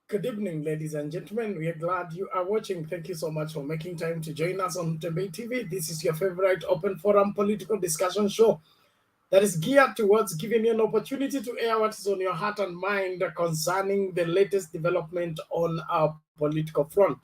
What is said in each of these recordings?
Good evening, ladies and gentlemen. We are glad you are watching. Thank you so much for making time to join us on Tembe TV. This is your favorite open forum political discussion show that is geared towards giving you an opportunity to air what is on your heart and mind concerning the latest development on our political front.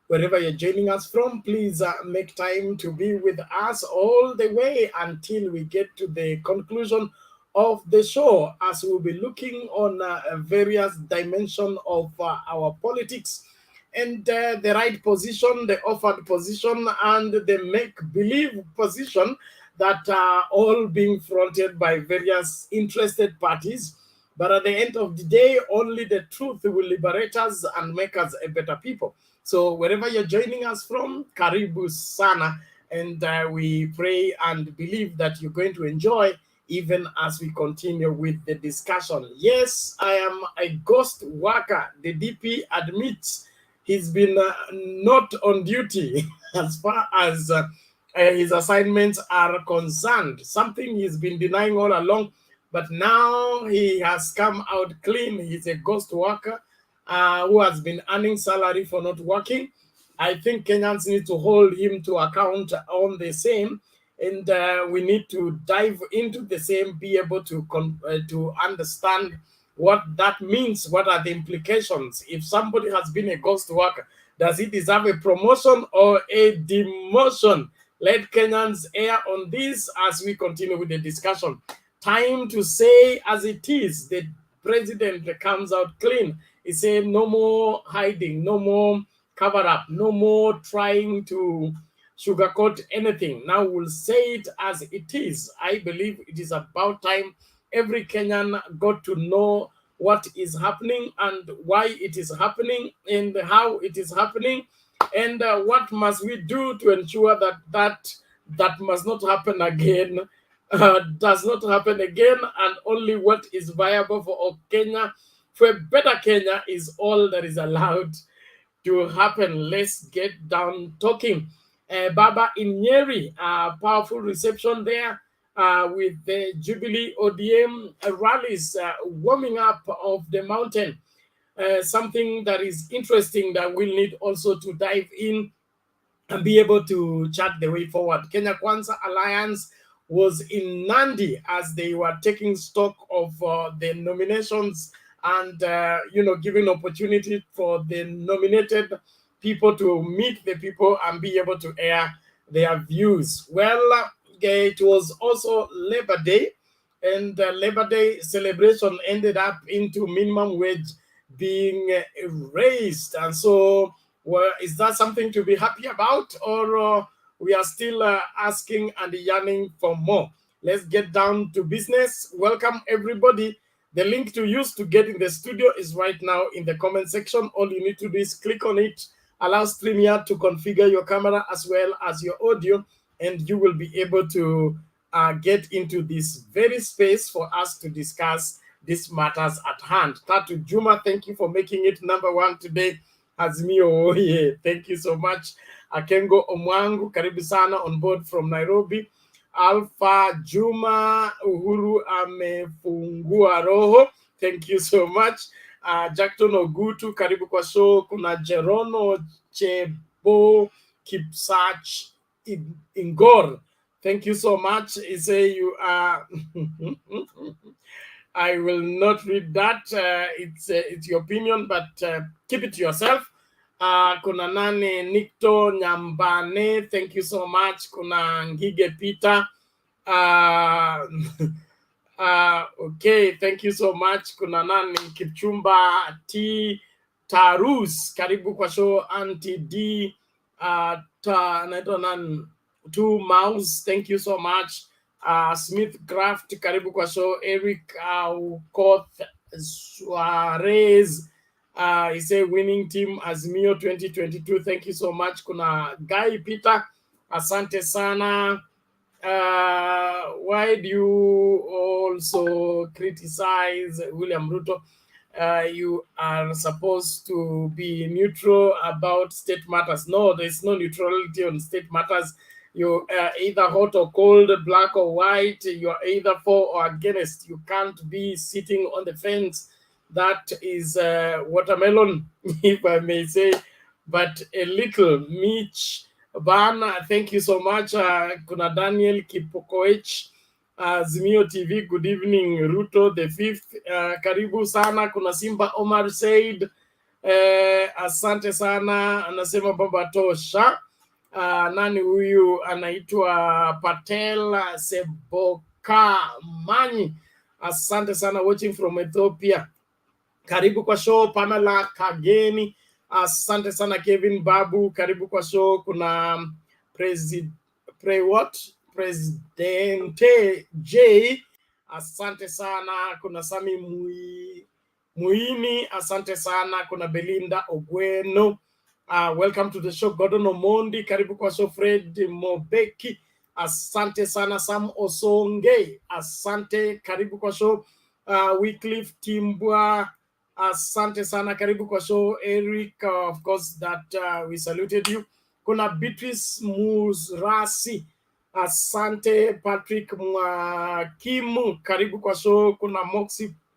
Wherever you're joining us from, please make time to be with us all the way until we get to the conclusion of the show, as we'll be looking on various dimensions of our politics and the right position, the offered position, and the make believe position that are all being fronted by various interested parties. But at the end of the day, only the truth will liberate us and make us a better people. So wherever you're joining us from, Karibu Sana. And we pray and believe that you're going to enjoy even as we continue with the discussion. Yes, I am a ghost worker. The DP admits he's been not on duty as far as his assignments are concerned. Something he's been denying all along, but now he has come out clean. He's a ghost worker who has been earning salary for not working. I think Kenyans need to hold him to account on the same, and we need to dive into the same, be able to understand what that means. What are the implications? If somebody has been a ghost worker, does he deserve a promotion or a demotion? Let Kenyans air on this as we continue with the discussion. Time to say as it is. The president comes out clean. He said no more hiding, no more cover up, no more trying to sugarcoat anything. Now we'll say it as it is. I believe it is about time every Kenyan got to know what is happening and why it is happening and how it is happening, and what must we do to ensure that must not happen again, does not happen again, and only what is viable for Kenya, for a better Kenya, is all that is allowed to happen. Let's get down talking. Baba in Nyeri, powerful reception there with the Jubilee ODM rallies warming up of the mountain. Something that is interesting that we'll need also to dive in and be able to chart the way forward. Kenya Kwanza Alliance was in Nandi as they were taking stock of the nominations and giving opportunity for the nominated people to meet the people and be able to air their views. Well, it was also Labor Day, and the Labor Day celebration ended up into minimum wage being raised, and so well, is that something to be happy about, or we are still asking and yearning for more? Let's get down to business. Welcome, everybody. The link to use to get in the studio is right now in the comment section. All you need to do is click on it, allow StreamYard to configure your camera as well as your audio, and you will be able to get into this very space for us to discuss these matters at hand. Tatu Juma, thank you for making it number one today. Azimio Oye, thank you so much. Akengo Omwangu, karibu sana on board from Nairobi. Alpha Juma, Uhuru amefungua roho, thank you so much. Jackton Ogutu, karibu kwa show. Kuna Jerono Chebo Kipsach Ingor, thank you so much. He say you are... I will not read that. It's your opinion, but keep it to yourself. Kuna nani Nikto Nyambane, thank you so much. Kuna Ngige Peter. Okay, thank you so much. Kuna nani Kipchumba T Tarus, karibu kwa show. Anti D naitwa nani Two Mouse, thank you so much. Smith Craft, karibu kwa show. Eric Koth Suarez, he say winning team Azimio 2022, thank you so much. Kuna Guy Peter, asante sana. Why do you also criticize William Ruto? You are supposed to be neutral about state matters. No, there's no neutrality on state matters. You are either hot or cold, black or white. You are either for or against. You can't be sitting on the fence That is watermelon, if I may say, but a little. Mitch Bana, thank you so much. Kuna Daniel Kipokoech, Zimio TV, good evening. Ruto the fifth, karibu sana. Kuna Simba Omar Said, asante sana, anasema baba tosha. Nani huyu anaitwa Patel Seboka Manyi, asante sana, watching from Ethiopia. Karibu kwa show. Pamela Kageni, asante sana. Kevin Babu, karibu kwa show. Kuna Presidente J, asante sana. Kuna Sami Muini, asante sana. Kuna Belinda Ogweno, welcome to the show. Gordon Omondi, karibu kwa show. Fred Mobeki, asante sana. Sam Osonge, asante, karibu kwa show. Wycliffe Timbwa, asante sana, karibu kwa show. Eric, of course that we saluted you. Kuna Beatrice Muzrasi, asante. Patrick Mwakimu, karibu kwa show. Kuna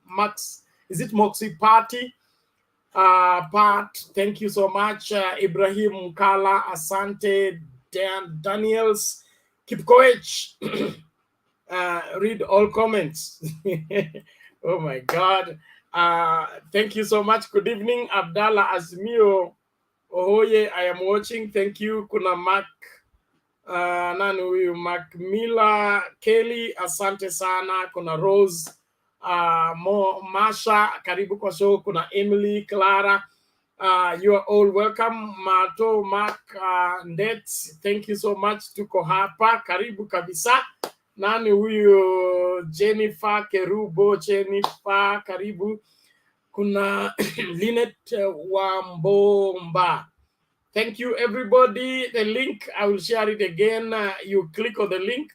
Max, is it Moxie Party? Pat, thank you so much. Ibrahim Kala, asante. Daniels Kipkoech, read all comments. Oh my God. Thank you so much. Good evening, Abdallah Azmio Ohoye, I am watching. Thank you. Kuna Mark, nani huyu? Macmilla Kelly, asante sana. Kuna Rose, Masha, karibu kwa show. Kuna Emily, Clara, you are all welcome. Mato, Mark, Ndets, thank you so much. Tuko hapa, karibu kabisa. Nani huyu? Jennifer Kerubo, Jennifer, karibu. Kuna Linet Wambomba, thank you everybody. The link, I will share it again. You click on the link,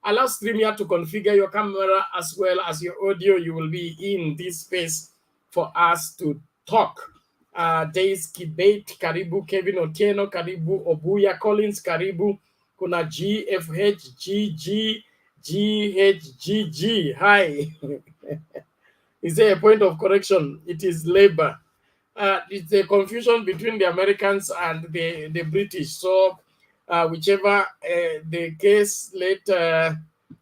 allow StreamYard to configure your camera as well as your audio. You will be in this space for us to talk. Days Kibate, karibu. Kevin Otieno, karibu. Obuya Collins, karibu. Kuna GFHGG, GHGG, hi. Is there a point of correction? It is labor. It's a confusion between the Americans and the British. So whichever the case, let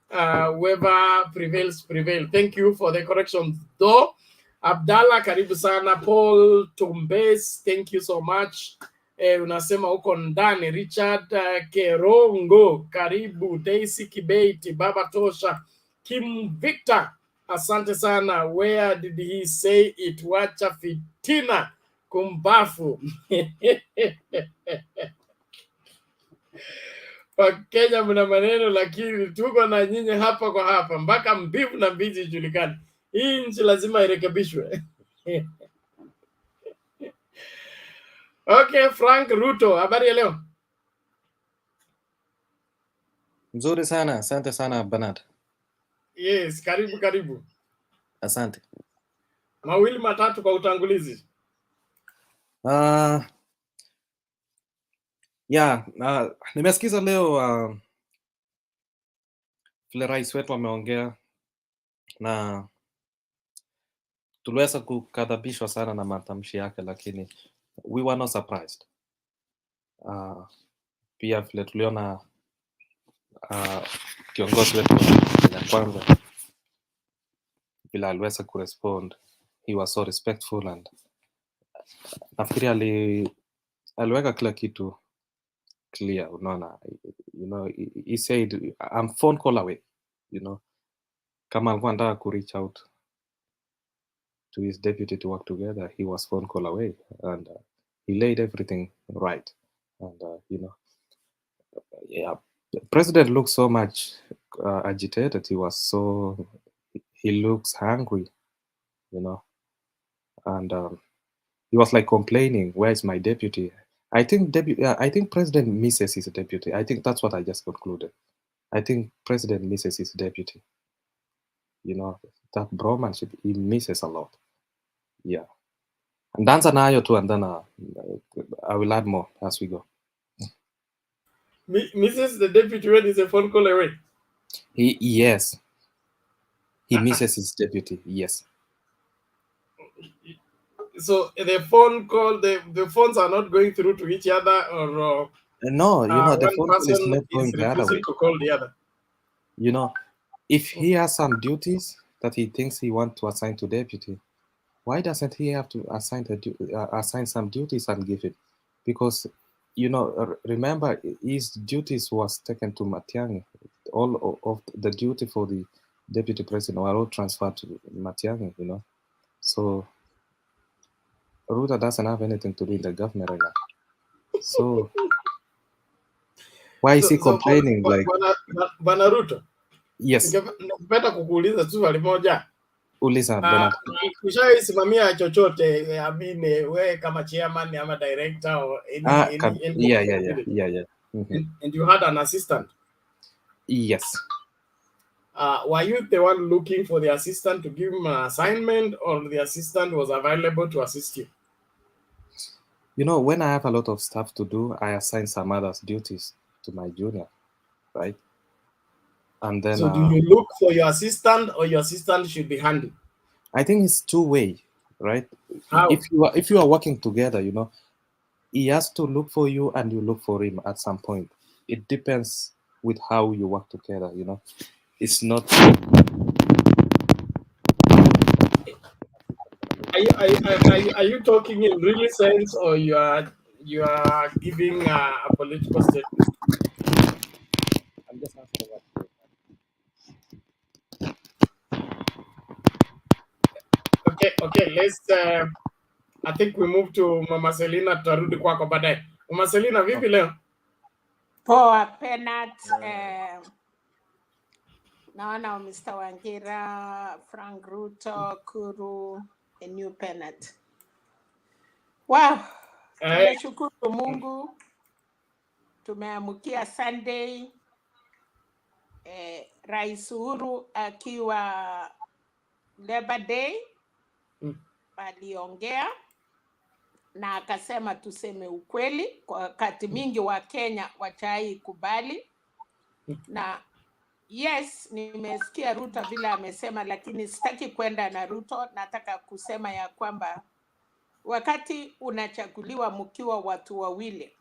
whoever prevails, prevail. Thank you for the correction, though. Abdallah, karibu sana. Paul Tumbes, thank you so much. Unasema uko ndani. Richard Kerongo, karibu. Daisy Kibeti, Baba Tosha, Kim Victor, asante sana. Where did he say it? Wacha fitina kumbafu. Wakenya mna maneno, lakini tuko na nyinyi hapa kwa hapa mpaka mbivu na mbichi ijulikane. Hii nchi lazima irekebishwe. Okay, Frank Ruto, habari ya leo? Nzuri sana, asante sana Bernard. Yes, karibu karibu. Asante. Mawili matatu kwa utangulizi. Nimesikiza leo vile rais wetu ameongea na tuliweza kukadhabishwa sana na matamshi yake, lakini we were not surprised. Pia vile tuliona kiongozi wetu ya kwanza vile aliweza kurespond, he was so respectful and nafikiri aliweka kila kitu clear, unaona. He said I'm phone call away, kama alikuwa anataka ku reach out to his deputy to work together, he was phone call away, and he laid everything right. And the president looks so much agitated. He looks hungry, and he was like complaining, "Where's my deputy?" I think president misses his deputy. I think that's what I just concluded. I think president misses his deputy. That bromanship, he misses a lot. Yeah. And that's an ayo too, and then I will add more as we go. Misses the deputy when he's a phone call away? Yes. He misses his deputy, yes. So the phone call, the phones are not going through to each other, or No, the one phone call is person not is going the other refusing way. to call the other. If he has some duties that he thinks he wants to assign to deputy, why doesn't he have to assign some duties and give it? Because remember, his duties was taken to Matiang'i. All of the duty for the deputy president were all transferred to Matiang'i. So Ruto doesn't have anything to do in the government right now. So why is he complaining? Bwana Ruto, Yes, ningependa kukuuliza tu swali moja. uliza Bernard. Ushaisimamia chochote, we kama chairman ama director or any Yeah. Mm-hmm. And you had an assistant. Yes. Were you the one looking for the assistant to give him an assignment, or the assistant was available to assist you? When I have a lot of stuff to do, I assign some others duties to my junior, right? And then So do you look for your assistant, or your assistant should be handy? I think it's two-way, right? How? If you are working together, he has to look for you and you look for him at some point. It depends with how you work together, It's not. Are you talking in really sense, or you are giving a political statement? I'm just asking what. Okay. Let's. I think we move to Mama Selina. Tutarudi kwako baadaye. Mama Selina, vipi leo? Poa Penat, naona Mr. Wangira, Frank Ruto, Kuru, a new Penat. Wow, tunashukuru Mungu, tumeamukia Sunday, Rais Uhuru akiwa Labor Day, aliongea na akasema tuseme ukweli, kwa wakati mingi wa Kenya wachai kubali, na yes, nimesikia Ruto vile amesema, lakini sitaki kwenda na Ruto. Nataka kusema ya kwamba wakati unachaguliwa mkiwa watu wawili,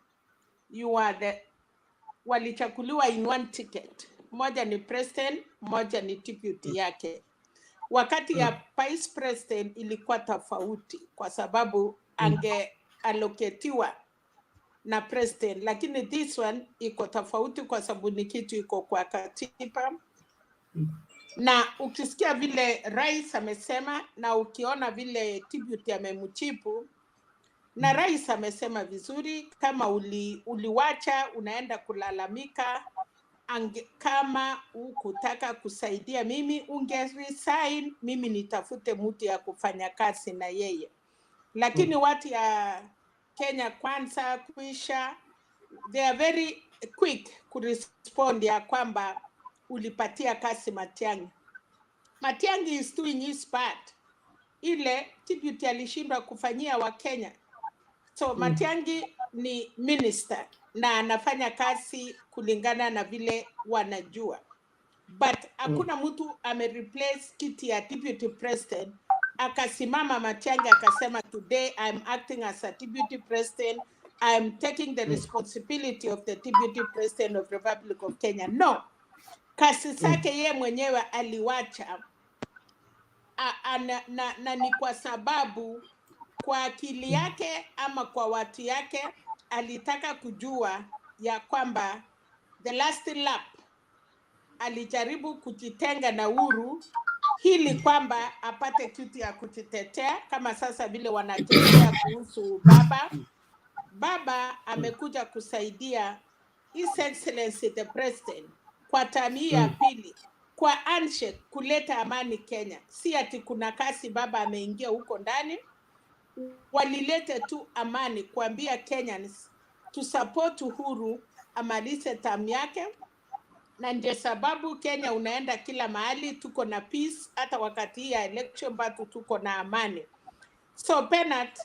walichaguliwa in one ticket, moja ni president, moja ni deputy yake. Wakati ya vice president ilikuwa tofauti, kwa sababu angealloketiwa na president, lakini this one iko tofauti kwa sababu ni kitu iko kwa katiba. Na ukisikia vile rais amesema na ukiona vile deputy amemchipu, na rais amesema vizuri, kama uliwacha unaenda kulalamika, kama ukutaka kusaidia mimi ungeresign, mimi nitafute mtu ya kufanya kazi na yeye. Lakini watu ya Kenya Kwanza kuisha, they are very quick kurespond ya kwamba ulipatia kazi Matiang'i. Matiang'i is doing his part. Ile deputy alishindwa kufanyia wa Kenya. So Matiang'i ni minister na anafanya kazi kulingana na vile wanajua. But hakuna mtu amereplace kiti ya deputy president. Akasimama Matiang'i akasema, today I'm acting as a deputy president. I'm taking the responsibility of the deputy president of Republic of Kenya. No. Kazi zake yeye mwenyewe aliwacha, na ni kwa sababu kwa akili yake ama kwa watu yake alitaka kujua ya kwamba the last lap alijaribu kujitenga na Uhuru ili kwamba apate kitu ya kujitetea, kama sasa vile wanatetea kuhusu baba amekuja kusaidia His Excellency the President kwa tamii ya pili kwa handshake kuleta amani Kenya. Si ati kuna kasi baba ameingia huko ndani, walilete tu amani, kuambia Kenyans to support Uhuru amalize tamu yake. Na ndio sababu Kenya unaenda kila mahali tuko na peace, hata wakati ya election bado tuko na amani. So Penat,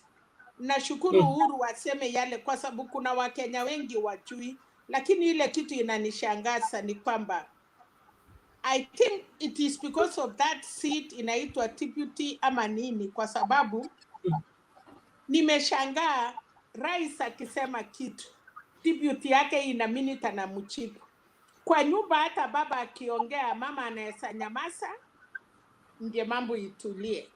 nashukuru Uhuru waseme yale, kwa sababu kuna Wakenya wengi wajui, lakini ile kitu inanishangaza ni kwamba I think it is because of that seat inaitwa deputy ama nini, kwa sababu nimeshangaa rais akisema kitu deputy yake ina minute na mchipu. Kwa nyumba hata baba akiongea mama anaweza nyamaza ndio mambo itulie.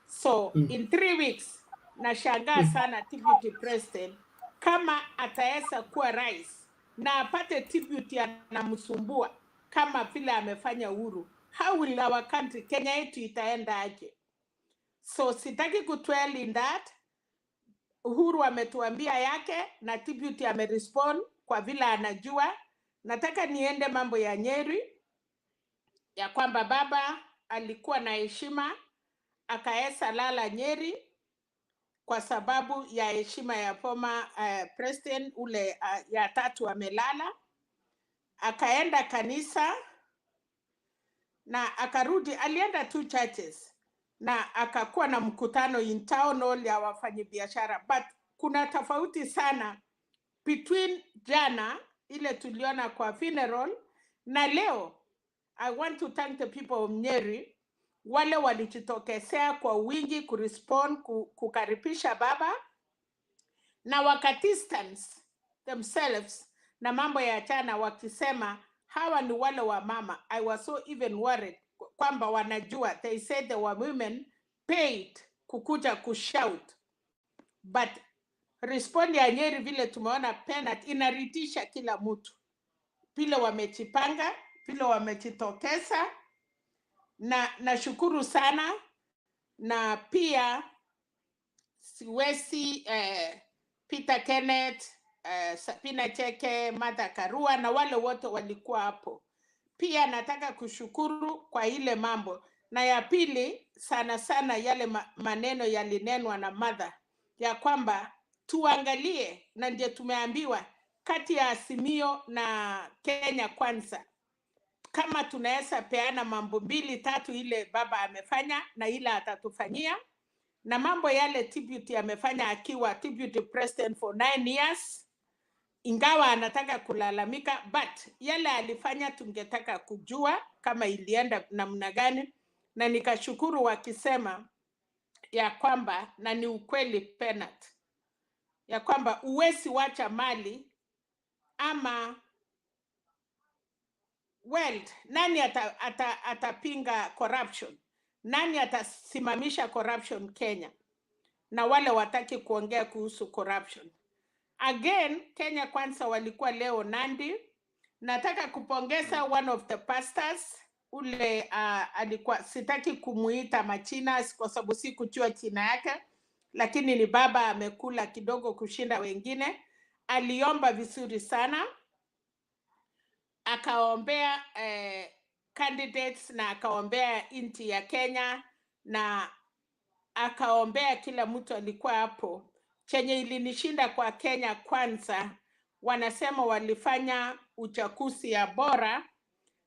So in 3 weeks nashangaa sana deputy president kama ataweza kuwa rais na apate deputy anamsumbua kama vile amefanya Uhuru. How will our country, Kenya yetu itaenda aje? So sitaki kutwell in that. Uhuru ametuambia yake na deputy amerespond kwa vile anajua. Nataka niende mambo ya Nyeri, ya kwamba baba alikuwa na heshima akaesa lala Nyeri kwa sababu ya heshima ya former president ule ya tatu amelala. Akaenda kanisa na akarudi, alienda 2 churches na akakuwa na mkutano in town hall ya wafanyabiashara. But kuna tofauti sana between jana ile tuliona kwa funeral na leo. I want to thank the people of Nyeri, wale walijitokesea kwa wingi kurespond kukaribisha baba na wakadistance themselves na mambo ya jana wakisema hawa ni wale wa mama. I was so even worried kwamba wanajua, they said there were women paid kukuja kushout, but respond ya Nyeri vile tumeona penalty inaridhisha kila mtu, vile wamejipanga, vile wamejitokeza, na nashukuru sana. Na pia siwezi Peter Kenneth, Sabina Cheke, Martha Karua na wale wote walikuwa hapo. Pia nataka kushukuru kwa ile mambo. Na ya pili sana sana yale maneno yalinenwa na Martha ya kwamba tuangalie, na ndio tumeambiwa kati ya Azimio na Kenya Kwanza kama tunaweza peana mambo 2 3 ile baba amefanya na ile atatufanyia, na mambo yale deputy amefanya akiwa deputy president for 9 years, ingawa anataka kulalamika, but yale alifanya tungetaka kujua kama ilienda namna gani. Na nikashukuru wakisema ya kwamba, na ni ukweli penalty, ya kwamba uwezi wacha mali ama nani atapinga corruption? Nani atasimamisha corruption Kenya? Na wale wataki kuongea kuhusu corruption. Again, Kenya Kwanza walikuwa leo Nandi. Nataka kupongeza one of the pastors ule alikuwa, sitaki kumuita machina kwa sababu si kujua jina yake, lakini ni baba amekula kidogo kushinda wengine. Aliomba vizuri sana, akaombea candidates na akaombea nchi ya Kenya na akaombea kila mtu alikuwa hapo. Chenye ilinishinda kwa Kenya Kwanza, wanasema walifanya uchaguzi ya bora,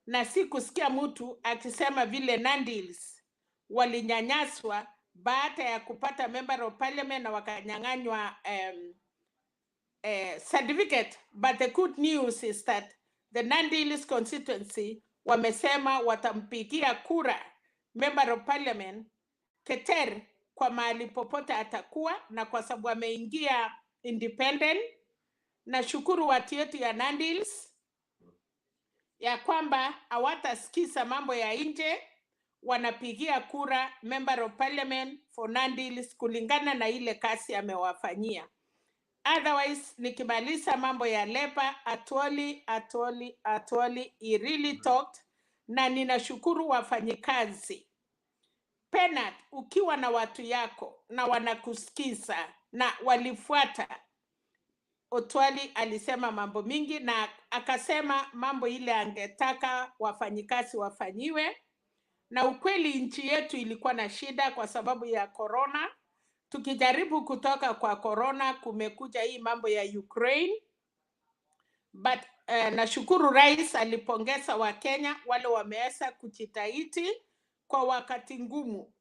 na si kusikia mtu akisema vile NANDIs walinyanyaswa baada ya kupata member of parliament na wakanyang'anywa certificate. But the good news is that the NANDIs constituency wamesema watampigia kura member of parliament Keter kwa mahali popote atakuwa, na kwa sababu ameingia independent. Na shukuru watu yetu ya NANDIs ya kwamba hawatasikiza mambo ya nje, wanapigia kura member of parliament for NANDIs kulingana na ile kazi amewafanyia. Otherwise, nikimaliza mambo ya Leba, Atwoli, he really talked, na ninashukuru wafanyikazi. Penat, ukiwa na watu yako na wanakusikiza na walifuata, Otwali alisema mambo mingi na akasema mambo ile angetaka wafanyikazi wafanyiwe. Na ukweli nchi yetu ilikuwa na shida kwa sababu ya corona. Tukijaribu kutoka kwa corona kumekuja hii mambo ya Ukraine. But nashukuru rais alipongeza wa Kenya wale wameweza kujitahidi kwa wakati ngumu.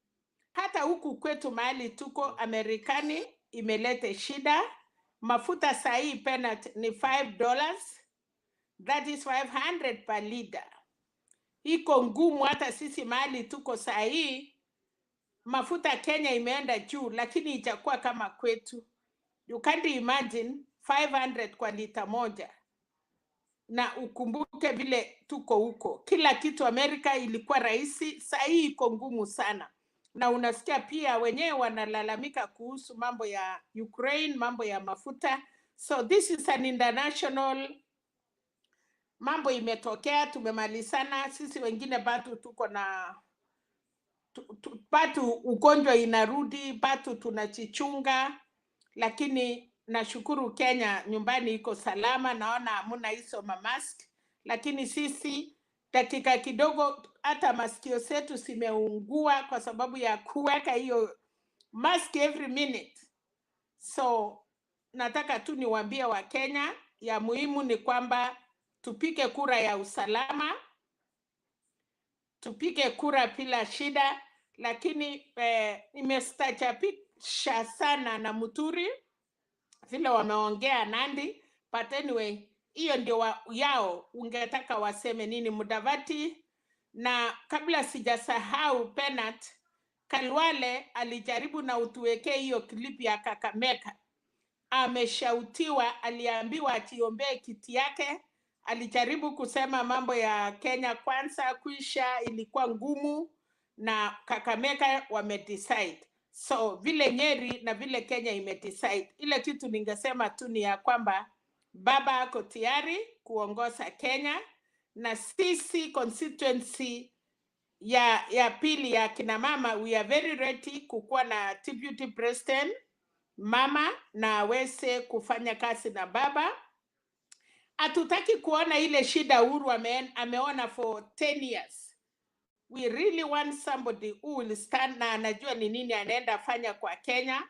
Hata huku kwetu mahali tuko Amerikani imelete shida. Mafuta sahi penalty ni $5. That is 500 per liter. iko ngumu. Hata sisi mahali tuko saa hii, mafuta Kenya imeenda juu, lakini itakuwa kama kwetu. You can't imagine 500 kwa lita moja, na ukumbuke vile tuko huko. Kila kitu Amerika ilikuwa rahisi, saa hii iko ngumu sana. Na unasikia pia wenyewe wanalalamika kuhusu mambo ya Ukraine, mambo ya mafuta. So this is an international mambo imetokea, tumemalizana. Sisi wengine bado tuko na bado ugonjwa inarudi, bado tunachichunga, lakini nashukuru Kenya nyumbani iko salama, naona hamuna hizo mamask. Lakini sisi dakika kidogo hata masikio zetu zimeungua kwa sababu ya kuweka hiyo mask every minute. So nataka tu niwaambie wa Kenya, ya muhimu ni kwamba tupige kura ya usalama, tupige kura bila shida. Lakini nimestaajabisha sana na Muturi vile wameongea Nandi, but anyway, hiyo ndio yao, ungetaka waseme nini Mudavadi. Na kabla sijasahau, Penat Kalwale alijaribu na utuwekee hiyo clip ya Kakamega. Ameshautiwa, aliambiwa atiombee kiti yake. Alijaribu kusema mambo ya Kenya kwanza kuisha ilikuwa ngumu, na Kakamega wamedecide. So vile Nyeri na vile Kenya imedecide, ile kitu ningesema tu ni ya kwamba baba ako tayari kuongoza Kenya, na sisi constituency ya pili ya kina mama, we are very ready kukuwa na deputy president mama na aweze kufanya kazi na baba. Hatutaki kuona ile shida Uhuru ameona for 10 years. We really want somebody who will stand na anajua ni nini anaenda fanya kwa Kenya.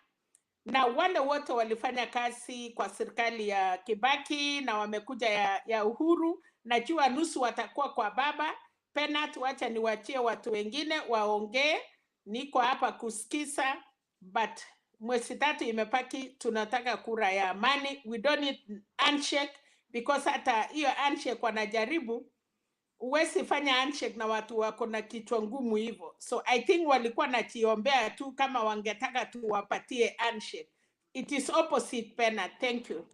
Na wale wote walifanya kazi kwa serikali ya Kibaki na wamekuja ya Uhuru, najua nusu watakuwa kwa baba. Penat, wacha niwachie watu wengine waongee, niko hapa kusikiza, but mwezi 3 imepaki, tunataka kura ya amani. We don't need handshake, because hata hiyo handshake wanajaribu, uwezi fanya handshake na watu wako na kichwa ngumu hivyo. So I think walikuwa nachiombea tu kama wangetaka tu wapatie handshake. It is opposite, Penat. Thank you.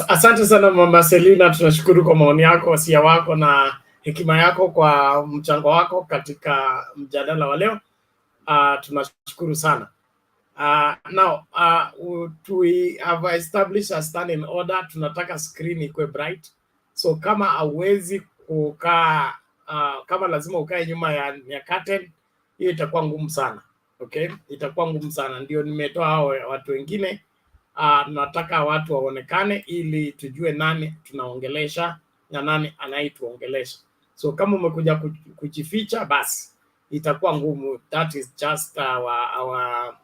Asante sana Mama Selina, tunashukuru kwa maoni yako, wasia wako na hekima yako, kwa mchango wako katika mjadala wa leo. Tunashukuru sana. Now we have established a standing order. Tunataka screen ikuwe bright, so kama hauwezi kukaa kama lazima ukae nyuma ya curtain, hiyo itakuwa ngumu sana. Okay, itakuwa ngumu sana. Ndio nimetoa hao watu wengine. Tunataka watu waonekane ili tujue nani tunaongelesha na nani anayetuongelesha. So kama umekuja kujificha, basi itakuwa ngumu. That is just our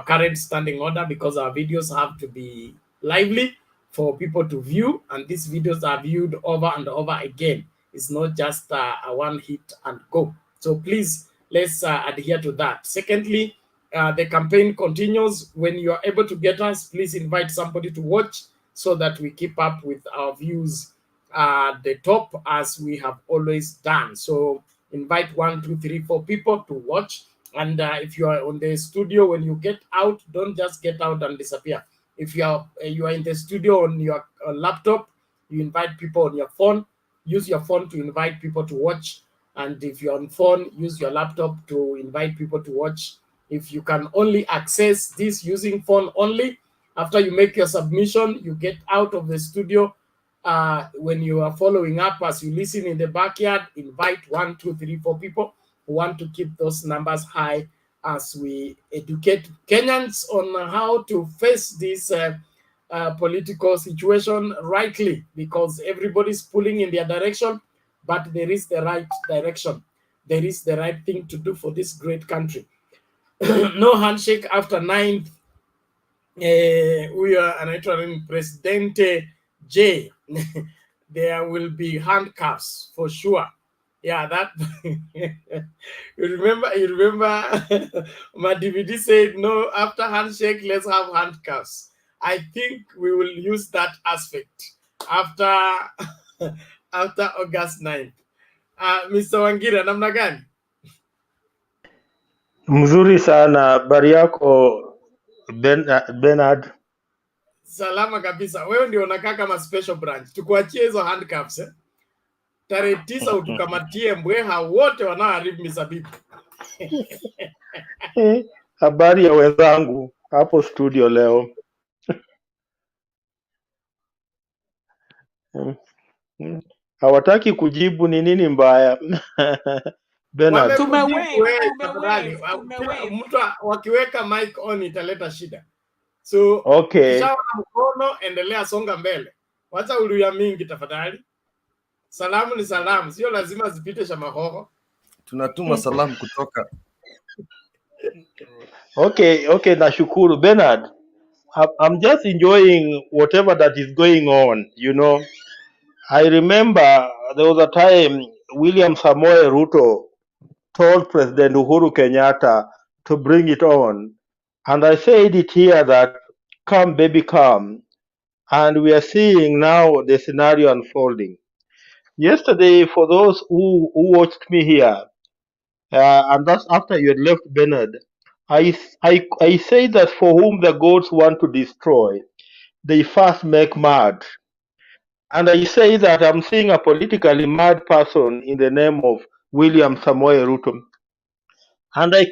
current standing order, because our videos have to be lively for people to view, and these videos are viewed over and over again. It's not just a one hit and go. So please, let's adhere to that. Secondly, the campaign continues. When you are able to get us, please invite somebody to watch so that we keep up with our views at the top, as we have always done. So invite 1, 2, 3, 4 people to watch. And if you are on the studio, when you get out, don't just get out and disappear. If you are in the studio on your laptop, you invite people on your phone. Use your phone to invite people to watch. And if you're on phone, use your laptop to invite people to watch. If you can only access this using phone only, after you make your submission, you get out of the studio. When you are following up as you listen in the backyard, invite 1, 2, 3, 4 people who want to keep those numbers high as we educate Kenyans on how to face this political situation rightly, because everybody's pulling in their direction, but there is the right direction. There is the right thing to do for this great country. No handshake after 9th. We are an Presidente J. There will be handcuffs for sure. Yeah, that you remember my DVD said no, after handshake, let's have handcuffs. I think we will use that aspect after August 9th. Mr. Wangira, namna gani? Mzuri sana, habari yako Bernard? Salama kabisa. Wewe ndio unakaa kama special branch. Tukuachie hizo handcuffs Tarehe 9 utukamatie mbweha wote wanaoharibu misabibu. Habari ya wenzangu hapo studio leo. Hawataki kujibu, ni nini mbaya? Bernard, Wamekujibu wewe, Tumewave. mtu wakiweka mic on italeta shida. So okay. Kishaona mkono, endelea, songa mbele. Wacha uluya mingi tafadhali. Salamu ni salamu, sio lazima zipite shamahoho. Tunatuma salamu kutoka. Okay, nashukuru Bernard. I'm just enjoying whatever that is going on, you know. I remember there was a time William Samoei Ruto told President Uhuru Kenyatta to bring it on. And I said it here that come baby come. And we are seeing now the scenario unfolding. Yesterday, for those who watched me here, and that's after you had left Bernard, I say that for whom the gods want to destroy, they first make mad. And I say that I'm seeing a politically mad person in the name of William Samoei Ruto. And I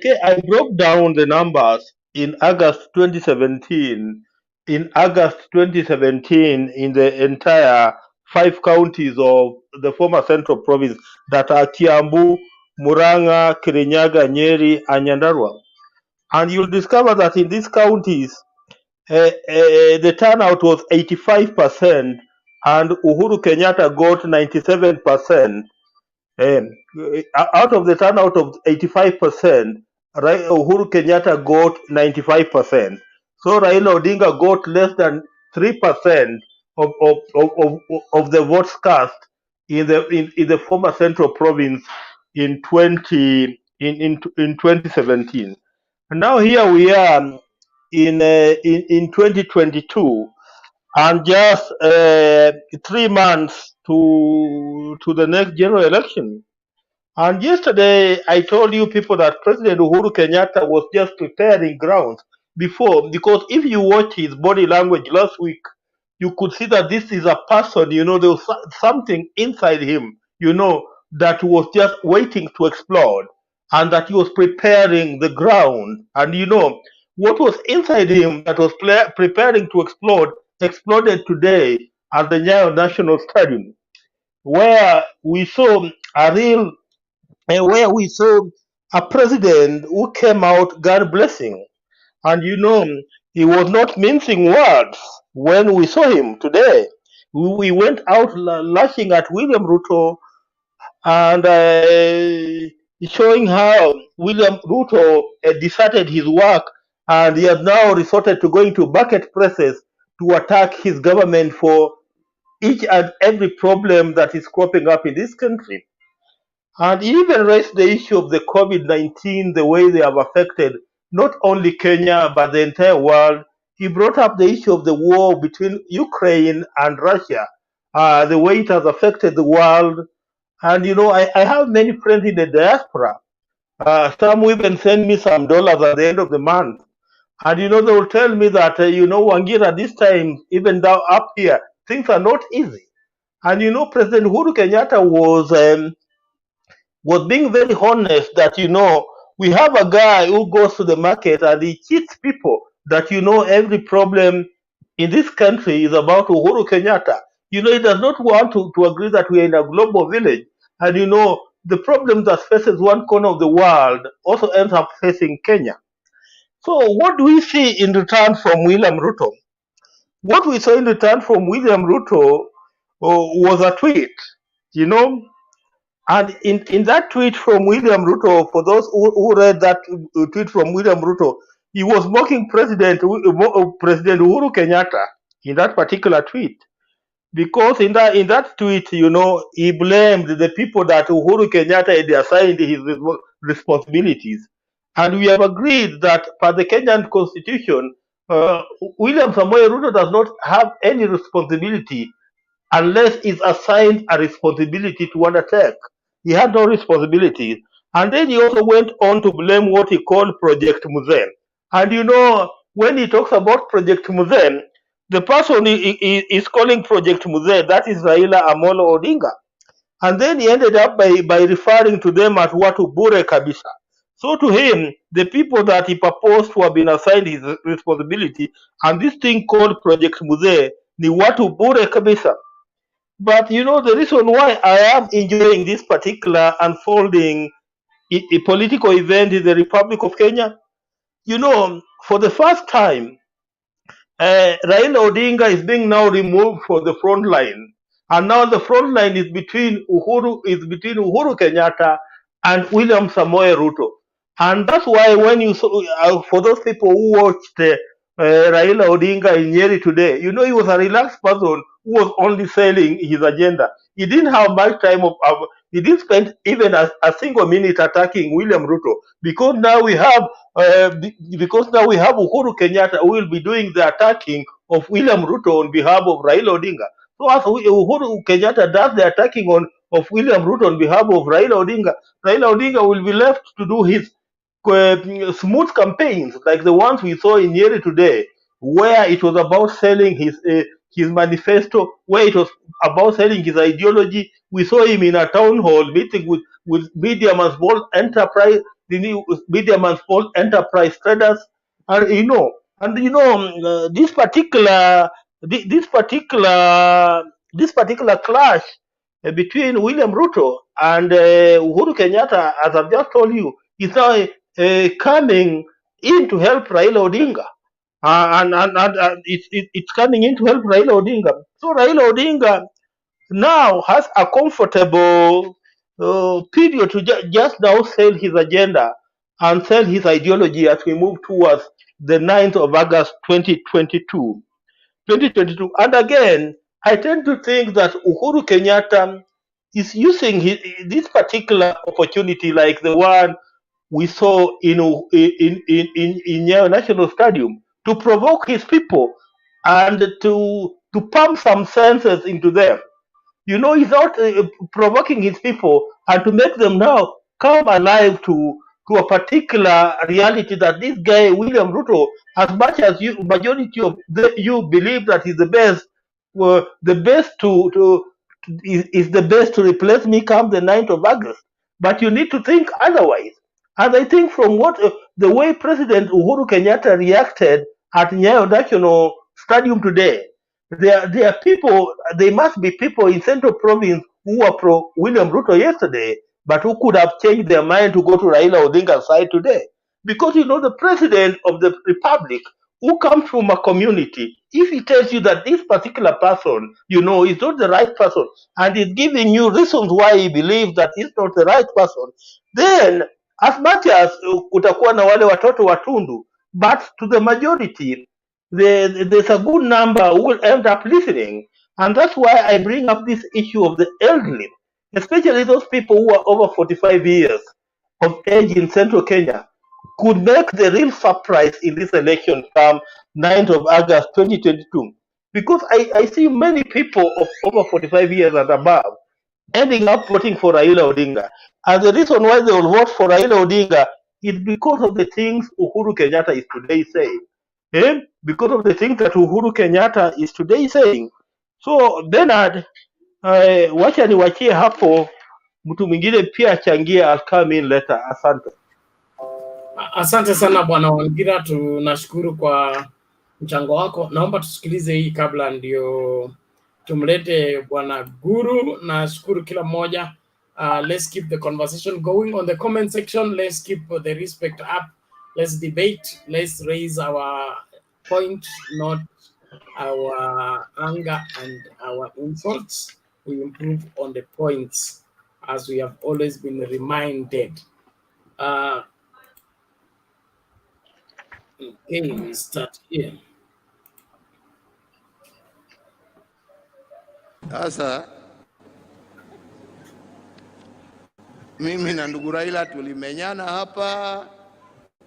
broke down the numbers in August 2017. In August 2017, in the entire 5 counties of the former Central Province that are Kiambu, Muranga, Kirinyaga, Nyeri, and Nyandarua. And you'll discover that in these counties, the turnout was 85%, and Uhuru Kenyatta got 97%. Out of the turnout of 85%, Uhuru Kenyatta got 95%. So Raila Odinga got less than 3% of the votes cast in the former Central Province in 2017. And now here we are in 2022, and just 3 months to the next general election. And yesterday I told you people that President Uhuru Kenyatta was just preparing grounds before, because if you watch his body language last week, you could see that this is a person, you know, there was something inside him, you know, that was just waiting to explode, and that he was preparing the ground. And you know, what was inside him that was preparing to exploded today at the Nyayo National Stadium, where we saw a president who came out God blessing. And you know, he was not mincing words when we saw him today. We went out lashing at William Ruto and showing how William Ruto deserted his work, and he has now resorted to going to bucket presses to attack his government for each and every problem that is cropping up in this country. And he even raised the issue of the COVID-19, the way they have affected not only Kenya, but the entire world. He brought up the issue of the war between Ukraine and Russia, the way it has affected the world. And, you know, I have many friends in the diaspora. Some even send me some dollars at the end of the month. And, you know, they will tell me that, you know, Wangira, this time, even down up here, things are not easy. And, you know, President Uhuru Kenyatta was being very honest that, you know, we have a guy who goes to the market and he cheats people, that, you know, every problem in this country is about Uhuru Kenyatta. You know, he does not want to agree that we are in a global village. And, you know, the problem that faces one corner of the world also ends up facing Kenya. So what do we see in return from William Ruto? What we saw in return from William Ruto was a tweet, you know. And in that tweet from William Ruto, for those who read that tweet from William Ruto, he was mocking President Uhuru Kenyatta in that particular tweet. Because in that tweet, you know, he blamed the people that Uhuru Kenyatta had assigned his responsibilities. And we have agreed that per the Kenyan constitution, William Samoei Ruto does not have any responsibility unless he's assigned a responsibility to undertake. He had no responsibilities. And then he also went on to blame what he called Project Muzen. And you know, when he talks about Project Muzen, the person he is calling Project Muzen, that is Raila Amolo Odinga. And then he ended up by referring to them as watu bure kabisa. So to him, the people that he proposed to have been assigned his responsibility, and this thing called Project Muze, ni watu bure kabisa. But you know, the reason why I am enjoying this particular unfolding a political event in the Republic of Kenya, you know, for the first time, Raila Odinga is being now removed from the front line, and now the front line is between Uhuru Kenyatta and William Samoei Ruto, and that's why when you saw, for those people who watched Raila Odinga in Nyeri today, you know he was a relaxed person who was only selling his agenda. He didn't have much time he didn't spend even a single minute attacking William Ruto, because now we have Uhuru Kenyatta who will be doing the attacking of William Ruto on behalf of Raila Odinga. So as Uhuru Kenyatta does the attacking of William Ruto on behalf of Raila Odinga will be left to do his smooth campaigns like the ones we saw in Nyeri today, where it was about selling his manifesto, where it was about selling his ideology. We saw him in a town hall meeting with medium and small enterprise, the new medium and small enterprise traders, and this particular clash between William Ruto and Uhuru Kenyatta, as I've just told you, is now coming in to help Raila Odinga. And it's coming in to help Raila Odinga. So Raila Odinga now has a comfortable period to just now sell his agenda and sell his ideology as we move towards the 9th of August 2022. And again, I tend to think that Uhuru Kenyatta is using this particular opportunity, like the one we saw in Nyayo National Stadium, to provoke his people and to pump some senses into them. You know, he's not provoking his people and to make them now come alive to a particular reality that this guy William Ruto, as much as majority of you believe that he's the best, the best is the best to replace me come the 9th of August. But you need to think otherwise. And I think from what the way President Uhuru Kenyatta reacted at Nyayo National Stadium today, there are people, they must be people in Central Province who were pro William Ruto yesterday, but who could have changed their mind to go to Raila Odinga's side today. Because you know, the President of the Republic who comes from a community, if he tells you that this particular person, you know, is not the right person, and is giving you reasons why he believes that he's not the right person, then as much as kutakuwa na wale watoto watundu, but to the majority, there's a good number who will end up listening. And that's why I bring up this issue of the elderly, especially those people who are over 45 years of age in central Kenya, could make the real surprise in this election come 9th of August 2022. Because I see many people of over 45 years and above ending up voting for Raila Odinga. And the reason why they will vote for Raila Odinga is because of the things Uhuru Kenyatta is today saying. Because of the things that Uhuru Kenyatta is today saying. So Bernard, wacha niwachie hapo, mtu mwingine pia achangie, I'll come in later. Asante. Asante sana Bwana Wangira, tunashukuru kwa mchango wako. Naomba tusikilize hii kabla ndio tumlete Bwana Guru. Nashukuru kila mmoja. Let's keep the conversation going on the comment section. Let's keep the respect up. Let's debate. Let's raise our point, not our anger and our insults. We improve on the points as we have always been reminded. Okay, we start here. Sasa mimi na ndugu Raila tulimenyana hapa,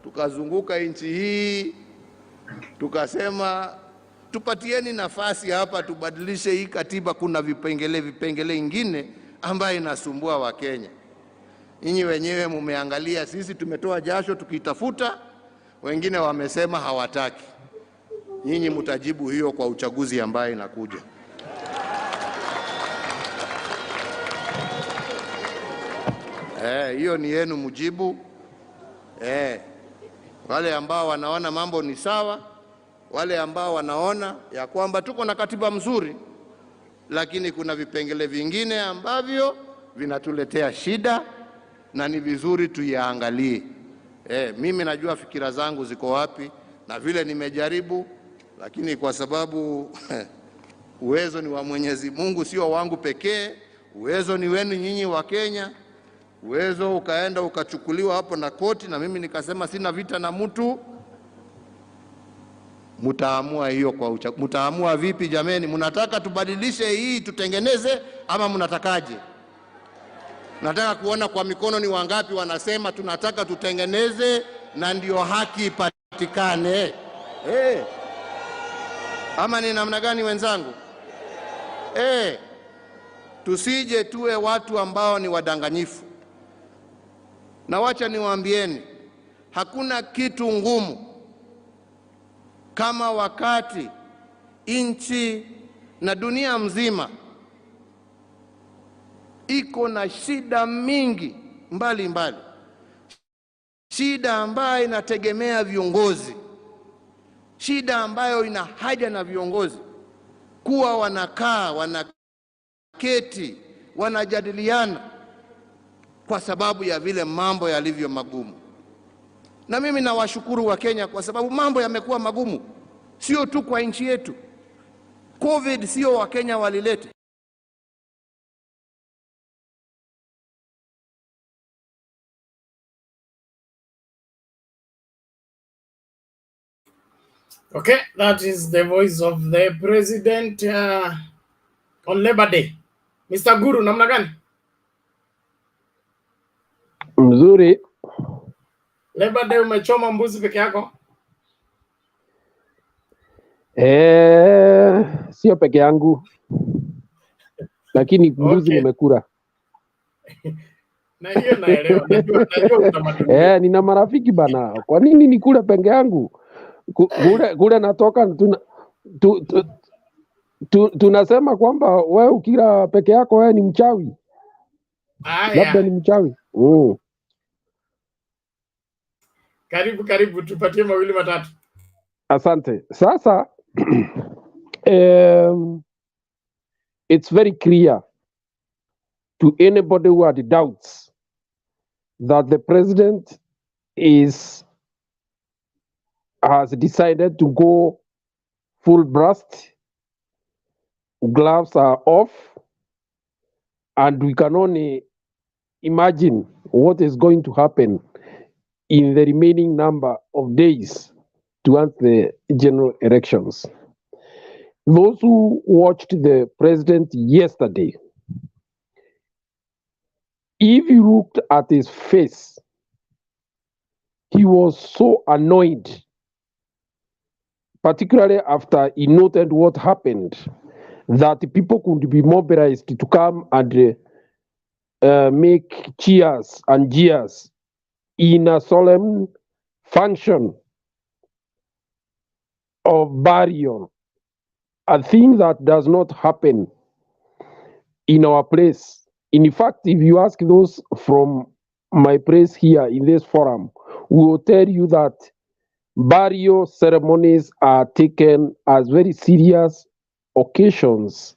tukazunguka nchi hii, tukasema tupatieni nafasi hapa tubadilishe hii katiba. Kuna vipengele ingine ambayo inasumbua Wakenya. Nyinyi wenyewe mumeangalia, sisi tumetoa jasho tukitafuta, wengine wamesema hawataki. Nyinyi mtajibu hiyo kwa uchaguzi ambaye inakuja. Hiyo ni yenu mujibu. Wale ambao wanaona mambo ni sawa, wale ambao wanaona ya kwamba tuko na katiba mzuri, lakini kuna vipengele vingine ambavyo vinatuletea shida na ni vizuri tuyaangalie. Mimi najua fikira zangu ziko wapi na vile nimejaribu, lakini kwa sababu uwezo ni wa Mwenyezi Mungu, sio wangu pekee. Uwezo ni wenu nyinyi wa Kenya. Uwezo ukaenda ukachukuliwa hapo na koti, na mimi nikasema sina vita na mtu. Mtaamua hiyo kwa mtaamua vipi jameni? Mnataka tubadilishe hii tutengeneze ama mnatakaje? Nataka kuona kwa mikono ni wangapi wanasema tunataka tutengeneze na ndio haki ipatikane. Ama ni namna gani wenzangu? Tusije tuwe watu ambao ni wadanganyifu. Na wacha niwaambieni, hakuna kitu ngumu kama wakati nchi na dunia mzima iko na shida mingi mbali. Shida ambayo inategemea viongozi. Shida ambayo ina haja na viongozi kuwa wanakaa, wanaketi, wanajadiliana kwa sababu ya vile mambo yalivyo magumu. Na mimi nawashukuru wa Kenya kwa sababu mambo yamekuwa magumu, sio tu kwa nchi yetu. COVID sio wa Kenya walilete. Okay, that is the voice of the president on Labor Day. Mr. Guru, namna gani? Mzuri. Labor Day umechoma mbuzi peke yako? Sio peke yangu. Lakini mbuzi nimekula. Na hiyo naelewa. Najua utamaduni. Nina marafiki bana. Kwa nini nikule peke yangu? Kule natoka tunasema kwamba wewe ukila peke yako wewe ni mchawi. Labda ni mchawi. Karibu tupatie mawili matatu. Asante. Sasa it's very clear to anybody who had doubts that the president has decided to go full blast. Gloves are off, and we can only imagine what is going to happen in the remaining number of days towards the general elections. Those who watched the president yesterday, if you looked at his face, he was so annoyed, particularly after he noted what happened, that people could be mobilized to come and make cheers and jeers in a solemn function of burial, a thing that does not happen in our place. In fact, if you ask those from my place here in this forum, we will tell you that burial ceremonies are taken as very serious occasions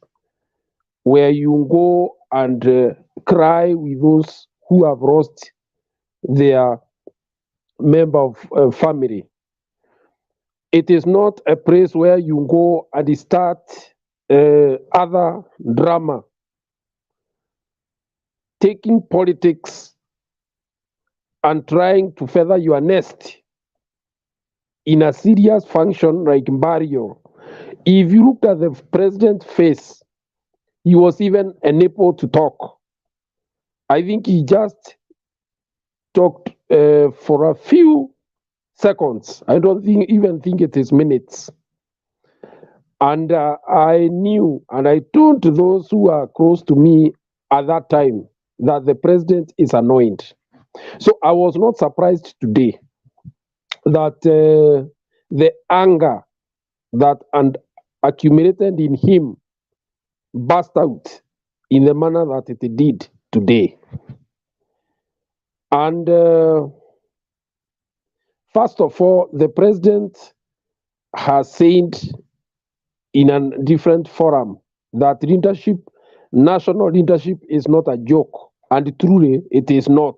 where you go and cry with those who have lost their member of family. It is not a place where you go and start other drama, taking politics and trying to feather your nest in a serious function like burial. If you looked at the president's face, he was even unable to talk. I think he just talked for a few seconds. I don't even think it is minutes. And I knew, and I told those who are close to me at that time, that the president is anointed. So I was not surprised today that the anger that and accumulated in him burst out in the manner that it did today. And first of all, the president has said in a different forum that leadership, national leadership, is not a joke, and truly it is not.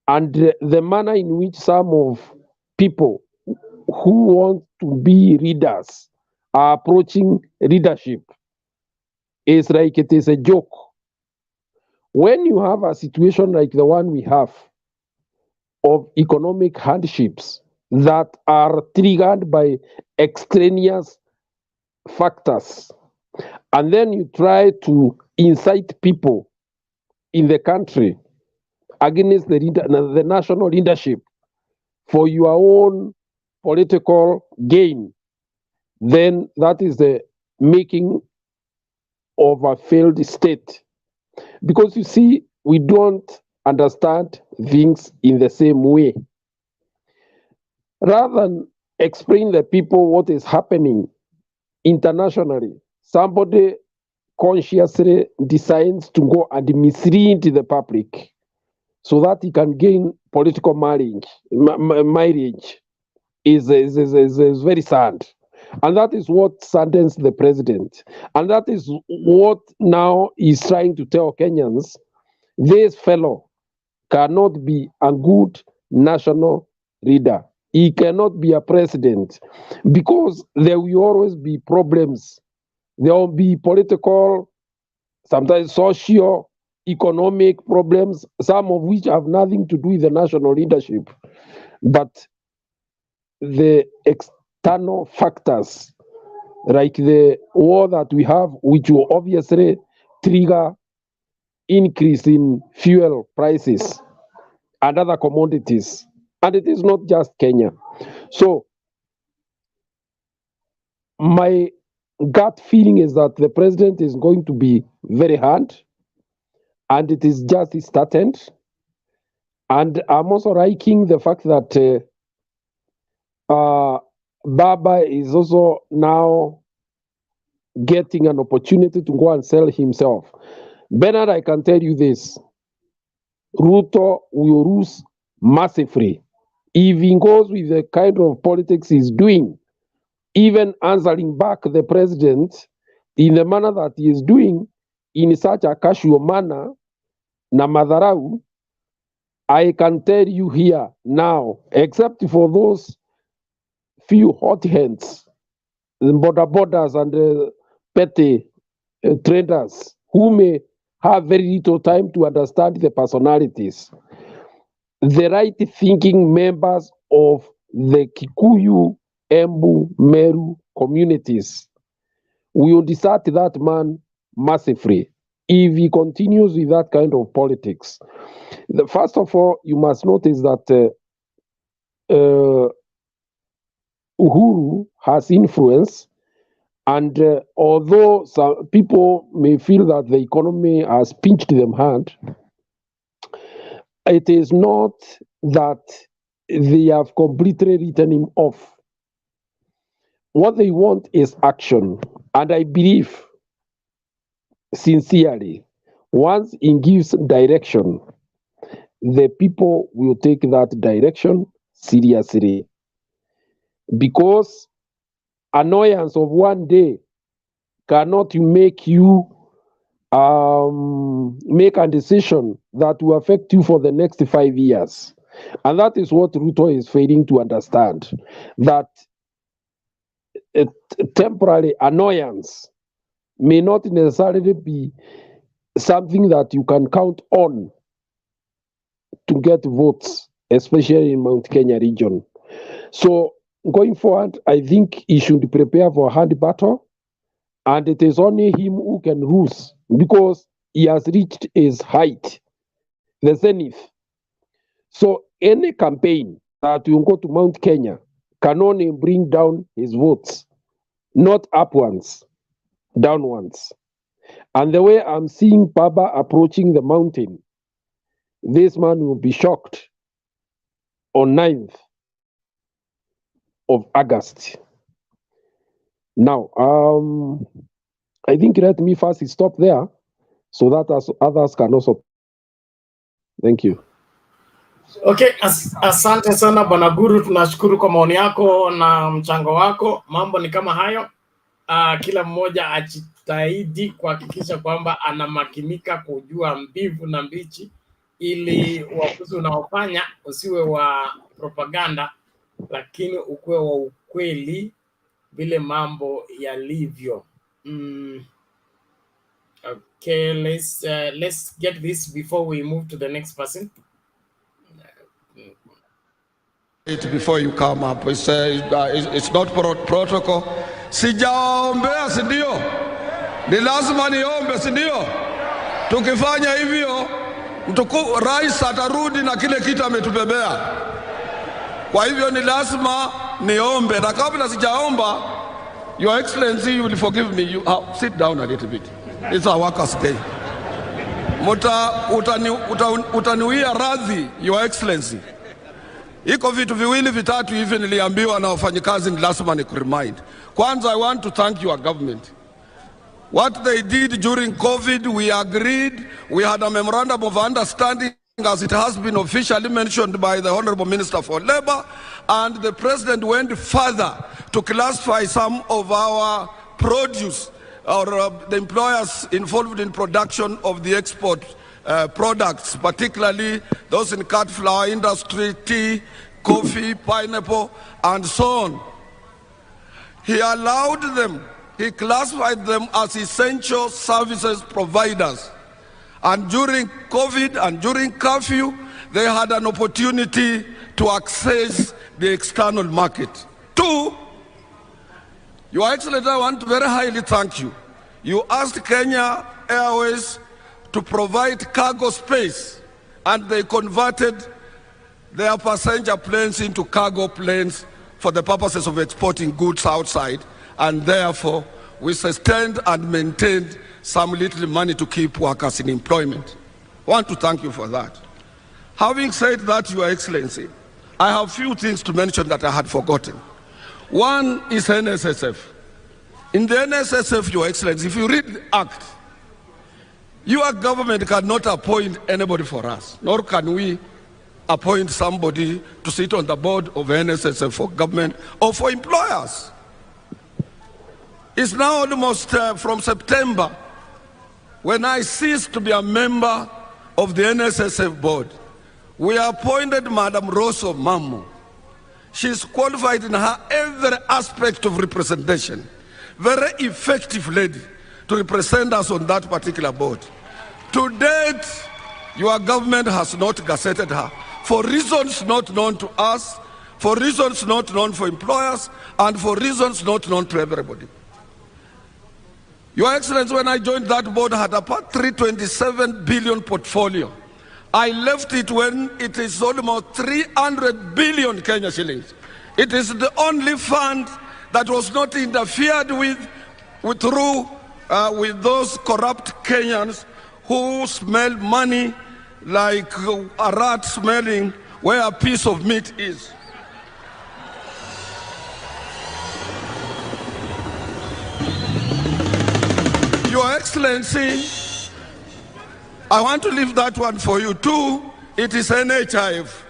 And the manner in which some of people who want to be leaders are approaching leadership is like it is a joke. When you have a situation like the one we have of economic hardships that are triggered by extraneous factors, and then you try to incite people in the country against the national leadership for your own political gain, then that is the making of a failed state. Because you see, we don't understand things in the same way. Rather than explain the people what is happening internationally, somebody consciously decides to go and mislead the public so that he can gain political marriage is very sad. And that is what saddens the president. And that is what now he's trying to tell Kenyans. This fellow cannot be a good national leader. He cannot be a president because there will always be problems. There will be political, sometimes socio economic problems, some of which have nothing to do with the national leadership, but the external factors, like the war that we have, which will obviously trigger increase in fuel prices and other commodities. And it is not just Kenya. So my gut feeling is that the president is going to be very hard, and it is just started. And I'm also liking the fact that Baba is also now getting an opportunity to go and sell himself. Bernard, I can tell you this: Ruto will lose massively if he goes with the kind of politics he's doing, even answering back the president in the manner that he is doing, in such a casual manner, na madharau. I can tell you here now, except for those few hot hands, the borders and petty traders who may have very little time to understand the personalities, the right thinking members of the Kikuyu, Embu, Meru communities will desert that man massively if he continues with that kind of politics. First of all, you must notice that Uhuru has influence, and although some people may feel that the economy has pinched them hard, it is not that they have completely written him off. What they want is action, and I believe sincerely, once he gives direction, the people will take that direction seriously. Because annoyance of one day cannot make you make a decision that will affect you for the next 5 years. And that is what Ruto is failing to understand, that temporary annoyance may not necessarily be something that you can count on to get votes, especially in Mount Kenya region. So going forward, I think he should prepare for a hard battle, and it is only him who can lose because he has reached his height, the zenith. So any campaign that will go to Mount Kenya can only bring down his votes, not upwards, downwards. And the way I'm seeing Baba approaching the mountain, this man will be shocked on 9th of August. Now, I think let me first stop there so that others can also. Thank you. Okay, asante sana Bwana Guru, tunashukuru kwa maoni yako na mchango wako. Mambo ni kama hayo. Kila mmoja ajitahidi kuhakikisha kwamba anamakinika kujua mbivu na mbichi, ili uamuzi unaofanya usiwe wa propaganda, lakini ukuwe wa ukweli vile mambo yalivyo. Okay, let's get this before we move to the next person. Before you come up, it's not protocol. Sijaombea, si ndio? Ni lazima niombe, si ndio? Tukifanya hivyo rais atarudi na kile kitu ametubebea. Kwa hivyo ni lazima niombe, na kabla sijaomba, Your Excellency, you will forgive me. You sit down a little bit. It's a workers' day. Utaniwia radhi, Your Excellency. Iko vitu viwili vitatu hivi niliambiwa na wafanyikazi, ni lazima ni kuremind. Kwanza, I want to thank your government. What they did during COVID, we agreed, we had a memorandum of understanding, as it has been officially mentioned by the Honorable Minister for Labor, and the President went further to classify some of our produce, or the employers involved in production of the export products, particularly those in cut flour industry, tea, coffee, pineapple, and so on. He allowed them, he classified them as essential services providers. And during COVID and during curfew, they had an opportunity to access the external market. Two, Your Excellency, I want to very highly thank you. You asked Kenya Airways to provide cargo space, and they converted their passenger planes into cargo planes for the purposes of exporting goods outside, and therefore we sustained and maintained some little money to keep workers in employment. I want to thank you for that. Having said that, Your Excellency, I have few things to mention that I had forgotten. One is NSSF. In the NSSF, Your Excellency, if you read the Act, your government cannot appoint anybody for us, nor can we appoint somebody to sit on the board of NSSF for government or for employers. It's now almost from September when I ceased to be a member of the NSSF board. We appointed Madam Rosso Mamu. She's qualified in her every aspect of representation. Very effective lady to represent us on that particular board. To date, your government has not gazetted her for reasons not known to us, for reasons not known for employers, and for reasons not known to everybody. Your Excellency, when I joined that board, I had a 327 billion portfolio. I left it when it is almost 300 billion Kenya shillings. It is the only fund that was not interfered with those corrupt Kenyans who smell money like a rat smelling where a piece of meat is. Your Excellency, I want to leave that one for you too. It is NHIF.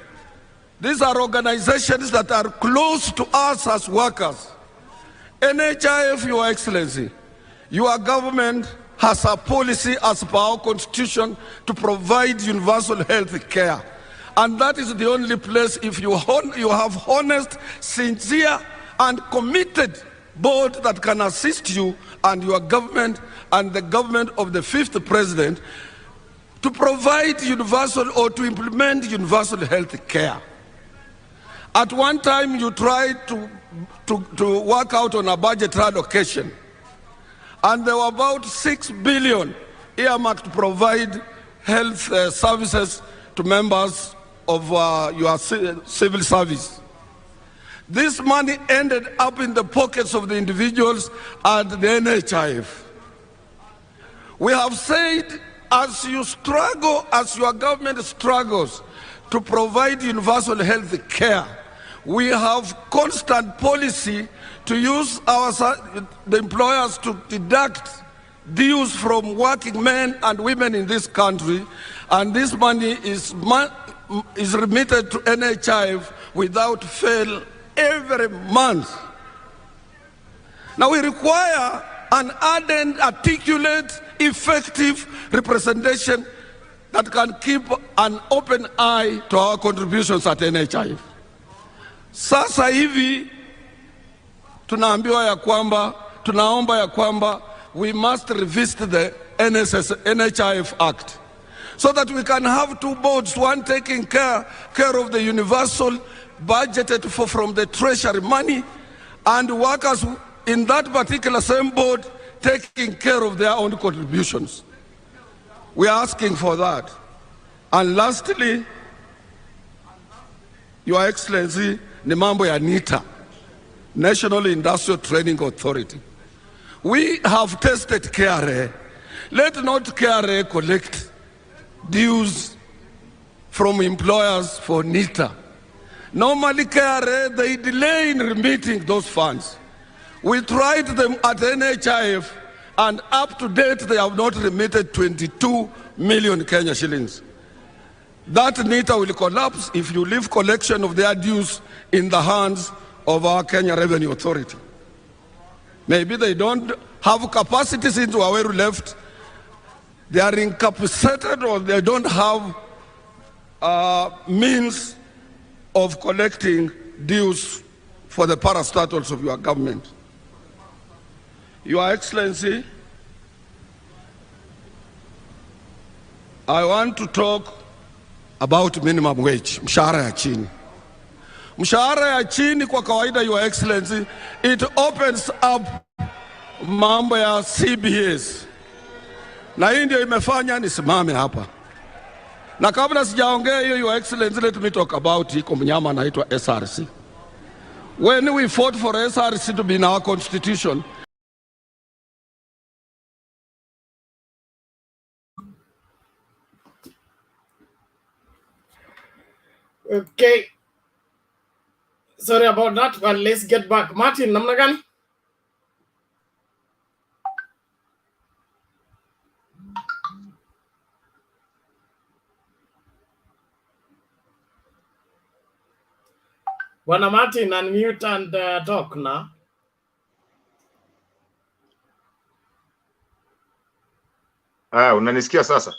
These are organizations that are close to us as workers. NHIF, Your Excellency, your government has a policy as per our constitution to provide universal health care. And that is the only place, if you have honest, sincere, and committed board that can assist you and your government and the government of the 5th president to provide universal or to implement universal health care. At one time, you tried to work out on a budget allocation, and there were about 6 billion earmarked to provide health services to members of your civil service. This money ended up in the pockets of the individuals at the NHIF. We have said, as you struggle, as your government struggles to provide universal health care, we have constant policy to use the employers to deduct dues from working men and women in this country, and this money is remitted to NHIF without fail every month. Now we require an ardent, articulate, effective representation that can keep an open eye to our contributions at NHIF. Sasa hivi tunaambiwa ya kwamba, tunaomba ya kwamba we must revisit the NHIF Act so that we can have two boards, one taking care of the universal budgeted for from the treasury money, and workers in that particular same board taking care of their own contributions. We are asking for that. And lastly, Your Excellency, ni mambo ya NITA, National Industrial Training Authority. We have tested KRA. Let not KRA collect dues from employers for NITA. Normally KRA, they delay in remitting those funds. We tried them at NHIF, and up to date they have not remitted 22 million Kenya shillings. That NITA will collapse if you leave collection of their dues in the hands of our Kenya Revenue Authority. Maybe they don't have capacity since Waweru left. They are incapacitated, or they don't have means of collecting dues for the parastatals of your government. Your Excellency, I want to talk about minimum wage, mshahara ya chini. Mshahara ya chini kwa kawaida, Your Excellency, it opens up mambo ya CBS. Na hii ndio imefanya nisimame hapa. Na kabla sijaongea hiyo, Your Excellency, let me talk about iko mnyama anaitwa SRC. When we fought for SRC to be in our constitution, okay, sorry about that, but let's get back. Martin, namna gani? Bwana Martin, unmute and talk now. Unanisikia sasa?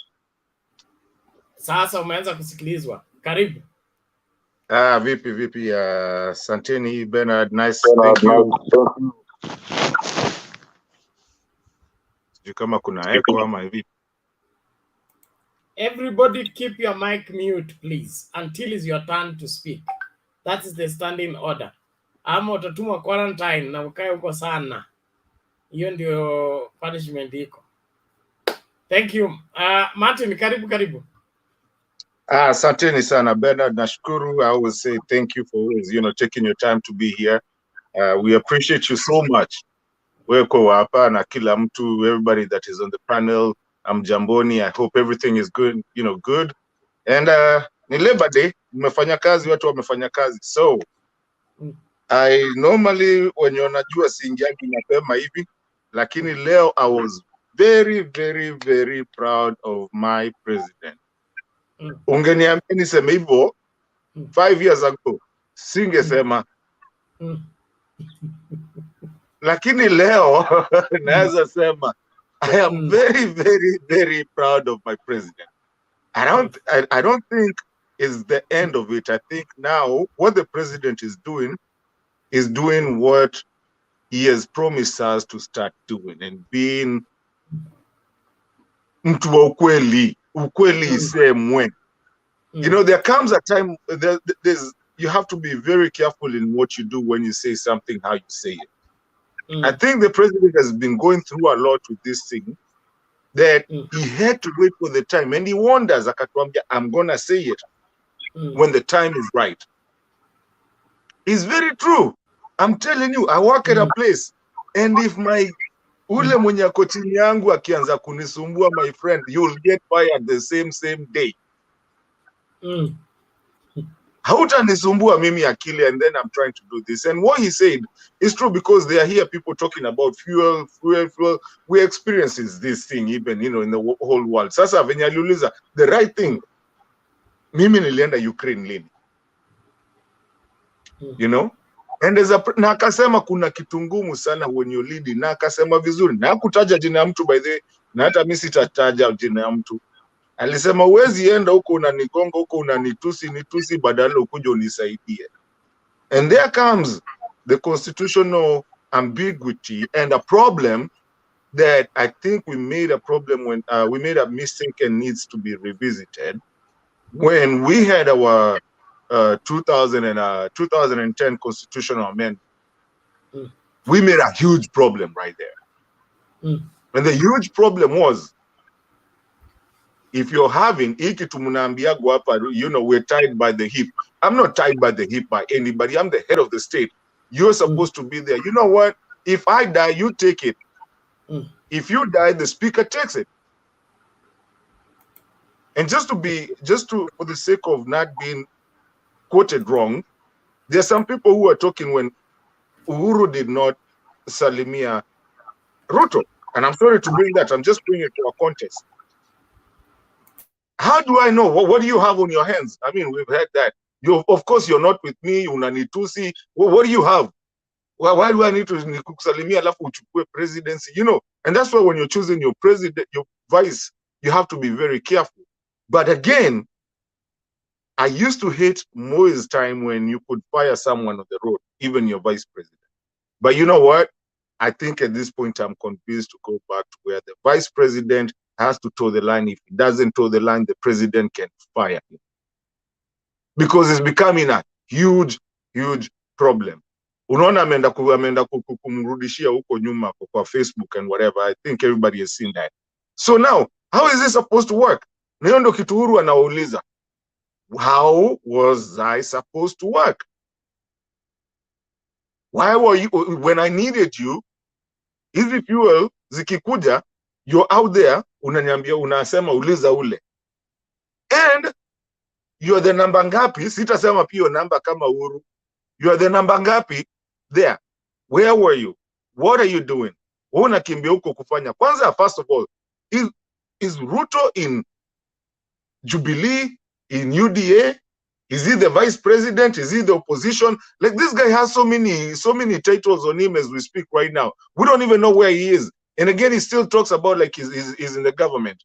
Sasa umeanza kusikilizwa. Karibu. Vipi. Asanteni Bernard, nice. Thank you. Sijui kama kuna echo ama hivi. Everybody keep your mic mute, please, until it's your turn to speak. That is the standing order. Ama utatumwa quarantine na ukae huko sana. Hiyo ndio punishment iko. Thank you. Martin, karibu. Asanteni sana Bernard, nashukuru. I always say thank you for always, taking your time to be here. We appreciate you so much. Weko hapa na kila mtu, everybody that is on the panel. I'm Jamboni. I hope everything is good, good. And ni Labor Day, mmefanya kazi, watu wamefanya kazi. So I normally when unajua siingiangi mapema hivi, lakini leo I was very, very, very proud of my president. Ungeniambia niseme hivyo 5 years ago, singesema. Lakini leo naweza sema I am very, very, very proud of my president. I don't think is the end of it. I think now what the president is doing what he has promised us to start doing, and being mtu wa ukweli isemwe. There comes a time you have to be very careful in what you do when you say something, how you say it. I think the president has been going through a lot with this thing, that he had to wait for the time, and he wonders, akatuambia, I'm gonna say it when the time is right. It's very true. I'm telling you, I work at a place, and if my Ule mwenye ako chini yangu akianza kunisumbua, my friend, you'll get fired the same day. Hautanisumbua mimi akili, and then I'm trying to do this. And what he said is true, because there are here people talking about fuel. We experiences this thing even, you know, in the whole world. Sasa venye aliuliza, the right thing, mimi nilienda Ukraine lini? You know? And na akasema kuna kitu ngumu sana when you lead, na akasema vizuri, na kutaja jina ya mtu by the way, na hata mimi sitataja jina ya mtu. Alisema uwezi enda huko unanigonga huko unanitusi badala ukuje unisaidie. And there comes the constitutional ambiguity and a problem that I think we made a problem when we made a mistake and needs to be revisited when we had our 2010 constitutional amendment. We made a huge problem right there. And the huge problem was, if you're having, you know, we're tied by the hip. I'm not tied by the hip by anybody. I'm the head of the state. You're supposed to be there. You know what? If I die, you take it. If you die, the speaker takes it. And for the sake of not being quoted wrong, there are some people who are talking when Uhuru did not salimia Ruto. And I'm sorry to bring that. I'm just bringing it to a context. How do I know? What do you have on your hands? I mean, we've heard that. Of course, you're not with me. Unanitusi. What do you have? Why do I need to nikusalimia alafu uchukue presidency? You know, and that's why when you're choosing your president, your vice, you have to be very careful. But again, I used to hate Moi's time when you could fire someone on the road, even your vice president. But you know what? I think at this point, I'm convinced to go back to where the vice president has to toe the line. If he doesn't toe the line, the president can fire him. Because it's becoming a huge problem. Unaona ameenda kumrudishia huko nyuma kwa Facebook and whatever. I think everybody has seen that. So now, how is this supposed to work? Ndio ndo kitu Uhuru anauliza. How was I supposed to work? Why were you, when I needed you, hizi fuel zikikuja, you're out there, unaniambia, unasema uliza ule. And you're the number ngapi, sitasema pia number kama Uhuru. You're the number ngapi there. Where were you? What are you doing? Unakimbia huko kufanya. Kwanza, first of all, is Ruto in Jubilee, in UDA? Is he the vice president? Is he the opposition? Like, this guy has so many titles on him as we speak right now. We don't even know where he is. And again, he still talks about like he's in the government.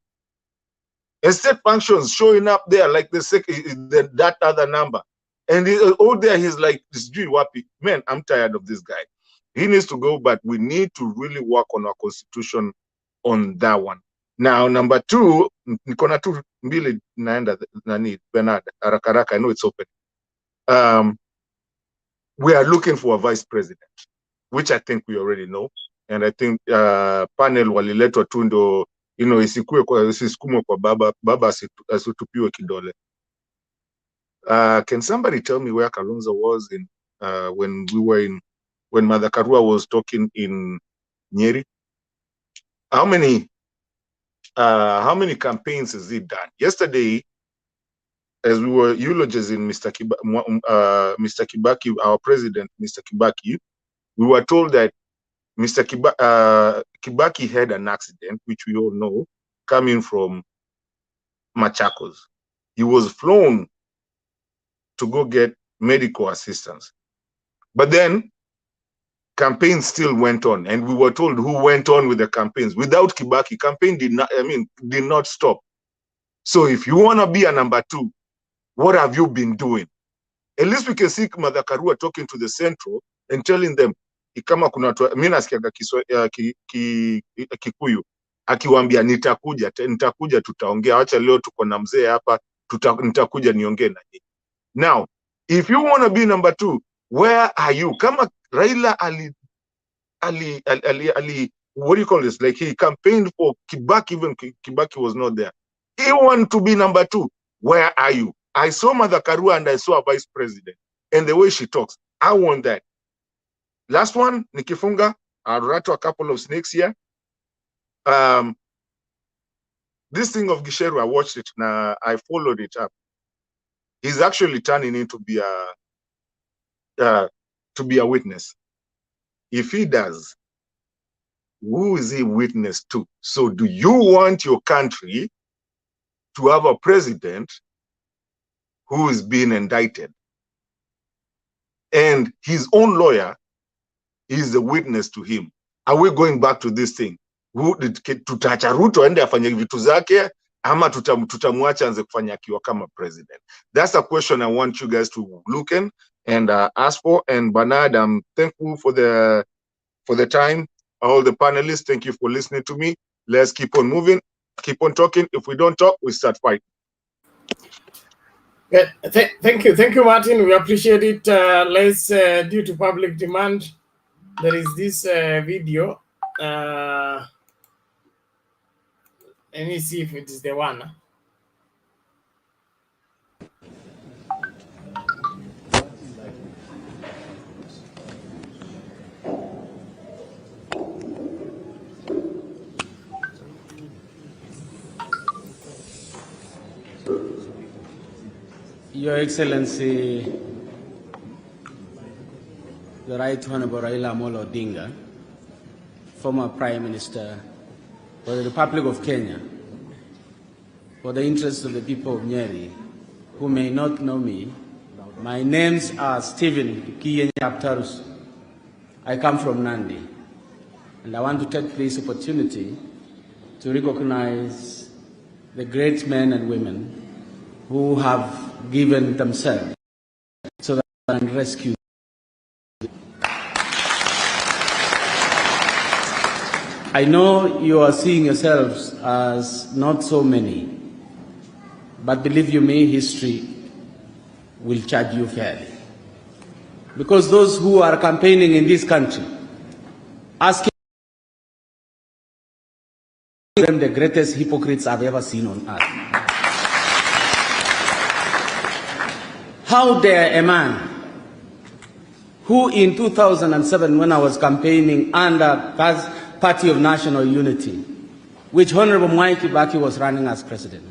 And state functions showing up there like that other number. And all there, he's like, this wapi. Man, I'm tired of this guy. He needs to go, but we need to really work on our constitution on that one. Now, number two, nikona tu mbili naenda nani Bernard haraka, I know it's open. We are looking for a vice president, which I think we already know, and I think panel waliletwa tu ndo, you know, isisukumwe kwa baba asitupiwe kidole. Can somebody tell me where Kalonzo was in when Mother Karua was talking in Nyeri? How many campaigns has he done? Yesterday, as we were eulogizing Mr. Kibaki, our president, Mr. Kibaki, we were told that Mr. Kibaki had an accident, which we all know, coming from Machakos. He was flown to go get medical assistance. But then campaigns still went on, and we were told who went on with the campaigns. Without Kibaki, campaign did not stop. So if you want to be a number two, what have you been doing? At least we can see Mother Karua talking to the Central and telling them, kama kuna mimi nasikiaga Kikuyu akiwaambia nitakuja tutaongea, acha leo tuko na mzee hapa, nitakuja niongee na nyinyi. Now, if you want to be number two, where are you? Kama Raila Ali, what do you call this? Like, he campaigned for Kibaki, even Kibaki was not there. He wanted to be number two. Where are you? I saw Mother Karua and I saw a vice president. And the way she talks, I want that. Last one, Nikifunga, I'll rattle a couple of snakes here. This thing of Gisheru, I watched it now, I followed it up. He's actually turning into be a witness. If he does, who is he witness to? So do you want your country to have a president who is being indicted? And his own lawyer is a witness to him. Are we going back to this thing? Tutaacha Ruto aende afanye vitu zake ama tutamwacha anze kufanya akiwa kama president? That's a question I want you guys to look in and ask for. And Bernard, I'm thankful for the time. All the panelists, thank you for listening to me. Let's keep on moving, keep on talking. If we don't talk, we start fighting. Yeah, thank you, Martin. We appreciate it. Let's, due to public demand, there is this video. Let me see if it is the one. Your Excellency, the Right Honorable Raila Amolo Odinga, former Prime Minister for the Republic of Kenya, for the interests of the people of Nyeri, who may not know me, my names are Stephen Kiyenye Aptarus. I come from Nandi, and I want to take this opportunity to recognize the great men and women who have given themselves so that I can rescue. I know you are seeing yourselves as not so many, but believe you me, history will charge you fairly. Because those who are campaigning in this country, asking them the greatest hypocrites I've ever seen on earth. How dare a man who in 2007, when I was campaigning under Party of National Unity, which Honorable Mwai Kibaki was running as president,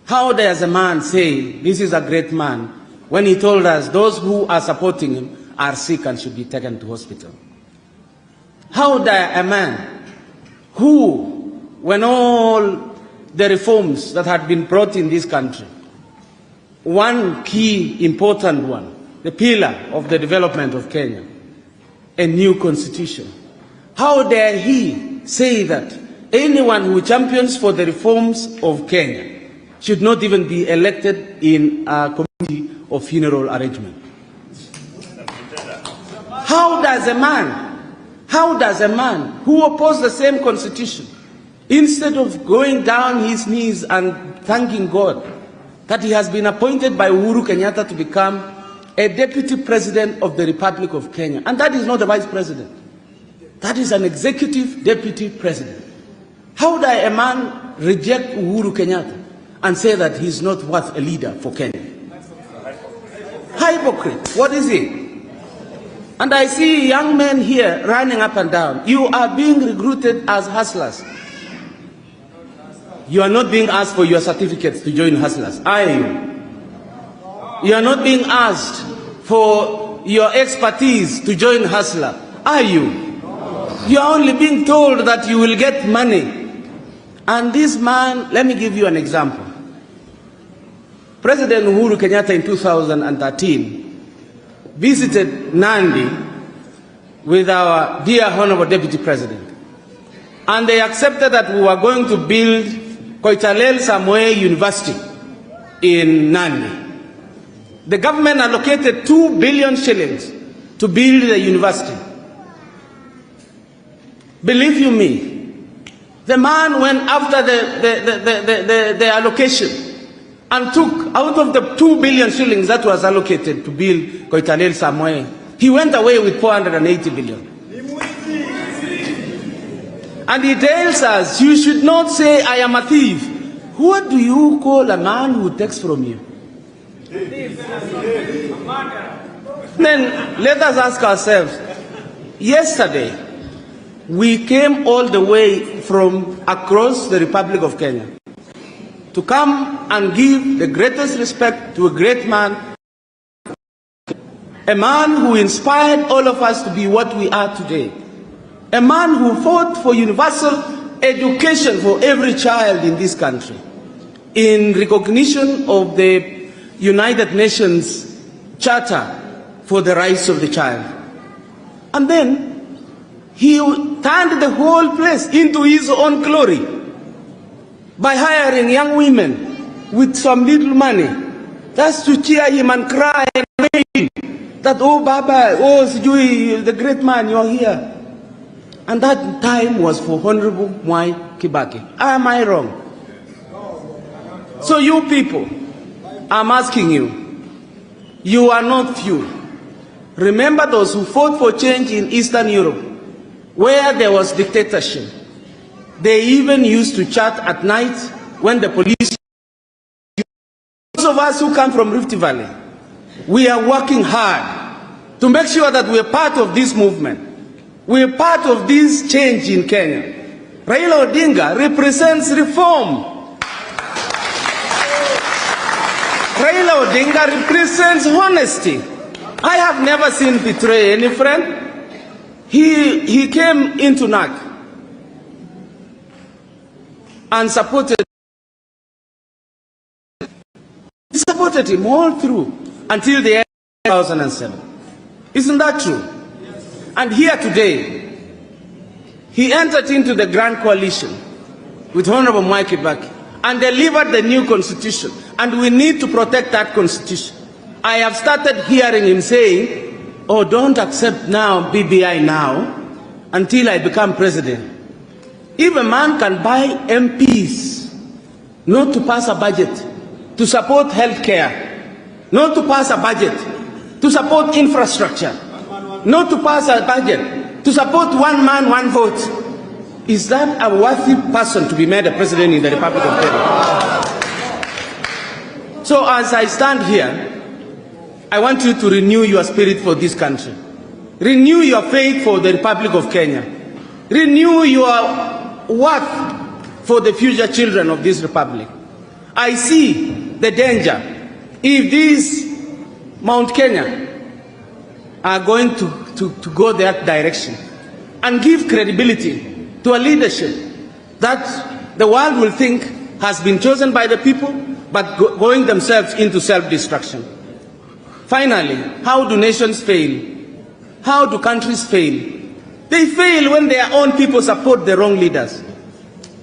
how dares a man say this is a great man when he told us those who are supporting him are sick and should be taken to hospital? How dare a man who, when all the reforms that had been brought in this country, one key important one, the pillar of the development of Kenya, a new constitution, how dare he say that anyone who champions for the reforms of Kenya should not even be elected in a committee of funeral arrangement? How does a man who opposed the same constitution, instead of going down his knees and thanking God that he has been appointed by Uhuru Kenyatta to become a deputy president of the Republic of Kenya, and that is not a vice president, that is an executive deputy president, how does a man reject Uhuru Kenyatta and say that he's not worth a leader for Kenya? Hypocrite, what is he? And I see young men here running up and down. You are being recruited as hustlers. You are not being asked for your certificates to join hustlers, are you? You are not being asked for your expertise to join hustler, are you? You are only being told that you will get money. And this man, let me give you an example. President Uhuru Kenyatta in 2013 visited Nandi with our dear Honorable Deputy President. And they accepted that we were going to build Koitalel Samoei University in Nandi. The government allocated 2 billion shillings to build the university. Believe you me, the man went after the allocation and took out of the 2 billion shillings that was allocated to build Koitalel Samoei, he went away with 480 billion. And he tells us, you should not say, I am a thief. What do you call a man who takes from you? Then let us ask ourselves, yesterday, we came all the way from across the Republic of Kenya to come and give the greatest respect to a great man, a man who inspired all of us to be what we are today, a man who fought for universal education for every child in this country, in recognition of the United Nations Charter for the rights of the child. And then he turned the whole place into his own glory by hiring young women with some little money just to cheer him and cry and wail that, oh Baba, oh Sijui, the great man, you're here. And that time was for Honorable Mwai Kibaki. Am I wrong? So you people, I'm asking you, you are not few. Remember those who fought for change in Eastern Europe, where there was dictatorship. They even used to chat at night when the police. Those of us who come from Rift Valley, we are working hard to make sure that we are part of this movement. We are part of this change in Kenya. Raila Odinga represents reform. Raila Odinga represents honesty. I have never seen betray any friend. He came into NAC and supported him all through until the end of 2007. Isn't that true? And here today, he entered into the Grand Coalition with Honorable Mwai Kibaki and delivered the new constitution. And we need to protect that constitution. I have started hearing him saying, oh, don't accept now BBI now until I become president. If a man can buy MPs not to pass a budget to support healthcare, not to pass a budget to support infrastructure, not to pass a budget to support one man, one vote, is that a worthy person to be made a president in the Republic of Kenya? So as I stand here, I want you to renew your spirit for this country. Renew your faith for the Republic of Kenya. Renew your worth for the future children of this republic. I see the danger if these Mount Kenya are going to go that direction and give credibility to a leadership that the world will think has been chosen by the people, but going themselves into self-destruction. Finally, how do nations fail? How do countries fail? They fail when their own people support the wrong leaders.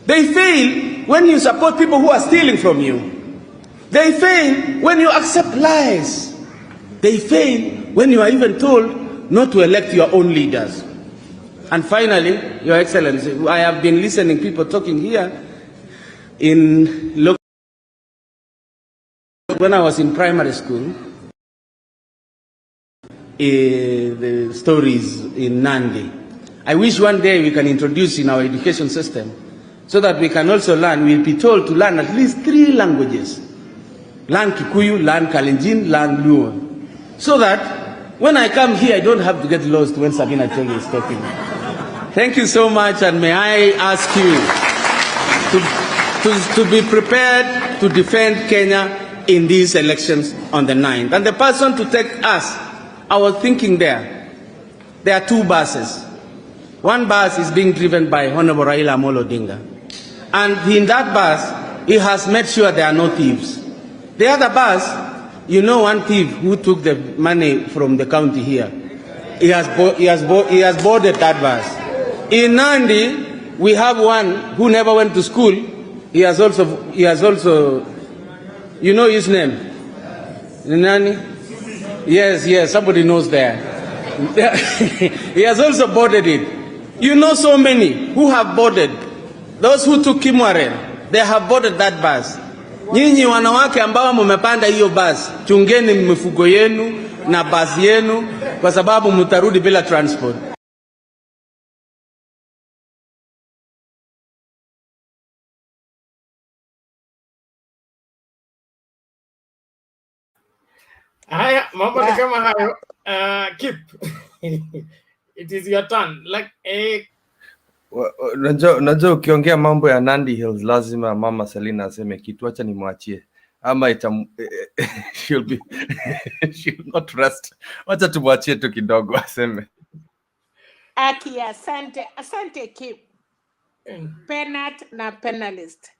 They fail when you support people who are stealing from you. They fail when you accept lies. They fail when you are even told not to elect your own leaders. And finally, Your Excellency, I have been listening to people talking here in local. When I was in primary school, the stories in NANDI. I wish one day we can introduce in our education system so that we can also learn, we'll be told to learn at least 3 languages. Learn Kikuyu, learn Kalenjin, learn Luo. So that when I come here, I don't have to get lost when Sabina Chege is talking. Thank you so much, and may I ask you to be prepared to defend Kenya in these elections on the 9th. And the person to take us, I was thinking there are 2 buses. One bus is being driven by Honorable Raila Amolo Odinga. And in that bus, he has made sure there are no thieves. The other bus, you know one thief who took the money from the county here. He has boarded that bus. In Nandi, we have one who never went to school. He has also, you know his name? Nani? Yes, somebody knows there. He has also boarded it. You know so many who have boarded. Those who took Kimwaren, they have boarded that bus. Nyinyi wanawake ambao mmepanda hiyo bus, chungeni mifugo yenu na basi yenu kwa sababu mtarudi bila transport. Haya, mambo ni kama hayo. Keep. It is your turn. Like Unajua ukiongea mambo ya Nandi Hills lazima Mama Selina aseme kitu, acha nimwachie ama she'll not rest. Wacha tumwachie tu kidogo aseme. Aki, asante Kim. Penat na Panelist.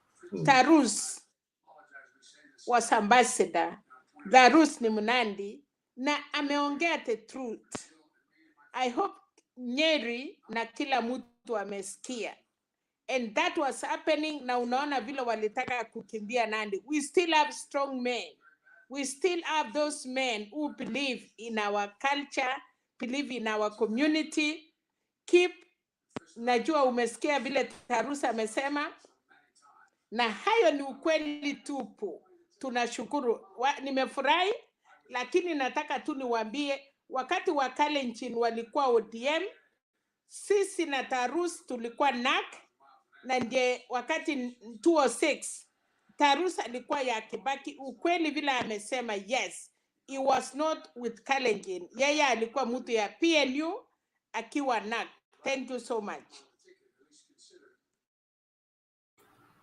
Tarus was ambassador. Tarus ni Mnandi na ameongea the truth. I hope Nyeri na kila mtu amesikia. And that was happening na unaona vile walitaka kukimbia Nandi. We still have strong men. We still have those men who believe in our culture, believe in our community. Keep, najua umesikia vile Tarusa amesema, na hayo ni ukweli tupu. Tunashukuru. Nimefurahi, lakini nataka tu niwaambie, wakati wa Kalenjin walikuwa ODM, sisi na Tarus tulikuwa NAK, na ndiye wakati 206 Tarus alikuwa ya Kibaki. Ukweli vile amesema, yes, he was not with Kalenjin. Yeye alikuwa mtu ya PNU akiwa NAK. Thank you so much.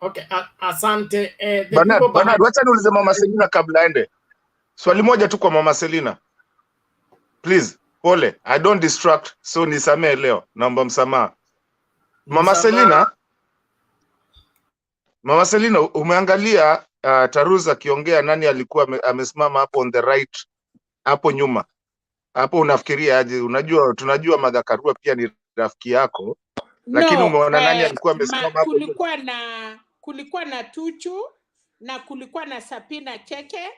Okay, asante. Bernard, wacha niulize Mama Selina kabla aende. Swali moja tu kwa Mama Selina. Please, pole. I don't distract, so nisamee leo. Naomba msamaha. Mama Selina, umeangalia Taruza akiongea, nani alikuwa amesimama hapo on the right hapo nyuma? Hapo unafikiria aje? Unajua, tunajua Martha Karua pia ni rafiki yako. Lakini umeona nani alikuwa amesimama hapo? Kulikuwa na Tuchu na kulikuwa na Sapina Cheke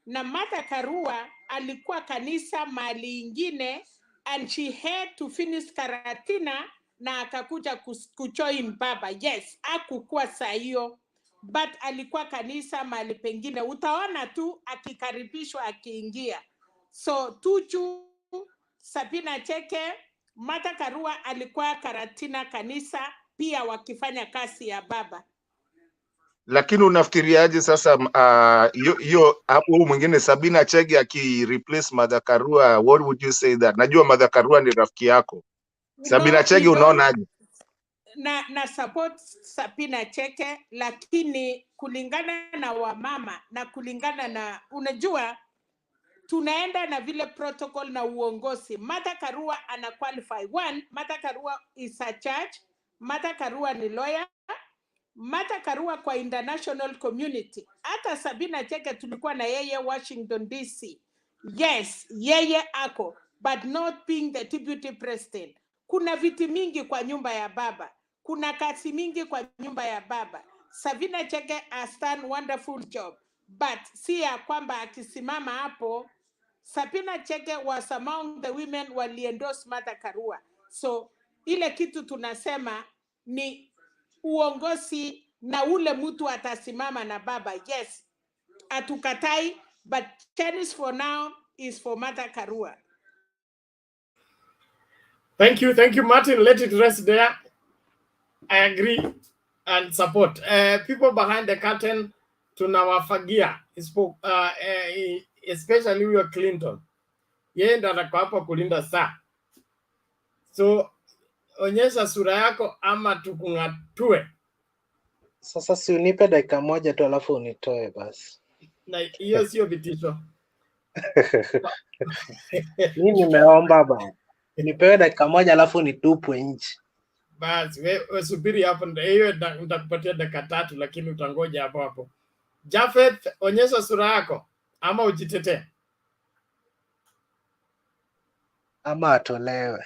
na Martha Karua alikuwa kanisa mali ingine, and she had to finish Karatina na akakuja kujoin baba. Yes, hakukuwa saa hiyo, but alikuwa kanisa mali pengine. Utaona tu akikaribishwa akiingia. So Tuchu, Sapina Cheke, Martha Karua alikuwa Karatina kanisa pia wakifanya kazi ya baba. Lakini unafikiriaje sasa hiyo hapo mwingine Sabina Chege akireplace Martha Karua, what would you say that? Najua Martha Karua ni rafiki yako. Sabina Chege unaonaje? Na support Sabina Chege, lakini kulingana na wamama na kulingana na, unajua tunaenda na vile protocol na uongozi. Martha Karua ana qualify. One, Martha Karua is a judge. Martha Karua ni lawyer. Martha Karua kwa international community. Hata Sabina Chege tulikuwa na yeye Washington DC. Yes, yeye ako, but not being the deputy president. Kuna viti mingi kwa nyumba ya baba. Kuna kazi mingi kwa nyumba ya baba. Sabina Chege has done wonderful job. But si ya kwamba akisimama hapo. Sabina Chege was among the women waliendorse Martha Karua. So ile kitu tunasema ni uongozi na ule mtu atasimama na baba. Yes, atukatai, but tennis for now is for Martha Karua. Thank you, Martin. Let it rest there. I agree and support. People behind the curtain tunawafagia, especially huyo Clinton. Yeye ndo atakuwa hapo kulinda saa. So onyesha sura yako ama tukung'atue. Sasa si unipe dakika moja tu alafu unitoe basi. Na hiyo sio vitisho. Mimi nimeomba bana. Nipewe dakika moja alafu nitupwe nje. Basi wewe subiri hapo, hiyo nitakupatia dakika 3 lakini utangoja hapo. Jafeth, onyesha sura yako ama ujitetee. Ama atolewe.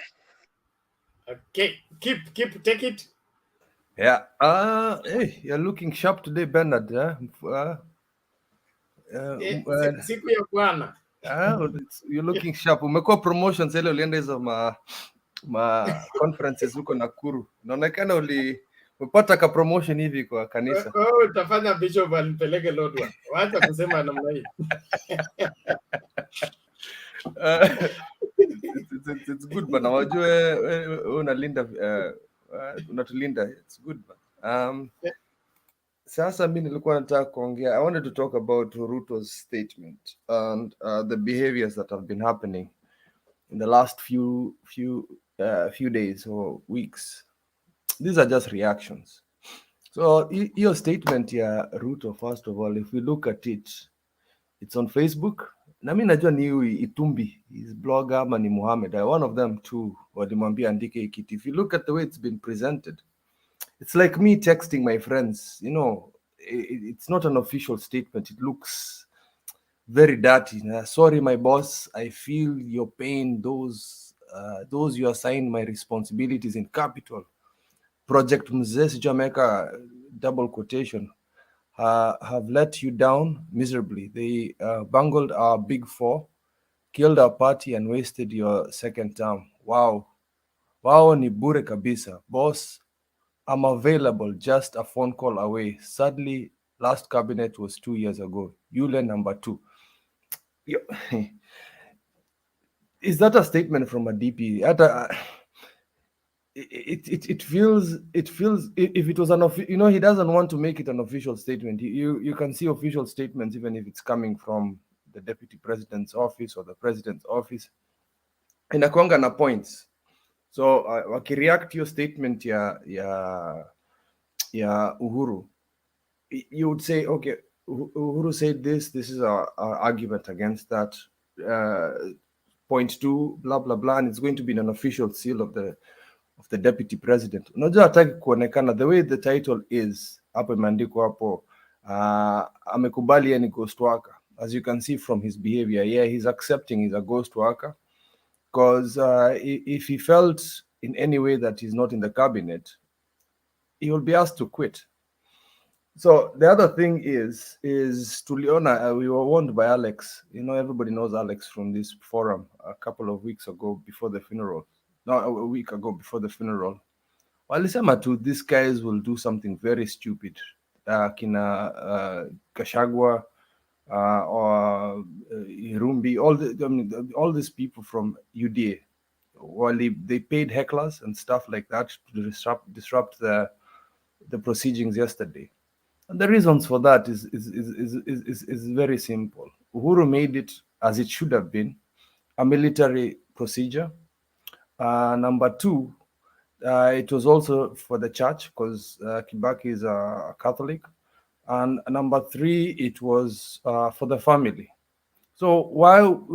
Okay, keep take it. Yeah. Hey, you're looking sharp today, Bernard. Siku ya bwana. You're looking sharp. Umekuwa promotions ile ulienda hizo ma conferences huko Nakuru. Inaonekana umepata ka promotion hivi kwa kanisa. Utafanya bishop anipeleke Lodwar. Wacha kusema namna hii. It's good bana. Wajue unalinda unatulinda. It's good bana. Sasa mimi nilikuwa nataka kuongea. I wanted to talk about Ruto's statement and the behaviors that have been happening in the last few days or weeks. these are just reactions. So your statement here, Ruto, first of all, if we look at it, it's on Facebook. Na mi najua ni huyu Itumbi, his blogger ama ni Muhammad, one of them too, walimwambia andike hii kitu. If you look at the way it's been presented, it's like me texting my friends, you know, it's not an official statement. It looks very dirty. Sorry, my boss, I feel your pain. Those you assign my responsibilities in capital. Project Mzee sijui ameweka double quotation, have let you down miserably. They bungled our big four, killed our party and wasted your second term. Wow. Wao ni bure kabisa. Boss, I'm available, just a phone call away. Sadly, last cabinet was 2 years ago. Yule number 2. Is that a statement from a DP? It feels if it was he doesn't want to make it an official statement. You can see official statements even if it's coming from the deputy president's office or the president's office, inakuanga na points. So wakireact your statement ya Uhuru, you would say, okay, Uhuru said this is our argument against that, point 2 blah blah blah, and it's going to be an official seal of the deputy president. Unajua hataki kuonekana, the way the title is hapo imeandikwa hapo, amekubali yeye ni ghost worker. As you can see from his behavior, yeah, he's accepting he's a ghost worker, because if he felt in any way that he's not in the cabinet, he will be asked to quit. So the other thing is Tuliona, we were warned by Alex. You know, everybody knows Alex from this forum a couple of weeks ago before the funeral. No, a week ago before the funeral. Walisema tu, these guys will do something very stupid. Kina Kashagwa or Irumbi, all these people from UDA. While they paid hecklers and stuff like that to disrupt the proceedings yesterday. And the reasons for that is very simple. Uhuru made it, as it should have been, a military procedure. Number 2, it was also for the church, because Kibaki is a Catholic. And number 3, it was for the family. So while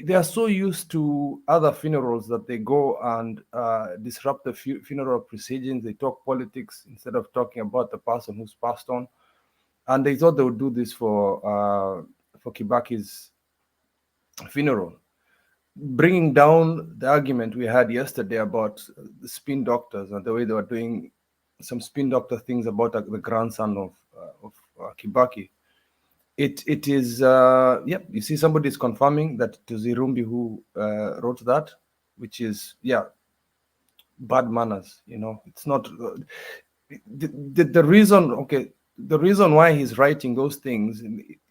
they are so used to other funerals that they go and disrupt the funeral proceedings, they talk politics instead of talking about the person who's passed on, and they thought they would do this for Kibaki's funeral, bringing down the argument we had yesterday about the spin doctors and the way they were doing some spin doctor things about the grandson of Kibaki. It is yep, you see somebody is confirming that it was Irumbi who wrote that, which is bad manners. It's not the reason. Okay, the reason why he's writing those things,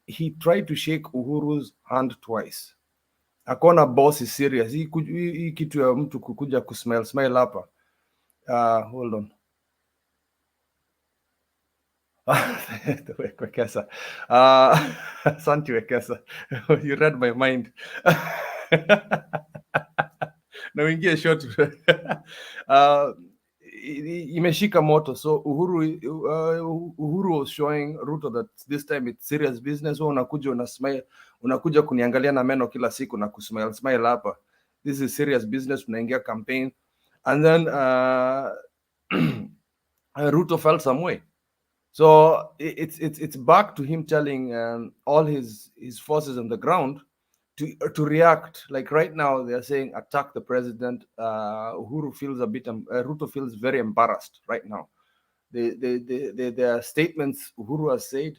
he tried to shake Uhuru's hand twice. Akona boss is serious. Hii kitu ya mtu kukuja kusmile hapa. Hold on. Wekesa. Asante Wekesa. You read my mind. Na uingie short. Imeshika moto. So Uhuru was showing Ruto that this time it's serious business. Unakuja kuniangalia na meno kila siku na kusmile hapa. This is serious business. Tunaingia campaign. And then Ruto felt some way. So it's back to him telling all his forces on the ground to react. Like right now, they're saying attack the president. Uhuru feels Ruto feels very embarrassed right now. The statements Uhuru has said,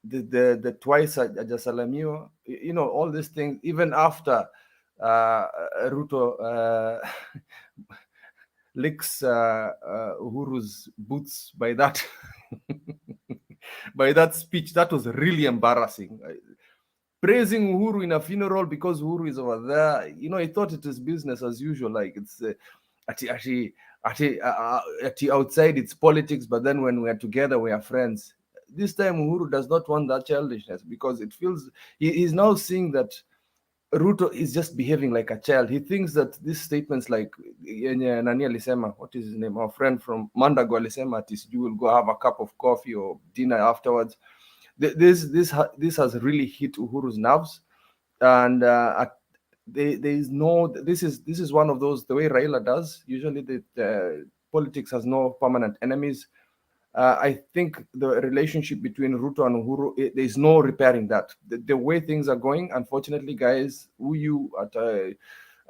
the twice ajasalamiwa, all these things, even after Ruto licks Uhuru's boots by that by that speech. That was really embarrassing. Praising Uhuru in a funeral because Uhuru is over there. He thought it is business as usual. Like it's actually outside it's politics, but then when we are together we are friends. This time Uhuru does not want that childishness, because it feels he's now seeing that Ruto is just behaving like a child. He thinks that these statements, like yenye nani alisema, what is his name, our friend from Mandago alisema ati you will go have a cup of coffee or dinner afterwards. This has really hit Uhuru's nerves, and there is no, this is one of those, the way Raila does usually, the politics has no permanent enemies. I think the relationship between Ruto and Uhuru, there is no repairing that. The way things are going, unfortunately, guys,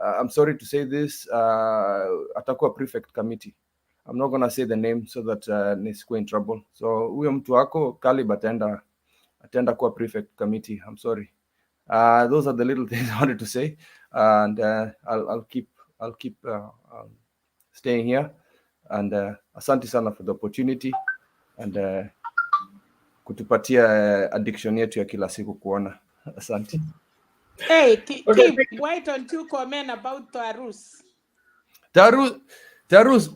I'm sorry to say this, atakuwa prefect committee. I'm not gonna say the name so that nisikuwe in trouble. So huyo mtu wako Kalib atenda kuwa prefect committee. I'm sorry. Those are the little things I wanted to say, and I'll keep staying here. And asante sana for the opportunity and kutupatia addiction yetu ya kila siku kuona. Asante. Hey, Kip, why don't you comment about Tarus? Tarus,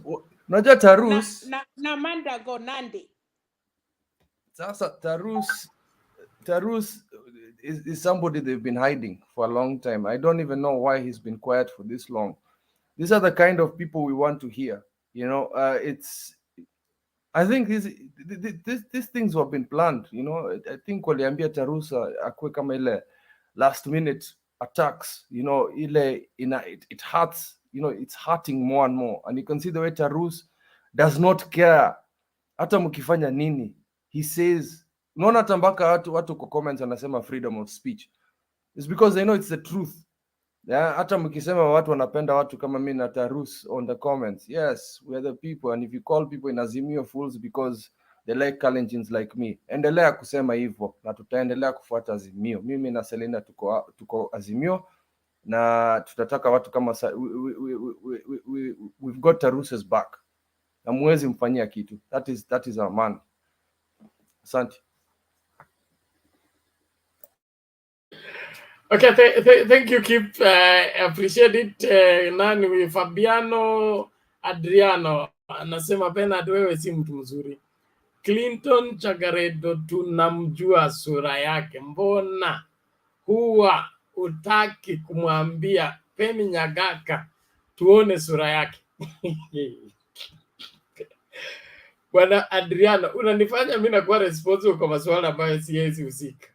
unajua Tarus na Mandago Nandi. Sasa Tarus is somebody they've been hiding for a long time. I don't even know why he's been quiet for this long. These are the kind of people we want to hear. You know, I think these things have been planned. You know, I think waliambia Tarusa akwe kama ile last minute attacks. You know, it hurts. You know, it's hurting more and more. And you can see the way Tarus does not care. Hata mkifanya nini, he says, unaona hata mpaka watu kwa comments anasema freedom of speech. It's because they know it's the truth. Yeah, hata mkisema watu wanapenda watu kama mimi na Tarus on the comments. Yes, we are the people, and if you call people in Azimio fools because they like Kalenjins like me, endelea kusema hivyo na tutaendelea kufuata Azimio. Mimi na Selina tuko Azimio na tutataka watu kama we've got Tarus's back. Na muwezi mfanyia kitu. That is our man. Asante. Okay, thank you, Kip. Appreciate it. Nani Fabiano Adriano anasema Bernard, wewe si mtu mzuri. Clinton Chagaredo tunamjua sura yake, mbona huwa utaki kumwambia Penny Nyagaka tuone sura yake? Bwana Adriano, unanifanya mimi nakuwa responsible kwa masuala ambayo siwezi husika.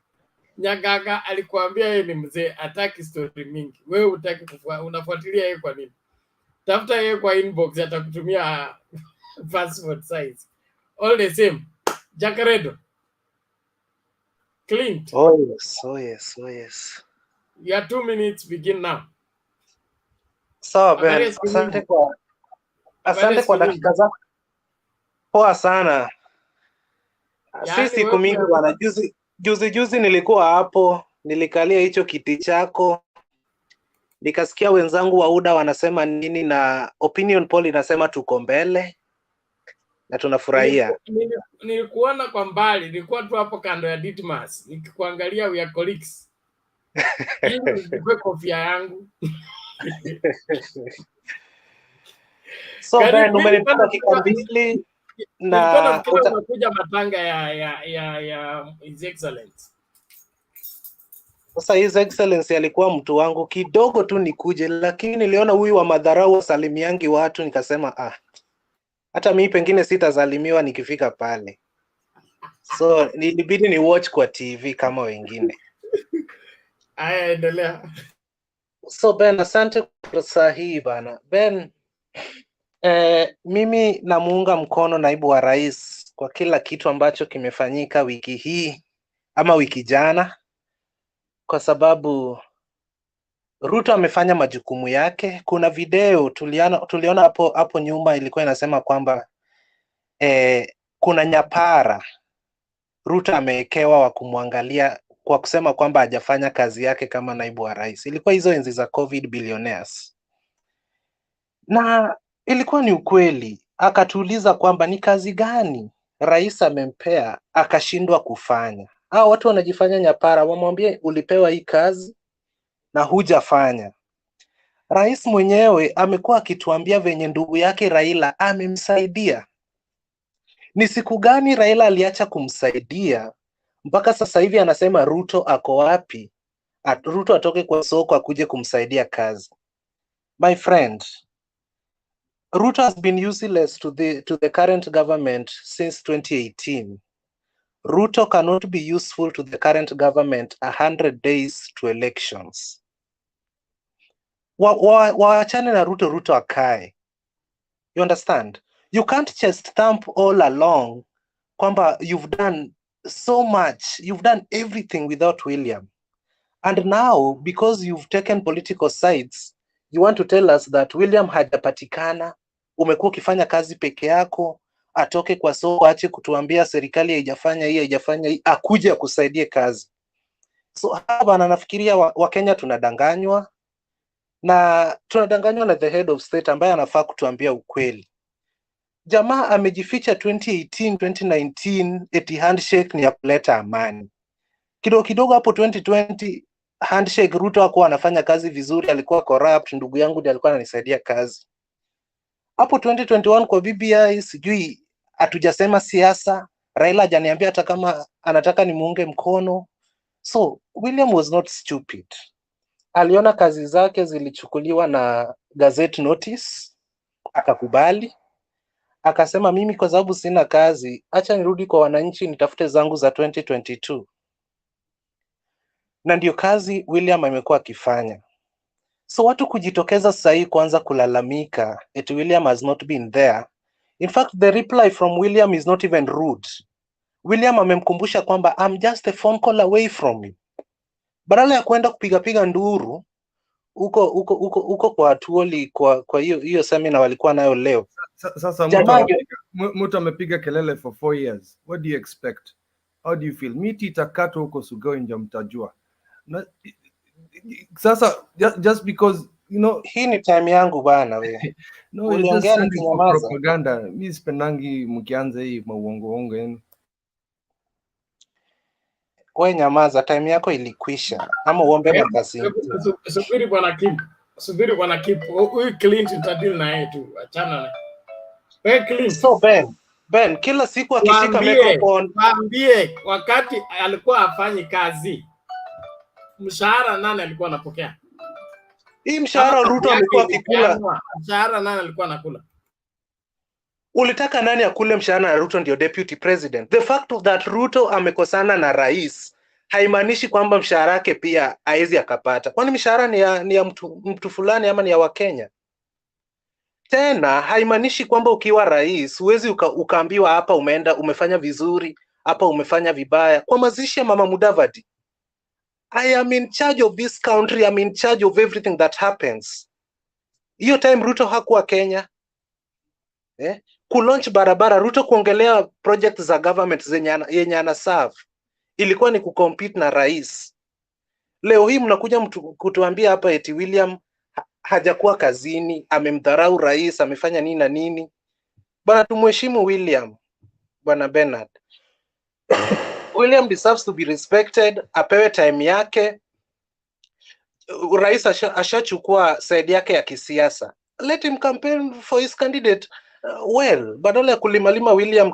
Nyagaka alikuambia yeye ni mzee, ataki story mingi. Wewe utaki unafuatilia yeye kwa nini? Tafuta yeye kwa inbox, atakutumia passport size. All the same. Jakaredo. Clint. Oh yes. Your 2 minutes begin now. Sawa Ben, asante kwa dakika zako. Poa sana. Si siku mingi bwana, juzi nilikuwa hapo, nilikalia hicho kiti chako, nikasikia wenzangu wa UDA wanasema nini, na opinion poll inasema tuko mbele na tunafurahia. Nilikuona kwa mbali, nilikuwa tu hapo kando ya Ditmas nikikuangalia, we are colleagues. Nilikuwa kofia yangu. So Ben, umenipata kikambili na unakuja matanga ya His Excellency. Sasa His Excellency alikuwa mtu wangu kidogo tu nikuje, lakini niliona huyu wa madharau salimiangi watu, nikasema hata mimi pengine sitazalimiwa nikifika pale. So nilibidi ni watch kwa TV kama wengine. Aya, endelea. So Ben, asante kwa saa hii bana. Ben, mimi namuunga mkono naibu wa rais kwa kila kitu ambacho kimefanyika wiki hii ama wiki jana, kwa sababu Ruto amefanya majukumu yake. Kuna video tuliona hapo nyuma ilikuwa inasema kwamba kuna nyapara Ruto amewekewa wa kumwangalia kwa kusema kwamba hajafanya kazi yake kama naibu wa rais. Ilikuwa hizo enzi za COVID billionaires. Na ilikuwa ni ukweli. Akatuuliza kwamba ni kazi gani rais amempea akashindwa kufanya. Watu wanajifanya nyapara, wamwambie ulipewa hii kazi na hujafanya. Rais mwenyewe amekuwa akituambia venye ndugu yake Raila amemsaidia. Ni siku gani Raila aliacha kumsaidia mpaka sasa hivi anasema Ruto ako wapi? Ruto atoke kwa soko akuje kumsaidia kazi. My friend, Ruto has been useless to the current government since 2018. Ruto cannot be useful to the current government 100 days to elections. Waachane na Ruto, Ruto akae. You understand? You can't just stamp all along kwamba you've done so much, you've done everything without William. And now, because you've taken political sides, you want to tell us that William hajapatikana, umekuwa ukifanya kazi peke yako, atoke kwa soko, ache kutuambia serikali haijafanya hii, akuje akusaidie kazi. So hapa nafikiria Wakenya tunadanganywa, na tunadanganywa na the head of state ambaye anafaa kutuambia ukweli. Jamaa amejificha 2018, 2019, eti handshake ni ya kuleta amani. Kidogo hapo 2020 handshake, Ruto hakuwa anafanya kazi vizuri, alikuwa corrupt, ndugu yangu ndiye alikuwa ananisaidia kazi. Hapo 2021 kwa BBI sijui hatujasema siasa, Raila hajaniambia hata kama anataka nimuunge mkono. So William was not stupid. Aliona kazi zake zilichukuliwa na gazette notice, akakubali. Akasema mimi kwa sababu sina kazi, acha nirudi kwa wananchi nitafute zangu za 2022. Na ndio kazi William amekuwa akifanya. So watu kujitokeza sasa hii kuanza kulalamika eti William has not been there. In fact, the reply from William is not even rude. William amemkumbusha kwamba I'm just a phone call away from you. Badala ya kwenda kupiga nduru uko kwa Atuoli kwa hiyo seminar walikuwa nayo leo. Sasa mtu amepiga kelele for 4 years. What do you expect? How do you feel? Miti itakatwa huko Sugoi ndio mtajua. Sasa just because you know, hii ni time yangu bana wewe. No, uliongea ni propaganda. Mimi sipendangi mkianza hii mauongo yenu. Wewe nyamaza, time yako ilikwisha. Ama uombe makasi. Subiri bwana Kip. Huyu Clint tutadili na yeye tu. Achana na. Wewe Clint. So Ben, kila siku akishika microphone, waambie wakati alikuwa afanyi kazi, mshahara nani alikuwa anapokea? Hii mshahara Ruto amekuwa akikula. Mshahara nani alikuwa anakula? Ulitaka nani akule mshahara na Ruto ndio deputy president? The fact of that Ruto amekosana na rais haimaanishi kwamba mshahara wake pia haizi akapata. Kwani mshahara ni ya mtu fulani ama ni ya Wakenya? Tena haimaanishi kwamba ukiwa rais huwezi ukaambiwa hapa umefanya vizuri, hapa umefanya vibaya. Kwa mazishi ya Mama Mudavadi, I am in charge of this country, I'm in charge of everything that happens. Hiyo time Ruto hakuwa Kenya. Kulaunch barabara, Ruto kuongelea project za government yenye ana serve, ilikuwa ni kucompete na rais. Leo hii mnakuja kutuambia hapa eti William hajakuwa kazini, amemdharau rais, amefanya nini na nini. Bana, tumheshimu William, bwana Bernard. William deserves to be respected, apewe time yake. Rais ashachukua side yake ya kisiasa. Let him campaign for his candidate well, badala ya kulimalima William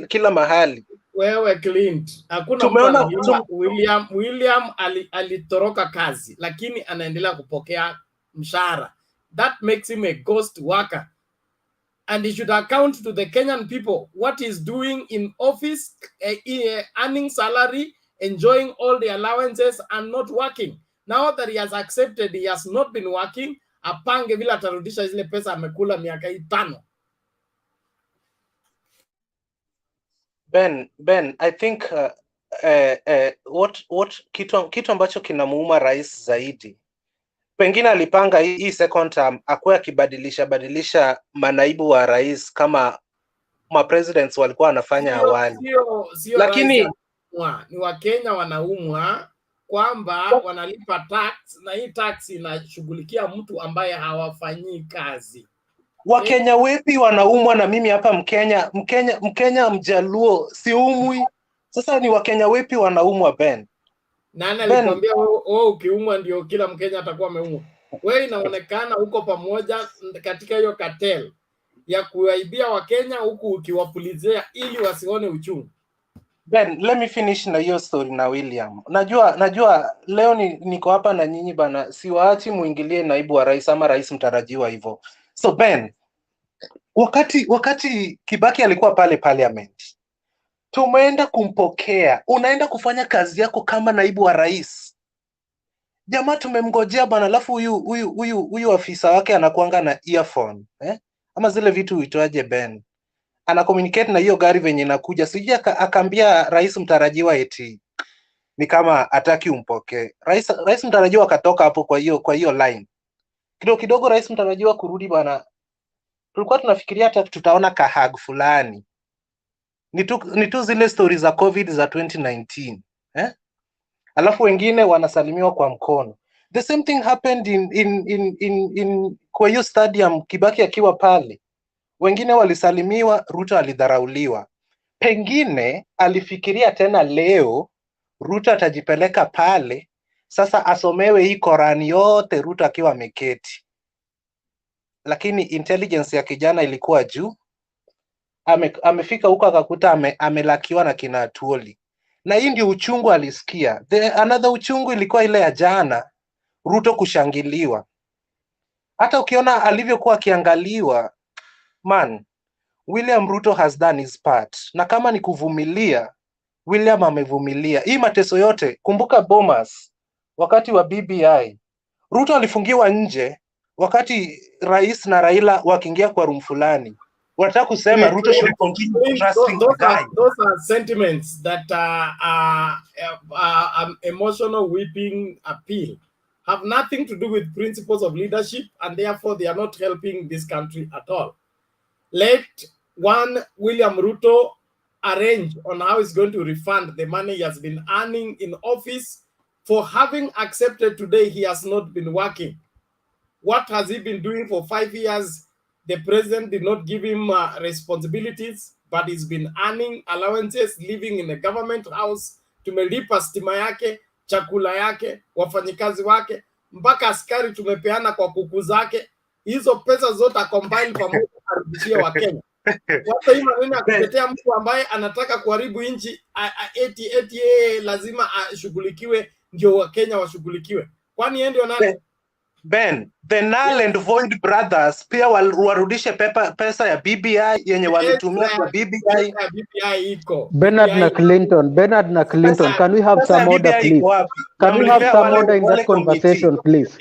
kila mahali. Wewe Clint, hakuna William alitoroka kazi lakini anaendelea kupokea mshahara. That makes him a ghost worker. And he should account to the Kenyan people what he's doing in office, earning salary, enjoying all the allowances and not working. Now that he has accepted he has not been working, apange vile atarudisha zile pesa amekula miaka 5. Ben, I think kitu ambacho kinamuuma rais zaidi, pengine alipanga hii second term akuwe akibadilisha manaibu wa rais kama presidents walikuwa wanafanya awali. Lakini ni Wakenya wanaumwa kwamba wanalipa tax na hii tax inashughulikia mtu ambaye hawafanyii kazi. Wakenya wepi wanaumwa na mimi hapa Mkenya Mjaluo siumwi. Sasa ni Wakenya wepi wanaumwa Ben? Nani alikwambia ukiumwa ndio kila Mkenya atakuwa ameumwa? Wewe inaonekana uko pamoja katika hiyo cartel ya kuaibia Wakenya huku ukiwapulizia ili wasione uchungu. Ben, let me finish na hiyo story na William. Najua leo niko hapa na nyinyi bana, siwaachi muingilie naibu wa rais ama rais mtarajiwa hivyo. So Ben, wakati Kibaki alikuwa pale parliament, tumeenda kumpokea, unaenda kufanya kazi yako kama naibu wa rais. Jamaa tumemngojea bana, alafu huyu afisa wake anakuanga na earphone, ama zile vitu huitwaje Ben, ana communicate na hiyo gari venye inakuja, sijui akaambia rais mtarajiwa eti ni kama ataki umpokee. Rais mtarajiwa akatoka hapo kwa hiyo line. Kidogo rais mtarajiwa kurudi bana, tulikuwa tunafikiria hata tutaona kahag fulani. Ni tu zile stories za COVID za 2019. Alafu wengine wanasalimiwa kwa mkono. The same thing happened in kwa hiyo stadium Kibaki akiwa pale. Wengine walisalimiwa, Ruto alidharauliwa. Pengine alifikiria tena leo Ruto atajipeleka pale, sasa asomewe hii Korani yote Ruto akiwa ameketi. Lakini intelligence ya kijana ilikuwa juu. Amefika huko akakuta amelakiwa na kina Atuoli. Na hii ndio uchungu alisikia. Another uchungu ilikuwa ile ya jana, Ruto kushangiliwa. Hata ukiona alivyokuwa akiangaliwa, man, William Ruto has done his part. Na kama ni kuvumilia, William amevumilia. Hii mateso yote, kumbuka Bomas, wakati wa BBI, Ruto alifungiwa nje, wakati rais na Raila wakiingia kwa room fulani. Wanataka kusema Ruto should continue trusting the guy. Those are sentiments that emotional weeping appeal. Have nothing to do with principles of leadership, and therefore they are not helping this country at all. Let William Ruto arrange on how he's going to refund the money he has been earning in office for having accepted today he has not been working. What has he been doing for 5 years? The president did not give him responsibilities, but he's been earning allowances, living in a government house. Tumelipa stima yake, chakula yake, wafanyikazi wake, mpaka askari tumepeana kwa kuku zake. Hizo pesa zote combine pamoja arudishie wa Kenya. Sasa hii maneno ya kutetea mtu ambaye anataka kuharibu nchi eti lazima ashughulikiwe ndio wa Kenya washughulikiwe. Kwani yeye ndio nani? Ben, the null and void brothers pia warudishe pesa ya BBI yenye walitumia kwa BBI. Bernard na Clinton, can we have some order, please? Can we have some order in that conversation, please?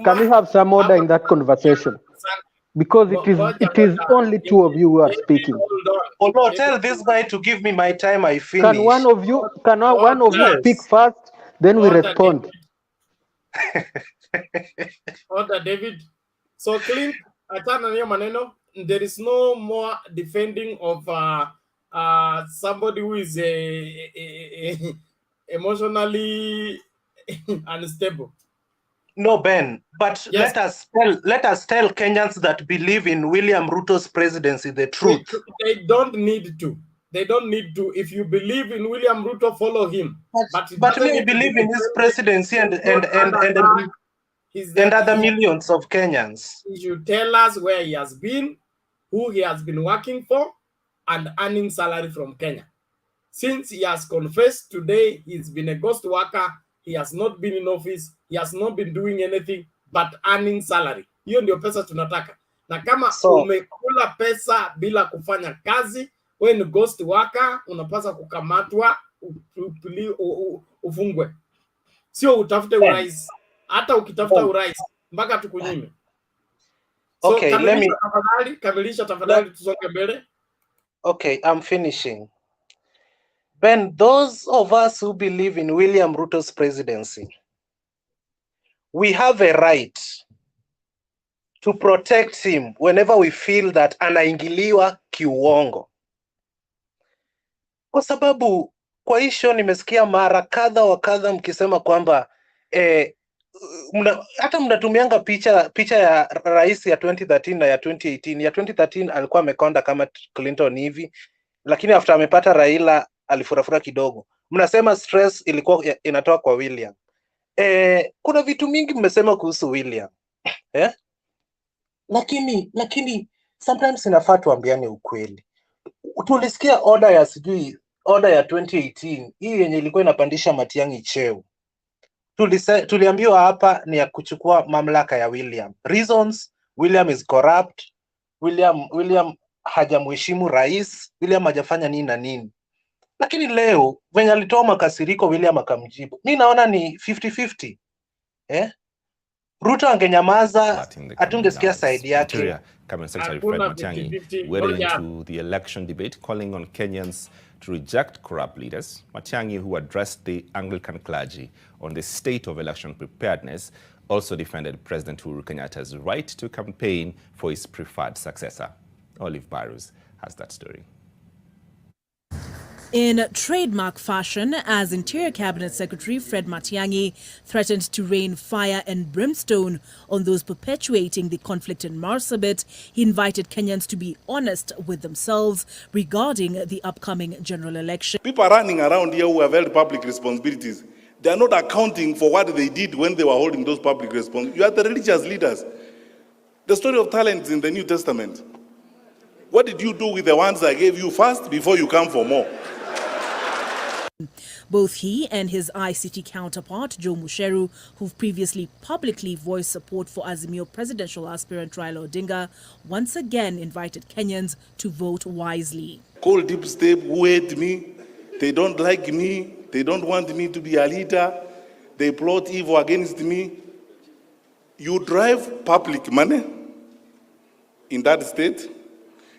Can we have some order in that conversation? Because it is only two of you who are speaking. Although tell this guy to give me my time, I finish. Can one of you speak first, then we respond? Order, David. So Clint, achana niyo maneno. There is no more defending of somebody who is emotionally unstable. No, Ben, but yes. let us tell Kenyans that believe in William Ruto's presidency the truth. They don't need to. They don't need to. If you believe in William Ruto, follow him. But me believe in his presidency and other millions of Kenyans. He should tell us where he has been, who he has been working for, and earning salary from Kenya. Since he has confessed today, he's been a ghost worker. He has not been in office. He has not been doing anything but earning salary. Hiyo ndio pesa tunataka. Na kama umekula pesa bila kufanya kazi, wewe ni ghost worker, unapaswa kukamatwa, ufungwe. Sio utafute urais. Hata ukitafuta urais mpaka tukunyime. So okay, kamilisha tafadhali tusonge mbele. Okay, I'm finishing. Ben, those of us who believe in William Ruto's presidency, we have a right to protect him whenever we feel that anaingiliwa kiuongo. Kwa sababu kwa hisho nimesikia mara kadha wa kadha mkisema kwamba hata mnatumianga picha ya rais ya 2013 na ya 2018. Ya 2013 alikuwa amekonda kama Clinton hivi, lakini after amepata Raila alifurafura kidogo. Mnasema stress ilikuwa inatoka kwa William. Kuna vitu mingi mmesema kuhusu William. Lakini sometimes inafaa tuambiane ukweli. Tulisikia order ya 2018 hii yenye ilikuwa inapandisha Matiang'i cheo. Tuliambiwa hapa ni ya kuchukua mamlaka ya William. Reasons, William is corrupt, William hajamheshimu rais, William hajafanya nini na nini. Lakini leo venye alitoa makasiriko William akamjibu. Mi naona ni 50-50. Ruto angenyamaza hatungesikia side yake. Cabinet Secretary Fred Matiang'i wading into the election debate, calling on Kenyans to reject corrupt leaders. Matiang'i, who addressed the Anglican clergy on the state of election preparedness, also defended President Uhuru Kenyatta's right to campaign for his preferred successor. Olive Barrows has that story. In trademark fashion, as Interior Cabinet Secretary Fred Matiang'i threatened to rain fire and brimstone on those perpetuating the conflict in Marsabit, he invited Kenyans to be honest with themselves regarding the upcoming general election. People are running around here who have held public responsibilities. They are not accounting for what they did when they were holding those public responsibilities. You are the religious leaders. The story of talents in the New Testament. What did you do with the ones I gave you first before you come for more? Both he and his ICT counterpart, Joe Musheru, who've previously publicly voiced support for Azimio presidential aspirant Raila Odinga, once again invited Kenyans to vote wisely. Call deep state who hate me. They don't like me. They don't want me to be a leader. They plot evil against me. You drive public money in that state.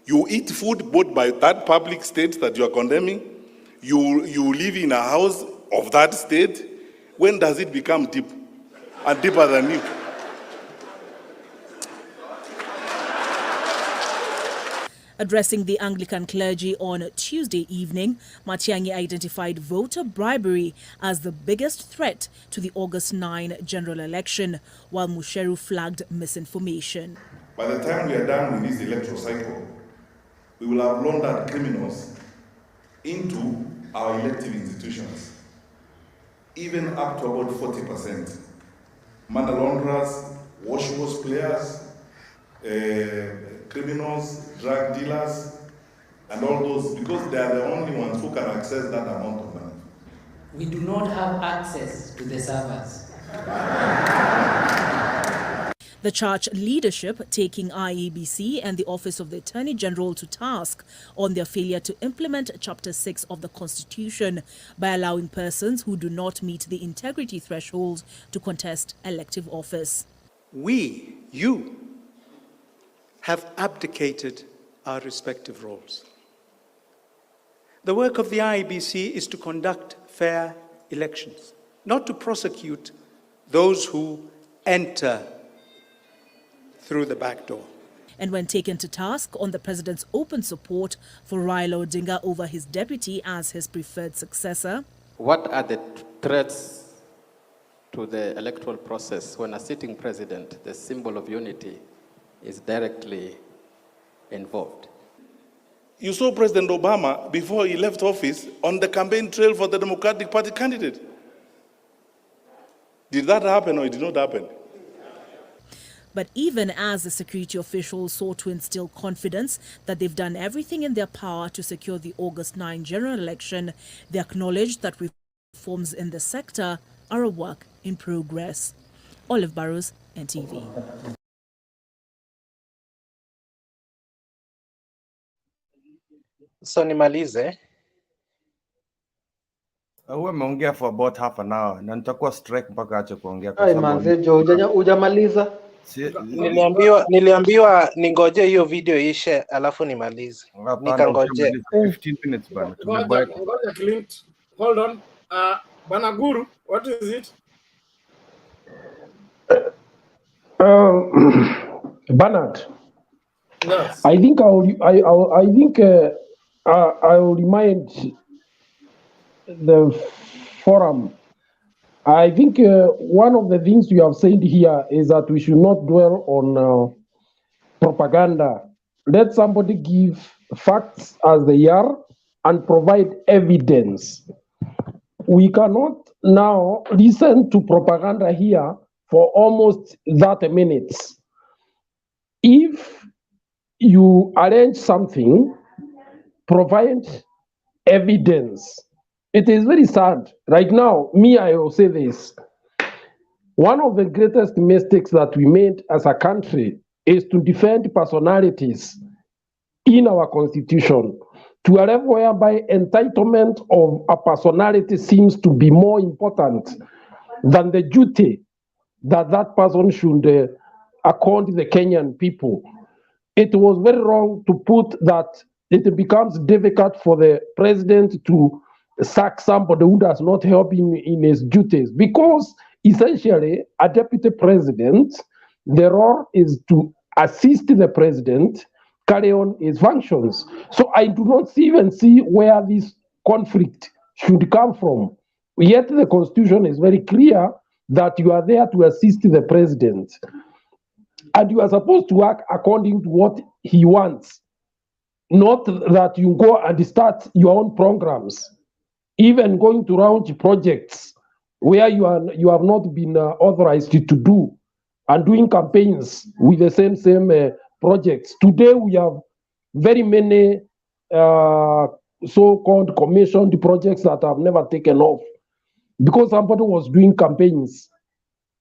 You eat food bought by that public state that you are condemning. You live in a house of that state. When does it become deep and deeper than you? Addressing the Anglican clergy on Tuesday evening, Matiang'i identified voter bribery as the biggest threat to the August 9 general election, while Musheru flagged misinformation. By the time we are done with this electoral cycle, we will have laundered criminals into our elective institutions, even up to about 40%. Money launderers, wash players, criminals, drug dealers, and all those, because they are the only ones who can access that amount of money. We do not have access to the servers. The church leadership taking IEBC and the Office of the Attorney General to task on their failure to implement Chapter 6 of the Constitution by allowing persons who do not meet the integrity threshold to contest elective office. You, have abdicated our respective roles. The work of the IEBC is to conduct fair elections, not to prosecute those who enter through the back door. And when taken to task on the president's open support for Raila Odinga over his deputy as his preferred successor. What are the threats to the electoral process when a sitting president, the symbol of unity, is directly involved? You saw President Obama, before he left office, on the campaign trail for the Democratic Party candidate. Did that happen or it did not happen? But even as the security officials sought to instill confidence that they've done everything in their power to secure the August 9 general election, they acknowledged that reforms in the sector are a work in progress. Olive Barrows, NTV. So nimalize. Huwa ameongea for about half an hour na nitakuwa strike mpaka aache kuongea kwa Ai sababu manze Jo, hujamaliza? Niliambiwa ningoje hiyo video ishe alafu nimalize. Nikangoje 15 minutes bana. Ngoja Clint. Hold on. Bana Guru, what is it? Bernard. Yes. I think I will remind the forum. I think one of the things you have said here is that we should not dwell on propaganda. Let somebody give facts as they are and provide evidence. We cannot now listen to propaganda here for almost 30 minutes. If you arrange something, provide evidence. It is very sad. Right now, I will say this. One of the greatest mistakes that we made as a country is to defend personalities in our constitution to a level whereby entitlement of a personality seems to be more important than the duty that that person should accord the Kenyan people. It was very wrong to put that it becomes difficult for the president to sack somebody who does not help him in his duties, because essentially a deputy president, the role is to assist the president carry on his functions. So I do not even see where this conflict should come from. Yet the constitution is very clear that you are there to assist the president, and you are supposed to work according to what he wants, not that you go and start your own programs, even going to launch projects where you have not been authorized to do, and doing campaigns with the same projects. Today we have very many so-called commissioned projects that have never taken off because somebody was doing campaigns.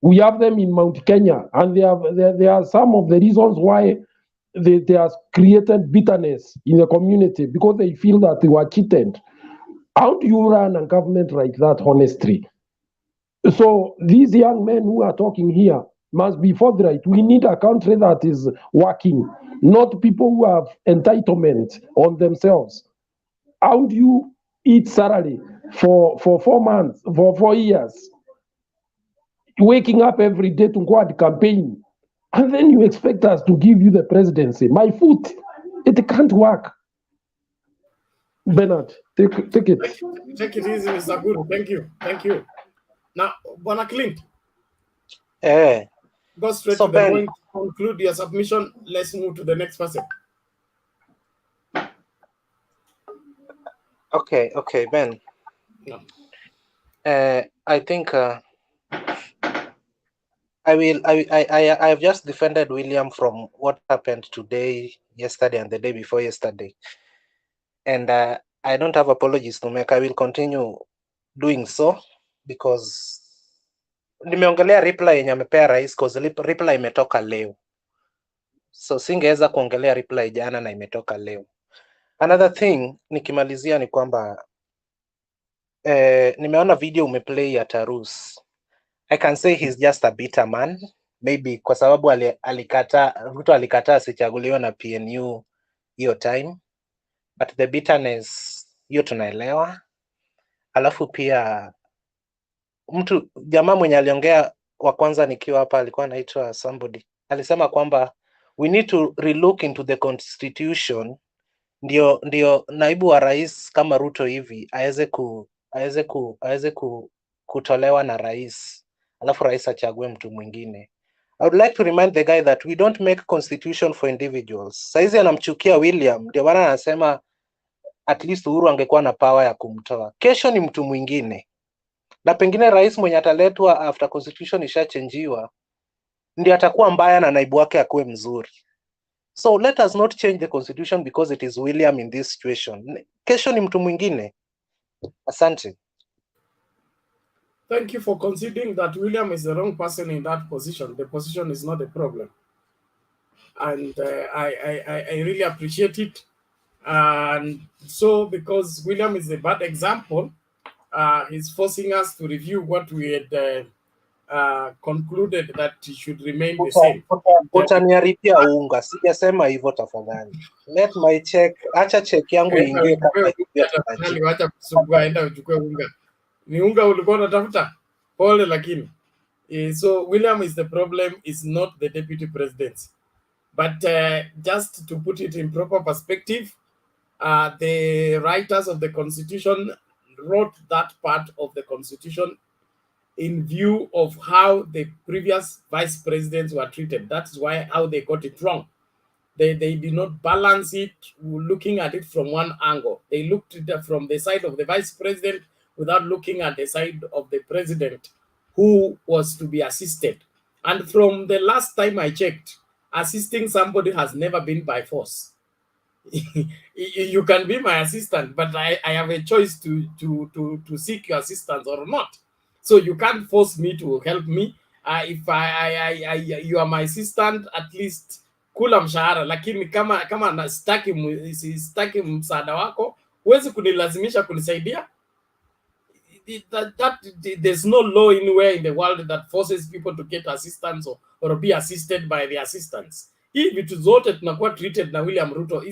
We have them in Mount Kenya, and there are some of the reasons why they have created bitterness in the community, because they feel that they were cheated. How do you run a government like that, honestly? So these young men who are talking here must be forthright. We need a country that is working, not people who have entitlement on themselves. How do you eat salary for 4 months, for 4 years, waking up every day to go and campaign, and then you expect us to give you the presidency? My foot, it can't work. Bernard, take it. Take it easy, Mr. Guru. Thank you. Now, Bwana Clint. Go straight to the point. Conclude your submission. Let's move to the next person. Okay, Ben. No. I think I have just defended William from what happened today, yesterday, and the day before yesterday, and I don't have apologies to make. I will continue doing so because nimeongelea reply yenye amepea rais, cause reply imetoka leo, so singeweza kuongelea reply jana na imetoka leo. Another thing nikimalizia ni kwamba nimeona video umeplay ya Tarus. I can say he's just a bitter man, maybe kwa sababu Ruto alikataa asichaguliwe na PNU hiyo time, but the bitterness hiyo tunaelewa. Alafu pia jamaa mwenye aliongea wa kwanza nikiwa hapa alikuwa anaitwa somebody, alisema kwamba we need to relook into the constitution ndio naibu wa rais kama Ruto hivi aweze kutolewa na rais, alafu rais achague mtu mwingine. I would like to remind the guy that we don't make constitution for individuals. Saizi anamchukia William, ndio maana anasema at least Uhuru angekuwa na power ya kumtoa. Kesho ni mtu mwingine, na pengine rais mwenye ataletwa after constitution ishachenjiwa ndio atakuwa mbaya na naibu wake akuwe mzuri. So let us not change the constitution because it is William in this situation. Kesho ni mtu mwingine. Asante. Thank you for conceding that William is the wrong person in that position. The position is not a problem. And I really appreciate it. And so because William is a bad example, he's forcing us to review what we had concluded that it should remain the same. Utaniharibia unga, sijasema hivyo tafadhali. Let my check, acha check yangu ingie kama hiyo. Acha kusumbua, enda uchukue unga. Ni unga ulikuwa unatafuta? Pole lakini. So William is the problem, is not the deputy president. But just to put it in proper perspective, the writers of the constitution wrote that part of the constitution in view of how the previous vice presidents were treated. That's why how they got it wrong. They did not balance it looking at it from one angle. They looked at it from the side of the vice president without looking at the side of the president who was to be assisted. And from the last time I checked, assisting somebody has never been by force. You can be my assistant, but I have a choice to seek your assistance or not. So you can't force me to help me. If you are my assistant, at least kula mshahara, lakini kama sitaki msaada wako, huwezi kunilazimisha kunisaidia. There's no law anywhere in the world that forces people to get assistance or be assisted by the assistants. Hii vitu zote tunakuwa treated na William Ruto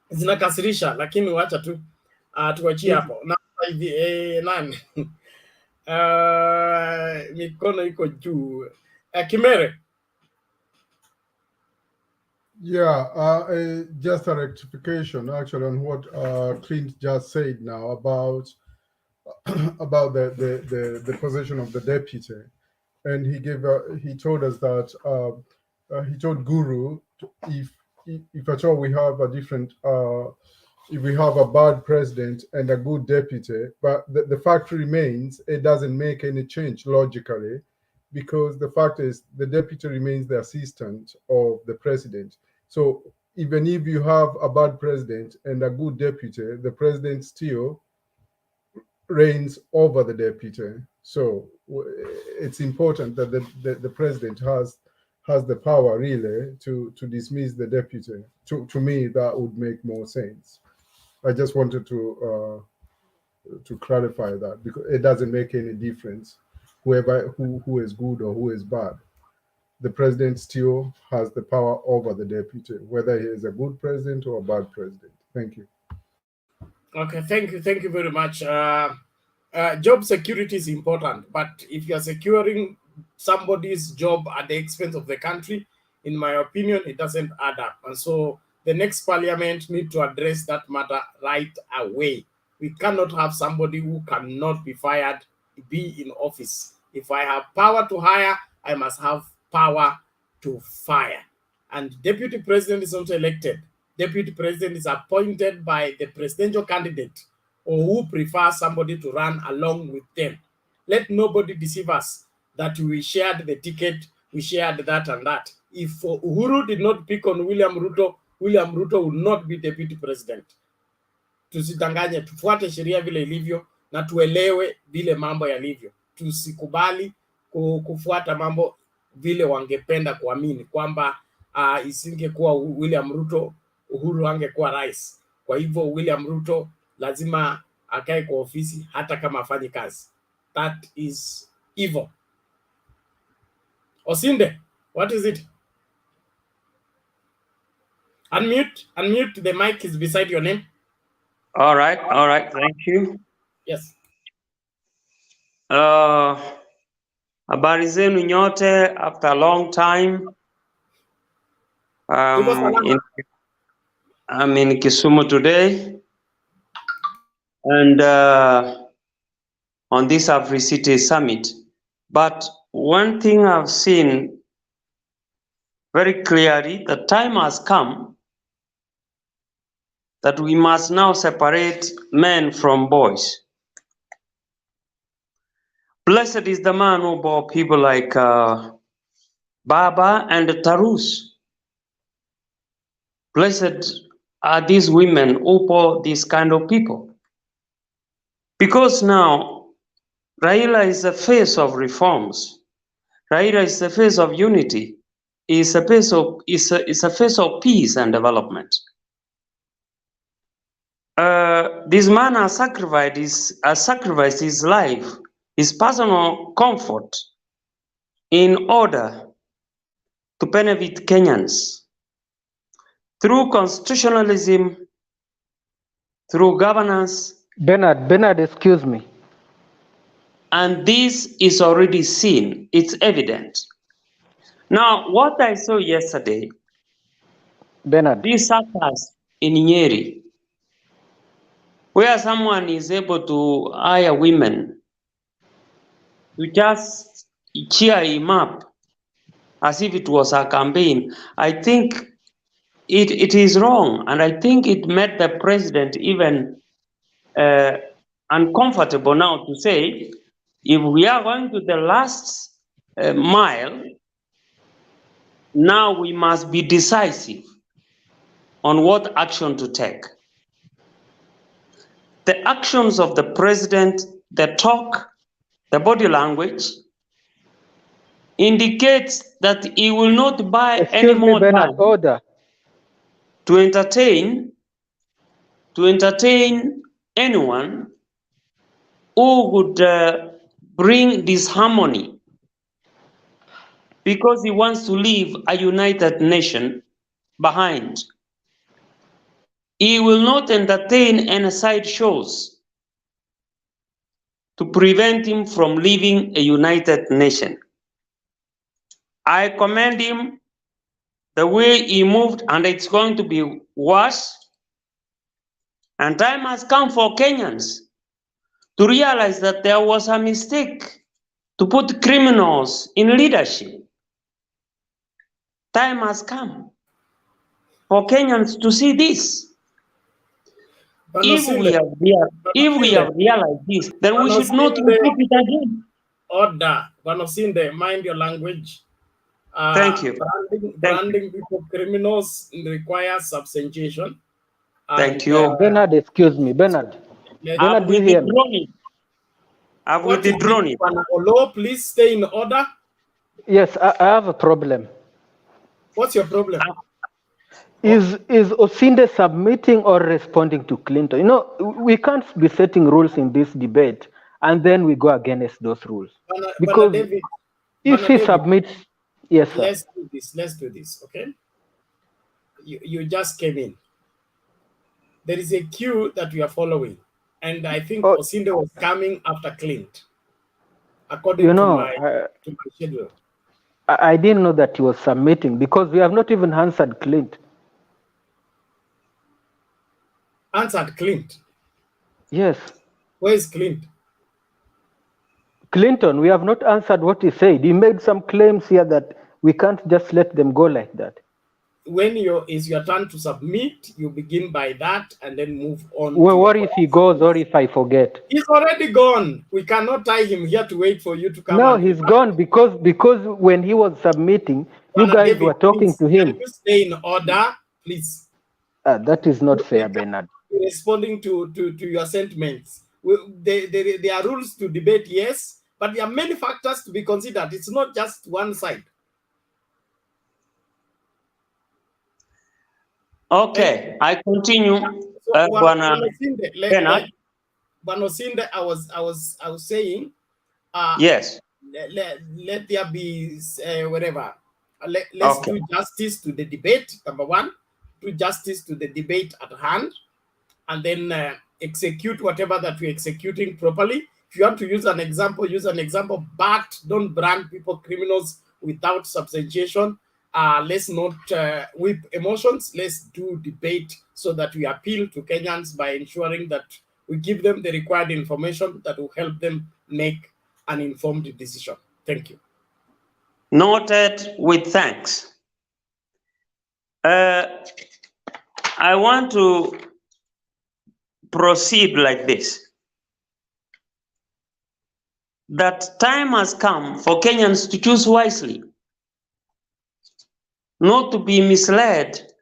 zinakasirisha, lakini wacha tu tuachie hapo. Na hivi nani mikono iko juu. Kimere. Yeah, just a rectification actually on what Clint just said now about the position of the deputy, and he told us that he told Guru if at all we have a different if we have a bad president and a good deputy, but the fact remains it doesn't make any change logically, because the fact is the deputy remains the assistant of the president. So even if you have a bad president and a good deputy, the president still reigns over the deputy. So it's important that the president has the power really to dismiss the deputy. To me, that would make more sense. I just wanted to clarify that, because it doesn't make any difference who is good or who is bad. The president still has the power over the deputy, whether he is a good president or a bad president. Thank you. Okay, thank you very much. Job security is important, but if you are securing somebody's job at the expense of the country, in my opinion, it doesn't add up. And so the next parliament need to address that matter right away. We cannot have somebody who cannot be fired be in office. If I have power to hire, I must have power to fire. And deputy president is not elected. Deputy president is appointed by the presidential candidate, or who prefers somebody to run along with them. Let nobody deceive us that we shared the ticket, we shared that and that. If Uhuru did not pick on William Ruto would not be deputy president. Tusidanganye, tufuate sheria vile ilivyo na tuelewe vile mambo yalivyo. Tusikubali kufuata mambo vile wangependa kuamini kwamba isingekuwa William Ruto, Uhuru angekuwa rais. Kwa hivyo William Ruto lazima akae kwa ofisi hata kama afanyi kazi. That is evil. Osinde, what is it? Unmute, the mic is beside your name. All right, thank you. Yes. Habari zenu nyote, after a long time. I'm in Kisumu today, and on this Afri-City Summit. But one thing I've seen very clearly, the time has come that we must now separate men from boys. Blessed is the man who bore people like Baba and Tarus. Blessed are these women who bore this kind of people. Because now, Raila is the face of reforms. Raila is the face of unity. Is a face of peace and development. This man has sacrificed his life, his personal comfort, in order to benefit Kenyans through constitutionalism, through governance. Bernard, excuse me. And this is already seen, it's evident. Now, what I saw yesterday, Bernard, these suckers in Nyeri, where someone is able to hire women to just cheer him up as if it was a campaign, I think it is wrong. And I think it made the president even uncomfortable now to say, if we are going to the last mile, now we must be decisive on what action to take. The actions of the president, the talk, the body language, indicates that he will not buy any Excuse me, more Bernard. time Order. to entertain anyone who would bring disharmony, because he wants to leave a united nation behind. He will not entertain any side shows to prevent him from leaving a united nation. I commend him the way he moved, and it's going to be worse. And time has come for Kenyans to realize that there was a mistake to put criminals in leadership. Time has come for Kenyans to see this. If we have realized this, then we should not repeat it again. Order. Vanosinde, mind your language. Thank you. Branding people criminals requires substantiation. Thank you. Bernard, excuse me. Bernard. Bernard, do you hear me? Have we withdrawn it? Olo, please stay in order. Yes, I have a problem. What's your problem? Is Osinde submitting or responding to Clinton? You know, we can't be setting rules in this debate and then we go against those rules. Because if he submits, yes, sir. Let's do this, okay? You just came in. There is a queue that we are following. And I think Osinde was coming after Clint, according to my schedule. I didn't know that he was submitting because we have not even answered Clint. Answered Clint? Yes. Where is Clint? Clinton, we have not answered what he said. He made some claims here that we can't just let them go like that. When it's your turn to submit, you begin by that and then move on. Well, what if he goes or if I forget? He's already gone. We cannot tie him here to wait for you to come. No, he's gone because when he was submitting, you guys were talking to him. Can you stay in order, please? That is not fair, Bernard. Responding to your sentiments. There are rules to debate, yes, but there are many factors to be considered. It's not just one side. Okay, I continue. Banosinde, I was saying. Yes. Let there be whatever. Let's do justice to the debate. Number one, do justice to the debate at hand, and then execute whatever that we're executing properly. If you want to use an example, but don't brand people criminals without substantiation. Let's not whip emotions. Let's do debate so that we appeal to Kenyans by ensuring that we give them the required information that will help them make an informed decision. Thank you. Noted with thanks. I want to proceed like this. That time has come for Kenyans to choose wisely, not to be misled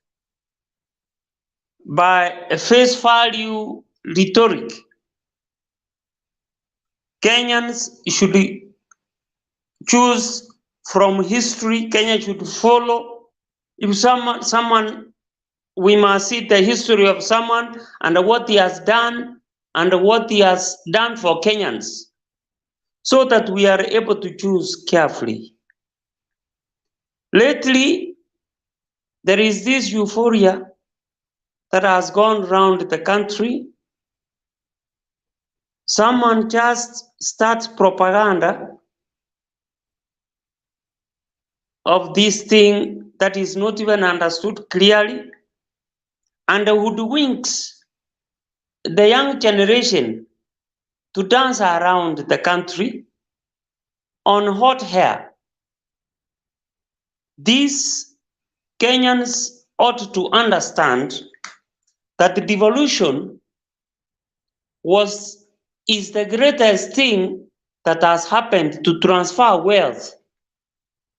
by a face value rhetoric. Kenyans should choose from history. Kenya should follow. If someone, we must see the history of someone and what he has done and what he has done for Kenyans, so that we are able to choose carefully. Lately, there is this euphoria that has gone around the country. Someone just starts propaganda of this thing that is not even understood clearly, and hoodwinks the young generation to dance around the country on hot air. These Kenyans ought to understand that the devolution is the greatest thing that has happened to transfer wealth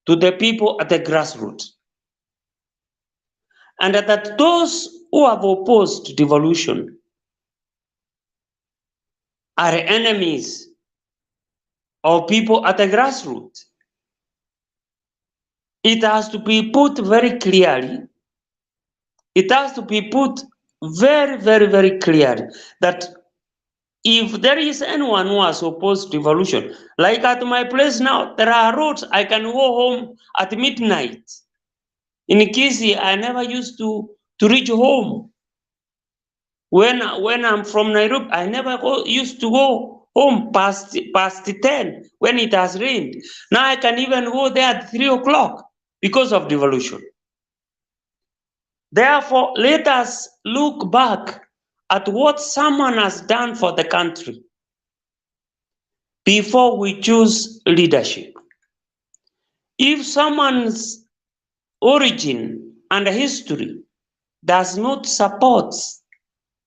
to the people at the grassroots. And that those who have opposed devolution are enemies of people at the grassroots. It has to be put very clearly. It has to be put very, very, very clearly that if there is anyone who is opposed to devolution, like at my place now, there are roads I can go home at midnight. In Kisii, I never used to reach home. When I'm from Nairobi, I never used to go home past 10 when it has rained. Now I can even go there at 3 o'clock because of devolution. Therefore, let us look back at what someone has done for the country before we choose leadership. If someone's origin and history does not support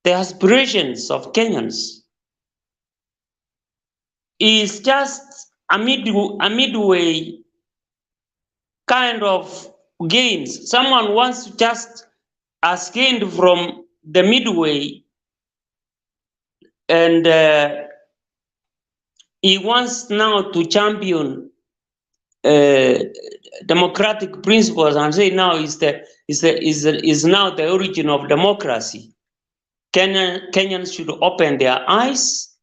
the aspirations of Kenyans, is just a midway kind of gains. Someone wants to just has gained from the midway, and he wants now to champion democratic principles and say now is now the origin of democracy. Kenyans should open their eyes,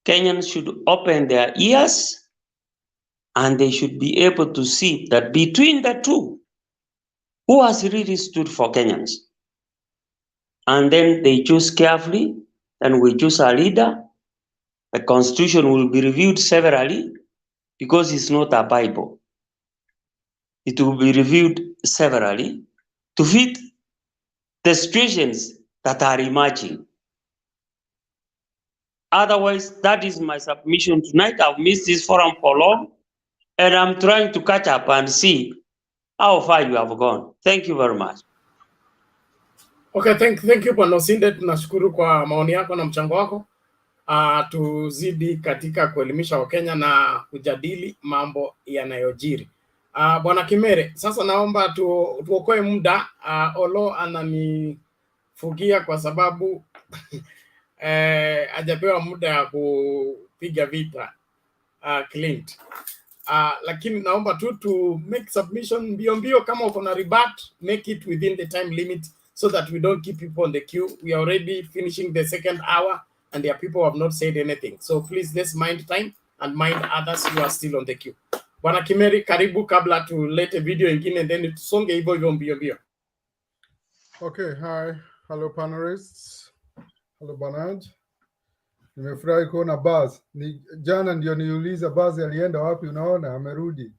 Kenyans should open their ears, and they should be able to see that between the two, who has really stood for Kenyans. And then they choose carefully, and we choose a leader. The constitution will be reviewed severally because it's not a Bible. It will be reviewed severally to fit the situations that are emerging. Otherwise, that is my submission tonight. I've missed this forum for long, and I'm trying to catch up and see how far you have gone. Thank you very much. Okay, thank you Bwana Osinde, tunashukuru kwa maoni yako na mchango wako. Tuzidi katika kuelimisha Wakenya na kujadili mambo yanayojiri. Bwana Kimere, sasa naomba tuokoe muda. Olo ananifugia kwa sababu hajapewa muda ya kupiga vita Clint. Lakini naomba tu to make submission mbio kama uko na rebut, make it within the time limit so that we don't keep people on the queue. We are already finishing the second hour and there are people who have not said anything. So please, let's mind time and mind others who are still on the queue. Bwana Kimeri, karibu kabla tulete video ingine and then tusonge hivyo mbio. Okay, hi. Hello panelists. Hello Bernard. Nimefurahi kuona Buzz. Jana ndio niuliza Buzz alienda wapi, unaona amerudi.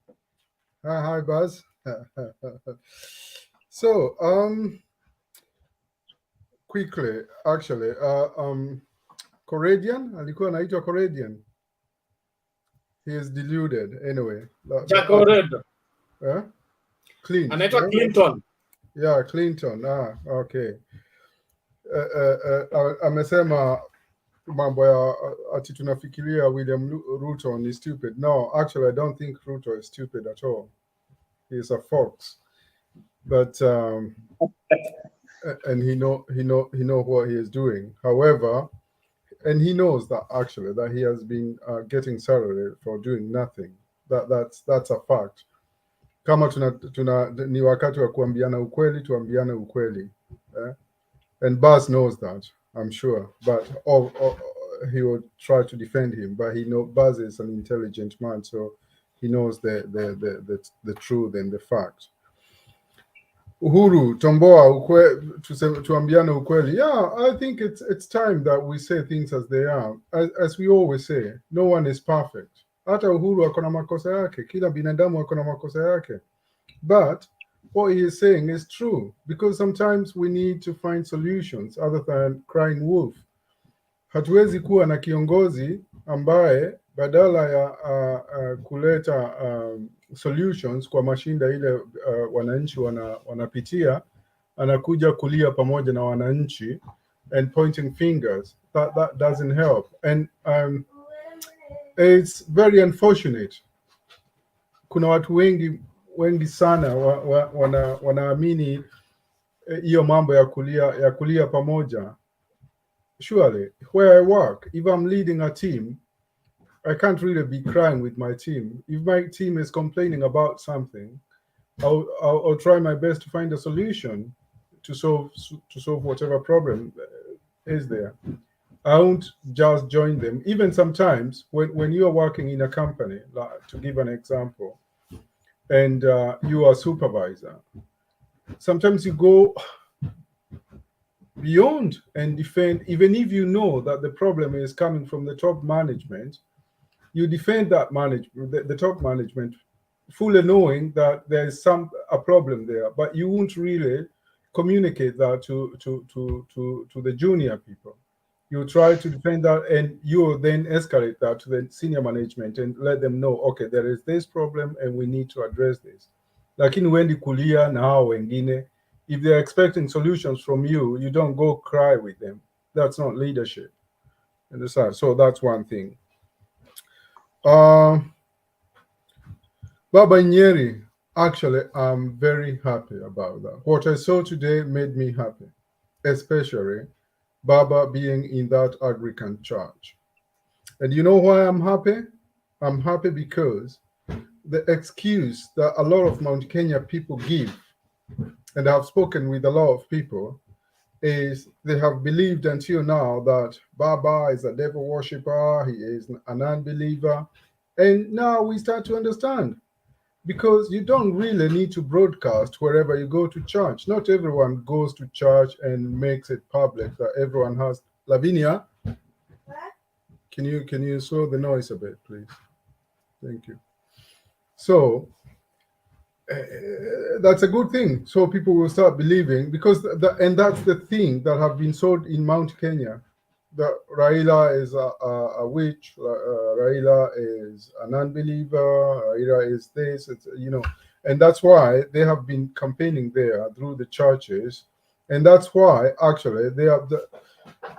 Hi Buzz. So, quickly actually, Corredian, alikuwa anaitwa Corredian. He is deluded anyway. Clint. Anaitwa Clinton. Yeah, Clinton. Okay. Amesema mambo ya ati tunafikiria William Ruto ni stupid. No, actually I don't think Ruto is stupid at all. He is a fox. But and he know what he is doing. However, and he knows that actually that he has been getting salary for doing nothing. That's a fact. Kama ni wakati wa kuambiana ukweli, tuambiane ukweli. And Buzz knows that, I'm sure. But he will try to defend him. But Buzz is an intelligent man, so he knows the truth and the fact. Uhuru, Tomboa, tuambiane ukweli. Yeah, I think it's time that we say things as they are. As we always say, no one is perfect. Hata Uhuru akona makosa yake, kila binadamu akona makosa yake. But what he is saying is true, because sometimes we need to find solutions other than crying wolf. Hatuwezi kuwa na kiongozi ambaye badala ya kuleta solutions kwa mashinda ile wananchi wanapitia, anakuja kulia pamoja na wananchi and pointing fingers. That doesn't help. And it's very unfortunate. Kuna watu wengi sana wanaamini hiyo mambo ya kulia pamoja. Surely, where I work, if I'm leading a team, I can't really be crying with my team. If my team is complaining about something, I'll try my best to find a solution to solve whatever problem is there. I won't just join them. Even sometimes when you are working in a company, like, to give an example, and you are a supervisor, sometimes you go beyond and defend, even if you know that the problem is coming from the top management, you defend that management, the top management, fully knowing that there's a problem there, but you won't really communicate that to the junior people. You try to defend that, and you then escalate that to the senior management and let them know, okay, there is this problem and we need to address this. Lakini wendi kulia na hao wengine, if they're expecting solutions from you, you don't go cry with them. That's not leadership. Understand? So that's one thing. Baba Nyeri, actually, I'm very happy about that. What I saw today made me happy, especially Baba being in that Anglican church. And you know why I'm happy? I'm happy because the excuse that a lot of Mount Kenya people give, and I've spoken with a lot of people, is they have believed until now that Baba is a devil worshipper, he is an unbeliever. And now we start to understand, because you don't really need to broadcast wherever you go to church. Not everyone goes to church and makes it public that everyone has. Lavinia, can you slow the noise a bit, please? Thank you. So that's a good thing. So people will start believing, because and that's the thing that have been sold in Mount Kenya, that Raila is a witch, Raila is an unbeliever, Raila is this, it's, you know, and that's why they have been campaigning there through the churches, and that's why actually they have the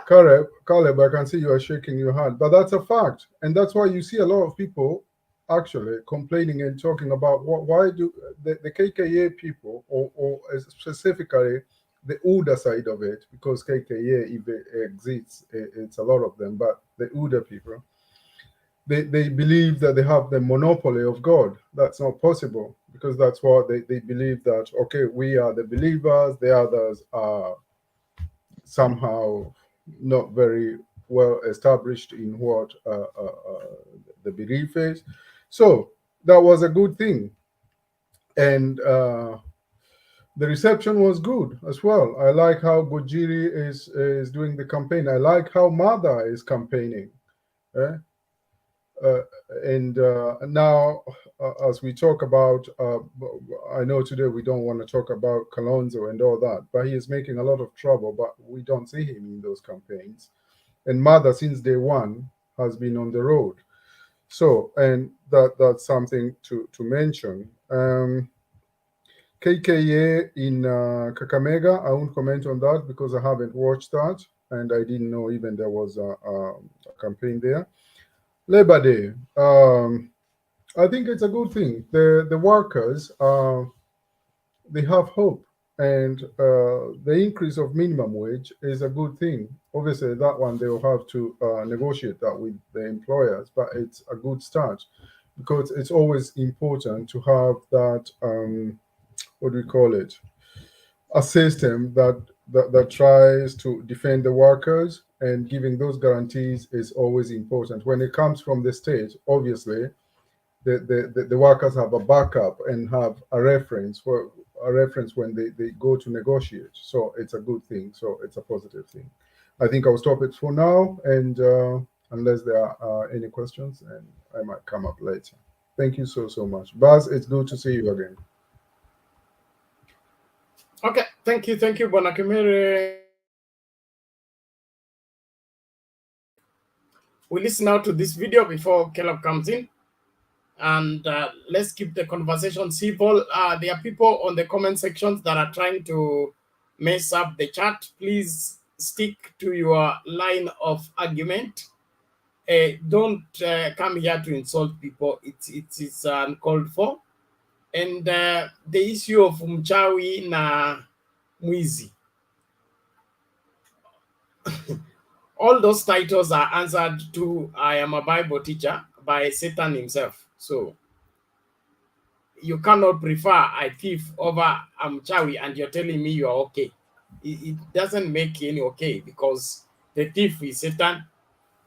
Caleb, I can see you are shaking your hand, but that's a fact, and that's why you see a lot of people actually complaining and talking about why do the KKA people, or specifically the UDA side of it, because KKA, if it exists, it's a lot of them, but the UDA people, they believe that they have the monopoly of God. That's not possible, because that's what they believe, that, okay, we are the believers, the others are somehow not very well established in what the belief is. So that was a good thing. And the reception was good as well. I like how Gojiri is doing the campaign. I like how Mada is campaigning. And now, as we talk about, I know today we don't want to talk about Kalonzo and all that, but he is making a lot of trouble, but we don't see him in those campaigns. And Mada, since day one, has been on the road. So, and that's something to mention. KKA in Kakamega, I won't comment on that because I haven't watched that, and I didn't know even there was a campaign there. Labor Day, I think it's a good thing. The workers, they have hope, and the increase of minimum wage is a good thing. Obviously, that one they will have to negotiate that with the employers, but it's a good start, because it's always important to have that, what do we call it, a system that tries to defend the workers, and giving those guarantees is always important. When it comes from the state, obviously, the workers have a backup and have a reference when they go to negotiate. So it's a good thing. So it's a positive thing. I think I'll stop it for now, and unless there are any questions, and I might come up later. Thank you so much. Baz, it's good to see you again. Okay, thank you, Bonakimere. We listen now to this video before Caleb comes in, and let's keep the conversation civil. There are people on the comment sections that are trying to mess up the chat. Please stick to your line of argument. Don't come here to insult people. It is uncalled for. And the issue of mchawi na mwizi, all those titles are answered to I am a Bible teacher by Satan himself. So you cannot prefer a thief over a mchawi and you're telling me you are okay. It doesn't make any okay, because the thief is Satan,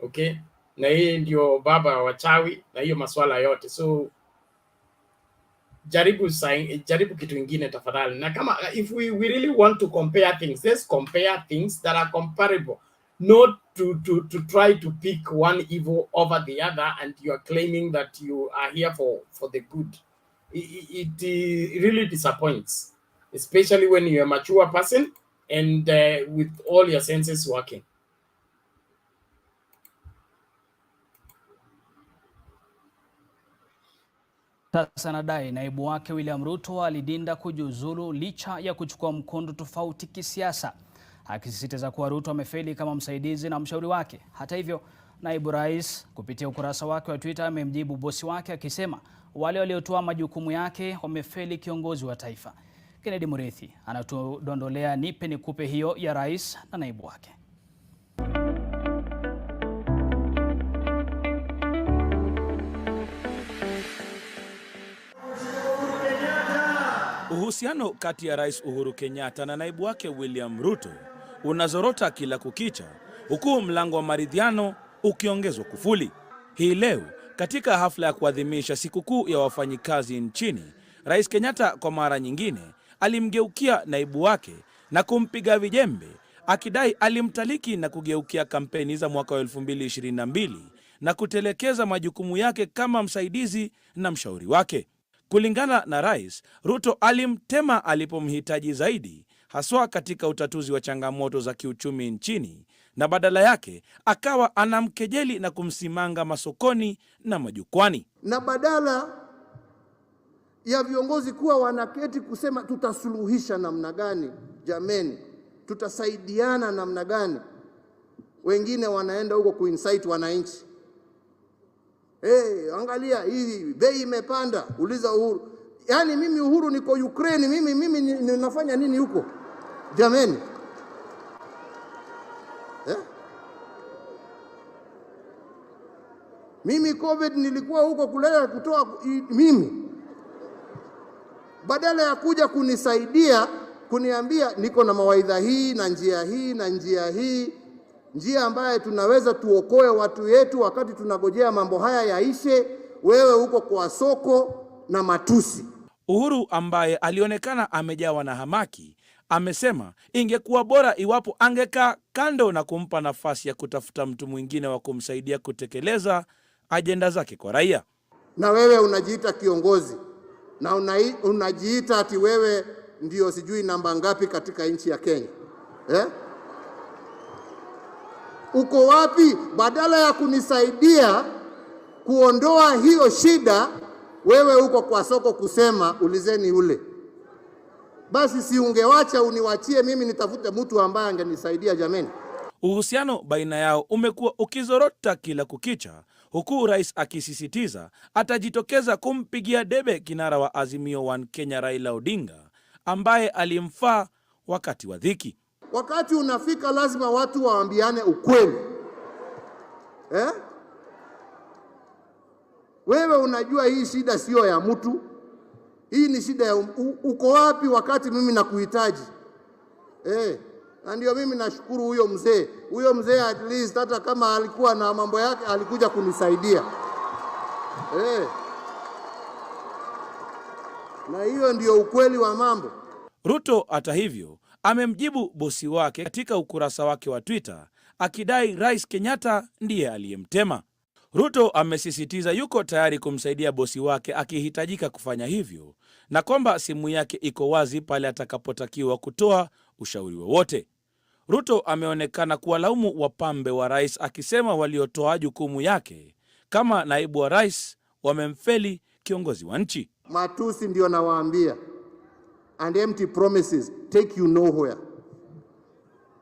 okay? Na yeye ndio baba wachawi na hiyo maswala yote. So jaribu kitu ingine tafadhali. Na kama if we really want to compare things, let's compare things that are comparable, not to try to pick one evil over the other, and you are claiming that you are here for the good. It really disappoints, especially when you're a mature person and with all your senses working. Sasa anadai naibu wake William Ruto alidinda kujiuzulu licha ya kuchukua mkondo tofauti kisiasa, akisisitiza kuwa Ruto amefeli kama msaidizi na mshauri wake. Hata hivyo, naibu rais kupitia ukurasa wake wa Twitter amemjibu bosi wake akisema wale waliotoa majukumu yake wamefeli kiongozi wa taifa. Kennedy Mureithi anatudondolea nipe nikupe hiyo ya rais na naibu wake. Uhusiano kati ya Rais Uhuru Kenyatta na naibu wake William Ruto unazorota kila kukicha, huku mlango wa maridhiano ukiongezwa kufuli. Hii leo katika hafla ya kuadhimisha sikukuu ya wafanyikazi nchini, Rais Kenyatta kwa mara nyingine alimgeukia naibu wake na kumpiga vijembe, akidai alimtaliki na kugeukia kampeni za mwaka wa 2022 na kutelekeza majukumu yake kama msaidizi na mshauri wake. Kulingana na rais, Ruto alimtema alipomhitaji zaidi, haswa katika utatuzi wa changamoto za kiuchumi nchini, na badala yake akawa anamkejeli na kumsimanga masokoni na majukwani. Na badala ya viongozi kuwa wanaketi kusema tutasuluhisha namna gani, jameni, tutasaidiana namna gani, wengine wanaenda huko kuinsight wananchi. Angalia hii bei imepanda, uliza Uhuru. Yaani mimi Uhuru niko Ukraine, mimi ninafanya nini huko? Jameni. Mimi COVID nilikuwa huko kulea kutoa mimi. Badala ya kuja kunisaidia, kuniambia niko na mawaidha hii na njia hii na njia hii, njia ambaye tunaweza tuokoe watu wetu wakati tunagojea mambo haya yaishe, wewe huko kwa soko na matusi. Uhuru ambaye alionekana amejawa na hamaki, amesema ingekuwa bora iwapo angekaa kando na kumpa nafasi ya kutafuta mtu mwingine wa kumsaidia kutekeleza ajenda zake kwa raia. Na wewe unajiita kiongozi na unajiita ati wewe ndio sijui namba ngapi katika nchi ya Kenya. Uko wapi? Badala ya kunisaidia kuondoa hiyo shida, wewe uko kwa soko kusema ulizeni ule. Basi si ungewacha uniwachie mimi nitafute mtu ambaye angenisaidia jameni. Uhusiano baina yao umekuwa ukizorota kila kukicha, huku rais akisisitiza atajitokeza kumpigia debe kinara wa Azimio One Kenya Raila Odinga, ambaye alimfaa wakati wa dhiki. Wakati unafika lazima watu waambiane ukweli. Wewe unajua hii shida sio ya mtu. Hii ni shida ya uko wapi wakati mimi nakuhitaji? Na ndio mimi nashukuru huyo mzee. Huyo mzee at least hata kama alikuwa na mambo yake alikuja kunisaidia. Na hiyo ndio ukweli wa mambo. Ruto hata hivyo amemjibu bosi wake katika ukurasa wake wa Twitter, akidai Rais Kenyatta ndiye aliyemtema. Ruto amesisitiza yuko tayari kumsaidia bosi wake akihitajika kufanya hivyo, na kwamba simu yake iko wazi pale atakapotakiwa kutoa ushauri wowote. Ruto ameonekana kuwalaumu wapambe wa rais, akisema waliotoa jukumu yake kama naibu wa rais wamemfeli kiongozi wa nchi. Matusi ndio nawaambia. And empty promises take you nowhere.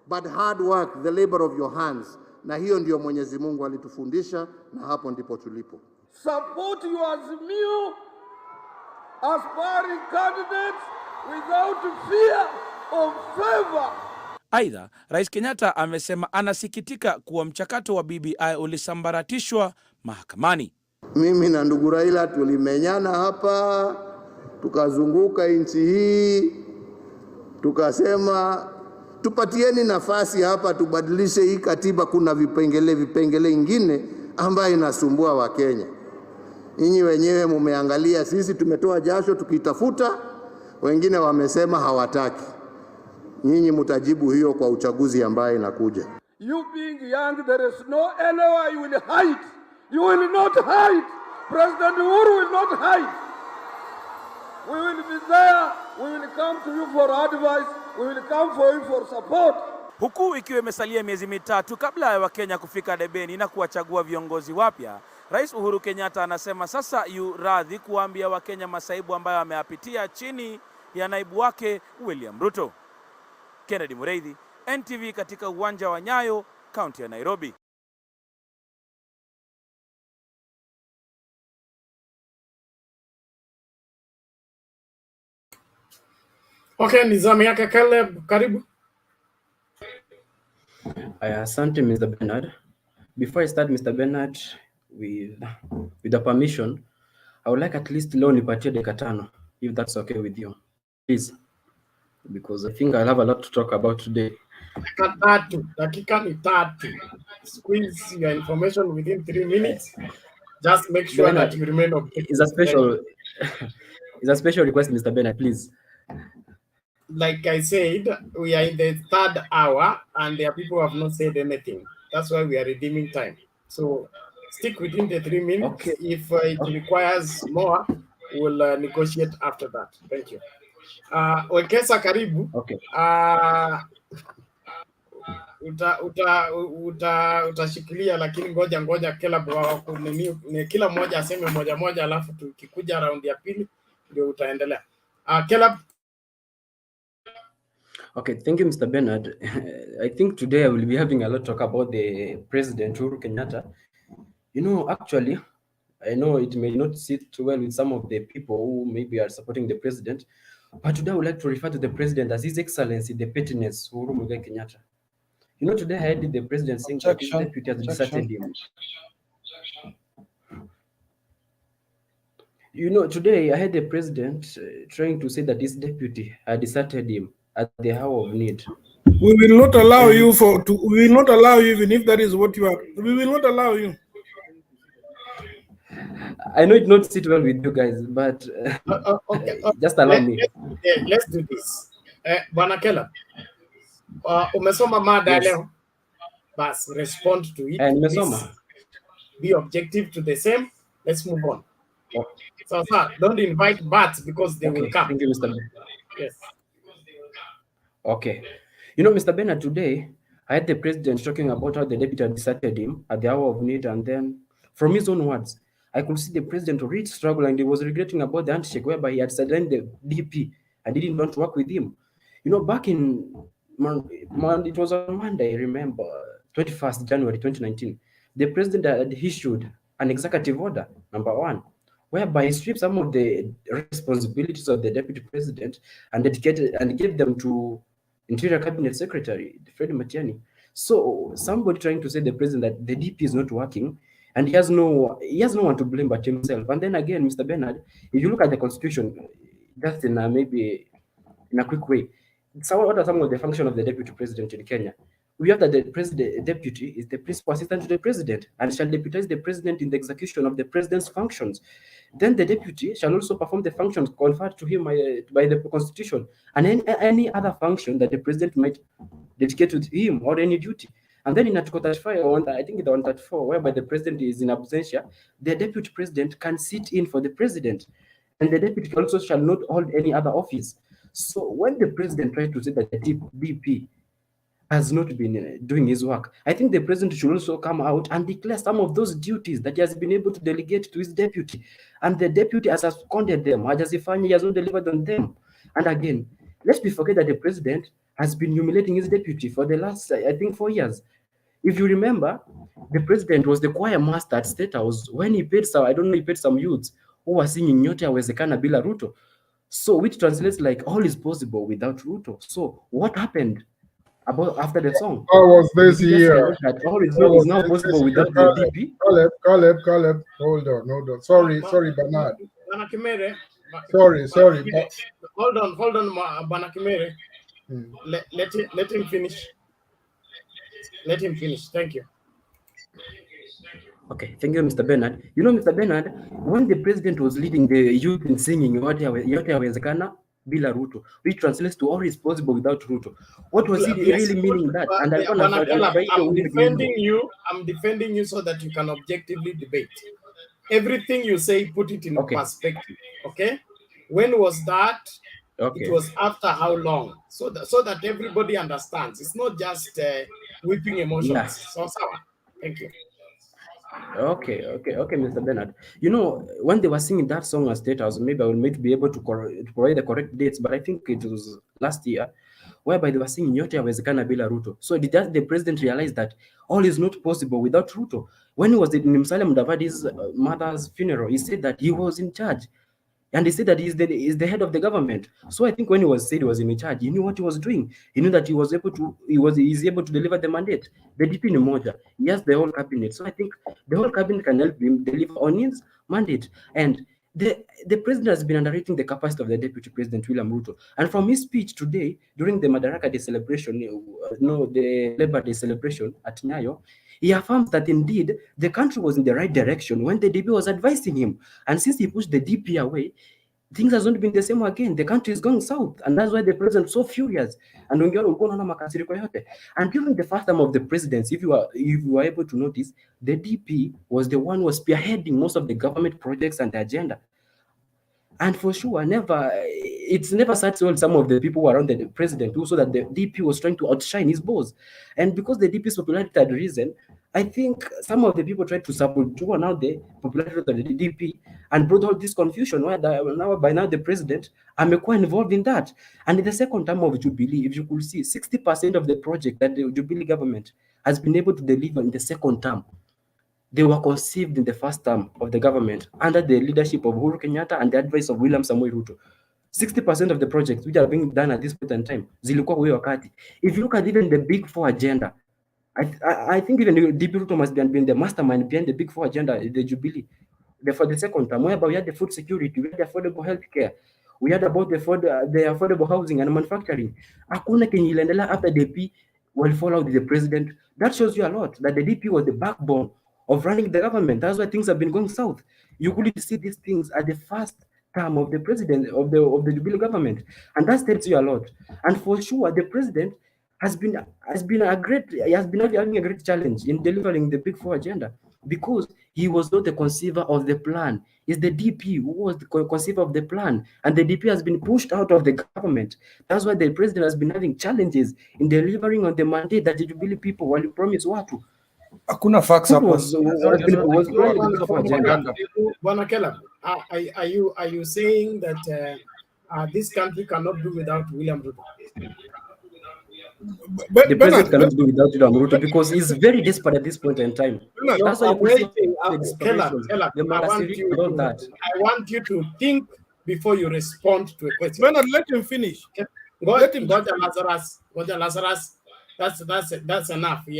But hard work, the labor of your hands. Na hiyo ndio Mwenyezi Mungu alitufundisha, na hapo ndipo tulipo. Support your Azimio aspiring candidates without fear of favor. Aidha, Rais Kenyatta amesema anasikitika kuwa mchakato wa BBI ulisambaratishwa mahakamani. Mimi na ndugu Raila tulimenyana hapa, tukazunguka nchi hii, tukasema tupatieni nafasi hapa tubadilishe hii katiba. Kuna vipengele ingine ambayo inasumbua Wakenya. Nyinyi wenyewe mumeangalia, sisi tumetoa jasho tukitafuta, wengine wamesema hawataki. Nyinyi mtajibu hiyo kwa uchaguzi ambaye inakuja. You being young, there is no anywhere you will hide. You will not hide. President Uhuru will not hide. We will be there. We will come to you for advice. We will come for you for support. Huku ikiwa imesalia miezi mitatu kabla ya Wakenya kufika debeni na kuwachagua viongozi wapya, Rais Uhuru Kenyatta anasema sasa yu radhi kuambia Wakenya masaibu ambayo ameyapitia chini ya naibu wake William Ruto. Kennedy Mureithi, NTV katika uwanja wa Nyayo, kaunti ya Nairobi. Okay, ni zamu yake Caleb, karibu. Asante Mr. Bernard. Before I start, Mr. Bernard, with the permission, I would like at least leo nipatie dakika 5, if that's okay with you, please, because I think I'll have a lot to talk about today. Dakika ni 3. Squeeze your information within 3 minutes. Just make sure Bernard, that you remain objective. It's a special request, Mr. Bernard, please. Like I said, we are in the 3rd hour and there are people who have not said anything. That's why we are redeeming time. So stick within the 3 minutes. Okay. If it requires more, we'll negotiate after that. Thank you. Wekesa karibu. Okay. Utashikilia lakini ngoja kila mmoja aseme moja alafu tukikuja round ya pili ndio utaendelea. Caleb. Okay, thank you, Mr. Bernard. I think today I will be having a lot to talk about the President Uhuru Kenyatta. You know, actually, I know it may not sit well with some of the people who maybe are supporting the president, but today I would like to refer to the president as His Excellency, the Pettiness Uhuru Muigai Kenyatta. You know, today I heard the president saying that his deputy has deserted him. You know, today I heard the president trying to say that his deputy had deserted him at the hour of need. We will not allow you we will not allow you, even if that is what you are. We will not allow you. I know it not sit well with you guys, but okay. Just allow me. Let's do this. Bwana Caleb, umesoma mada leo. Bas, respond to it. Nimesoma. Be objective to the same. Let's move on. So, sir, don't invite bats because they will come. Thank you, Mr. Yes. Okay. You know, Mr. Bernard, today I had the president talking about how the deputy had deserted him at the hour of need, and then from his own words, I could see the president really struggle, and he was regretting about the handshake whereby he had sidelined the DP and didn't want to work with him. You know, back in it was on Monday, I remember, 21st January 2019, the president had issued an executive order, number 1, whereby he stripped some of the responsibilities of the deputy president and dedicated and gave them to Interior Cabinet Secretary Fred Matiang'i. So somebody trying to say the president that the DP is not working and he has no one to blame but himself. And then again, Mr. Bernard, if you look at the Constitution, just in maybe in a quick way, what are some of the functions of the deputy president in Kenya? We have that the deputy is the principal assistant to the president and shall deputize the president in the execution of the president's functions. Then the deputy shall also perform the functions conferred to him by the Constitution and any other function that the president might dedicate to him or any duty. And then in Article 35, I think the 134, whereby the president is in absentia, the deputy president can sit in for the president, and the deputy also shall not hold any other office. So when the president tries to say that the DP has not been doing his work, I think the president should also come out and declare some of those duties that he has been able to delegate to his deputy, and the deputy has absconded them, he has not delivered on them. And again, let's be forget that the president has been humiliating his deputy for the last, I think, 4 years. If you remember, the president was the choir master at State House when he paid some youths who were singing Nyote Yawezekana Bila Ruto. So which translates like all is possible without Ruto. So what happened after the song? How was this year? All is now possible without the DP. Caleb, hold on. Sorry, Bernard. Sorry. Hold on, Banakimere. Let him finish. Let him finish. Thank you. Okay, thank you, Mr. Bernard. You know, Mr. Bernard, when the president was leading the youth in singing yote yawezekana bila Ruto, which translates to all is possible without Ruto, what was he really meaning that? And I'm defending you so that you can objectively debate. Everything you say, put it in perspective. Okay, when was that? Okay. It was after how long? So that everybody understands. It's not just weeping emotions. Yeah. So, thank you. Okay, Mr. Bernard. You know, when they were singing that song as State House, maybe I will be able to provide the correct dates, but I think it was last year, whereby they were singing Yote Yawezekana Bila Ruto. So did the president realize that all is not possible without Ruto? When he was in Musalia Mudavadi's mother's funeral, he said that he was in charge. And he said that he's the head of the government. So I think when he was said he was in charge, he knew what he was doing. He knew that he's able to deliver the mandate. The DP in Moja, he has the whole cabinet. So I think the whole cabinet can help him deliver on his mandate. And the president has been underrating the capacity of the deputy president, William Ruto. And from his speech today, during the Madaraka Day celebration, the Labor Day celebration at Nyayo, he affirms that indeed the country was in the right direction when the DP was advising him. And since he pushed the DP away, things has not been the same again. The country is going south, and that's why the president is so furious. And and during the first time of the presidency, if you are able to notice, the DP was the one who was spearheading most of the government projects and the agenda. And for sure, it's never satisfied some of the people around the president who saw that the DP was trying to outshine his boss. And because the DP's popularity had risen, I think some of the people tried to sabotage now the popularity of the DP and brought all this confusion. By now the president, I'm quite involved in that. And in the second term of Jubilee, if you could see, 60% of the project that the Jubilee government has been able to deliver in the second term, they were conceived in the first term of the government under the leadership of Uhuru Kenyatta and the advice of William Samoei Ruto. 60% of the projects which are being done at this point in time, zilikuwa huyo wakati. If you look at even the Big Four agenda, I think even DP Ruto must have been the mastermind behind the Big Four agenda, the Jubilee, for the second term, whereby we had the food security, we had affordable healthcare, we had about the affordable housing and manufacturing. Hakuna kenye iliendelea after the DP will follow the president. That shows you a lot that the DP was the backbone of running the government. That's why things have been going south. You couldn't see these things at the first term of the president of the Jubilee government, and that tells you a lot. And for sure, the president has been having a great challenge in delivering the Big Four agenda because he was not the conceiver of the plan. It's the DP who was the conceiver of the plan, and the DP has been pushed out of the government. That's why the president has been having challenges in delivering on the mandate that the Jubilee people were promised watu. Hakuna facts hapo. Bwana Kela, are you saying that this country cannot do without William Ruto? The president cannot do without William Ruto because he's very desperate at this point in time. That's why you see the desperation, the I want you to think before you respond to a question. Bernard, let him finish. Let him. Lazarus. That's enough. He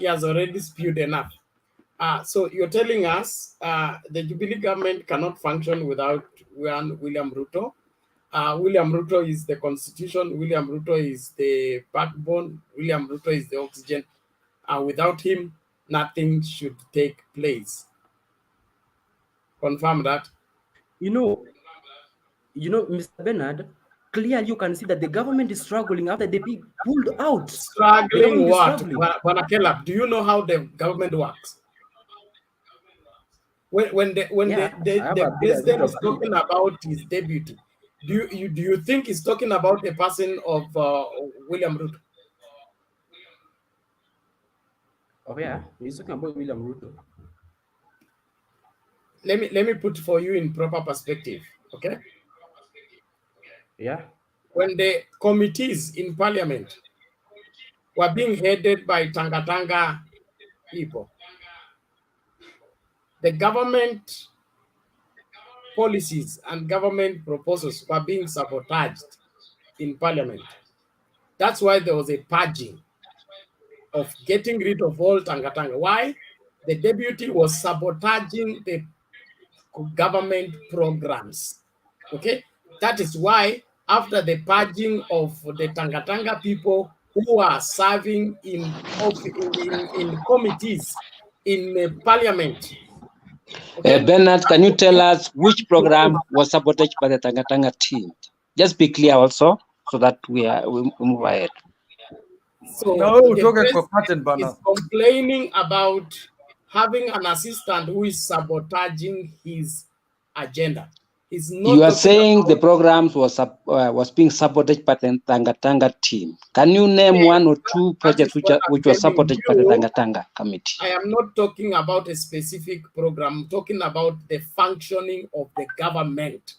has already spewed enough. So you're telling us the Jubilee government cannot function without William Ruto. William Ruto is the constitution. William Ruto is the backbone. William Ruto is the oxygen. Without him, nothing should take place. Confirm that. You know, Mr. Bernard, clearly you can see that the government is struggling after they be pulled out. Struggling what? Bwana, do you know how the government works? When the president is talking about his deputy, do you think he's talking about the person of William Ruto? Oh yeah, he's talking about William Ruto. Let me put for you in proper perspective, okay? Yeah. When the committees in parliament were being headed by Tanga people, the government policies and government proposals were being sabotaged in parliament. That's why there was a purging of getting rid of all Tanga. Why? The deputy was sabotaging the government programs. Okay, that is why after the purging of the Tanga people who are serving in committees in parliament. Okay? Bernard, can you tell us which program was sabotaged by the Tanga team? Just be clear also, so that we move ahead. So the president is complaining about having an assistant who is sabotaging his agenda. He's not You are talking saying about the programs was being sabotaged by the Tanga team. Can you name one or two projects which were sabotaged by the Tanga committee? I am not talking about a specific program. I'm talking about the functioning of the government.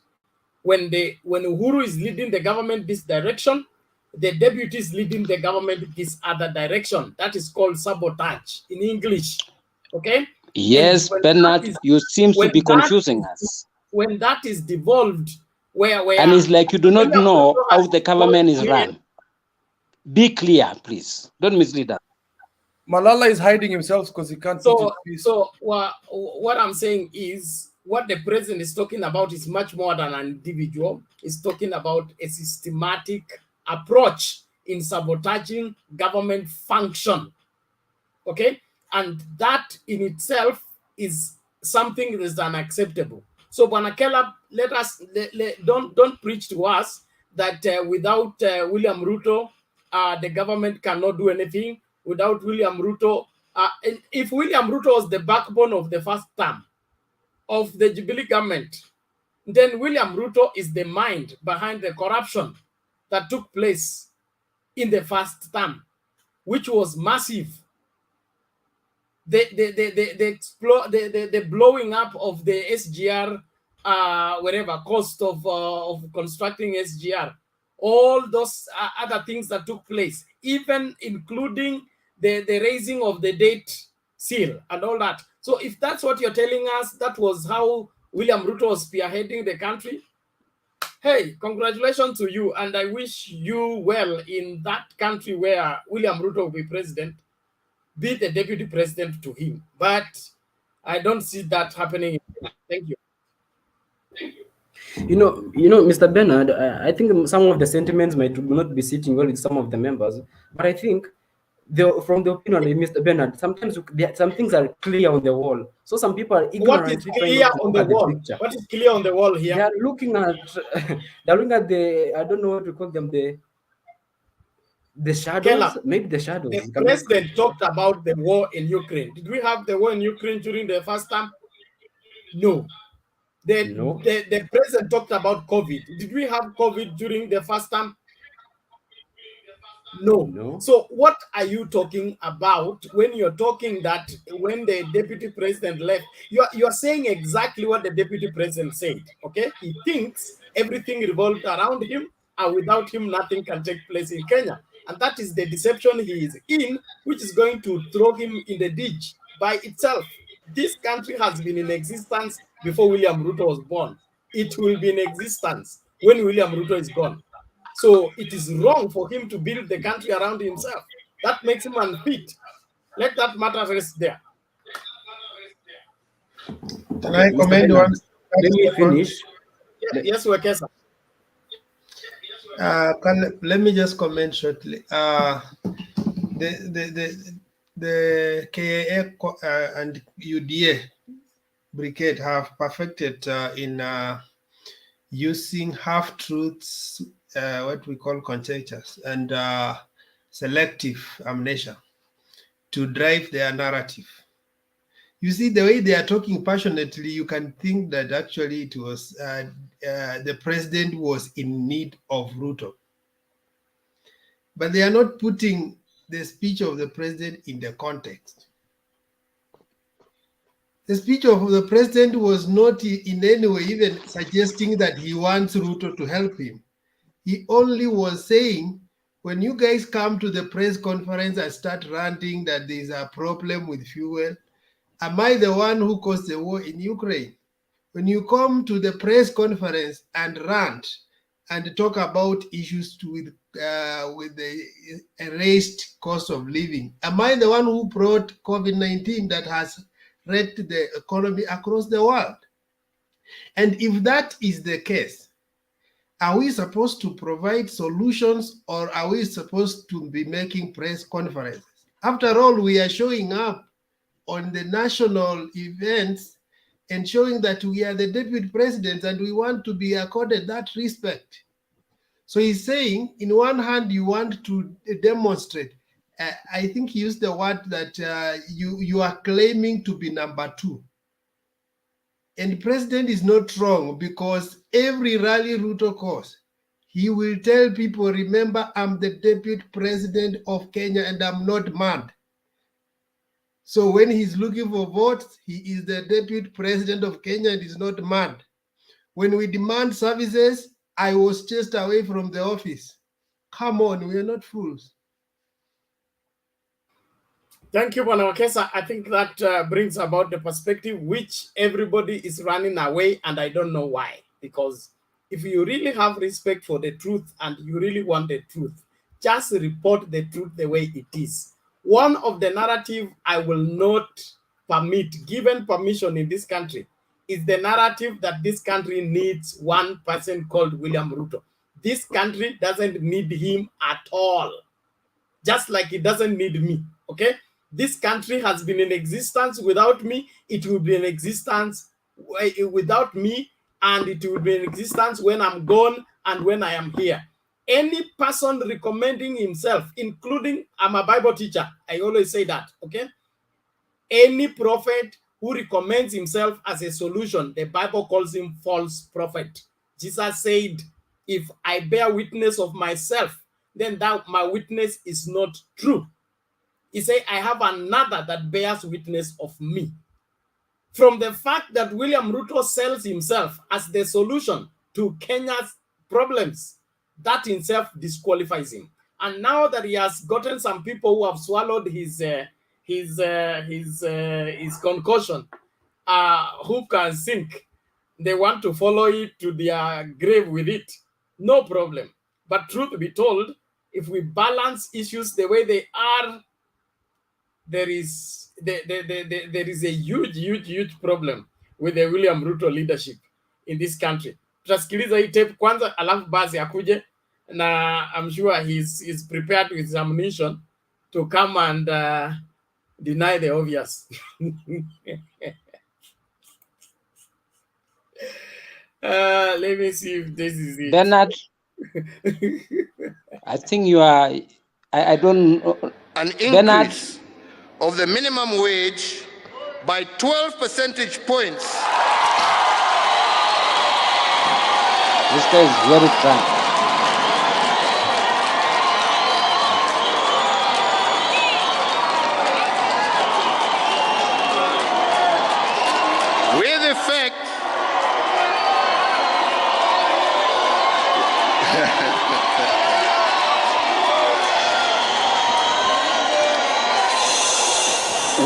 When Uhuru is leading the government this direction, the deputy is leading the government this other direction. That is called sabotage in English. Okay? Yes, Bernard, you seem to be confusing us. When that is devolved, where and it's like you do not know how the government is run. Be clear, please. Don't mislead us. Malala is hiding himself because he can't put his piece. So what I'm saying is what the president is talking about is much more than an individual. He's talking about a systematic approach in sabotaging government function. Okay? And that in itself is something that is unacceptable. So Banakela, don't preach to us that without William Ruto, the government cannot do anything. Without William Ruto, if William Ruto was the backbone of the first term of the Jubilee government, then William Ruto is the mind behind the corruption that took place in the first term, which was massive. The blowing up of the SGR, cost of constructing SGR, all those other things that took place, even including the raising of the debt seal and all that. So if that's what you're telling us, that was how William Ruto was spearheading the country, hey, congratulations to you, and I wish you well in that country where William Ruto will be president. Be the deputy president to him, but I don't see that happening. Thank you. You know, Mr. Bernard, I think some of the sentiments might not be sitting well with some of the members, but I think from the opinion of Mr. Bernard, sometimes some things are clear on the wall. So some people are ignorantly What is clear on the wall? What is clear on the wall here? They are looking at the, I don't know what to call them, the shadows, Kela, maybe the shadows. The president talked about the war in Ukraine. Did we have the war in Ukraine during the first term? No. The president talked about COVID. Did we have COVID during the first term? No. So what are you talking about when you're talking that when the deputy president left? You're saying exactly what the deputy president said, okay? He thinks everything revolved around him, and without him, nothing can take place in Kenya. And that is the deception he is in, which is going to throw him in the ditch by itself. This country has been in existence before William Ruto was born. It will be in existence when William Ruto is gone. So it is wrong for him to build the country around himself. That makes him unfit. Let that matter rest there. Can I comment one? Let me finish. Yes, Wekesa. Let me just comment shortly. The KAA and UDA brigade have perfected in using half-truths, what we call conjectures, and selective amnesia to drive their narrative. You see, the way they are talking passionately, you can think that actually it was the president was in need of Ruto. But they are not putting the speech of the president in the context. The speech of the president was not in any way even suggesting that he wants Ruto to help him. He only was saying, when you guys come to the press conference and start ranting that there's a problem with fuel, am I the one who caused the war in Ukraine? When you come to the press conference and rant and talk about issues with the raised cost of living, am I the one who brought COVID-19 that has wrecked the economy across the world? And if that is the case, Are we supposed to provide solutions, or are we supposed to be making press conferences? After all, we are showing up on the national events and showing that we are the deputy president and we want to be accorded that respect. So he's saying, in one hand, you want to demonstrate. I think he used the word that you are claiming to be number two. And the president is not wrong, because every rally Ruto calls, he will tell people, remember, I'm the deputy president of Kenya and I'm not mad. So when he's looking for votes, he is the deputy president of Kenya and is not mad. When we demand services, I was chased away from the office. Come on, we are not fools. Thank you, Wanawakesa. I think that brings about the perspective which everybody is running away, and I don't know why. Because if you really have respect for the truth and you really want the truth, just report the truth the way it is. One of the narrative I will not permit, given permission in this country, is the narrative that this country needs one person called William Ruto. This country doesn't need him at all, just like it doesn't need me, okay? This country has been in existence without me. It will be in existence without me, and it will be in existence when I'm gone and when I am here. Any person recommending himself, including, I'm a Bible teacher, I always say that, okay? Any prophet who recommends himself as a solution, the Bible calls him false prophet. Jesus said, if I bear witness of myself, then that my witness is not true. He said, I have another that bears witness of me. From the fact that William Ruto sells himself as the solution to Kenya's problems, that in itself disqualifies him. And now that he has gotten some people who have swallowed his concussion, who can sink, they want to follow it to their grave with it. No problem. But truth be told, if we balance issues the way they are, there is a huge problem with the William Ruto leadership in this country. Tutasikiliza hii tape kwanza, alafu basi akuje, na I'm sure he's prepared with his ammunition to come and deny the obvious. Let me see if this is it. Bernard, I think you are, I don't know. An Bernard, increase of the minimum wage by 12 percentage points. this guy is very frank. With effect,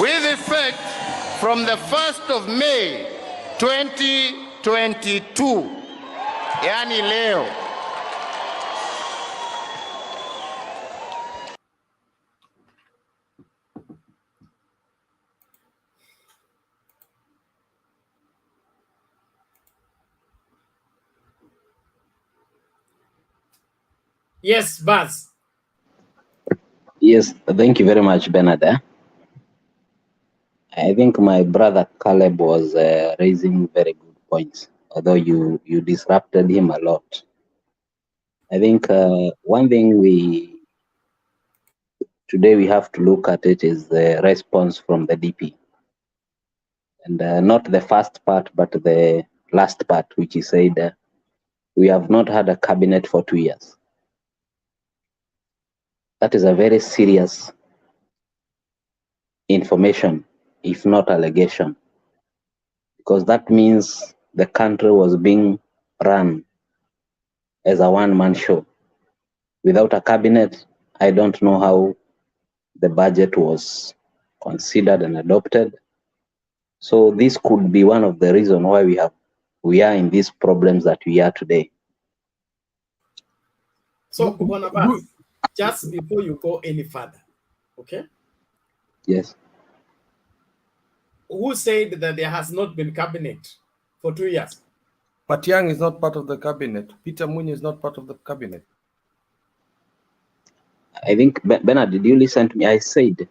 with effect from the 1st of May 2022, yani leo. Yes, Baz. Yes, thank you very much, Bernard. I think my brother Caleb was raising very good points, although you disrupted him a lot. I think one thing today we have to look at it is the response from the DP. And not the first part, but the last part, which he said, we have not had a cabinet for 2 years. That is a very serious information, if not allegation, because that means the country was being run as a one-man show. Without a cabinet, I don't know how the budget was considered and adopted. So this could be one of the reasons why we are in these problems that we are today. So, Baz, just before you go any further, okay? Yes. Who said that there has not been cabinet for 2 years? Matiang'i is not part of the cabinet. Peter Munyi is not part of the cabinet. I think, Bernard, did you listen to me? I said,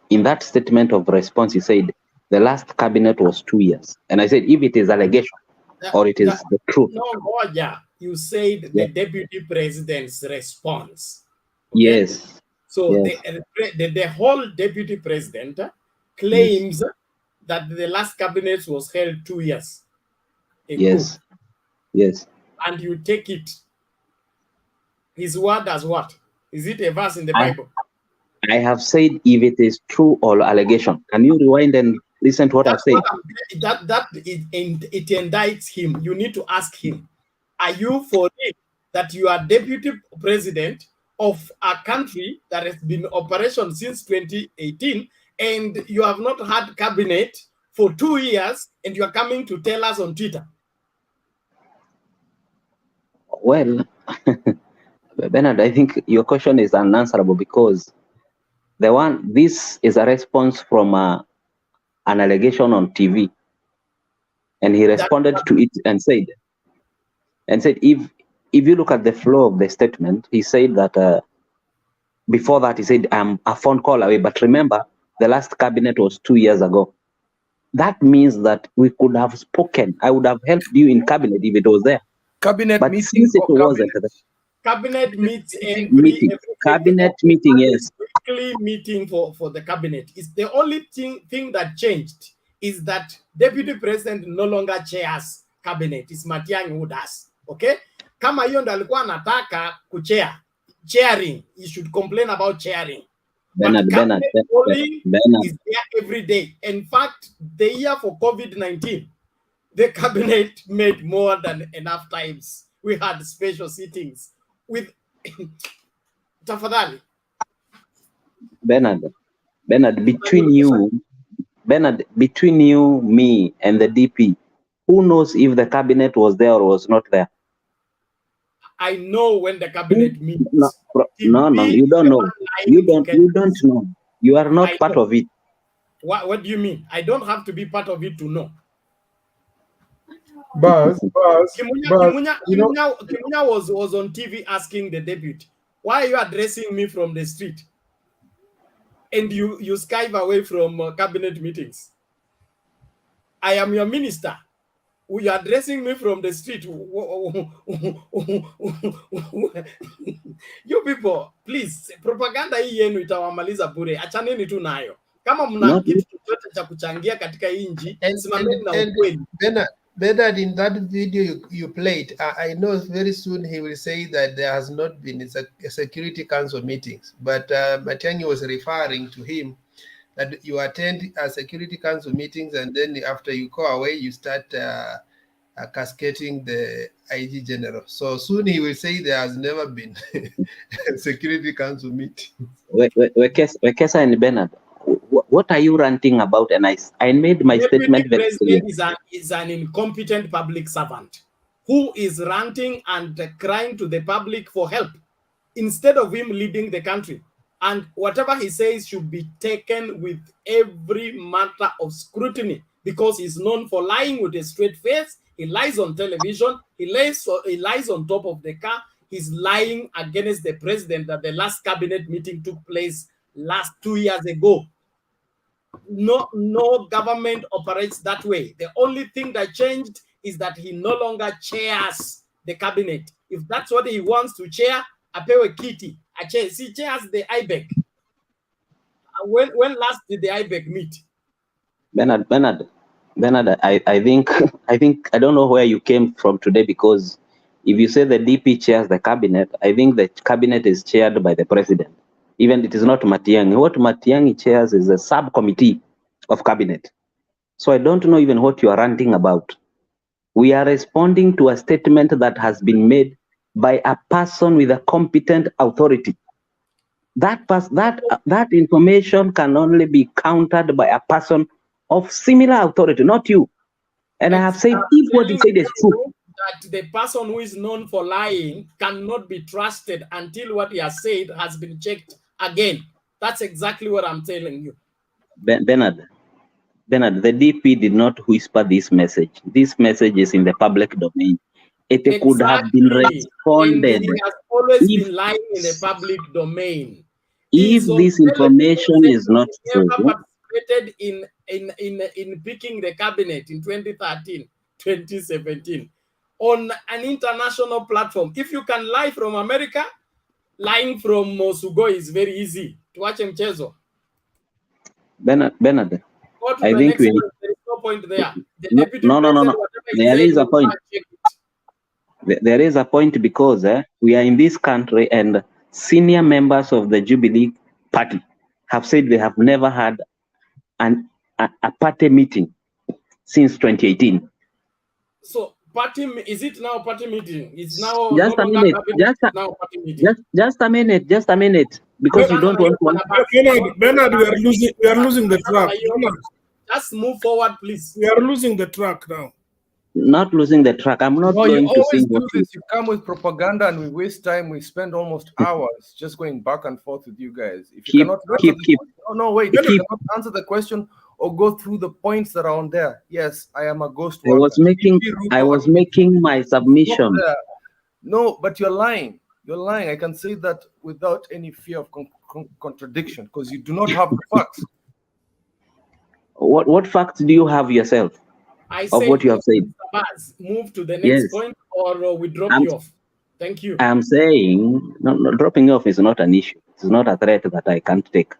in that statement of response, he said, the last cabinet was 2 years. And I said, if it is allegation or it is the truth. No, Roger, you said the deputy president's response. Okay? Yes. So yes. The whole deputy president claims that the last cabinet was held 2 years ago. Yes. Yes. And you take it, his word as what? Is it a verse in the Bible? I have said if it is true or allegation. Can you rewind and listen to what I've said? It indicts him. You need to ask him, are you for it that you are deputy president of a country that has been in operation since 2018 and you have not had cabinet for 2 years and you are coming to tell us on Twitter? Well, Bernard, I think your question is unanswerable because this is a response from an allegation on TV, and he responded to it and said, if you look at the flow of the statement, he said that before that he said, I'm a phone call away. But remember, the last cabinet was 2 years ago. That means that we could have spoken. I would have helped you in cabinet if it was there. Cabinet but meeting since it wasn't, cabinet meets every cabinet meeting, yes. Weekly meeting for the cabinet. It's the only thing that changed is that deputy president no longer chairs cabinet. It's Matiang'i who does. Okay? Kama hiyo ndo alikuwa anataka kuchair. Chairing. He should complain about chairing. Bernard, is there every day. In fact, the year for COVID-19, the cabinet made more than enough times. We had special sittings with Tafadhali. Bernard, between you, me, and the DP, who knows if the cabinet was there or was not there? I know when the cabinet meets. No, you don't know. You don't know. You are not part of it. What do you mean? I don't have to be part of it to know. Kimunya was on TV asking the deputy, why are you addressing me from the street? And you Skype away from cabinet meetings. I am your minister. You are addressing me from the street. You people, please, propaganda hii yenu itawamaliza bure. Achaneni tu nayo. Kama mna kitu chochote cha kuchangia katika hii nchi, simameni na ukweli. Bernard, in that video you played, I know very soon he will say that there has not been a Security Council meetings, but Matiang'i was referring to him that you attend Security Council meetings and then after you go away, you start cascading the IG General. So soon he will say there has never been a Security Council meeting. Wekesa and Bernard, what are you ranting about? And I made my statement very clear. Is an incompetent public servant who is ranting and crying to the public for help instead of him leading the country. And whatever he says should be taken with every matter of scrutiny because he's known for lying with a straight face. He lies on television. He lies on top of the car. He's lying against the president that the last cabinet meeting took place last 2 years ago. No government operates that way. The only thing that changed is that he no longer chairs the cabinet. If that's what he wants to chair, apewe kiti. He chairs the IBEC. When last did the IBEC meet? Bernard, I think I don't know where you came from today, because if you say the DP chairs the cabinet, I think the cabinet is chaired by the president. Even it is not Matiang'i. What Matiang'i chairs is a subcommittee of cabinet. So I don't know even what you are ranting about. We are responding to a statement that has been made by a person with a competent authority. That information can only be countered by a person of similar authority, not you. And I have said, if what you said is true, that the person who is known for lying cannot be trusted until what he has said has been checked again. That's exactly what I'm telling you. Bernard, the DP did not whisper this message. This message is in the public domain. it could have been And responded. he has always If, been lying in the public domain. if this information is not He true, never participated in picking the cabinet in 2013, 2017 on an international platform. If you can lie from America, lying from Sugoi is very easy. Tuache mchezo. Bernard, Go to I the think next we point. There is no point there. The no, deputy no, no, no, president, no. whatever he There said, is a will point. check it. There is a point because we are in this country and senior members of the Jubilee Party have said they have never had a party meeting since 2018. So party is it now party meeting? It's now no Just a longer minute. cabinet, it's now party meeting. Just a minute. Just a minute. Because you don't want to. Bernard, we are losing the track. Bernard, just move forward, please. We are losing the track now. Not losing the track. I'm not No, you going to always sing do what this. You come with propaganda and we waste time. We spend almost hours just going back and forth with you guys. If you cannot answer the question, oh no, wait, if you cannot answer the question or go through the points that are on there. Yes, I am a ghost worker. I was making my submission. No, but you're lying. You're lying. I can say that without any fear of contradiction because you do not have the facts. What facts do you have yourself of what you have said? Move to the next point or we drop you off. Thank you. I'm saying no, dropping off is not an issue. It's not a threat that I can't take.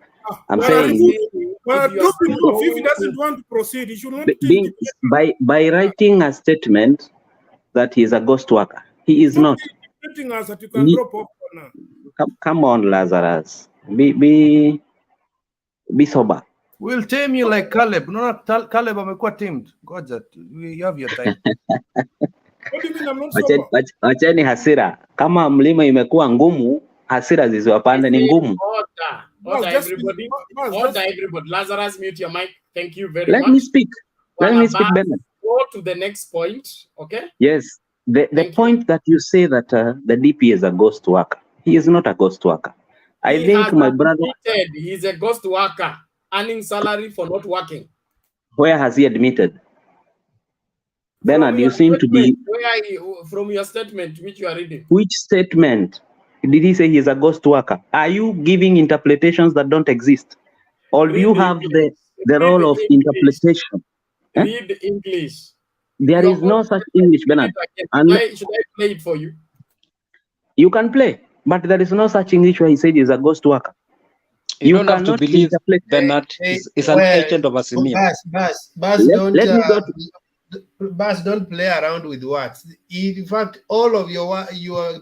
I'm saying dropping off, if he doesn't want to proceed, he should not by writing a statement that he is a ghost worker. He is not. Us that you can drop off now. Come on, Lazarus. Be sober. We'll tame you like Caleb. No, Caleb amekuwa tamed. Goja, you have your time. What do you mean I'm not sober? Wacheni hasira. Kama mlima imekuwa ngumu, hasira zisiwapande ni ngumu. Order, everybody. Order, everybody. Lazarus, mute your mic. Thank you very much. Let me speak. Let me speak, Bernard. Go to the next point, okay? Yes. The point that you say that the DP is a ghost worker. He is not a ghost worker. I think my brother... He is a ghost worker, earning salary for not working. Where has he admitted? Bernard, you seem to be... From your statement, which you are reading. Which statement? Did he say he is a ghost worker? Are you giving interpretations that don't exist? Or do you have the role of interpretation? Read English. There is no such English, Bernard. Should I play it for you? You can play, but there is no such English where he said he's a ghost worker. You don't have to believe Bernard is an agent of Asimia. Bas, don't play around with words. In fact, all of your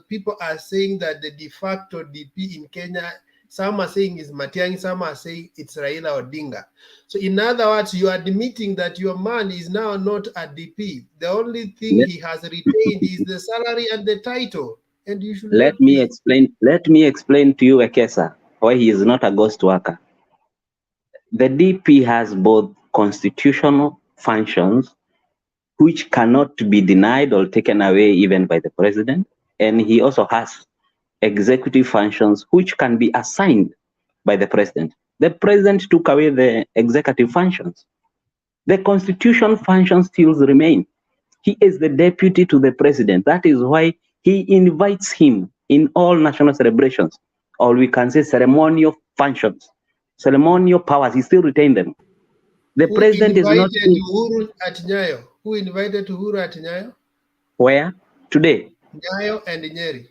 people are saying that the de facto DP in Kenya, some are saying is Matiang'i, some are saying it's Raila Odinga. So in other words, you are admitting that your man is now not a DP. The only thing he has retained is the salary and the title. And you should let me explain to you, Ekesa, why he is not a ghost worker. The DP has both constitutional functions which cannot be denied or taken away even by the president, and he also has executive functions which can be assigned by the president. The president took away the executive functions. The constitutional functions still remain. He is the deputy to the president. That is why he invites him in all national celebrations, or we can say ceremonial functions, ceremonial powers. He still retains them. The president is not... Uhuru at Nyayo? Who invited Uhuru at Nyayo? Where? Today? Nyayo and Nyeri.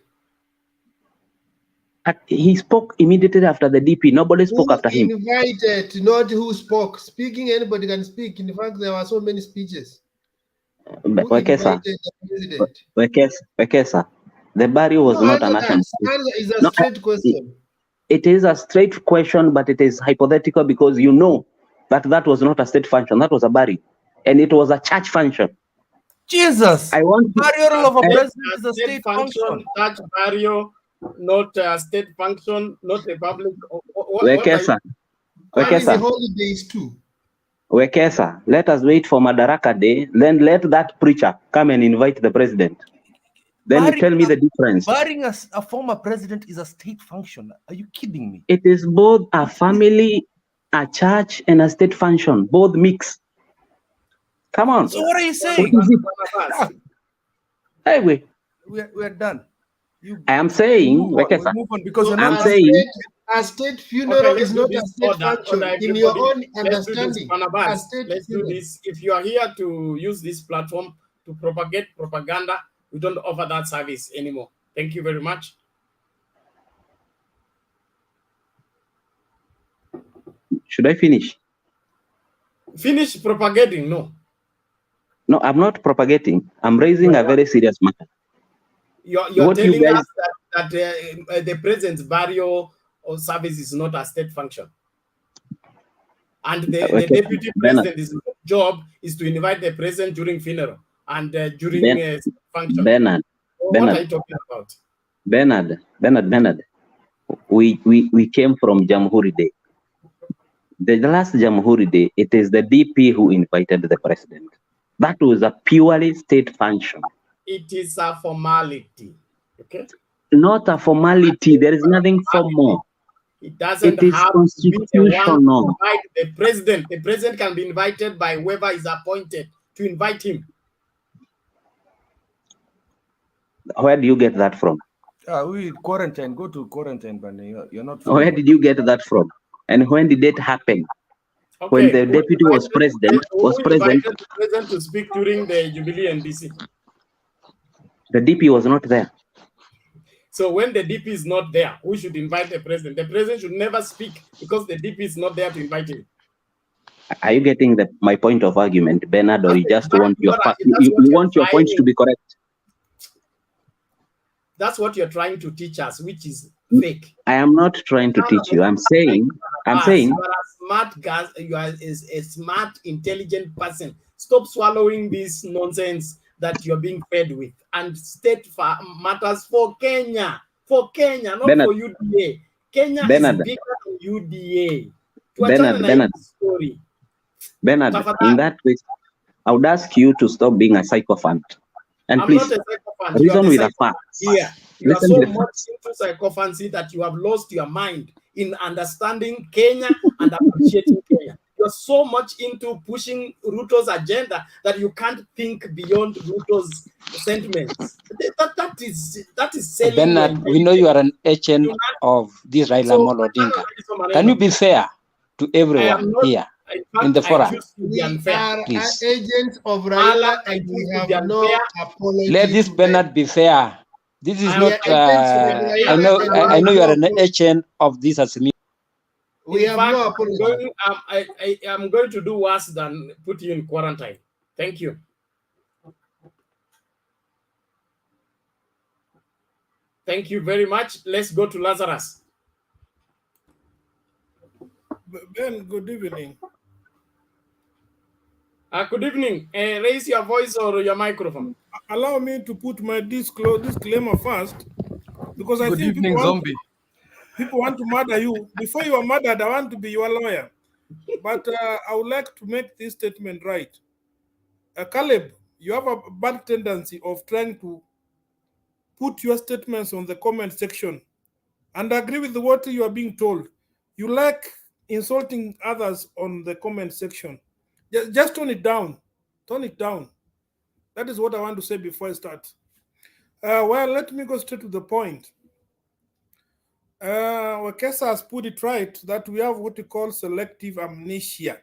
He spoke immediately after the DP. Nobody spoke after him. Invited, not who spoke. Speaking, anybody can speak. In fact, there were so many speeches. Wekesa, the burial was not a national. It's a straight question. It is a straight question, but it is hypothetical because you know that was not a state function. That was a burial, and it was a church function. Jesus! I want burial of a president is a state function. Church burial, not a state function, not a public. Wekesa, the holidays too. Wekesa, let us wait for Madaraka Day. Then let that preacher come and invite the president. Then tell me the difference. Burying a former president is a state function. Are you kidding me? It is both a family, a church, and a state function. Both mix. Come on. So what are you saying? Hey, we're done. I am saying, we move on because you're not saying, a state funeral Okay, let's is do not a this state order, function. In your everybody. own Let's do this, understanding, a Panabans. state Let's do funeral. this. If you are here to use this platform to propagate propaganda, we don't offer that service anymore. Thank you very much. Should I finish? Finish propagating? No. No, I'm not propagating. I'm raising a very serious matter. You're telling us that the president's burial or service is not a state function. And the deputy president's job is to invite the president during funeral and during function. Bernard, What are you talking about? Bernard. We came from Jamhuri Day. The last Jamhuri Day, it is the DP who invited the president. That was a purely state function. It is a formality. Okay. Not a formality. There is nothing formal. It doesn't is have constitutional. to be the one to invite the president. The president can be invited by whoever is appointed to invite him. Where do you get that from? We quarantine. Go to quarantine, Bani. You're not. Where did you get that from? And when did it happen? Okay. When the deputy was president, who invited the president to speak during the Jubilee and DC? The DP was not there. So when the DP is not there, who should invite the president? The president should never speak because the DP is not there to invite him. Are you getting my point of argument, Bernard, or you just want your point to be correct? That's what you're trying to teach us, which is fake. I am not trying to teach you. I'm saying you are a smart guy. You are a smart, intelligent person. Stop swallowing this nonsense that you're being fed with, and state matters for Kenya, not Bernard, for UDA. Kenya Bernard, is bigger than UDA. Bernard, in that case, I would ask you to stop being a sycophant. And I'm please, not a sycophant. reason with a fact. Yeah, you are so much into sycophancy that you have lost your mind in understanding Kenya and appreciating Kenya. You're so much into pushing Ruto's agenda that you can't think beyond Ruto's sentiments. That is selling. Bernard, we know you are an agent of this Raila Amolo Odinga. Can you be fair to everyone here in the forum? We are agents of Raila and we have no apology. Let this Bernard be fair. This is not. I know you are an agent of this assembly. We have no apology. I'm going to do worse than put you in quarantine. Thank you. Thank you very much. Let's go to Lazarus. Ben, good evening. Good evening. Raise your voice or your microphone. Allow me to put my disclaimer first, because I think people want to murder you. Before you are murdered, I want to be your lawyer. But I would like to make this statement right. Caleb, you have a bad tendency of trying to put your statements on the comment section and agree with what you are being told. You like insulting others on the comment section. Just tone it down. Tone it down. That is what I want to say before I start. Well, let me go straight to the point. Wekesa has put it right that we have what we call selective amnesia.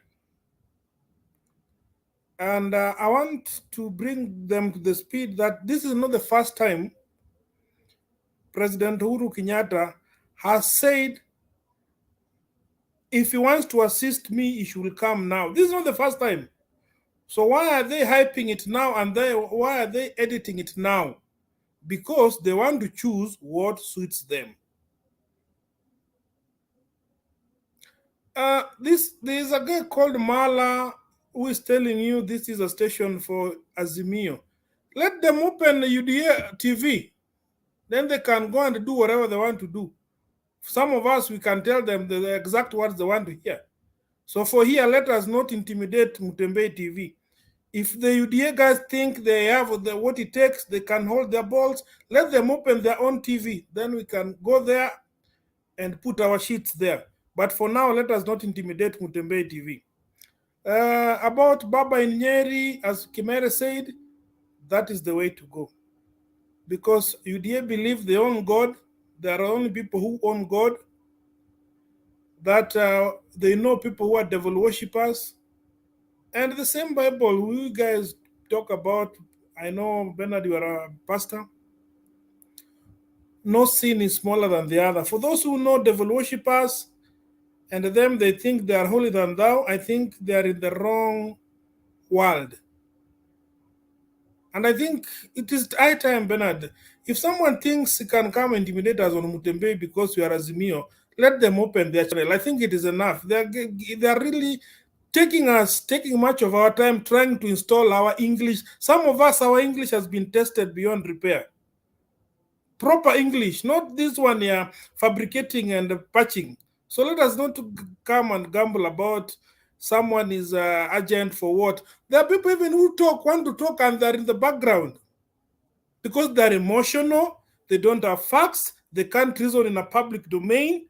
And I want to bring them to the speed that this is not the first time President Uhuru Kenyatta has said, if he wants to assist me, he should come now. This is not the first time. So why are they hyping it now and why are they editing it now? Because they want to choose what suits them. There's a guy called Mala who is telling you this is a station for Azimio. Let them open the UDA TV. Then they can go and do whatever they want to do. Some of us, we can tell them the exact words they want to hear. So for here, let us not intimidate Mutembe TV. If the UDA guys think they have what it takes, they can hold their balls, let them open their own TV. Then we can go there and put our sheets there. But for now, let us not intimidate Mutembe TV. About Baba in Nyeri, as Kimere said, that is the way to go. because UDA believe they own God. There are only people who own God. That they know people who are devil worshippers. And the same Bible we guys talk about, I know, Bernard, you are a pastor. No sin is smaller than the other. For those who know devil worshippers, and them they think they are holier than thou, I think they are in the wrong world. And I think it is high time, Bernard. If someone thinks he can come and intimidate us on Mutembe because we are Azimio, let them open their channel. I think it is enough. They are really taking much of our time trying to install our English. Some of us, our English has been tested beyond repair. Proper English, not this one here, fabricating and patching. So let us not come and gamble about someone is agent for what. There are people even who want to talk and they're in the background. Because they're emotional, they don't have facts, they can't reason in a public domain.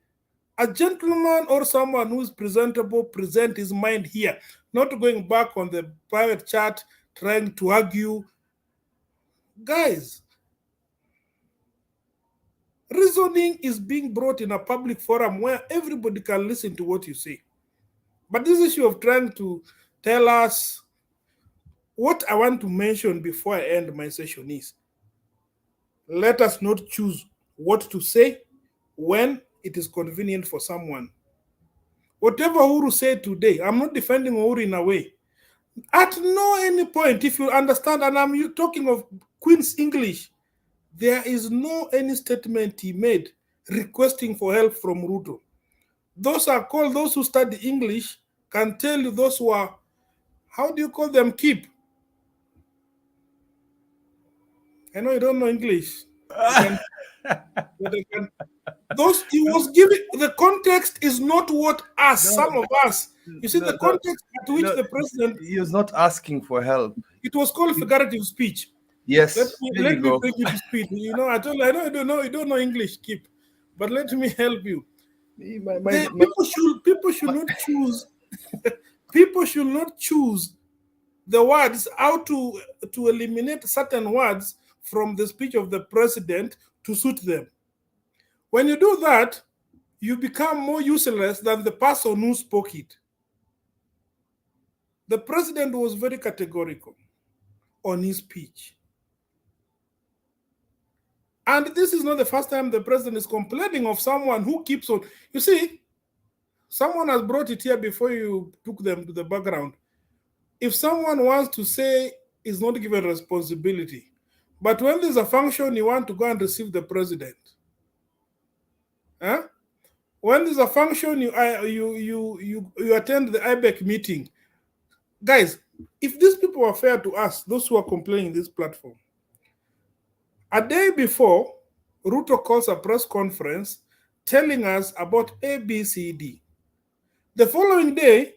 A gentleman or someone who is presentable, present his mind here, not going back on the private chat, trying to argue. Guys, reasoning is being brought in a public forum where everybody can listen to what you say. But this issue of trying to tell us, what I want to mention before I end my session is, let us not choose what to say when it is convenient for someone. Whatever Uhuru said today, I'm not defending Uhuru in a way. At no any point, if you understand, and I'm talking of Queen's English, there is no any statement he made requesting for help from Ruto. Those are called, those who study English can tell you those who are, how do you call them, keep? I know you don't know English. Those he was giving, the context is not what us, some of us. You see, the context at which the president. He was not asking for help. It was called figurative speech. Yes. Let me bring you to speed. You know, I told you, I know you don't know English, keep, but let me help you. People should not choose. People should not choose the words, how to eliminate certain words from the speech of the president to suit them. When you do that, you become more useless than the person who spoke it. The president was very categorical on his speech. And this is not the first time the president is complaining of someone who keeps on. You see, someone has brought it here before you took them to the background. If someone wants to say is not given responsibility, but when there's a function you want to go and receive the president, huh? When there's a function you attend the IBEC meeting, guys, if these people are fair to us, those who are complaining this platform, a day before, Ruto calls a press conference telling us about ABCD. The following day,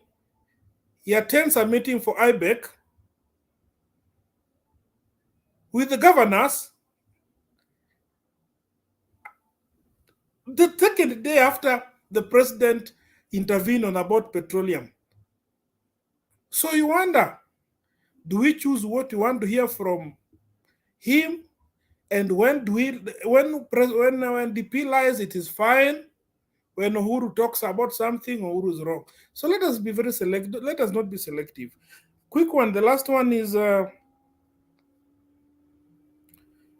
he attends a meeting for IBEC with the governors. The second day after the president intervened on about petroleum. So you wonder, do we choose what we want to hear from him? And when DP lies, it is fine. When Uhuru talks about something, Uhuru is wrong. So let us be very selective. Let us not be selective. Quick one. The last one is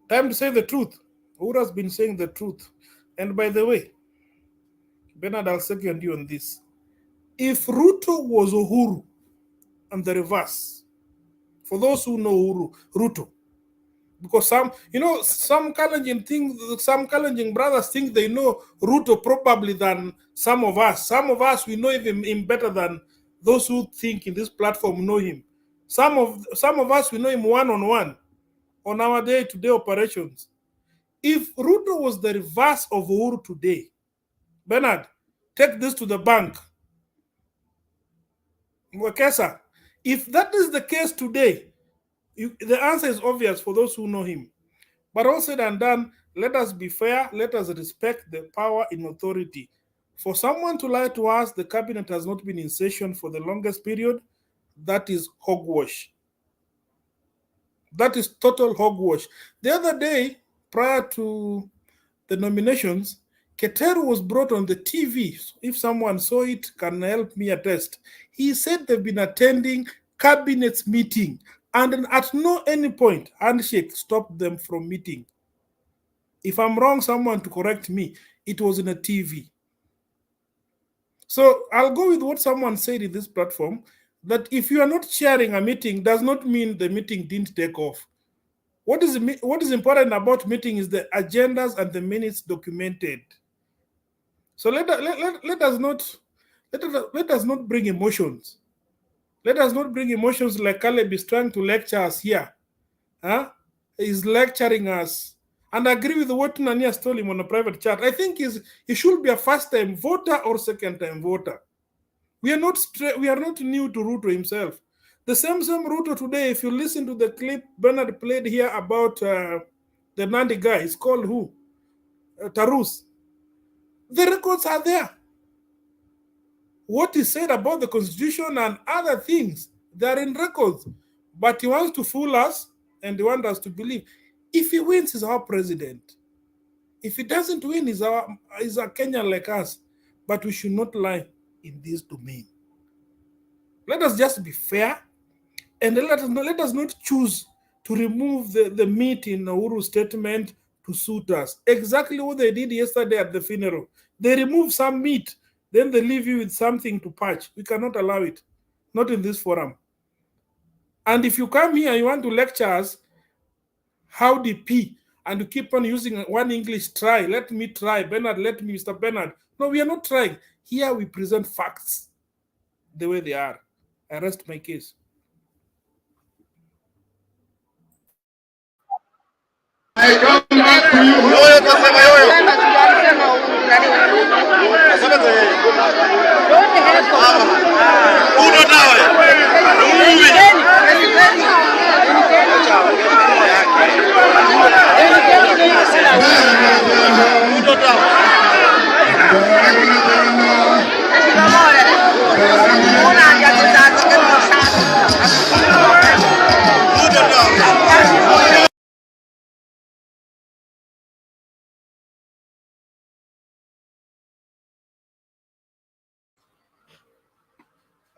time to say the truth. Uhuru has been saying the truth. And by the way, Bernard, I'll second you on this. If Ruto was Uhuru and the reverse, for those who know Ruto, because some Kalenjin brothers think they know Ruto probably than some of us. Some of us, we know him better than those who think in this platform know him. Some of us, we know him one-on-one on our day-to-day operations. If Ruto was the reverse of Uhuru today, Bernard, take this to the bank. Mwekesa, if that is the case today, the answer is obvious for those who know him. But all said and done, let us be fair. Let us respect the power in authority. For someone to lie to us, the cabinet has not been in session for the longest period. That is hogwash. That is total hogwash. The other day, prior to the nominations, Keteru was brought on the TV. If someone saw it, can help me attest. He said they've been attending cabinet's meeting, and at no any point handshake stopped them from meeting. If I'm wrong, someone to correct me. It was in a TV. So I'll go with what someone said in this platform, that if you are not sharing a meeting, does not mean the meeting didn't take off. What is important about meeting is the agendas and the minutes documented. So let us not bring emotions. Let us not bring emotions like Caleb is trying to lecture us here. He's lecturing us. And I agree with what Nanias told him on a private chat. I think he should be a first-time voter or second-time voter. We are not new to Ruto himself. The same Ruto today, if you listen to the clip Bernard played here about the NANDI guy, it's called who? Tarus. The records are there. What he said about the constitution and other things, they're in records. But he wants to fool us and he wants us to believe. If he wins, he's our president. If he doesn't win, he's a Kenyan like us. But we should not lie in this domain. Let us just be fair, and let us not choose to remove the meat in Uhuru's statement to suit us. Exactly what they did yesterday at the funeral. They remove some meat, then they leave you with something to patch. We cannot allow it. Not in this forum. And if you come here, you want to lecture us, how DP, and you keep on using one English, try, let me try, Bernard, let me, Mr. Bernard. No, we are not trying. Here we present facts the way they are. I rest my case. I come back to you.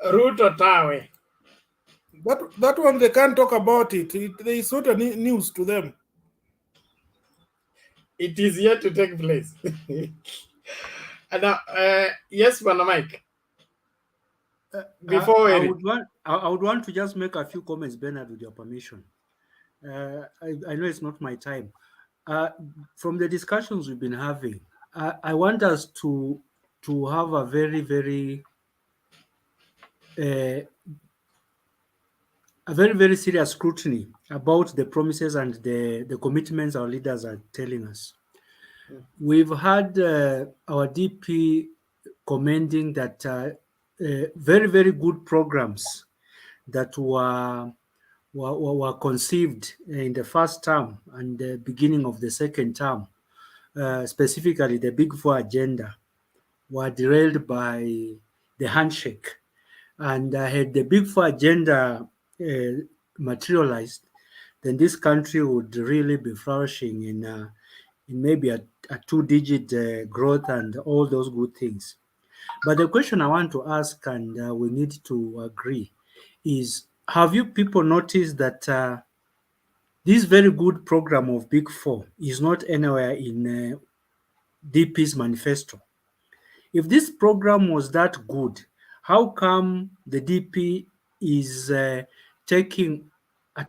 Ruto Tawe. That one, they can't talk about it. It's not a news to them. It is yet to take place. And yes, Bwana Mike. Before I would want to just make a few comments, Bernard, with your permission. I know it's not my time. From the discussions we've been having, I want us to have a very, very serious scrutiny about the promises and the commitments our leaders are telling us. We've had our DP commending that very, very good programs that were conceived in the first term and the beginning of the second term, specifically the Big Four agenda, were derailed by the handshake. And had the Big Four agenda materialized, then this country would really be flourishing in maybe a two-digit growth and all those good things. But the question I want to ask, and we need to agree, is have you people noticed that this very good program of Big Four is not anywhere in DP's manifesto? If this program was that good, how come the DP is taking a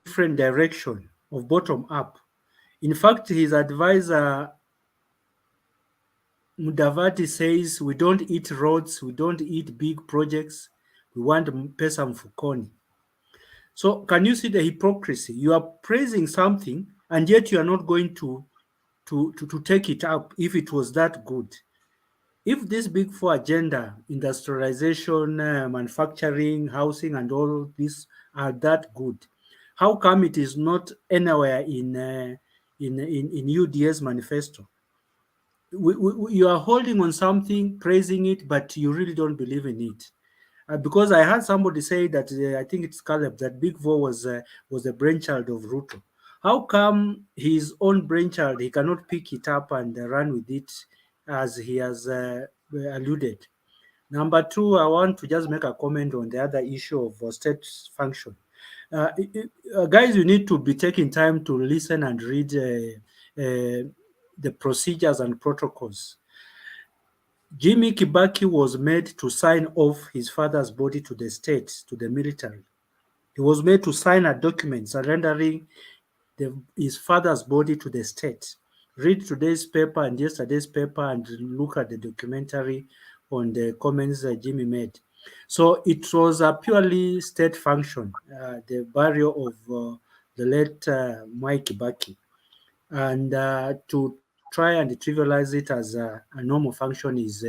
different direction of bottom up? In fact, his advisor Mudavadi says we don't eat roads, we don't eat big projects, we want pesa mfukoni. So can you see the hypocrisy? You are praising something and yet you are not going to take it up if it was that good. If this Big Four agenda, industrialization, manufacturing, housing, and all this are that good, how come it is not anywhere in UDA's manifesto? You are holding on something, praising it, but you really don't believe in it. Because I heard somebody say that I think it's Caleb that Big Four was a brainchild of Ruto. How come his own brainchild, he cannot pick it up and run with it as he has alluded? Number two, I want to just make a comment on the other issue of state function. Guys, you need to be taking time to listen and read the procedures and protocols. Jimmy Kibaki was made to sign off his father's body to the state, to the military. He was made to sign a document surrendering his father's body to the state. Read today's paper and yesterday's paper and look at the documentary on the comments Jimmy made. So it was a purely state function, the burial of the late Mike Kibaki. And to try and trivialize it as a normal function is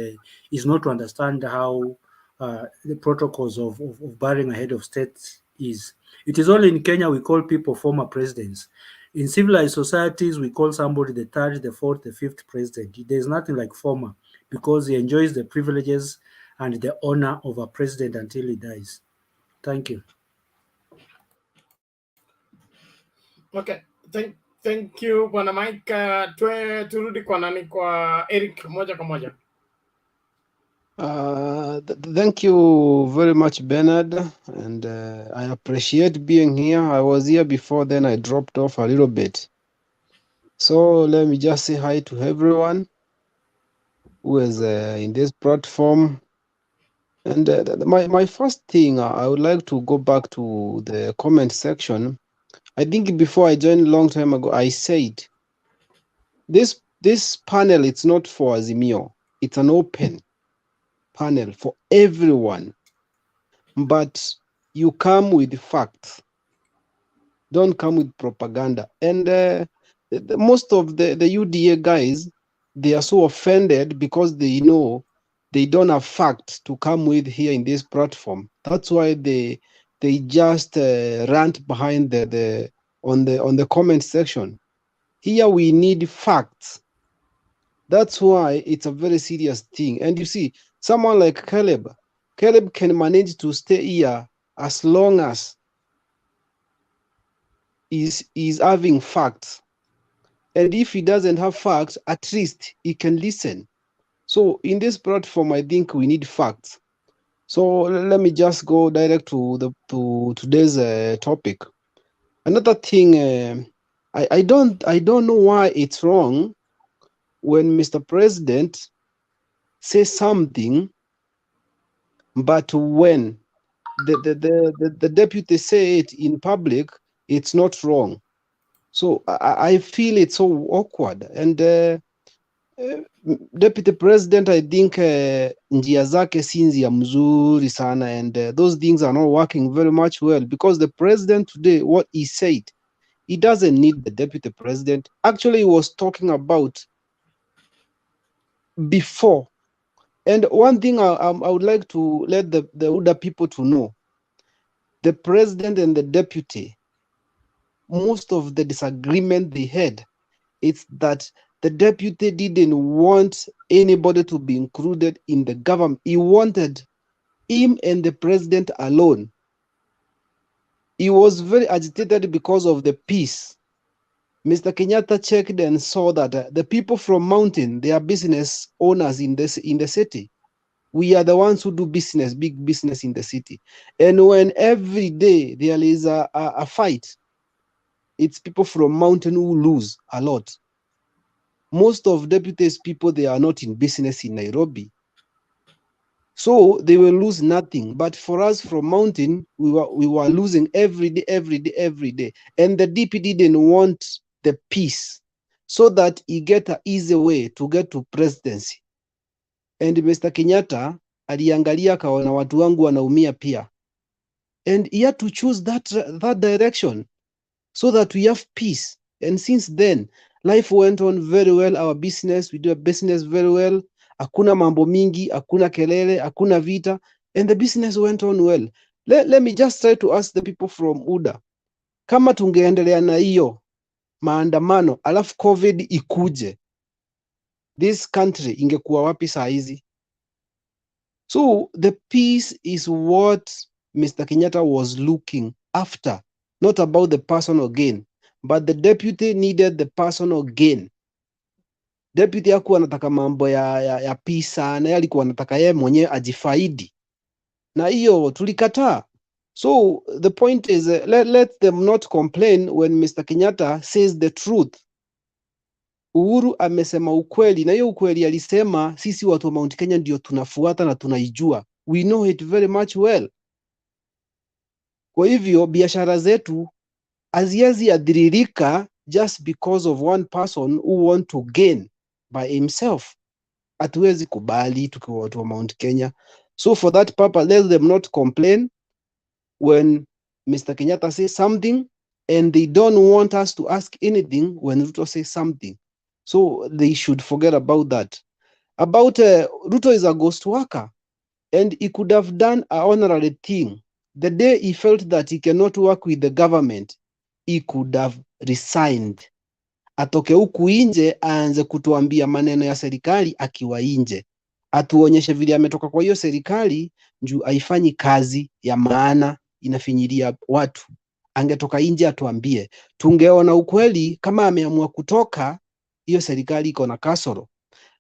not to understand how the protocols of burying a head of state is. It is only in Kenya we call people former presidents. In civilized societies, we call somebody the third, the fourth, the fifth president. There's nothing like former because he enjoys the privileges and the honor of a president until he dies. Thank you. Okay, thank you Bwana Mike. Turudi kwa nani, kwa Eric moja kwa moja. Thank you very much, Bernard, and I appreciate being here. I was here before, then I dropped off a little bit. So let me just say hi to everyone who is in this platform. And my first thing, I would like to go back to the comment section. I think before I joined a long time ago, I said this panel, it's not for Azimio. It's an open panel for everyone. But you come with facts. Don't come with propaganda. And most of the UDA guys, they are so offended because they know they don't have facts to come with here in this platform. That's why they just rant behind on the comment section. Here we need facts. That's why it's a very serious thing. And you see, someone like Caleb can manage to stay here as long as he's having facts. And if he doesn't have facts, at least he can listen. So in this platform, I think we need facts. So let me just go direct to today's topic. Another thing, I don't know why it's wrong when Mr. President says something, but when the deputy say it in public, it's not wrong. So I feel it's so awkward. And Deputy President, I think njia zake si njia mzuri sana, and those things are not working very much well, because the president today, what he said, he doesn't need the deputy president. Actually, he was talking about before. And one thing I would like to let the older people to know, the president and the deputy, most of the disagreement they had, it's that the deputy didn't want anybody to be included in the government. He wanted him and the president alone. He was very agitated because of the peace. Mr. Kenyatta checked and saw that the people from mountain, they are business owners in the city. We are the ones who do business, big business in the city. And when every day there is a fight, it's people from mountain who lose a lot. Most of deputies people, they are not in business in Nairobi. So they will lose nothing. But for us from mountain, we were losing every day. And the DP didn't want the peace so that he get an easy way to get to presidency. And Mr. Kenyatta aliangalia kaona watu wangu wanaumia pia. And he had to choose that direction so that we have peace. And since then, life went on very well. Our business, we do a business very well. Hakuna mambo mingi, hakuna kelele, hakuna vita. And the business went on well. Let me just try to ask the people from UDA. Kama tungeendelea na hiyo maandamano, alafu COVID ikuje, this country ingekuwa wapi saa hizi? So the peace is what Mr. Kenyatta was looking after, not about the personal gain. but the deputy needed the personal gain. Deputy hakuwa anataka mambo ya pisa, na alikuwa anataka yeye mwenyewe ajifaidi, na hiyo tulikataa. So the point is, let them not complain when Mr. Kenyatta says the truth. Uhuru amesema ukweli, na hiyo ukweli alisema sisi watu wa Mount Kenya ndio tunafuata na tunaijua. We know it very much well. Kwa hivyo biashara zetu haziwezi adhiririka just because of one person who want to gain by himself. Hatuwezi kubali tukiwa watu wa Mount Kenya. So for that purpose, let them not complain when Mr. Kenyatta says something and they don't want us to ask anything when Ruto says something. So they should forget about that. About Ruto is a ghost worker, and he could have done an honorary thing. The day he felt that he cannot work with the government, he could have resigned. Atoke huku nje aanze kutuambia maneno ya serikali akiwa nje. Atuonyeshe vile ametoka kwa hiyo serikali juu haifanyi kazi ya maana, inafinyiria watu. Angetoka nje atuambie. Tungeona ukweli kama ameamua kutoka, hiyo serikali iko na kasoro.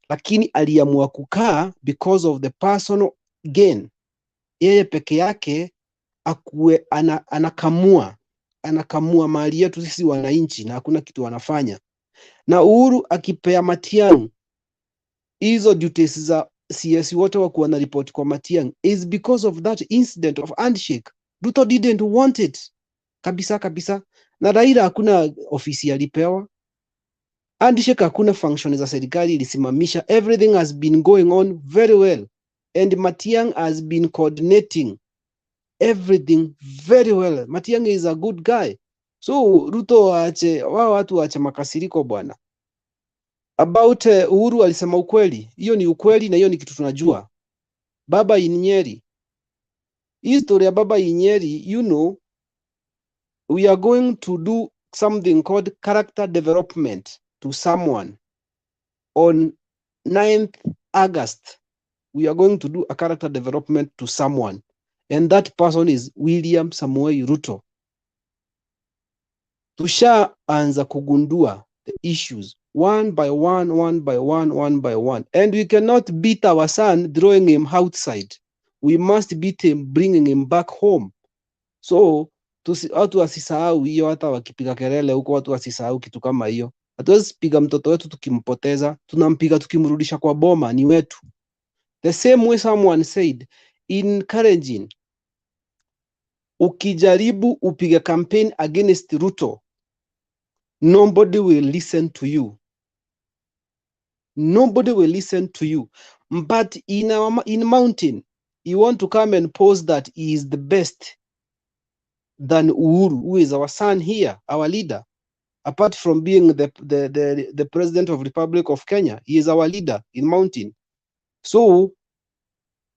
Lakini aliamua kukaa because of the personal gain. Yeye peke yake akuwe anakamua mali yetu sisi wananchi, na hakuna kitu wanafanya. Na Uhuru akipea Matiang'i hizo duties za CS wote wakuwa na report kwa Matiang'i is because of that incident of handshake. Ruto didn't want it kabisa kabisa, na Raila hakuna ofisi alipewa. Handshake hakuna function za serikali ilisimamisha. Everything has been going on very well, and Matiang'i has been coordinating everything very well. Matiang'i is a good guy. So Ruto watu waache makasiriko bwana. About Uhuru alisema ukweli. Hiyo ni ukweli na hiyo ni kitu tunajua. Baba in Nyeri. Hii story ya baba in Nyeri, you know, we are going to do something called character development to someone. On 9th August, we are going to do a character development to someone. And that person is William Samoei Ruto. Tushaanza kugundua the issues one by one. And we cannot beat our son throwing him outside. We must beat him bringing him back home. So watu wasisahau hiyo, hata wakipiga kelele huko watu wasisahau kitu kama hiyo. Hatuwezi piga mtoto wetu tukimpoteza, tunampiga tukimrudisha kwa boma, ni wetu. The same way someone said, encouraging, ukijaribu upige campaign against Ruto, nobody will listen to you. Nobody will listen to you. But in mountain, you want to come and pose that he is the best than Uhuru, who is our son here, our leader. Apart from being the president of Republic of Kenya, he is our leader in mountain. So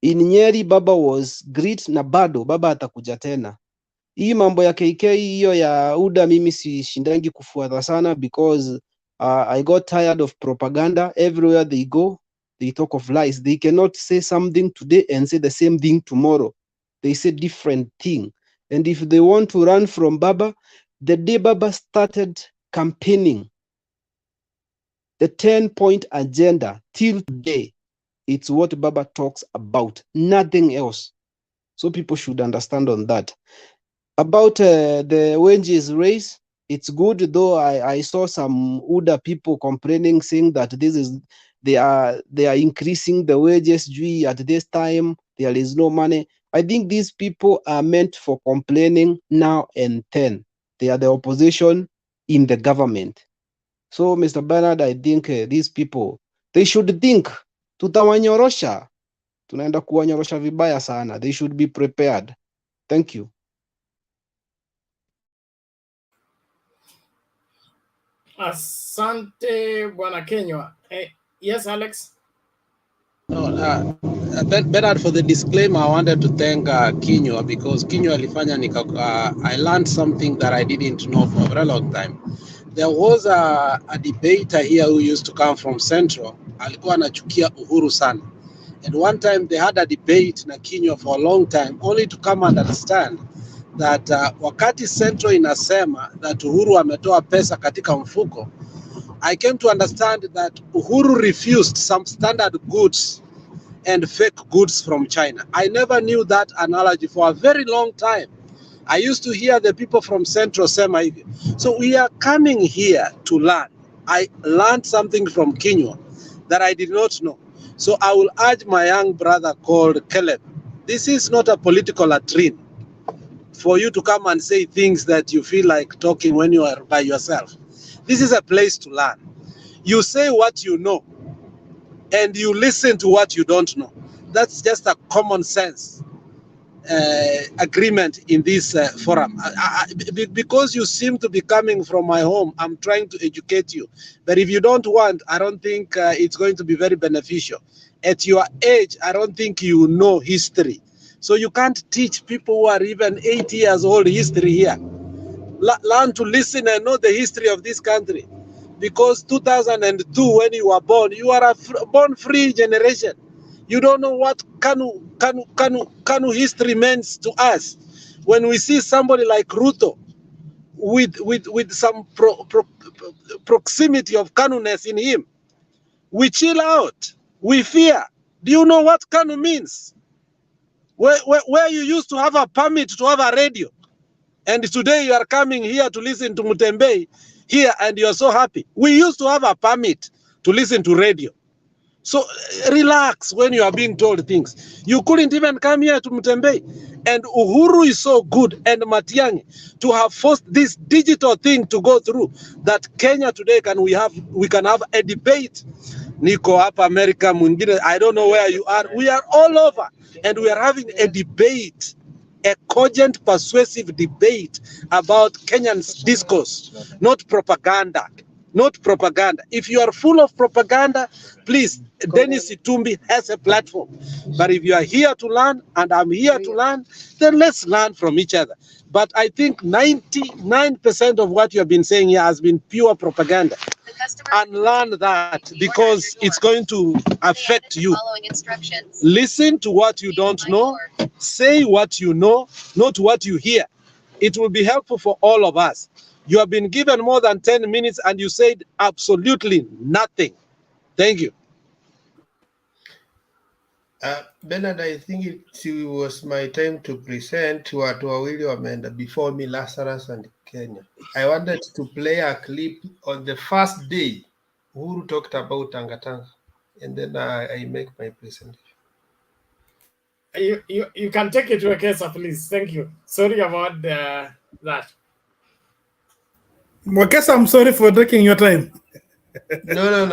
in Nyeri, Baba was great, na bado Baba atakuja tena. Hii mambo ya KK hiyo ya UDA mimi sishindangi kufuata sana, because I got tired of propaganda. Everywhere they go, they talk of lies. They cannot say something today and say the same thing tomorrow. They say different thing. And if they want to run from Baba, the day Baba started campaigning, the 10-point agenda till today, it's what Baba talks about, nothing else. So people should understand on that. About the wages raise, it's good, though I saw some UDA people complaining, saying that they are increasing the wages at this time, there is no money. I think these people are meant for complaining now and then. They are the opposition in the government. So Mr. Bernard, I think these people, they should think, tutawanyorosha, tunaenda kuwanyorosha vibaya sana. They should be prepared. Thank you. Asante Bwana Kenywa. Yes, Alex? No, Bernard, for the disclaimer, I wanted to thank Kinywa, because Kinywa alifanya I learned something that I didn't know for a very long time. There was a debater here who used to come from Central. Alikuwa anachukia Uhuru sana. And one time they had a debate na Kinywa for a long time, only to come and understand that wakati Central inasema that Uhuru ametoa pesa katika mfuko, I came to understand that Uhuru refused some standard goods and fake goods from China. I never knew that analogy for a very long time. I used to hear the people from Central sema hivi. So we are coming here to learn. I learned something from Kinyua that I did not know. So I will urge my young brother called Caleb. This is not a political latrine for you to come and say things that you feel like talking when you are by yourself. This is a place to learn. You say what you know and you listen to what you don't know. That's just a common sense agreement in this forum. Because you seem to be coming from my home, I'm trying to educate you. But if you don't want, I don't think it's going to be very beneficial. At your age, I don't think you know history. So you can't teach people who are even 80 years old history here. Learn to listen and know the history of this country. Because 2002, when you were born, you are a born-free generation. You don't know what Kanu history means to us. When we see somebody like Ruto with some proximity of Kanu-ness in him, we chill out, we fear. Do you know what Kanu means? Where you used to have a permit to have a radio, and today you are coming here to listen to Mutembei here and you are so happy. We used to have a permit to listen to radio. So relax when you are being told things. You couldn't even come here to Mutembei. And Uhuru is so good, and Matiang'i, to have forced this digital thing to go through, that Kenya today we can have a debate. Niko hapa America, mwingine, I don't know where you are. We are all over, and we are having a debate, a cogent, persuasive debate about Kenyan discourse, not propaganda. Not propaganda. If you are full of propaganda, please, Dennis Itumbi has a platform. But if you are here to learn, and I'm here to learn, then let's learn from each other. But I think 99% of what you have been saying here has been pure propaganda. And learn that, because it's going to affect you. Listen to what you don't know. Say what you know, not what you hear. It will be helpful for all of us. You have been given more than 10 minutes and you said absolutely nothing. Thank you. Bernard, I think it was my time to present to watu wawili wameenda before me, Lazarus and Kenya. I wanted to play a clip on the first day Uhuru talked about Tangatanga, and then I make my presentation. You can take it to a case, please. Thank you. Sorry about that. Mwakesa, I'm sorry for taking your time. No.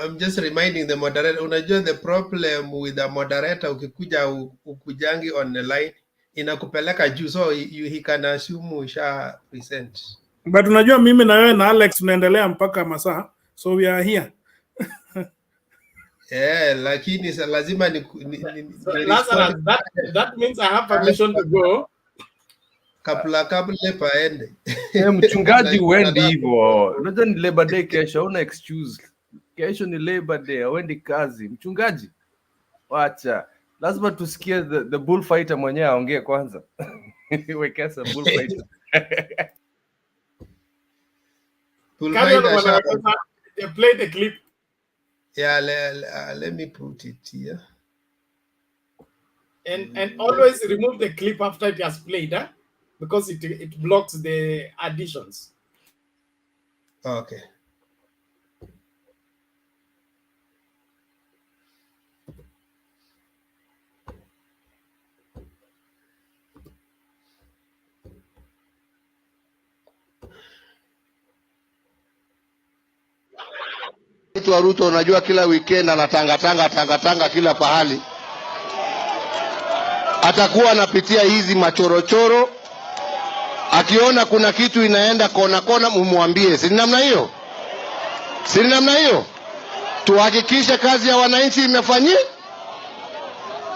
I'm just reminding the moderator. Unajua the problem with the moderator, ukikuja ukujangi on the line, inakupeleka juu, so he can assume usha present. But unajua mimi na wewe na Alex tunaendelea mpaka masaa, so we are here. Yeah, lakini lazima ni Lazarus, that means I have permission to go. Kabla paende. Mchungaji uendi hivyo. Unajua ni Labor Day kesho, una excuse. Kesho ni Labor Day, uendi kazi. Mchungaji, wacha. Lazima tusikie the bullfighter mwenyewe aongee kwanza. Wekesa bullfighter. Play the clip. Yeah, let me put it here. And always remove the clip after it has played, huh? Because it blocks the additions. Okay. Mtu wa Ruto, unajua kila weekend anatangatanga kila pahali. Atakuwa anapitia hizi machorochoro. Akiona kuna kitu inaenda kona mumwambie. Si namna hiyo? Si namna hiyo? Tuhakikishe kazi ya wananchi imefanyika.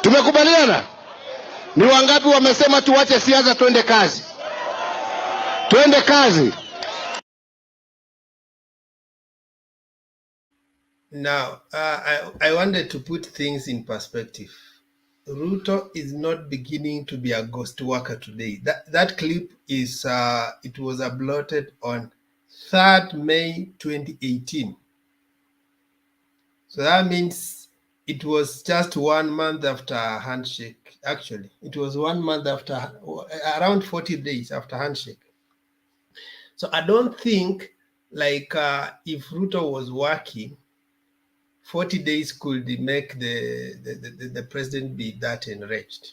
Tumekubaliana? Ni wangapi wamesema tuache siasa twende kazi? Twende kazi. Now, I wanted to put things in perspective. Ruto is not beginning to be a ghost worker today. That clip is it was uploaded on 3rd May 2018. So that means it was just 1 month after handshake. Actually, it was 1 month after, around 40 days after handshake. So I don't think like if Ruto was working, 40 days could make the president be that enraged.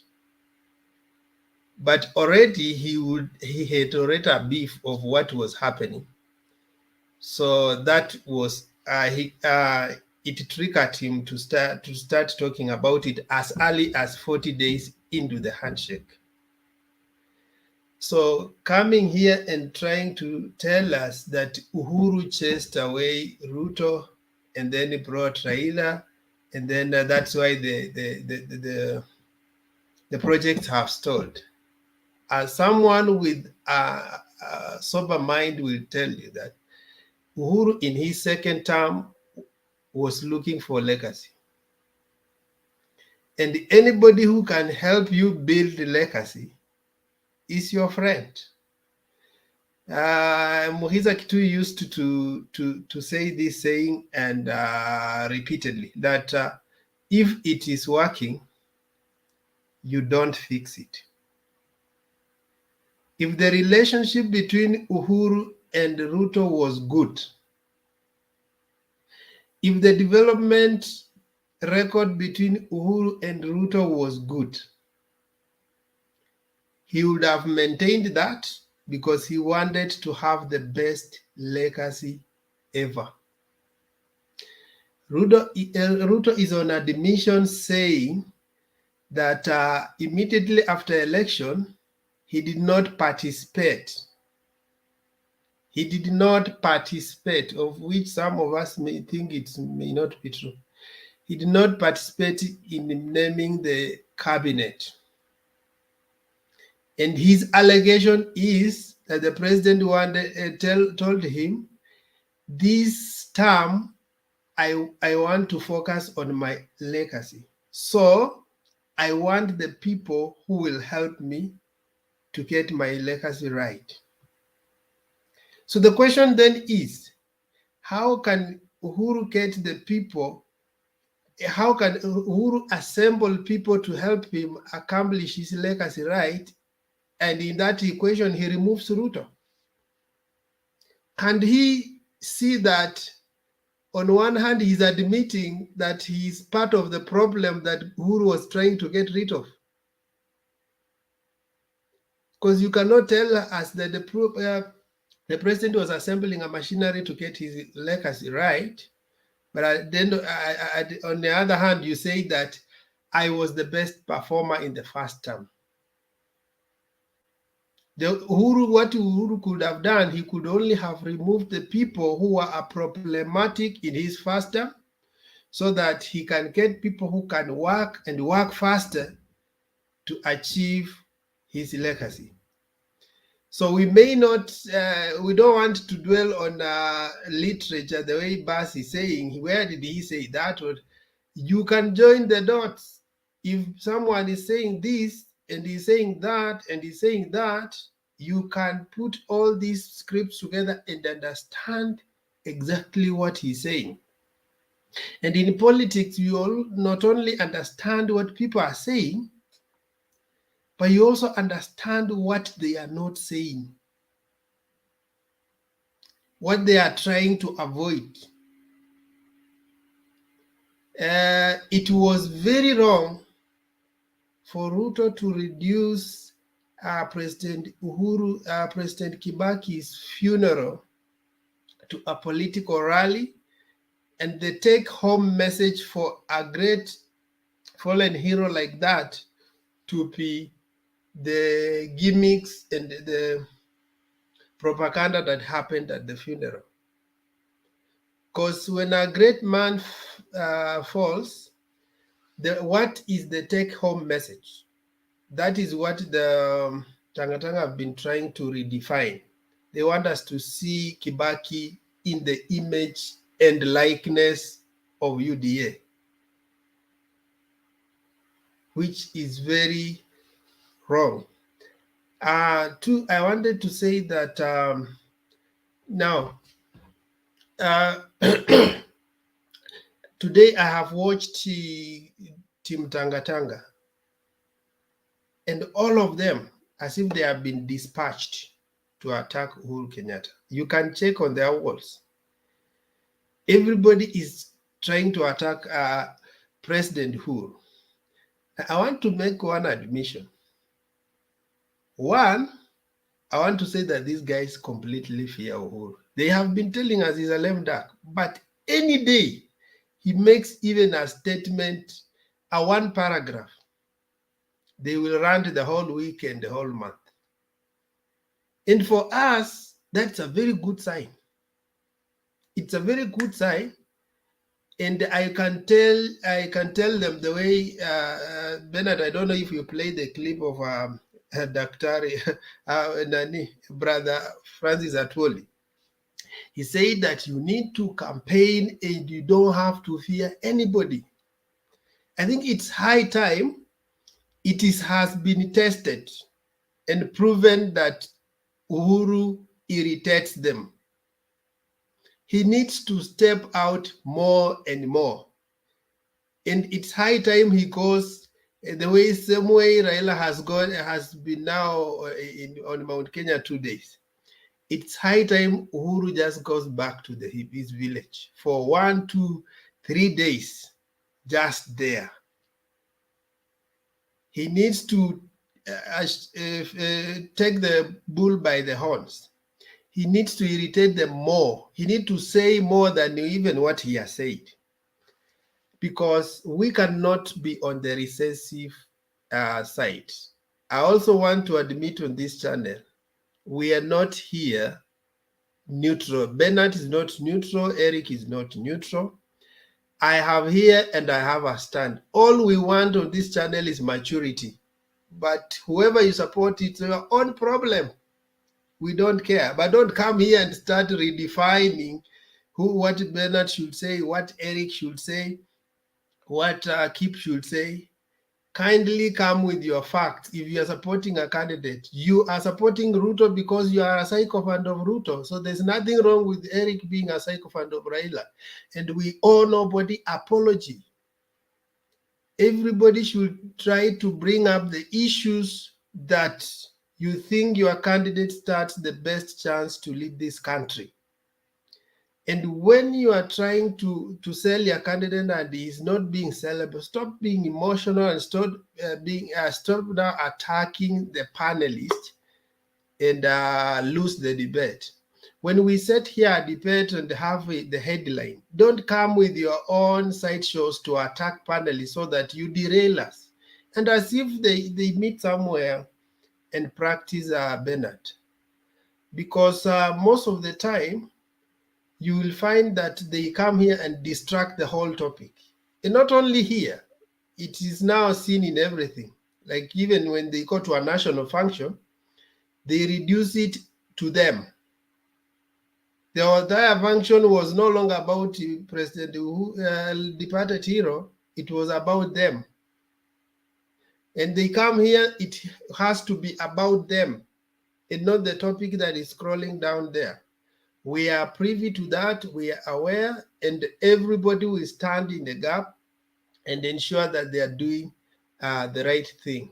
But already he had already a beef of what was happening. So that was it triggered him to start talking about it as early as 40 days into the handshake. So coming here and trying to tell us that Uhuru chased away Ruto and then he brought Raila, and then that's why the projects have stalled. As someone with a sober mind will tell you that Uhuru in his second term was looking for legacy. And anybody who can help you build legacy is your friend. Muhiza Kitu used to say this saying and repeatedly that if it is working, you don't fix it. If the relationship between Uhuru and Ruto was good, if the development record between Uhuru and Ruto was good, he would have maintained that because he wanted to have the best legacy ever. Ruto is on admission saying that immediately after election, he did not participate. He did not participate, of which some of us may think it may not be true. He did not participate in naming the cabinet. And his allegation is that the president told him, this term, I want to focus on my legacy. So I want the people who will help me to get my legacy right. So the question then is, how can Uhuru get the people? How can Uhuru assemble people to help him accomplish his legacy right? And in that equation, he removes Ruto. And he see that on one hand, he's admitting that he's part of the problem that Uhuru was trying to get rid of. Because you cannot tell us that the president was assembling a machinery to get his legacy right. But then on the other hand, you say that I was the best performer in the first term. What Uhuru could have done, he could only have removed the people who were problematic in his first term so that he can get people who can work and work faster to achieve his legacy. So we may not, we don't want to dwell on literature the way Bas is saying. Where did he say that? Or you can join the dots. If someone is saying this and he's saying that and he's saying that, you can put all these scripts together and understand exactly what he's saying. And in politics, you all not only understand what people are saying, but you also understand what they are not saying, what they are trying to avoid. It was very wrong for Ruto to reduce President Kibaki's funeral to a political rally, and the take-home message for a great fallen hero like that to be the gimmicks and the propaganda that happened at the funeral. Because when a great man falls, what is the take-home message? That is what the Tangatanga have been trying to redefine. They want us to see Kibaki in the image and likeness of UDA. which is very wrong. Two, I wanted to say that now, today I have watched Team Tanga Tanga, and all of them, as if they have been dispatched to attack Uhuru Kenyatta. You can check on their walls. Everybody is trying to attack President Uhuru. I want to make one admission. One, I want to say that these guys completely fear Uhuru. They have been telling us he's a lame duck, but any day he makes even a statement, a one paragraph, they will rant the whole week and the whole month. And for us, that's a very good sign. It's a very good sign. And I can tell them the way, Bernard, I don't know if you play the clip of Dr. Brother Francis Atwoli. He said that you need to campaign and you don't have to fear anybody. I think it's high time. Has been tested and proven that Uhuru irritates them. He needs to step out more and more. And it's high time he goes the same way Raila has been now on Mount Kenya 2 days. It's high time Uhuru just goes back to his village for 1, 2, 3 days, just there. He needs to take the bull by the horns. He needs to irritate them more. He needs to say more than even what he has said. Because we cannot be on the recessive side. I also want to admit on this channel, we are not here neutral. Bernard is not neutral. Eric is not neutral. I have here and I have a stand. All we want on this channel is maturity. But whoever you support, it's your own problem. We don't care. But don't come here and start redefining what Bernard should say, what Eric should say, what Kip should say. Kindly come with your facts. If you are supporting a candidate, you are supporting Ruto because you are a sycophant of Ruto. So there's nothing wrong with Eric being a sycophant of Raila. And we owe nobody apology. Everybody should try to bring up the issues that you think your candidate starts the best chance to lead this country. And when you are trying to sell your candidate and he is not being sellable, stop being emotional and stop now attacking the panelists and lose the debate. When we sit here debate and have the headline, don't come with your own sideshows to attack panelists so that you derail us. And as if they meet somewhere and practice Bernard. Because most of the time, you will find that they come here and distract the whole topic. And not only here, it is now seen in everything. Like even when they go to a national function, they reduce it to them. The entire function was no longer about President who departed hero, it was about them. And they come here, it has to be about them and not the topic that is scrolling down there. We are privy to that, we are aware, and everybody will stand in the gap and ensure that they are doing the right thing.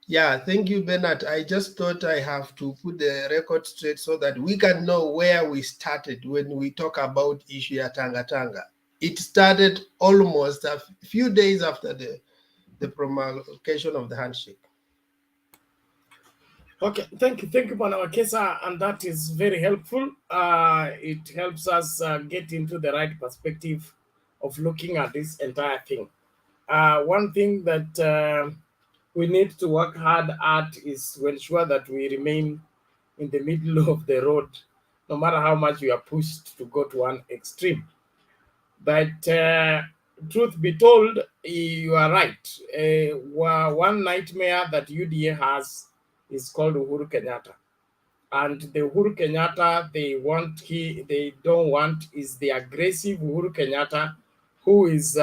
Yeah, thank you, Bernard. I just thought I have to put the record straight so that we can know where we started when we talk about issue at Tanga Tanga. It started almost a few days after the promulgation of the handshake. Okay, thank you, Panawakesa, and that is very helpful. It helps us get into the right perspective of looking at this entire thing. One thing that we need to work hard at is to ensure that we remain in the middle of the road, no matter how much we are pushed to go to one extreme. But truth be told, you are right. One nightmare that UDA has is called Uhuru Kenyatta. And the Uhuru Kenyatta they don't want is the aggressive Uhuru Kenyatta who is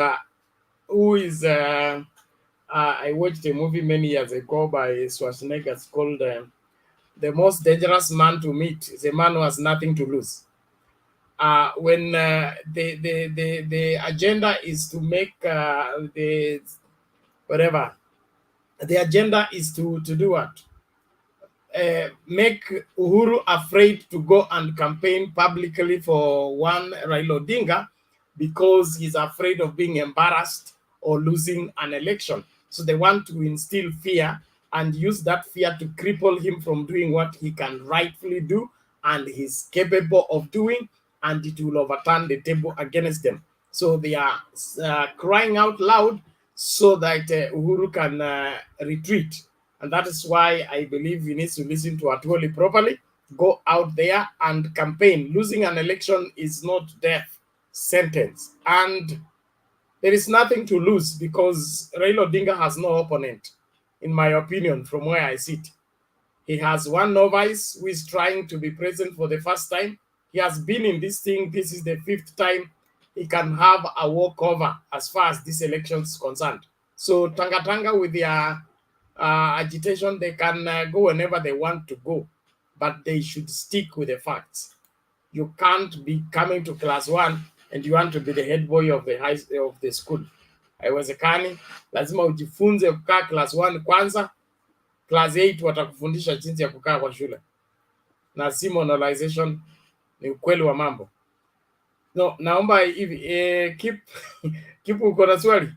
I watched a movie many years ago by Schwarzenegger. It's called The Most Dangerous Man to Meet is a Man Who Has Nothing to Lose. When the agenda is to make the agenda is to do what? Make Uhuru afraid to go and campaign publicly for one Raila Odinga because he's afraid of being embarrassed or losing an election. So they want to instill fear and use that fear to cripple him from doing what he can rightfully do and he's capable of doing, and it will overturn the table against them. So they are crying out loud so that Uhuru can retreat. And that is why I believe he needs to listen to Atwoli properly, go out there and campaign. Losing an election is not death sentence. And there is nothing to lose because Raila Odinga has no opponent, in my opinion, from where I sit. He has one novice who is trying to be present for the first time. He has been in this thing. This is the 5th time. He can have a walkover as far as this election is concerned. So Tanga with their agitation, they can go whenever they want to go, but they should stick with the facts. You can't be coming to class 1 and you want to be the head boy of the school. Haiwezekani, lazima ujifunze kukaa class 1 kwanza, class 8 watakufundisha jinsi ya kukaa kwa shule. Na si monolization, ni ukweli wa mambo. No, naomba hivi keep uko na swali?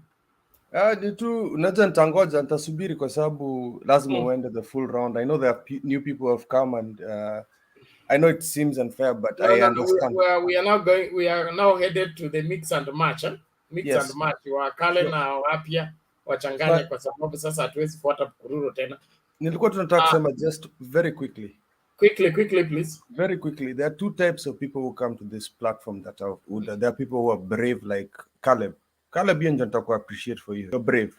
Ni tu naja nitangoja, nitasubiri kwa sababu lazima uende the full round. I know there are new people who have come and I know it seems unfair, but I understand. We are now headed to the mix and match. Mix and match. Wakale na wapya wachanganye kwa sababu sasa hatuwezi fuata kururo tena. Nilikuwa tunataka kusema just very quickly. Quickly, please. Very quickly. There are two types of people who come to this platform that are there are people who are brave like Caleb. Caleb, you ndio appreciate for you. You're brave.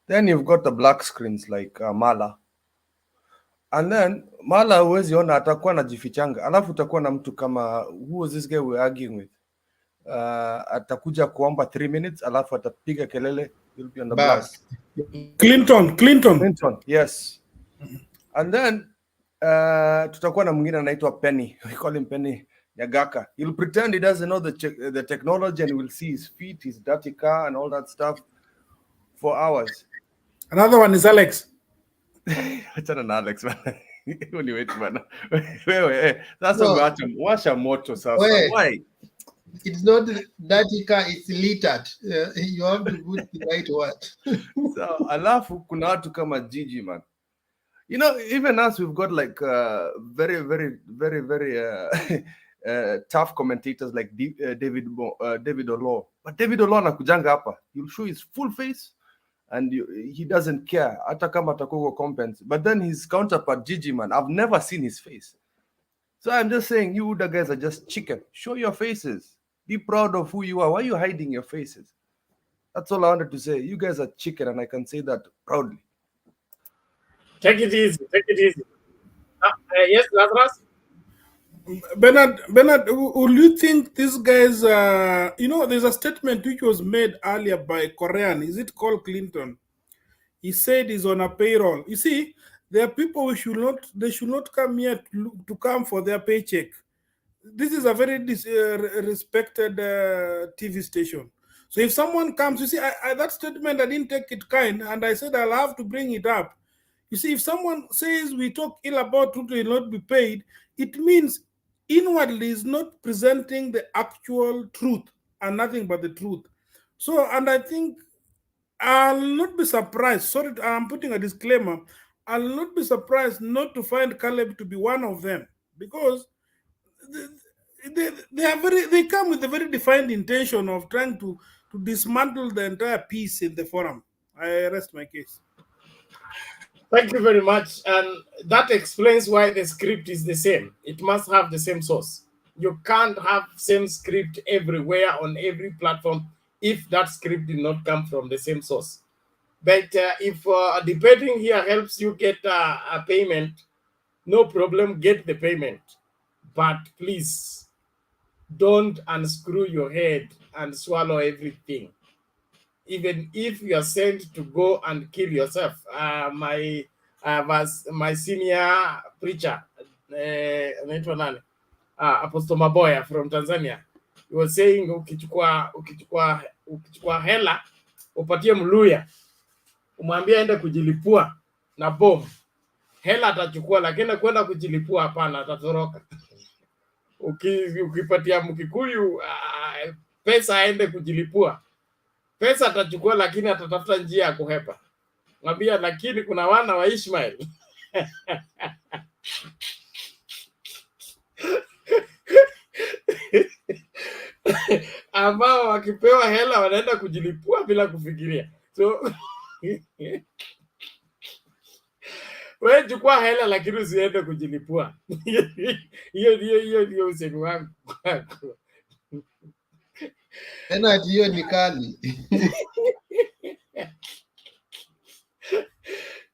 Then you've got the black screens like Mala. And then Mala huwezi ona atakuwa anajifichanga. Alafu utakuwa na mtu kama who was this guy we're arguing with? Atakuja kuomba 3 minutes alafu atapiga kelele, you'll be on the block. Clinton. Yes. And then tutakuwa na mwingine anaitwa Penny. We call him Penny Nyagaka. He'll pretend he doesn't know the technology and we'll see his feet, his dirty car and all that stuff for hours. Another one is Alex. Achana na Alex man. Wait man. Wewe sasa washa moto sasa. Why? It's not dirty car, it's littered. You have to put the right word. So alafu kuna watu kama Gigi man. You know, even us, we've got like very tough commentators like David Olo. But David Olo anakujanga hapa. He'll show his full face and he doesn't care. Hata kama atakuwa compens. But then his counterpart, Gigi man, I've never seen his face. So I'm just saying, you the guys are just chicken. Show your faces. Be proud of who you are. Why are you hiding your faces? That's all I wanted to say. You guys are chicken and I can say that proudly. Take it easy. Yes, Lazarus? Bernard, would you think these guys, there's a statement which was made earlier by Korean, is it called Clinton? He said he's on a payroll. You see, there are people who should not come here to come for their paycheck. This is a very respected TV station. So if someone comes, you see, that statement, I didn't take it kind, and I said I'll have to bring it up. You see, if someone says we talk ill about Ruto will not be paid, it means inwardly is not presenting the actual truth and nothing but the truth. So, and I think I'll not be surprised. Sorry, I'm putting a disclaimer. I'll not be surprised not to find Caleb to be one of them because they come with a very defined intention of trying to dismantle the entire piece in the forum. I rest my case. Thank you very much. And that explains why the script is the same. It must have the same source. You can't have same script everywhere on every platform if that script did not come from the same source. But if debating here helps you get a payment, no problem, get the payment. But please, don't unscrew your head and swallow everything. even if you are sent to go and kill yourself. My senior preacher, anaitwa nani? Apostle Maboya from Tanzania, he was saying ukichukua hela upatie Mluya umwambie aende kujilipua na bomu, hela atachukua, lakini kwenda kujilipua hapana, atatoroka. Ukipatia Mkikuyu pesa aende kujilipua, pesa atachukua, lakini atatafuta njia ya kuhepa. Mwambia lakini kuna wana wa Ishmael ambao wakipewa hela wanaenda kujilipua bila kufikiria. So wewe chukua hela lakini usiende kujilipua. Hiyo ndio usemi wangu. Tena hiyo ni kali.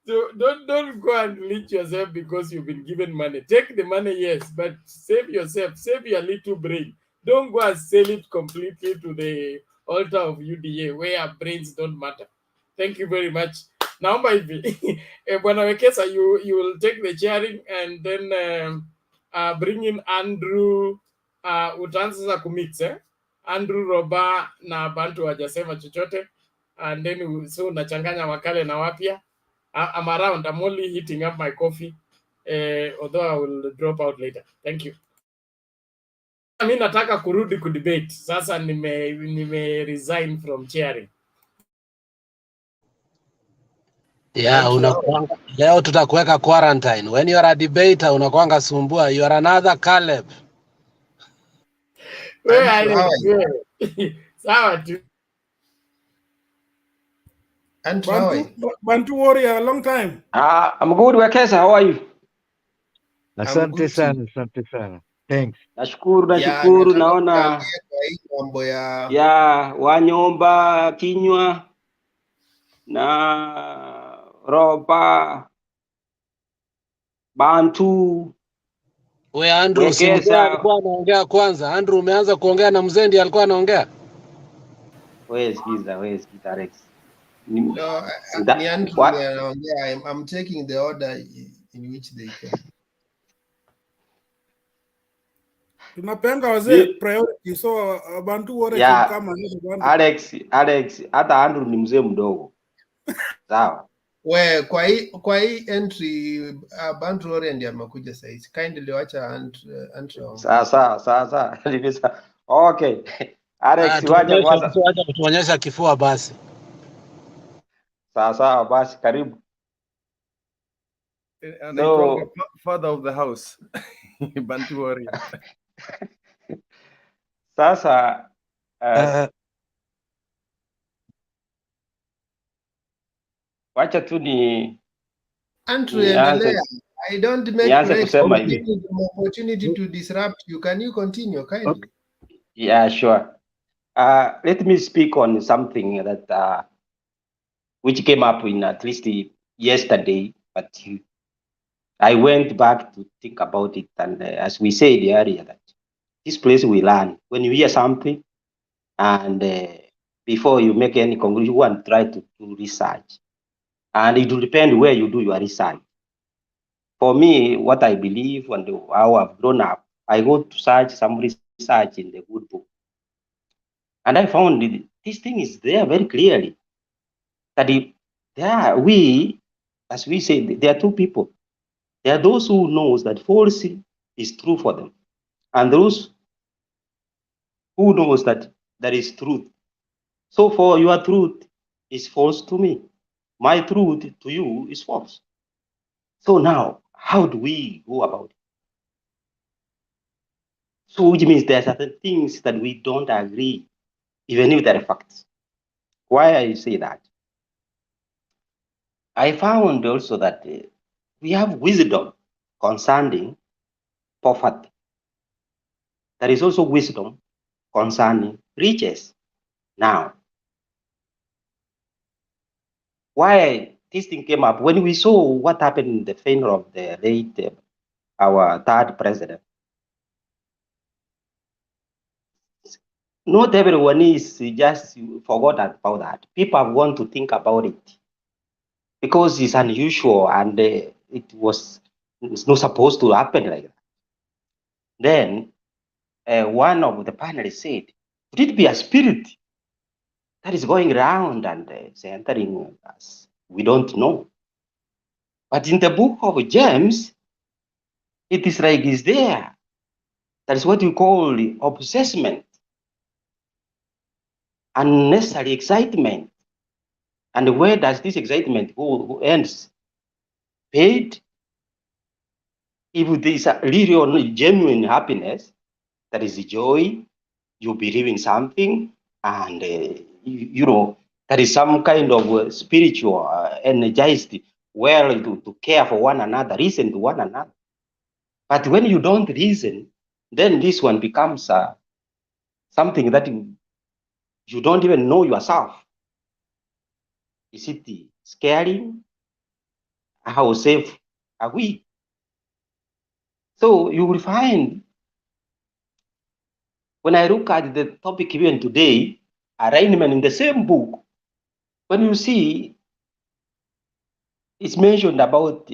So don't go and lynch yourself because you've been given money. Take the money, yes, but save yourself, save your little brain. Don't go and sell it completely to the altar of UDA where brains don't matter. Thank you very much. Naomba hivi Bwana Wekesa, you will take the chairing and then bring in Andrew. Utaanza za kumix Andrew, Roba na Bantu hajasema chochote, and then so unachanganya wakale na wapya. I'm around. I'm only heating up my coffee, although I will drop out later. Thank you. Mimi nataka kurudi kudebate. Sasa nime resign from chairing. Yeah, unakuanga leo tutakuweka quarantine. When you are a debater unakuanga sumbua. You are another Caleb. Where are you? Sawa tu. Bantu warrior, a long time. I'm good, Wekesa. How are you? Asante sana. Thanks. Nashukuru, naona mambo ya Wanyomba, Kinywa na Roba, Bantu. We Andrew, Wekesa alikuwa anaongea kwanza. Andrew, umeanza kuongea na mzee ndiye alikuwa anaongea. Wewe sikiza Rex. No, ni Andrew anaongea. I'm taking the order in which they can. Tunapenga wazee priority, so Bantu wote kama Alex, hata Andrew ni mzee mdogo. Sawa. We kwa hii entry Bantu wote ndiye amekuja sasa hivi. Kindly wacha Andrew. Sawa. Okay. Alex, wacha kutuonyesha kifua basi. Sawa basi, karibu. No, father of the house. Bantu warrior. Sasa wacha tu ni Andrew, endelea. I don't make opportunity to disrupt you. Can you continue kindly? Okay. Yeah, sure. Let me speak on something that which came up in at least yesterday, but I went back to think about it, and as we said earlier, that this place we learn. When you hear something, and before you make any conclusion, you want to try to do research, and it will depend where you do your research. For me, what I believe and how I've grown up, I go to search some research in the good book, and I found this thing is there very clearly. That as we say, there are two people. There are those who knows that false is true for them, and those who knows that there is truth. So for your truth is false to me, my truth to you is false. So now, how do we go about it? So which means there are certain things that we don't agree, even if they are facts. Why I say that? I found also that we have wisdom concerning poverty. There is also wisdom concerning riches. Now, why this thing came up, when we saw what happened in the funeral of the late, our third president, not everyone is just forgotten about that. People want to think about it because it's unusual and it's not supposed to happen like that. Then one of the panelists said, "Would it be a spirit that is going around and entering us? We don't know." But in the book of James, it is like it's there. That is what we call obsessment, unnecessary excitement. And where does this excitement go? Who ends? Paid. If there is a really genuine happiness, that is joy, you believe in something, and you know, there is some kind of spiritual, energized, to care for one another, listen to one another. But when you don't listen, then this one becomes something that you don't even know yourself. Is it scary? How safe are we? So you will find, when I look at the topic even today, arraignment in the same book, when you see it's mentioned about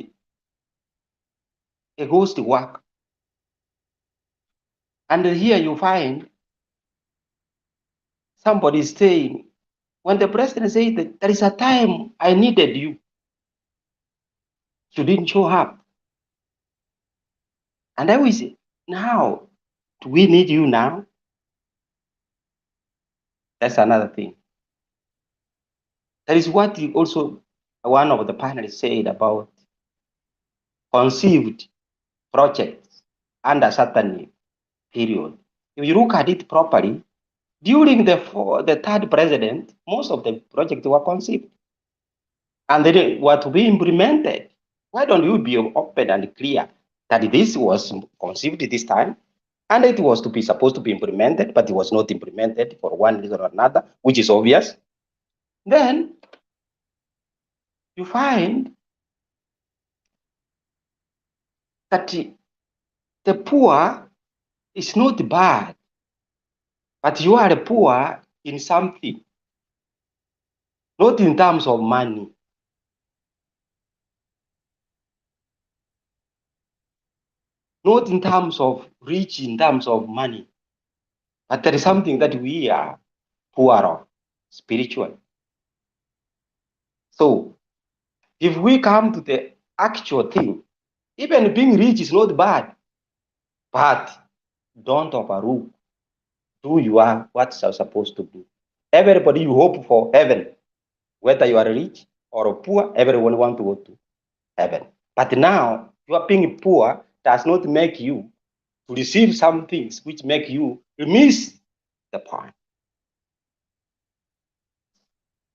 a ghost work. And here you find somebody saying, when the president said that there is a time I needed you, you didn't show up. And I always say, now, do we need you now? That's another thing. That is what also one of the panelists said about conceived projects under certain period. If you look at it properly, during the third president, most of the projects were conceived and they were to be implemented. Why don't you be open and clear that this was conceived this time and it was supposed to be implemented, but it was not implemented for one reason or another, which is obvious? Then you find that the poor is not bad, but you are poor in something, not in terms of money. Not in terms of rich, in terms of money, but there is something that we are poor of, spiritual. So if we come to the actual thing, even being rich is not bad, but don't overlook. Do you are what you're supposed to do. Everybody you hope for heaven, whether you are rich or poor, everyone want to go to heaven. But now you are being poor does not make you to receive some things which make you miss the point.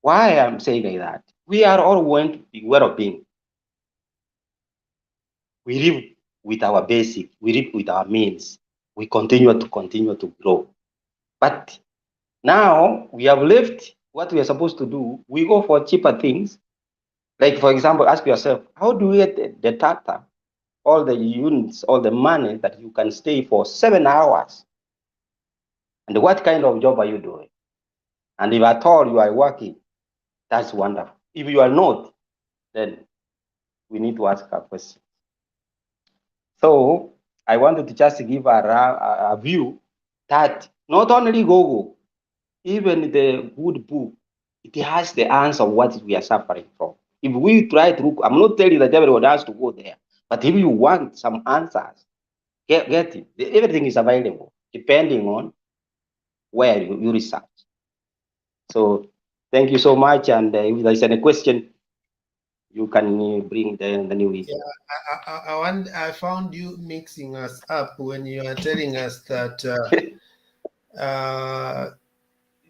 Why I'm saying like that? We are all want to be well-being. We live with our basic, we live with our means. We continue to grow. But now we have left what we are supposed to do. We go for cheaper things. Like, for example, ask yourself, how do we get the data, all the units, all the money that you can stay for 7 hours? And what kind of job are you doing? And if at all you are working, that's wonderful. If you are not, then we need to ask a question. So I wanted to just give a view that not only Google, even the good book, it has the answer of what we are suffering from. If we try to look, I'm not telling that everyone has to go there, but if you want some answers, get it. Everything is available depending on where you research. So thank you so much. And if there's any question, you can bring the new issue. Yeah, I found you mixing us up when you are telling us that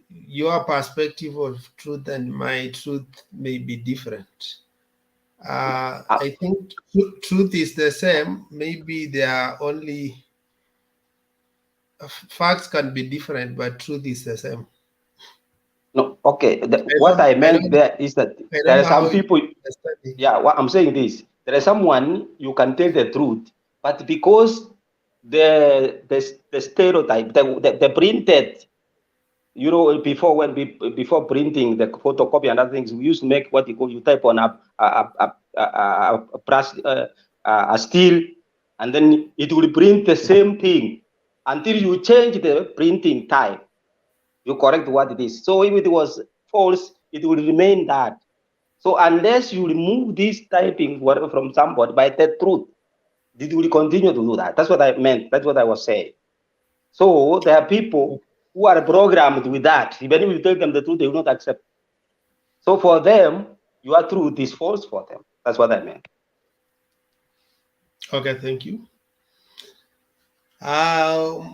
your perspective of truth and my truth may be different. I think truth is the same. Maybe there are only facts can be different, but truth is the same. No, okay. What I meant there is that there are some people. Yeah, what I'm saying this: there is someone you can tell the truth, but because the stereotype, the printed you know, before printing the photocopy and other things, we used to make what you type on a steel, and then it will print the same thing until you change the printing type. You correct what it is. So if it was false, it will remain that. So unless you remove this typing whatever from somebody by the truth, it will continue to do that. That's what I meant. That's what I was saying. So there are people who are programmed with that. Even if you tell them the truth, they will not accept. So for them, your truth is false for them. That's what I meant. Okay, thank you.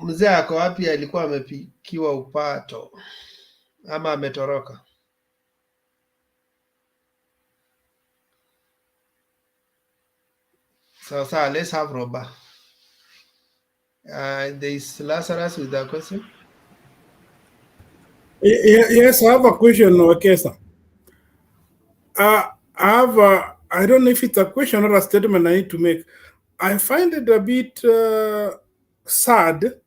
Mzee ako wapi? Alikuwa amepikiwa upato ama ametoroka? So let's have Roba. There is Lazarus with a question. Yes, I have a question, Wakesa. I don't know if it's a question or a statement I need to make. I find it a bit sad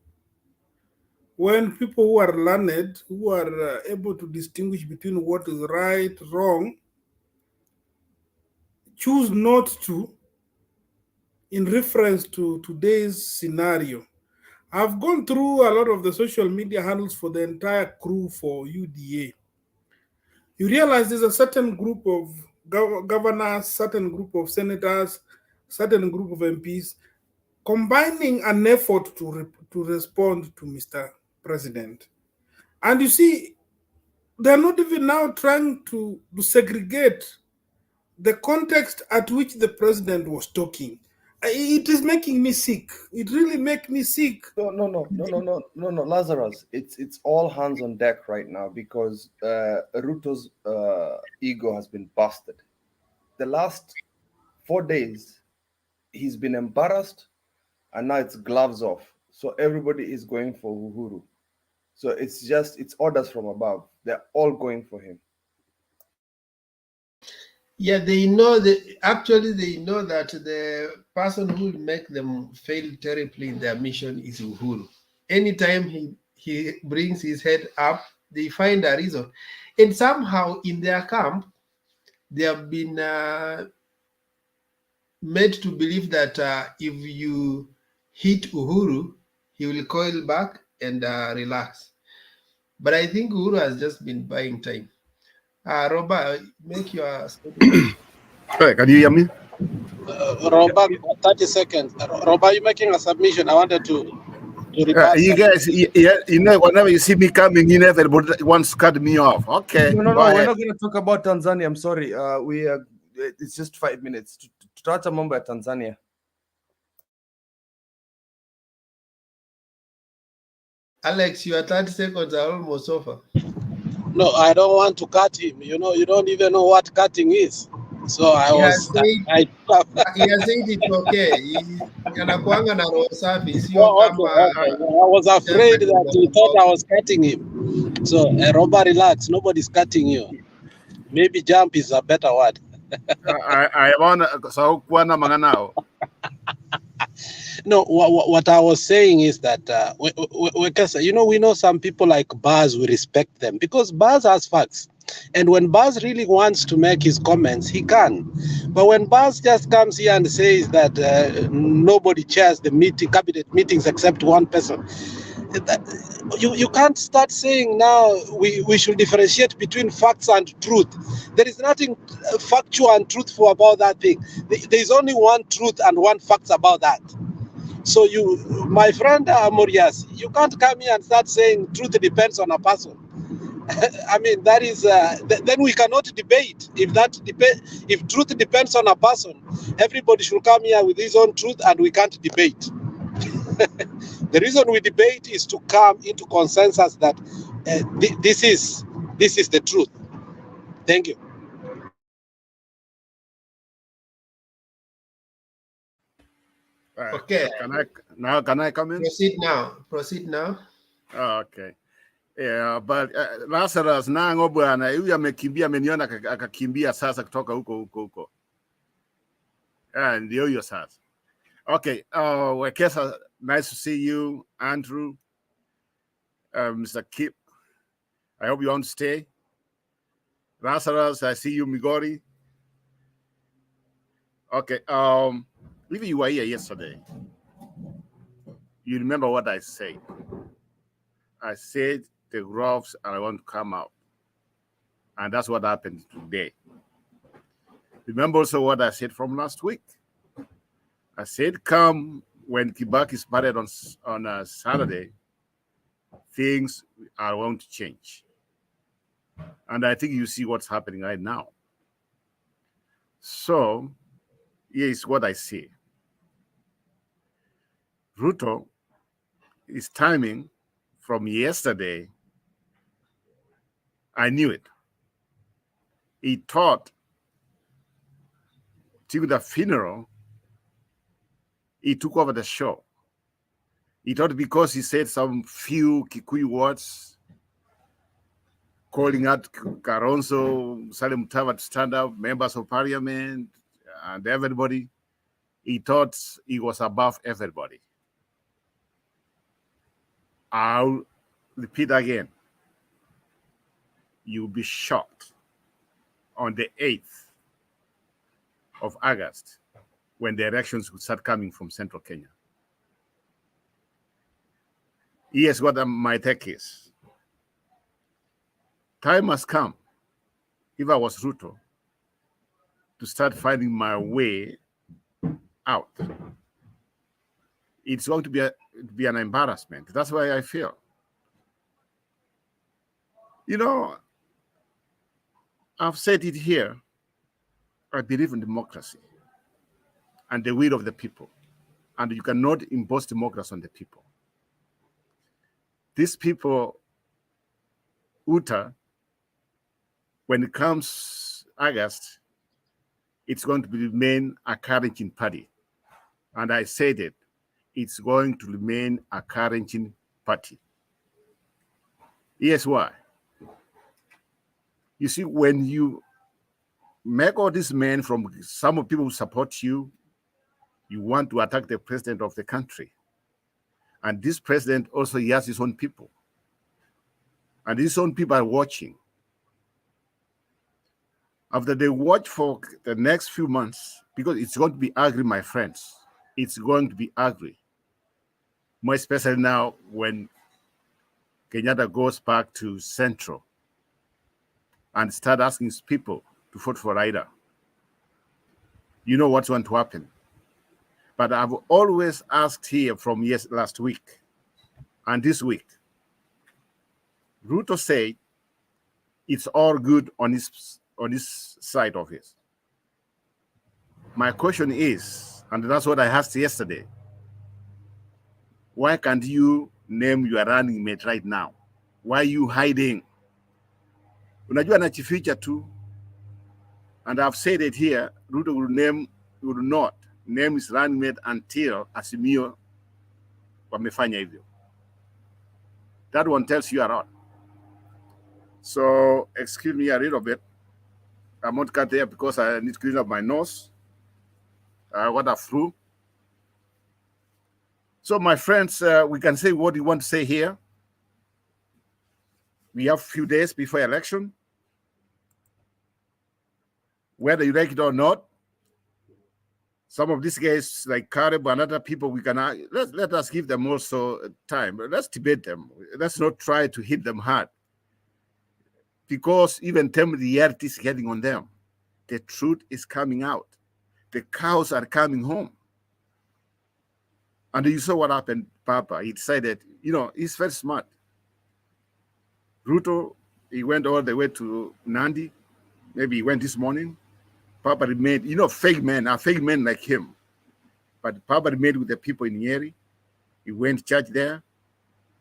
when people who are learned, who are able to distinguish between what is right, wrong, choose not to in reference to today's scenario. I've gone through a lot of the social media handles for the entire crew for UDA. You realize there's a certain group of governors, certain group of senators, certain group of MPs, combining an effort to respond to Mr. President. And you see, they're not even now trying to segregate the context at which the president was talking. It is making me sick. It really makes me sick. No, Lazarus. It's all hands on deck right now because Ruto's ego has been busted. The last 4 days, he's been embarrassed, and now it's gloves off. So everybody is going for Uhuru. So it's orders from above. They're all going for him. Yeah, they know that actually they know that the person who will make them fail terribly in their mission is Uhuru. Anytime he brings his head up, they find a reason. And somehow in their camp, they have been made to believe that if you hit Uhuru, he will coil back and relax. But I think Uhuru has just been buying time. Roba, make your statement. Hey, can you hear me? Roba, 30 seconds. Roba, you're making a submission. I wanted to rebut. You guys, you know, whenever you see me coming in, everybody wants to cut me off. Okay, No, go ahead. we're not going to talk about Tanzania. I'm sorry. It's just 5 minutes. Tutaacha mambo ya Tanzania. Alex, your 30 seconds are almost over. No, I don't want to cut him. You know, you don't even know what cutting is. So He has said it's okay. Anakuanga na roho safi, sio kama. I was afraid that he thought I was cutting him. So, Roba, relax. Nobody's cutting you. Maybe jump is a better word. I want so kuana manganao. No, what I was saying is that you know, we know some people like Baz, we respect them because Baz has facts. And when Baz really wants to make his comments, he can. But when Baz just comes here and says that nobody chairs the cabinet meetings except one person, you can't start saying now we should differentiate between facts and truth. There is nothing factual and truthful about that thing. There is only one truth and one fact about that. So you, my friend Morias, you can't come here and start saying truth depends on a person. I mean, that is then we cannot debate. If truth depends on a person, everybody should come here with his own truth, and we can't debate. The reason we debate is to come into consensus that this is the truth. Thank you. Okay. Can I come in? Proceed now. Oh, okay. Yeah, but Lazarus nango bwana, huyu amekimbia, ameniona akakimbia sasa kutoka huko. Ndio hiyo sasa. Okay, Wekesa, nice to see you, Andrew, Mr. Kip, I hope you want to stay. Lazarus, I see you, Migori. Okay. If you were here yesterday, you remember what I said. I said the roughs are going to come out. And that's what happened today. Remember also what I said from last week. I said come when Kibaki started on a Saturday, things are going to change. And I think you see what's happening right now. So here is what I see. Ruto is timing from yesterday. I knew it. He thought till the funeral, he took over the show. He thought because he said some few Kikuyu words, calling out Karonso, Salim Mutava to stand up, members of parliament, and everybody, he thought he was above everybody. I'll repeat again. You'll be shocked on the 8th of August when the elections will start coming from central Kenya. Here's what my take is. Time has come, if I was Ruto, to start finding my way out. It's going to be an embarrassment. That's why I feel. You know, I've said it here. I believe in democracy and the will of the people. And you cannot impose democracy on the people. These people, Uta, when it comes August, it's going to remain a couraging party. And I said it, it's going to remain a couraging party. Here's why. You see, when you make all these men from some of people who support you, you want to attack the president of the country. And this president also, he has his own people. And his own people are watching. After they watch for the next few months, because it's going to be ugly, my friends. It's going to be ugly. More especially now when Kenyatta goes back to Central and start asking his people to vote for Raila. You know what's going to happen. But I've always asked here from last week and this week, Ruto said it's all good on his side of it. My question is, and that's what I asked yesterday, why can't you name your running mate right now? Why are you hiding? Unajua anajificha tu. And I've said it here, Ruto will not name his running mate until Azimio wamefanya hivyo. That one tells you a lot. So, excuse me a little bit. I'm not cut there because I need to clean up my nose. I got a flu. So, my friends, we can say what you want to say here. We have a few days before election. Whether you like it or not, some of these guys like Karib and other people, we can let us give them also time. Let's debate them. Let's not try to hit them hard. Because even term reality is getting on them. The truth is coming out. The cows are coming home. And you saw what happened, Papa. He decided, he's very smart. Ruto, he went all the way to Nandi. Maybe he went this morning. Papa remained, fake men like him. But Papa remained with the people in Nyeri. He went to church there.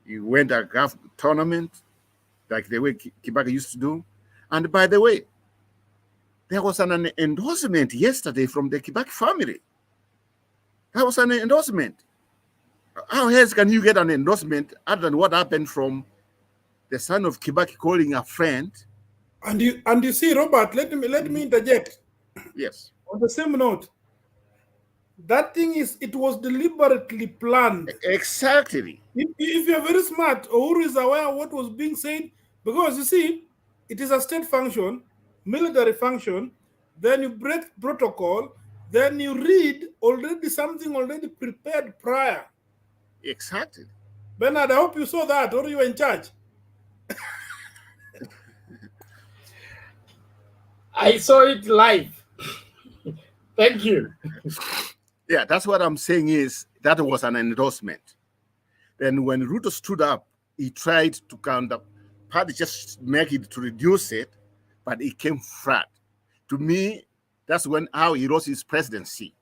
He went to a golf tournament, like the way Kibaki used to do. And by the way, there was an endorsement yesterday from the Kibaki family. That was an endorsement. How else can you get an endorsement other than what happened from the son of Kibaki calling a friend? And you see, Robert, let me interject. Yes. On the same note, that thing it was deliberately planned. Exactly. If you're very smart, Uhuru is aware of what was being said, Because you see, it is a state function, military function, then you break protocol, then you read already something already prepared prior. Exactly. Bernard, I hope you saw that, or you were in charge. I saw it live. Thank you. Yeah, that's what I'm saying is that was an endorsement. Then when Ruto stood up, he tried to counter, party just make it to reduce it, but it came flat. To me, that's how he lost his presidency.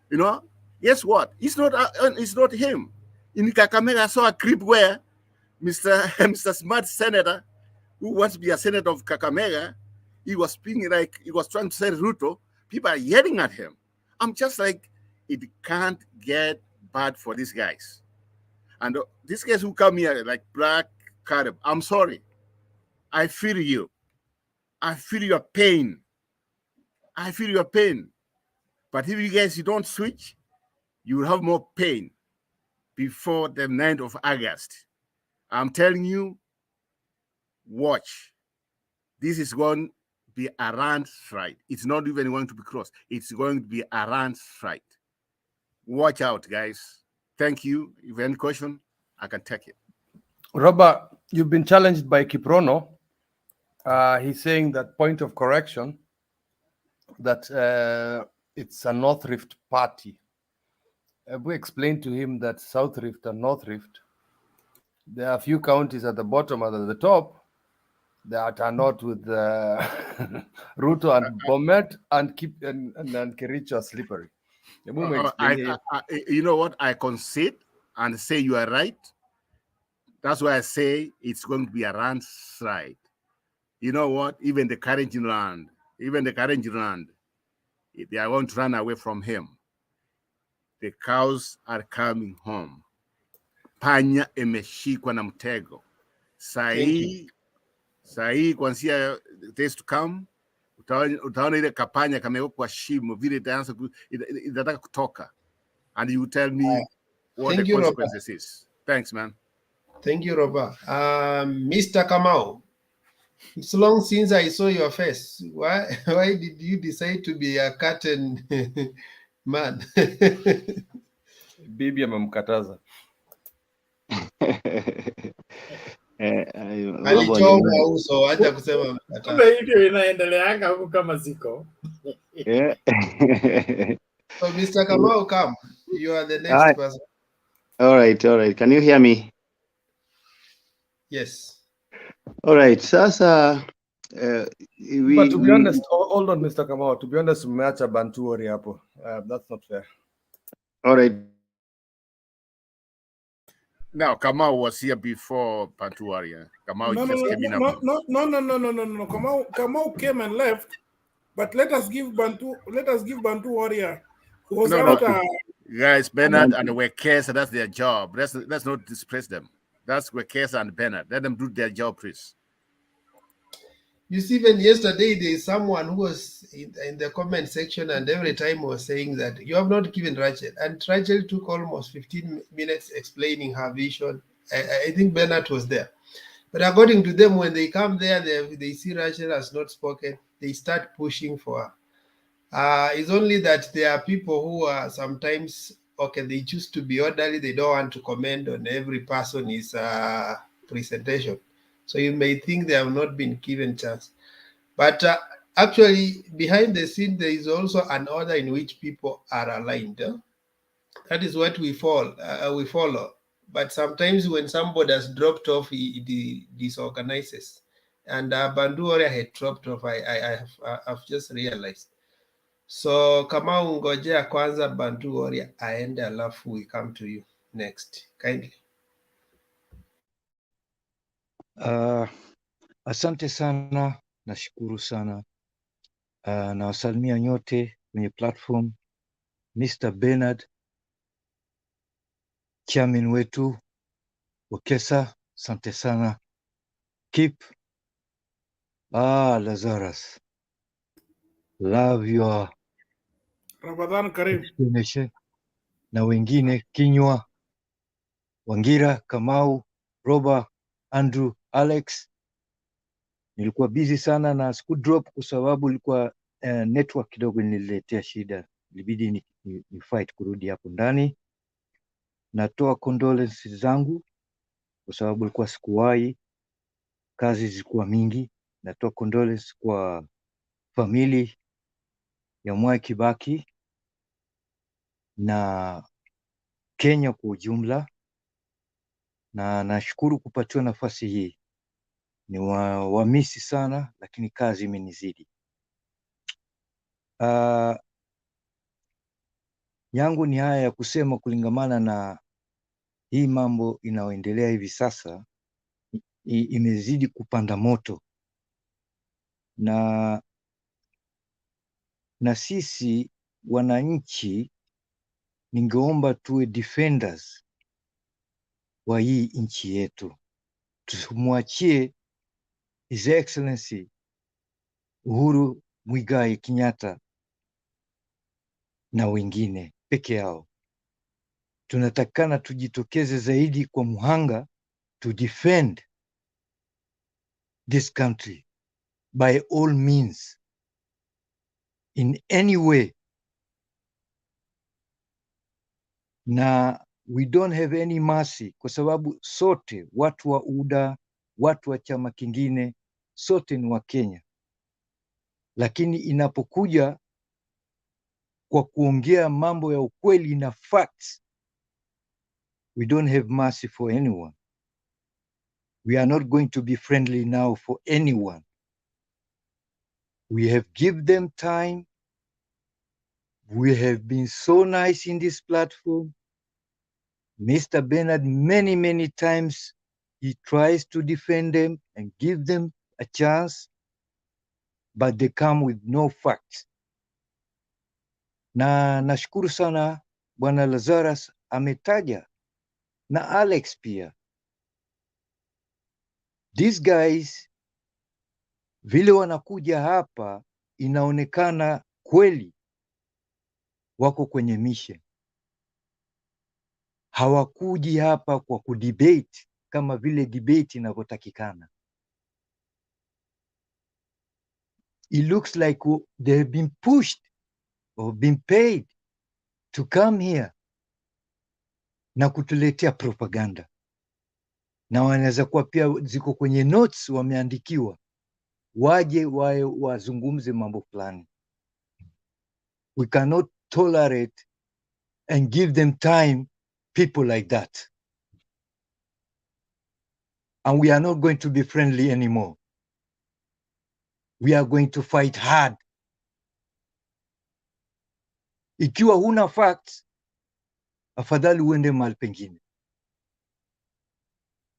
You know, guess what? It's not him. In Kakamega, I saw a clip where Mr. Smart Senator, who wants to be a senator of Kakamega, he was speaking like he was trying to say Ruto. People are yelling at him. I'm just like, it can't get bad for these guys. And these guys who come here like Black Carib, I'm sorry. I feel you. I feel your pain. I feel your pain. But if you don't switch, you will have more pain before the 9th of August. I'm telling you, watch. This is going to be a land strike. It's not even going to be crossed. It's going to be a land strike. Watch out, guys. Thank you. If you have any question, I can take it. Robert, you've been challenged by Kiprono. He's saying that point of correction, that it's a North Rift party. We explained to him that South Rift and North Rift, there are a few counties at the bottom and at the top that are not with Ruto and Bomet and Kericho are slippery. You know what? I concede and say you are right. That's why I say it's going to be a landslide. You know what? Even the Karenjin land, they are going to run away from him. The cows are coming home. Panya imeshikwa na mtego. Sahi kuanzia days to come, utaona ile kapanya kamewekwa shimo vile itataka kutoka. And you tell me what the consequences is. Thanks, man. Thank you, Robert. Mr. Kamau, it's long since I saw your face. Why did you decide to be a curtain man? Bibi amemkataza. Alichoma uso, acha kusema mkataza. Kumbe hivyo inaendeleanga huku kama ziko. So Mr. Kamau, come. You are the next person. All right. Can you hear me? Yes. All right. Sasa, but to be honest, hold on, Mr. Kamau. To be honest, umeacha Bantu Warrior hapo. That's not fair. All right. Now, Kamau was here before Bantu Warrior. Kamau just came in. No. Kamau came and left, but let us give Bantu Warrior. Guys, Bernard and Wekesa, that's their job. Let's not dispraise them. That's Wekesa and Bernard. Let them do their job, please. You see, even yesterday, there is someone who was in the comment section and every time was saying that you have not given Rachel. And Rachel took almost 15 minutes explaining her vision. I think Bernard was there. But according to them, when they come there, they see Rachel has not spoken. They start pushing for her. It's only that there are people who are sometimes, they choose to be orderly. They don't want to comment on every person's presentation. So you may think they have not been given chance. But actually, behind the scene, there is also an order in which people are aligned. That is what we follow. But sometimes when somebody has dropped off, he disorganizes. And Bantu Warrior had dropped off, I've just realized. So kama ungojea kwanza Bantu Warrior aende, alafu we come to you next. Kindly. Asante sana, nashukuru sana. Nawasalimia nyote kwenye platform. Mr. Bernard, chairman wetu, Wekesa, asante sana. Keep. Lazarus, love your Ramadan Karim. explanation. Na wengine Kinywa, Wangira, Kamau, Roba, Andrew, Alex, Nilikuwa busy sana na siku drop kwa sababu ilikuwa network kidogo nililetea shida, ilibidi ni fight kurudi hapo ndani. Natoa condolences zangu kwa sababu ilikuwa sikuwahi, kazi zilikuwa mingi. Natoa condolences kwa famili ya Mwai Kibaki na Kenya kwa ujumla, na nashukuru kupatiwa nafasi hii. Ni wamisi sana, lakini kazi imenizidi. Yangu ni haya ya kusema kulingamana na hii mambo inayoendelea hivi sasa, imezidi kupanda moto, na sisi wananchi ningeomba tuwe defenders wa hii nchi yetu. Tumwachie His Excellency Uhuru Muigai Kenyatta na wengine peke yao. Tunatakana tujitokeze zaidi kwa muhanga to defend this country by all means, in any way. Na we don't have any mercy, kwa sababu sote watu wa UDA, watu wa chama kingine, sote ni wa Kenya. Lakini inapokuja kwa kuongea mambo ya ukweli na facts, we don't have mercy for anyone. We are not going to be friendly now for anyone. We have given them time. We have been so nice in this platform. Mr. Bernard, many, many times, he tries to defend them and give them a chance, but they come with no facts. Na nashukuru sana Bwana Lazarus ametaja, na Alex pia. These guys vile wanakuja hapa, inaonekana kweli wako kwenye mission. Hawakuji hapa kwa kudebate kama vile debate inavyotakikana. It looks like they have been pushed or been paid to come here na kutuletea propaganda, na wanaweza kuwa pia ziko kwenye notes wameandikiwa, waje wazungumze mambo fulani. We cannot tolerate and give them time, people like that. And we are not going to be friendly anymore. We are going to fight hard. Ikiwa huna facts, afadhali uende mahali pengine.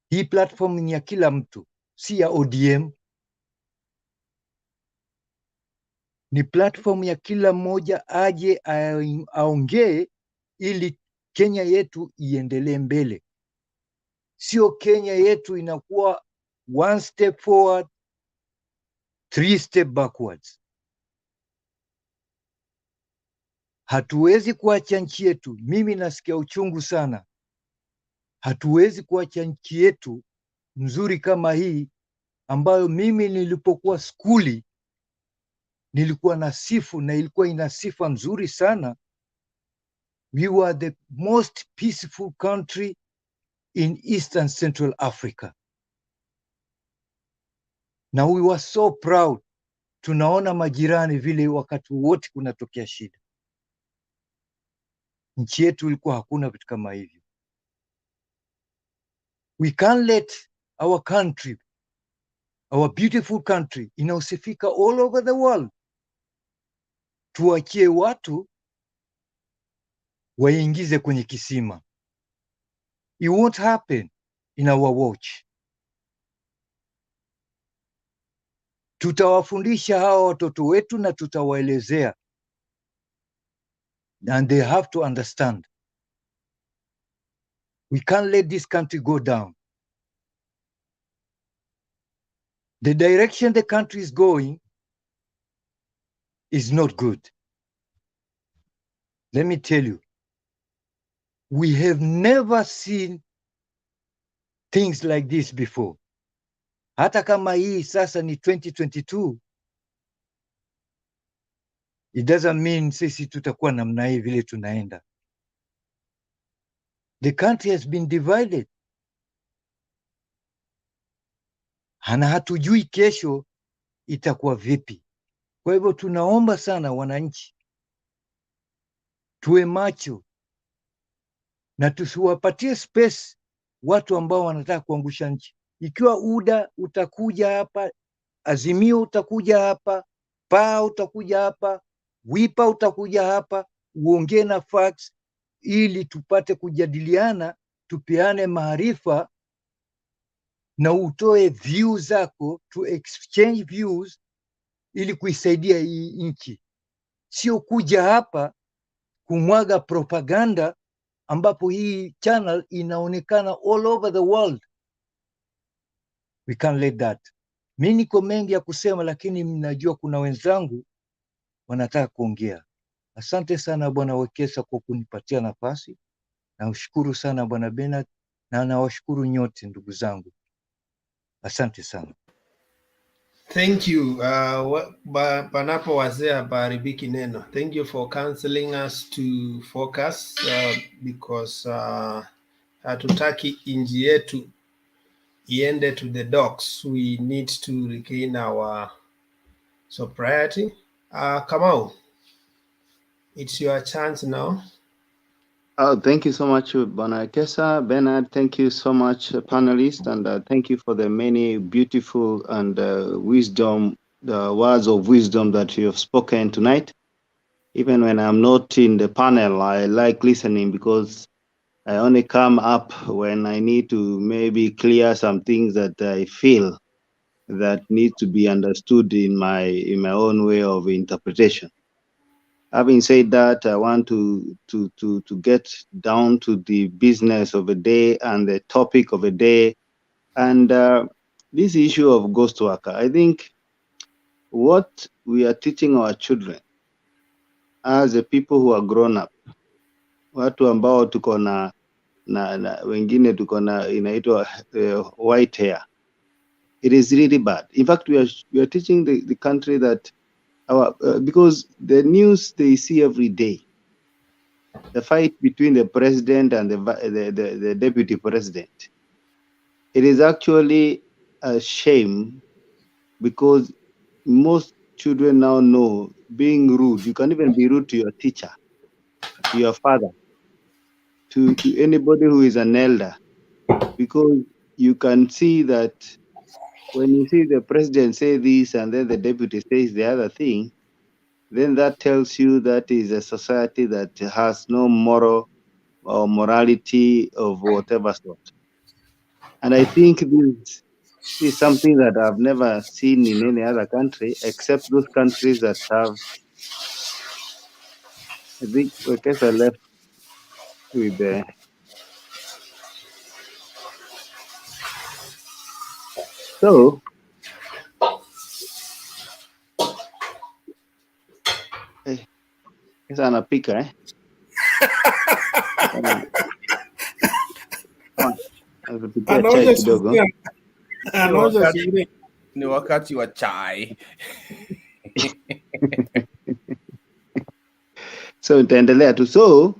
Hii platform ni ya kila mtu, si ya ODM. Ni platform ya kila mmoja aje aongee ili Kenya yetu iendelee mbele. Sio Kenya yetu inakuwa 1 step forward, 3 step backwards. Hatuwezi kuacha nchi yetu. Mimi nasikia uchungu sana. Hatuwezi kuacha nchi yetu nzuri kama hii, ambayo mimi nilipokuwa skuli nilikuwa na sifu, na ilikuwa ina sifa nzuri sana. We were the most peaceful country in Eastern Central Africa. Na we were so proud. Tunaona majirani vile wakati wote kunatokea shida. Nchi yetu ilikuwa hakuna vitu kama hivyo. We can't let our country, our beautiful country, inaosifika all over the world, tuachie watu waingize kwenye kisima. It won't happen in our watch. Tutawafundisha hawa watoto wetu na tutawaelezea, and they have to understand. We can't let this country go down. The direction the country is going is not good. Let me tell you, we have never seen things like this before. Hata kama hii sasa ni 2022, it doesn't mean sisi tutakuwa namna hii vile tunaenda. The country has been divided. Na hatujui kesho itakuwa vipi. Kwa hivyo tunaomba sana wananchi tuwe macho na tusiwapatie space watu ambao wanataka kuangusha nchi. Ikiwa UDA utakuja hapa, Azimio utakuja hapa, PAA utakuja hapa, WIPA utakuja hapa, uongee na facts ili tupate kujadiliana, tupeane maarifa na utoe views zako, to exchange views ili kuisaidia hii nchi, sio kuja hapa kumwaga propaganda ambapo hii channel inaonekana all over the world. We can't let that. Mimi niko mengi ya kusema, lakini mnajua kuna wenzangu wanataka kuongea. Asante sana Bwana Wekesa kwa kunipatia nafasi. Naushukuru sana Bwana Bernard na nawashukuru nyote ndugu zangu. Asante sana. Thank you. Panapo wazee hapaharibiki neno. Thank you for counseling us to focus because hatutaki inji yetu iende to the dogs. We need to regain our sobriety. Kamau, it's your chance now. Oh, thank you so much, Bwana Kesa. Bernard, thank you so much, panelists, and thank you for the many beautiful and words of wisdom that you have spoken tonight. Even when I'm not in the panel, I like listening because I only come up when I need to maybe clear some things that I feel that need to be understood in my own way of interpretation. Having said that, I want to get down to the business of the day and the topic of the day, and this issue of ghost worker. I think what we are teaching our children as the people who are grown up, watu ambao tuko na wengine tuko na inaitwa white hair, it is really bad. In fact, we are teaching the country that because the news they see every day, the fight between the president and the deputy president, it is actually a shame because most children now know being rude. You can even be rude to your teacher, to your father, to anybody who is an elder, because you can see that when you see the president say this and then the deputy says the other thing, then that tells you that is a society that has no moral or morality of whatever sort. And I think this is something that I've never seen in any other country except those countries that have, I think, I guess I left with the. So, it's an apika, eh? Chai kidogo. Ni wakati wa chai. So nitaendelea tu. So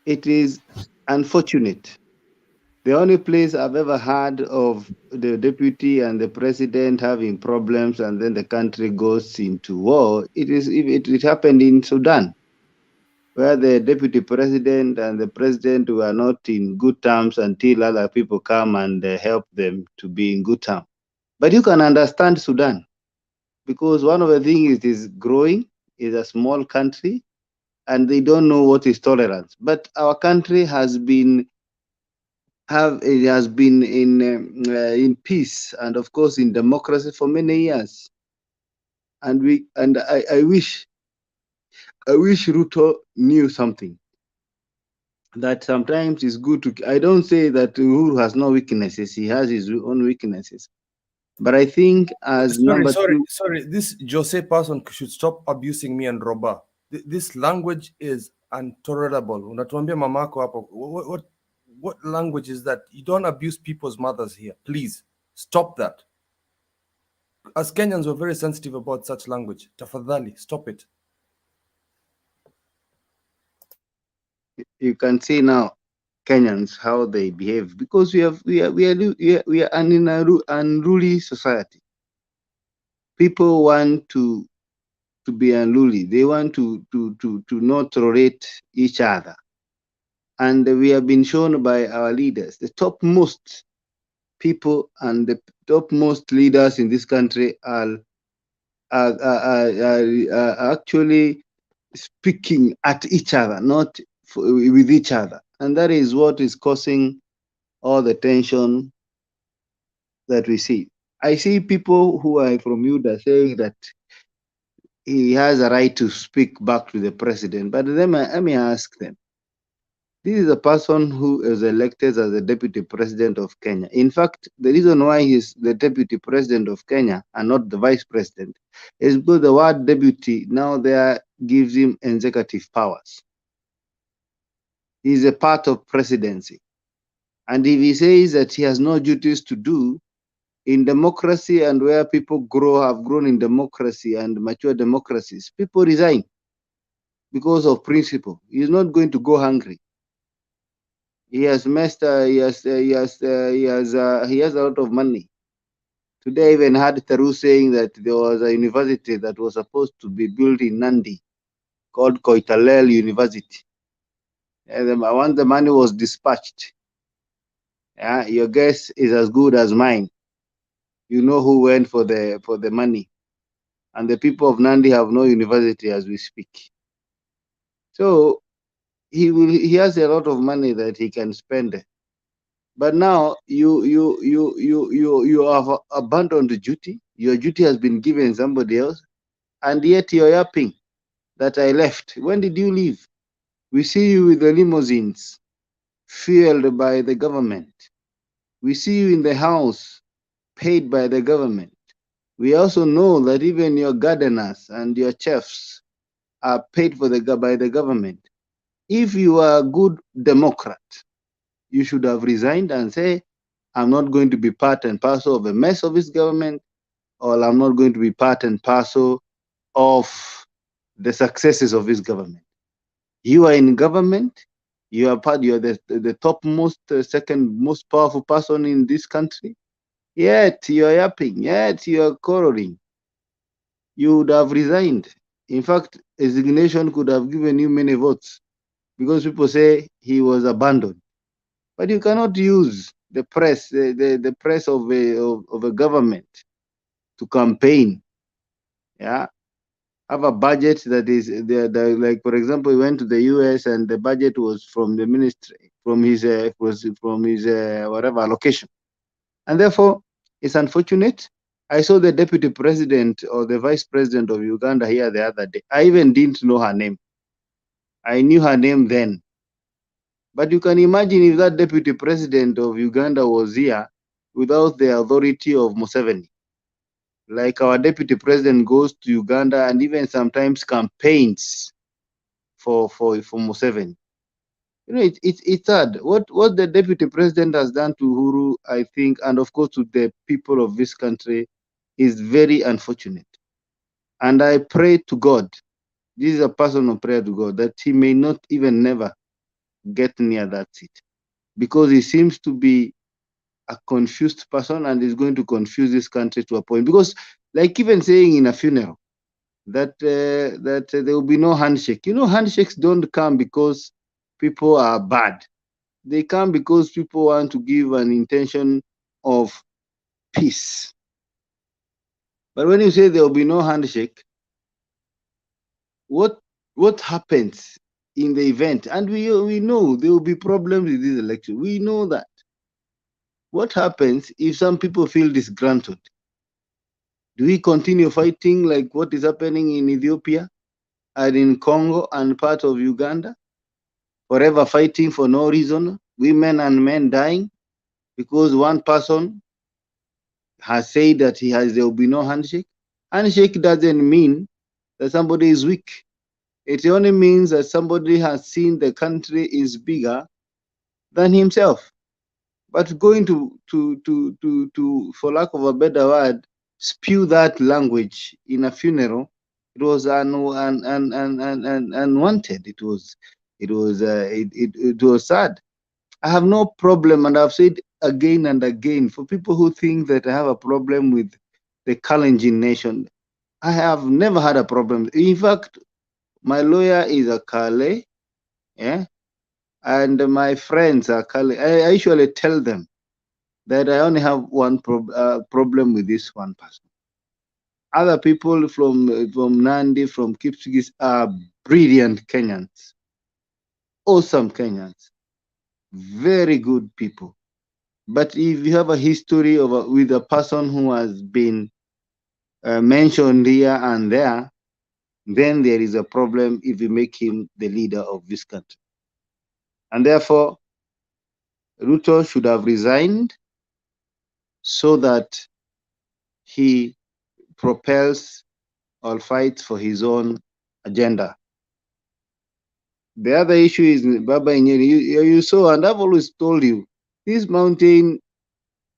it is unfortunate. The only place I've ever heard of the deputy and the president having problems and then the country goes into war, it happened in Sudan, where the deputy president and the president were not in good terms until other people come and help them to be in good terms. But you can understand Sudan, because one of the things it is growing, is a small country, and they don't know what is tolerance. But our country has been in peace and of course in democracy for many years. And I wish Ruto knew something, that sometimes it's good to. I don't say that Uhuru has no weaknesses; he has his own weaknesses. But I think as sorry, this Jose person should stop abusing me and Roba. This language is intolerable. Unatuambia mamako hapo. What language is that? You don't abuse people's mothers here. Please stop that. as Kenyans, we're very sensitive about such language. Tafadhali, stop it. You can see now Kenyans how they behave, because we are in an unruly society. People want to be unruly. They want to not tolerate each other. And we have been shown by our leaders, the topmost people and the topmost leaders in this country are actually speaking at each other, not with each other. And that is what is causing all the tension that we see. I see people who are from UDA saying that he has a right to speak back to the president. But then let me ask them. This is a person who is elected as the deputy president of Kenya. In fact, the reason why he's the deputy president of Kenya and not the vice president is because the word deputy now there gives him executive powers. He's a part of presidency. And if he says that he has no duties to do, in democracy and where people have grown in democracy and mature democracies, people resign because of principle. He's not going to go hungry. He has messed. He has a lot of money. Today, I even had Taru saying that there was a university that was supposed to be built in Nandi, called Koitalel University. And once the money was dispatched, your guess is as good as mine. You know who went for the money, and the people of Nandi have no university as we speak. So he has a lot of money that he can spend. But now you have abandoned the duty. Your duty has been given somebody else, and yet you're yapping that I left. When did you leave? We see you with the limousines fueled by the government. We see you in the house paid by the government. We also know that even your gardeners and your chefs are paid by the government. If you are a good Democrat, you should have resigned and say, I'm not going to be part and parcel of a mess of this government, or I'm not going to be part and parcel of the successes of this government. You are in government, you are the topmost, second most powerful person in this country, yet you are yapping, yet you are quarreling. You would have resigned. In fact, resignation could have given you many votes, because people say he was abandoned. But you cannot use the press, the press of a government to campaign. Yeah, have a budget that is like, for example, he went to the US and the budget was from the ministry, from his whatever allocation, and therefore it's unfortunate. I saw the deputy president or the vice president of Uganda here the other day. I even didn't know her name. I knew her name then. But you can imagine if that deputy president of Uganda was here without the authority of Museveni. Like our deputy president goes to Uganda and even sometimes campaigns for Museveni. You know, it's sad. What the deputy president has done to Uhuru, I think, and of course to the people of this country, is very unfortunate. And I pray to God, this is a personal prayer to God, that he may not even never get near that seat, because he seems to be a confused person and is going to confuse this country to a point. Because, like even saying in a funeral that that there will be no handshake. You know, handshakes don't come because people are bad. They come because people want to give an intention of peace. But when you say there will be no handshake, what happens in the event? And we know there will be problems with this election. We know that. What happens if some people feel disgruntled? Do we continue fighting like what is happening in Ethiopia and in Congo and part of Uganda? Forever fighting for no reason, women and men dying because one person has said that there will be no handshake. Handshake doesn't mean that somebody is weak. It only means that somebody has seen the country is bigger than himself. But going to for lack of a better word, spew that language in a funeral, it was unwanted. It was sad. I have no problem, and I've said again and again, for people who think that I have a problem with the Kalenjin nation, I have never had a problem. In fact, my lawyer is a Kale, yeah, and my friends are Kale. I usually tell them that I only have one problem with this one person. Other people from Nandi, from Kipsigis are brilliant Kenyans, awesome Kenyans, very good people. But if you have a history with a person who has been mentioned here and there, then there is a problem if you make him the leader of this country. And therefore, Ruto should have resigned so that he propels or fights for his own agenda. The other issue is Baba Nyeri. You saw, and I've always told you, this mountain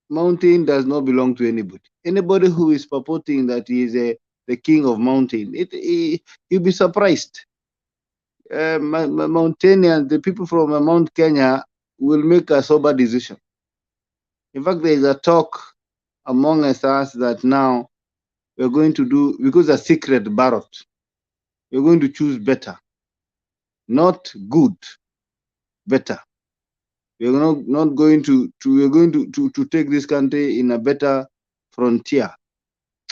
does not belong to anybody. Anybody who is purporting that he is the king of mountain, you'll be surprised. Mountaineers, the people from Mount Kenya, will make a sober decision. In fact, there is a talk among us that now we're going to do, because a secret ballot, we're going to choose better, not good, better. We're not going we're going to take this country in a better frontier.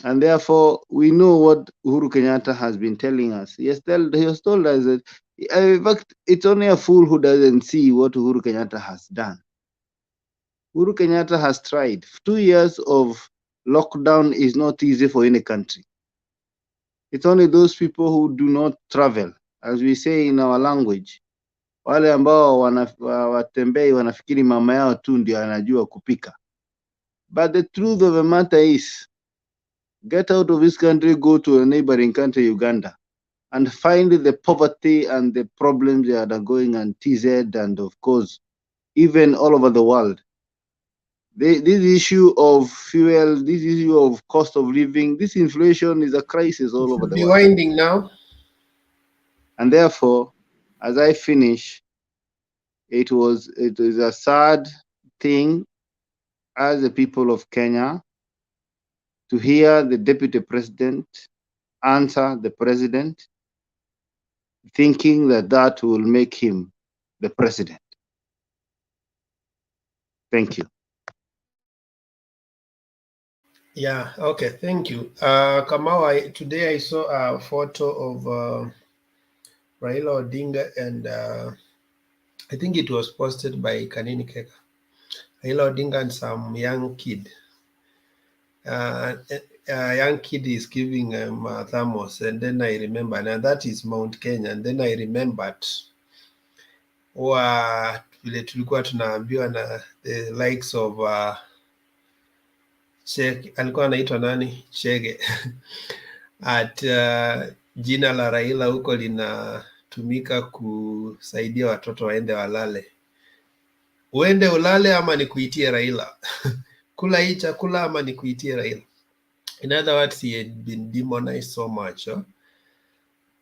And therefore, we know what Uhuru Kenyatta has been telling us. He has told us that, in fact, it's only a fool who doesn't see what Uhuru Kenyatta has done. Uhuru Kenyatta has tried. 2 years of lockdown is not easy for any country. It's only those people who do not travel, as we say in our language. Wale ambao watembei wanafikiri mama yao tu ndio anajua kupika. But the truth of the matter is, get out of this country, go to a neighboring country, Uganda, and find the poverty and the problems they are undergoing, and TZ, and of course, even all over the world. This issue of fuel, this issue of cost of living, this inflation is a crisis all over the world. Be winding now. And therefore, as I finish, it is a sad thing as the people of Kenya to hear the deputy president answer the president, thinking that will make him the president. Thank you. Yeah, okay, thank you. Kamau, today I saw a photo of Raila Odinga, and I think it was posted by Kanini Keka. Raila Odinga and some young kid. A young kid is giving thermos, and then I remember, and that is Mount Kenya, and then I remembered vile tulikuwa tunaambiwa na the likes of alikuwa anaitwa nani, Chege at jina la Raila huko linatumika kusaidia watoto waende walale. Uende ulale ama nikuitie Raila? Kula hii chakula ama nikuitie Raila? In other words, he had been demonized so much.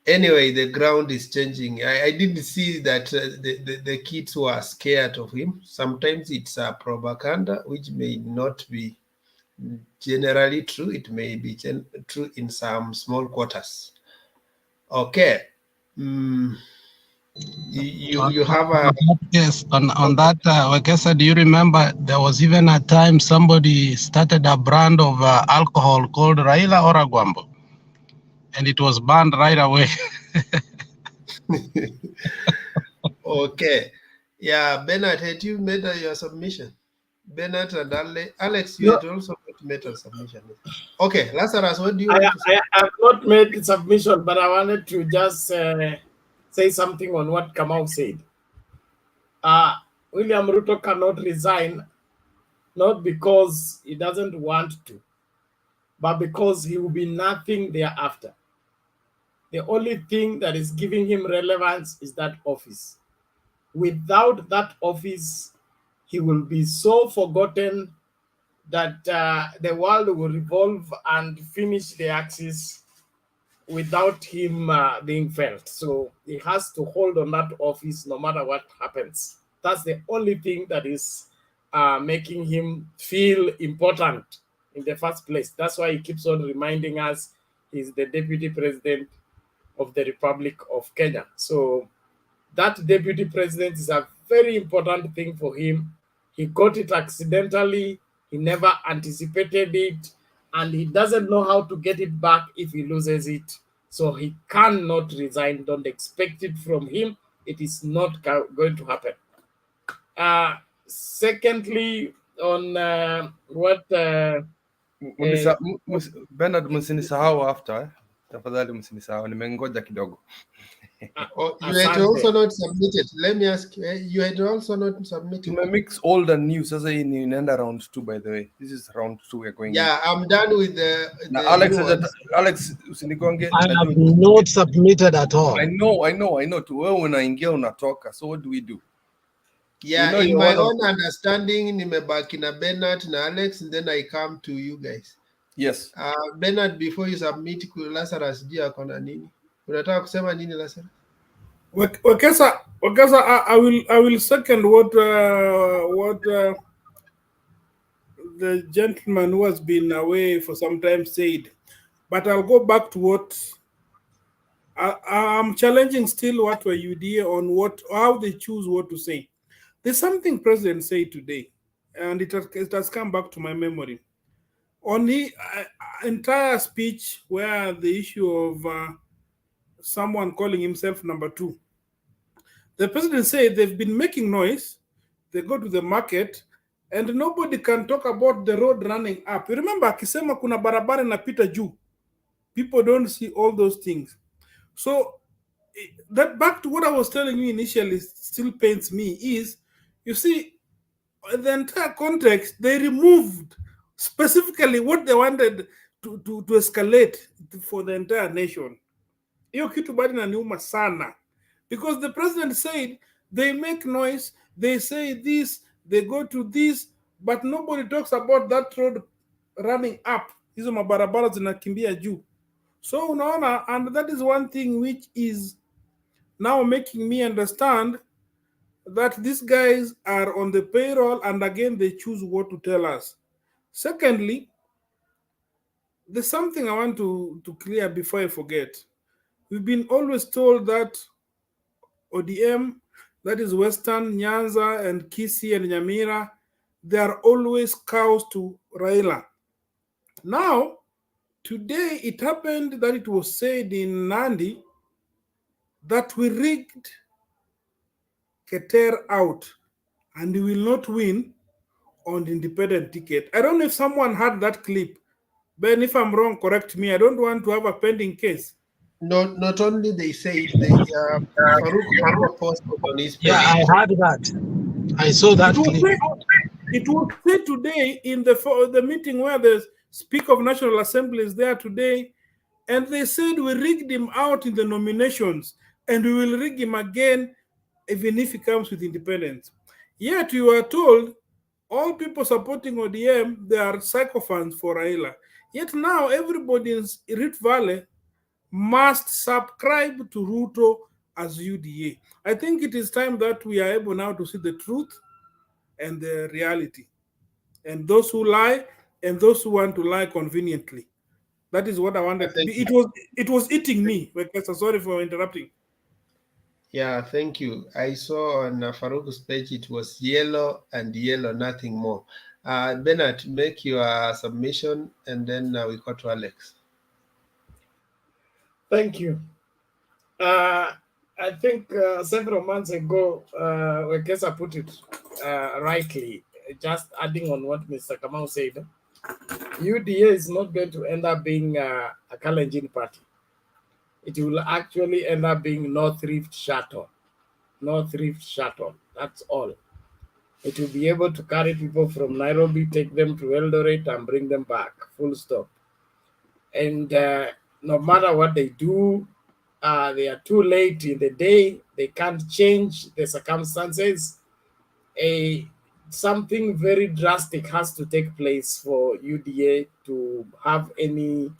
Anyway, the ground is changing. I didn't see that the kids were scared of him. Sometimes it's a propaganda, which may not be generally true. It may be true in some small quarters. Okay. You have a... Yes, on that, Wekesa, do you remember there was even a time somebody started a brand of alcohol called Raila Oragwambo, and it was banned right away. Okay. Yeah, Bernard, had you made your submission? Bernard and Alex, you had also made a submission. Okay, Lazarus, what do you want to say? I have not made the submission, but I wanted to just say something on what Kamau said. William Ruto cannot resign, not because he doesn't want to, but because he will be nothing thereafter. The only thing that is giving him relevance is that office. Without that office, he will be so forgotten that the world will revolve and finish the axis without him being felt. So he has to hold on that office no matter what happens. That's the only thing that is making him feel important in the first place. That's why he keeps on reminding us he's the deputy president of the Republic of Kenya. So that deputy president is a very important thing for him. He got it accidentally. He never anticipated it, and he doesn't know how to get it back if he loses it. So he cannot resign. Don't expect it from him. It is not going to happen. Secondly, on what Bernard, msinisahau after. Tafadhali msinisahau. Nimengoja kidogo. You had also not submitted. Let me ask you, you had also not submitted. To mix old and new. Sasa hii ni inaenda round 2, by the way. This is round 2 we're going. Yeah, I'm done with the Alex, usinigonge. I have not submitted at all. I know. Tu wewe unaingia unatoka. So what do we do? Yeah, in my own understanding, nimebaki na Bernard na Alex, and then I come to you guys. Yes. Bernard, before you submit, Lazarus jia akona nini? Unataka kusema nini Lazarus? Wekesa, I will second what the gentleman who has been away for some time said, but I'll go back to what I'm challenging still what were UDA on how they choose what to say. There's something President said today, and it has come back to my memory. On the entire speech where the issue of someone calling himself number 2, the president said they've been making noise, they go to the market, and nobody can talk about the road running up. You remember, akisema kuna barabara inapita juu. People don't see all those things. So that back to what I was telling you initially still pains me is, you see, the entire context, they removed specifically what they wanted to escalate for the entire nation. Hiyo kitu bado inaniuma sana. Because the president said they make noise, they say this, they go to this, but nobody talks about that road running up. Hizo mabarabara zinakimbia juu. So unaona, and that is one thing which is now making me understand that these guys are on the payroll, and again they choose what to tell us. Secondly, there's something I want to clear before I forget. We've been always told that ODM, that is Western, Nyanza, and Kisii and Nyamira, they are always cows to Raila. Now, today it happened that it was said in Nandi that we rigged Keter out and we will not win on the independent ticket. I don't know if someone had that clip. Ben, if I'm wrong, correct me. I don't want to have a pending case. Not only they say they Farouk posted on his page. Yeah, I heard that. I saw that clip. It was said today in the meeting where the Speaker of National Assembly is there today, and they said we rigged him out in the nominations, and we will rig him again even if he comes with independence. Yet you are told all people supporting ODM, they are sycophants for Raila. Yet now everybody in Rift Valley must subscribe to Ruto as UDA. I think it is time that we are able now to see the truth and the reality. And those who lie and those who want to lie conveniently. That is what I wanted. It was eating me. Sorry for interrupting. Yeah, thank you. I saw on Farouk's page it was yellow and yellow, nothing more. Bernard, make your submission, and then we go to Alex. Thank you. I think several months ago, Wekesa put it rightly, just adding on what Mr. Kamau said. UDA is not going to end up being a Kalenjin party. It will actually end up being North Rift Shuttle. North Rift Shuttle, that's all. It will be able to carry people from Nairobi, take them to Eldoret, and bring them back, full stop. And no matter what they do, they are too late in the day. They can't change the circumstances. something very drastic has to take place for UDA to have any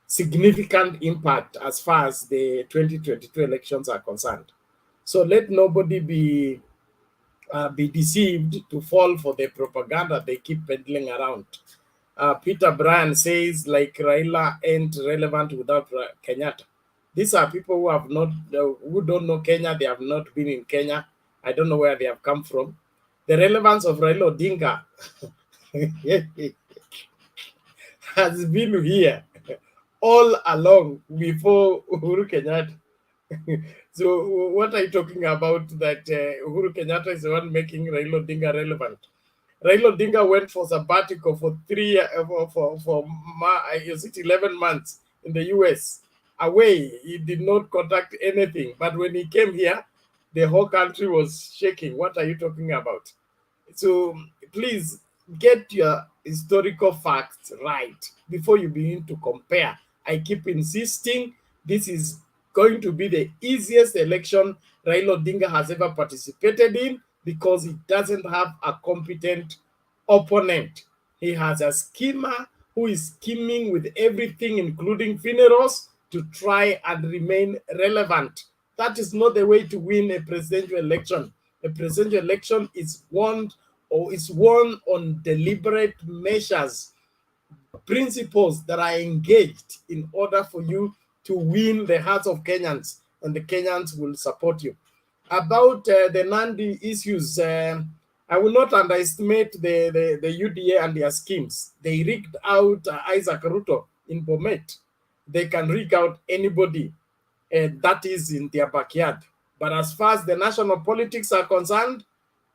significant impact as far as the 2022 elections are concerned. So let nobody be deceived to fall for the propaganda they keep peddling around. Peter Bryan says, like, Raila ain't relevant without Kenyatta. These are people who have not, who don't know Kenya. They have not been in Kenya. I don't know where they have come from. The relevance of Raila Odinga has been here all along before Uhuru Kenyatta. So what are you talking about that Uhuru Kenyatta is the one making Raila Odinga relevant? Raila Odinga went for sabbatical for 11 months in the US. Away, he did not contact anything. But when he came here, the whole country was shaking. What are you talking about? So please get your historical facts right before you begin to compare. I keep insisting this is going to be the easiest election Raila Odinga has ever participated in because he doesn't have a competent opponent. He has a schemer who is scheming with everything, including funerals, to try and remain relevant. That is not the way to win a presidential election. A presidential election is won on deliberate measures, principles that are engaged in order for you to win the hearts of Kenyans, and the Kenyans will support you. About the NANDI issues, I will not underestimate the UDA and their schemes. They rigged out Isaac Ruto in Bomet. They can rig out anybody that is in their backyard. But as far as the national politics are concerned,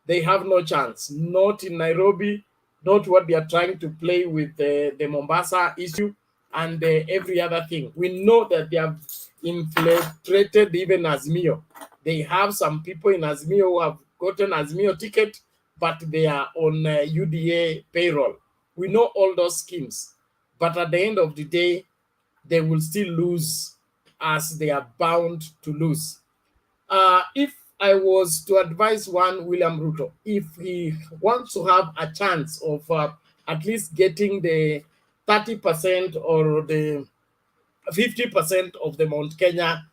they have no chance. Not in Nairobi, not what they are trying to play with the Mombasa issue and every other thing. We know that they have infiltrated even Azimio. They have some people in Azimio who have gotten Azimio ticket, but they are on UDA payroll. We know all those schemes. But at the end of the day, they will still lose as they are bound to lose. If I was to advise one William Ruto, if he wants to have a chance of at least getting the 30% or the 50% of the Mount Kenya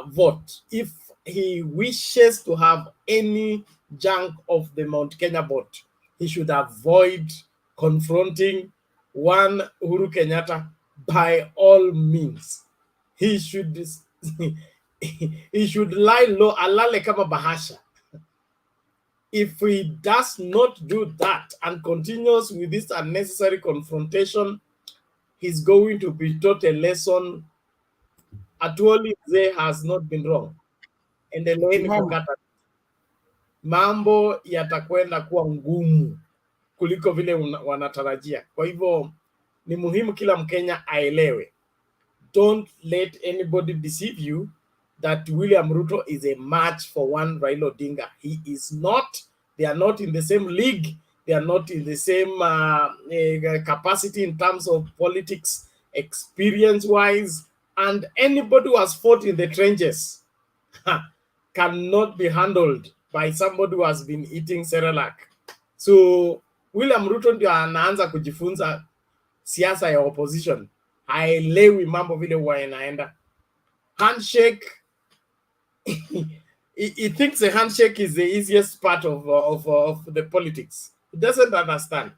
vote, if he wishes to have any junk of the Mount Kenya vote, he should avoid confronting one Uhuru Kenyatta by all means. He should he should lie low, alale kama bahasha. If he does not do that and continues with this unnecessary confrontation, he's going to be taught a lesson. Atuoli Mzee has not been wrong. Endeleeni kukata. Mambo yatakwenda kuwa ngumu kuliko vile wanatarajia. Kwa hivyo ni muhimu kila Mkenya aelewe. Don't let anybody deceive you that William Ruto is a match for one Raila Odinga. He is not. They are not in the same league. They are not in the same capacity in terms of politics, experience-wise. And anybody who has fought in the trenches cannot be handled by somebody who has been eating Cerelac. So William Ruto ndio anaanza kujifunza siasa ya opposition. Haelewi mambo vile huwa inaenda. Handshake, he thinks the handshake is the easiest part of the politics. He doesn't understand.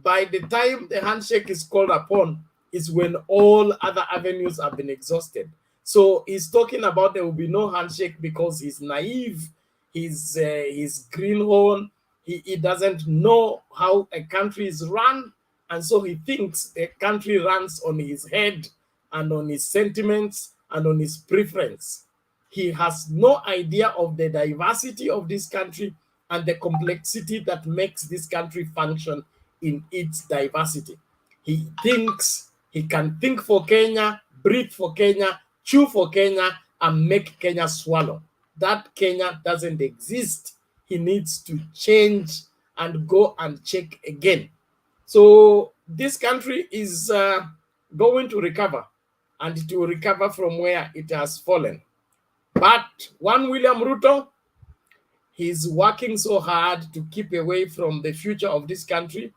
By the time the handshake is called upon, is when all other avenues have been exhausted. So he's talking about there will be no handshake because he's naive, he's greenhorn, he doesn't know how a country is run, and so he thinks the country runs on his head and on his sentiments and on his preference. He has no idea of the diversity of this country and the complexity that makes this country function in its diversity. He thinks he can think for Kenya, breathe for Kenya, chew for Kenya, and make Kenya swallow. That Kenya doesn't exist. He needs to change and go and check again. So this country is going to recover, and it will recover from where it has fallen. But one William Ruto, He's working so hard to keep away from the future of this country.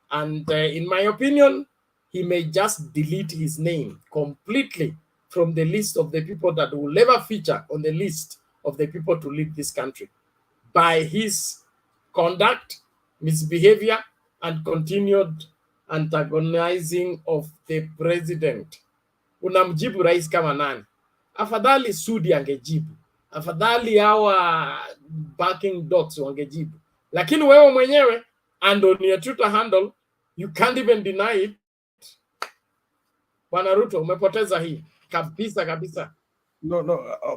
And in my opinion, he may just delete his name completely from the list of the people that will never feature on the list of the people to lead this country by his conduct, misbehavior, and continued antagonizing of the president. Unamjibu rais kama nani? Afadhali Sudi angejibu, afadhali hawa backing dogs wangejibu, lakini wewe mwenyewe and on your Twitter handle you can't even deny it. Bwana Ruto, umepoteza hii kabisa kabisa. No,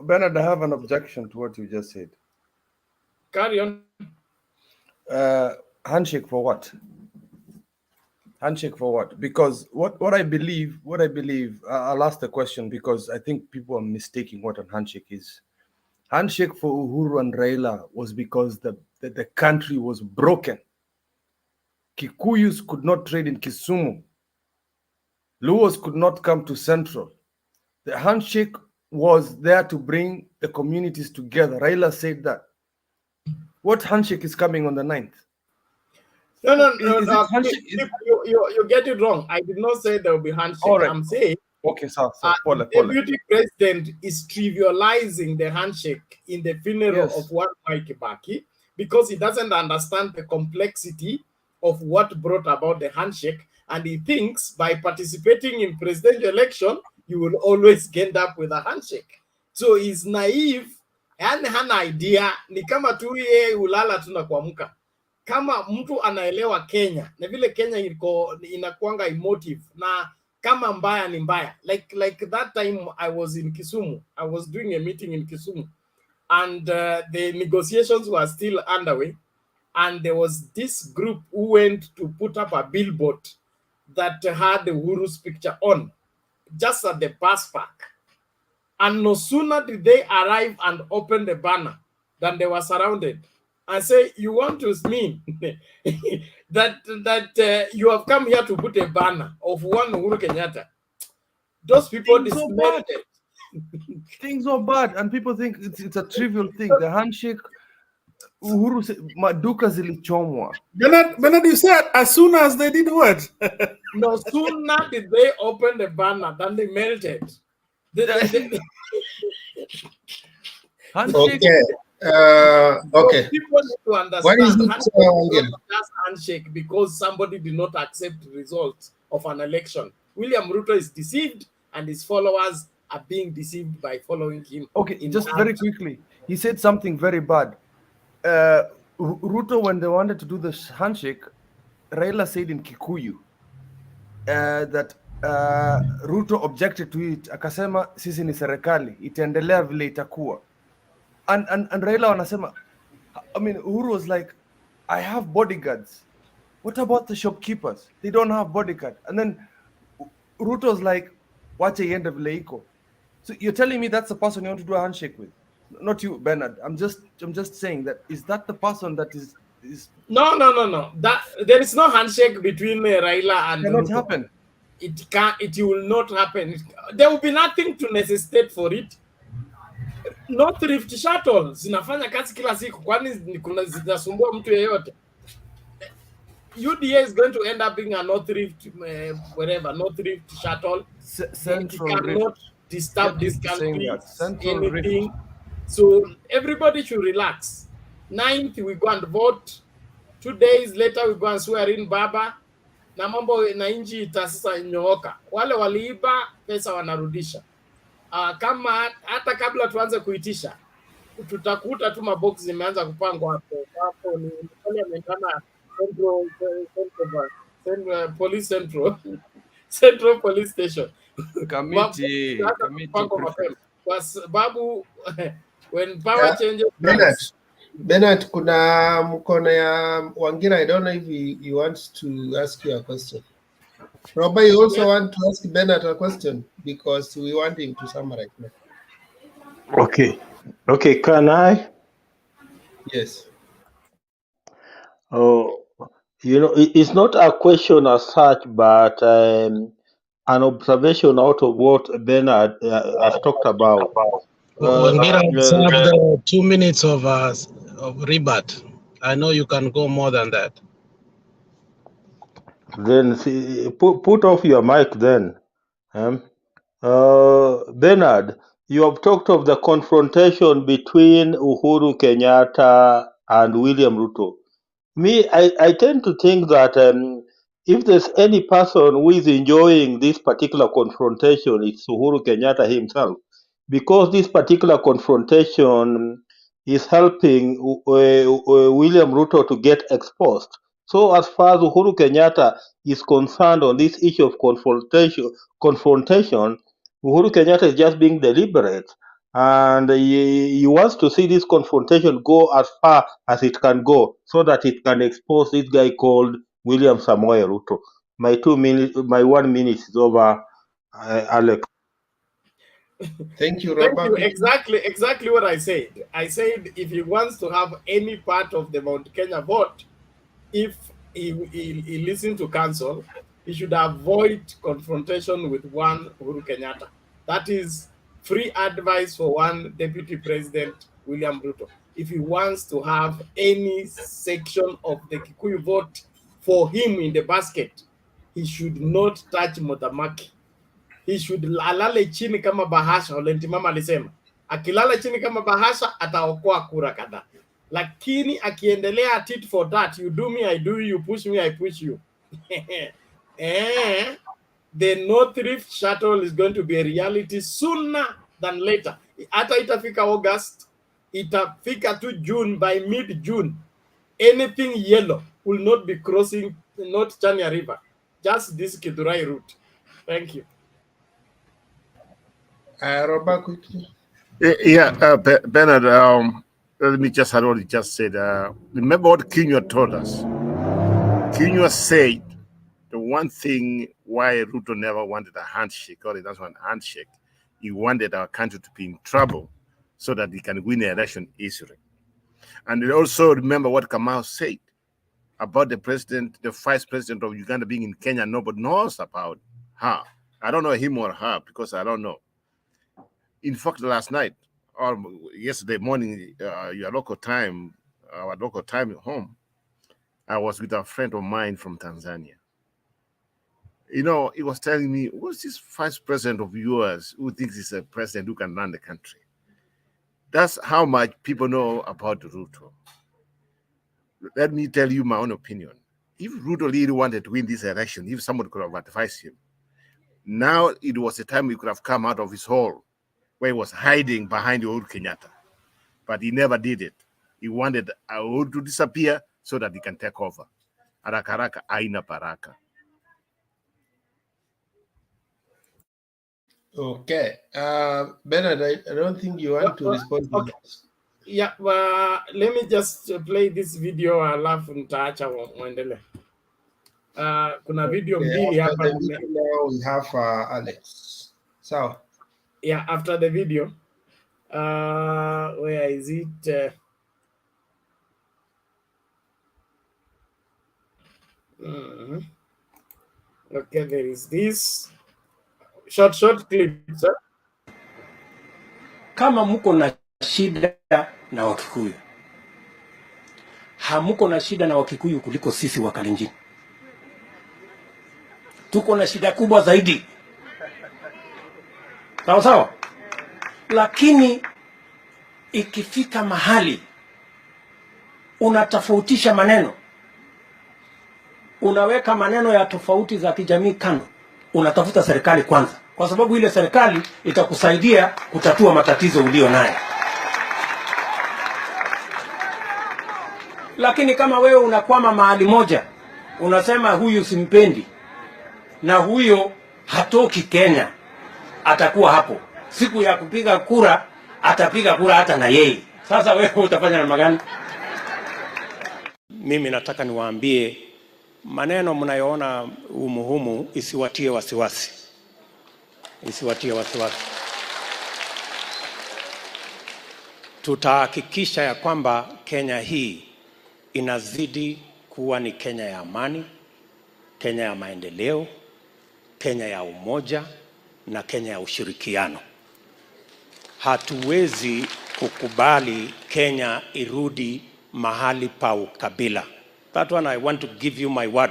Bernard, I have an objection to what you just said. Carry on. Handshake for what? Handshake for what? Because what I believe, I'll ask the question because I think people are mistaking what a handshake is. Handshake for Uhuru and Raila was because the country was broken. Kikuyus could not trade in Kisumu. Luos could not come to Central. The handshake was there to bring the communities together. Raila said that. What handshake is coming on the 9th? No. You get it wrong. I did not say there will be handshake. Right. I'm saying the deputy president is trivializing the handshake in the funeral of one Mike Kibaki because he doesn't understand the complexity of what brought about the handshake, and he thinks by participating in presidential election you will always end up with a handshake. So he's naive and hana idea, ni kama tu yeye ulala tu na kuamka. Kama mtu anaelewa Kenya na vile Kenya inakuanga emotive na kama mbaya ni mbaya, like that time I was in Kisumu, I was doing a meeting in Kisumu, and the negotiations were still underway, and there was this group who went to put up a billboard that had Uhuru's picture on just at the bus park, and no sooner did they arrive and open the banner than they were surrounded. I say, you want to mean that you have come here to put a banner of one Uhuru Kenyatta? Those people dismissed it. Things are bad, and people think it's a trivial thing. The handshake, Uhuru maduka zilichomwa. Bernard, you said as soon as they did what? No sooner did they open the banner than they melted. Handshake. Okay. People need to understand what is it, handshake because somebody did not accept the results of an election. William Ruto is deceived, and his followers are being deceived by following him. Okay, just very quickly, he said something very bad. Ruto, when they wanted to do the handshake, Raila said in Kikuyu that Ruto objected to it. Akasema sisi ni serikali, itaendelea vile itakuwa. And Raila wanasema, I mean, Uhuru was like, I have bodyguards. What about the shopkeepers? They don't have bodyguard. And then Ruto was like, wache iende vile iko. So you're telling me that's the person you want to do a handshake with? Not you, Bernard. I'm just saying that, is that the person that is No. That there is no handshake between Raila and cannot Ruto. happen. It will not happen. There will be nothing to necessitate for it. No thrift shuttle zinafanya kazi kila siku, kwani kuna zinasumbua mtu yeyote? UDA is going to end up being a no thrift no thrift shuttle. It cannot disturb this country anything. So everybody should relax. 9th we go and vote. 2 days later we go and swear in Baba. Na mambo na inji itasasa nyooka. Wale waliiba pesa wanarudisha. Kama hata kabla tuanze kuitisha tutakuta tu mabox zimeanza kupangwa hapo ni parliament kama Central Police Station committee kwa sababu when power changes. Bernard, kuna mkono ya Wangira. I don't know if he wants to ask you a question. Robert, you also want to ask Bernard a question because we want him to summarize. Okay, can I? Yes. Oh, it's not a question as such, but an observation out of what Bernard has talked about. Wangira, observe the 2 minutes of rebut. I know you can go more than that. Then see, put off your mic then. Bernard, you have talked of the confrontation between Uhuru Kenyatta and William Ruto. Me, I tend to think that if there's any person who is enjoying this particular confrontation, it's Uhuru Kenyatta himself, because this particular confrontation is helping William Ruto to get exposed. So as far as Uhuru Kenyatta is concerned on this issue of confrontation, Uhuru Kenyatta is just being deliberate, and he wants to see this confrontation go as far as it can go, so that it can expose this guy called William Samoei Ruto. My 1 minute is over, Alex. Thank you, Thank you. Robert. Exactly what I said. I said if he wants to have any part of the Mount Kenya vote, if he listens to counsel, he should avoid confrontation with one Uhuru Kenyatta. That is free advice for one Deputy President, William Ruto. If he wants to have any section of the Kikuyu vote for him in the basket, he should not touch Motamaki. He should alale chini kama bahasha. Olenti mama alisema akilala chini kama bahasha ataokoa kura kadhaa, lakini akiendelea tit for that, you do me I do you, push me I push you the North Rift shuttle is going to be a reality sooner than later. Hata itafika August, itafika to June. By mid-June, anything yellow will not be crossing North Chania River, just this Kidurai route. Thank you. Robert, quickly. Bernard, let me just add what you just said. Remember what Kinyua told us. Kinyua said the one thing why Ruto never wanted a handshake, or he doesn't want a handshake, he wanted our country to be in trouble so that he can win the election easily. And also remember what Kamau said about the president, the vice president of Uganda being in Kenya. Nobody knows about her. I don't know him or her because I don't know. In fact, last night or yesterday morning, your local time, our local time at home, I was with a friend of mine from Tanzania. You know, he was telling me, what's this vice president of yours who thinks he's a president who can run the country? That's how much people know about Ruto. Let me tell you my own opinion. If Ruto really wanted to win this election, if someone could have advised him, now it was the time he could have come out of his hole where he was hiding behind Uhuru Kenyatta. But he never did it. He wanted Uhuru to disappear so that he can take over. Arakaraka aina baraka. Okay. Bernard, I don't think you want to respond to okay. Yeah, let me just play this video alafu nitaacha muendelee. Kuna video mbili hapa. Now we have Alex. So yeah, after the video, where is it? Okay, there is this short clip, sir. Kama muko na shida na Wakikuyu, hamuko na shida na Wakikuyu kuliko sisi wa Kalenjin. Tuko na shida kubwa zaidi. Sawa sawa? Lakini ikifika mahali unatofautisha maneno, unaweka maneno ya tofauti za kijamii kando, unatafuta serikali kwanza, kwa sababu ile serikali itakusaidia kutatua matatizo ulio nayo. Lakini kama wewe unakwama mahali moja, unasema huyu simpendi na huyo hatoki Kenya, atakuwa hapo. Siku ya kupiga kura atapiga kura hata na yeye. Sasa wewe utafanya namna gani? Mimi nataka niwaambie maneno mnayoona umuhumu isiwatie wasiwasi. Isiwatie wasiwasi. Tutahakikisha ya kwamba Kenya hii inazidi kuwa ni Kenya ya amani, Kenya ya maendeleo, Kenya ya umoja na Kenya ya ushirikiano. Hatuwezi kukubali Kenya irudi mahali pa ukabila. That one I want to give you my word.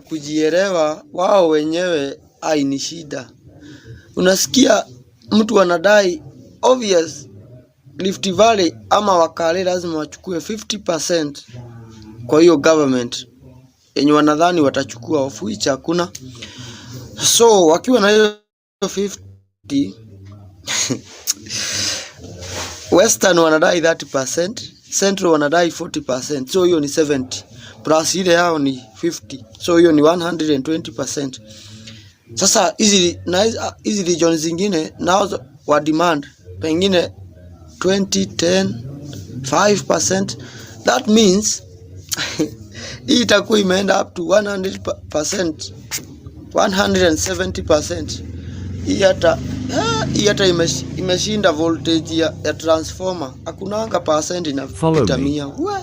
Kujielewa wao wenyewe haini shida. Unasikia mtu anadai obvious Rift Valley ama Wakale lazima wachukue 50% kwa hiyo government yenye wanadhani watachukua, of which hakuna. So wakiwa na hiyo 50 Western wanadai 30%, Central wanadai 40%, so hiyo ni 70 plus ile yao ni 50, so hiyo ni 120%. Sasa hizi region zingine nao wa demand pengine 20, 10, 5%. That means hii itakuwa imeenda up to 100%, 170%. Hii hata imeshinda voltage ya transformer. Hakunanga percent inapita 100.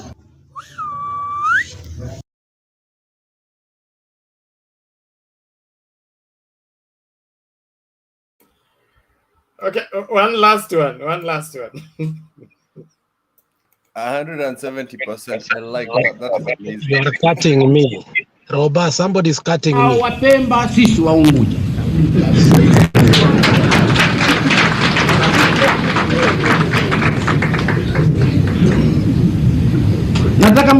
Okay, one last one. 170%. I like that. That is amazing. You are cutting me. Roba, somebody's cutting me. Wapemba sisi wa Unguja. Nataka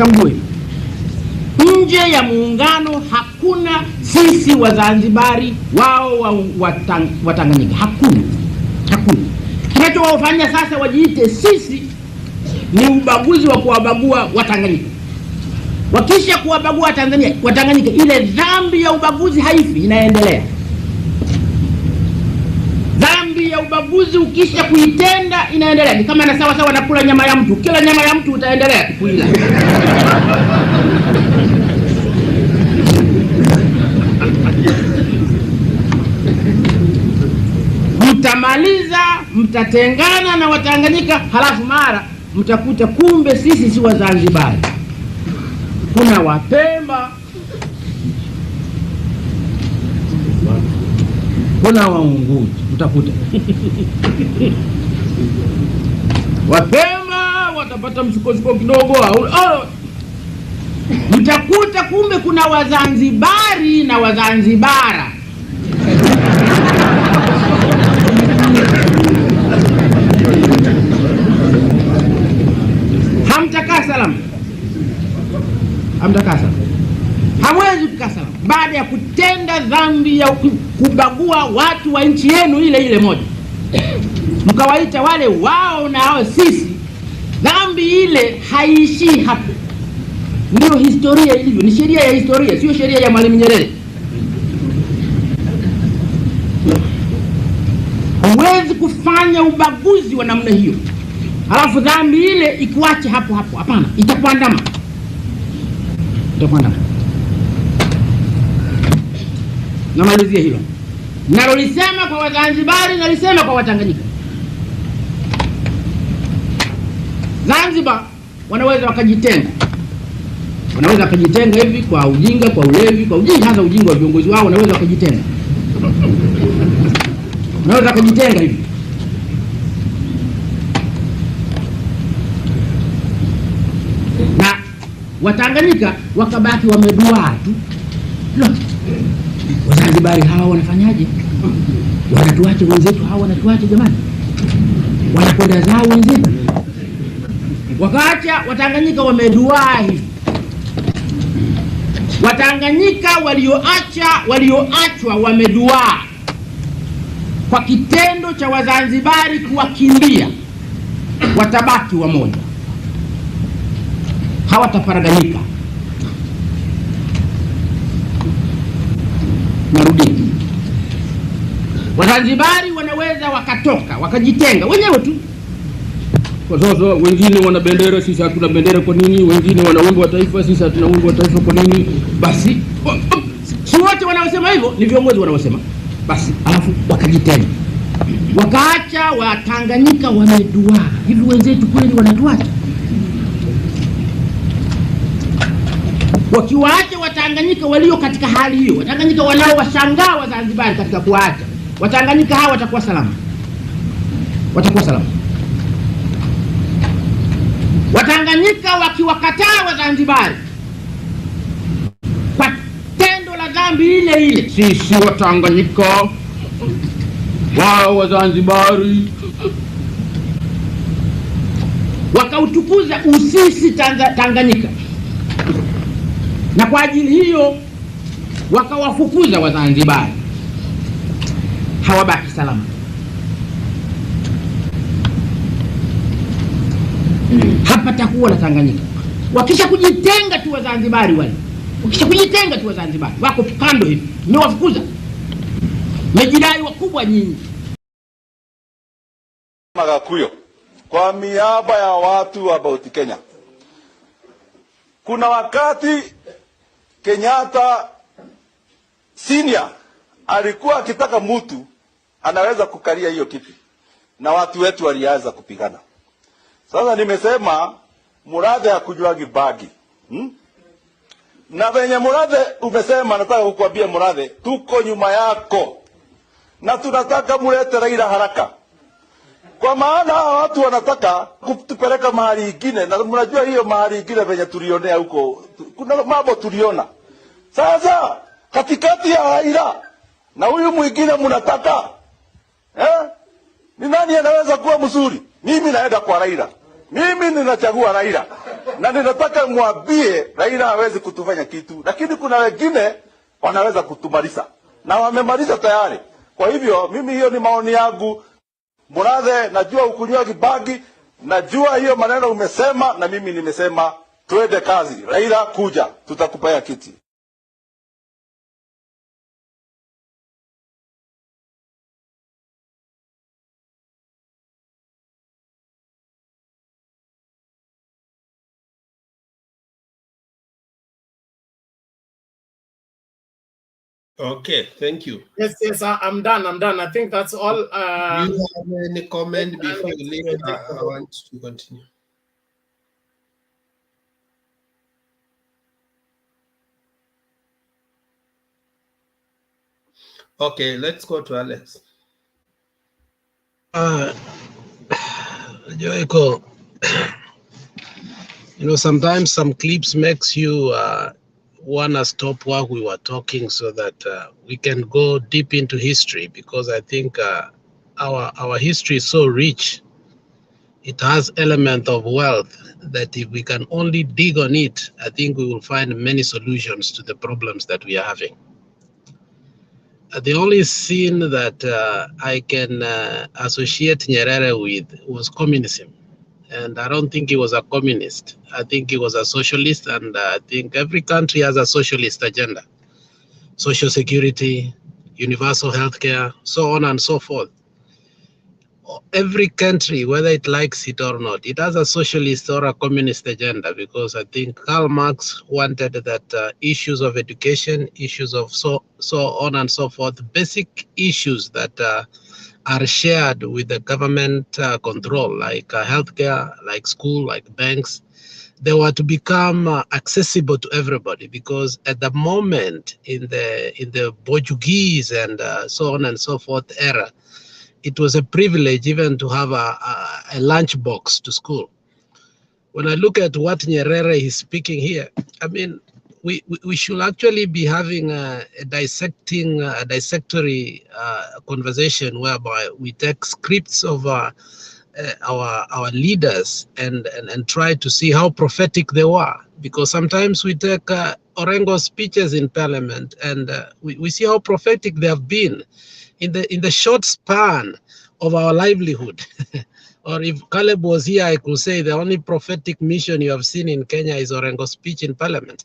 mjue. Nje ya muungano hakuna sisi wa Zanzibari wao wa Tanganyika. Hakuna. Kinachowafanya sasa wajiite sisi ni ubaguzi wa kuwabagua Watanganyika. Wakisha kuwabagua Watanganyika, ile dhambi ya ubaguzi haifi, inaendelea. Dhambi ya ubaguzi ukisha kuitenda inaendelea. Ni kama na sawa na kula nyama ya mtu. Kila nyama ya mtu utaendelea kuila. Mtamaliza, mtatengana na Watanganyika, halafu mara mtakuta kumbe sisi si wa Zanzibari. Kuna Wapemba, kuna Waunguja, mtakuta. Wapemba watapata msukosuko kidogo, mtakuta kumbe kuna Wazanzibari na Wazanzibara. Hamtakaa salama. Hamwezi kukaa salama baada ya kutenda dhambi ya kubagua watu wa nchi yenu ile moja. Mkawaita wale wao na hao sisi. Dhambi ile haishi hapo. Ndio historia ilivyo. Ni sheria ya historia, sio sheria ya Mwalimu Nyerere. Huwezi kufanya ubaguzi wa namna hiyo, halafu dhambi ile ikuache hapo. Hapana, itakuandama. Namalizia hilo. Nalolisema kwa Wazanzibari, nalisema kwa Watanganyika. Zanzibar wanaweza wakajitenga. Wanaweza wakajitenga hivi kwa ujinga, kwa ulevi, hasa ujinga wa viongozi wao, wanaweza wakajitenga. Wanaweza wakajitenga hivi. Na Watanganyika wakabaki wameduaa tu. Wazanzibari hawa wanafanyaje? Wanatuache wenzetu hawa, wanatuache jamani. Wanakwenda zao wenzetu. Wakaacha Watanganyika wameduaa hivi. Watanganyika walioachwa wameduaa kwa kitendo cha Wazanzibari kuwakimbia. Watabaki wamoja, hawataparaganyika. Narudi, Wazanzibari wanaweza wakatoka wakajitenga wenyewe tu. Kwa sasa wengine wana bendera, sisi hatuna bendera, kwa nini? Wengine wana wimbo wa taifa, sisi hatuna wimbo wa taifa, kwa nini? Basi si wote wanaosema hivyo, ni viongozi wanaosema. Basi alafu wakajitenga, wakaacha Watanganyika wameduaa hivi. Wenzetu kweli wanatuacha? wakiwaacha Watanganyika walio katika hali hiyo, Watanganyika wanaowashangaa Wazanzibari katika kuwaacha Watanganyika hawa, watakuwa salama, watakuwa salama. Watanganyika wakiwakataa Wazanzibari kwa tendo la dhambi ile ile, sisi Watanganyika, wao Wazanzibari, wakautukuza usisi Tanganyika, na kwa ajili hiyo wakawafukuza Wazanzibari, hawabaki salama. Hapa takuwa na Tanganyika. Wakisha kujitenga tu Wazanzibari wale, wakisha kujitenga tu Wazanzibari, wako kando hivi, mmewafukuza, mejidai wakubwa nyinyi. Magakuyo, kwa miaba ya watu wa Mount Kenya, kuna wakati Kenyatta senior alikuwa akitaka mtu anaweza kukalia hiyo kiti, na watu wetu walianza kupigana. Sasa nimesema Murathe hakujuagi bagi. Na venye Murathe umesema, nataka kukuambia Murathe, tuko nyuma yako na tunataka mulete Raila haraka, kwa maana watu wanataka kutupeleka mahali ingine, na mnajua hiyo mahali ingine venye tulionea huko, kuna mambo tuliona. Sasa katikati ya Raila na huyu mwingine mnataka ni nani anaweza kuwa mzuri? Mimi naenda kwa Raila, mimi ninachagua Raila, na ninataka mwambie Raila hawezi kutufanya kitu, lakini kuna wengine wanaweza kutumaliza na wamemaliza tayari. Kwa hivyo mimi, hiyo ni maoni yangu. Murathe, najua ukunywa kibagi, najua hiyo maneno umesema, na mimi nimesema twende kazi. Raila kuja, tutakupea kiti. Okay, thank you. Yes, I'm done. I think that's all. Do you have any comment before you leave? I want to continue. Okay, let's go to Alex. Joiko, sometimes some clips makes you wanna stop while we were talking so that we can go deep into history, because I think our history is so rich. It has element of wealth that if we can only dig on it, I think we will find many solutions to the problems that we are having. The only sin that I can associate Nyerere with was communism. And I don't think he was a communist. I think he was a socialist, and I think every country has a socialist agenda. Social security, universal healthcare, so on and so forth. Every country, whether it likes it or not, it has a socialist or a communist agenda, because I think Karl Marx wanted that issues of education, issues of so on and so forth, basic issues that are shared with the government control, like healthcare, like school, like banks, they were to become accessible to everybody, because at the moment in the Portuguese and so on and so forth era, it was a privilege even to have a lunch box to school. When I look at what Nyerere is speaking here, I mean, we should actually be having a dissectory conversation whereby we take scripts of our leaders and try to see how prophetic they were, because sometimes we take Orengo's speeches in parliament and we see how prophetic they have been in the short span of our livelihood. Or if Caleb was here, I could say the only prophetic mission you have seen in Kenya is Orengo's speech in parliament.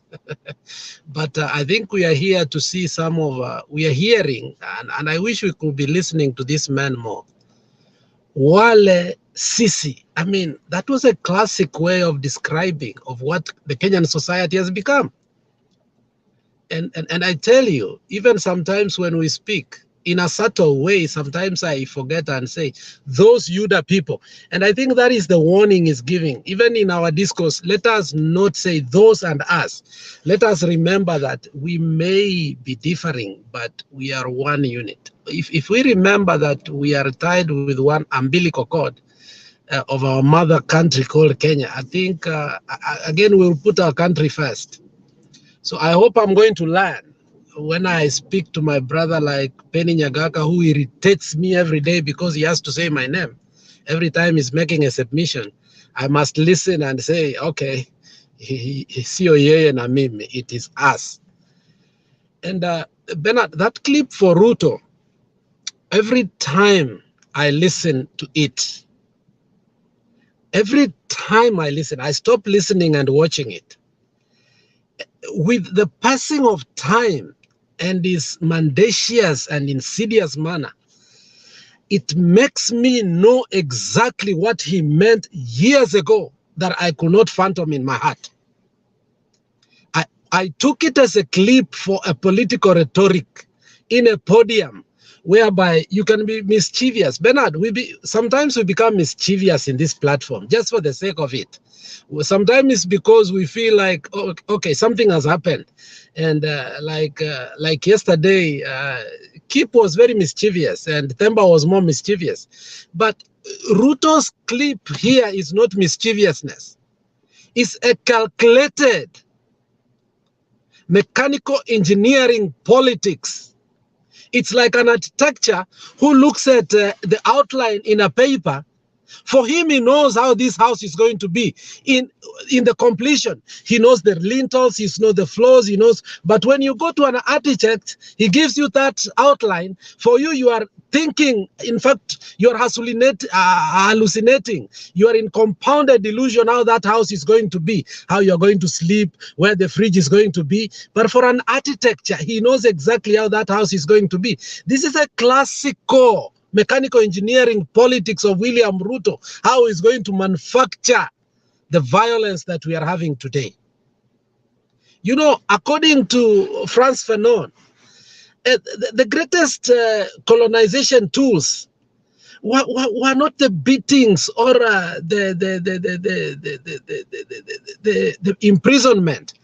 But I think we are here to see some of, we are hearing, and I wish we could be listening to this man more. Wale Sisi, I mean, that was a classic way of describing of what the Kenyan society has become. And I tell you, even sometimes when we speak, in a subtle way, sometimes I forget and say, those Yuda people. And I think that is the warning is giving. Even in our discourse, let us not say those and us. Let us remember that we may be differing, but we are one unit. If we remember that we are tied with one umbilical cord of our mother country called Kenya, I think, again, we'll put our country first. So I hope I'm going to learn when I speak to my brother like Penny Nyagaka, who irritates me every day because he has to say my name. Every time he's making a submission, I must listen and say, okay, it is us. And Bernard, that clip for Ruto, every time I listen to it, every time I listen, I stop listening and watching it. With the passing of time and his mendacious and insidious manner, it makes me know exactly what he meant years ago that I could not fathom in my heart. I took it as a clip for a political rhetoric in a podium whereby you can be mischievous. Bernard, sometimes we become mischievous in this platform just for the sake of it. Sometimes it's because we feel like, oh, okay, something has happened. And like yesterday, Kip was very mischievous and Themba was more mischievous. But Ruto's clip here is not mischievousness. It's a calculated mechanical engineering politics. It's like an architecture who looks at the outline in a paper. For him, he knows how this house is going to be in the completion. He knows the lintels, he knows the floors, he knows. But when you go to an architect, he gives you that outline. For you, you are thinking, in fact, you are hallucinating. You are in compounded delusion how that house is going to be, how you are going to sleep, where the fridge is going to be. But for an architecture, he knows exactly how that house is going to be. This is a classical mechanical engineering politics of William Ruto, how he's going to manufacture the violence that we are having today. You know, according to Frantz Fanon, the greatest colonization tools were not the beatings or the imprisonment.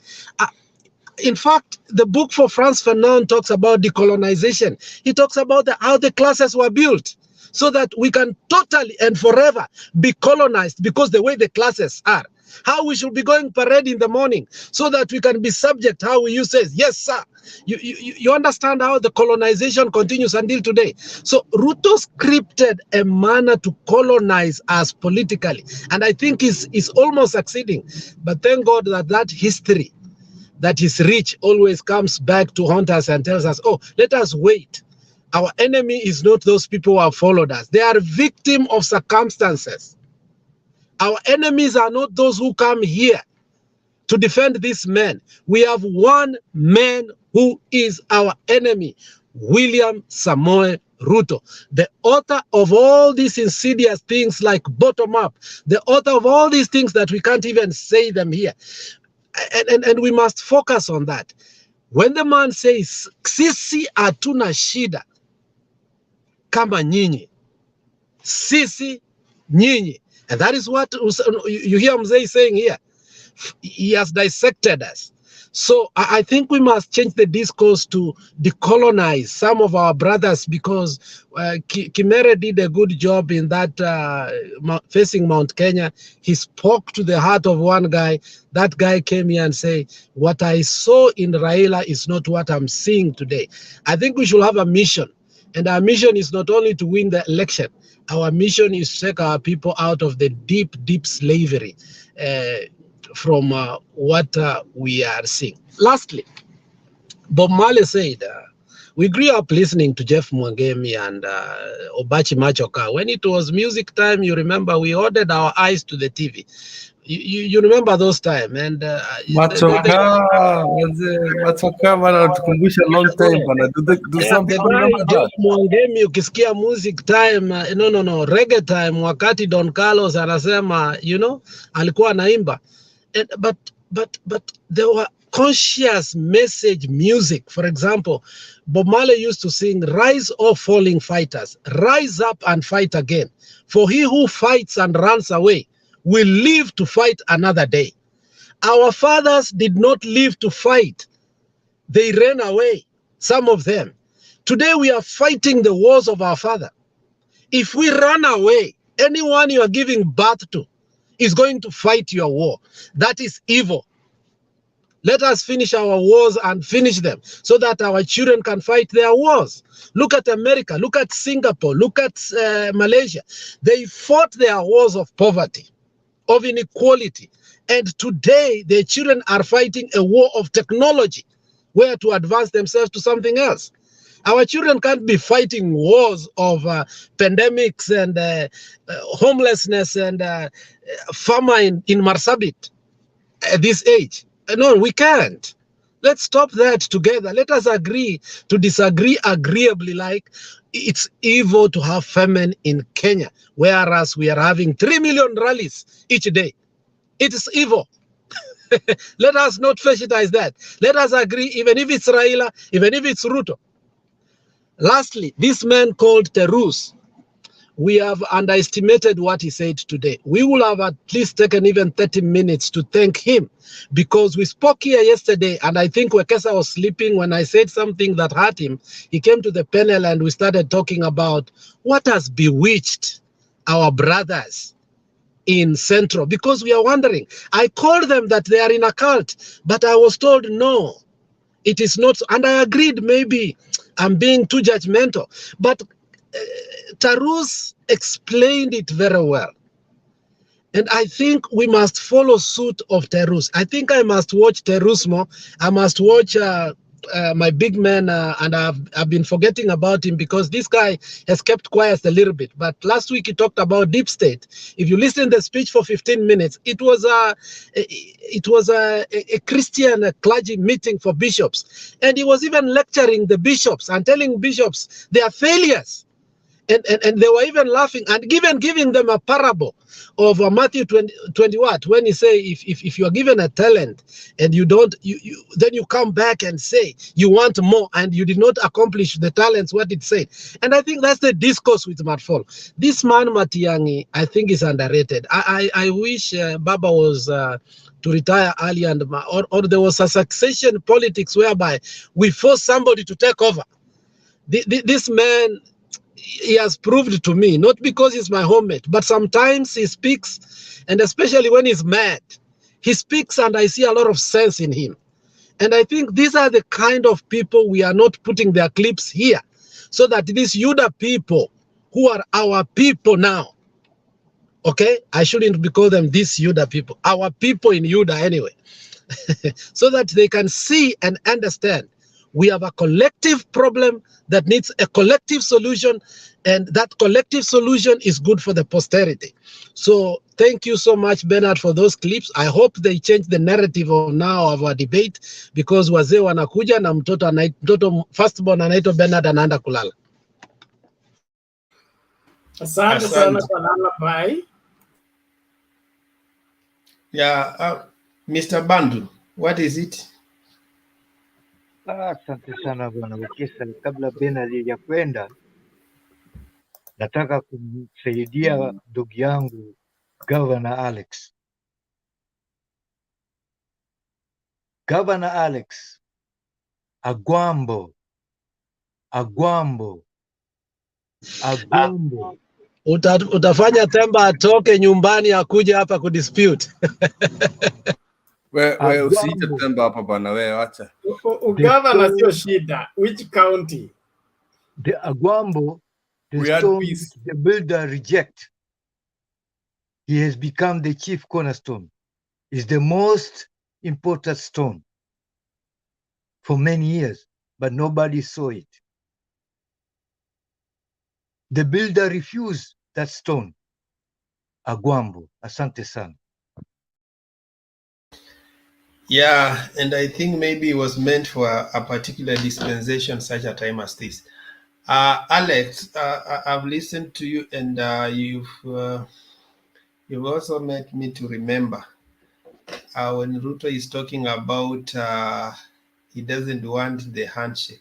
In fact, the book for Frantz Fanon talks about decolonization. He talks about how the classes were built so that we can totally and forever be colonized because the way the classes are. How we should be going parade in the morning so that we can be subject, how we use says, yes, sir. You understand how the colonization continues until today. So Ruto scripted a manner to colonize us politically. And I think is almost succeeding. But thank God that history that is rich always comes back to haunt us and tells us, oh, let us wait. Our enemy is not those people who have followed us. They are victims of circumstances. Our enemies are not those who come here to defend these men. We have one man who is our enemy, William Samoei Ruto, the author of all these insidious things like bottom up, the author of all these things that we can't even say them here. And we must focus on that. When the man says, sisi hatuna shida kama nyinyi, sisi nyinyi. And that is what you hear Mzee saying here. He has dissected us. So I think we must change the discourse to decolonize some of our brothers, because Kimere did a good job in that facing Mount Kenya. He spoke to the heart of one guy. That guy came here and said, what I saw in Raila is not what I'm seeing today. I think we should have a mission. And our mission is not only to win the election. Our mission is to take our people out of the deep, deep slavery from what we are seeing. Lastly, Bob Marley said, we grew up listening to Jeff Mwangemi and Obachi Machoka. When it was music time, you remember we ordered our eyes to the TV. You remember those times? And Machoka bana tukumbusha long time bana. Do some people remember that? Mwangemi ukisikia music time, no, reggae time, wakati Don Carlos anasema, alikuwa anaimba. But there were conscious message music. For example, Bob Marley used to sing, "Rise, O falling fighters, rise up and fight again. For he who fights and runs away will live to fight another day." Our fathers did not live to fight. They ran away, some of them. Today we are fighting the wars of our father. If we run away, anyone you are giving birth to is going to fight your war. That is evil. Let us finish our wars and finish them so that our children can fight their wars. Look at America, look at Singapore, look at Malaysia. They fought their wars of poverty, of inequality. And today, their children are fighting a war of technology, where to advance themselves to something else. Our children can't be fighting wars of pandemics and homelessness and famine in Marsabit at this age. No, we can't. Let's stop that together. Let us agree to disagree agreeably, like it's evil to have famine in Kenya, whereas we are having 3 million rallies each day. It is evil. Let us not fetishize that. Let us agree, even if it's Raila, even if it's Ruto. Lastly, this man called Terus, we have underestimated what he said today. We will have at least taken even 30 minutes to thank him, because we spoke here yesterday, and I think Wekesa was sleeping when I said something that hurt him. He came to the panel and we started talking about what has bewitched our brothers in Central, because we are wondering. I called them that they are in a cult, but I was told no, it is not. And I agreed, maybe I'm being too judgmental, but Tarus explained it very well. And I think we must follow suit of Terus. I think I must watch Terus more. I must watch my big man, and I've been forgetting about him because this guy has kept quiet a little bit. But last week he talked about deep state. If you listen to the speech for 15 minutes, it was a Christian clergy meeting for bishops, and he was even lecturing the bishops and telling bishops they are failures. And they were even laughing and even giving them a parable of Matthew 20 what, when he say, if you are given a talent and you don't, then you come back and say you want more and you did not accomplish the talents what it said. And I think that's the discourse with Matfall. This man Matiang'i, I think, is underrated. I wish Baba was to retire early, and or there was a succession politics whereby we force somebody to take over. This man, he has proved to me, not because he's my homemate, but sometimes he speaks, and especially when he's mad, he speaks and I see a lot of sense in him. And I think these are the kind of people we are not putting their clips here, so that these Yuda people who are our people now, okay, I shouldn't be call them these Yuda people, our people in Yuda anyway, so that they can see and understand we have a collective problem that needs a collective solution, and that collective solution is good for the posterity. So thank you so much, Bernard, for those clips. I hope they change the narrative of now of our debate, because wazee wanakuja na mtoto firstborn anaitwa Bernard anaenda kulala. Asante sana kwa lullaby. Yeah, Mr. Bandu, what is it? Asante sana bwana Wekesa. Kabla Bernard hajakwenda, nataka kumsaidia ndugu yangu Governor Alex. Governor Alex, Agwambo. Utafanya Temba atoke nyumbani akuje hapa kudispute. We usiite Temba hapa bana, we acha. Ugavana sio shida. Which county? The Agwambo, the stone the builder reject. He has become the chief cornerstone. Is the most important stone for many years, but nobody saw it. The builder refused that stone. Agwambo, asante sana. Yeah, and I think maybe it was meant for a particular dispensation, such a time as this. Alex, I've listened to you, and you've also made me to remember when Ruto is talking about he doesn't want the handshake.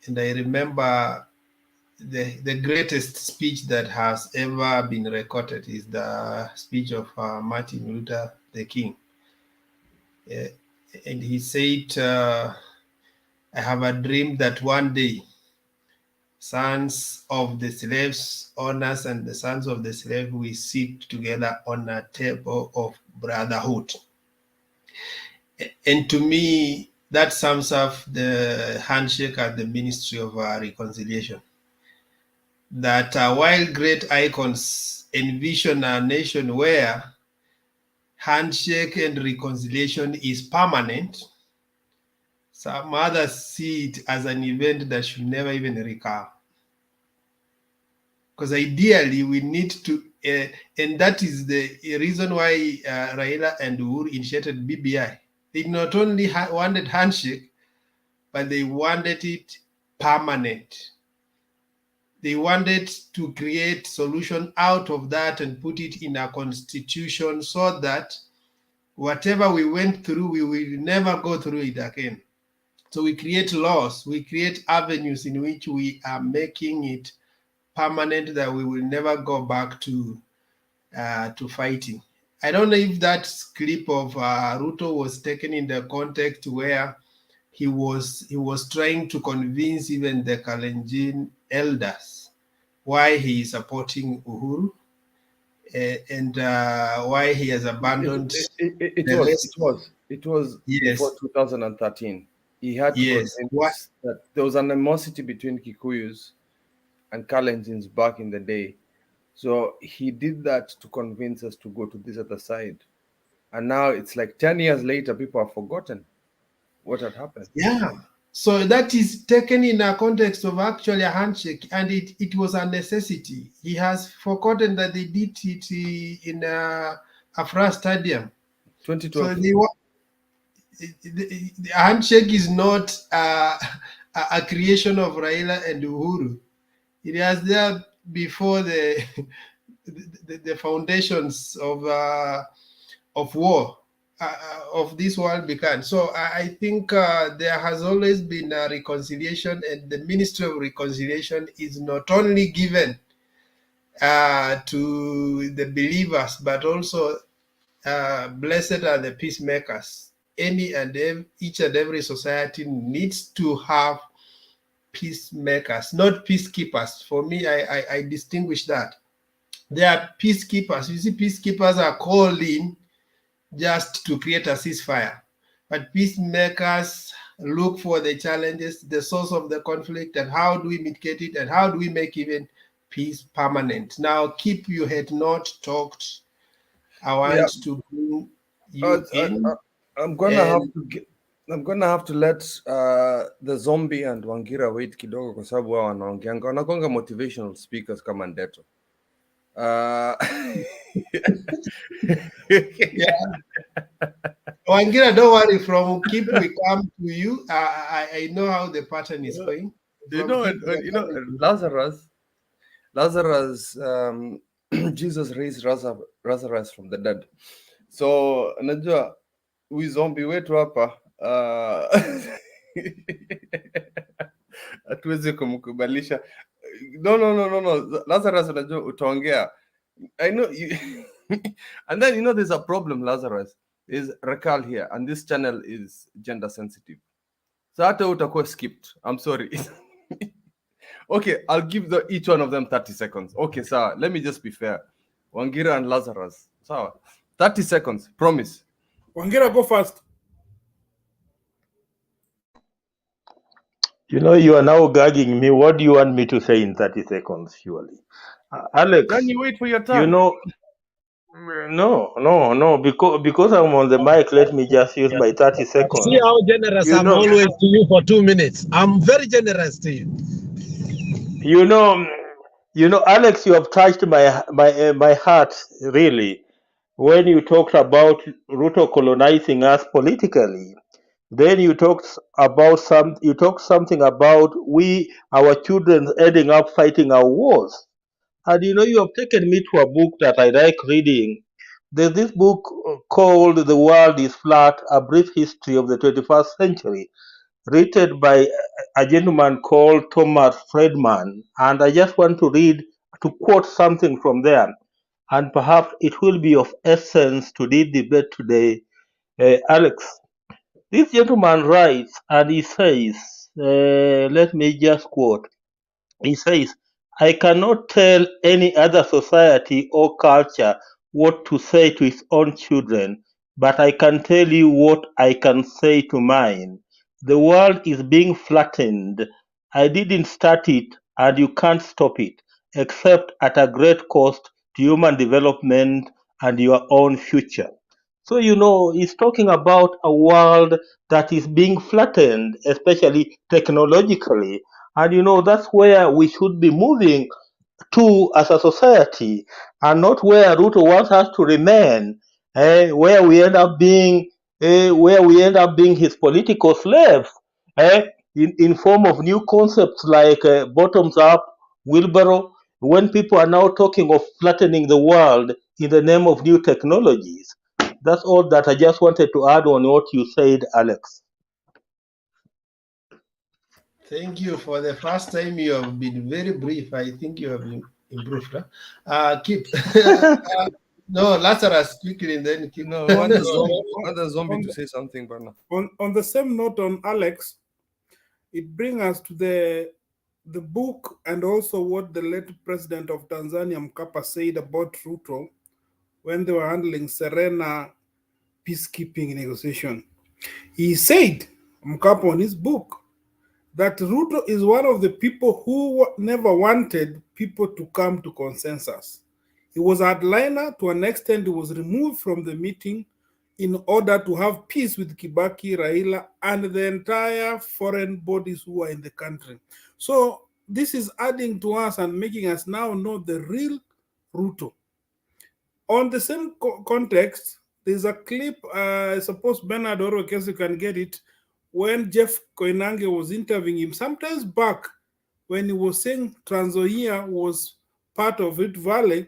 And I remember the greatest speech that has ever been recorded is the speech of Martin Luther the King. And he said, I have a dream that one day sons of the slaves owners and the sons of the slave will sit together on a table of brotherhood. And to me, that sums up the handshake at the Ministry of Reconciliation. That while great icons envision a nation where handshake and reconciliation is permanent, some others see it as an event that should never even recur. Because ideally, we need to, and that is the reason why Raila and Uhuru initiated BBI. They not only wanted handshake, but they wanted it permanent. They wanted to create solution out of that and put it in a constitution so that whatever we went through, we will never go through it again. So we create laws, we create avenues in which we are making it permanent, that we will never go back to fighting. I don't know if that clip of Ruto was taken in the context where he was trying to convince even the Kalenjin elders why he is supporting Uhuru and why he has abandoned. It was before 2013. He had to convince that there was an animosity between Kikuyus and Kalenjins back in the day. So he did that to convince us to go to this other side. And now it's like 10 years later, people have forgotten what had happened. Yeah. So that is taken in a context of actually a handshake, and it was a necessity. He has forgotten that they did it in Afra Stadium. 2012. So the handshake is not a creation of Raila and Uhuru. It was there before the foundations of war. Of this world began. So I think there has always been a reconciliation, and the Ministry of Reconciliation is not only given to the believers, but also blessed are the peacemakers. Each and every society needs to have peacemakers, not peacekeepers. For me, I distinguish that. There are peacekeepers. You see, peacekeepers are called in just to create a ceasefire. But peacemakers look for the challenges, the source of the conflict, and how do we mitigate it, and how do we make even peace permanent. Now, keep your head not talked. I want to bring you in. I'm gonna have to let the zombie and Wangira wait kidogo kwa sababu wao wanakonga motivational speakers kama Ndeto. Wangira, don't worry. From Keep we come to you. I know how the pattern is going. Lazarus, Jesus raised Lazarus from the dead. So najua huyu zombie wetu hapa hatuwezi kumkubalisha. No. Lazarus, unajua utaongea. I know you. And then there's a problem, Lazarus. Is Rakal here, and this channel is gender sensitive. So hata utakuwa skipped. I'm sorry. Okay, I'll give each one of them 30 seconds. Okay, so let me just be fair. Wangira and Lazarus. So 30 seconds, promise. Wangira, go first. You are now gagging me. What do you want me to say in 30 seconds, surely? Alex, then you wait for your turn. No, because I'm on the mic, let me just use my 30 seconds. See how generous I'm always to you for 2 minutes. I'm very generous to you. Alex, you have touched my heart, really. When you talked about Ruto colonizing us politically, then you talked something about our children ending up fighting our wars. And you have taken me to a book that I like reading, There's this book called The World is Flat, A Brief History of the 21st Century, written by a gentleman called Thomas Friedman. And I just want to quote something from there. And perhaps it will be of essence to the debate today. Alex, this gentleman writes and he says, let me just quote. He says, I cannot tell any other society or culture what to say to its own children, but I can tell you what I can say to mine. The world is being flattened. I didn't start it, and you can't stop it, except at a great cost to human development and your own future. So, he's talking about a world that is being flattened, especially technologically. And that's where we should be moving to as a society, and not where Ruto wants us to remain, where we end up being his political slaves, in form of new concepts like bottoms up, wheelbarrow, when people are now talking of flattening the world in the name of new technologies. That's all that I just wanted to add on what you said, Alex. Thank you. For the first time, you have been very brief. I think you have improved. Huh? Keep. No, Lazarus, quickly, and then keep. No, I want the zombie to say something, Bernard. On the same note on Alex, it brings us to the book and also what the late president of Tanzania, Mkapa, said about Ruto when they were handling Serena peacekeeping negotiation. He said, Mkapa, on his book, that Ruto is one of the people who never wanted people to come to consensus. He was a hardliner. To an extent, he was removed from the meeting in order to have peace with Kibaki, Raila, and the entire foreign bodies who are in the country. So this is adding to us and making us now know the real Ruto. On the same context, there's a clip, I suppose Bernard or you can get it, when Jeff Koinange was interviewing him sometimes back when he was saying Trans Nzoia was part of Rift Valley,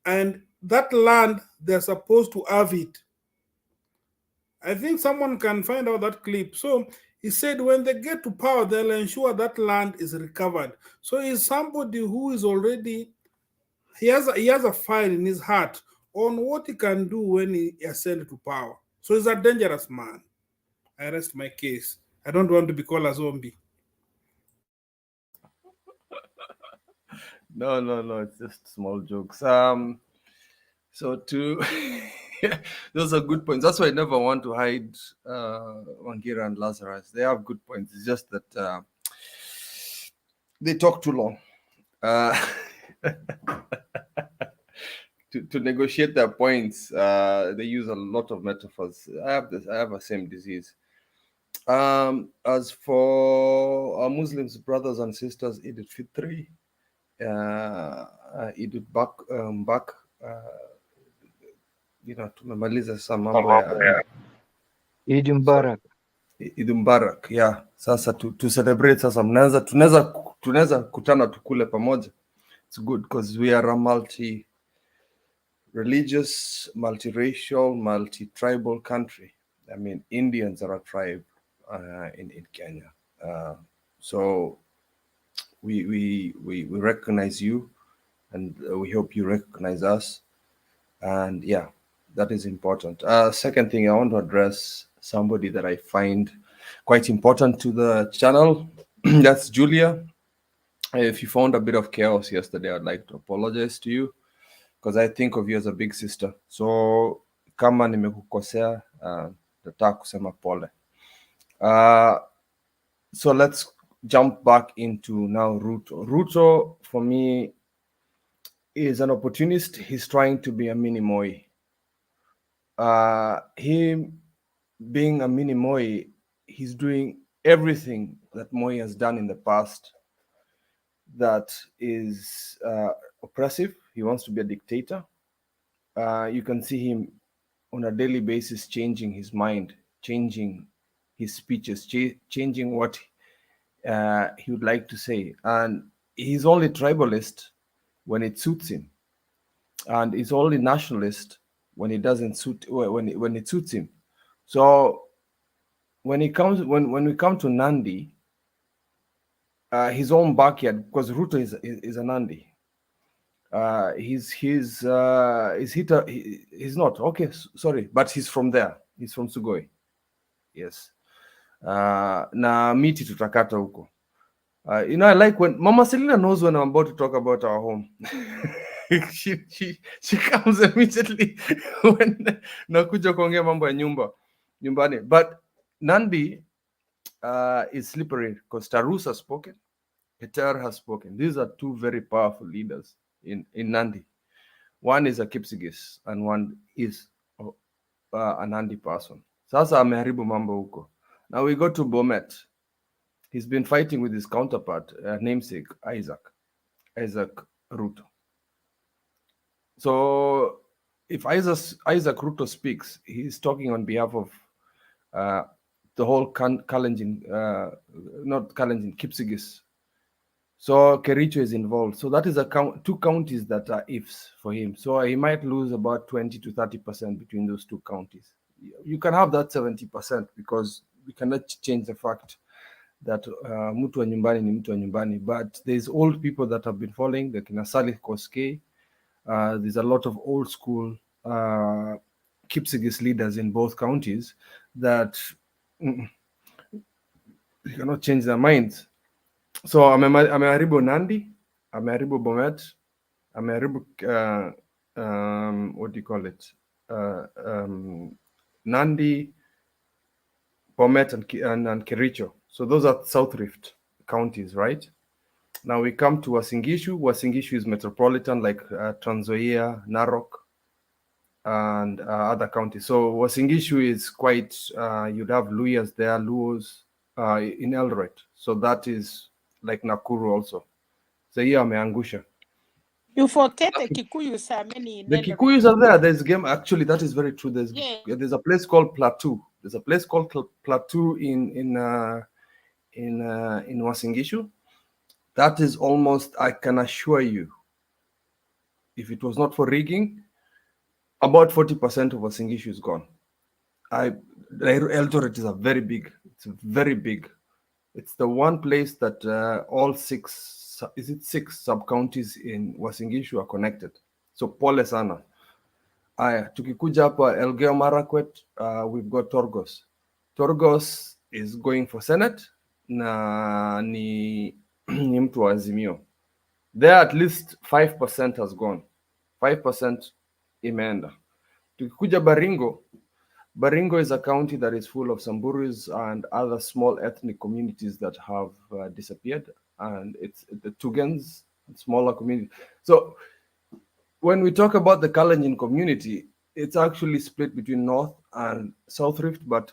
and that land, they're supposed to have it. I think someone can find out that clip. So he said when they get to power, they'll ensure that land is recovered. So he's somebody who is already, he has a fire in his heart on what he can do when he ascends to power. So he's a dangerous man. I rest my case. I don't want to be called a zombie. No, it's just small jokes. So those are good points. That's why I never want to hide Wangira and Lazarus. They have good points. It's just that they talk too long. To negotiate their points, they use a lot of metaphors. I have the same disease. As for our Muslims brothers and sisters, Eid al-Fitr, Eid back, tumemaliza sasa mambo ya Eid Mubarak. Eid Mubarak, yeah. Sasa to celebrate sasa, tunaweza kutana tukule pamoja. It's good because we are a multi-religious, multiracial, multi-tribal country. I mean, Indians are a tribe in Kenya. So we recognize you, and we hope you recognize us. And yeah, that is important. Second thing, I want to address somebody that I find quite important to the channel. That's Julia. If you found a bit of chaos yesterday, I'd like to apologize to you because I think of you as a big sister. So kama nimekukosea, nataka kusema pole. So let's jump back into now Ruto. Ruto, for me, is an opportunist. He's trying to be a mini Moi. Him being a mini Moi, he's doing everything that Moi has done in the past that is oppressive. He wants to be a dictator. You can see him on a daily basis changing his mind, changing his speeches, changing what he would like to say. And he's only tribalist when it suits him. And he's only nationalist when it doesn't suit, when it suits him. So when we come to Nandi, his own backyard, because Ruto is a Nandi. He's not okay. Sorry, but he's from there. He's from Sugoi. Yes. Na miti tutakata huko. You know, I like when Mama Selina knows when I'm about to talk about our home. she comes immediately when nakuja kuongea mambo ya nyumbani. But Nandi is slippery because Tarus has spoken, Peter has spoken. These are two very powerful leaders in Nandi. One is a Kipsigis and one is a Nandi person. Sasa ameharibu mambo huko. Now we go to Bomet. He's been fighting with his counterpart, namesake Isaac Ruto. So if Isaac Ruto speaks, he's talking on behalf of the whole Kalenjin, not Kalenjin, Kipsigis. So Kericho is involved. So that is two counties that are ifs for him. So he might lose about 20 to 30% between those two counties. You can have that 70% because we cannot change the fact that mtu wa nyumbani ni mtu wa nyumbani. But there's old people that have been following, the Kinasali Koske. There's a lot of old school Kipsigis leaders in both counties that you cannot change their minds. So ameharibu Nandi, ameharibu Bomet, ameharibu what do you call it? Nandi, Bomet and Kericho. So those are South Rift counties, right? Now we come to Wasingishu. Wasingishu is metropolitan like Trans Nzoia, Narok, and other counties. So Wasingishu is quite, you'd have Luyas there, Luos in Eldoret. So that is like Nakuru also. So here ameangusha. You forget the Kikuyus are many in The Kikuyus are there. There's game. Actually, that is very true. There's a place called Plateau. There's a place called Plateau in Wasingishu. That is almost, I can assure you, if it was not for rigging, about 40% of Wasingishu is gone. Eldoret is very big. It's very big. It's the one place that all six sub-counties in Wasingishu are connected. So pole sana. Aya, tukikuja hapa Elgeyo Marakwet, we've got Torgos. Torgos is going for Senate na ni mtu wa Azimio. There at least 5% has gone. 5% imeenda. Tukikuja Baringo is a county that is full of Samburus and other small ethnic communities that have disappeared, and it's the Tugans, smaller community. So when we talk about the Kalenjin community, it's actually split between North and South Rift, but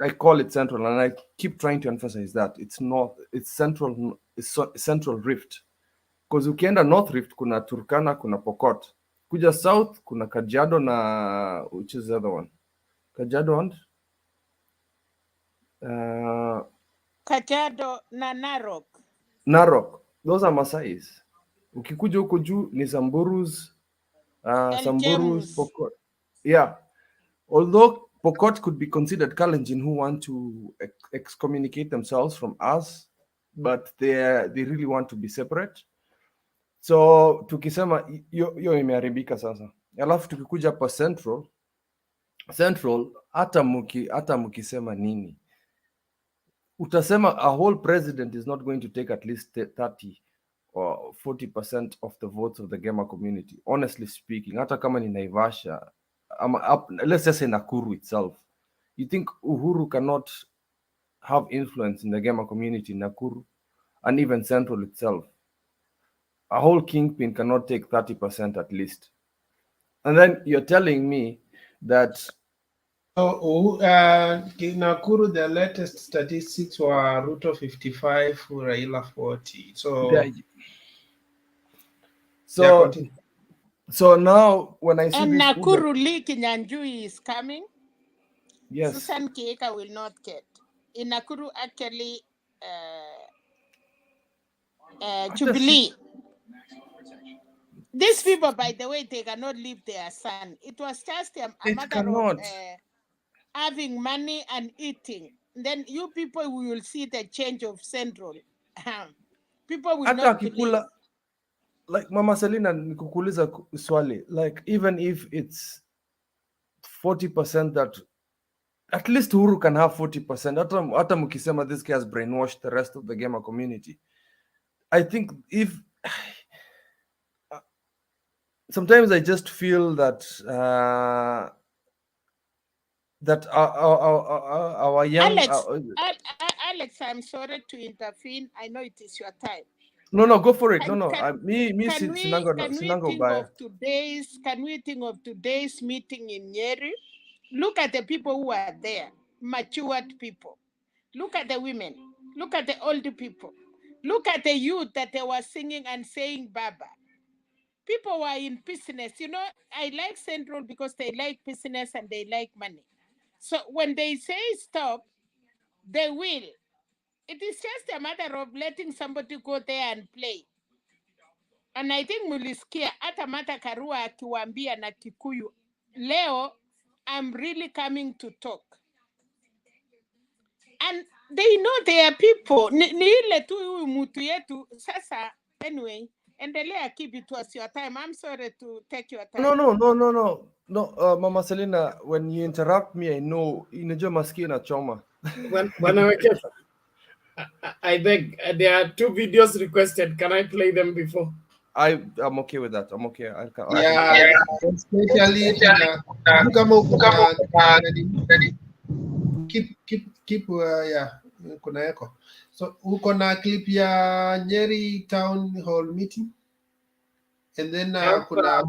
I call it Central, and I keep trying to emphasize that it's North, it's Central, it's Central Rift. Because ukienda North Rift, kuna Turkana, kuna Pokot. Kuja South, kuna Kajiado na, which is the other one? Kajiado and? Kajiado na Narok. Narok. Those are Masais. Ukikuja huko juu ni Samburus, Pokot. Yeah. Although Pokot could be considered Kalenjin who want to excommunicate themselves from us, but they really want to be separate. So tukisema hiyo imeharibika sasa. Alafu tukikuja hapa Central hata mukisema nini, utasema a whole president is not going to take at least 30 or 40% of the votes of the Gema community, honestly speaking. Hata kama ni Naivasha, let's just say Nakuru itself, you think Uhuru cannot have influence in the Gema community in Nakuru and even Central itself? A whole kingpin cannot take 30% at least. And then you're telling me that Nakuru, the latest statistics were Ruto 55, Raila 40. So now when I see and this Nakuru Lee Kinyanjui is coming. Yes. Susan Kieka will not get. In Nakuru, actually, Jubilee. These people, by the way, they cannot leave their son. It was just a matter of having money and eating. Then you people will see the change of Central. People will not believe. Like Mama Selina, nikukuuliza swali, like even if it's 40% that at least Uhuru can have 40%. Hata mukisema this guy has brainwashed the rest of the gamer community. I think if sometimes I just feel that that our young Alex, I'm sorry to intervene. I know it is your time. No, go for it. Can we think of today's meeting in Nyeri? Look at the people who are there, matured people. Look at the women. Look at the older people. Look at the youth that they were singing and saying Baba. People were in business. You know, I like Central because they like business and they like money. So when they say stop, they will. It is just a matter of letting somebody go there and play. And I think mulisikia hata Martha Karua akiwaambia na Kikuyu, leo I'm really coming to talk. And they know they are people. Ni ile tu huyu mtu yetu sasa. Anyway, endelea, keep it was your time. I'm sorry to take your time. No, Mama Selina, when you interrupt me, I know inajua masikio na choma. I beg, there are 2 videos requested. Can I play them before? I'm okay with that. I'm okay. Especially keep kuna echo. So uko na clip ya Nyeri town hall meeting, and then kuna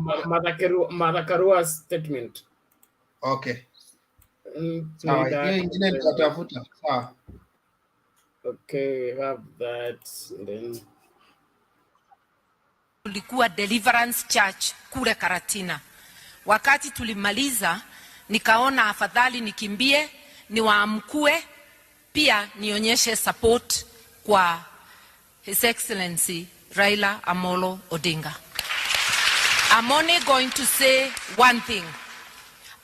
Madakarua's statement. Okay. Sawa, hiyo ingine nitatafuta. Sawa. Okay, we have that, and then tulikuwa Deliverance Church kule Karatina. Wakati tulimaliza, nikaona afadhali nikimbie, niwaamkue, pia nionyeshe support kwa His Excellency Raila Amolo Odinga. I'm only going to say one thing.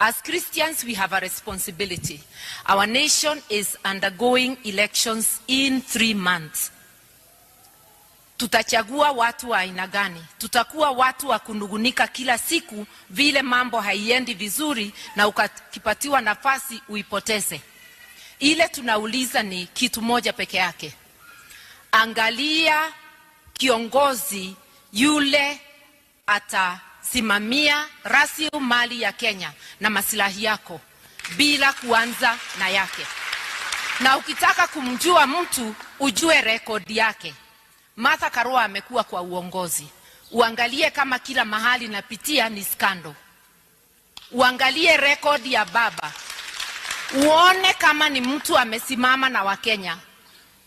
As Christians, we have a responsibility. Our nation is undergoing elections in 3 months. Tutachagua watu wa aina gani? Tutakuwa watu wa kunugunika kila siku vile mambo haiendi vizuri na ukipatiwa nafasi uipoteze. Ile tunauliza ni kitu moja peke yake. Angalia kiongozi yule atasimamia rasilimali ya Kenya na maslahi yako bila kuanza na yake. Na ukitaka kumjua mtu, ujue rekodi yake. Martha Karua amekuwa kwa uongozi. Uangalie kama kila mahali napitia ni skando. Uangalie rekodi ya baba. Uone kama ni mtu amesimama na Wakenya.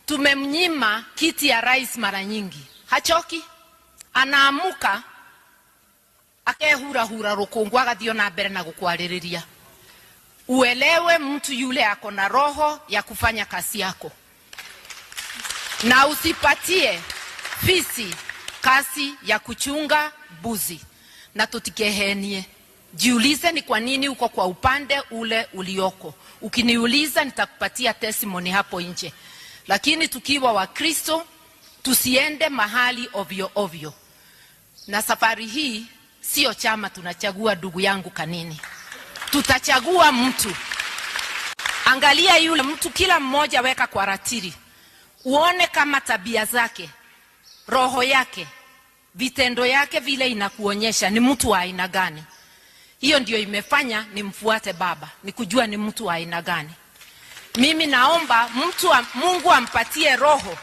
Tumemnyima kiti ya rais mara nyingi. Hachoki. Anaamuka akehura rukungu agathio na mbere na gukwaririria. Uelewe mtu yule ako na roho ya kufanya kazi yako. Na usipatie fisi kasi ya kuchunga buzi. Na tutikehenie. Jiulize ni kwa nini uko kwa upande ule ulioko. Ukiniuliza nitakupatia testimony hapo nje. Lakini tukiwa wa Kristo tusiende mahali ovyo ovyo. Na safari hii sio chama tunachagua, ndugu yangu Kanini. Tutachagua mtu. Angalia yule mtu, kila mmoja weka kwa ratiri. Uone kama tabia zake, roho yake, vitendo yake vile inakuonyesha ni mtu wa aina gani. Hiyo ndio imefanya nimfuate baba, ni kujua ni mtu wa aina gani. Mimi naomba Mungu ampatie roho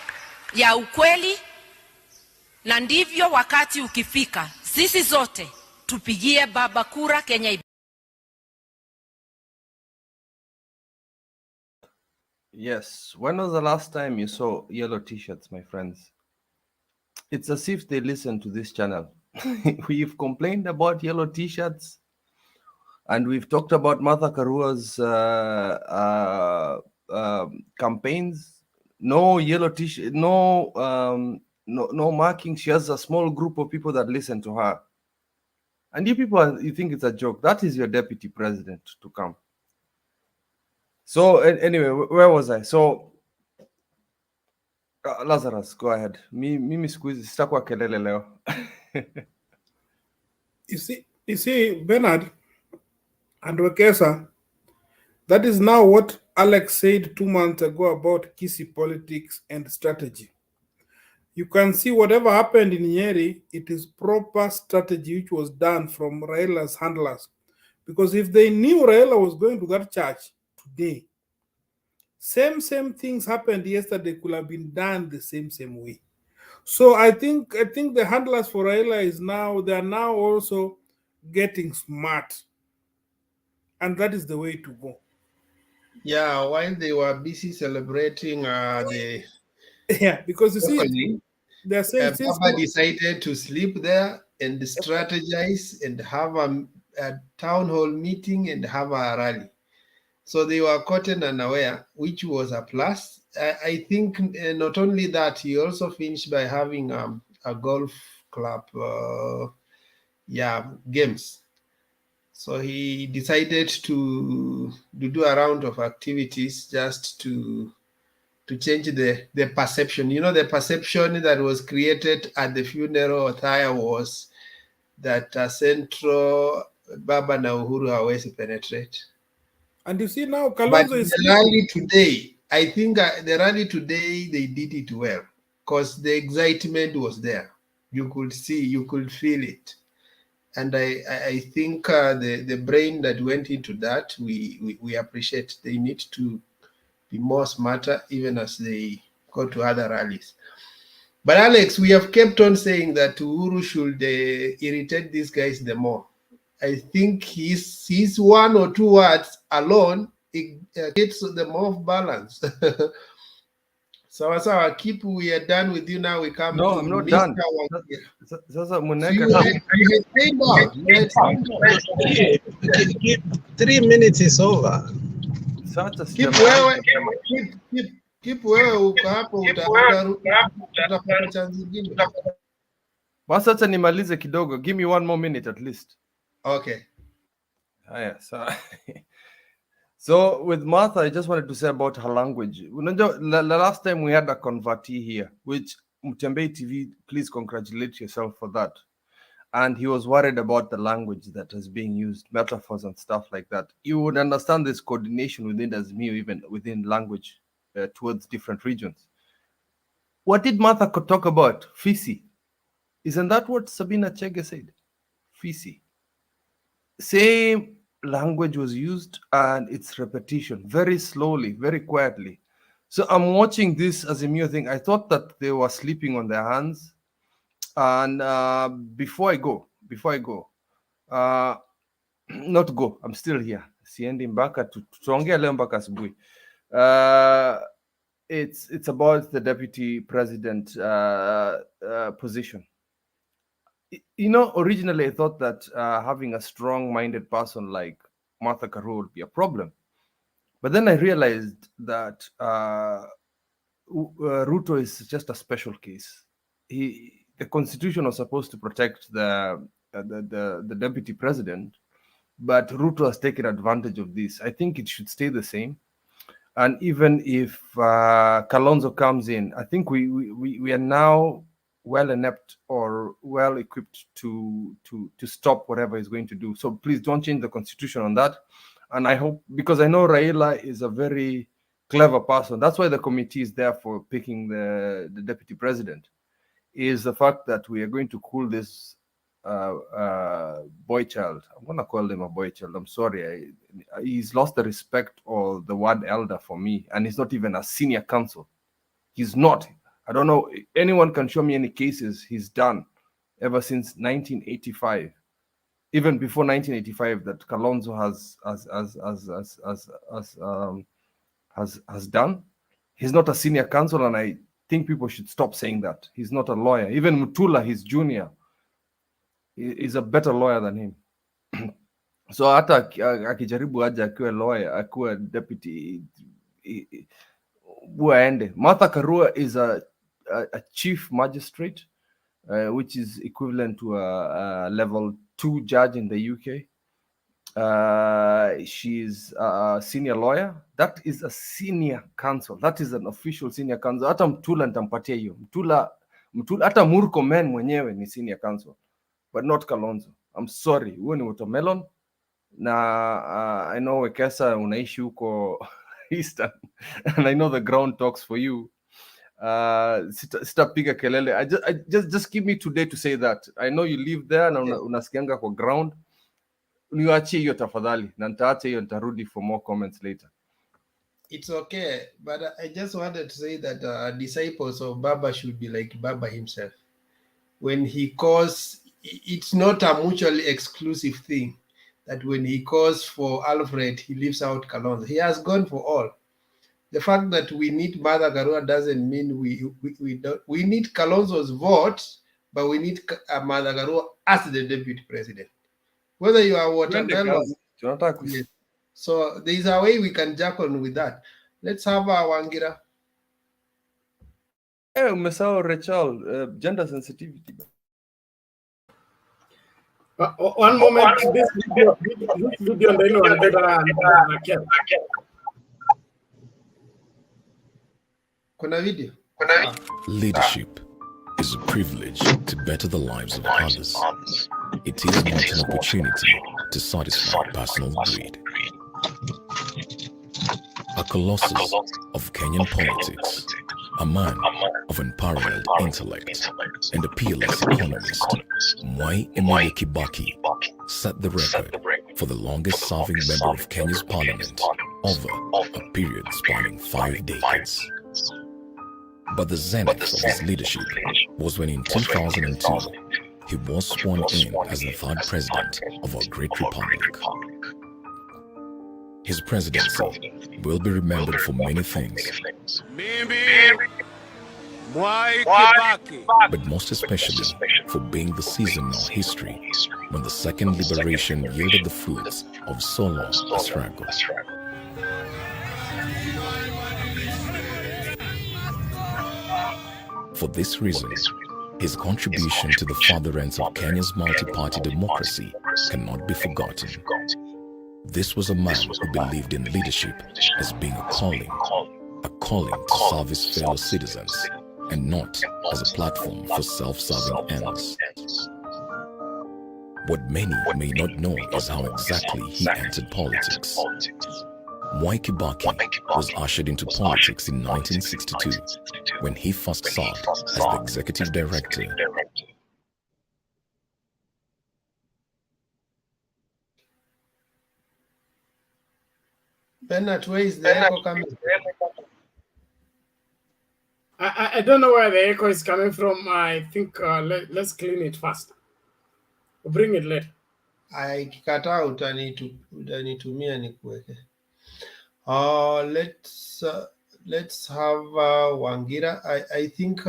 ya ukweli, na ndivyo wakati ukifika sisi zote tupigie baba kura Kenya. Yes. When was the last time you saw yellow t-shirts, my friends? It's as if they listen to this channel. We've complained about yellow t-shirts, and we've talked about Martha Karua's campaigns. No yellow t-shirt, no marking. She has a small group of people that listen to her. And you people, you think it's a joke. That is your deputy president to come. So anyway, where was I? So Lazarus, go ahead. Mimi squeeze sitakuwa kelele leo. You see, Bernard and Wekesa, that is now what Alex said 2 months ago about Kisi politics and strategy. You can see whatever happened in Nyeri, it is proper strategy which was done from Raila's handlers. Because if they knew Raila was going to that church today, same things happened yesterday could have been done the same way. So I think the handlers for Raila they are now also getting smart, and that is the way to go. Yeah, while they were busy celebrating the because you see, they're saying Baba decided to sleep there and strategize and have a town hall meeting and have a rally. So they were caught and unaware, which was a plus. I think not only that, he also finished by having a golf club, games. So he decided to do a round of activities just to change the perception. You know, the perception that was created at the funeral attire was that Central Baba na Uhuru hawezi penetrate. And you see now, But Kalonzo is the rally today, I think the rally today, they did it well because the excitement was there. You could see, you could feel it. And I think the brain that went into that, we appreciate. They need to be more smarter even as they go to other rallies. But Alex, we have kept on saying that Uhuru should irritate these guys the more. I think his one or two words alone, it gets them off balance. So we are done with you now. We come No, to I'm not Mr. done. So you had 3 minutes is over. Keep wewe uko hapo utapata chance nyingine. Basi acha nimalize kidogo. Give me 1 more minute at least. Okay. So with Martha, I just wanted to say about her language. The last time we had a convertee here, which Mtembei TV, please congratulate yourself for that. And he was worried about the language that is being used, metaphors and stuff like that. You would understand this coordination within Azimio, even within language towards different regions. What did Martha talk about? Fisi. Isn't that what Sabina Chege said? Fisi. Same language was used and its repetition, very slowly, very quietly. So I'm watching this Azimio thing. I thought that they were sleeping on their hands. And before I go, not go, I'm still here. Siendi mpaka tuongea leo mpaka asubuhi. It's about the deputy president position. You know, originally I thought that having a strong-minded person like Martha Karua would be a problem. But then I realized that Ruto is just a special case. The constitution was supposed to protect the deputy president, but Ruto has taken advantage of this. I think it should stay the same. And even if Kalonzo comes in, I think we are now well inept or well equipped to stop whatever he's going to do. So please don't change the constitution on that. And I hope, because I know Raila is a very clever person. That's why the committee is there for picking the deputy president, is the fact that we are going to cool this boy child. I'm going to call him a boy child. I'm sorry. He's lost the respect or the word elder for me. And he's not even a senior counsel. He's not. I don't know. Anyone can show me any cases he's done ever since 1985. Even before 1985, that Kalonzo has done. He's not a senior counsel, and I think people should stop saying that. He's not a lawyer. Even Mutula, his junior, is a better lawyer than him. So hata akijaribu aje akiwa lawyer, akiwa deputy, buaende. Martha Karua is a chief magistrate, which is equivalent to a level 2 judge in the UK. She's a senior lawyer. That is a senior counsel. That is an official senior counsel. Hata Mtula nitampatia hiyo. Mtula hata Murkomen mwenyewe ni senior counsel, but not Kalonzo. I'm sorry. Huyo ni watermelon. Na I know Wekesa unaishi huko Eastern and I know the ground talks for you. Sitapiga kelele. I just give me today to say that. I know you live there na unasikianga kwa ground. Niwaachie hiyo tafadhali na nitaacha hiyo, nitarudi for more comments later. It's okay, but I just wanted to say that disciples of Baba should be like Baba himself. When he calls, it's not a mutually exclusive thing that when he calls for Alfred, he leaves out Kalonzo. He has gone for all. The fact that we need Martha Karua doesn't mean we don't. We need Kalonzo's vote, but we need Martha Karua as the deputy president. Whether you are watermelon. Yes. So there is a way we can jack on with that. Let's have Wangira. Hey, umesahau Rachel, gender sensitivity. One moment, this video ndio ndio Kuna video. Leadership is a privilege to better the lives of others. It is not an opportunity to satisfy personal greed. A colossus of Kenyan politics, a man of unparalleled intellect, and a peerless economist, Mwai Emile Kibaki set the record for the longest-serving member of Kenya's parliament over a period spanning 5 decades. But the zenith of his leadership was when in 2002, he was sworn in as the third president of our great republic. His presidency will be remembered for many things, but most especially for being the season of history when the second liberation yielded the fruits of so long a struggle. For this reason, his contribution to the furtherance of Kenya's multi-party democracy cannot be forgotten. This was a man who believed in leadership as being a calling to serve his fellow citizens, and not as a platform for self-serving ends. What many may not know is how exactly he entered politics. Mwai Kibaki was ushered into politics in 1962 when he first served as the executive director. Bernard, where is the echo coming from? I don't know where the echo is coming from. I think let's clean it first. We'll bring it later. I cut out. I need to me and let's have Wangira. I think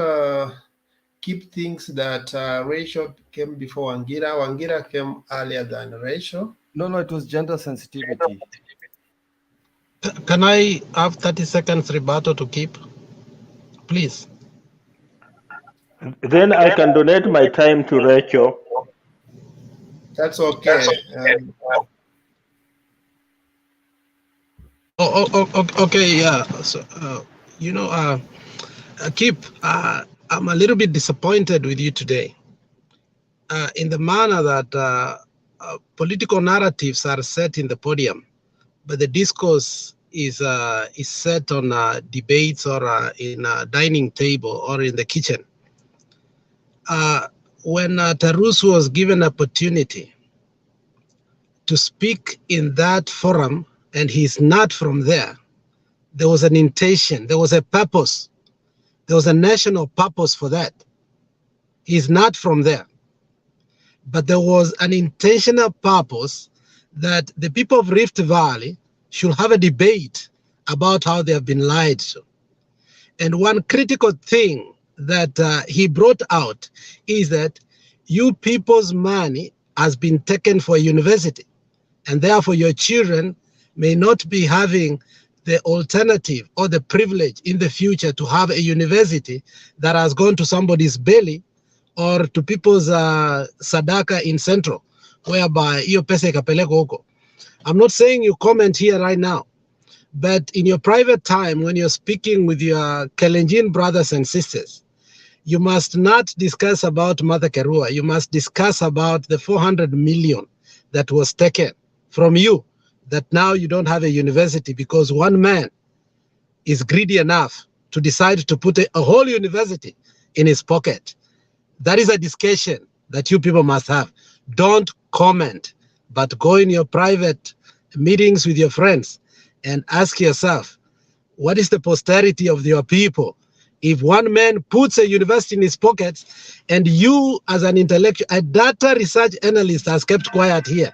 keep things that Rachel came before Wangira. Wangira came earlier than Rachel. No, it was gender sensitivity. Can I have 30 seconds rebuttal to keep, please? Then I can donate my time to Rachel. That's okay. Okay, yeah. So, Keep, I'm a little bit disappointed with you today in the manner that political narratives are set in the podium, but the discourse is set on debates or in a dining table or in the kitchen. When Tarus was given opportunity to speak in that forum, and he's not from there, there was an intention, there was a purpose, there was a national purpose for that. He's not from there. But there was an intentional purpose that the people of Rift Valley should have a debate about how they have been lied to. And one critical thing that he brought out is that you people's money has been taken for a university, and therefore your children may not be having the alternative or the privilege in the future to have a university that has gone to somebody's belly or to people's sadaka in Central. whereby hiyo pesa ikapelekwa huko. I'm not saying you comment here right now, but in your private time when you're speaking with your Kalenjin brothers and sisters, you must not discuss about Mother Karua. You must discuss about the 400 million that was taken from you, that now you don't have a university because one man is greedy enough to decide to put a whole university in his pocket. That is a discussion that you people must have. Don't comment, but go in your private meetings with your friends and ask yourself, what is the posterity of your people? If one man puts a university in his pockets and you as an intellectual, a data research analyst has kept quiet here,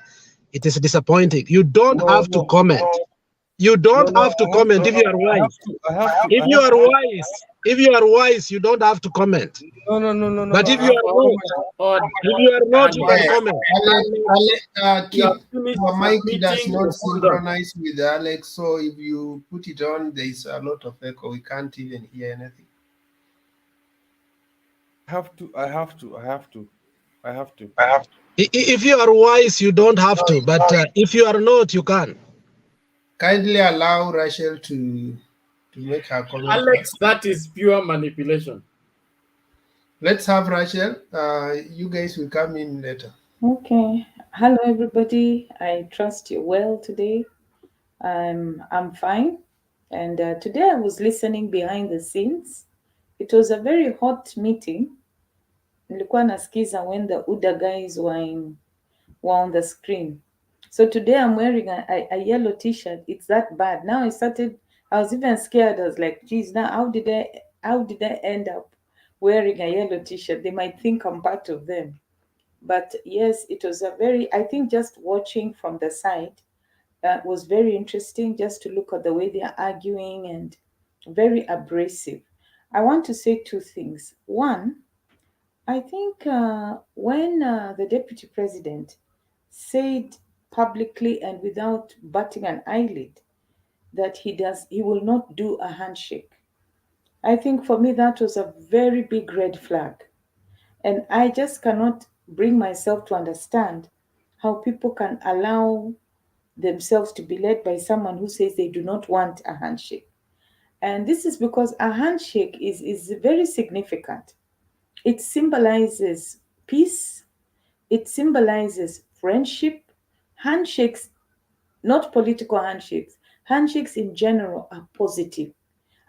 it is disappointing. You don't have to comment. You don't have to comment if you are wise. If you are wise, you don't have to comment. No. But if you are not, you can comment. Keep your mic does not synchronize with Alex, so if you put it on, there is a lot of echo. We can't even hear anything. I have to. If you are wise, you don't have to. But if you are not, you can. Kindly allow Rachel to make her comment. Alex, that is pure manipulation. Let's have Rachel. You guys will come in later. Okay. Hello, everybody. I trust you're well today. I'm fine. And today I was listening behind the scenes. It was a very hot meeting. Nilikuwa nasikiza when the UDA guys were on the screen. So today I'm wearing a yellow t-shirt. It's that bad. Now I was even scared. I was like, geez, now how did I end up wearing a yellow t-shirt? They might think I'm part of them. But yes, it was I think just watching from the side was very interesting, just to look at the way they are arguing and very abrasive. I want to say two things. One, I think when the deputy president said publicly and without batting an eyelid that he will not do a handshake, I think for me that was a very big red flag. And I just cannot bring myself to understand how people can allow themselves to be led by someone who says they do not want a handshake. And this is because a handshake is very significant. It symbolizes peace, it symbolizes friendship. Handshakes, not political handshakes in general are positive.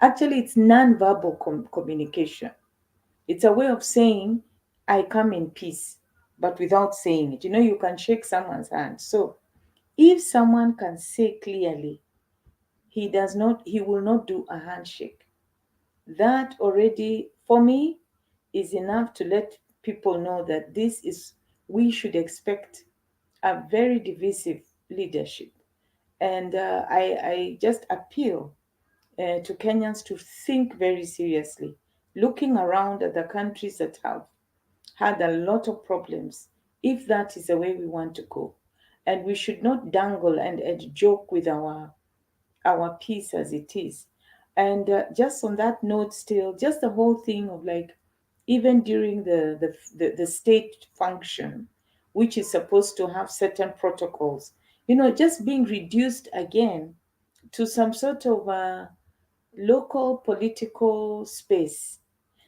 Actually, it's non-verbal communication. It's a way of saying, I come in peace, but without saying it. You can shake someone's hand. So if someone can say clearly, he will not do a handshake, that already, for me, is enough to let people know that we should expect a very divisive leadership. And I just appeal to Kenyans to think very seriously, looking around at the countries that have had a lot of problems, if that is the way we want to go. And we should not dangle and joke with our peace as it is. And just on that note, still, just the whole thing of like, even during the state function, which is supposed to have certain protocols, just being reduced again to some sort of local political space.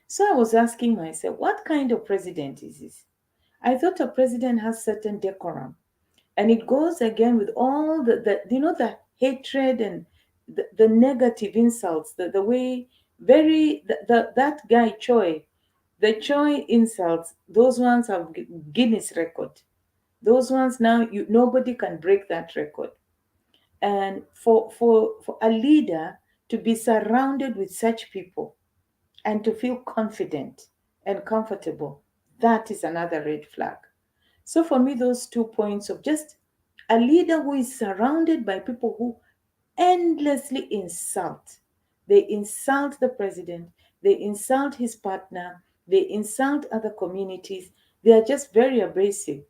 So I was asking myself, what kind of president is this? I thought a president has certain decorum. And it goes again with all the hatred and the negative insults, the way that guy Choi, the Choi insults, those ones have Guinness record. Those ones now, nobody can break that record. And for a leader to be surrounded with such people and to feel confident and comfortable, that is another red flag. So for me, those 2 points of just a leader who is surrounded by people who endlessly insult. They insult the president, they insult his partner, they insult other communities. They are just very abrasive.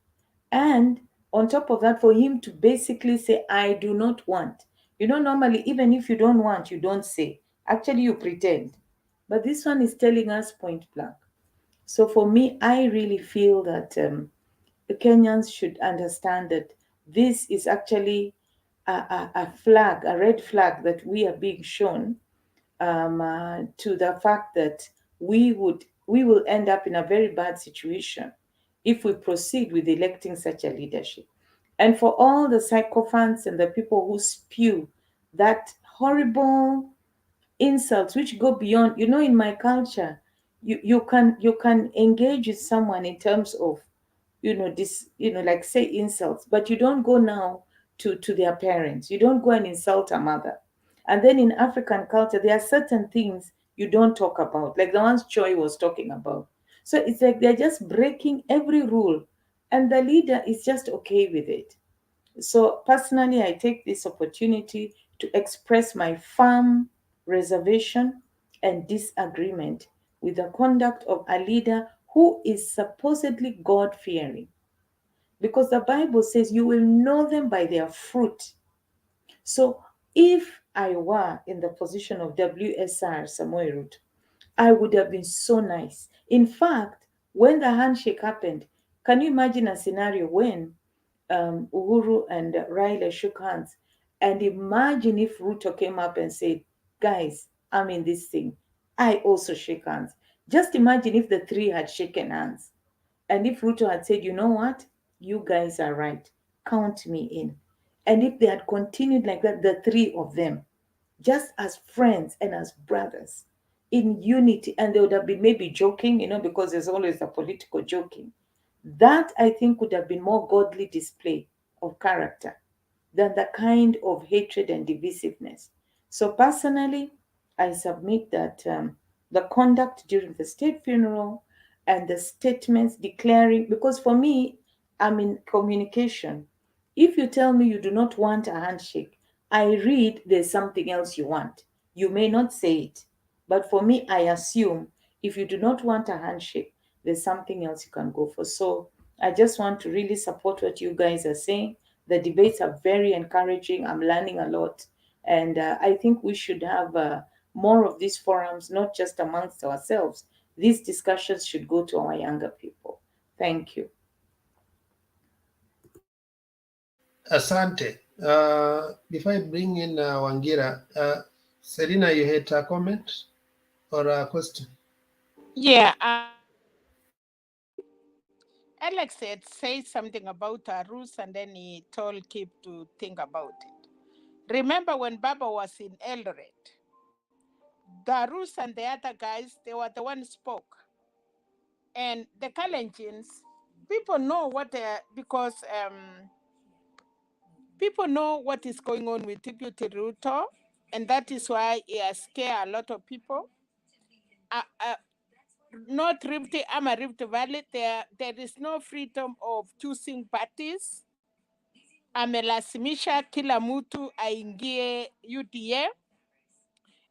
And on top of that, for him to basically say, I do not want. Normally, even if you don't want, you don't say. Actually, you pretend. But this one is telling us point blank. So for me, I really feel that Kenyans should understand that this is actually a flag, a red flag that we are being shown to the fact that we will end up in a very bad situation if we proceed with electing such a leadership. And for all the sycophants and the people who spew that horrible insults which go beyond, in my culture, you can engage with someone in terms of this, like say insults, but you don't go now to their parents. You don't go and insult a mother. And then in African culture, there are certain things you don't talk about, like the ones Choi was talking about. So it's like they're just breaking every rule, and the leader is just okay with it. So personally, I take this opportunity to express my firm reservation and disagreement with the conduct of a leader who is supposedly God-fearing. Because the Bible says you will know them by their fruit. So if I were in the position of WSR Samoei Ruto, I would have been so nice. In fact, when the handshake happened, can you imagine a scenario when Uhuru and Raila shook hands? And imagine if Ruto came up and said, guys, I'm in this thing. I also shake hands. Just imagine if the three had shaken hands. And if Ruto had said, you know what? You guys are right. Count me in. And if they had continued like that, the three of them, just as friends and as brothers, in unity, and they would have been maybe joking, because there's always a political joking. That, I think, would have been more godly display of character than the kind of hatred and divisiveness. So personally, I submit that the conduct during the state funeral and the statements declaring, because for me, I'm in communication. If you tell me you do not want a handshake, I read there's something else you want. You may not say it, but for me, I assume if you do not want a handshake, there's something else you can go for. So I just want to really support what you guys are saying. The debates are very encouraging. I'm learning a lot. And I think we should have more of these forums, not just amongst ourselves. These discussions should go to our younger people. Thank you. Asante. Before I bring in Wangira, Selina, you had a comment or a question? Yeah. Alex had said something about Arus, and then he told Kip to think about it. Remember when Baba was in Eldoret? The Arus and the other guys, they were the ones spoke. And the Kalenjins, people know what because people know what is going on with Deputy Ruto, and that is why he has scared a lot of people. Not Rift, I'm a Rift Valley. There is no freedom of choosing parties. Amelazimisha kila mtu aingie UDA,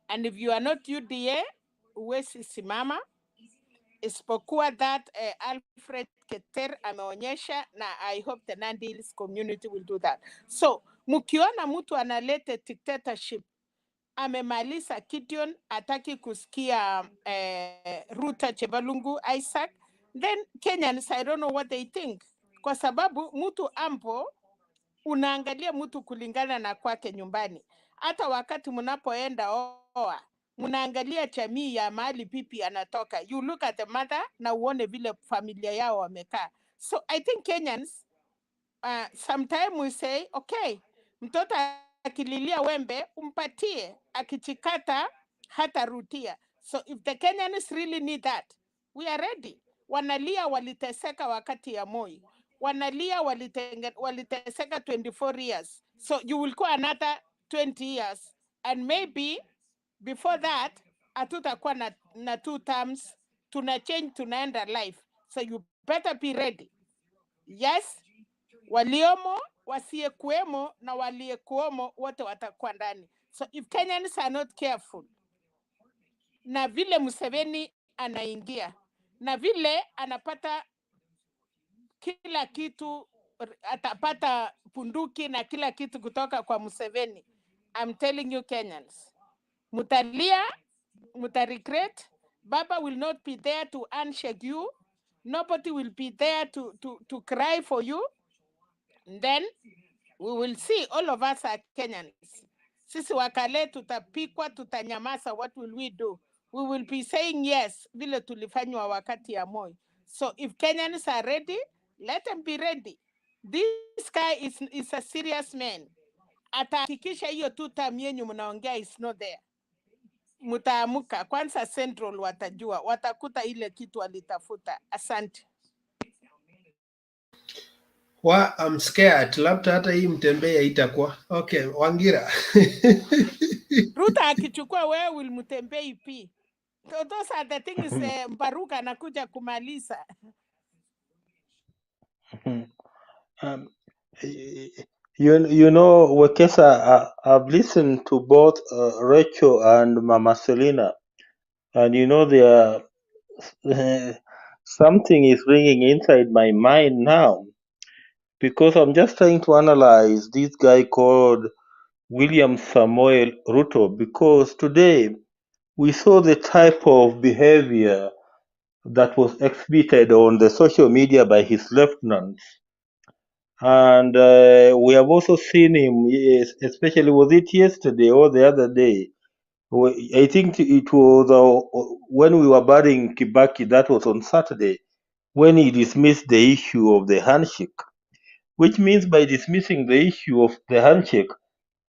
and if you are not UDA, huwezi simama. Isipokuwa that Alfred Keter ameonyesha, na I hope the NANDI community will do that. So mkiona mtu analete dictatorship, amemaliza Gideon, ataki kusikia Ruta Chebalungu Isaac, then Kenyans, I don't know what they think. Kwa sababu mtu ampo, unaangalia mtu kulingana na kwake nyumbani. Hata wakati mnapoenda oa, mnaangalia jamii ya mahali pipi anatoka. You look at the mother na uone vile familia yao wamekaa. So I think Kenyans, sometimes we say, okay, mtoto akililia wembe, umpatie, akichikata hata rutia. So if the Kenyans really need that, we are ready. Wanalia waliteseka wakati ya Moi. Wanalia waliteseka 24 years. So you will go another 20 years. And maybe before that, hatutakuwa na 2 terms, tuna change, tunaenda life. So you better be ready. Yes, waliomo, wasiyekuemo na waliyekuomo wote watakuwa ndani. So if Kenyans are not careful, na vile Museveni anaingia, na vile anapata kila kitu, atapata punduki na kila kitu kutoka kwa Museveni, I'm telling you Kenyans, mutalia, mutaregret. Baba will not be there to handshake you. Nobody will be there to cry for you. And then we will see, all of us are Kenyans. Sisi wakale tutapikwa, tutanyamaza, what will we do? We will be saying yes, vile tulifanywa wakati ya Moi. So if Kenyans are ready, let them be ready. This guy is a serious man. Atahakikisha hiyo 2 term yenyu mnaongea is not there. Mutaamuka, kwanza Central watajua, watakuta ile kitu walitafuta. Asante. I'm scared. Labda hata hii mtembea itakuwa. Okay, Wangira. Ruto akichukua wewe will mtembei pi. So those are the things Mbaruka anakuja kumaliza. You know, Wekesa, I've listened to both Rachel and Mama Selina, and you know, there something is ringing inside my mind now, because I'm just trying to analyze this guy called William Samuel Ruto, because today we saw the type of behavior that was exhibited on the social media by his lieutenants. And we have also seen him, especially was it yesterday or the other day? I think it was when we were burying Kibaki, that was on Saturday, when he dismissed the issue of the handshake, which means by dismissing the issue of the handshake,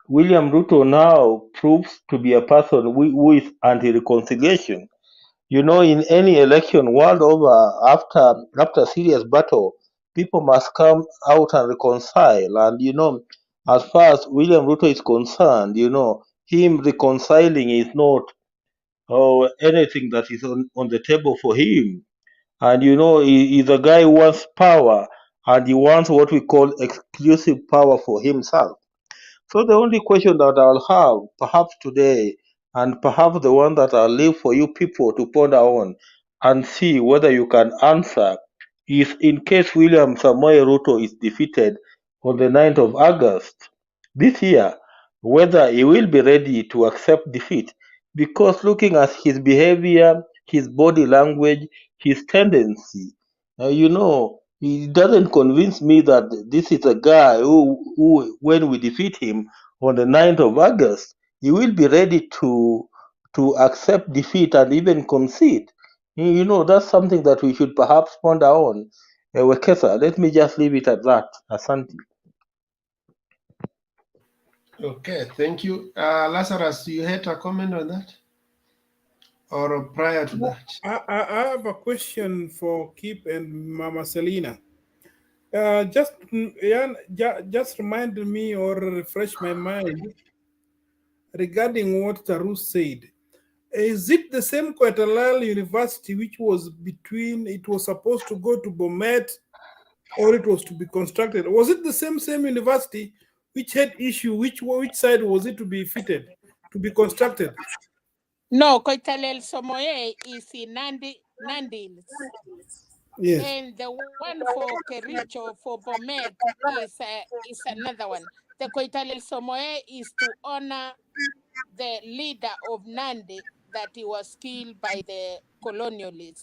William Ruto now proves to be a person who is anti-reconciliation. You know, in any election world over, after serious battle, people must come out and reconcile. And you know, as far as William Ruto is concerned, you know, him reconciling is not anything that is on the table for him. And you know, he's a guy who wants power, and he wants what we call exclusive power for himself. So the only question that I'll have perhaps today, and perhaps the one that I'll leave for you people to ponder on and see whether you can answer, is in case William Samoei Ruto is defeated on the 9th of August this year, whether he will be ready to accept defeat. Because looking at his behavior, his body language, his tendency, you know, it doesn't convince me that this is a guy who, when we defeat him on the 9th of August, he will be ready to accept defeat and even concede. You know, that's something that we should perhaps ponder on. Wekesa, let me just leave it at that. Asante. Okay, thank you. Lazarus, you had a comment on that? Or prior to that? I have a question for Kip and Mama Selina. Just remind me or refresh my mind regarding what Taru said. Is it the same Kwetalal University which was between, it was supposed to go to Bomet or it was to be constructed? Was it the same university which had issue? Which side was it to be fitted, to be constructed? No, Koitalel Somoye is in Nandi. Yes. And the one for Kericho, for Bomet, is another one. The Koitalel Somoye is to honor the leader of Nandi that he was killed by the colonialist.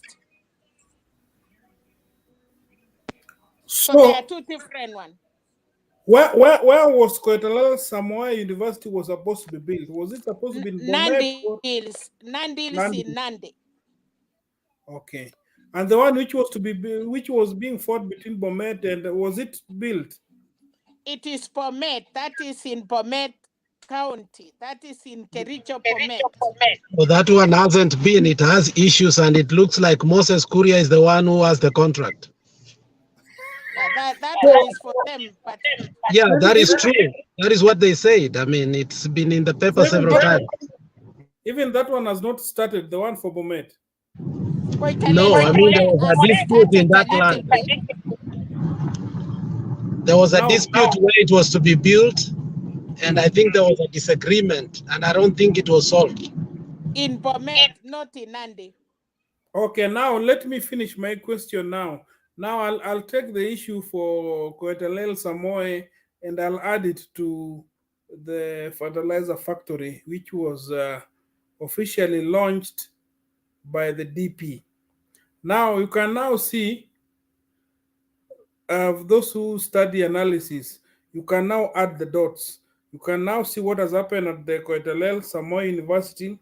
So there are two different ones. Where was Koitalel Samoa University was supposed to be built? Was it supposed to be in Bomet? Nandi is in Nandi. Okay. And the one which was being fought between Bomet and, was it built? It is Bomet. That is in Bomet County. That is in Kericho, Bomet. Well, that one hasn't been. It has issues, and it looks like Moses Kuria is the one who has the contract. Yeah, that one is for them. But yeah, that is true. That is what they said. I mean, it's been in the paper several times. Even that one has not started, the one for Bomet. No, I mean, there was a dispute in that land. There was a dispute where it was to be built, and I think there was a disagreement, and I don't think it was solved. In Bomet, not in Nandi. Okay, now let me finish my question now. Now I'll take the issue for Koetalel Samoe and I'll add it to the fertilizer factory, which was officially launched by the DP. Now you can now see, those who study analysis, you can now add the dots. You can now see what has happened at the Koitalel Samoy University,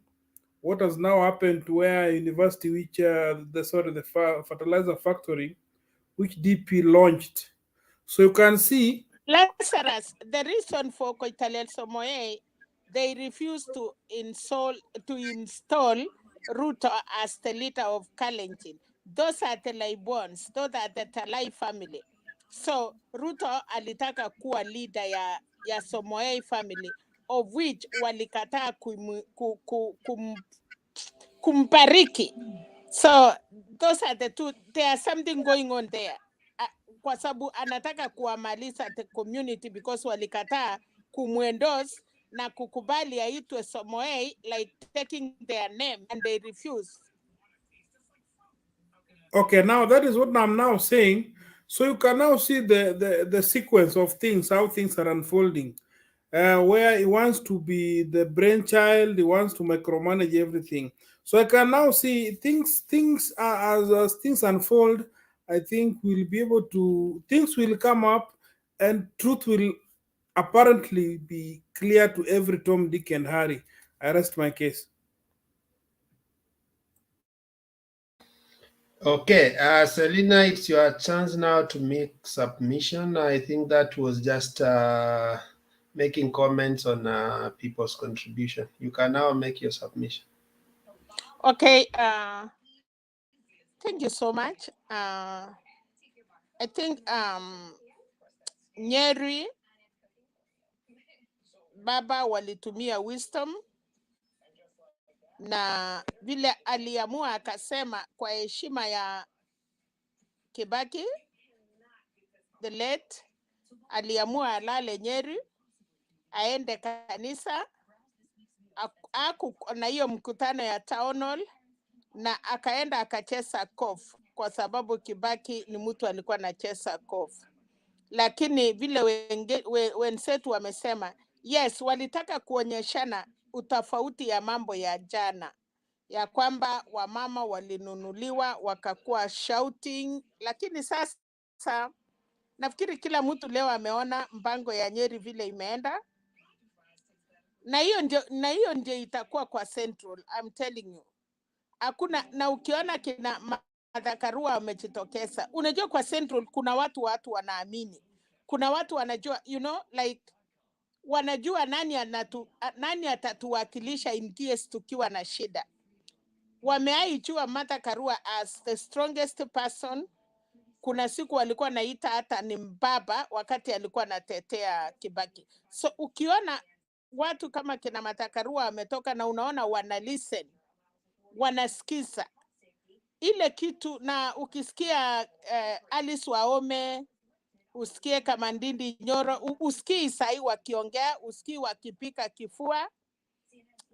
what has now happened to where university, which the fertilizer factory, which DP launched. So you can see Lazarus, the reason for Koitalel Samoei, they refused to install Ruto as the leader of Kalenjin. Those are the Laibons, those are the Talai family. So Ruto alitaka kuwa leader ya Samoei family, of which walikataa kumbariki. So those are the two. There's something going on there. Kwa sababu anataka kuamaliza the community because walikataa kumwendorse na kukubali aitwe Samoei, like taking their name, and they refuse. Okay, now that is what I'm now saying. So you can now see the sequence of things, how things are unfolding. Where he wants to be the brainchild, he wants to micromanage everything. So I can now see things as things unfold. I think we'll be able to, things will come up and truth will apparently be clear to every Tom, Dick, and Harry. I rest my case. Okay, Selina, it's your chance now to make submission. I think that was just making comments on people's contribution. You can now make your submission. Okay, thank you so much. I think Nyeri baba walitumia wisdom na vile aliamua akasema kwa heshima ya Kibaki the late, aliamua alale Nyeri, aende kanisa, na hiyo mkutano ya town hall, na akaenda akacheza golf kwa sababu Kibaki ni mtu alikuwa anacheza golf. Lakini vile wenzetu wamesema, yes, walitaka kuonyeshana utofauti ya mambo ya jana, ya kwamba wamama walinunuliwa wakakuwa shouting, lakini sasa nafikiri kila mtu leo ameona mpango ya Nyeri vile imeenda, na hiyo ndio itakuwa kwa Central. I'm telling you, hakuna. Na ukiona kina Martha Karua wamejitokeza, unajua kwa Central kuna watu wanaamini, kuna watu wanajua, you know, like wanajua nani atatuwakilisha in case tukiwa na shida. Wameaijua Martha Karua as the strongest person. Kuna siku walikuwa naita hata ni mbaba wakati alikuwa anatetea Kibaki. So ukiona watu kama kina Martha Karua wametoka na unaona wana listen, wanasikiza ile kitu, na ukisikia Alice Waome, usikie kama Ndindi Nyoro, usikii sahi wakiongea, usikii wakipika kifua,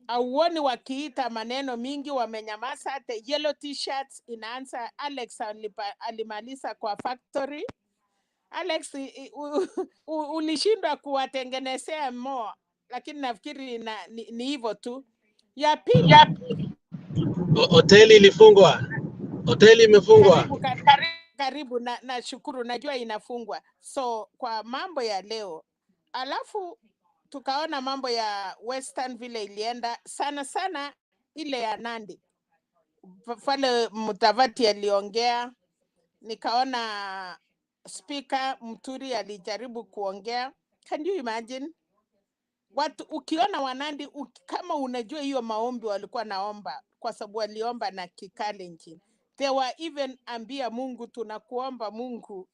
auoni wakiita maneno mingi, wamenyamaza. Hata yellow t-shirts inaanza. Alex alimaliza kwa factory. Alex, ulishindwa kuwatengenezea more, lakini nafikiri ni hivyo tu. Ya pili, hoteli ilifungwa, hoteli imefungwa. Karibu na shukuru, najua inafungwa. So kwa mambo ya leo, alafu tukaona mambo ya Western vile ilienda sana sana, ile ya Nandi pale Mutavati aliongea, nikaona Speaker Muturi alijaribu kuongea. Can you imagine? Watu ukiona Wanandi, kama unajua hiyo maombi walikuwa naomba, kwa sababu waliomba na Kikalenjin. They were even ambia Mungu, tunakuomba Mungu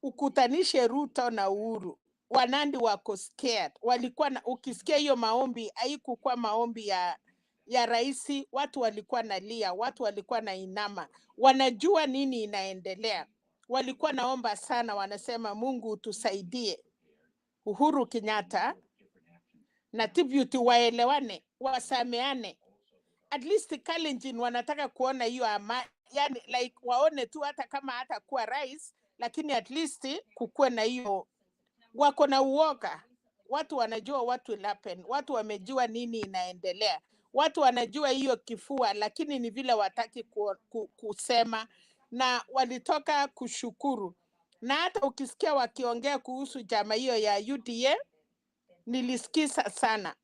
ukutanishe Ruto na Uhuru. Wanandi wako scared. Walikuwa ukisikia hiyo maombi, haikukuwa maombi ya raisi, watu walikuwa nalia, watu walikuwa na inama, wanajua nini inaendelea. Walikuwa naomba sana, wanasema Mungu tusaidie Uhuru Kenyatta na Tibuti waelewane, wasameane. At least Kalenjin wanataka kuona hiyo yani like waone tu, hata kama hata kuwa rais, lakini at least kukuwe na hiyo, wako na uoga. Watu wanajua what will happen, watu wamejua nini inaendelea. Watu wanajua hiyo kifua, lakini ni vile wataki kusema, na walitoka kushukuru. Na hata ukisikia wakiongea kuhusu chama hiyo ya UDA, nilisikiza sana,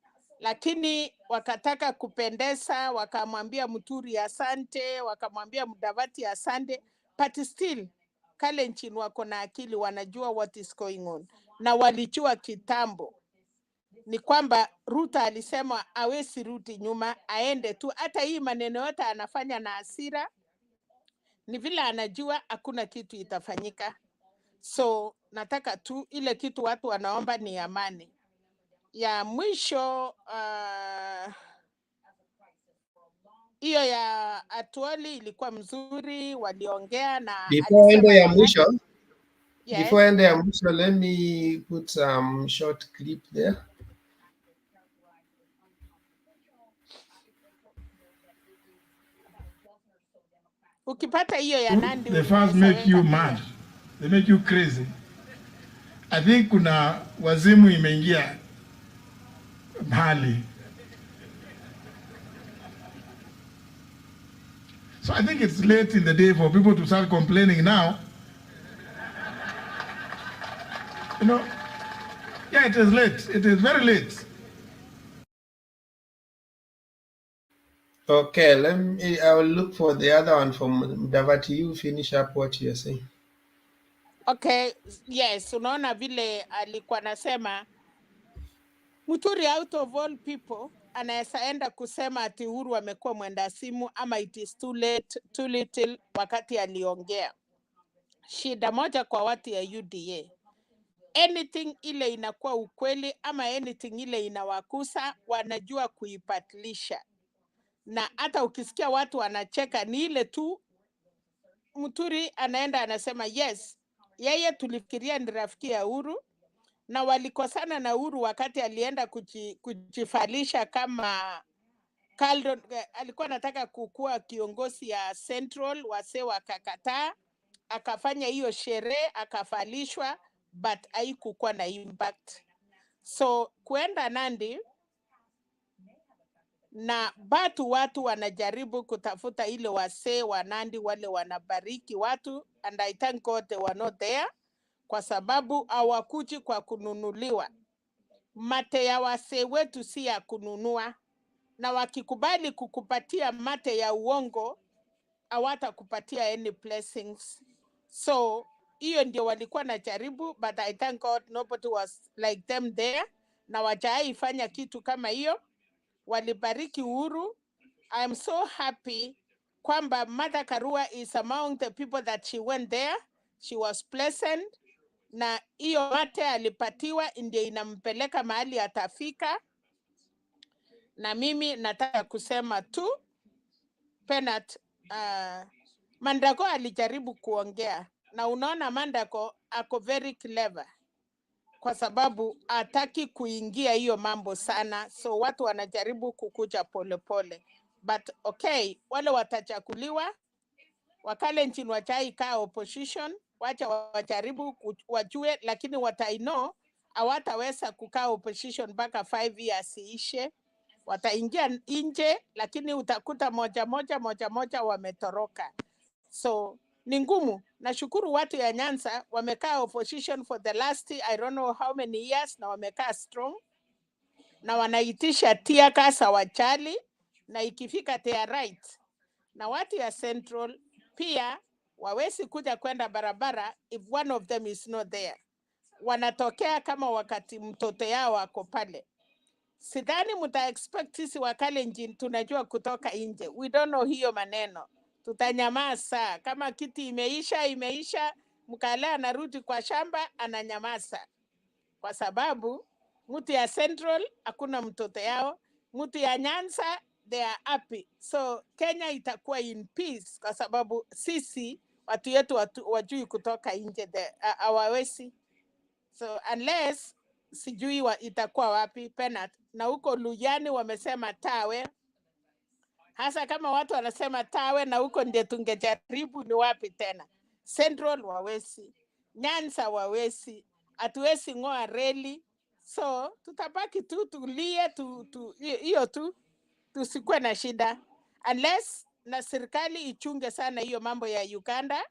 lakini wakataka kupendeza, wakamwambia Muturi asante, wakamwambia Mudavadi asante, but still Kalenjin wako na akili, wanajua what is going on, na walijua kitambo ni kwamba Ruto alisema hawezi rudi nyuma, aende tu. Hata hii maneno yote anafanya na hasira, ni vile anajua hakuna kitu itafanyika. So nataka tu ile kitu watu wanaomba ni amani. Ya mwisho hiyo ya Atuoli ilikuwa mzuri, waliongea na Before end ya yes. Before end ya mwisho, let me put some short clip there. Ukipata hiyo ya Nandi, they first make you mad, they make you crazy. I think kuna wazimu imeingia mahali. So I think it's late in the day for people to start complaining now. You know, yeah, it is late. It is very late. Okay, I will look for the other one from Davati. You finish up what you are saying. Okay, yes, unaona vile alikuwa nasema Muturi out of all people anaweza enda kusema ati Uhuru amekuwa mwenda simu ama it is too late, too little wakati aliongea. Shida moja kwa watu ya UDA, anything ile inakuwa ukweli ama anything ile inawakusa, wanajua kuipatilisha. Na hata ukisikia watu wanacheka, ni ile tu Muturi anaenda anasema yes, yeye tulifikiria ni rafiki ya Uhuru, na walikosana na Uhuru wakati alienda kujifalisha kama Kaldon, alikuwa anataka kukua kiongozi ya Central, wase wakakataa, akafanya hiyo sherehe, akafalishwa, but haikukuwa na impact. So kuenda Nandi na watu wanajaribu kutafuta ile wasee wa Nandi wale wanabariki watu, and I thank God they were not there, kwa sababu hawakuji kwa kununuliwa. Mate ya wasee wetu si ya kununua, na wakikubali kukupatia mate ya uongo, hawatakupatia any blessings. So hiyo ndio walikuwa na jaribu, but I thank God nobody was like them there, na wajaifanya kitu kama hiyo. Walibariki Uhuru. I am so happy kwamba Martha Karua is among the people that she went there. She was pleasant, na hiyo mate alipatiwa ndio inampeleka mahali atafika. Na mimi nataka kusema tu Penat, Mandako alijaribu kuongea, na unaona Mandako ako very clever kwa sababu hataki kuingia hiyo mambo sana, so watu wanajaribu kukuja polepole. But okay, wale watachakuliwa Wakalenjin wachaikaa opposition, wacha wajaribu wajue, lakini wataino hawataweza kukaa opposition mpaka 5 years ishe. Wataingia nje, lakini utakuta moja moja wametoroka. So ni ngumu. Nashukuru watu ya Nyanza wamekaa opposition for the last I don't know how many years, na wamekaa strong, na wanaitisha tear gas hawajali, na ikifika they are right. Na watu ya Central pia wawezi kuja kwenda barabara if one of them is not there. Wanatokea kama wakati mtoto yao wako pale. Sidhani muta expect sisi Wakalenjin tunajua kutoka nje. We don't know hiyo maneno. Tutanyamaza. Kama kiti imeisha, Mkale anarudi kwa shamba ananyamaza. Kwa sababu mtu ya Central hakuna mtoto yao, mtu ya Nyanza they are happy. So Kenya itakuwa in peace kwa sababu sisi watu yetu wajui kutoka nje, hawawezi. So unless sijui itakuwa wapi Penat, na huko Luyani wamesema tawe. Hasa kama watu wanasema tawe na huko ndio tungejaribu, ni wapi tena? Central wawezi, Nyanza wawezi, hatuwezi ng'oa reli. So tutabaki tu tulie hiyo tu tusikuwe na shida unless na serikali ichunge sana hiyo mambo ya Uganda.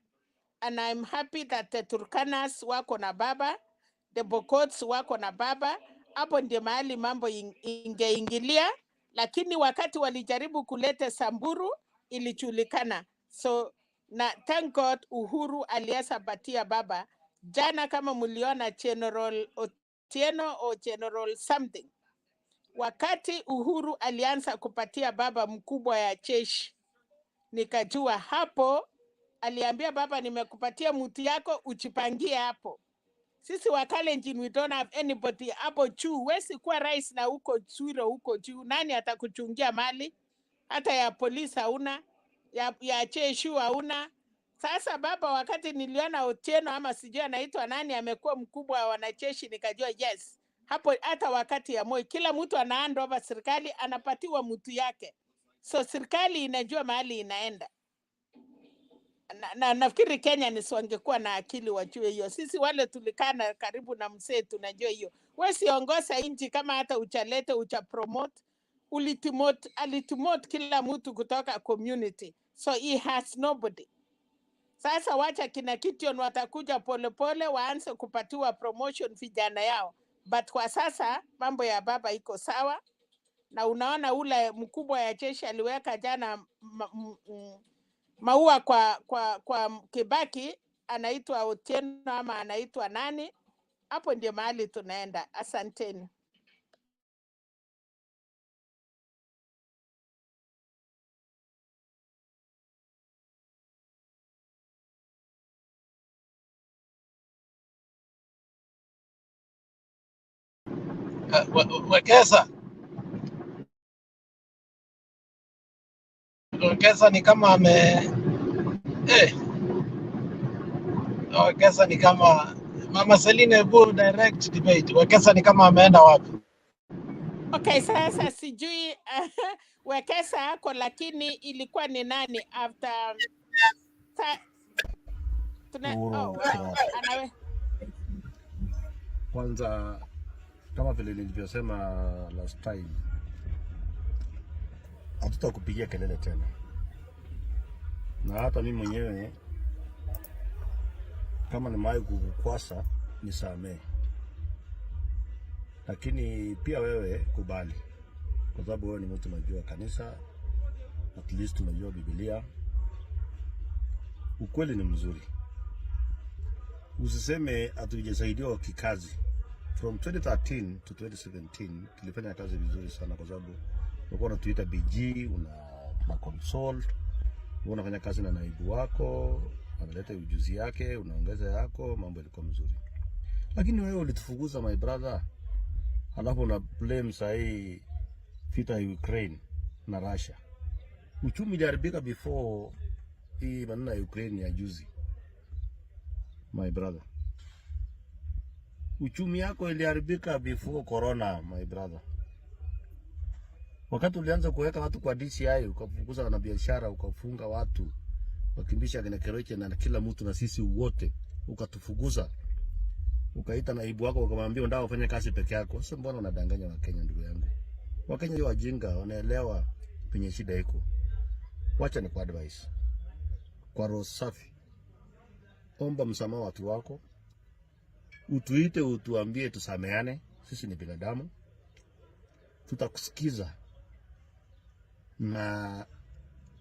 And I'm happy that the Turkanas wako na baba, the Bokots wako na baba. Hapo ndio mahali mambo ingeingilia, lakini wakati walijaribu kuleta Samburu ilijulikana. So na thank God Uhuru aliasa batia baba. Jana kama mliona General Otieno o General something, wakati Uhuru alianza kupatia baba mkubwa ya jeshi, nikajua hapo aliambia baba, nimekupatia muti yako uchipangie hapo. Sisi Wakalenjin we don't have anybody hapo juu. Wesi kuwa rais na huko Zwiro huko juu, nani atakuchungia mali? Hata ya polisi hauna, ya cheshu hauna. Sasa baba, wakati niliona Otieno ama sijui anaitwa nani amekuwa mkubwa wa wanajeshi, nikajua yes, hapo hata wakati ya Moi kila mtu ana hand over serikali, anapatiwa mtu yake. So serikali inajua mahali inaenda. Na nafikiri Kenya ni wangekuwa na akili wajue hiyo. Sisi wale tulikana karibu na msee tunajua hiyo. Wewe siongoza nchi kama hata uchalete uchapromote, alimote kila mtu kutoka community. So he has nobody. Sasa wacha kina Kition watakuja polepole waanze kupatiwa promotion vijana yao. But kwa sasa mambo ya baba iko sawa. Na unaona ule mkubwa ya jeshi aliweka jana maua kwa Kibaki, anaitwa Otieno ama anaitwa nani? Hapo ndio mahali tunaenda. Asanteni. Wekesa ni kama Wekesa ni kama Mama Celine Ebu direct debate. Wekesa ni kama ameenda wapi? Okay, sasa sijui Wekesa ako, lakini ilikuwa ni nani after Kwanza kama vile nilivyosema last time, hatutakupigia kelele tena, na hata mimi mwenyewe kama nimewahi kukukwasa nisamee, lakini pia wewe kubali, kwa sababu wewe ni mtu unajua kanisa, at least unajua Biblia. Ukweli ni mzuri, usiseme hatujasaidiwa kikazi. From 2013 to 2017 tulifanya kazi vizuri sana, kwa sababu ulikuwa unatuita BG, una consult, unafanya kazi na naibu wako, analeta ujuzi yake, unaongeza yako, mambo yalikuwa mzuri. Lakini wewe ulitufukuza my brother, alafu una blame sahi vita ya Ukraine na Russia. Uchumi iliharibika before hii maneno ya Ukraine ya juzi my brother. Uchumi yako iliharibika before corona my brother. Wakati ulianza kuweka watu kwa DCI, ukafukuza wanabiashara, ukafunga watu, wakimbisha kina Keroche na kila mtu na sisi wote, ukatufukuza. Ukaita naibu wako ukamwambia unataka kufanya kazi peke yako. Sasa mbona unadanganya Wakenya ndugu yangu? Wakenya ni wajinga, wanaelewa penye shida iko. Wacha ni kwa advice. Kwa roho safi, omba msamaha watu wako. Utuite, utuambie tusameane, sisi ni binadamu. Tutakusikiza. Na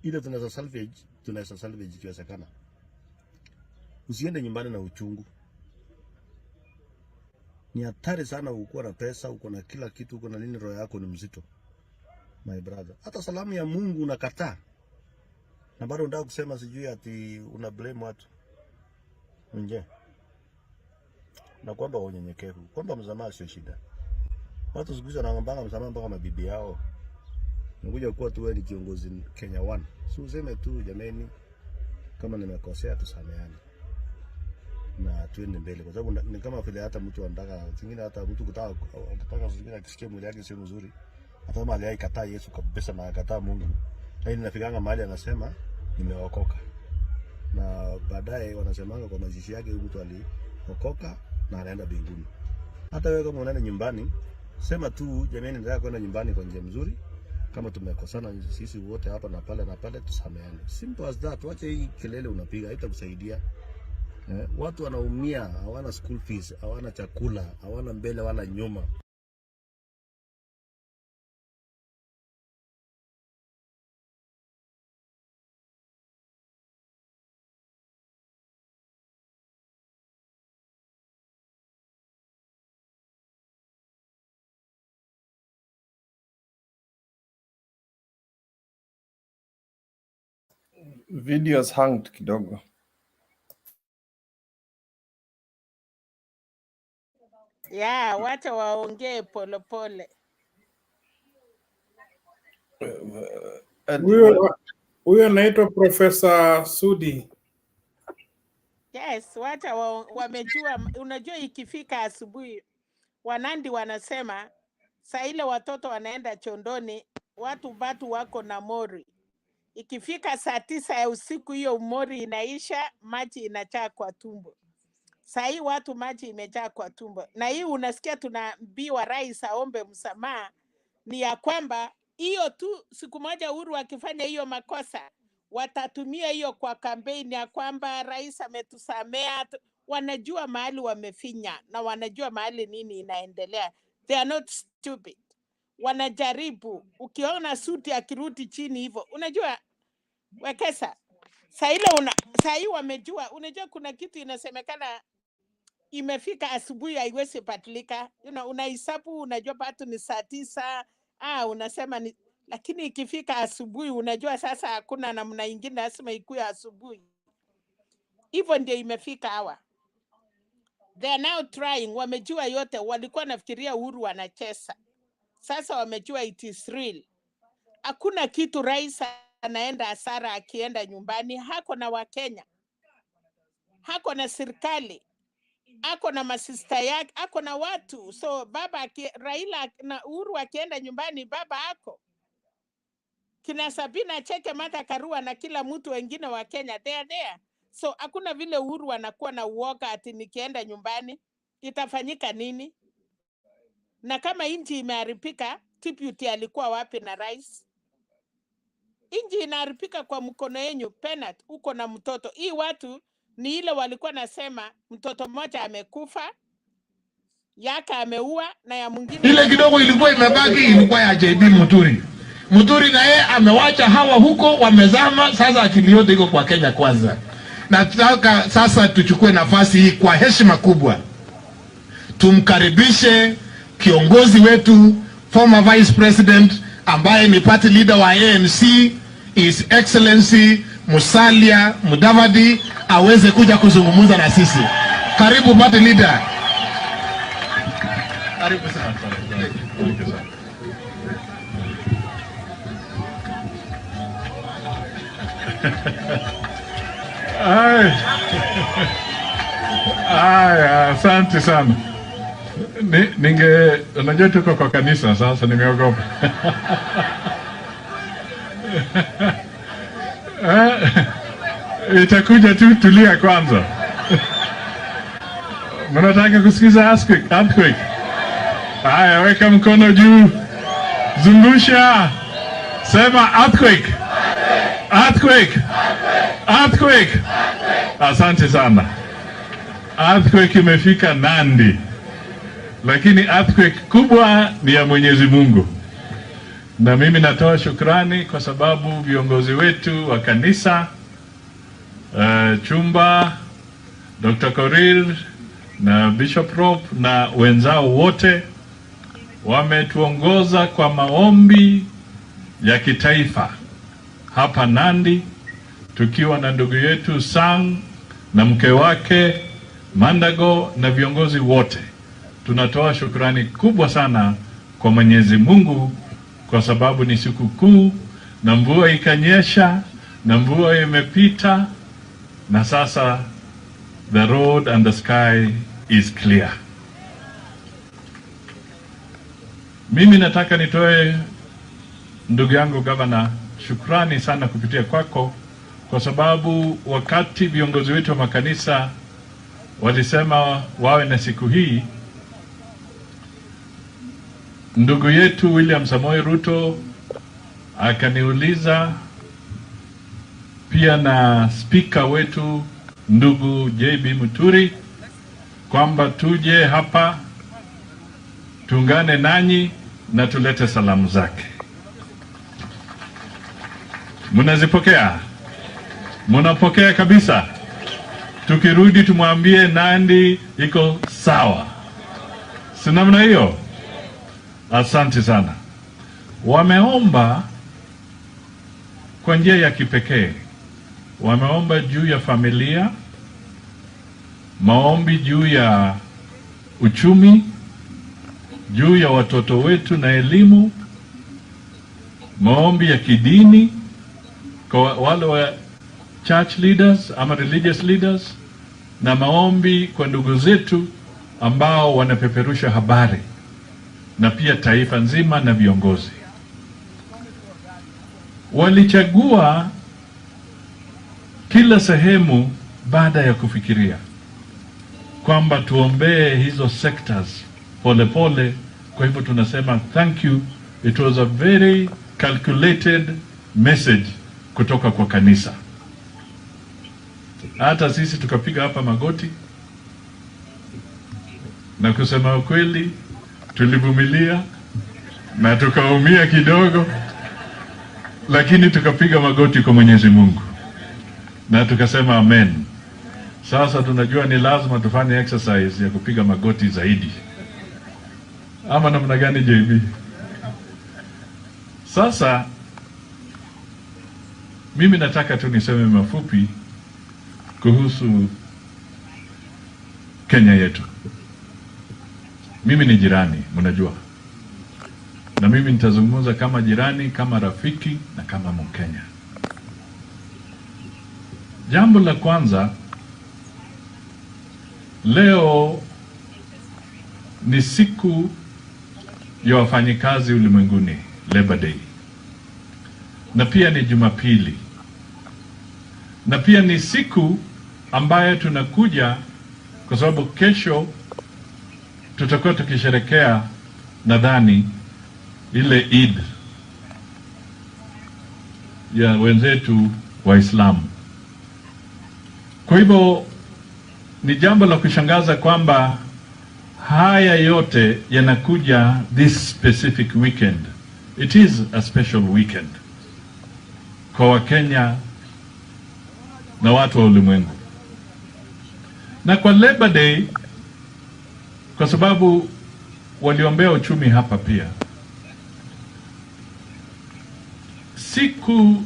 ile tunaweza salvage ikiwezekana. Usiende nyumbani na uchungu. Ni hatari sana ukuwa na pesa, uko na kila kitu, uko na nini, roho yako ni mzito my brother. Hata salamu ya Mungu unakataa, na bado unataka kusema sijui ati una blame watu nje. Na kwamba unyenyekevu, kwamba msamaha sio shida. Watu siku hizi wanaomba msamaha mpaka mabibi yao. Ngoja kuwa tu wewe ni kiongozi Kenya 1. Si useme tu jameni, kama nimekosea tusameane na tuende mbele, kwa sababu ni kama vile hata mtu anataka zingine, hata mtu kutaka zingine akisikia mwili yake sio mzuri, hata mali yake kataa Yesu kabisa na akataa Mungu, lakini nafikanga mahali anasema nimeokoka, na baadaye wanasemanga kwa mazishi yake mtu aliokoka na anaenda mbinguni. Hata wewe kama unaenda nyumbani, sema tu jameni, nataka kwenda nyumbani kwa njia mzuri, Kama tumekosana sisi wote hapa na pale tusameane. Simple as that. Wacha hii kelele unapiga haitakusaidia. Watu wanaumia, hawana school fees, hawana chakula, hawana mbele wala nyuma. Videos hanged kidogo. Yeah, wacha waongee polepole. Huyo anaitwa Profesa Sudi. Yes, wacha wamejua. Unajua ikifika asubuhi Wanandi wanasema saa ile watoto wanaenda chondoni, watu wako na mori. Ikifika saa 9 ya usiku hiyo mori inaisha, maji inajaa kwa tumbo. Saa hii watu maji imejaa kwa tumbo. Na hii unasikia tunaambiwa rais aombe msamaha, ni ya kwamba hiyo tu siku moja Uhuru akifanya hiyo makosa watatumia hiyo kwa kampeni ya kwamba rais ametusamea. Wanajua mahali wamefinya na wanajua mahali nini inaendelea. They are not stupid. Wanajaribu. Ukiona suti akirudi chini hivyo, unajua Wekesa, saa hii wamejua. Unajua kuna kitu inasemekana imefika asubuhi haiwezi patilika. Unahesabu, unajua bado ni saa 9, unasema ni, lakini ikifika asubuhi unajua sasa hakuna namna ingine, lazima ikuwe asubuhi. Hivyo ndio imefika hawa. They are now trying, wamejua yote. Walikuwa nafikiria Uhuru anacheza. Sasa wamejua it is real. Hakuna kitu rais anaenda hasara akienda nyumbani. Hako na Wakenya, hako na serikali, ako na masista yake, ako na watu. So baba Raila na Uhuru akienda nyumbani, baba ako kina Sabina Cheke, Martha Karua na kila mtu wengine wa Kenya, they are there. So hakuna vile Uhuru anakuwa na uoga ati nikienda nyumbani itafanyika nini. Na kama inji imeharibika, deputy alikuwa wapi na rais? Inji inaharibika kwa mkono yenyu. Penat, uko na mtoto. Hii watu ni ile walikuwa nasema mtoto mmoja amekufa, yaka ameua na ya mwingine ile kidogo ilikuwa imebaki ilikuwa ya JB Muturi na yeye amewacha hawa huko wamezama. Sasa akili yote iko kwa Kenya kwanza. Nataka sasa tuchukue nafasi hii kwa heshima kubwa tumkaribishe kiongozi wetu former vice president ambaye ni party leader wa ANC, His Excellency Musalia Mudavadi, aweze kuja kuzungumza na sisi. Karibu party leader. Karibu sana. Asante sana. Unajua tuko kwa kanisa sasa, nimeogopa. Itakuja tu, tulia kwanza. Mnataka kusikiza earthquake? Haya, weka mkono juu, zungusha, sema earthquake. Asante sana. Earthquake imefika Nandi, lakini earthquake kubwa ni ya Mwenyezi Mungu. Na mimi natoa shukrani kwa sababu viongozi wetu wa kanisa, Chumba, Dr. Korir na Bishop Rob na wenzao wote wametuongoza kwa maombi ya kitaifa hapa Nandi, tukiwa na ndugu yetu Sang na mke wake Mandago na viongozi wote. Tunatoa shukrani kubwa sana kwa Mwenyezi Mungu kwa sababu ni siku kuu na mvua ikanyesha na mvua imepita na sasa the road and the sky is clear. Mimi nataka nitoe, ndugu yangu gavana, shukrani sana kupitia kwako kwa sababu wakati viongozi wetu wa makanisa walisema wawe na siku hii, ndugu yetu William Samoei Ruto akaniuliza pia na spika wetu ndugu JB Muturi kwamba tuje hapa tuungane nanyi na tulete salamu zake. Mnazipokea? Mnapokea kabisa? Tukirudi tumwambie Nandi iko sawa. Si namna hiyo? Asante sana. Wameomba kwa njia ya kipekee. Wameomba juu ya familia, maombi juu ya uchumi, juu ya watoto wetu na elimu, maombi ya kidini kwa wale wa church leaders ama religious leaders, na maombi kwa ndugu zetu ambao wanapeperusha habari, na pia taifa nzima na viongozi. Walichagua kila sehemu baada ya kufikiria kwamba tuombee hizo sectors pole pole. Kwa hivyo tunasema thank you. It was a very calculated message kutoka kwa kanisa. Hata sisi tukapiga hapa magoti, na kusema ukweli tulivumilia na tukaumia kidogo, lakini tukapiga magoti kwa Mwenyezi Mungu na tukasema amen. Sasa tunajua ni lazima tufanye exercise ya kupiga magoti zaidi, ama namna gani JB? Sasa mimi nataka tu niseme mafupi kuhusu Kenya yetu. Mimi ni jirani, mnajua, na mimi nitazungumza kama jirani, kama rafiki na kama Mkenya. Jambo la kwanza, leo ni siku ya wafanyikazi ulimwenguni, Labor Day, na pia ni Jumapili, na pia ni siku ambayo tunakuja kwa sababu kesho tutakuwa tukisherekea nadhani ile Eid ya wenzetu Waislamu. Kwa hivyo ni jambo la kushangaza kwamba haya yote yanakuja this specific weekend. It is a special weekend kwa Wakenya na watu wa ulimwengu. Na kwa Labor Day, kwa sababu waliombea uchumi hapa pia, siku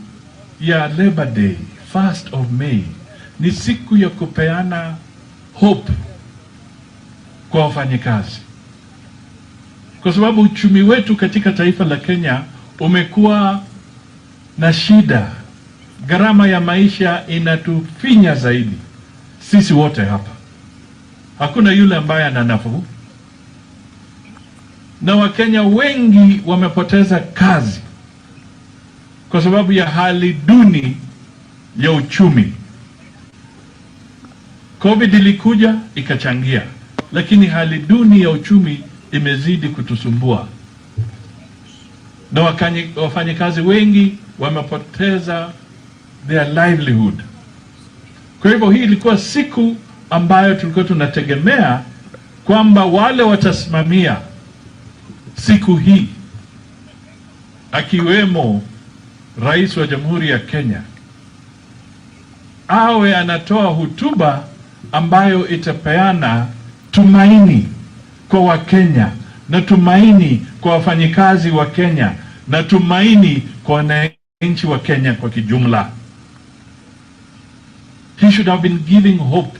ya Labor Day, 1st of May, ni siku ya kupeana hope kwa wafanyikazi, kwa sababu uchumi wetu katika taifa la Kenya umekuwa na shida. Gharama ya maisha inatufinya zaidi sisi wote hapa, hakuna yule ambaye ana nafuu, na Wakenya wengi wamepoteza kazi kwa sababu ya hali duni ya uchumi. COVID ilikuja ikachangia, lakini hali duni ya uchumi imezidi kutusumbua, na wafanyikazi wengi wamepoteza their livelihood. Kwa hivyo hii ilikuwa siku ambayo tulikuwa tunategemea kwamba wale watasimamia siku hii, akiwemo Rais wa Jamhuri ya Kenya, awe anatoa hotuba ambayo itapeana tumaini kwa Wakenya, na tumaini kwa wafanyikazi wa Kenya, na tumaini kwa wananchi wa Kenya kwa kijumla. He should have been giving hope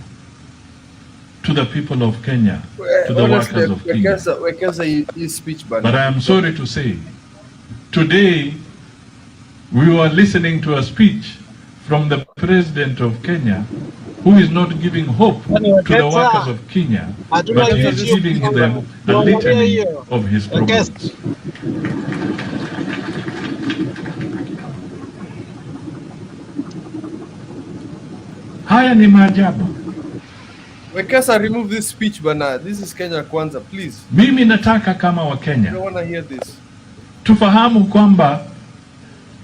to the people of Kenya, to the workers of Kenya. But I am sorry to say, today we were listening to a speech from the President of Kenya, who is not giving hope to the workers of Kenya, but he is giving them a litany of his problems. Haya ni maajabu. Wekesa, remove this speech bana. This is Kenya Kwanza, please. Mimi nataka kama Wakenya I don't want to hear this. tufahamu kwamba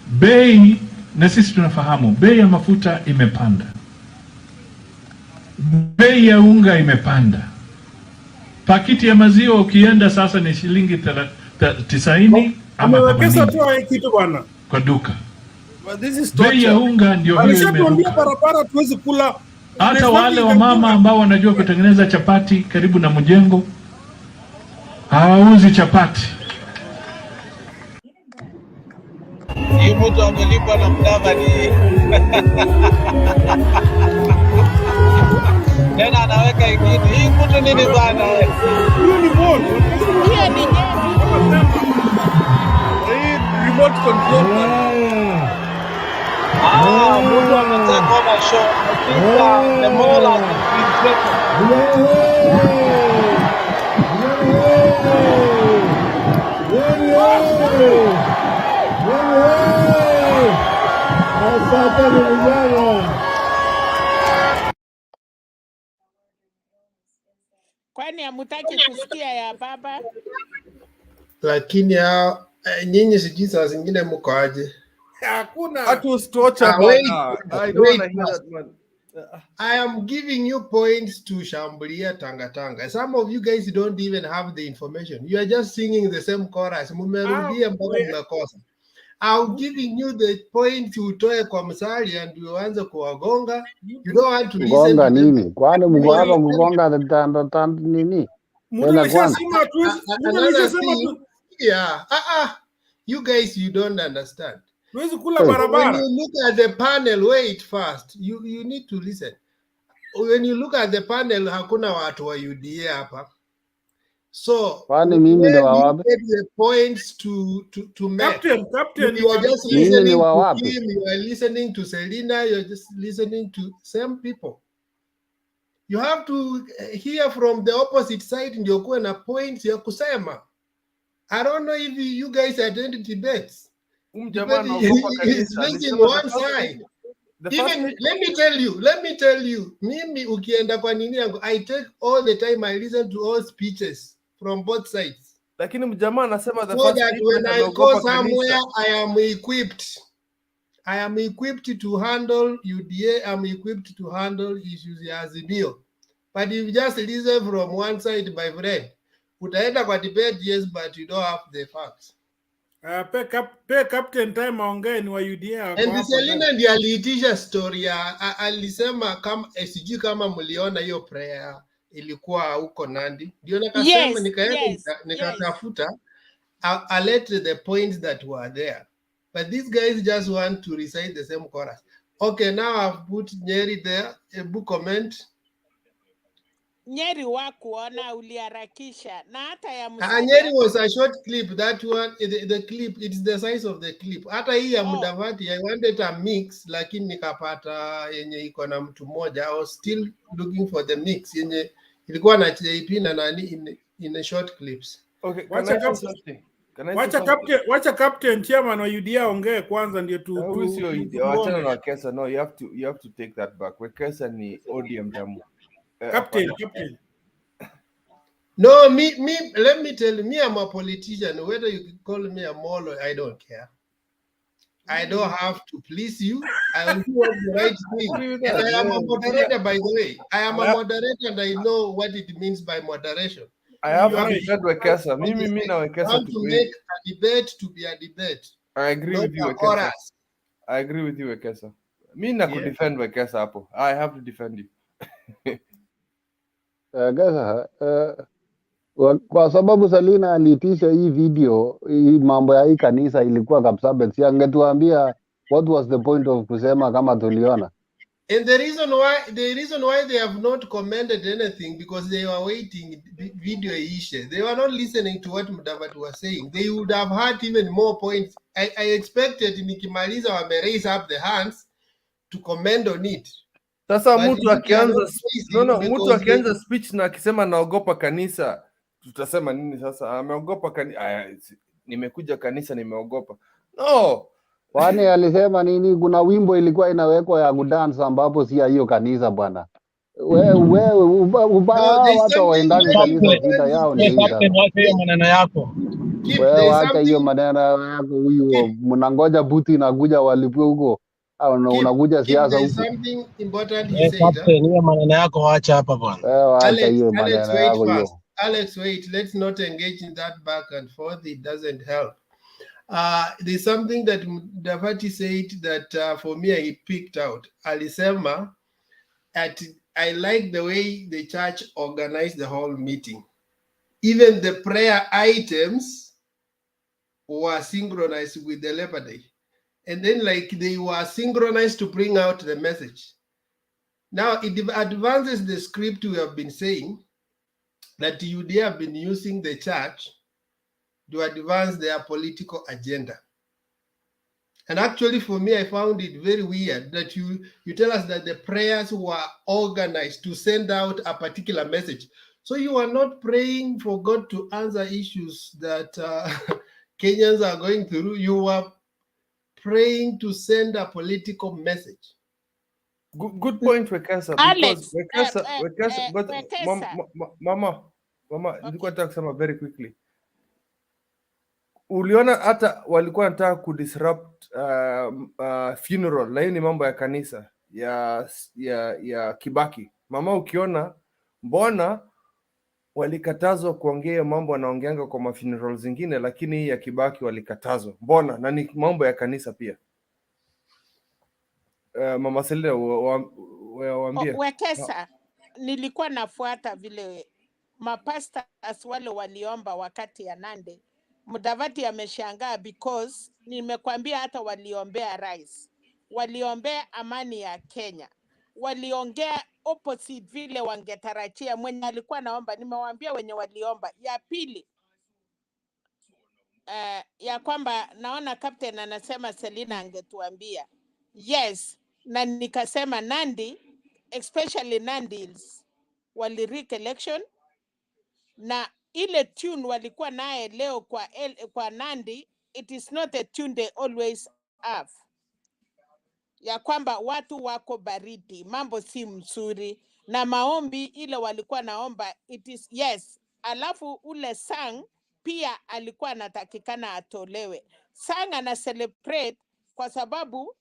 bei, na sisi tunafahamu bei ya mafuta imepanda, bei ya unga imepanda, pakiti ya maziwa ukienda sasa ni shilingi 90 ama 80 kitu bwana kwa duka. But this is bei ya unga ndio hiyo imeruka. Barabara tuwezi kula. Hata wale wa mama ambao wanajua kutengeneza chapati karibu na mjengo hawauzi chapati. Hii mtu amelipa na Mudavadi. Tena anaweka ingine. Hii mtu nini bwana? Hiyo ni bodi. Hiyo ni remote control. Mtu ametaka kona show. The mall has been Kwani hamtaki kusikia ya baba? Lakini nyinyi sijui saa zingine mko aje? Hakuna. I am giving you points to shambulia Tanga. Some of you guys don't even have the information. You are just singing the same chorus. Mumerudia mpaka mnakosa. I'm giving you the points utoe kwa msali and uanze kuwagonga. You don't want to listen to nini? Kwani mgwaro mgonga tando nini? You guys, you don't understand. When you look at the panel, wait first. You need to listen. When you look at the panel, hakuna watu wa UDA hapa. So kwani mimi ndo wapi? The points to make. Captain, you are just listening to him, you are listening to Selina, you're just listening to same people. You have to hear from the opposite side ndio kuwe na points ya kusema. I don't know if you guys attend debates. He's making one side. Even let me tell you, mimi ukienda kwa nini yangu, I take all the time, I listen to all speeches from both sides. Lakini mjamaa anasema so that when I go somewhere, I am equipped. I am equipped to handle UDA, I'm equipped to handle issues ya Azimio. But if you just listen from one side, my friend, utaenda kwa debate, yes, but you don't have the facts. Pay Captain time aongee ni wa UDA. And Selina ndiye aliitisha story ya alisema kama sijui kama mliona hiyo prayer ilikuwa huko Nandi. Ndio nikasema nikatafuta I let the points that were there. But these guys just want to recite the same chorus. Okay, now I've put Nyeri there, a book comment. Nyeri wakuona uliharakisha na hata ya Nyeri was a short clip. That one, the clip, it's the size of the clip. Hata hii ya Mudavadi, I wanted a mix, lakini nikapata yenye iko na mtu mmoja. I was still looking for the mix yenye ilikuwa na JP na nani in a short clips. Okay, wacha captain chairman wa UDA ongee kwanza ndio wachana na Wekesa. No, you have to take that back. Wekesa ni ODM damu. Captain. No, let me tell you, me, I'm a politician. Whether you call me a molo, I don't care. I don't have to please you. I will do the right thing. And I am a moderator, by the way. I am a moderator and I know what it means by moderation. I have to defend Wekesa. Mimi na Wekesa to make a debate to be a debate. I agree with you, Wekesa. I agree with you, Wekesa. Mimi na defend Wekesa hapo. I have to defend you. Kwa sababu Selina alitisha hii video, hii mambo ya hii kanisa ilikuwa kabisa besi, angetuambia what was the point of kusema kama tuliona. And the reason why they have not commented anything, because they were waiting video issue. They were not listening to what Mudavadi was saying. They would have had even more points. I expected nikimaliza wame raise up the hands to comment on it. Sasa mtu akianza speech na akisema naogopa kanisa, tutasema nini sasa? Ameogopa kanisa. Nimekuja kanisa nimeogopa. No. Kwani alisema nini? Kuna wimbo ilikuwa inawekwa ya kudance ambapo si ya hiyo kanisa bwana. Wewe ubaya watu waendani kanisa, shida yao ni hiyo maneno yako. Wewe wacha hiyo maneno yako, huyu mnangoja buti inakuja walipwe huko, au unakuja siasa There's huku? something important he said. Captain, hiyo maneno yako wacha hapa bwana. Wewe wacha Alex, hiyo Alex, maneno wait yako first. hiyo. Alex, wait. Let's not engage in that back and forth. It doesn't help. There's something that Davati said that for me I picked out. Alisema, I like the way the church organized the whole meeting. Even the prayer items were synchronized with the Labor Day. And then like they were synchronized to bring out the message. Now it advances the script we have been saying that UDA have been using the church to advance their political agenda. And actually for me, I found it very weird that you tell us that the prayers were organized to send out a particular message. So you are not praying for God to answer issues that Kenyans are going through. You are praying to send a political message. Good point, Wekesa. Alex, Because Wekesa, but Wekesa. mama, nilikuwa nataka kusema very quickly. Uliona hata walikuwa nataka kudisrupt funeral, na hiyo ni mambo ya kanisa ya Kibaki. Mama, ukiona mbona walikatazwa kuongea mambo wanaongeanga kwa mafuneral zingine, lakini hii ya Kibaki walikatazwa. Mbona? Na ni mambo ya kanisa pia. Mama Selina, waambie. Wekesa, nilikuwa nafuata vile mapastors wale waliomba wakati ya Nandi. Mudavadi ameshangaa because nimekwambia hata waliombea rais, waliombea amani ya Kenya, waliongea opposite vile wangetarajia. Mwenye alikuwa naomba, nimewaambia wenye waliomba. Ya pili, ya kwamba naona captain anasema Selina angetuambia. Yes, na nikasema Nandi, especially Nandis, walirik election, na ile tune walikuwa naye leo kwa Nandi, it is not a tune they always have. Ya kwamba watu wako baridi, mambo si mzuri, na maombi ile walikuwa naomba, it is yes. Alafu ule sang pia alikuwa anatakikana atolewe. Sang ana celebrate kwa sababu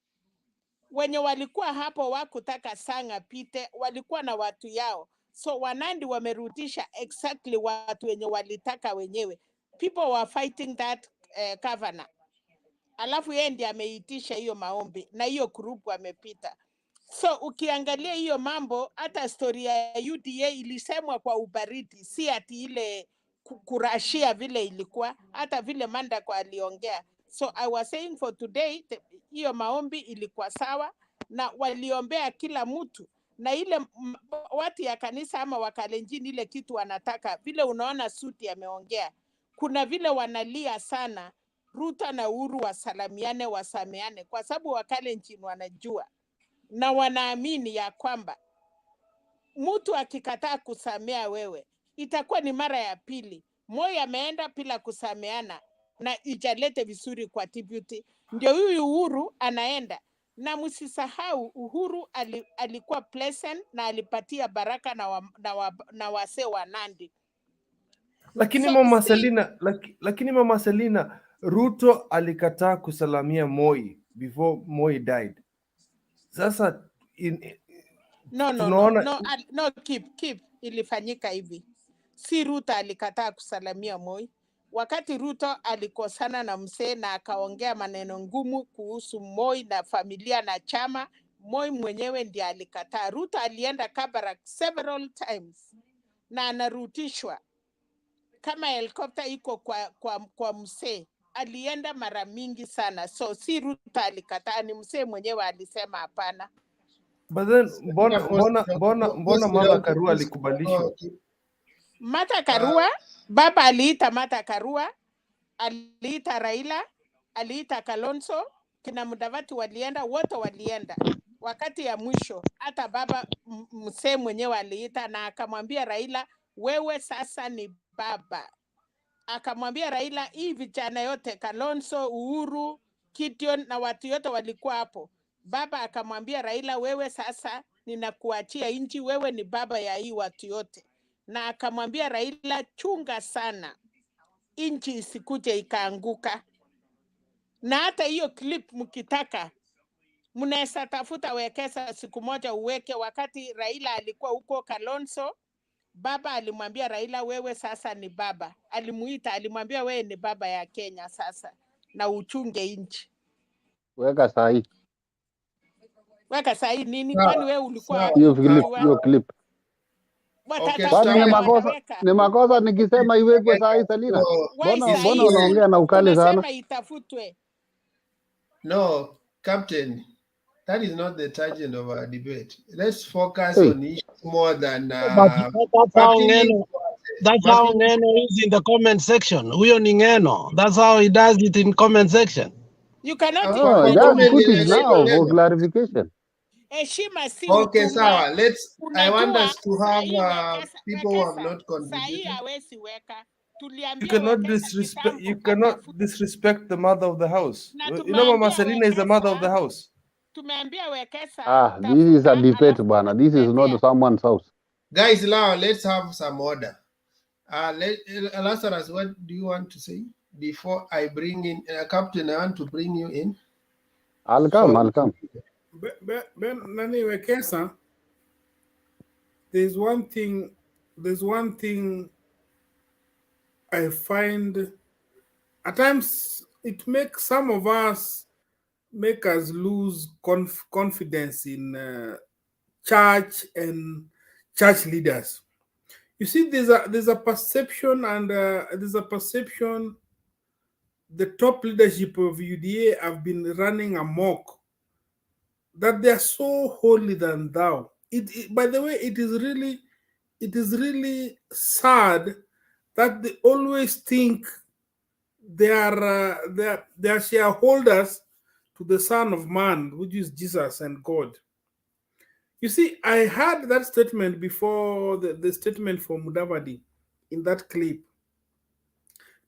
wenye walikuwa hapo wakutaka sang apite, walikuwa na watu yao. So Wanandi wamerudisha exactly watu wenye walitaka wenyewe. People were fighting that governor. Alafu yeye ndiye ameitisha hiyo maombi na hiyo group wamepita. So ukiangalia hiyo mambo, hata story ya UDA ilisemwa kwa ubaridi, si ati ile kurashia vile ilikuwa, hata vile Mandako aliongea. So I was saying for today, hiyo maombi ilikuwa sawa na waliombea kila mtu, na ile watu ya kanisa ama wakalenjini ile kitu wanataka, vile unaona Suti ameongea, kuna vile wanalia sana Ruto na Uhuru wasalamiane, wasameane, kwa sababu wakalenjini wanajua na wanaamini ya kwamba mtu akikataa kusamea wewe itakuwa ni mara ya pili. Moi ameenda bila kusameana na ijalete vizuri kwa tribute. Ndio huyu Uhuru anaenda, na msisahau Uhuru alikuwa pleasant na alipatia baraka na wasee wa Nandi. Lakini so, Mama Selina, Ruto alikataa kusalamia Moi before Moi died. Sasa no, keep ilifanyika hivi. Si Ruto alikataa kusalamia Moi. Wakati Ruto alikosana na msee na akaongea maneno ngumu kuhusu Moi na familia na chama, Moi mwenyewe ndiye alikataa. Ruto alienda Kabarak several times na anarutishwa kama helikopta iko kwa msee. Alienda mara mingi sana. So si Ruto alikataa, ni msee mwenyewe alisema hapana. But then mbona Martha Karua alikubalishwa? Martha Karua, baba aliita Martha Karua, aliita Raila, aliita Kalonzo, kina Mudavadi walienda, wote walienda. Wakati ya mwisho hata baba msee mwenyewe aliita na akamwambia Raila, wewe sasa ni baba. Akamwambia Raila, hii vijana yote Kalonzo, Uhuru, Gideon na watu yote walikuwa hapo. Baba akamwambia Raila, wewe sasa ninakuachia nchi, wewe ni baba ya hii watu yote. Na akamwambia Raila, chunga sana inchi isikuje ikaanguka. Na hata hiyo clip mkitaka mnaweza tafuta, Wekesa siku moja uweke, wakati Raila alikuwa huko Kalonzo, baba alimwambia Raila, wewe sasa ni baba. Alimuita, alimwambia wewe ni baba ya Kenya sasa na uchunge inchi. Weka sahi. Weka sahi nini? Sawa, Kwani wewe ulikuwa sawa. wapi ukijua? Hiyo clip. Okay, Kwani ni Watatafuta makosa wataweka. ni makosa nikisema iwekwe sahi Selina? Why Mbona sahi? unaongea na ukali sana? Tumesema itafutwe. No, Captain, that is not the target of our debate. Let's focus on issues more than But that's how Ngeno is in the comment section. Huyo ni Ngeno. That's how he does it in comment section. You cannot Just put it now for clarification. heshima si Okay, utumwa. sawa. I want us to have Wekesa, people who have not sahi contributed. hawezi weka. You Tuliambia cannot disrespect the mother of the house. You know Mama Selina is the mother of the house. Tumeambia Wekesa. This is a debate, bwana. This is not someone's house. Guys, now let's have some order. Lazarus, what do you want to say before I bring in Captain? I want to bring you in. I'll come. Nani Wekesa, there's one thing I find at times it makes some of us lose confidence in church and church leaders. You see, there's a perception, and the top leadership of UDA have been running amok, that they are so holy than thou. By the way, it is really sad that they always think they are shareholders to the Son of Man, which is Jesus and God. You see, I heard that statement before the statement from Mudavadi in that clip,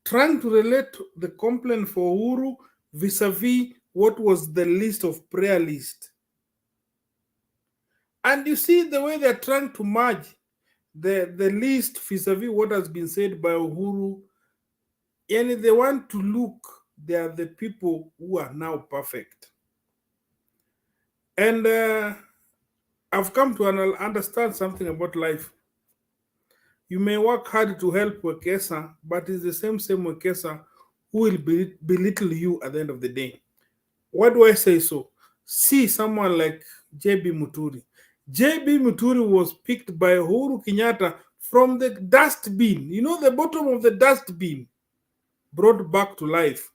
trying to relate the complaint for Uhuru vis-a-vis what was the list of prayer list. And you see the way they're trying to merge the list vis-a-vis what has been said by Uhuru. And they want to look, they are the people who are now perfect. And I've come to understand something about life. You may work hard to help Wekesa, but it's the same Wekesa who will belittle you at the end of the day. Why do I say so? See someone like J.B. Muturi. J.B. Muturi was picked by Uhuru Kenyatta from the dustbin. You know, the bottom of the dustbin, brought back to life.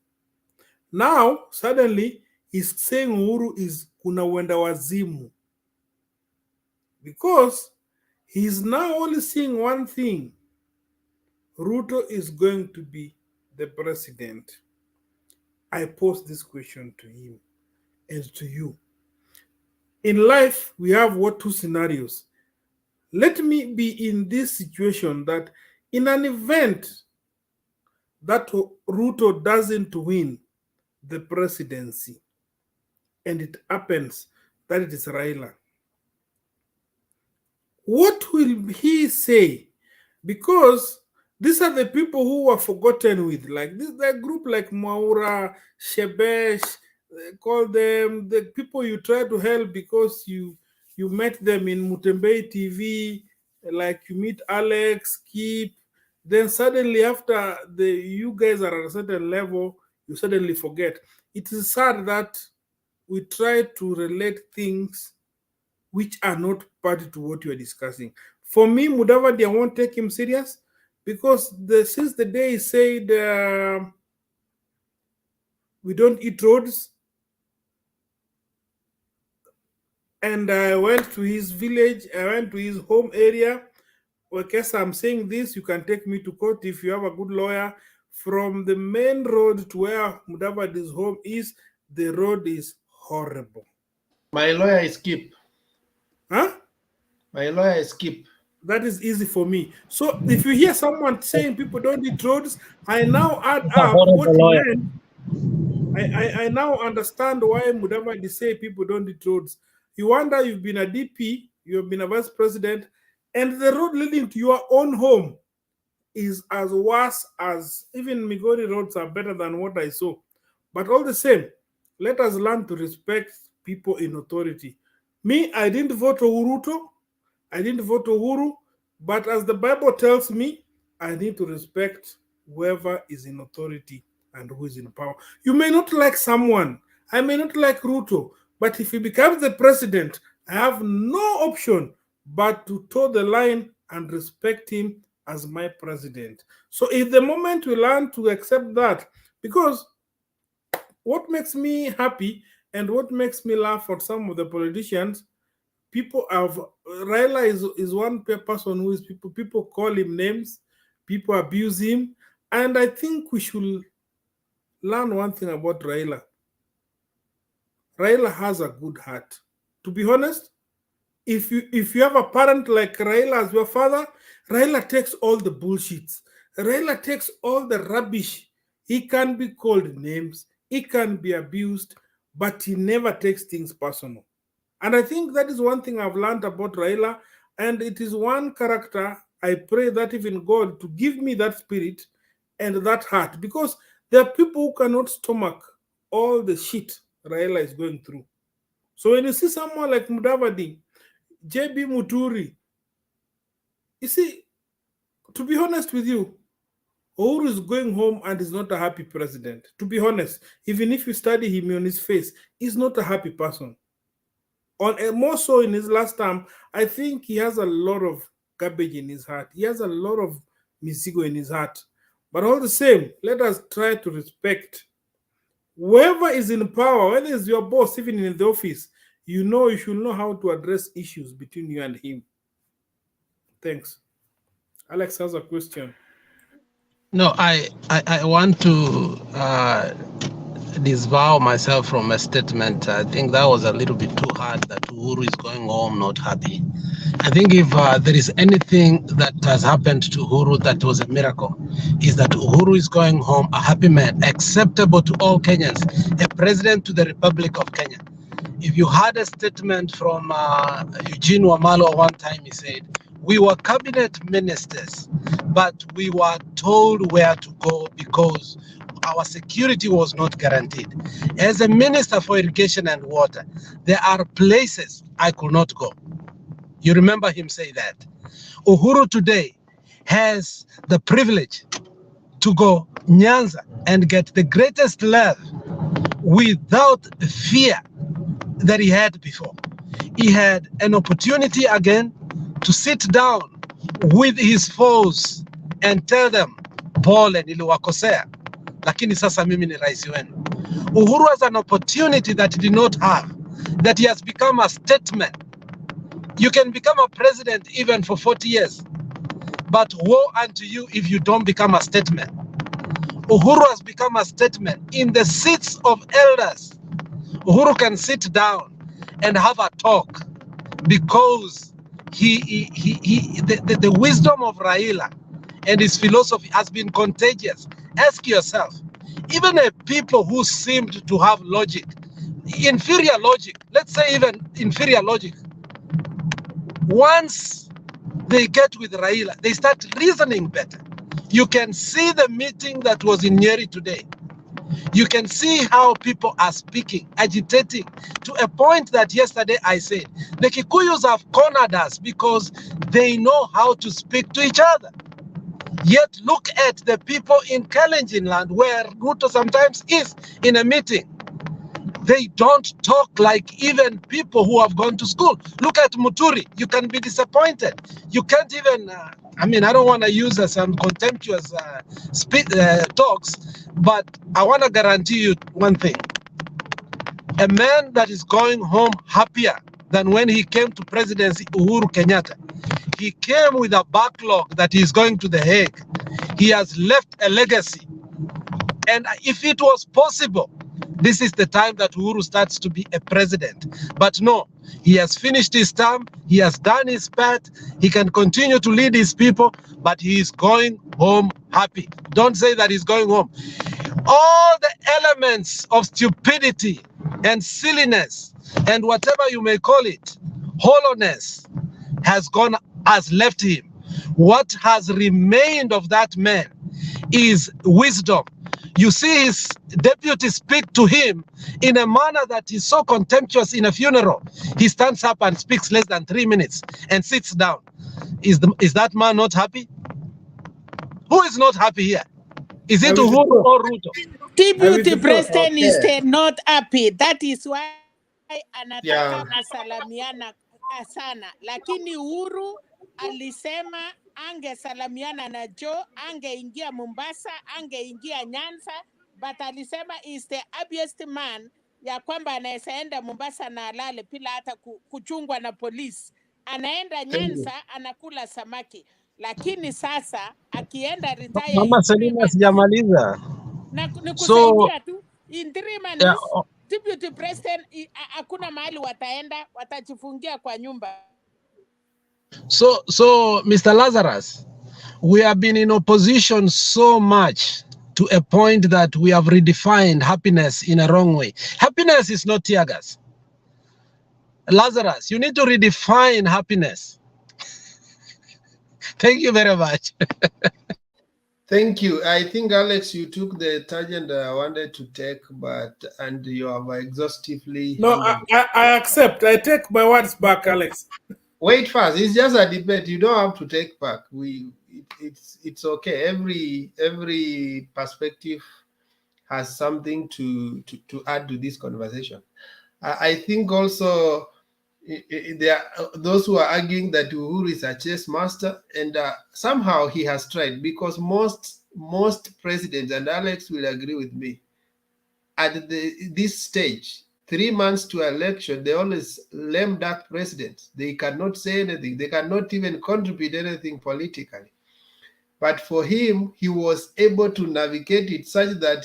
Now, suddenly, he's saying Uhuru is kuna wenda wazimu. Because he's now only seeing one thing. Ruto is going to be the president. I pose this question to him and to you. In life, we have two scenarios. Let me be in this situation that in an event that Ruto doesn't win the presidency, and it happens that it is Raila, what will he say? Because these are the people who were forgotten with, like this the group like Maura, Shebesh, call them the people you try to help because you met them in Mutembei TV, like you meet Alex, Keep, then suddenly after you guys are at a certain level, you suddenly forget. It is sad that we try to relate things which are not part to what you are discussing. For me, Mudavadi, I won't take him serious because since the day he said we don't eat roads, and I went to his village, I went to his home area. Okay, so I'm saying this, you can take me to court if you have a good lawyer. From the main road to where Mudavadi's home is, the road is horrible. My lawyer is Skip. Huh? My lawyer is Skip. That is easy for me. So if you hear someone saying people don't eat roads, I now add up what he meant. I now understand why Mudavadi say people don't eat roads. You wonder, you've been a DP, you have been a vice president, and the road leading to your own home is as worse as, even Migori roads are better than what I saw. But all the same, let us learn to respect people in authority. Me, I didn't vote for Ruto. I didn't vote for Uhuru. But as the Bible tells me, I need to respect whoever is in authority and who is in power. You may not like someone. I may not like Ruto. But if he becomes the president, I have no option but to toe the line and respect him as my president. So if the moment we learn to accept that, because what makes me happy and what makes me laugh at some of the politicians, people have, Raila is one person who is, people call him names, people abuse him, and I think we should learn one thing about Raila. Raila has a good heart. To be honest, if you have a parent like Raila as your father, Raila takes all the bullshit. Raila takes all the rubbish. He can be called names, he can be abused, but he never takes things personal. And I think that is one thing I've learned about Raila, and it is one character I pray that even God to give me that spirit and that heart, because there are people who cannot stomach all the shit Raila is going through. So when you see someone like Mudavadi, JB Muturi, you see, to be honest with you, Uhuru is going home and is not a happy president. To be honest, even if you study him on his face, he's not a happy person. More so in his last term, I think he has a lot of garbage in his heart. He has a lot of misigo in his heart. But all the same, let us try to respect whoever is in power, whether it's your boss, even in the office. You should know how to address issues between you and him. Thanks. Alex has a question. No, I want to disavow myself from a statement. I think that was a little bit too hard, that Uhuru is going home not happy. I think if there is anything that has happened to Uhuru that was a miracle, is that Uhuru is going home a happy man, acceptable to all Kenyans, a president to the Republic of Kenya. If you had a statement from Eugene Wamalo one time, he said, we were cabinet ministers, but we were told where to go because our security was not guaranteed. As a minister for irrigation and water, there are places I could not go. You remember him say that. Uhuru today has the privilege to go Nyanza and get the greatest love without fear that he had before. He had an opportunity again to sit down with his foes and tell them, pole niliwakosea, lakini sasa mimi ni rais wenu. Uhuru has an opportunity that he did not have, that he has become a statesman. You can become a president even for 40 years, but woe unto you if you don't become a statesman. Uhuru has become a statesman in the seats of elders. Uhuru can sit down and have a talk because the wisdom of Raila and his philosophy has been contagious. Ask yourself, even people who seemed to have logic, inferior logic, let's say even inferior logic, once they get with Raila, they start reasoning better. You can see the meeting that was in Nyeri today. You can see how people are speaking, agitating, to a point that yesterday I said, the Kikuyus have cornered us because they know how to speak to each other. Yet look at the people in Kalenjin land where Ruto sometimes is in a meeting. They don't talk like even people who have gone to school. Look at Muturi. You can be disappointed. You can't even, I don't want to use some contemptuous talks, but I want to guarantee you one thing. A man that is going home happier than when he came to presidency, Uhuru Kenyatta. He came with a backlog that he is going to The Hague. He has left a legacy. And if it was possible, this is the time that Uhuru starts to be a president. But no, he has finished his term. He has done his part. He can continue to lead his people, but he is going home happy. Don't say that he's going home. All the elements of stupidity and silliness and whatever you may call it, hollowness, has left him. What has remained of that man is wisdom. You see his deputy speak to him in a manner that is so contemptuous in a funeral. He stands up and speaks less than 3 minutes and sits down. Is that man not happy? Who is not happy here? Is it Uhuru or Ruto? Deputy President is not happy. That is why Yeah. anataka kusalamiana sana, lakini Uhuru alisema angesalamiana na Joe, angeingia Mombasa, angeingia Nyanza, but alisema is the happiest man ya kwamba anaenda Mombasa na alale bila hata kuchungwa na polisi. Anaenda Nyanza anakula samaki, lakini sasa akienda retire Mama Selina, sijamaliza. na nikusaidia tu in 3 months Deputy President hakuna mahali wataenda, watajifungia kwa nyumba. So Mr. Lazarus, we have been in opposition so much to a point that we have redefined happiness in a wrong way. Happiness is not tear gas. Lazarus, you need to redefine happiness. Thank you very much. Thank you. I think, Alex, you took the tangent I wanted to take, and you have exhaustively... No, I accept. I take my words back, Alex. Wait first. It's just a debate. You don't have to take back. It's okay. Every perspective has something to add to this conversation. I think also there are those who are arguing that Uhuru is a chess master, and somehow he has tried, because most presidents, and Alex will agree with me, at this stage, 3 months to election, they always lame duck presidents. They cannot say anything. They cannot even contribute anything politically. But for him, he was able to navigate it such that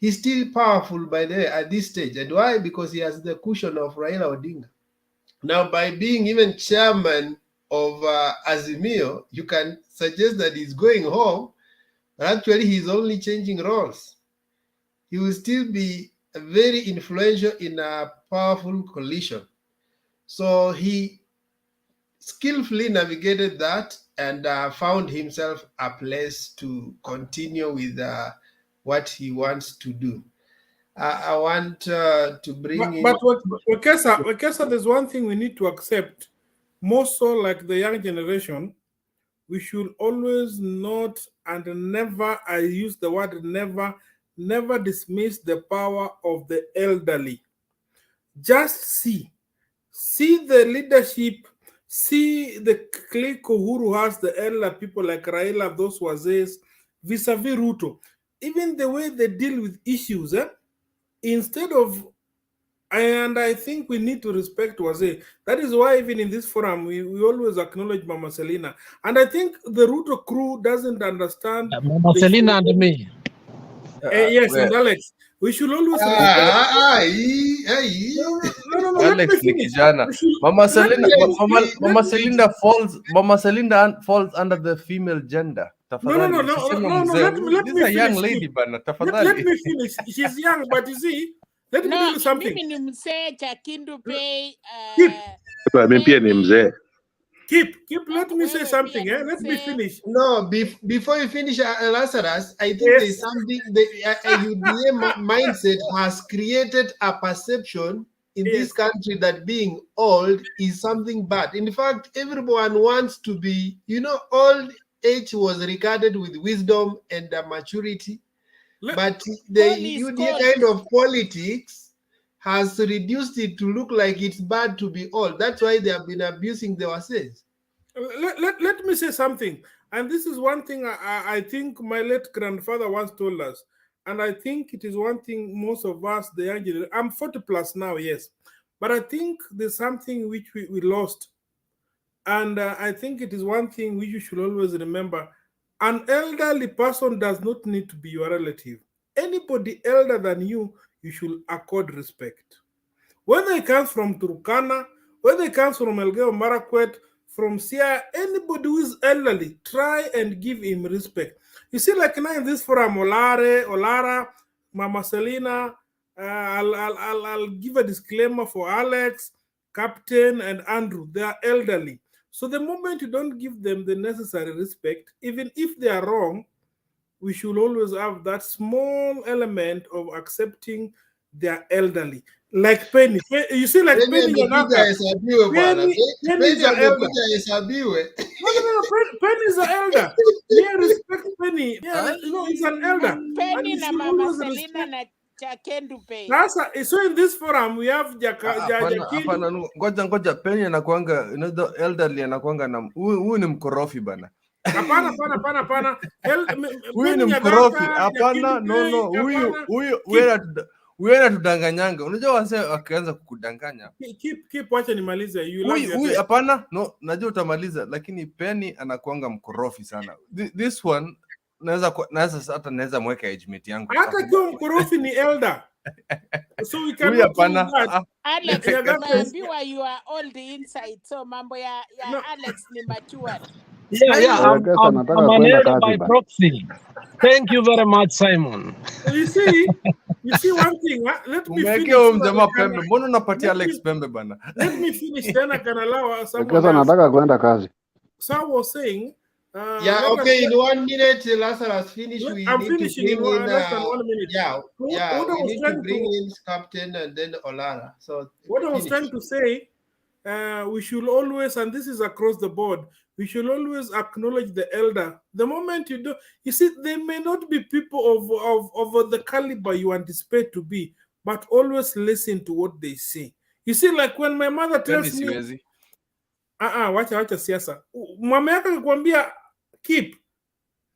he's still powerful at this stage. And why? Because he has the cushion of Raila Odinga. Now, by being even chairman of Azimio, you can suggest that he's going home, but actually he's only changing roles. He will still be very influential in a powerful coalition. So he skillfully navigated that and found himself a place to continue with what he wants to do. I want to bring But Wekesa, there's one thing we need to accept. More so, like the young generation, we should always not and never, I use the word never dismiss the power of the elderly. Just see the leadership, see the clique Uhuru has, the elder people like Raila, those wazes, vis-a-vis Ruto. Even the way they deal with issues, instead of, and I think we need to respect Waze. That is why even in this forum, we always acknowledge Mama Selina. And I think the Ruto crew doesn't understand. Mama Selina and me. Yes, and Alex. We should always respect. No, Alex ni kijana. Mama Selina falls under the female gender. No. Let This me is a young finish. lady, bana. Let me finish. She's young, but you see, let me tell you something. Mimi ni mzee Chakindu Pay. Keep. Let me say something. Let me finish. No, before you finish, Lazarus, I think there's something. The UDA mindset has created a perception in this country that being old is something bad. In fact, everyone wants to be, old age was regarded with wisdom and maturity. But the UDA kind of politics has reduced it to look like it's bad to be old. That's why they have been abusing their assets. Let me say something. And this is one thing I think my late grandfather once told us. And I think it is one thing most of us, the young generation, I'm 40 plus now, yes. But I think there's something which we lost. And I think it is one thing which you should always remember. An elderly person does not need to be your relative. Anybody elder than you should accord respect. Whether it comes from Turkana, whether it comes from Elgeyo Marakwet, from Sia, anybody who is elderly, try and give him respect. You see, like now in this forum, Olara, Mama Selina, I'll give a disclaimer for Alex, Captain, and Andrew. They are elderly. So the moment you don't give them the necessary respect, even if they are wrong, we should always have that small element of accepting their elderly. Like Penny. You see, like Penny Nyang'aka. Penny is an elder. No. Penny is an elder. Yeah, respect Penny. Yeah, he's an elder. Penny na Mama Selina na Chakendu Pay. So in this forum we have Hapana, ngoja Penny anakuanga, the elderly anakuanga na huyu ni mkorofi bana. Hapana. Huyu ni mkorofi. Hapana, no. Huyu wewe unatudanganyanga. Unajua wase wakaanza kukudanganya. Keep wacha nimalize. Huyu hapana, no, najua utamaliza, lakini Penny anakuanga mkorofi sana. This one naweza mweka age mate yangu. Hata kiwa mkorofi ni elder. So we can Alex, umeambiwa you are old inside. So mambo ya Alex ni matured. Yeah, I'm an elder by proxy. Thank you very much, Simon. You see one thing. Let me finish. Mbona unapatia Alex pembe bana? Let me finish then I can allow someone else. Nataka kwenda kazi. So I was saying, in 1 minute, Lazarus finish. I'm finishing in less than 1 minute. We need to bring in Captain and then Olara. So what I was trying to say, we should always, and this is across the board, we should always acknowledge the elder. The moment you do, you see, they may not be people of the caliber you anticipate to be, but always listen to what they say. You see, like when my mother tells me, wacha siasa. Mama yako akikwambia keep,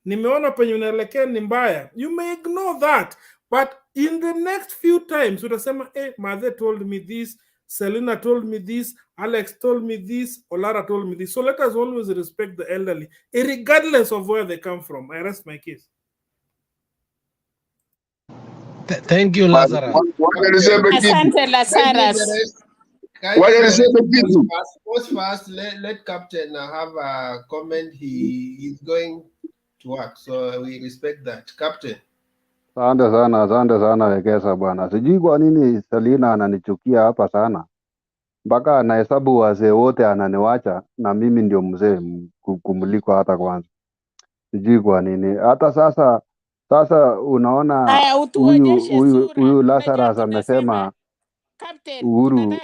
nimeona penye unaelekea ni mbaya, you may ignore that, but in the next few times utasema, mother told me this, Selina told me this, Alex told me this, Olara told me this. So let us always respect the elderly, regardless of where they come from. I rest my case. Thank you, Lazarus. Asante, Lazarus. First, let Captain have a comment. He's going to work, so we respect that. Captain. Asante sana Wekesa bwana. Sijui kwa nini Selina ananichukia hapa sana, mpaka anahesabu wazee wote ananiwacha na mimi ndio mzee kumuliko hata kwanza. Sijui kwa nini. Hata sasa unaona huyu Lazarus amesema Uhuru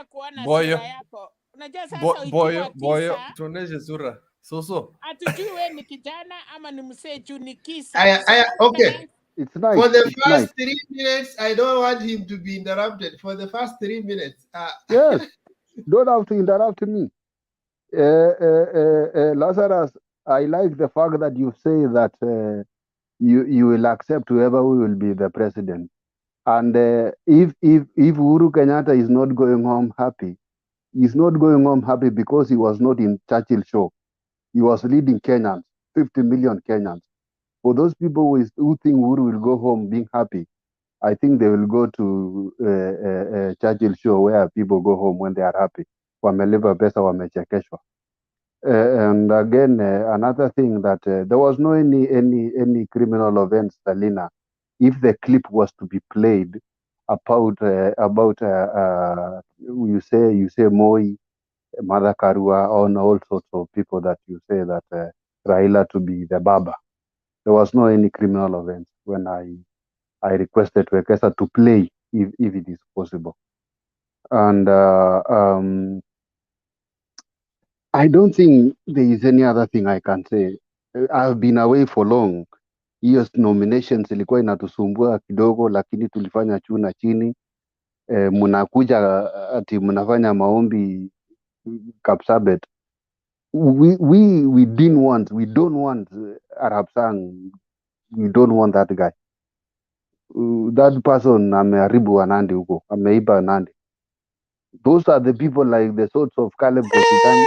boyo tuoneshe sura. So. Atujui wewe ni kijana ama ni mzee juu ni kisa. Okay. It's nice. For the first 3 minutes, I don't want him to be interrupted. For the first 3 minutes. Yes, don't have to interrupt me. Lazarus, I like the fact that you say that you will accept whoever will be the president. And if Uhuru Kenyatta is not going home happy, he's not going home happy because he was not in Churchill show. He was leading Kenyans, 50 million Kenyans. For those people who think Uhuru will go home being happy, I think they will go to Churchill show where people go home when they are happy. Wamelipa pesa, wamechekeshwa. And again, another thing that there was no any criminal offense, Selina. If the clip was to be played about you say Moi, Mother Karua, on all sorts of people that you say that Raila to be the Baba. There was no any criminal offense when I requested Wekesa to play if it is possible. And I don't think there is any other thing I can say. I've been away for long. Hiyo nominations ilikuwa inatusumbua kidogo, lakini tulifanya juu na chini. Mnakuja ati mnafanya maombi Kapsabet. We don't want Arab Sang. We don't want that guy. That person ameharibu wa Nandi huko, ameiba Nandi. Those are the people like the sorts of Caleb Kositani.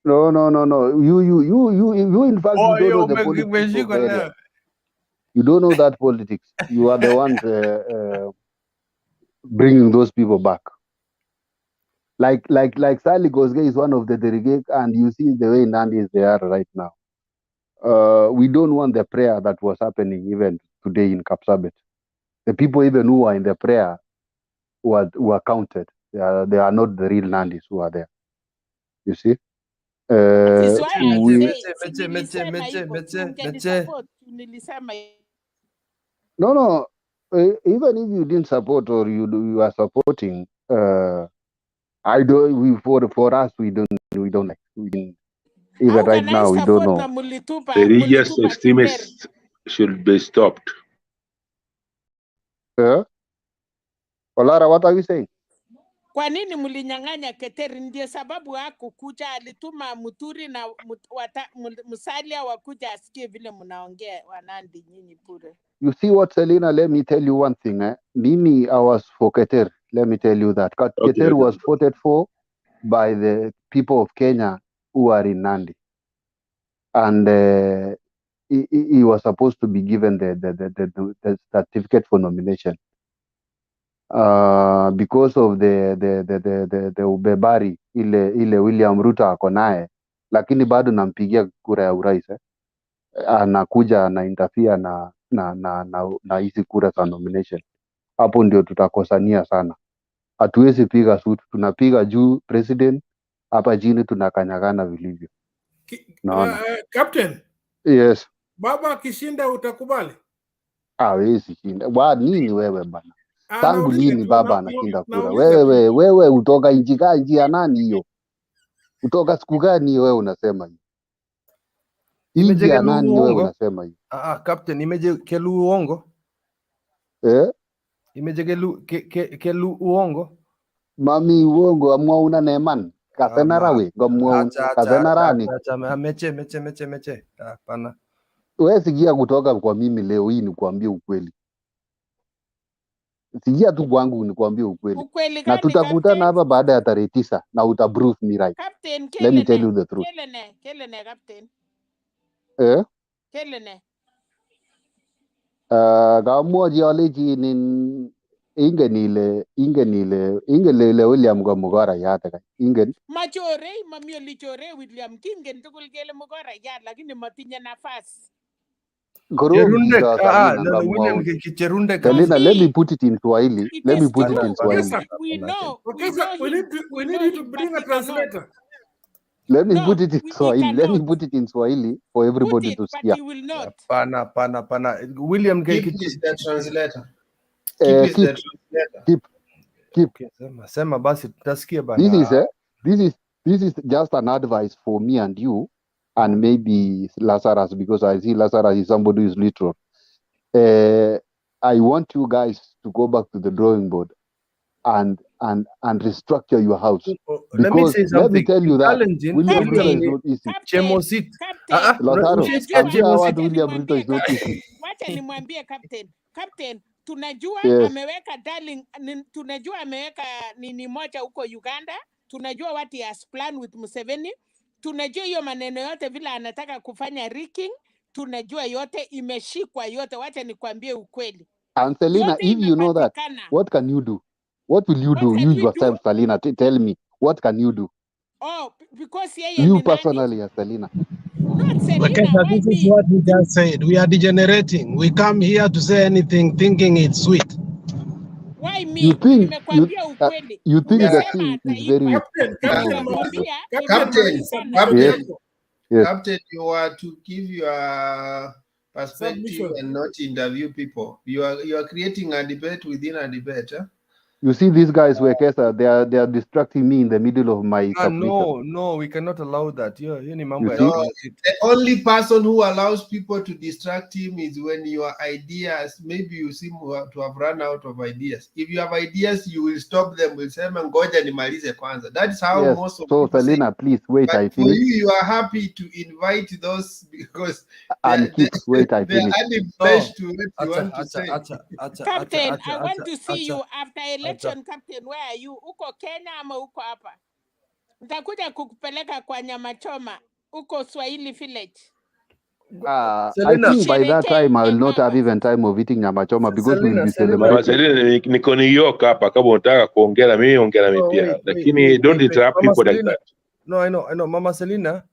No. You in fact you don't know the politics of area. You don't know that politics. You are the ones bringing those people back. Like Sally Gosgei is one of the delegate, and you see the way Nandi is there right now. We don't want the prayer that was happening even today in Kapsabet. The people even who are in the prayer were counted. They are not the real Nandis who are there. You see? That is why I We say, si nilisema hivyo, si ungenisupport, nilisema no. Even if you didn't support or you are supporting, I don't. For us, we don't like. Even how right can I now, we don't support know. na mulitupa The religious Keter? extremists should be stopped. Olara, what are you saying? Kwa nini mlinyang'anya Keter? Ndio sababu hakukuja, alituma Muturi na Musalia wakuja asikie vile mnaongea Wanandi nyinyi pure. You see what, Selena? Let me tell you one thing. Mimi, I was for Keter. Let me tell you that. Keter was voted for by the people of Kenya who are in Nandi. And he was supposed to be given the certificate for nomination. Because of the ubebari ile William Ruto ako naye, lakini bado nampigia kura ya urais. Anakuja na interfere na hizi kura za nomination. Hapo ndio tutakosania sana. Hatuwezi piga sutu, tunapiga juu president, hapa chini tunakanyagana vilivyo. Naona. Captain. Yes. Baba akishinda utakubali? Hawezi shinda. Wa nini wewe bana? Tangu lini baba anashinda kura? nauliza Wewe utoka nchi ya nani hiyo? Utoka siku gani hiyo wewe unasema hiyo? Nchi ya nani hiyo wewe unasema hiyo? Captain, imeje kelu uongo? Imeje kelu uongo? Mami uongo amwa una neman. Kasena rawe ngomwa kasena rani. Meche. Hapana. Wewe sikia kutoka kwa mimi leo hii nikuambie ukweli. Sikia tu kwangu nikuambie ukweli. Na tutakutana hapa baada ya tarehe 9 na utaprove me right. Captain, let me tell you the truth. Kelene Captain. Kelene. Kamwochi alechi ingen ile William ko mugorayat ingen. Machore, mami olichore William kingen tugul kele mugorayat lakini matinye nafasi. Selena, let me put it in Swahili. We know. We need you to bring a translator. Let me put it in Swahili. Let me put it in Swahili for everybody to see. But he will not. Pana. William, keep the translator. Keep. Sema basi tutasikia bana. This is just an advice for me and you, and maybe Lazarus, because I see Lazarus is somebody who is literal. I want you guys to go back to the drawing board and restructure your house. Let me say something. Let me tell you that William Ruto is not easy. William Ruto is not easy. Wacha nimwambie Captain, tunajua ameweka darling, tunajua ameweka nini moja huko Uganda, tunajua what he has planned with Museveni, tunajua hiyo maneno yote vile anataka kufanya rigging, tunajua yote imeshikwa yote. Wacha nikwambie ukweli. And Selena, if you know that, what can you do? What will you do? You yourself, Selena, tell me, what can you do? Oh, because you personally, Selena. Not Selena. Okay, this is what we just said. We are degenerating. We come here to say anything thinking it's sweet. Why me? You think the thing is very Captain, you are to give your perspective and not interview people. You are creating a debate within a debate. Huh? You see, these guys were they are distracting me in the middle of my submission. No, we cannot allow that. The only person who allows people to distract him is when your ideas, maybe you seem to have run out of ideas. If you have ideas, you will stop them. Will say, ngoja nimalize kwanza. That's how most of so Selena, please wait. But I finish. For you are happy to invite those because I finish. adding flesh to what you want to say. Captain, I want to see you after election. Captain, where are you? Uko Kenya ama uko hapa? Nitakuja kukupeleka kwa nyama choma uko Swahili village. I think by that time I will not have even time of eating nyama choma because we will be celebrating. Niko New York hapa, kama unataka kuongea na mimi ongea na mimi pia, lakini don't interrupt people like that. No, I know. Mama Selena,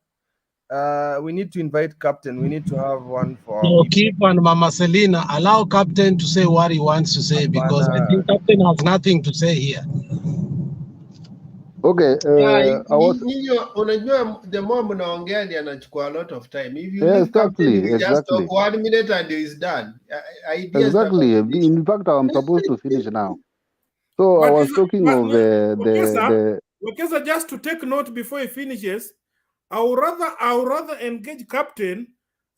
we need to invite Captain. We need to have one for. So keep on Mama Selena. Allow Captain to say what he wants to say because I think Captain has nothing to say here. Okay, I was unajua the more mnaongea ni anachukua a lot of time. If you yeah, leave Captain, exactly, he will just talk exactly, 1 minute and he's done. Ideas exactly. In fact, I'm supposed to finish now. So I But, was talking of Wekesa, just to take note before he finishes, I would rather engage Captain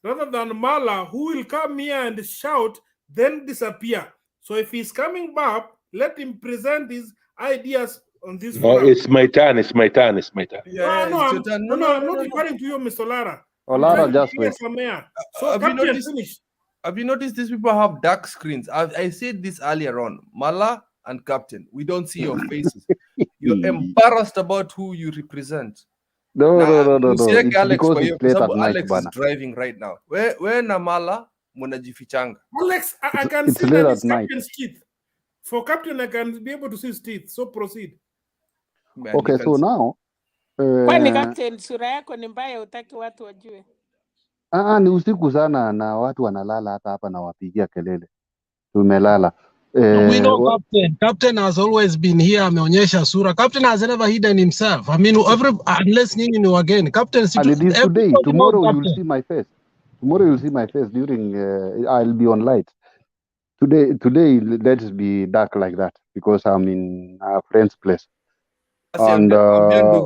rather than Mala, who will come here and shout, then disappear. So if he's coming back, let him present his ideas on this No, forum. it's my turn. It's my turn. It's my turn. Yeah, no, I'm not referring to you, Mr. Lara. Lara just wait. So Captain, finish. Have you noticed these people have dark screens? I said this earlier on. Mala and Captain, we don't see your faces. You're embarrassed about who you represent. No. It's Alex because it's late at night, Alex is driving right now. Where na Mala munajifichanga? Alex, I can it's see late that at it's night. Captain's teeth. For Captain, I can be able to see his teeth. So proceed. Man, okay, so now Kwani Captain, sura yako ni mbaya, utaki watu wajue? ni usiku sana na watu wanalala hata hapa na wapigia kelele. Tumelala. We know Captain. Captain has always been here. Ameonyesha sura. Captain has never hidden himself. I mean, unless nyinyi ni wageni. Captain, and it is today. Tomorrow knows you'll see my face. Tomorrow you'll see my face during. I'll be on light. Today, let's be dark like that because I'm in a friend's place. And William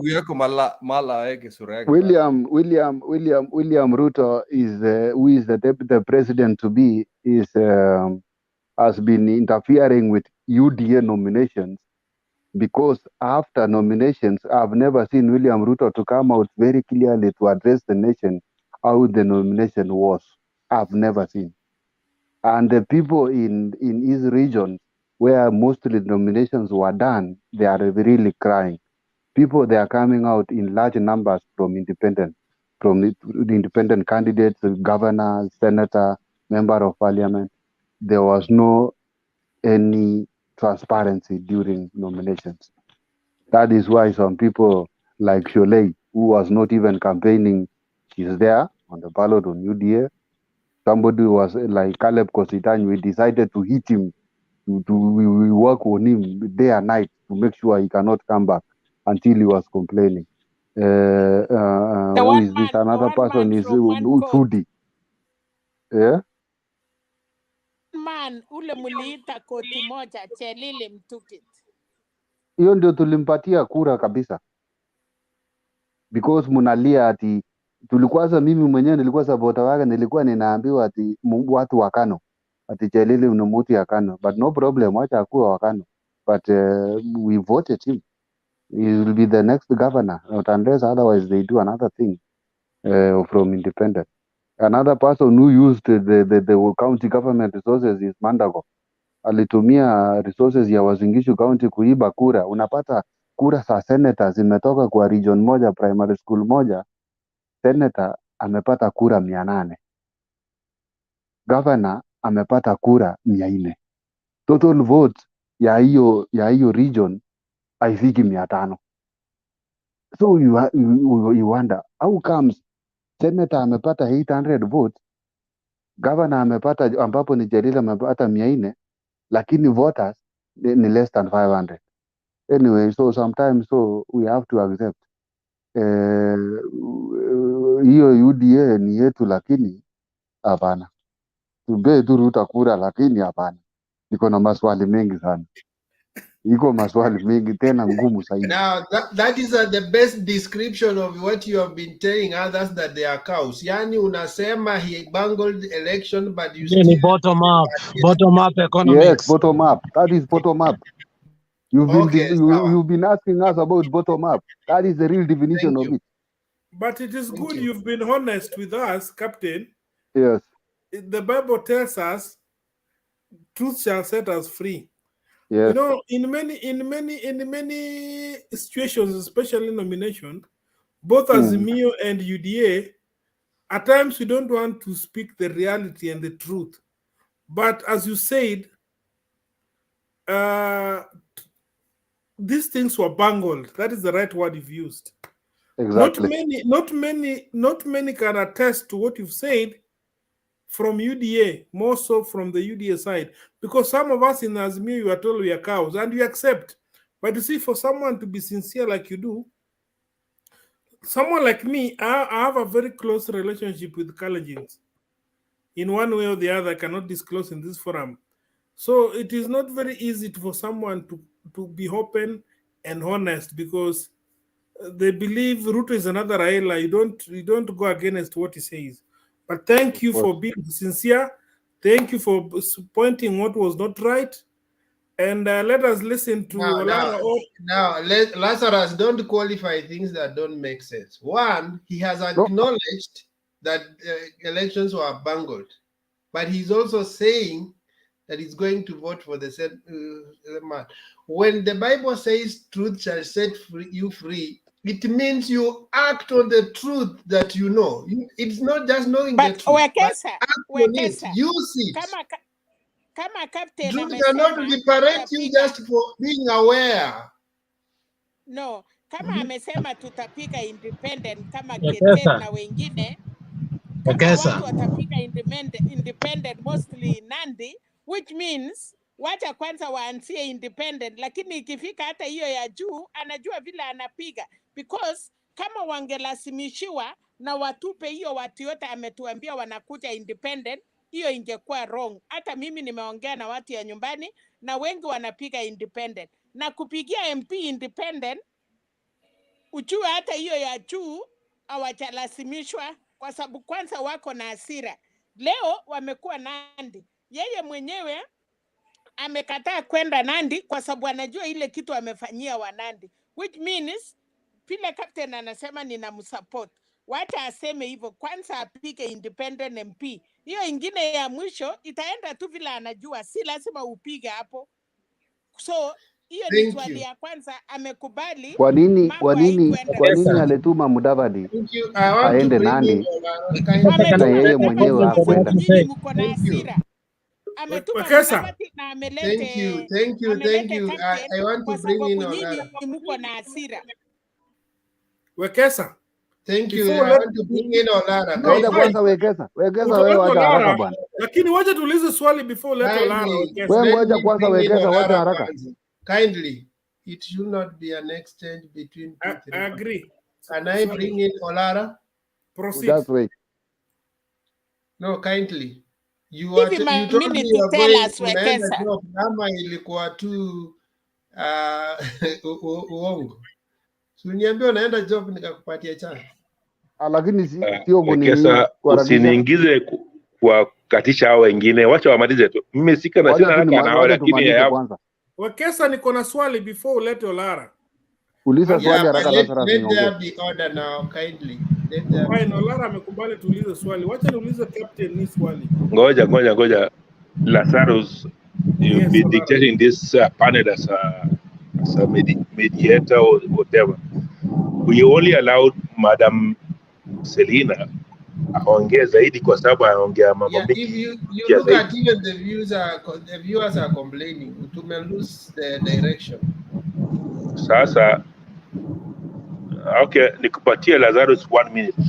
Ruto is who is the president to be is has been interfering with UDA nominations because after nominations I've never seen William Ruto to come out very clearly to address the nation how the nomination was. I've never seen. And the people in his region where mostly nominations were done, they are really crying. People, they are coming out in large numbers from the independent candidates, governor, senator, member of parliament. There was no any transparency during nominations. That is why some people like Sholei, who was not even campaigning, is there on the ballot on UDA. Somebody was like Caleb Kositany, we decided to hit him, we work on him day and night to make sure he cannot come back until he was complaining. Who is this? Another person is Tudi. Yeah? Man, ule muliita koti moja, Chelili Mtukit. Hiyo ndio tulimpatia kura kabisa. Because munalia ati tulikuwa mimi mwenyewe nilikuwa supporter wake, nilikuwa ninaambiwa ati watu wa Kano ati Chelili ni mtu ya Kano, but no problem, wacha akuwe wa Kano, but we voted him. He will be the next governor, not unless otherwise they do another thing from independent. Another person who used the county government resources is Mandago. Alitumia resources ya Wazingishu County kuiba kura. Unapata kura za senator zimetoka kwa region moja, primary school moja, senator amepata kura 800. Governor amepata kura 400. Total vote ya hiyo region haifiki 500. So you wonder how comes senator amepata 800 votes, governor amepata, ambapo ni Jalila amepata 400, lakini voters ni less than 500. Anyway, so sometimes we have to accept hiyo UDA ni yetu, lakini hapana, tumpee tu Ruto kura, lakini hapana. Niko na maswali mengi sana, iko maswali mengi tena ngumu zaidi. Now that is the best description of what you have been telling others that they are cows. Yani unasema he bungled election, but you still bottom up economics. Yes, bottom up. That is bottom up. You've been asking us about bottom up. That is the real definition of it. But it is good you've been honest with us, Captain. Yes. The Bible tells us, truth shall set us free. Yes. You know, in many situations, especially nomination, both Azimio and UDA, at times we don't want to speak the reality and the truth. But as you said, these things were bungled. That is the right word you've used. Exactly. Not many can attest to what you've said from UDA, more so from the UDA side, because some of us in Azimio, you are told we are cows, and you accept. But you see, for someone to be sincere like you do, someone like me, I have a very close relationship with Kalajins. In one way or the other, I cannot disclose in this forum. So it is not very easy for someone to be open and honest, because they believe Ruto is another Raila. You don't go against what he says. But thank you for being sincere. Thank you for pointing what was not right. And let us listen to now, Lazarus, don't qualify things that don't make sense. One, he has acknowledged that elections were bungled, but he's also saying that he's going to vote for the said man. When the Bible says truth shall set you free, it means you act on the truth that you know. It's not just knowing the truth, but act on it, use it. Kama captain Truth cannot liberate you just for being aware. No, kama amesema tutapiga independent kama Keter na wengine, kama watu watapiga independent mostly Nandi, which means wacha kwanza waanzie independent, lakini ikifika hata hiyo ya juu anajua vile anapiga, because kama wangelasimishiwa na watupe hiyo watu yote ametuambia wanakuja independent, hiyo ingekuwa wrong. Hata mimi nimeongea na watu ya nyumbani na wengi wanapiga independent, na kupigia MP independent ujue hata hiyo ya juu hawajalasimishwa, kwa sababu kwanza wako na hasira. Leo wamekuwa Nandi, yeye mwenyewe amekataa kwenda Nandi kwa sababu anajua ile kitu amefanyia wa Nandi, which means vile captain anasema ninamsupport, wacha aseme hivyo kwanza, apige independent MP. Hiyo ingine ya mwisho itaenda tu vile anajua, si lazima upige hapo. So hiyo ni swali ya kwanza, amekubali. Kwa nini alituma Mudavadi aende Nandi na yeye mwenyewe hakwenda? Mko na hasira. Ametuma Mudavadi na amelete. Thank you. I want to bring in Olara. Mko na hasira. Wekesa. Thank you. I want to bring in Olara. Ngoja kwanza Wekesa wewe wacha haraka bwana. Lakini wacha tuulize swali before let Olara. Wewe ngoja kwanza Wekesa wacha haraka. Kindly, it should not be an exchange between two. I agree. Can I bring in Olara? Proceed. Just wait. No, kindly. You told me you are going to unaenda job, kama ilikuwa tu uongo. So niambia unaenda job nikakupatia chance. Lakini sio Wekesa, usiniingize kwa katisha hao wengine, wacha wamalize tu. Mimi sina haraka na hao, lakini ya Wekesa, niko na swali before ulete Olara. Uliza swali haraka Lazarus. Let there be order now, kindly. Olara amekubali tuulize swali. Wacha niulize captain ni swali. Ngoja. Lazarus, you've been dictating this panel as a mediator or whatever. We only allowed Madam Selina aongea zaidi kwa sababu anaongea mambo mengi. If you look at even the viewers are complaining, to lose the direction. Sasa okay, nikupatie Lazarus 1 minute.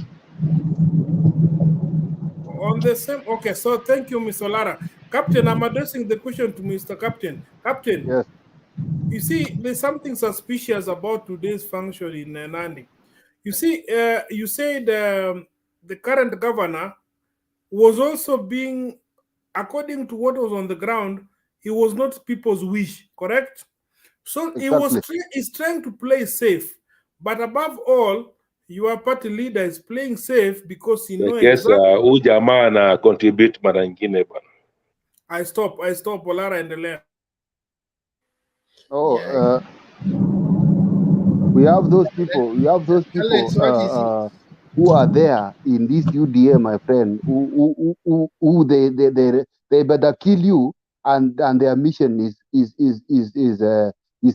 On the same, okay, so thank you, Mr. Olara. Captain, I'm addressing the question to Mr. Captain. Captain, yes. You see, there's something suspicious about today's function in Nandi. You see, you said the current governor was also being, according to what was on the ground, he was not people's wish, correct? So exactly. He's trying to play safe. But above all, your party leader is playing safe because he knows exactly. Huyu jamaa na contribute mara nyingine bwana. I stop, Olara endelea. We have those people who are there in this UDA, my friend, who they better kill you, and their mission is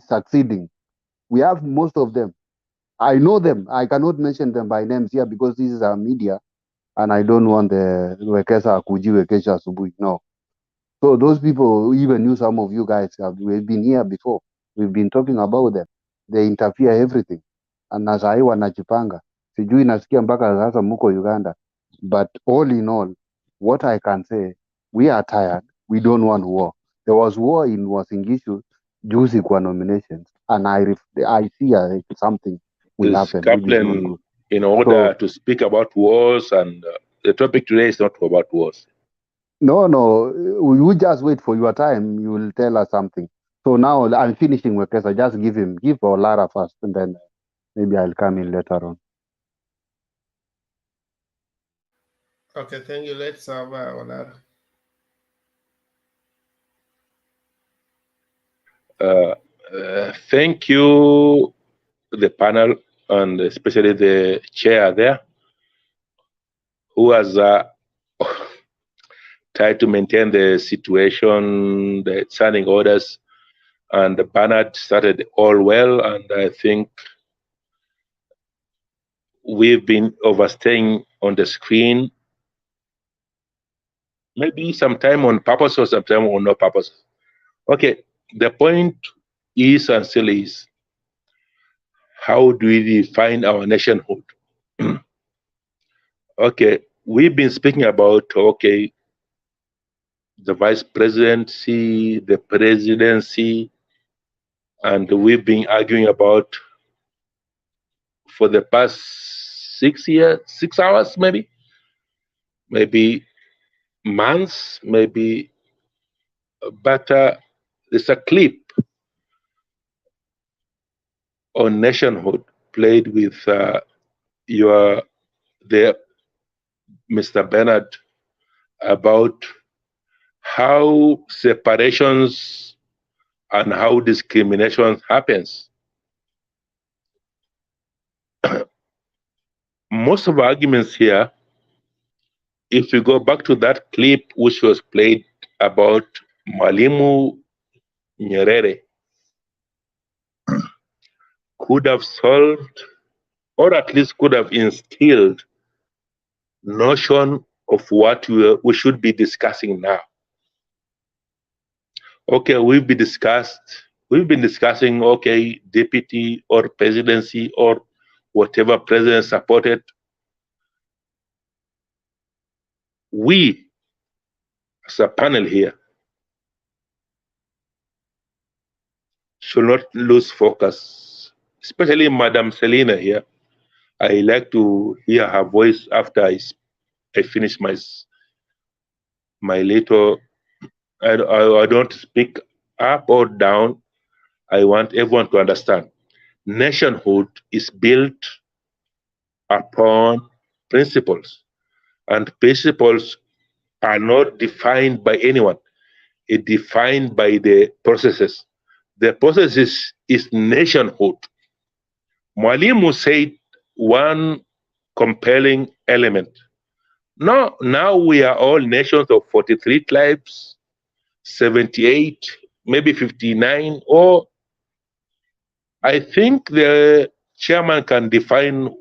succeeding. We have most of them. I know them. I cannot mention them by names here because this is our media, and I don't want the Wekesa Akuji Wekesha Asubuhi. No. So those people, even you, some of you guys, we've been here before. We've been talking about them. They interfere everything. And as I wanajipanga, sijui nasikia mpaka sasa muko Uganda. But all in all, what I can say, we are tired. We don't want war. There was war in Uasin Gishu juzi kwa nominations. and I see something will Is happen, which is not Kaplan good. in order So to speak about wars, and the topic today is not about wars. no, we just wait for your time. You will tell us something. So now I'm finishing with Kesa. Just give Olara first, and then maybe I'll come in later on. Okay, thank you. Let's have Olara. Thank you, the panel, and especially the chair there, who has tried to maintain the situation, the standing orders, and Bernard started all well, and I think we've been overstaying on the screen, maybe sometime on purpose or sometime on no purpose. Okay, the point is and still is, how do we define our nationhood? Okay, we've been speaking about, okay, the vice presidency, the presidency, and we've been arguing about for the past 6 hours, maybe months, maybe, but there's a clip on nationhood played with the Mr. Bernard about how separations and how discrimination happens. Most of the arguments here, if you go back to that clip which was played about Mwalimu Nyerere, could have solved, or at least could have instilled, notion of what we should be discussing now. Okay, we've been discussing, okay, deputy or presidency or whatever president supported. We, as a panel here, should not lose focus, especially Madam Selina here. I like to hear her voice after I finish my little. I don't speak up or down. I want everyone to understand. Nationhood is built upon principles, and principles are not defined by anyone. It's defined by the processes. The process is nationhood. Mwalimu said one compelling element. No, now we are all nations of 43 tribes, 78, maybe 59, or I think the chairman can define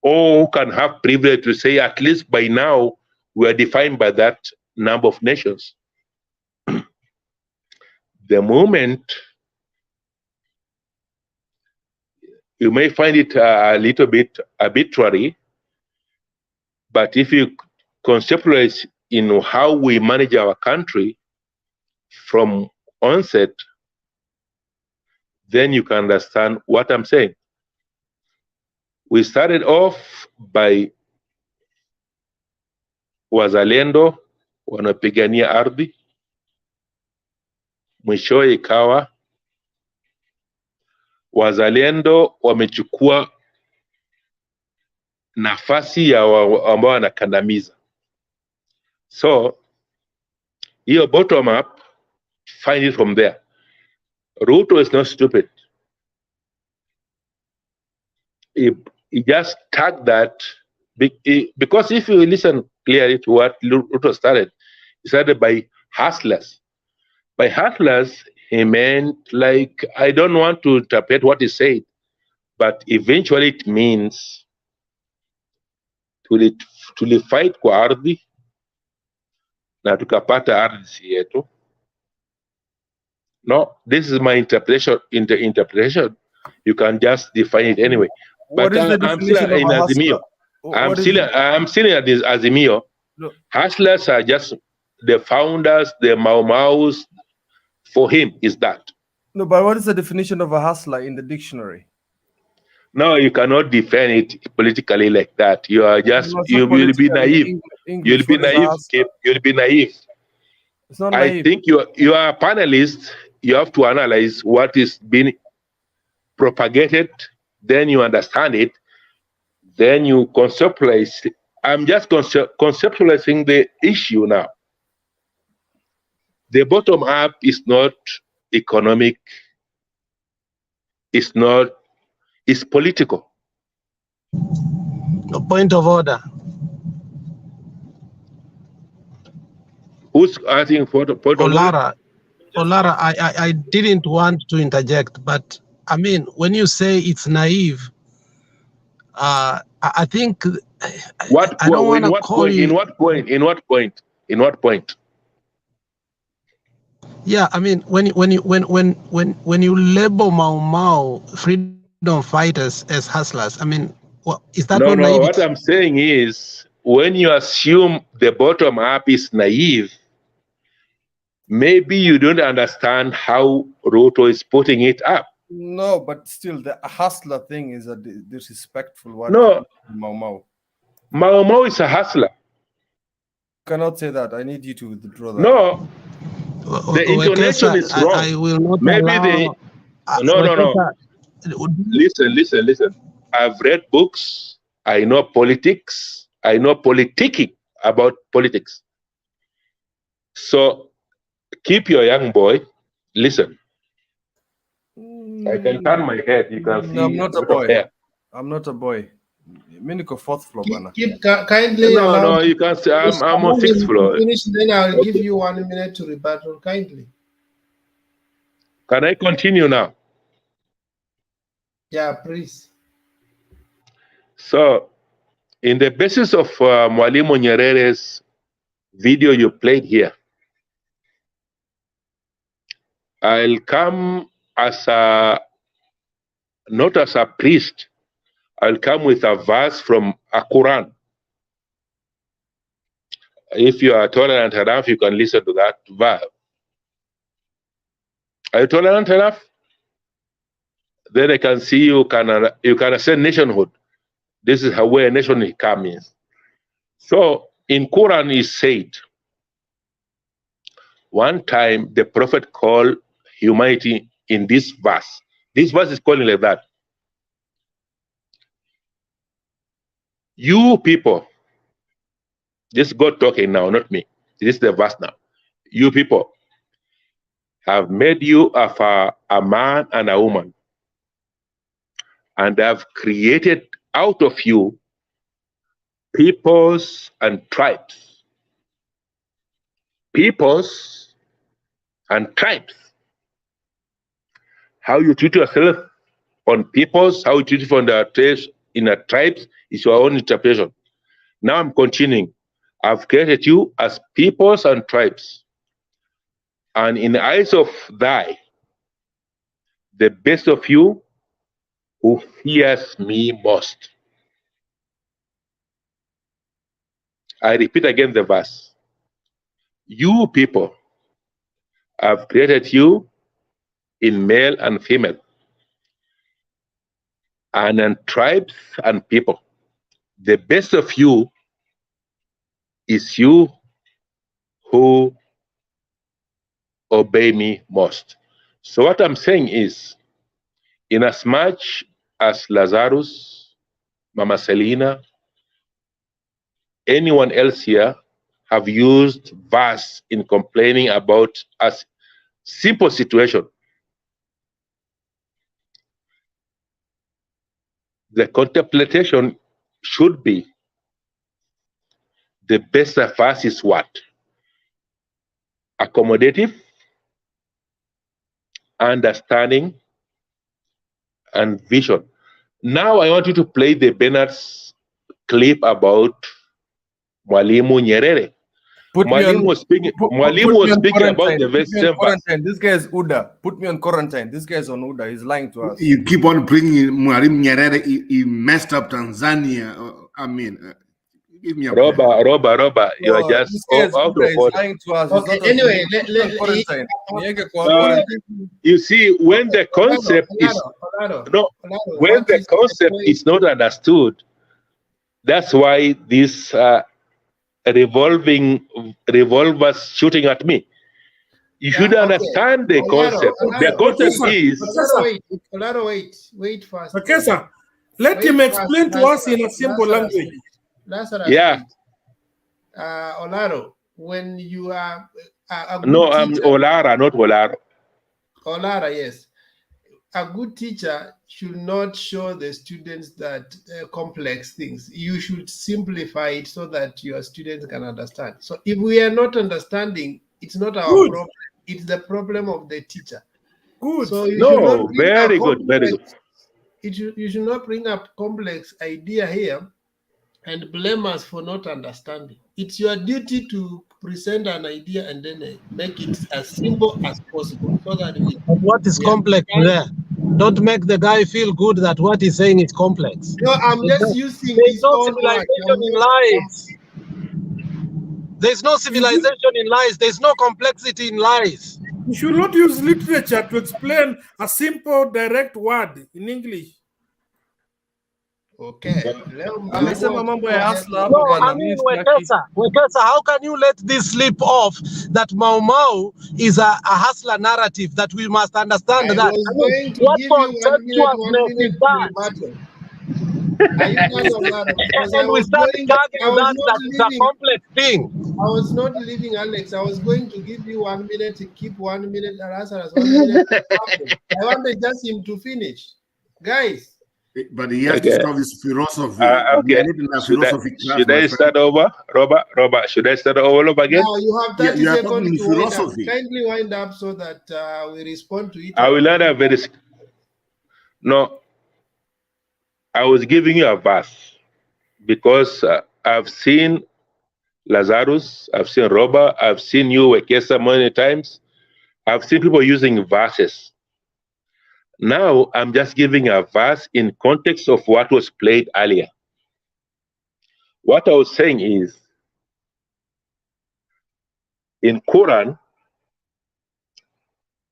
or can have privilege to say at least by now we are defined by that number of nations. The moment you may find it a little bit arbitrary, but if you conceptualize in how we manage our country from onset, then you can understand what I'm saying. We started off by wazalendo wanapigania ardhi, mwishowe ikawa wazalendo wamechukua nafasi ya ambao wanakandamiza. So hiyo bottom up, find it from there. Ruto is not stupid. He just tagged that because if you listen clearly to what Ruto started, he started by hustlers. By hustlers, he meant, like, I don't want to interpret what he said, but eventually it means tulifight kwa ardhi na tukapata ardhi yetu. No, this is my interpretation. You can just define it anyway. What but is the I'm still definition in of a Azimio. hustler? I'm still in this Azimio. No. Hustlers are just the founders, the Mau Maus. For him, is that. No, but what is the definition of a hustler in the dictionary? No, you cannot defend it politically like that. You are just you'll be naive. You'll be naive. You'll be naive. It's not I naive. think you are a panelist. You have to analyze what is being propagated. Then you understand it. Then you conceptualize. I'm just conceptualizing the issue now. The bottom up is not economic. It's not. It's political. A point of order. Who's asking for the point of order? Olara, I didn't want to interject, but I mean, when you say it's naive, I think I don't want to call you. In what point? In what point? In what point? Yeah, I mean, when you label Mau Mau freedom fighters as hustlers, I mean, is that not naive? What I'm saying is, when you assume the bottom up is naive, maybe you don't understand how Ruto is putting it up. No, but still, the hustler thing is a disrespectful one. No, Mau Mau. Mau Mau is a hustler. You cannot say that. I need you to withdraw that. No, the intonation is wrong. I will not maybe allow, no. Listen. I've read books. I know politics. I know politicking about politics. So keep your young boy. Listen. I can turn my head. You can see. No, I'm not a boy. I'm not a boy. Miniko fourth floor, Keep kindly. No, you can say I'm on sixth floor. Finish, then I'll give you 1 minute to rebuttal. Kindly. Can I continue now? Yeah, please. So, in the basis of Mwalimu Nyerere's video you played here, I'll come as not as a priest. I'll come with a verse from a Quran. If you are tolerant enough, you can listen to that verse. Are you tolerant enough? Then I can see you can ascend nationhood. This is how where nation comes. So in Quran is said, one time the prophet called humanity in this verse. This verse is calling like that. You people, this is God talking now, not me. This is the verse now. You people have made you of a man and a woman, and have created out of you peoples and tribes. Peoples and tribes. How you treat yourself on peoples, how you treat it on the in the tribes is your own interpretation. Now I'm continuing. I've created you as peoples and tribes. And in the eyes of thy, the best of you who fears me most. I repeat again the verse. You people, I've created you in male and female, and in tribes and people. The best of you is you who obey me most. So what I'm saying is, in as much as Lazarus, Mama Selina, anyone else here have used verse in complaining about a simple situation, the contemplation should be the best of us is what? Accommodative, understanding, and vision. Now I want you to play the Bernard's clip about Mwalimu Nyerere. Mwalimu was speaking about the very same verse. This guy is Uda. Put me on quarantine. This guy is on Uda. He's lying to us. You keep on bringing Mwalimu Nyerere. He messed up Tanzania. Give me a Robert, you are just out of order. Okay, anyway, you see, when the concept is not understood, that's why this revolvers shooting at me. You should understand the concept. The concept is. Wait first. Okay, sir. Let him explain to us in a simple language. Yeah. Olaro, when you are a good No, I'm teacher, Olara, not Olaro. Olara, yes. A good teacher should not show the students that complex things. You should simplify it so that your students can understand. So if we are not understanding, it's not our problem. It's the problem of the teacher. Good. So you No, should not bring very a good, very good. You should not bring up complex idea here and blame us for not understanding. It's your duty to present an idea and then make it as simple as possible so that we. But what is complex there? Don't make the guy feel good that what he's saying is complex. No, I'm just using there's his no own word. civilization in lies. There's no civilization in lies. There's no complexity in lies. You should not use literature to explain a simple, direct word in English. Okay. Wekesa, how can you let this slip off that Mau Mau is a hustler narrative that we must understand I that? was going to What give you 1 minute, 1 minute to rebuttal. Are you guys allowed? Because and we start tagging that it's a complex thing. I was not leaving Alex. I was going to give you 1 minute to keep 1 minute and answer us 1 minute. I wanted just him to finish. Guys. But he has to stop his philosophy. Okay. Should I start over? Robert, should I start over again? Now you have 30 seconds to wind up. Kindly wind up so that we respond to it. I will not have very. No. I was giving you a verse because I've seen Lazarus, I've seen Robert, I've seen you, Wekesa, many times. I've seen people using verses. Now I'm just giving a verse in context of what was played earlier. What I was saying is, in Quran,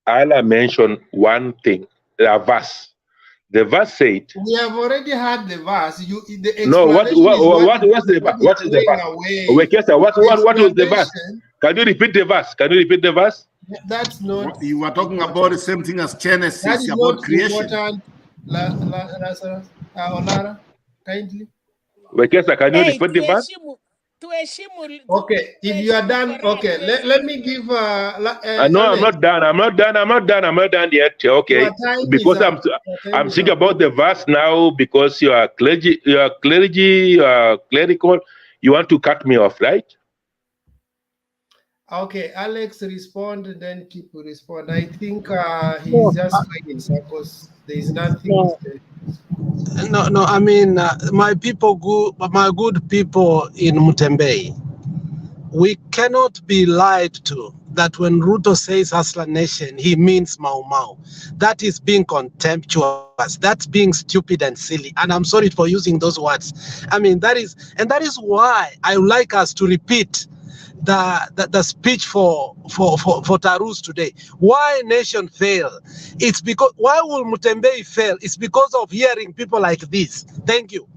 Allah mentioned one thing, a verse. The verse said. We have already had the verse. What is the verse? What is the verse? What was the verse? Can you repeat the verse? That's not. You were talking about the same thing as Genesis. That is about not creation. Important. Olara, kindly. Wekesa, can you repeat the verse? Okay, if you are done, okay. Let me give. No, I'm not done. I'm not done yet. Okay, because I'm thinking about the verse now. Because you are clerical. You want to cut me off, right? Okay, Alex, respond and then keep respond. I think he's just going in circles. There is nothing. No. I mean, my good people in Mutembei, we cannot be lied to that when Ruto says Hustler Nation, he means Mau Mau. That is being contemptuous. That's being stupid and silly. And I'm sorry for using those words. I mean, that is why I would like us to repeat the speech for Tarus today. Why nation fail? It's because why will Mutembei fail? It's because of hearing people like this. Thank you.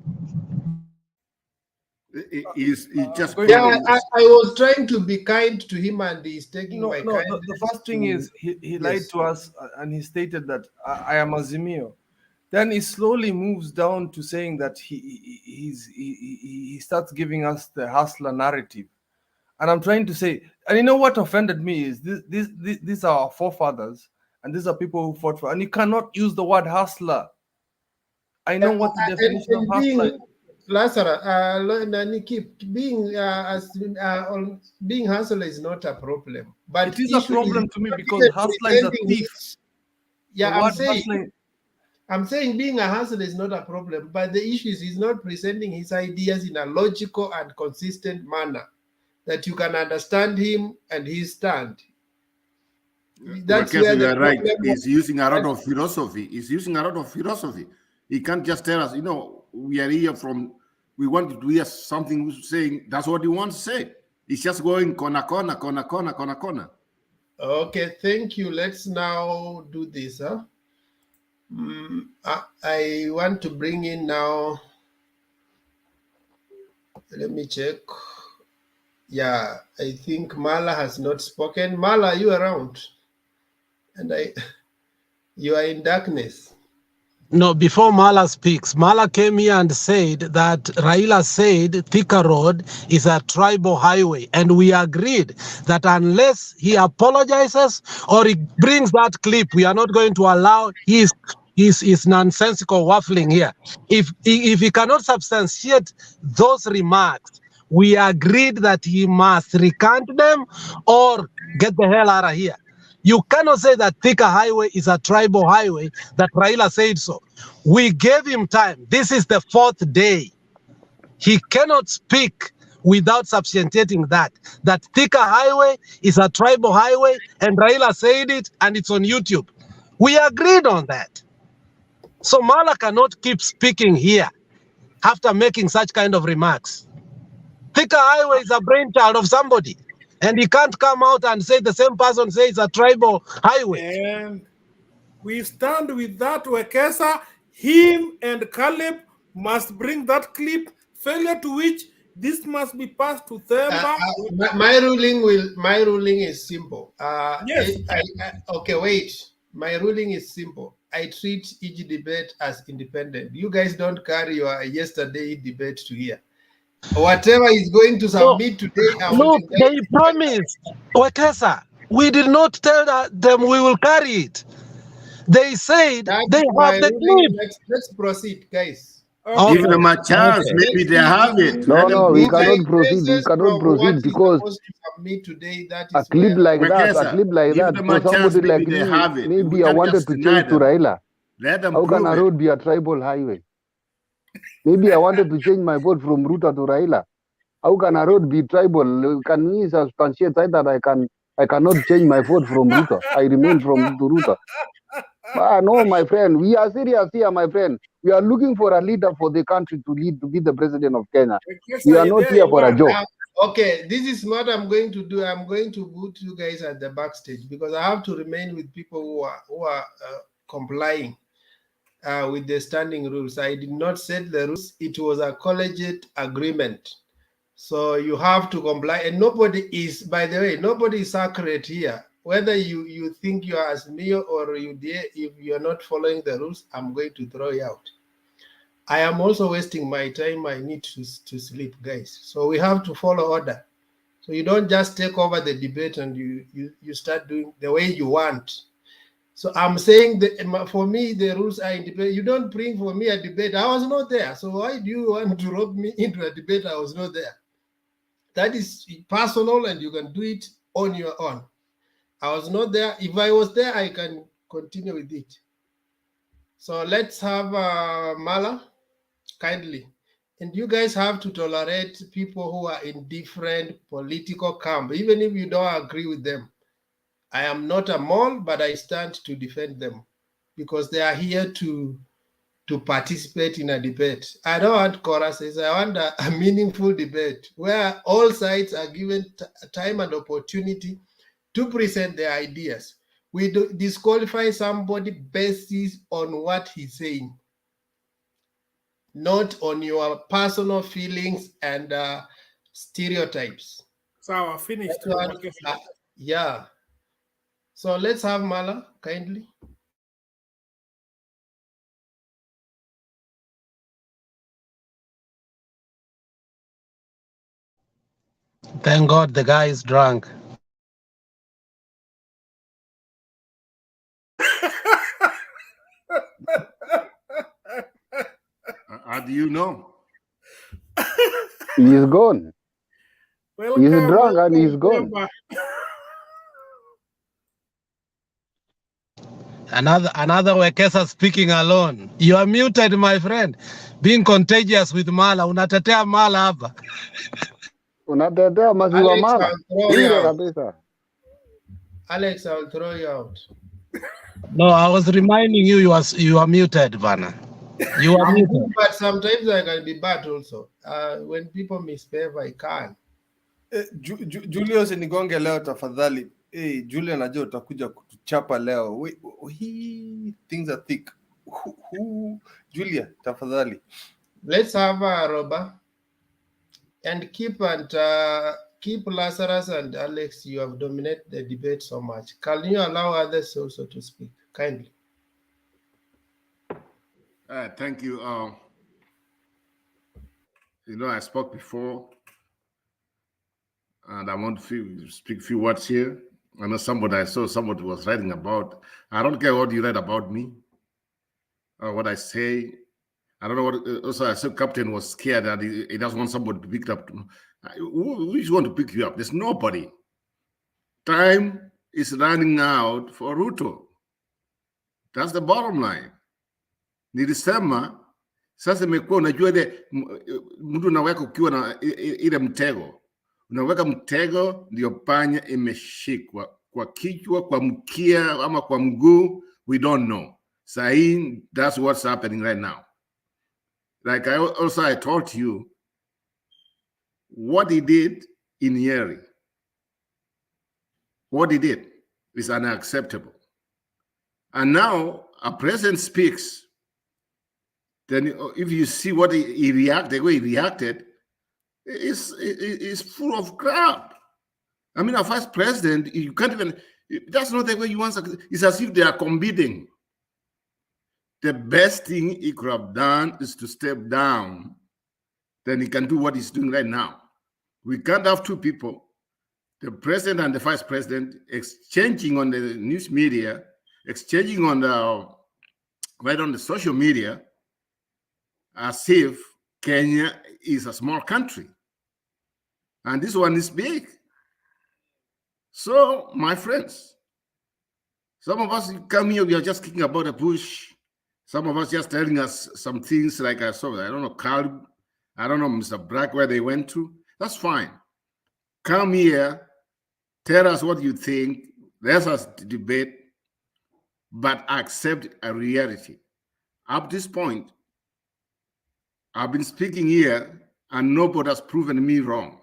I was trying to be kind to him and he's taking my kindness. The first thing is he lied to us and he stated that I am Azimio. Then he slowly moves down to saying that he starts giving us the hustler narrative. And I'm trying to say, and you know what offended me is these are our forefathers, and these are people who fought for, and you cannot use the word hustler. I know what the definition of hustler is. Lazarus, being hustler is not a problem. But it is a problem to me because hustler is a thief. Yeah, I'm saying being a hustler is not a problem, but the issue is he's not presenting his ideas in a logical and consistent manner that you can understand him and his stand. That's where you are right. He's using a lot of philosophy. He can't just tell us, we are here from we wanted to hear something saying that's what he wants to say. He's just going corner. Okay, thank you. Let's now do this. I want to bring in now. Let me check. Yeah, I think Mala has not spoken. Mala, are you around? And you are in darkness. No, before Mala speaks, Mala came here and said that Raila said Thika Road is a tribal highway. And we agreed that unless he apologizes or he brings that clip, we are not going to allow his nonsensical waffling here. If he cannot substantiate those remarks, we agreed that he must recant them or get the hell out of here. You cannot say that Thika Highway is a tribal highway, that Raila said so. We gave him time. This is the 4th day. He cannot speak without substantiating that Thika Highway is a tribal highway, and Raila said it, and it's on YouTube. We agreed on that. So Mala cannot keep speaking here after making such kind of remarks. Thika Highway is a brainchild of somebody. And he can't come out and say the same person says it's a tribal highway. And we stand with that, Wekesa. Him and Caleb must bring that clip, failure to which this must be passed to Themba. My ruling is simple. Yes. Okay, wait. My ruling is simple. I treat each debate as independent. You guys don't carry your yesterday debate to here. Whatever is going to submit today, look, they promised, Wekesa, we did not tell them we will carry it. They said they have the clip. Let's proceed, guys. Okay. Give them a chance. Okay. Maybe they have it. No, we cannot proceed. We cannot proceed because a clip like that, for somebody like me, maybe I wanted to change to Raila. How can a road be a tribal highway? Maybe I wanted to change my vote from Ruto to Raila. How can a road be tribal? Can we substantiate that I cannot change my vote from Ruto? I remain from Ruto. No, my friend, we are serious here, my friend. We are looking for a leader for the country to be the president of Kenya. We are not here for a joke. Okay, this is what I'm going to do. I'm going to put you guys at the backstage because I have to remain with people who are complying with the standing rules. I did not set the rules. It was a collegiate agreement. So you have to comply. And nobody is, by the way, nobody is sacred here. Whether you think you are as me or you dare, if you're not following the rules, I'm going to throw you out. I am also wasting my time. I need to sleep, guys. So we have to follow order. So you don't just take over the debate and you start doing the way you want. So I'm saying that for me, the rules are independent. You don't bring for me a debate. I was not there. So why do you want to rope me into a debate? I was not there. That is personal and you can do it on your own. I was not there. If I was there, I can continue with it. So let's have Mala, kindly. And you guys have to tolerate people who are in different political camp, even if you don't agree with them. I am not a mole, but I stand to defend them because they are here to participate in a debate. I don't want choruses. I want a meaningful debate where all sides are given time and opportunity to present their ideas. We disqualify somebody based on what he's saying, not on your personal feelings and stereotypes. So I finished. Yeah. So let's have Mala, kindly. Thank God the guy is drunk. How do you know? He's gone. He's drunk and he's gone. Another Wekesa speaking alone. You are muted, my friend. Being contagious with Mala. Unatetea Mala hapa. Unatetea maziwa Mala. Alex, I'll throw you out. No, I was reminding you are muted, Bana. You are I'm muted. good, but sometimes I can be bad also. When people misbehave, I can. Julius nigonge leo tafadhali. Julian najua utakuja kutuchapa leo. Things are thick. Julia, tafadhali. Let's have Roba. And keep Lazarus and Alex. You have dominated the debate so much. Can you allow others also to speak kindly? Thank you. I spoke before, and I want to speak a few words here. I know I saw somebody was writing about. I don't care what you read about me or what I say. I don't know what. Also, I saw Captain was scared that he doesn't want somebody to pick up. Who is going to pick you up? There's nobody. Time is running out for Ruto. That's the bottom line. Nilisema sasa imekuwa unajua ile mtu unaweka ukiwa na ile mtego. Unaweka mtego ndio panya imeshikwa kwa kichwa, kwa mkia ama kwa mguu, we don't know. Sahi, that's what's happening right now. Like I told you, what he did in Nyeri, what he did is unacceptable. And now a president speaks, then if you see what he reacted, the way he reacted, is full of crap. I mean, a vice president, you can't even, that's not the way you answer. It's as if they are competing. The best thing he could have done is to step down. Then he can do what he's doing right now. We can't have two people, the president and the vice president, exchanging on the news media, exchanging on right on the social media, as if Kenya is a small country. And this one is big. So, my friends, some of us come here, we are just kicking about the bush. Some of us just telling us some things like I saw, I don't know, Carl, I don't know, Mr. Brack, where they went to. That's fine. Come here, tell us what you think, let us debate, but accept a reality. Up to this point, I've been speaking here and nobody has proven me wrong.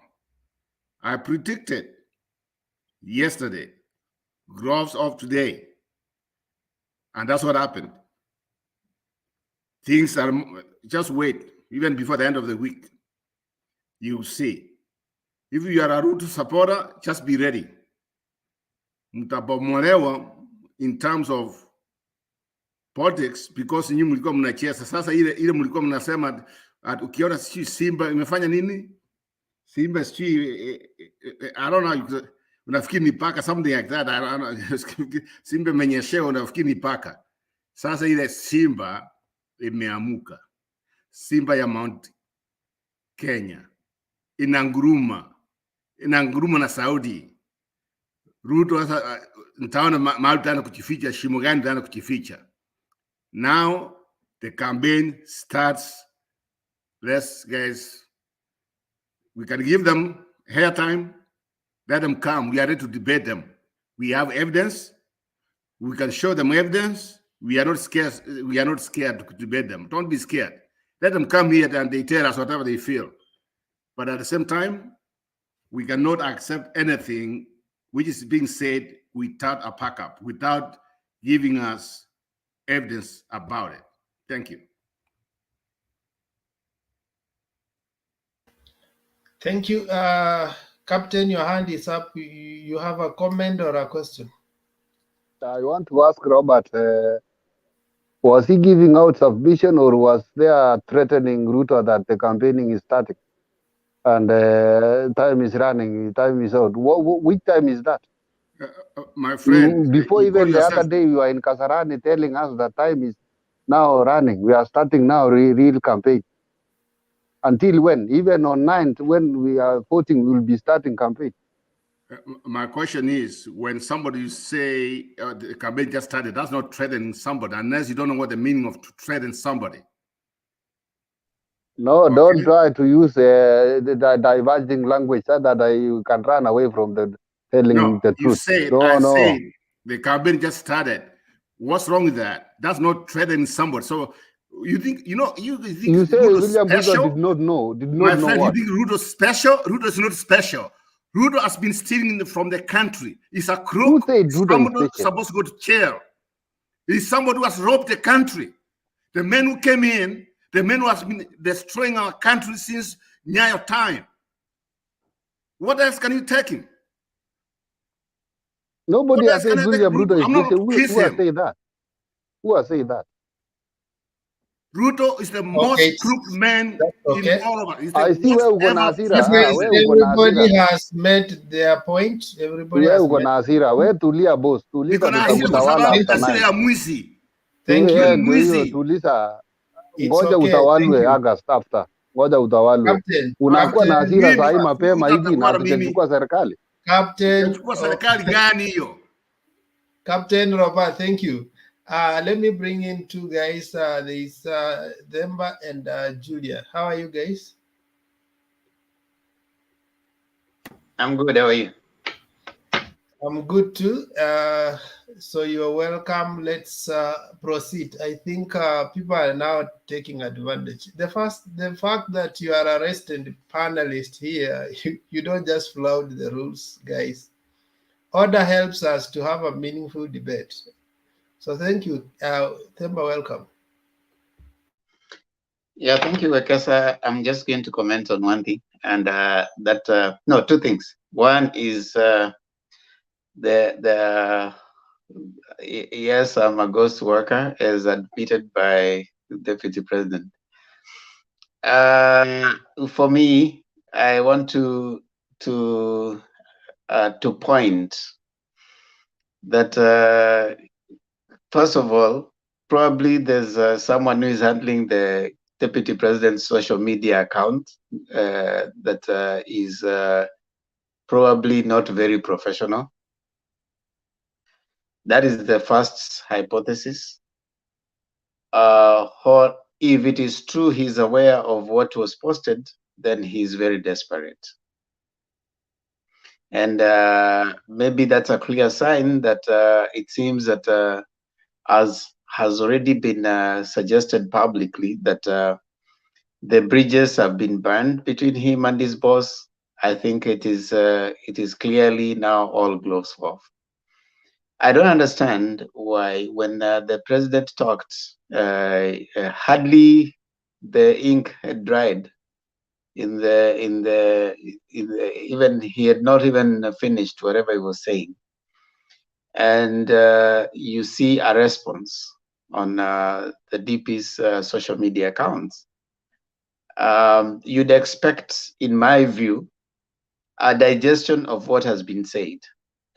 I predicted yesterday, growth of today, and that's what happened. Things are, just wait, even before the end of the week, you see. If you are a Ruto supporter, just be ready. Mtabomolewa in terms of politics, because nyinyi mlikuwa mnacheza. Sasa ile mlikuwa mnasema ukiona sijui Simba imefanya nini? Simba sijui I don't know, unafikiri ni paka, something like that. I don't know. Simba imenyeshewa, unafikiri ni paka. Sasa ile Simba imeamuka. Simba ya Mount Kenya inanguruma na Saudi. Ruto sasa nitaona mahali tena kujificha, shimo gani tena kujificha. Now the campaign starts. Let's guys, we can give them airtime, let them come. We are ready to debate them. We have evidence. We can show them evidence. We are not scared. We are not scared to debate them. Don't be scared. Let them come here and they tell us whatever they feel. But at the same time, we cannot accept anything which is being said without a backup, without giving us evidence about it. Thank you. Thank you. Captain, your hand is up. You have a comment or a question? I want to ask Robert, was he giving out submission or was there threatening Ruto that the campaigning is starting and time is running, time is out? Which time is that? My friend, before even the other day, you were in Kasarani telling us that time is now running. We are starting now real campaign. Until when? Even on 9th, when we are voting, we will be starting campaign. My question is, when somebody say the campaign just started, that's not threatening somebody, unless you don't know what the meaning of threatening somebody. No, okay. Don't try to use the diverging language so that you can run away from the telling the truth. You said, I said the campaign just started. What's wrong with that? That's not threatening somebody. So You think, you think You say Ruto's William Ruto special? did not know My friend, what? you think Ruto's special? Ruto is not special. Ruto has been stealing from the country. He's a crook. Who said Ruto is Somebody special? supposed to go to jail. He's somebody who has robbed the country. The men who came in, the men who has been destroying our country since Nyayo time. What else can you take him? Nobody has said William Ruto is I'm not special. kiss Who has him. said that? Who has said that? Ruto is the most crooked man in all of us. I see where uko na hasira. Everybody has made their point. Everybody Wewe has uko made na hasira. Wewe tulia boss, tuliza tutakutawala after 9. Thank you. Ndio hiyo tuliza. It's Ngoja okay. utawalwe Thank you. August after. Ngoja utawalwe. Captain, Unakuwa na Captain, hasira saa hii mapema hivi na hatujachukua serikali. Captain, serikali gani hiyo? Captain Robert, thank you. Let me bring in two guys. There's Demba and Julia. How are you guys? I'm good. How are you? I'm good too. So you're welcome. Let's proceed. I think people are now taking advantage. The fact that you are arrested panelist here, you don't just flout the rules, guys. Order helps us to have a meaningful debate. So thank you. Themba, welcome. Yeah, thank you, Wekesa. I'm just going to comment on one thing, and no, two things. One is yes, I'm a ghost worker, as admitted by the Deputy President. For me, I want to point that first of all, probably there's someone who is handling the Deputy President's social media account that is probably not very professional. That is the first hypothesis. Or if it is true he's aware of what was posted, then he's very desperate. And maybe that's a clear sign that it seems that as has already been suggested publicly, that the bridges have been burned between him and his boss. I think it is clearly now all gloves off. I don't understand why, when the president talked, hardly the ink had dried. Even he had not even finished whatever he was saying, and you see a response on the DP's social media accounts. You'd expect, in my view, a digestion of what has been said.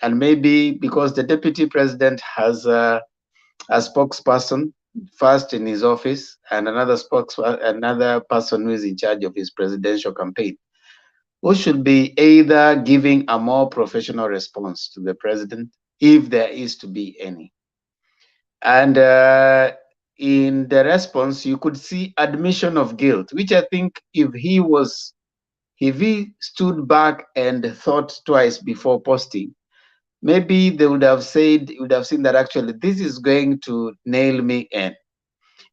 And maybe because the Deputy President has a spokesperson first in his office and another person who is in charge of his presidential campaign, who should be either giving a more professional response to the president, if there is to be any. And in the response, you could see admission of guilt, which I think if he stood back and thought twice before posting, maybe they would have seen that actually this is going to nail me in.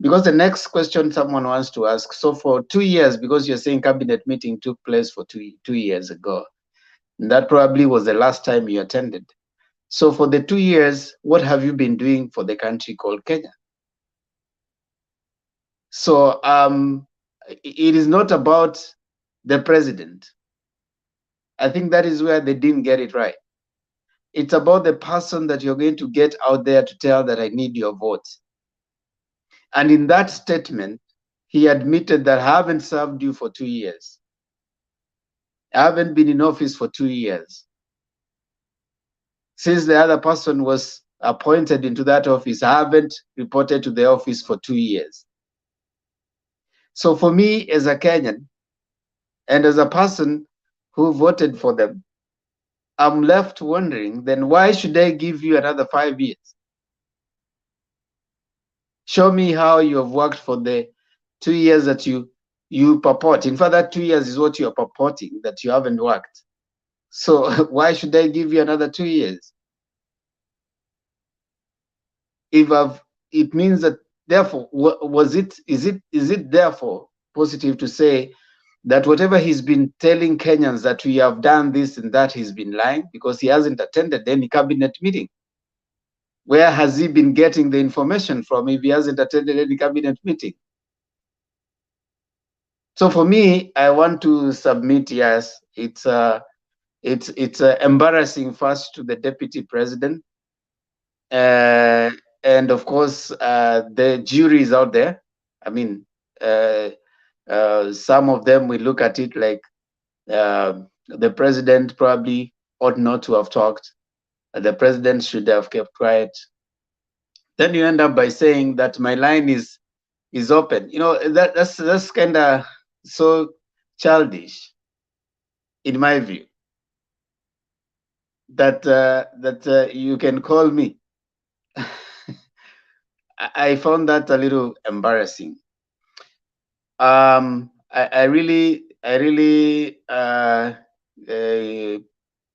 Because the next question someone wants to ask, so for 2 years, because you're saying cabinet meeting took place for two years ago, and that probably was the last time you attended. So for the 2 years, what have you been doing for the country called Kenya? So it is not about the president. I think that is where they didn't get it right. It's about the person that you're going to get out there to tell that I need your vote. And in that statement, he admitted that I haven't served you for 2 years. I haven't been in office for 2 years. Since the other person was appointed into that office, I haven't reported to the office for 2 years. So for me, as a Kenyan, and as a person who voted for them, I'm left wondering, then why should I give you another 5 years? Show me how you have worked for the 2 years that you purport. In fact, that 2 years is what you are purporting, that you haven't worked. So why should I give you another 2 years? It means that Therefore, is it therefore positive to say that whatever he's been telling Kenyans that we have done this and that, he's been lying because he hasn't attended any cabinet meeting? Where has he been getting the information from if he hasn't attended any cabinet meeting? So for me, I want to submit, yes, it's embarrassing first to the deputy president, and of course the jury is out there. I mean, some of them will look at it like the president probably ought not to have talked. The president should have kept quiet. Then you end up by saying that my line is open. You know, that's kind of so childish, in my view. That you can call me. I found that a little embarrassing. I really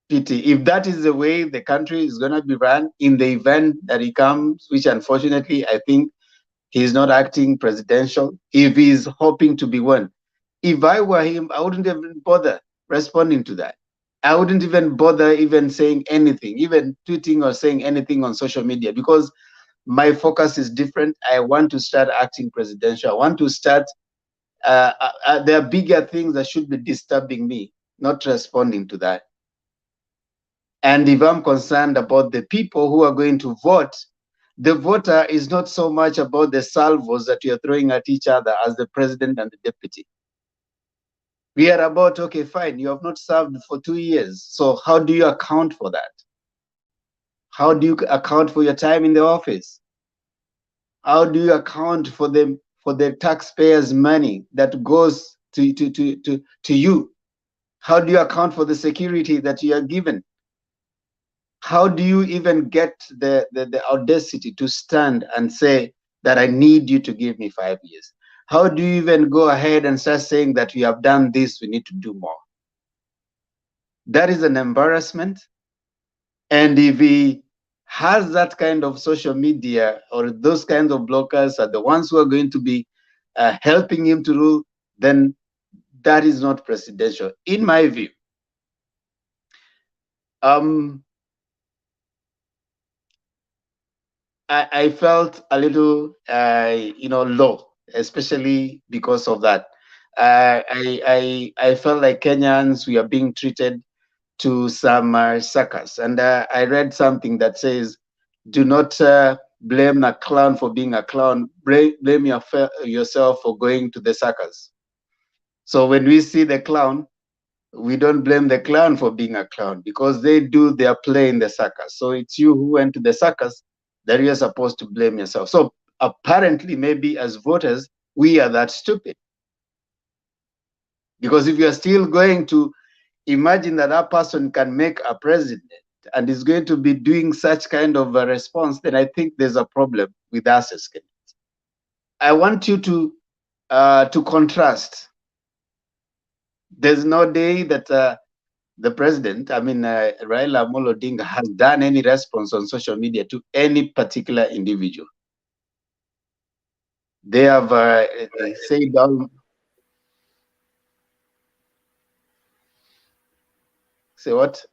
pity if that is the way the country is going to be run in the event that he comes, which unfortunately I think he's not acting presidential. If he's hoping to be one, if I were him, I wouldn't even bother responding to that. I wouldn't even bother even saying anything, even tweeting or saying anything on social media, because my focus is different. I want to start acting presidential. I want to start. There are bigger things that should be disturbing me, not responding to that. And if I'm concerned about the people who are going to vote, the voter is not so much about the salvos that you're throwing at each other as the president and the deputy. We are about, okay, fine, you have not served for 2 years. So how do you account for that? How do you account for your time in the office? How do you account for the taxpayers' money that goes to you? How do you account for the security that you are given? How do you even get the audacity to stand and say that I need you to give me 5 years? How do you even go ahead and start saying that we have done this, we need to do more? That is an embarrassment. And if he has that kind of social media, or those kinds of bloggers are the ones who are going to be helping him to rule, then that is not presidential, in my view. I felt a little, low, especially because of that. I felt like Kenyans, we are being treated to some circus. And I read something that says, do not blame a clown for being a clown, blame yourself for going to the circus. So when we see the clown, we don't blame the clown for being a clown, because they do their play in the circus. So it's you who went to the circus that you're supposed to blame yourself. So apparently, maybe as voters, we are that stupid. Because if you're still going to imagine that that person can make a president and is going to be doing such kind of a response, then I think there's a problem with us as Kenyans. I want you to contrast. There's no day that the president, Raila Amolo Odinga, has done any response on social media to any particular individual. They have said all. Say what?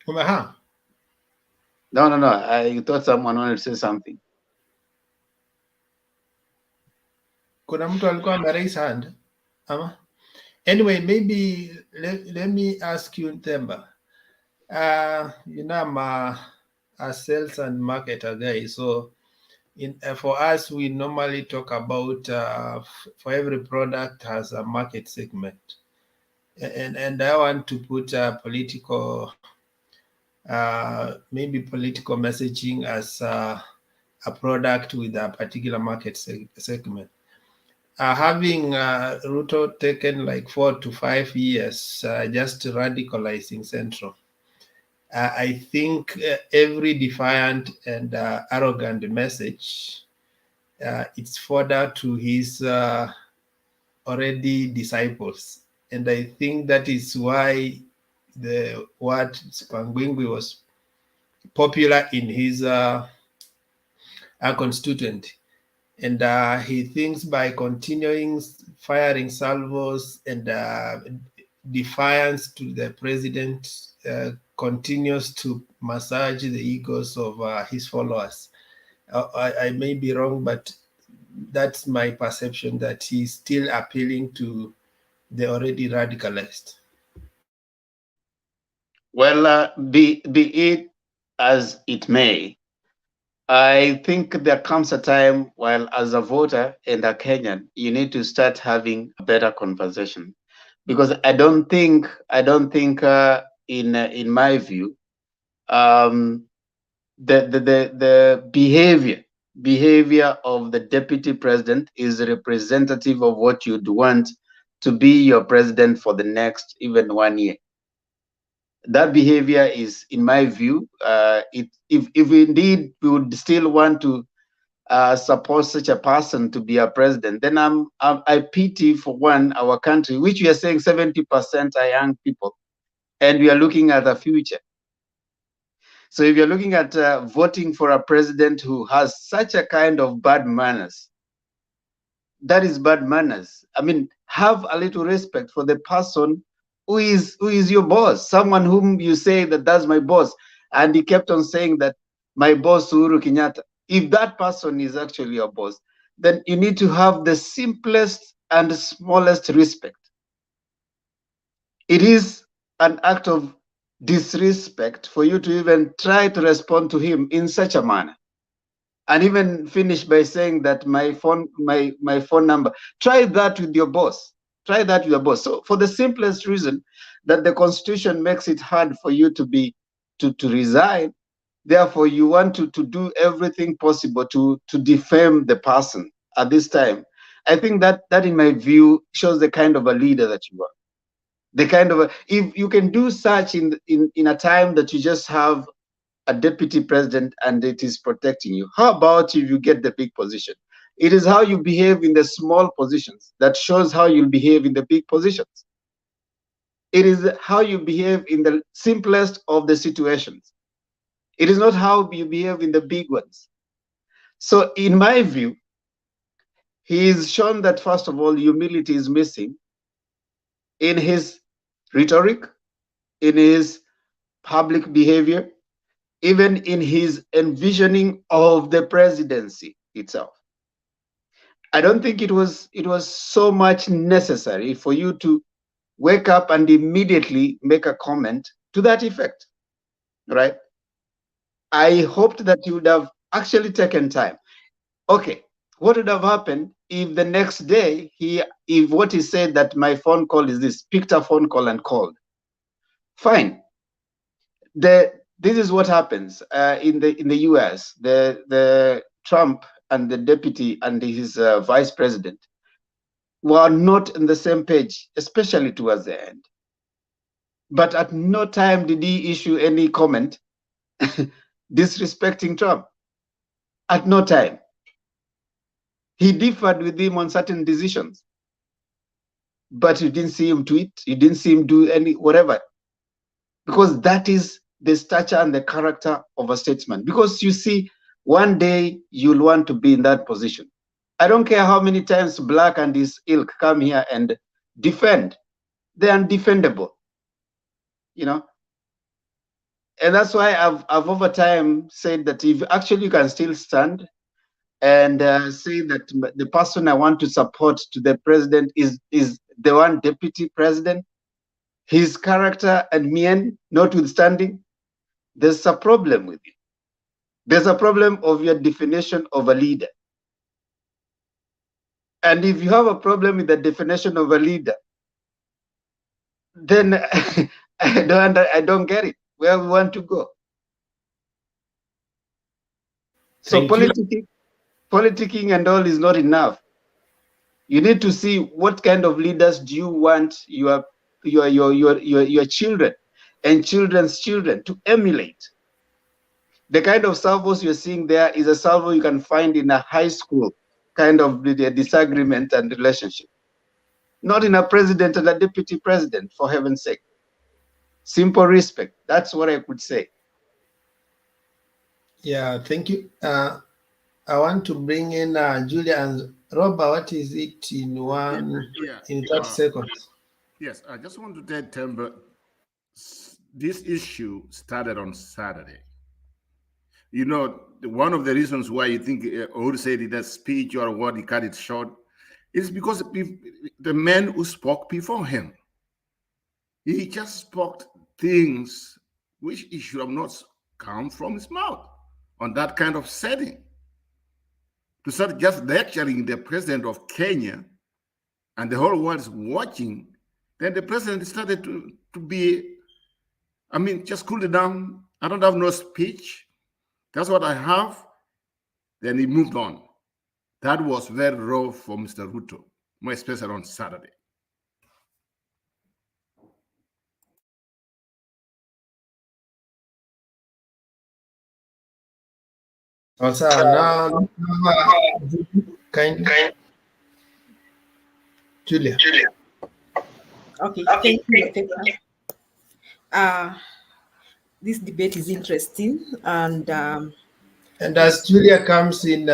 No. I thought someone wanted to say something. Kuna mtu alikuwa raise hand? Ama? Anyway, maybe let me ask you, Themba. I'm a sales and marketer guy. So for us, we normally talk about for every product has a market segment. And I want to put a political, maybe political messaging as a product with a particular market segment. Having Ruto taken like 4 to 5 years just radicalizing Central, I think every defiant and arrogant message, it's fodder to his already disciples. And I think that is why the word Spangwingwi was popular in his a constituent. And he thinks by continuing firing salvos and defiance to the president continues to massage the egos of his followers. I may be wrong, but that's my perception, that he's still appealing to the already radicalized. Well, be it as it may, I think there comes a time, while as a voter and a Kenyan, you need to start having a better conversation, because I don't think in my view, the behavior of the deputy president is representative of what you'd want to be your president for the next even 1 year. That behavior is, in my view, if indeed we would still want to support such a person to be a president, then I pity, for one, our country, which we are saying 70% are young people, and we are looking at the future. So if you're looking at voting for a president who has such a kind of bad manners, that is bad manners. I mean, have a little respect for the person who is your boss, someone whom you say that that's my boss. And he kept on saying that my boss, Uhuru Kenyatta. If that person is actually your boss, then you need to have the simplest and smallest respect. It is an act of disrespect for you to even try to respond to him in such a manner, and even finish by saying that my phone number. Try that with your boss. Try that with your boss. So for the simplest reason that the constitution makes it hard for you to resign, therefore you want to do everything possible to defame the person at this time. I think that in my view shows the kind of a leader that you are. The kind of if you can do such in a time that you just have a deputy president and it is protecting you, how about if you get the big position? It is how you behave in the small positions that shows how you'll behave in the big positions. It is how you behave in the simplest of the situations. It is not how you behave in the big ones. So in my view, he's shown that, first of all, humility is missing in his rhetoric, in his public behavior, even in his envisioning of the presidency itself. I don't think it was so much necessary for you to wake up and immediately make a comment to that effect, right? I hoped that you would have actually taken time. Okay, what would have happened if the next day if what he said, that my phone call is this, picked a phone call and called? Fine. This is what happens in the US. The Trump and the deputy and his vice president were not on the same page, especially towards the end. But at no time did he issue any comment disrespecting Trump. At no time. He differed with him on certain decisions, but you didn't see him tweet, you didn't see him do any whatever, because that is the stature and the character of a statesman. Because you see, one day you'll want to be in that position. I don't care how many times Black and his ilk come here and defend. They're undefendable, you know. And that's why I've over time said that if actually you can still stand and say that the person I want to support to the president is the one deputy president, his character and mien notwithstanding, there's a problem with you. There's a problem of your definition of a leader. And if you have a problem with the definition of a leader, then I don't get it, where we want to go. So politicking and all is not enough. You need to see what kind of leaders do you want your children and children's children to emulate. The kind of salvos you're seeing there is a salvo you can find in a high school kind of disagreement and relationship. Not in a president and a deputy president, for heaven's sake. Simple respect. That's what I could say. Yeah, thank you. I want to bring in Julia and Robert. What is it in 30 seconds? Yes, I just want to tell Temba, this issue started on Saturday. You know, one of the reasons why you think Uhuru said that speech or what, he cut it short, is because the men who spoke before him, he just spoke things which he should have not come from his mouth on that kind of setting. To start just lecturing the president of Kenya and the whole world is watching, then the president started to be, I mean, just cool it down. I don't have no speech. That's what I have. Then he moved on. That was very raw for Mr. Ruto, more especially on Saturday. Also, now, Julia. Okay, thank you. This debate is interesting, and as Julia comes in,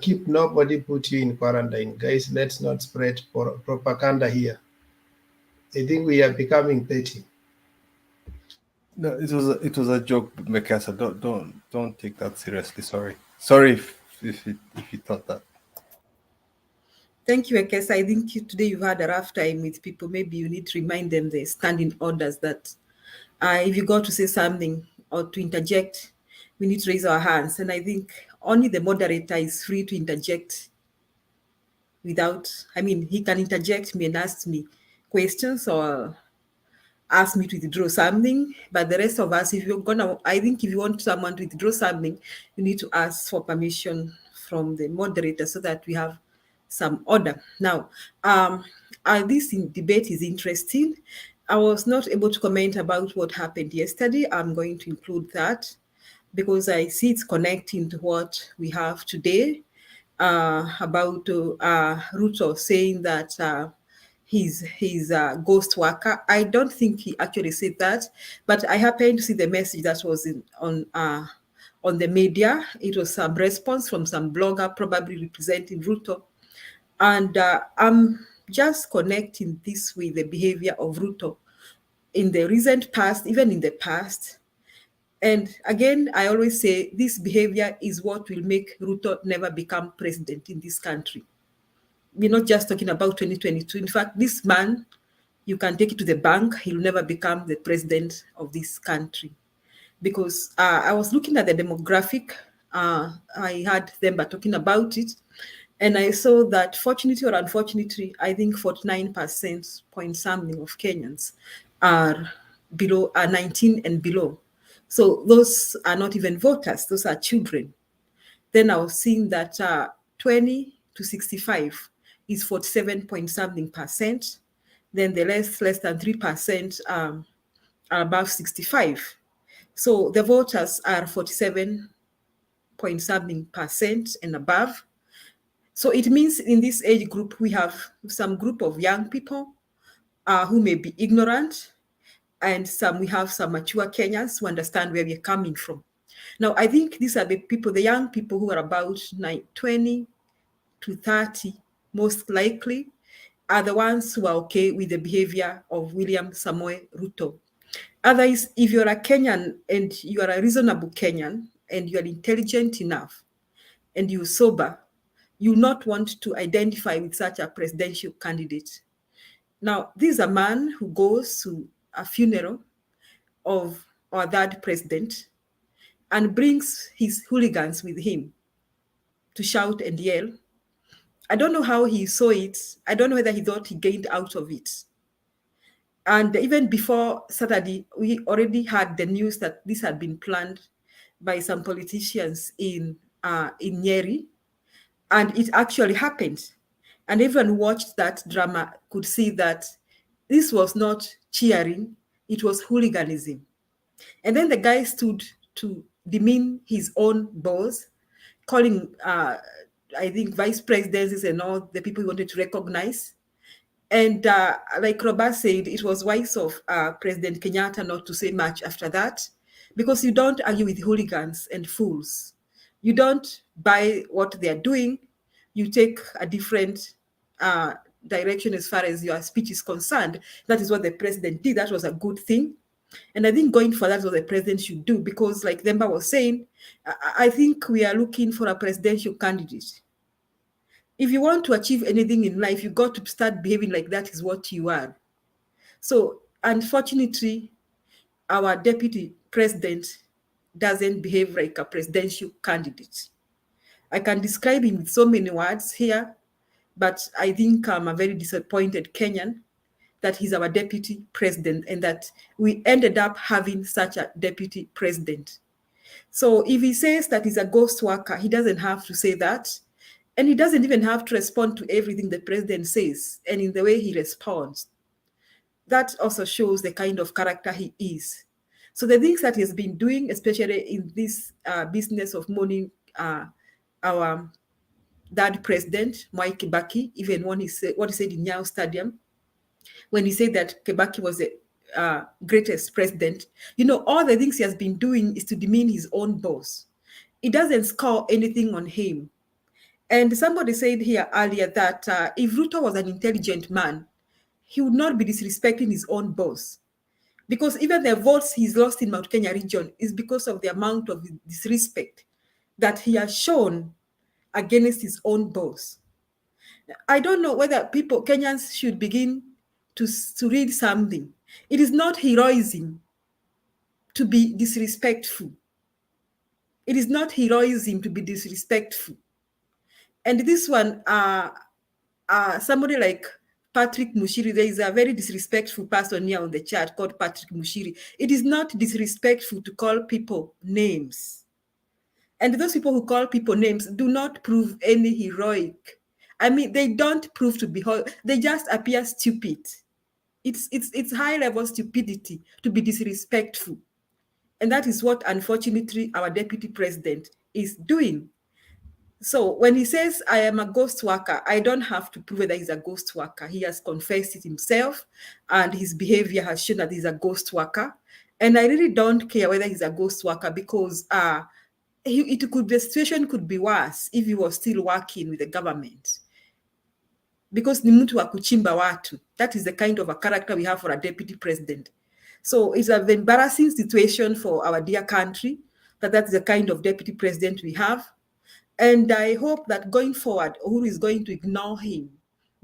keep nobody put you in quarantine, guys. Let's not spread propaganda here. I think we are becoming petty. No, it was a joke, Mekasa. Don't take that seriously. Sorry if you thought that. Thank you, Ekesa. I think today you've had a rough time with people. Maybe you need to remind them the standing orders that if you got to say something or to interject, we need to raise our hands. And I think only the moderator is free to interject without, he can interject me and ask me questions or ask me to withdraw something. But the rest of us, if you want someone to withdraw something, you need to ask for permission from the moderator so that we have some order. Now, this debate is interesting. I was not able to comment about what happened yesterday. I'm going to include that because I see it's connecting to what we have today about Ruto saying that he's a ghost worker. I don't think he actually said that, but I happened to see the message that was on the media. It was some response from some blogger, probably representing Ruto. And I'm just connecting this with the behavior of Ruto in the recent past, even in the past. And again, I always say this behavior is what will make Ruto never become president in this country. We're not just talking about 2022. In fact, this man, you can take it to the bank, he'll never become the president of this country. Because I was looking at the demographic, I heard them talking about it, and I saw that fortunately or unfortunately, I think 49% point something of Kenyans are 19 and below. So those are not even voters, those are children. Then I was seeing that 20 to 65 is 47 point something percent. Then the less than 3% are above 65. So the voters are 47 point something percent and above. So it means in this age group, we have some group of young people who may be ignorant, and we have some mature Kenyans who understand where we're coming from. Now, I think these are the people, the young people who are about 20 to 30, most likely, are the ones who are okay with the behavior of William Samoei Ruto. Otherwise, if you're a Kenyan and you are a reasonable Kenyan and you are intelligent enough and you're sober, you not want to identify with such a presidential candidate. Now, this is a man who goes to a funeral of our third president and brings his hooligans with him to shout and yell. I don't know how he saw it. I don't know whether he thought he gained out of it. And even before Saturday, we already had the news that this had been planned by some politicians in Nyeri, and it actually happened. And everyone who watched that drama could see that this was not cheering, it was hooliganism. And then the guy stood to demean his own boss, calling, I think, vice presidents and all the people he wanted to recognize. And like Robert said, it was wise of President Kenyatta not to say much after that, because you don't argue with hooligans and fools You don't buy what they're doing. You take a different direction as far as your speech is concerned. That is what the president did. That was a good thing. And I think going for that is what the president should do, because like Themba was saying, I think we are looking for a presidential candidate. If you want to achieve anything in life, you got to start behaving like that is what you are. So unfortunately, our deputy president doesn't behave like a presidential candidate. I can describe him with so many words here, but I think I'm a very disappointed Kenyan that he's our deputy president and that we ended up having such a deputy president. So if he says that he's a ghost worker, he doesn't have to say that. And he doesn't even have to respond to everything the president says and in the way he responds. That also shows the kind of character he is. So the things that he's been doing, especially in this business of mourning our dad president, Mwai Kibaki, even when he said what he said in Nyayo Stadium, when he said that Kibaki was the greatest president, you know, all the things he has been doing is to demean his own boss. It doesn't score anything on him. And somebody said here earlier that if Ruto was an intelligent man, he would not be disrespecting his own boss. Because even the votes he's lost in Mount Kenya region is because of the amount of disrespect that he has shown against his own boss. I don't know whether Kenyans should begin to read something. It is not heroism to be disrespectful. It is not heroism to be disrespectful. And this one, somebody like Patrick Mushiri, there is a very disrespectful person here on the chat called Patrick Mushiri. It is not disrespectful to call people names. And those people who call people names do not prove any heroic. I mean, they don't prove to be, they just appear stupid. It's high-level stupidity to be disrespectful. And that is what, unfortunately, our deputy president is doing. So when he says, I am a ghost worker, I don't have to prove that he's a ghost worker. He has confessed it himself, and his behavior has shown that he's a ghost worker. And I really don't care whether he's a ghost worker, because the situation could be worse if he was still working with the government. Because ni mtu wa kuchimba watu. That is the kind of a character we have for a deputy president. So it's an embarrassing situation for our dear country, that's the kind of deputy president we have. And I hope that going forward, Uhuru is going to ignore him,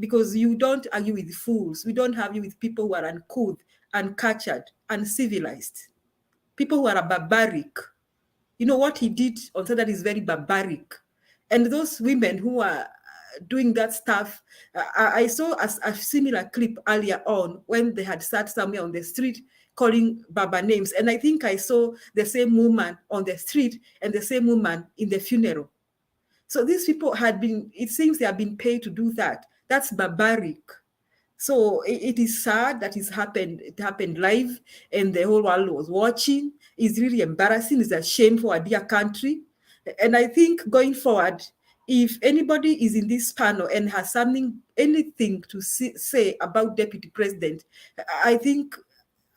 because you don't argue with fools. We don't argue with people who are uncouth, uncultured, uncivilized. People who are barbaric. You know what he did on Saturday is very barbaric. And those women who are doing that stuff, I saw a similar clip earlier on when they had sat somewhere on the street calling Baba names. And I think I saw the same woman on the street and the same woman in the funeral. So these people had been, it seems they have been paid to do that. That's barbaric. So it is sad that it happened live and the whole world was watching. It's really embarrassing. It's a shame for our dear country. And I think going forward, if anybody is in this panel and has anything to say about deputy president, I think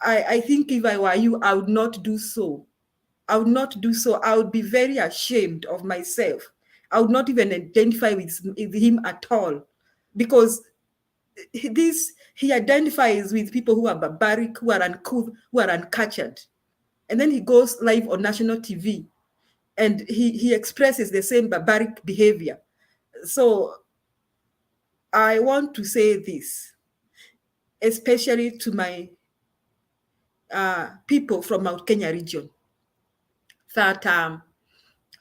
if I were you, I would not do so. I would not do so. I would be very ashamed of myself. I would not even identify with him at all, because he identifies with people who are barbaric, who are uncouth, who are uncultured. And then he goes live on national TV and he expresses the same barbaric behavior. So I want to say this, especially to my people from Mount Kenya region, that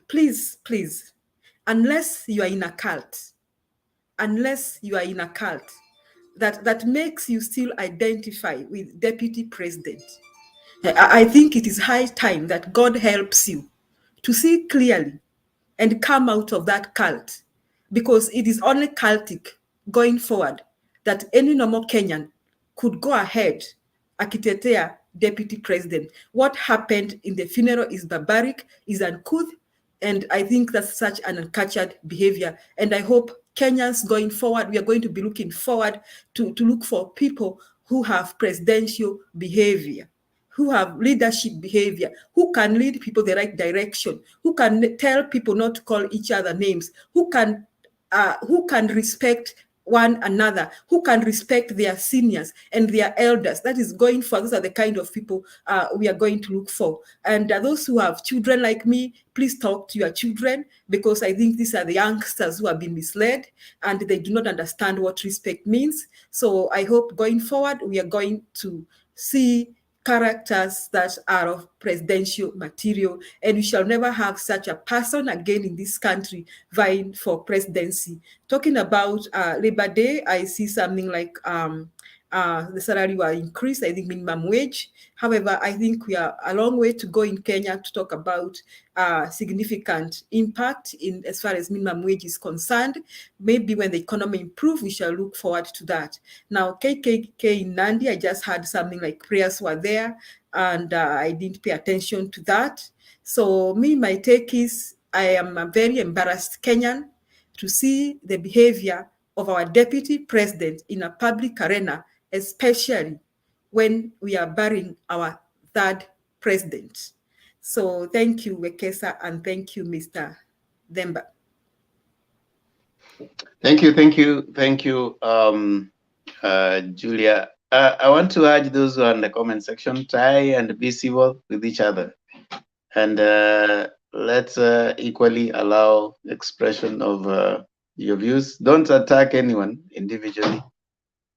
please, unless you are in a cult, that makes you still identify with deputy president, I think it is high time that God helps you to see clearly and come out of that cult, because it is only cultic going forward that any normal Kenyan could go ahead akitetea deputy president. What happened in the funeral is barbaric, is uncouth, and I think that's such an uncultured behavior. And I hope Kenyans going forward, we are going to be looking forward to look for people who have presidential behavior, who have leadership behavior, who can lead people the right direction, who can tell people not to call each other names, who can respect one another, who can respect their seniors and their elders. That is going for, those are the kind of people we are going to look for. And those who have children like me, please talk to your children, because I think these are the youngsters who have been misled and they do not understand what respect means. So I hope going forward, we are going to see characters that are of presidential material, and we shall never have such a person again in this country vying for presidency. Talking about Labor Day, I see something like the salary will increase, I think minimum wage. However, I think we are a long way to go in Kenya to talk about significant impact in as far as minimum wage is concerned. Maybe when the economy improves, we shall look forward to that. Now, KKK in NANDI, I just had something like prayers were there, and I didn't pay attention to that. So my take is, I am a very embarrassed Kenyan to see the behavior of our deputy president in a public arena, especially when we are burying our third president. So thank you, Wekesa, and thank you, Mr. Demba. Thank you, Julia. I want to urge those who are in the comment section, try and be civil with each other. And let's equally allow expression of your views. Don't attack anyone individually.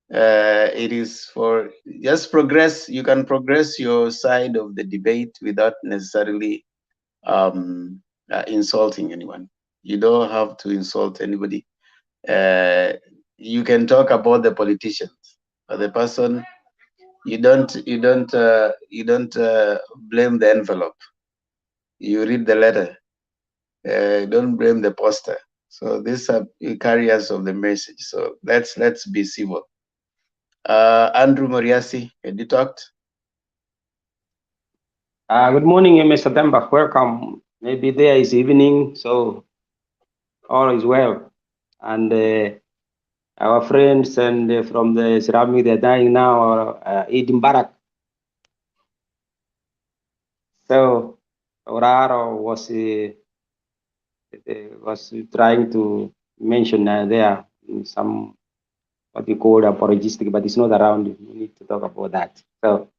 It is for just progress. You can progress your side of the debate without necessarily insulting anyone. You don't have to insult anybody. You can talk about the politicians, but the person, you don't blame the envelope. You read the letter. Don't blame the poster. So these are carriers of the message. So let's be civil. Andrew Moriasi, have you talked? Good morning, Mr. Demba. Welcome. Maybe there is evening, so all is well. And our friends and from the ceramic, they're dying now, are eating barak. So Oraro was trying to mention there some what we call apologistic, but it's not around. We need to talk about that. So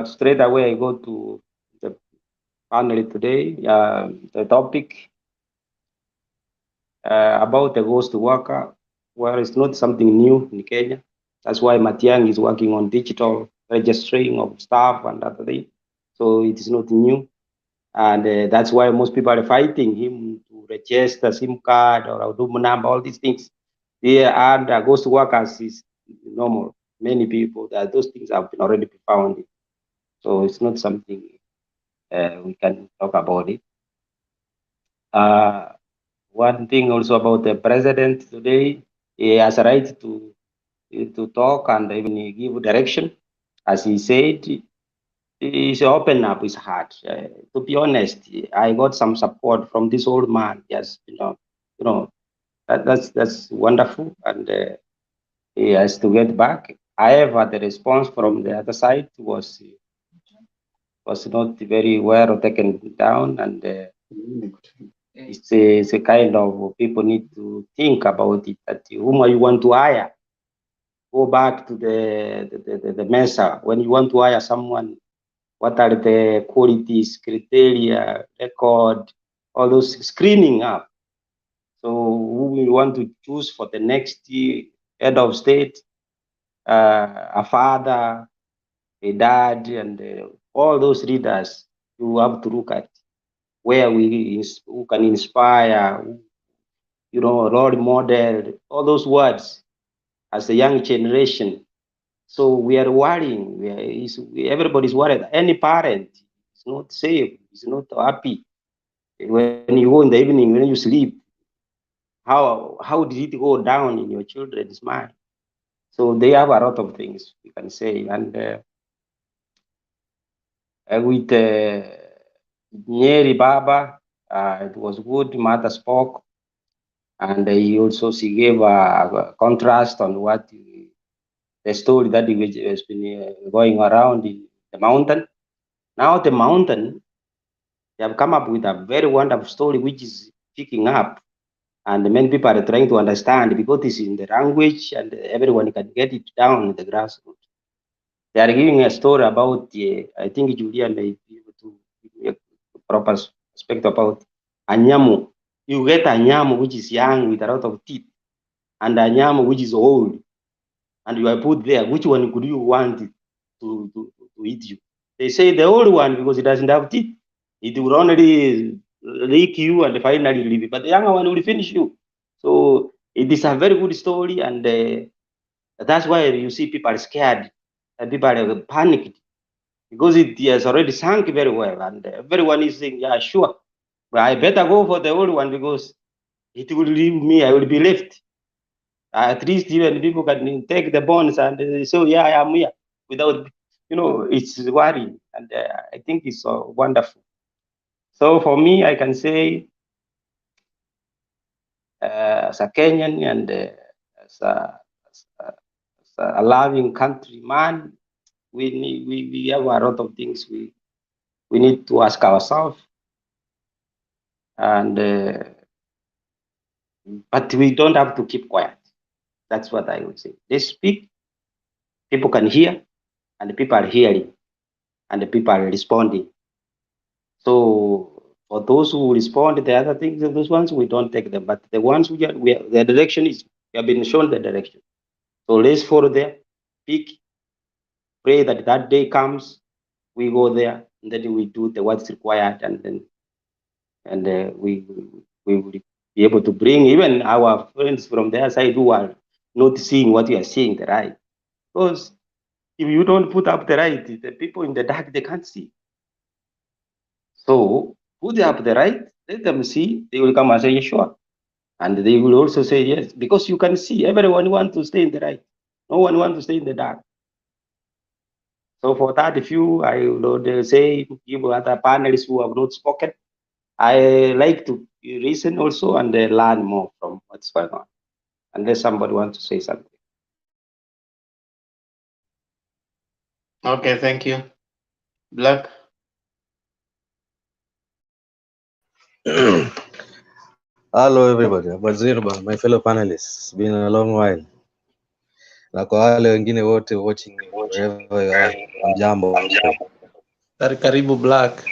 straight away I go to the panel today. The topic about the ghost worker. Well, it's not something new in Kenya. That's why Matiang is working on digital registering of staff and other things. So it is not new. And that's why most people are fighting him to register SIM card or Audum number, all these things. And ghost workers is normal. Many people, those things have been already found. So it's not something we can talk about it. One thing also about the president today, he has a right to talk and even give direction. As he said, he's open up his heart. To be honest, I got some support from this old man. Yes, that's wonderful, and he has to get back. However, the response from the other side was not very well taken down, and it's a kind of people need to think about it. That whom you want to hire, go back to the mesa. When you want to hire someone, what are the qualities, criteria, record, all those screening up. So who we want to choose for the next head of state, a father, a dad, and all those leaders you have to look at where who can inspire, role model, all those words as a young generation. So we are worrying. Everybody's worried. Any parent is not safe. Is not happy. When you go in the evening, when you sleep, how did it go down in your children's mind? So they have a lot of things we can say. And with Nyeri Baba, it was good. Mother spoke, and she gave a contrast on what the story that has been going around in the the mountain. Now the mountain, they have come up with a very wonderful story which is picking up, and many people are trying to understand because this is in the language and everyone can get it down in the grassroots. They are giving a story about I think Julia may be able to give me a proper perspective about a nyamu. You get a nyamu which is young with a lot of teeth, and a nyamu which is old, and you are put there. Which one could you want to eat you? They say the old one because it doesn't have teeth. It will only lick you and finally leave you, but the younger one will finish you. So it is a very good story, and that's why you see people are scared and people are panicked because it has already sunk very well, and everyone is saying, yeah, sure, but I better go for the old one because it will leave me, I will be left. At least even people can take the bonds and so yeah, I am here without, it's worrying, and I think it's wonderful. So for me, I can say as a Kenyan and as a loving countryman, we have a lot of things we need to ask ourselves, and but we don't have to keep quiet. That's what I would say. They speak, people can hear, and people are hearing, and the people are responding. So for those who respond, the other things, those ones we don't take them, but the ones the direction is, we have been shown the direction. So let's follow there, speak, pray that that day comes, we go there, and then we do what's required, and then we will be able to bring even our friends from their side who are not seeing what you are seeing, the right. Because if you don't put up the right, the people in the dark, they can't see. So put up the right, let them see, they will come and say, sure. And they will also say yes, because you can see everyone wants to stay in the right. No one wants to stay in the dark. So for that, if I would say, give other panelists who have not spoken, I like to listen also and learn more from what's going on, unless somebody wants to say something. Okay, thank you. Black. Hello everybody, my fellow panelists. It's been a long while. Na kwa wale wengine wote watching wherever you are, amjambo. Karibu Black.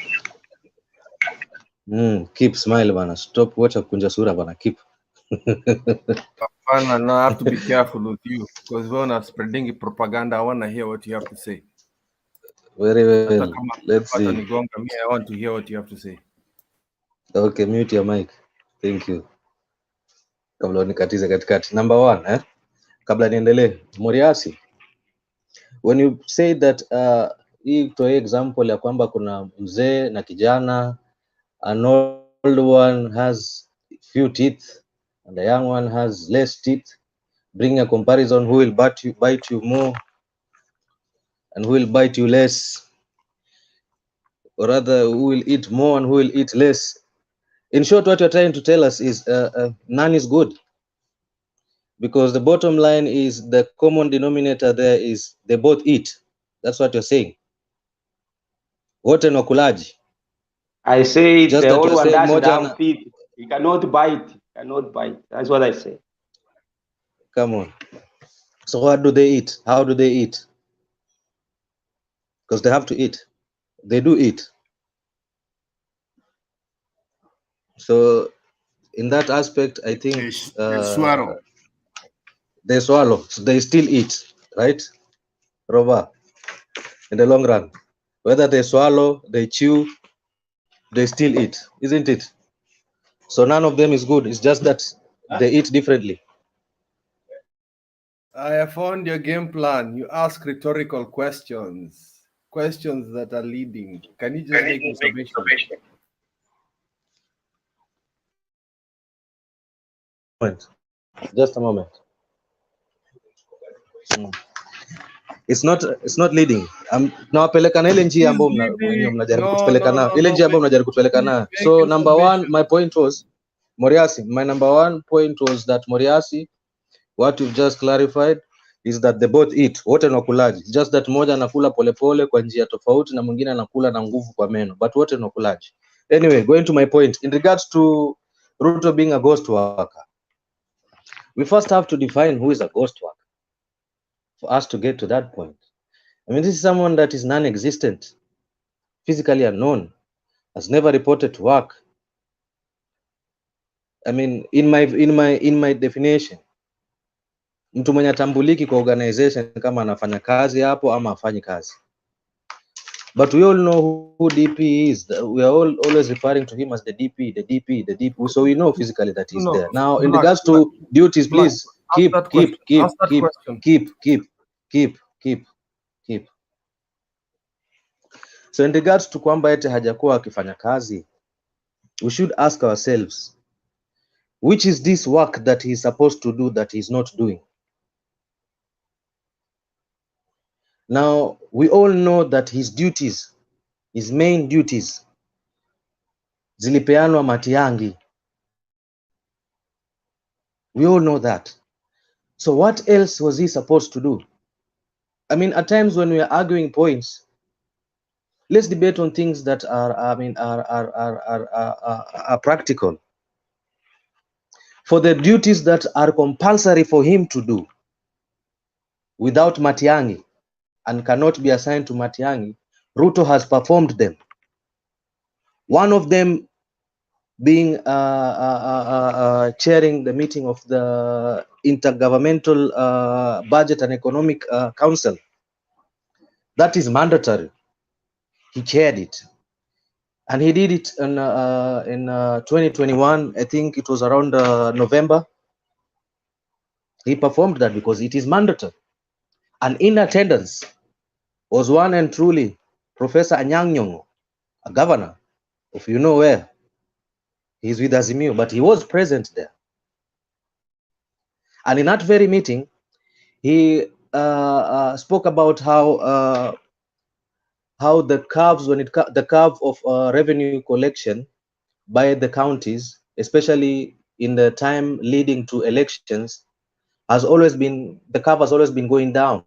Keep smile bana. Stop wacha kunja sura bana. Keep. Now I have to be careful with you because we're not spreading propaganda. I want to hear what you have to say. Very well. Let's see. I want to hear what you have to say. Okay, mute your mic. Thank you. Kabla nikatize katikati. Number one, kabla niendelee. Moriasi. When you say that hii toe example ya kwamba kuna mzee na kijana, an old one has few teeth and the young one has less teeth, bring a comparison, who will bite you more and who will bite you less, or rather who will eat more and who will eat less. In short, what you're trying to tell us is none is good, because the bottom line is the common denominator there is they both eat. That's what you're saying. Wote ni wakulaji. I say just the that old you're one saying doesn't moja have teeth. He cannot bite. That's what I say. Come on. So what do they eat? How do they eat? Because they have to eat. They do eat. So in that aspect, I think they swallow. They swallow. So they still eat, right? Roba, in the long run. Whether they swallow, they chew, they still eat, isn't it? So none of them is good. It's just that they eat differently. I have found your game plan. You ask rhetorical questions that are leading. Can you just make observation? Just a moment. It's not leading. Nawapeleka na ile njia ambayo mnajaribu kutupeleka na ile njia ambayo mnajaribu kutupeleka na. So number one, my point was Moriasi. My number one point was that Moriasi, what you've just clarified is that they both eat, wote ni wakulaji, just that moja anakula polepole kwa njia tofauti na mwingine anakula na nguvu kwa meno, but wote ni wakulaji. Anyway, going to my point, in regards to Ruto being a ghost worker, we first have to define who is a ghost worker for us to get to that point. I mean, this is someone that is non-existent, physically unknown, has never reported to work. I mean, in my definition, mtu mwenye tambuliki kwa organization kama anafanya kazi hapo ama afanyi kazi. But we all know who DP is. We are always referring to him as the DP, the DP, the DP. So we know physically that he's there. Now, in regards to duties, please keep. So in regards to kwamba ete hajakuwa akifanya kazi, we should ask ourselves, which is this work that he's supposed to do that he's not doing? Now, we all know that his duties, his main duties, zilipeanwa Matiang'i. We all know that. So what else was he supposed to do? I mean, at times when we are arguing points, let's debate on things that are practical. For the duties that are compulsory for him to do without Matiang'i and cannot be assigned to Matiang'i, Ruto has performed them. One of them being chairing the meeting of the Intergovernmental Budget and Economic Council. That is mandatory. He chaired it. And he did it in 2021, I think it was around November. He performed that because it is mandatory. And in attendance was one and truly Professor Anyang' Nyong'o, a governor of you know where. He's with Azimio, but he was present there. And in that very meeting, he spoke about how the curves, the curve of revenue collection by the counties, especially in the time leading to elections, the curve has always been going down.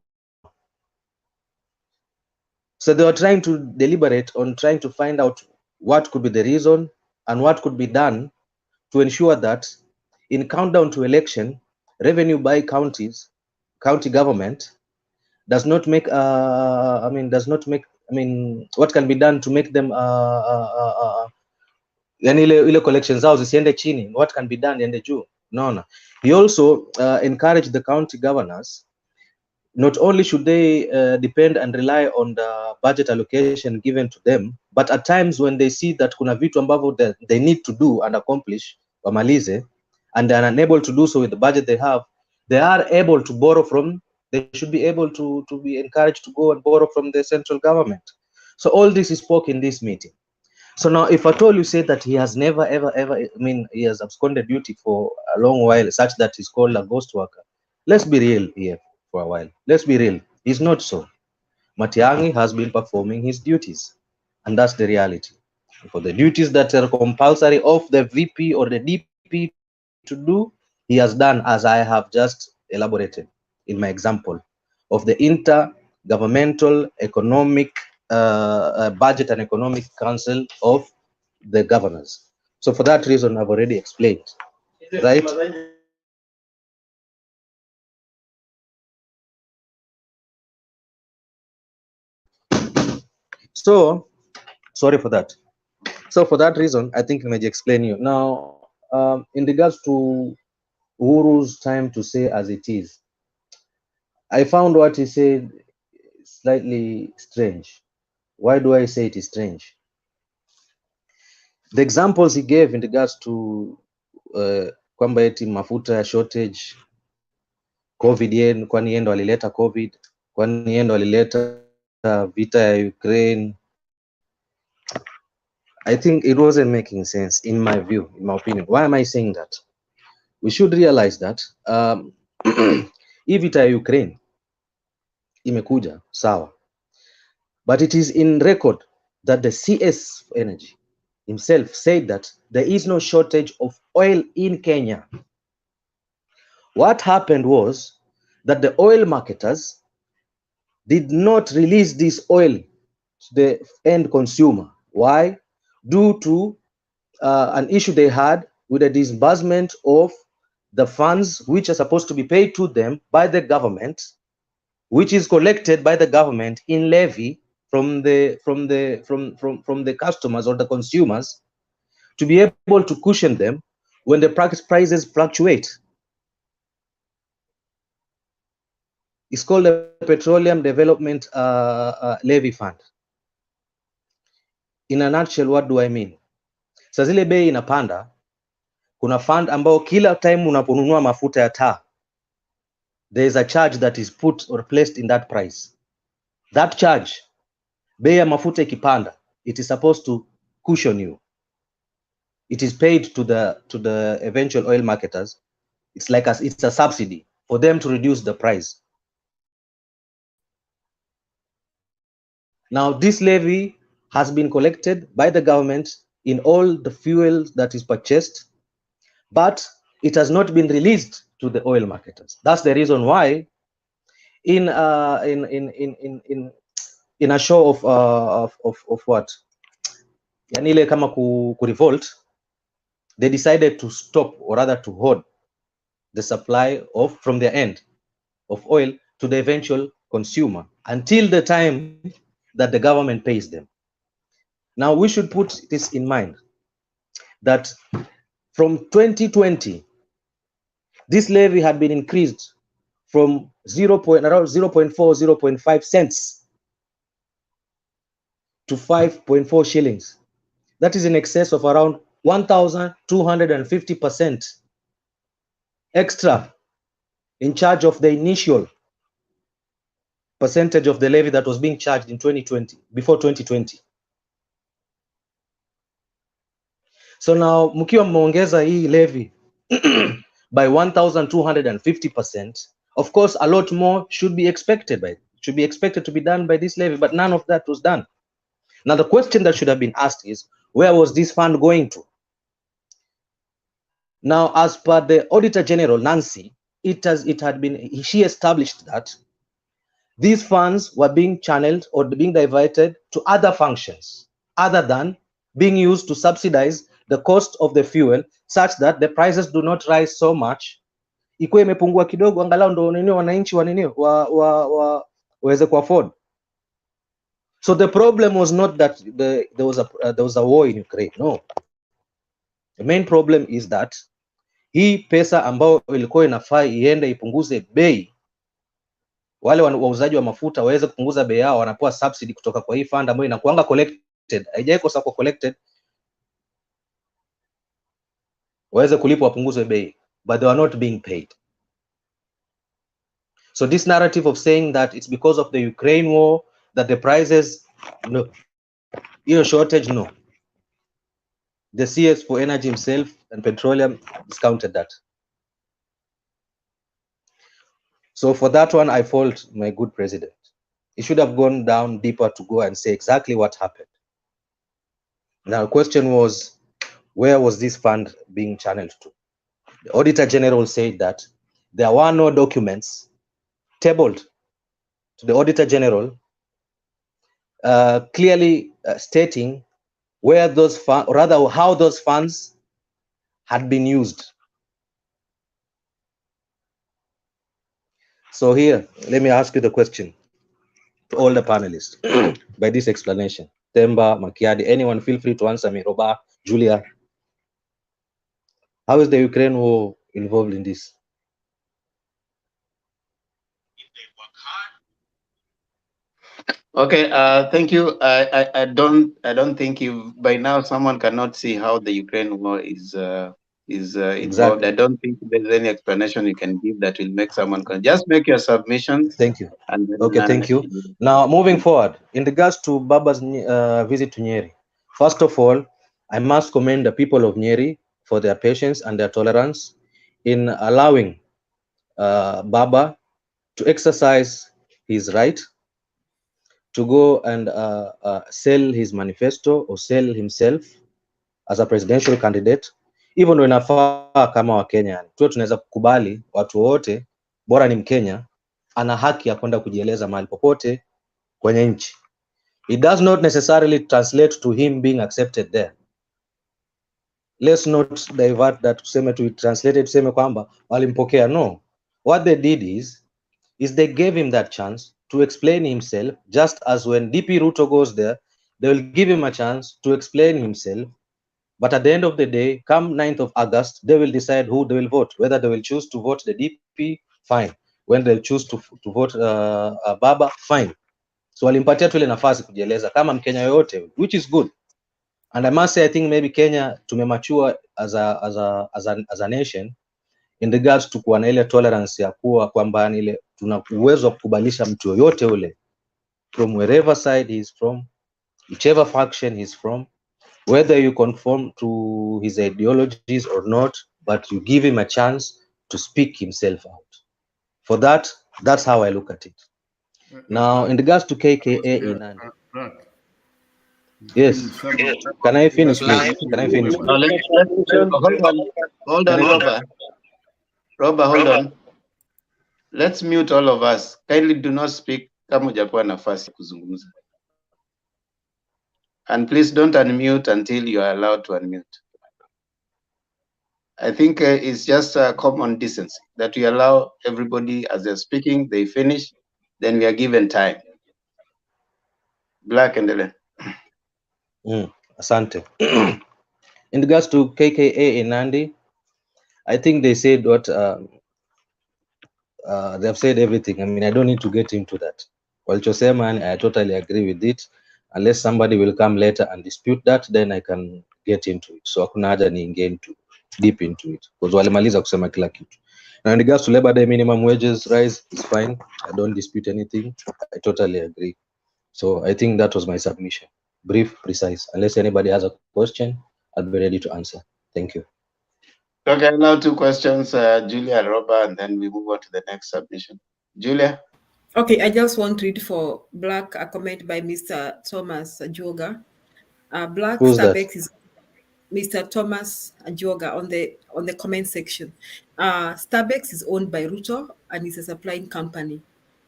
So they were trying to deliberate on trying to find out what could be the reason and what could be done to ensure that in countdown to election, revenue by county government does not make what can be done to make them yani ile collections zao zisiende chini, what can be done iende juu. No. He also encouraged the county governors, not only should they depend and rely on the budget allocation given to them, but at times when they see that kuna vitu ambavyo they need to do and accomplish wamalize, and they are unable to do so with the budget they have, they are able to borrow from, they should be able to be encouraged to go and borrow from the central government. So all this is spoke in this meeting. So now, if at all you say that he has never, ever, he has absconded duty for a long while, such that he's called a ghost worker, let's be real here for a while. Let's be real. It's not so. Matiang'i has been performing his duties, and that's the reality. For the duties that are compulsory of the VP or the DP to do, he has done as I have just elaborated in my example of the Intergovernmental Economic Budget and Economic Council of the governors. So for that reason, I've already explained, right? So, sorry for that. So for that reason, I think I may explain you. Now, in regards to Uhuru's time to say as it is, I found what he said slightly strange. Why do I say it is strange? The examples he gave in regards to kwamba eti mafuta shortage, COVID yen, kwani yendo alileta COVID, kwani yendo alileta vita ya Ukraine, I think it wasn't making sense in my view, in my opinion. Why am I saying that? We should realize that hii vita ya Ukraine imekuja sawa, but it is in record that the CS Energy himself said that there is no shortage of oil in Kenya. What happened was that the oil marketers did not release this oil to the end consumer. Why? Due to an issue they had with the disbursement of the funds which are supposed to be paid to them by the government, which is collected by the government in levy from the customers or the consumers, to be able to cushion them when the prices fluctuate. It's called the Petroleum Development Levy Fund. In a nutshell, what do I mean? Sasa zile bei inapanda, kuna fund ambao kila time unaponunua mafuta ya taa, there is a charge that is put or placed in that price. That charge, bei ya mafuta ikipanda, it is supposed to cushion you. It is paid to the eventual oil marketers. It's like it's a subsidy for them to reduce the price. Now, this levy has been collected by the government in all the fuel that is purchased, but it has not been released to the oil marketers. That's the reason why, in a show of what, yanile kama ku revolt, they decided to stop, or rather to hold the supply from their end of oil to the eventual consumer until the time that the government pays them. Now, we should put this in mind, that from 2020, this levy had been increased from around 0.4, 0.5 cents to 5.4 shillings. That is in excess of around 1,250% extra in charge of the initial percentage of the levy that was being charged in 2020, before 2020. So now, mkiwa mmeongeza hii levy by 1,250%, of course, a lot more should be expected to be done by this levy, but none of that was done. Now, the question that should have been asked is, where was this fund going to? Now, as per the Auditor General, Nancy, she established that these funds were being channeled or being diverted to other functions other than being used to subsidize the cost of the fuel, such that the prices do not rise so much. Ikuwe imepungua kidogo, angalau ndo nini wananchi waweze kuafford. So the problem was not that there was a war in Ukraine. No, the main problem is that hii pesa ambayo ilikuwa inafaa iende ipunguze bei, wale wauzaji wa mafuta waweze kupunguza bei yao, wanapewa subsidy kutoka kwa hii fund ambayo inakuanga collected, haijaikosa kwa collected, waweze kulipwa wapunguze bei, but they are not being paid. So this narrative of saying that it's because of the Ukraine war that the prices, no, shortage, no. The CS for Energy himself and Petroleum discounted that. So for that one, I fault my good president. He should have gone down deeper to go and say exactly what happened. Now, the question was, where was this fund being channeled to? The Auditor General said that there were no documents tabled to the Auditor General clearly stating where those funds, or rather how those funds had been used. So here, let me ask you the question to all the panelists by this explanation. Temba, Makiadi, anyone feel free to answer me. Roba, Julia. How is the Ukraine war involved in this? Okay, thank you. I don't think you by now someone cannot see how the Ukraine war is involved. Exactly. I don't think there's any explanation you can give that will make someone just make your submissions. Thank you. And then, okay, thank you. Now, moving forward, in regards to Baba's visit to Nyeri, first of all, I must commend the people of Nyeri for their patience and their tolerance in allowing Baba to exercise his right to go and sell his manifesto or sell himself as a presidential candidate, even when inafaa kama Wakenya tuwe tunaweza kukubali watu wote bora ni Mkenya ana haki ya kwenda kujieleza mahali popote kwenye nchi. It does not necessarily translate to him being accepted there. Let's not divert that tuseme to translate tuseme kwamba walimpokea. No, what they did is they gave him that chance to explain himself, just as when DP Ruto goes there, they will give him a chance to explain himself. But at the end of the day, come 9th of August, they will decide who they will vote. Whether they will choose to vote the DP, fine. When they choose to vote Baba, fine. So walimpatia tu ile nafasi kujieleza kama Mkenya yoyote, which is good. And I must say, I think maybe Kenya tumemature as a nation in regards to kuwa na ile tolerance ya kuwa kwamba ile tuna uwezo wa kukubalisha mtu yoyote ule from wherever side he is from, whichever faction he is from, whether you conform to his ideologies or not, but you give him a chance to speak himself out. For that, that's how I look at it. Now, in regards to KKA in Nandi. Yes. Can I finish, please? Can I finish? Hold on, Robert. Robert, hold on. Let's mute all of us. Kindly do not speak kama hujapewa nafasi kuzungumza. And please don't unmute until you are allowed to unmute. I think it's just a common decency that we allow everybody as they're speaking, they finish, then we are given time. Black and Ellen. Asante. In regards to KKA in Nandi, I think they said what they've said everything. I mean, I don't need to get into that. Walichosema, I totally agree with it. Unless somebody will come later and dispute that, then I can get into it. So hakuna haja niingie deep into it because walimaliza kusema kila kitu. Now in regards to Labor Day minimum wages rise, it's fine. I don't dispute anything. I totally agree. So I think that was my submission. Brief, precise. Unless anybody has a question, I'll be ready to answer. Thank you. Okay, now 2 questions, Julia and Robert, and then we move on to the next submission. Julia? Okay, I just want to read for Black a comment by Mr. Thomas Ajoga. Black Who's that? Starbucks is Mr. Thomas Ajoga on the comment section. Starbucks is owned by Ruto and is a supplying company.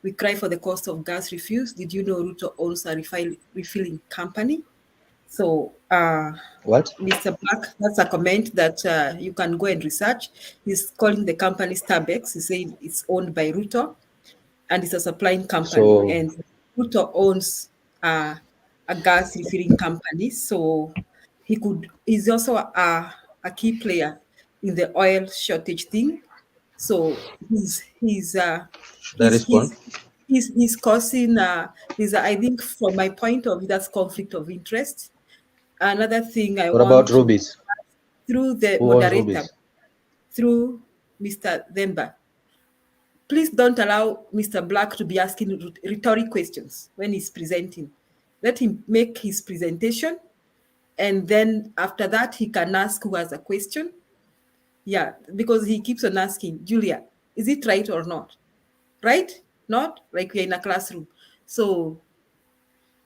We cry for the cost of gas refuse. Did you know Ruto owns a refilling company? So, what? Mr. Black, that's a comment that you can go and research. He's calling the company Starbucks. He's saying it's owned by Ruto and it's a supplying company. So, and Ruto owns a gas refilling company. So he's also a key player in the oil shortage thing. So he's causing I think from my point of view, that's conflict of interest. Another thing I what want about to rubies? Through the Who owns moderator, rubies? through Mr. Demba, please don't allow Mr. Black to be asking rhetoric questions when he's presenting. Let him make his presentation, and then after that, he can ask who has a question. Yeah, because he keeps on asking, Julia, is it right or not? Right? Not? Like we're in a classroom. So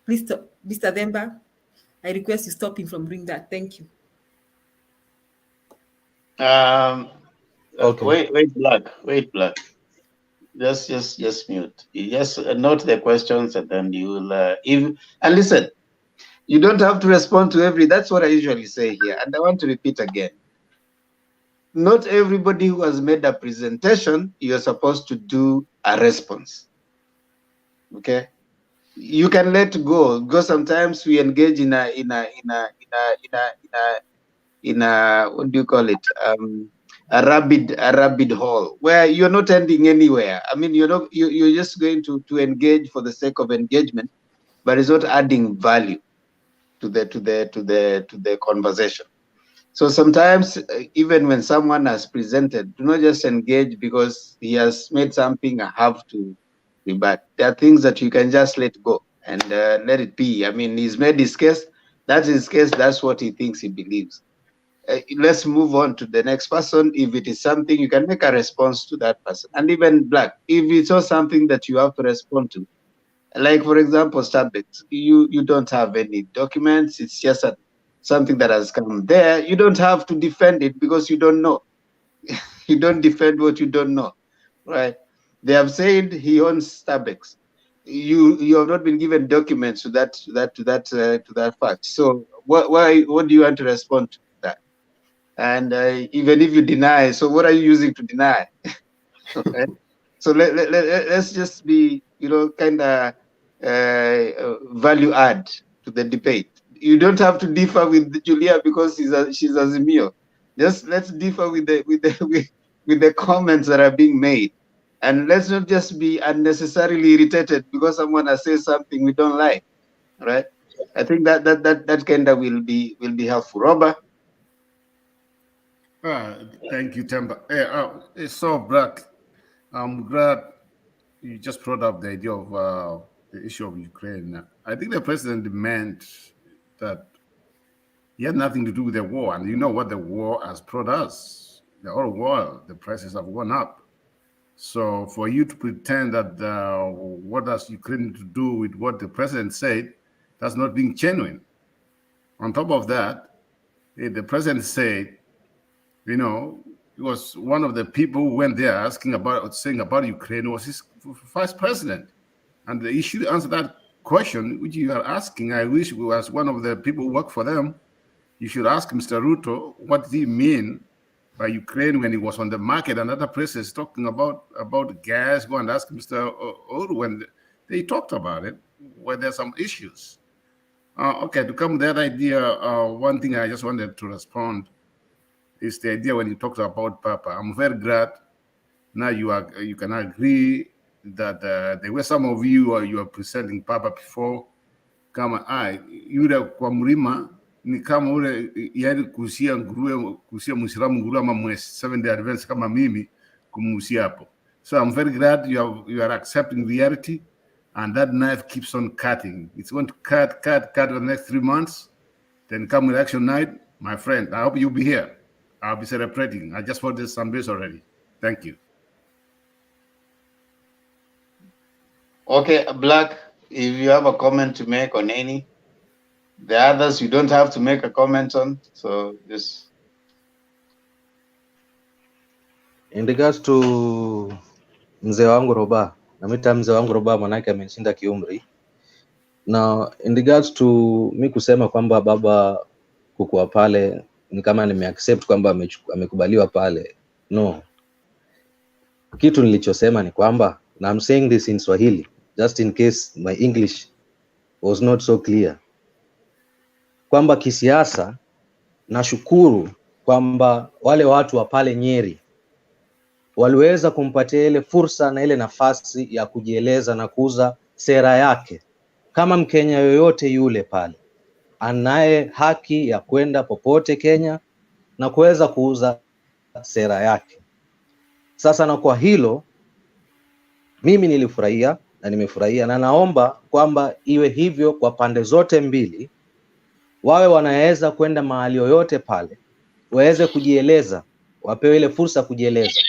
please, Mr. Demba, I request you stop him from doing that. Thank you. Okay. Wait, Black. Just mute. You just note the questions and then you will, and listen, you don't have to respond to that's what I usually say here. And I want to repeat again. Not everybody who has made a presentation, you're supposed to do a response. Okay? You can let go because sometimes we engage in a what do you call it? A rabbit hole where you're not ending anywhere. I mean, you're just going to engage for the sake of engagement, but it's not adding value to the conversation. So sometimes even when someone has presented, do not just engage because he has made something have to be bad. There are things that you can just let go and let it be. I mean, he's made his case. That's his case. That's what he thinks he believes. Let's move on to the next person. If it is something, you can make a response to that person. And even Black, if it's not something that you have to respond to, like for example, Starbucks, you don't have any documents. It's just something that has come there. You don't have to defend it because you don't know. You don't defend what you don't know, right? They have said he owns Starbucks. You have not been given documents to that fact. So what do you want to respond to that? And even if you deny, so what are you using to deny? Okay. So let's just be, kind of value add to the debate. You don't have to differ with Julia because she's Azimio. Just let's differ with the comments that are being made, and let's not just be unnecessarily irritated because someone has said something we don't like. Right? I think that kind of will be helpful. Robert. Thank you, Temba. It's so black. I'm glad you just brought up the idea of the issue of Ukraine. I think the president meant that he had nothing to do with the war, and you know what the war has brought us. The whole world, the prices have gone up. So for you to pretend that what has Ukraine to do with what the president said, that's not being genuine. On top of that, the president said, he was one of the people who went there saying about Ukraine was his vice president. And he should answer that question, which you are asking. I wish we was one of the people who work for them. You should ask Mr. Ruto, what did he mean by Ukraine when he was on the market and other places talking about gas? Go and ask Mr. Uhuru when they talked about it, where there's some issues. Okay, to come to that idea, one thing I just wanted to respond is the idea when you talked about Papa. I'm very glad now you can agree that there were some of you are presenting Papa before kama yule kwa mlima ni kama ule yani kusia Muislamu nguruwe ama Seventh-day Adventist kama mimi kumuhusia hapo. So I'm very glad you are accepting reality, and that knife keeps on cutting. It's going to cut for the next 3 months. Then come election night, my friend, I hope you'll be here. I'll be celebrating. I just voted some days already. Thank you. Okay, Black, if you have a comment to make on any, the others you don't have to make a comment on, so just. In regards to mzee wangu Roba, namita mzee wangu Roba manake amenishinda kiumri. Now, in regards to mi kusema kwamba baba kukuwa pale ni kama nimeaccept kwamba amekubaliwa pale. No. Kitu nilichosema ni kwamba, na I'm saying this in Swahili, just in case my English was not so clear, kwamba kisiasa nashukuru kwamba wale watu wa pale Nyeri waliweza kumpatia ile fursa na ile nafasi ya kujieleza na kuuza sera yake. Kama Mkenya yoyote yule pale anaye haki ya kwenda popote Kenya na kuweza kuuza sera yake. Sasa na kwa hilo mimi nilifurahia na nimefurahia, na naomba kwamba iwe hivyo kwa pande zote mbili, wawe wanaweza kwenda mahali yoyote pale waweze kujieleza, wapewe ile fursa kujieleza.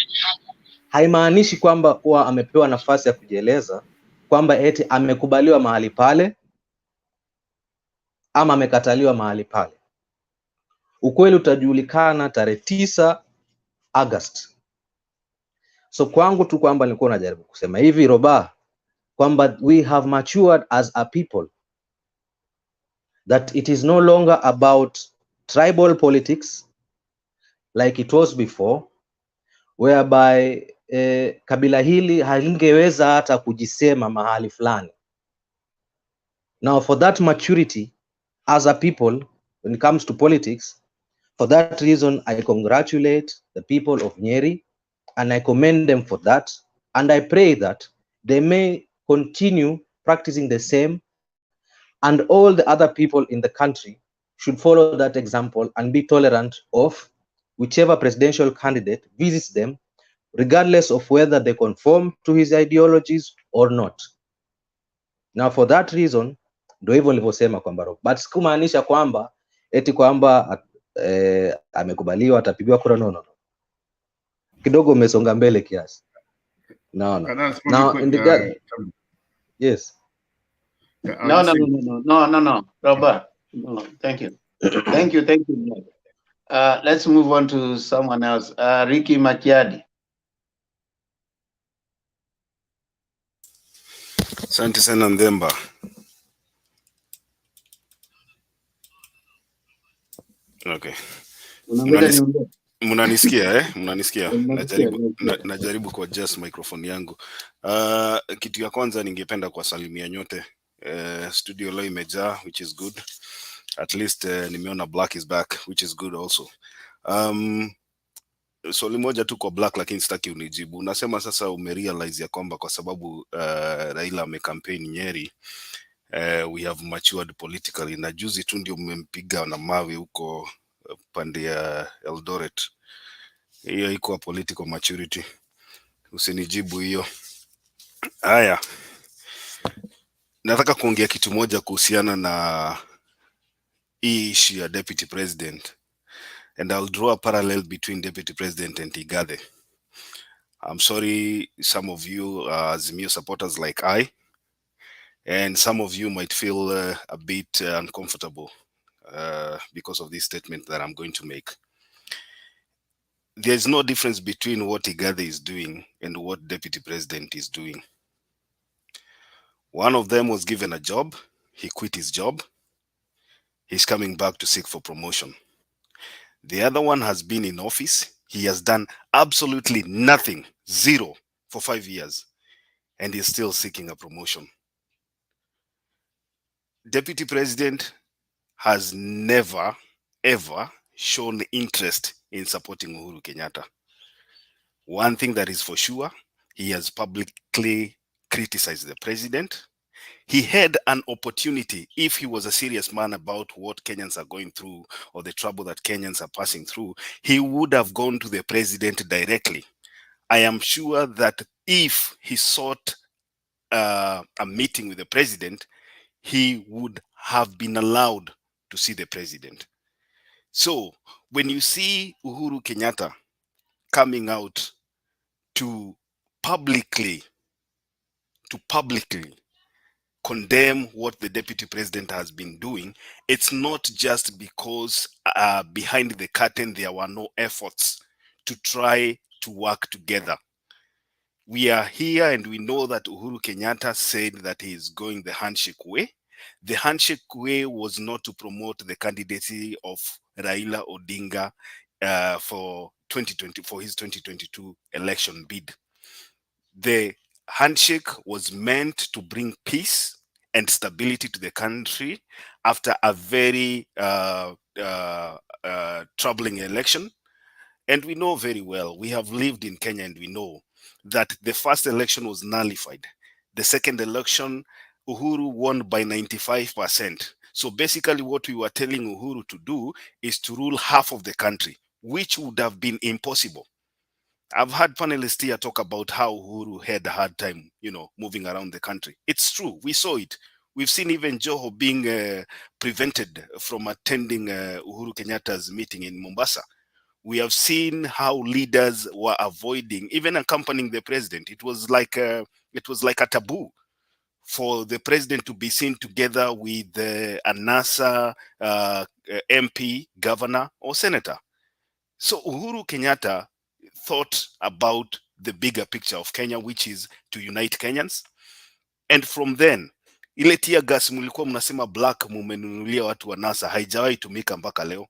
Haimaanishi kwamba kuwa amepewa nafasi ya kujieleza kwamba eti amekubaliwa mahali pale ama amekataliwa mahali pale. Ukweli utajulikana tarehe 9 August. So kwangu tu kwamba nilikuwa najaribu kusema hivi Roba, kwamba we have matured as a people, that it is no longer about tribal politics like it was before, whereby kabila hili halingeweza hata kujisema mahali fulani. Now for that maturity as a people when it comes to politics, for that reason I congratulate the people of Nyeri and I commend them for that, and I pray that they may continue practicing the same, and all the other people in the country should follow that example and be tolerant of whichever presidential candidate visits them, regardless of whether they conform to his ideologies or not. Now for that reason, ndio hivyo nilivyosema kwamba, but sikumaanisha kwamba eti kwamba amekubaliwa atapigiwa kura. No. Kidogo umesonga mbele kiasi. No. Now in the yes. No, Robert. No, thank you. Thank you. Let's move on to someone else. Ricky Makiadi. Asante sana Ndemba. Okay. Mnanisikia Mnanisikia? Najaribu ku adjust microphone yangu. Kitu ya kwanza ningependa kuwasalimia nyote. Studio leo imejaa, which is good. At least nimeona Black is back, which is good also. Swali moja tu kwa Black, lakini sitaki unijibu. Unasema sasa umerealize ya kwamba kwa sababu Raila amecampaign Nyeri, we have matured politically, na juzi tu ndio mmempiga na mawe huko pande ya Eldoret. Hiyo iko political maturity. Usinijibu hiyo. Haya, nataka kuongea kitu moja kuhusiana na hii issue ya deputy president, and I'll draw a parallel between deputy president and Igathe. I'm sorry, some of you are Azimio supporters like I, and some of you might feel a bit uncomfortable because of this statement that I'm going to make. There's no difference between what Igathe is doing and what deputy president is doing. One of them was given a job, he quit his job, he's coming back to seek for promotion. The other one has been in office, he has done absolutely nothing, zero, for 5 years, and he's still seeking a promotion. Deputy President has never, ever shown interest in supporting Uhuru Kenyatta. One thing that is for sure, he has publicly criticized the president. He had an opportunity, if he was a serious man about what Kenyans are going through or the trouble that Kenyans are passing through, he would have gone to the president directly. I am sure that if he sought a meeting with the president, he would have been allowed to see the president. So when you see Uhuru Kenyatta coming out to publicly condemn what the deputy president has been doing, it's not just because behind the curtain there were no efforts to try to work together. We are here and we know that Uhuru Kenyatta said that he is going the handshake way. The handshake way was not to promote the candidacy of Raila Odinga for his 2022 election bid. The handshake was meant to bring peace and stability to the country after a very troubling election. And we know very well, we have lived in Kenya and we know that the first election was nullified. The second election, Uhuru won by 95%. So basically what we were telling Uhuru to do is to rule half of the country, which would have been impossible. I've had panelists here talk about how Uhuru had a hard time, moving around the country. It's true. We saw it. We've seen even Joho being prevented from attending Uhuru Kenyatta's meeting in Mombasa. We have seen how leaders were avoiding, even accompanying the president. It was like a taboo for the president to be seen together with a NASA MP, governor, or senator. So Uhuru Kenyatta thought about the bigger picture of Kenya, which is to unite Kenyans. And from then, ile tear gas mlikuwa mnasema black mumenunulia watu wa NASA haijawahi tumika mpaka leo.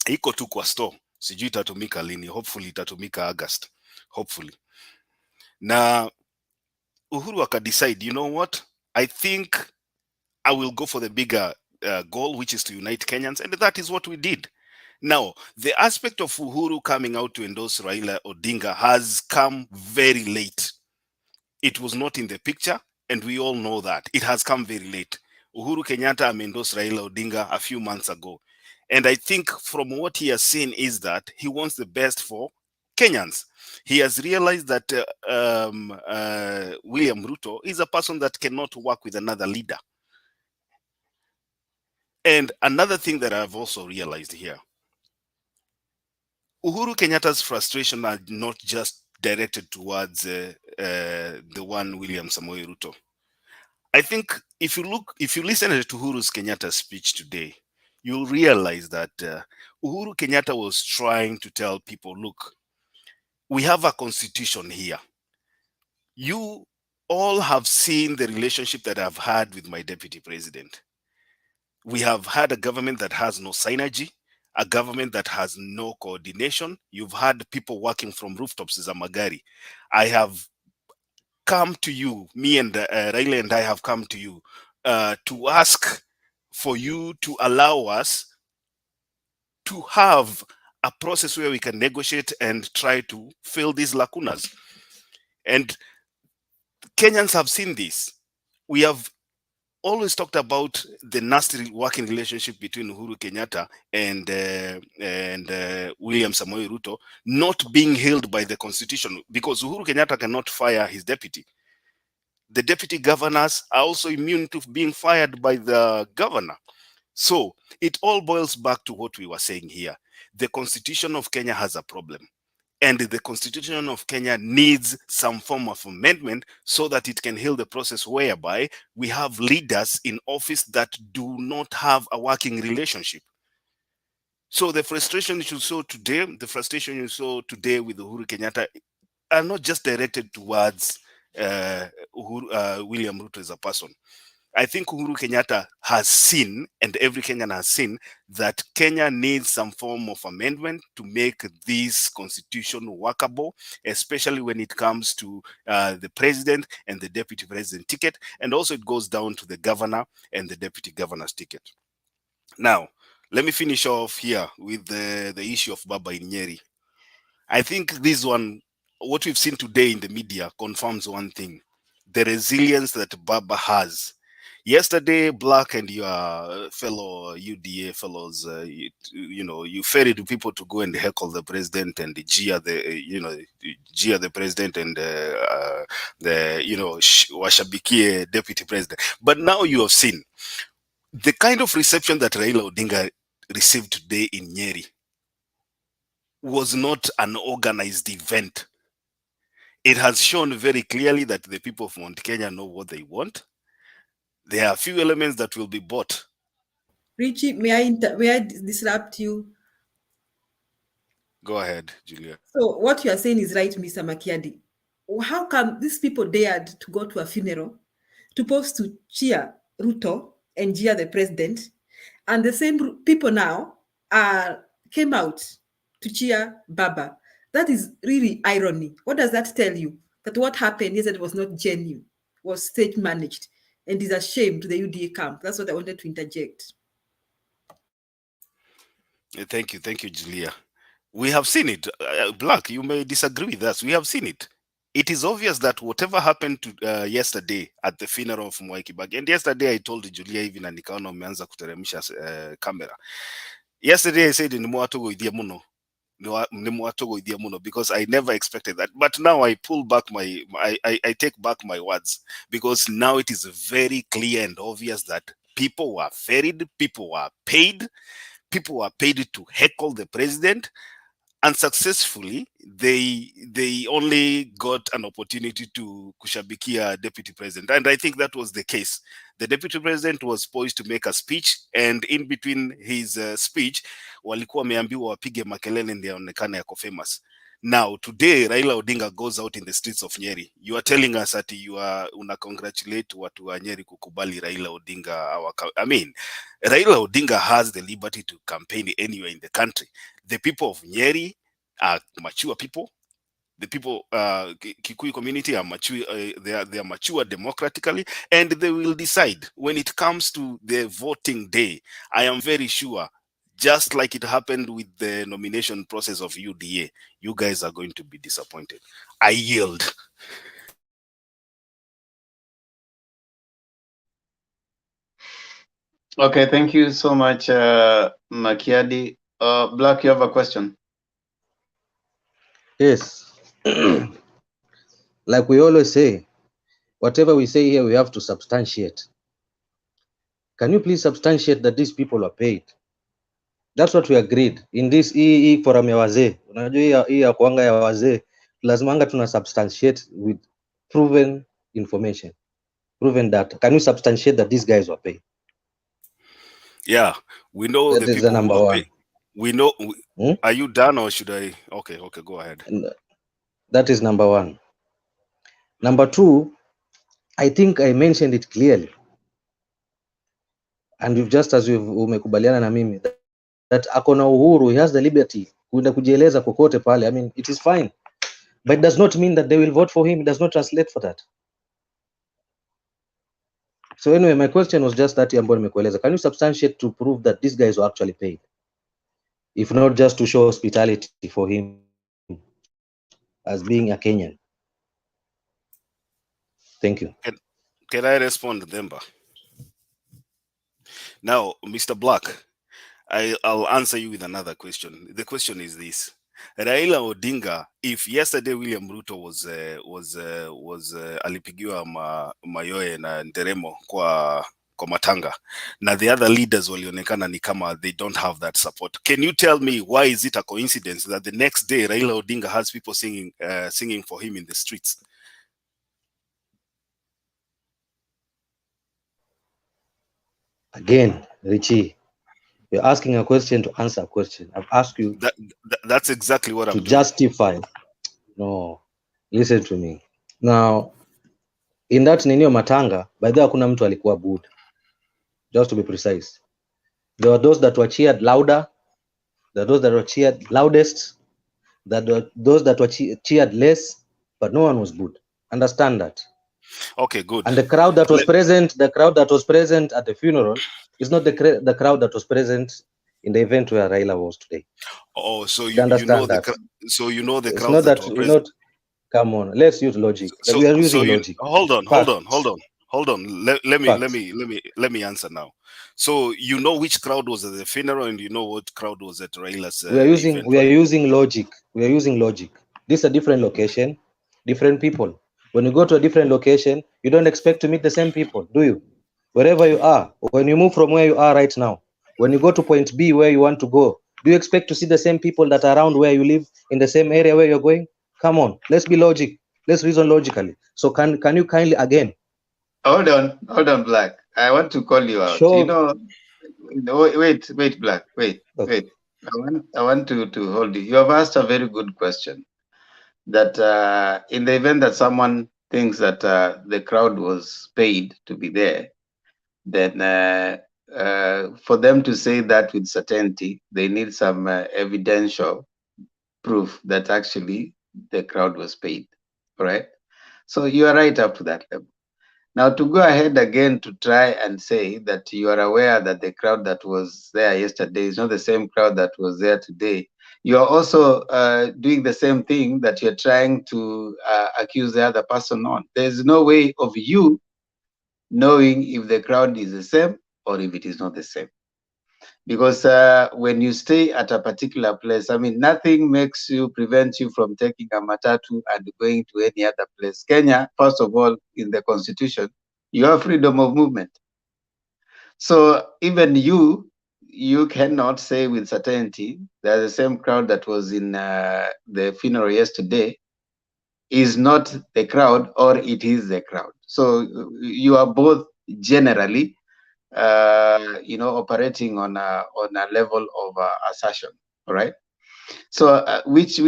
Iko tu kwa store. Sijui itatumika lini. Hopefully itatumika August. Hopefully. Na Uhuru decide, you know what? I think I will go for the bigger goal, which is to unite Kenyans. And that is what we did. Now, the aspect of Uhuru coming out to endorse Raila Odinga has come very late. It was not in the picture, and we all know that. It has come very late. Uhuru Kenyatta endorsed Raila Odinga a few months ago. And I think from what he has seen is that he wants the best for Kenyans. He has realized that William Ruto is a person that cannot work with another leader. And another thing that I've also realized here, Uhuru Kenyatta's frustration are not just directed towards the one William Samoei Ruto. I think if you listen to Uhuru Kenyatta's speech today, you'll realize that Uhuru Kenyatta was trying to tell people, look, we have a constitution here. You all have seen the relationship that I've had with my deputy president. We have had a government that has no synergy, a government that has no coordination. You've had people working from rooftops as a magari. I have come to you, me and Raila and I have come to you to ask for you to allow us to have a process where we can negotiate and try to fill these lacunas. And Kenyans have seen this. We have always talked about the nasty working relationship between Uhuru Kenyatta and William Samoei Ruto not being held by the constitution, because Uhuru Kenyatta cannot fire his deputy. The deputy governors are also immune to being fired by the governor. So it all boils back to what we were saying here. The constitution of Kenya has a problem. And the constitution of Kenya needs some form of amendment so that it can heal the process whereby we have leaders in office that do not have a working relationship. So the frustration you saw today, with Uhuru Kenyatta are not just directed towards William Ruto as a person. I think Uhuru Kenyatta has seen, and every Kenyan has seen, that Kenya needs some form of amendment to make this constitution workable, especially when it comes to the president and the deputy president ticket. And also it goes down to the governor and the deputy governor's ticket. Now, let me finish off here with the issue of Baba in Nyeri. I think this one, what we've seen today in the media confirms one thing: the resilience that Baba has. Yesterday, Black and your fellow UDA fellows, you ferried people to go and heckle the president and jeer the president and washabikie deputy president. But now you have seen the kind of reception that Raila Odinga received today in Nyeri was not an organized event. It has shown very clearly that the people of Mount Kenya know what they want. There are a few elements that will be bought. Richie, may I disrupt you? Go ahead, Julia. So what you are saying is right, Mr. Makiadi. How come these people dared to go to a funeral, supposed to cheer Ruto and jeer the president, and the same people now came out to cheer Baba? That is really irony. What does that tell you? That what happened is that it was not genuine, was stage managed, and is a shame to the UDA camp. That's what I wanted to interject. Thank you, Julia. We have seen it. Black, you may disagree with us. We have seen it. It is obvious that whatever happened to yesterday at the funeral of Mwai Kibaki, and yesterday I told Julia even and nikaona umeanza kuteremsha camera. Yesterday I said because I never expected that. But now I pull back I take back my words, because now it is very clear and obvious that people were ferried, people were paid to heckle the president. Unsuccessfully, they only got an opportunity to kushabikia deputy president, and I think that was the case. The deputy president was poised to make a speech, and in between his speech, walikuwa wameambiwa wapige makelele ndio aonekane yako famous. Now today, Raila Odinga goes out in the streets of Nyeri. You are telling us that you are una congratulate watu wa Nyeri kukubali Raila Odinga. Raila Odinga has the liberty to campaign anywhere in the country. The people of Nyeri are mature people. The people, Kikuyu community are mature. They are mature democratically, and they will decide when it comes to the voting day. I am very sure, just like it happened with the nomination process of UDA, you guys are going to be disappointed. I yield. Okay, thank you so much, Makiadi. Black, you have a question? Yes. Like we always say, whatever we say here, we have to substantiate. Can you please substantiate that these people are paid? That's what we agreed in this forum ya wazee. Unajua hii ya kuanga ya wazee, lazimanga tuna substantiate with proven information, proven data. Can you substantiate that these guys were paid? Yeah, we know that the is people the number who are one. paid. We know. Are you done or should I? Okay, go ahead. That is number one. Number two, I think I mentioned it clearly. And you've just as umekubaliana na mimi that akona uhuru, he has the liberty kuenda kujieleza kokote pale. I mean, it is fine. But it does not mean that they will vote for him. It does not translate for that. So anyway, my question was just that ambayo nimekueleza. Can you substantiate to prove that these guys were actually paid? If not just to show hospitality for him as being a Kenyan. Thank you. Can I respond, Demba? Now, Mr. Black, I'll answer you with another question. The question is this: Raila Odinga, if yesterday William Ruto was alipigiwa mayoe na nderemo kwa matanga, na the other leaders walionekana ni kama they don't have that support. Can you tell me why is it a coincidence that the next day Raila Odinga has people singing for him in the streets? Again, Richie, you're asking a question to answer a question. I've asked you. That's exactly what I'm doing. To justify. No, listen to me. Now, in that Ninio Matanga, by the way, hakuna mtu alikuwa booed. Just to be precise. There were those that were cheered louder. There were those that were cheered loudest. There were those that were cheered less, but no one was booed. Understand that. Okay, good. And the crowd that was present at the funeral is not the crowd that was present in the event where Raila was today. Oh, so you understand that. The it's crowd not that that were you're present. not. Come on, let's use logic. We are using logic. Hold on. Let me answer now. So you know which crowd was at the funeral, and you know what crowd was at Raila's event. We are using logic. We are using logic. This is a different location, different people. When you go to a different location, you don't expect to meet the same people, do you? Wherever you are, when you move from where you are right now, when you go to point B where you want to go, do you expect to see the same people that are around where you live in the same area where you're going? Come on, let's be logic. Let's reason logically. So can you kindly again? Hold on, Black. I want to call you out. Sure. You know, wait, Black, wait. I want to hold you. You have asked a very good question. That in the event that someone thinks that the crowd was paid to be there, then for them to say that with certainty, they need some evidential proof that actually the crowd was paid. All right. So you are right up to that level. Now, to go ahead again to try and say that you are aware that the crowd that was there yesterday is not the same crowd that was there today, you are also doing the same thing that you're trying to accuse the other person on. There's no way of you knowing if the crowd is the same or if it is not the same. Because when you stay at a particular place, I mean, nothing prevents you from taking a matatu and going to any other place. Kenya, first of all, in the constitution, you have freedom of movement. So even you cannot say with certainty that the same crowd that was in the funeral yesterday is not the crowd or it is the crowd. So you are both generally operating on a level of assertion, all right? So which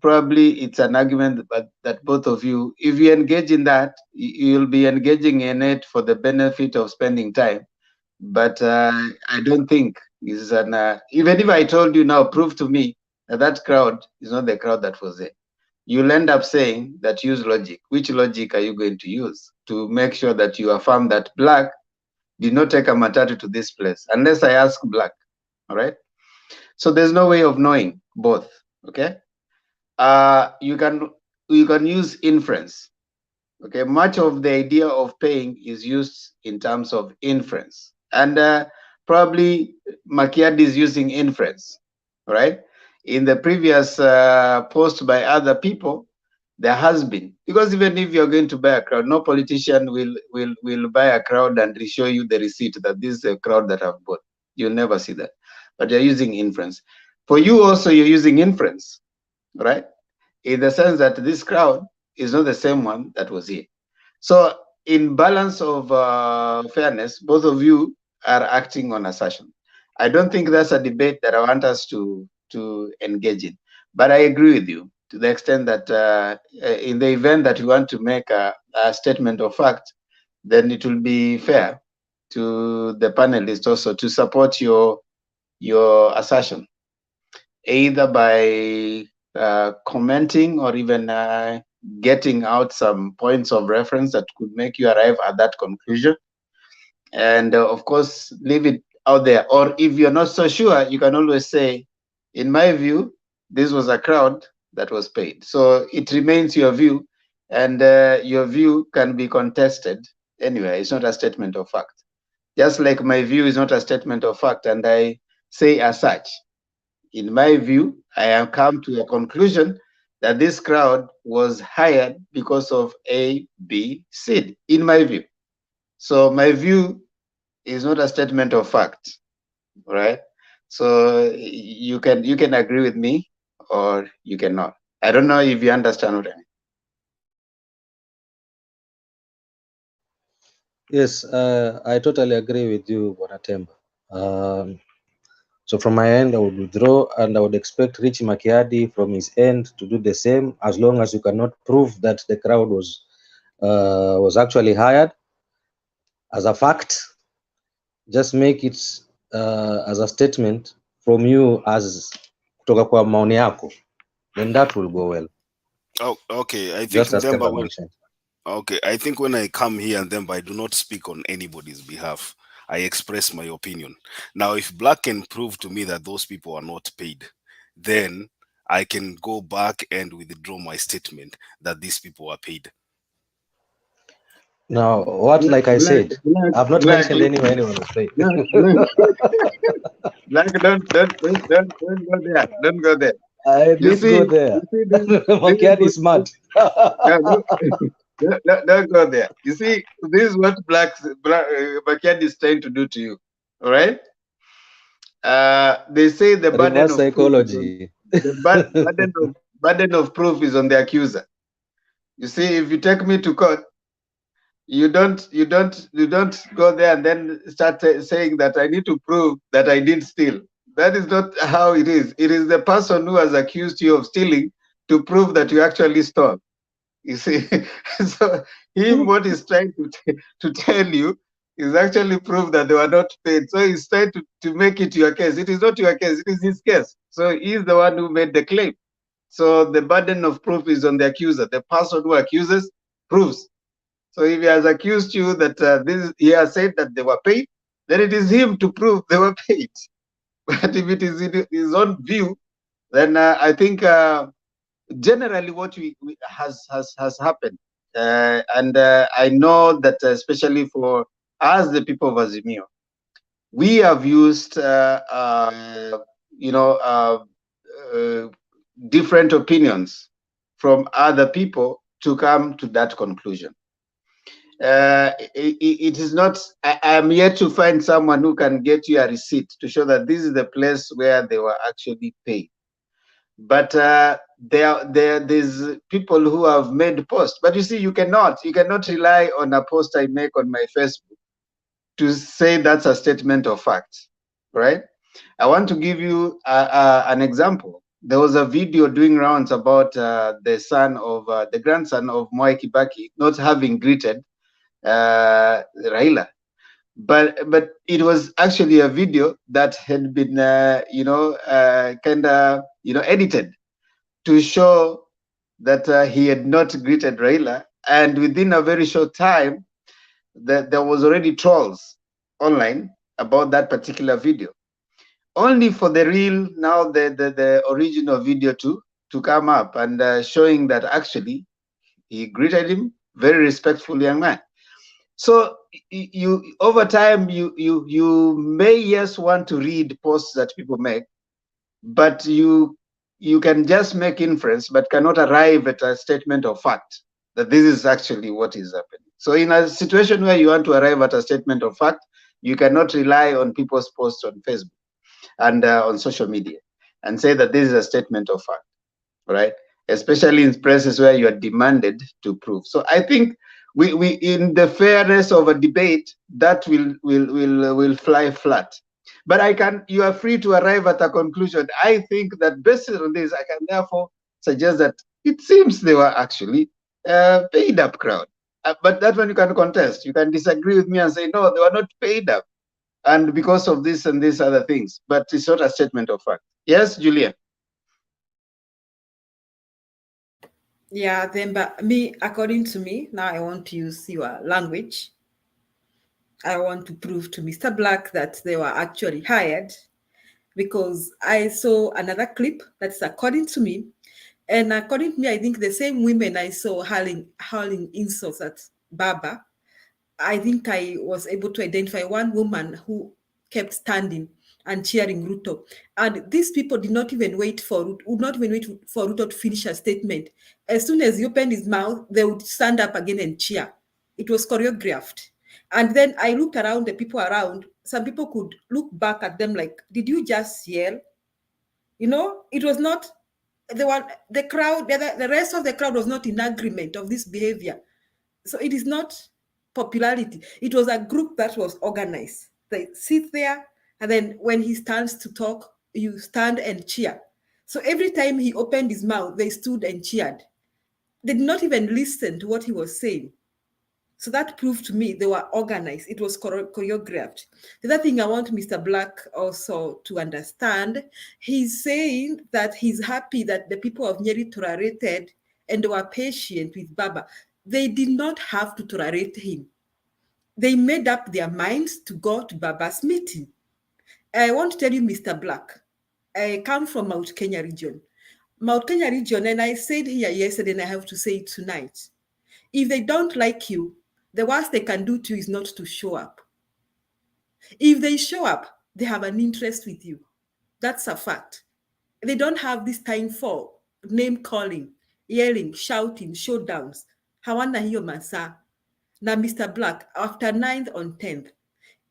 probably it's an argument that both of you, if you engage in that, you'll be engaging in it for the benefit of spending time. But I don't think is an even if I told you now, prove to me that crowd is not the crowd that was there, you'll end up saying that use logic. Which logic are you going to use to make sure that you affirm that Black did not take a matatu to this place unless I ask Black? All right. So there's no way of knowing both. Okay. You can use inference. Okay. Much of the idea of paying is used in terms of inference, and probably Makiadi is using inference. All right. In the previous post by other people, there has been, because even if you're going to buy a crowd, no politician will buy a crowd and show you the receipt that this is a crowd that I've bought. You'll never see that. But you're using inference. For you also, you're using inference, right? In the sense that this crowd is not the same one that was here. So in balance of fairness, both of you are acting on assertion. I don't think that's a debate that I want us to engage in. But I agree with you to the extent that in the event that you want to make a statement of fact, then it will be fair to the panelists also to support your assertion, either by commenting or even getting out some points of reference that could make you arrive at that conclusion. And of course, leave it out there. Or if you're not so sure, you can always say, in my view, this was a crowd that was paid. So it remains your view, and your view can be contested. Anyway, it's not a statement of fact. Just like my view is not a statement of fact, and I say as such. In my view, I have come to a conclusion that this crowd was hired because of A, B, C, in my view. So my view is not a statement of fact, right? So you can agree with me or you cannot. I don't know if you understand what I mean. Yes, I totally agree with you, Bonatemba. So from my end, I would withdraw, and I would expect Richie Makiadi from his end to do the same, as long as you cannot prove that the crowd was actually hired as a fact. Just make it as a statement from you as kutoka kwa maoni yako, then that will go well. Oh, okay. I think Just as Ndemba Kemba will. mentioned. Okay, I think when I come here and then I do not speak on anybody's behalf. I express my opinion. Now, if Black can prove to me that those people are not paid, then I can go back and withdraw my statement that these people are paid. Now, what, like I said, I've not mentioned anyone was paid. Black, don't go there. Don't go there. I did go there. Makiadi is smart. Don't go there. You see, this is what Makiadi is trying to do to you. All right? They say the burden Reverse of psychology. burden of proof is on the accuser. You see, if you take me to court, you don't go there and then start saying that I need to prove that I did steal. That is not how it is. It is the person who has accused you of stealing to prove that you actually stole. You see, so what he's trying to tell you is actually prove that they were not paid. So he's trying to make it your case. It is not your case. It is his case. So he's the one who made the claim. So the burden of proof is on the accuser. The person who accuses proves. So if he has accused you that he has said that they were paid, then it is him to prove they were paid. But if it is in his own view, then I think generally what has happened, and I know that especially for us, the people of Azimio, we have used different opinions from other people to come to that conclusion. It is not, I am yet to find someone who can get you a receipt to show that this is the place where they were actually paid. But there's people who have made posts. But you see, you cannot rely on a post I make on my Facebook to say that's a statement of fact, right? I want to give you an example. There was a video doing rounds about the grandson of Mwai Kibaki not having greeted Raila, but it was actually a video that had been edited to show that he had not greeted Raila, and within a very short time that there was already trolls online about that particular video, only for the real the original video to come up and showing that actually he greeted him, very respectful young man. So you over time you may yes want to read posts that people make, but you can just make inference but cannot arrive at a statement of fact that this is actually what is happening. So in a situation where you want to arrive at a statement of fact, you cannot rely on people's posts on Facebook and on social media and say that this is a statement of fact, right? Especially in places where you are demanded to prove. So I think we in the fairness of a debate, that will fly flat. But you are free to arrive at a conclusion. I think that based on this, I can therefore suggest that it seems they were actually paid up crowd. But that one you can contest. You can disagree with me and say, no, they were not paid up. And because of this and these other things. But it's not a statement of fact. Yes, Julia? Yeah, then, but me, according to me, now I want to use your language. I want to prove to Mr. Black that they were actually hired, because I saw another clip that's according to me. And according to me, I think the same women I saw hurling insults at Baba, I think I was able to identify one woman who kept standing and cheering Ruto. And these people did not even wait for Ruto to finish a statement. As soon as he opened his mouth, they would stand up again and cheer. It was choreographed. And then I looked around the people around. Some people could look back at them like, did you just yell? You know, it was not, the crowd, the rest of the crowd was not in agreement of this behavior. So it is not popularity. It was a group that was organized. They sit there, and then when he stands to talk, you stand and cheer. So every time he opened his mouth, they stood and cheered. They did not even listen to what he was saying. So that proved to me they were organized. It was choreographed. The other thing I want Mr. Black also to understand, he's saying that he's happy that the people of Nyeri tolerated and were patient with Baba. They did not have to tolerate him. They made up their minds to go to Baba's meeting. I want to tell you, Mr. Black, I come from Mount Kenya region. Mount Kenya region, and I said here yesterday, and I have to say it tonight. If they don't like you, the worst they can do to you is not to show up. If they show up, they have an interest with you. That's a fact. They don't have this time for name calling, yelling, shouting, showdowns. Hawana hiyo masaa. Now, Mr. Black, after 9th on 10th,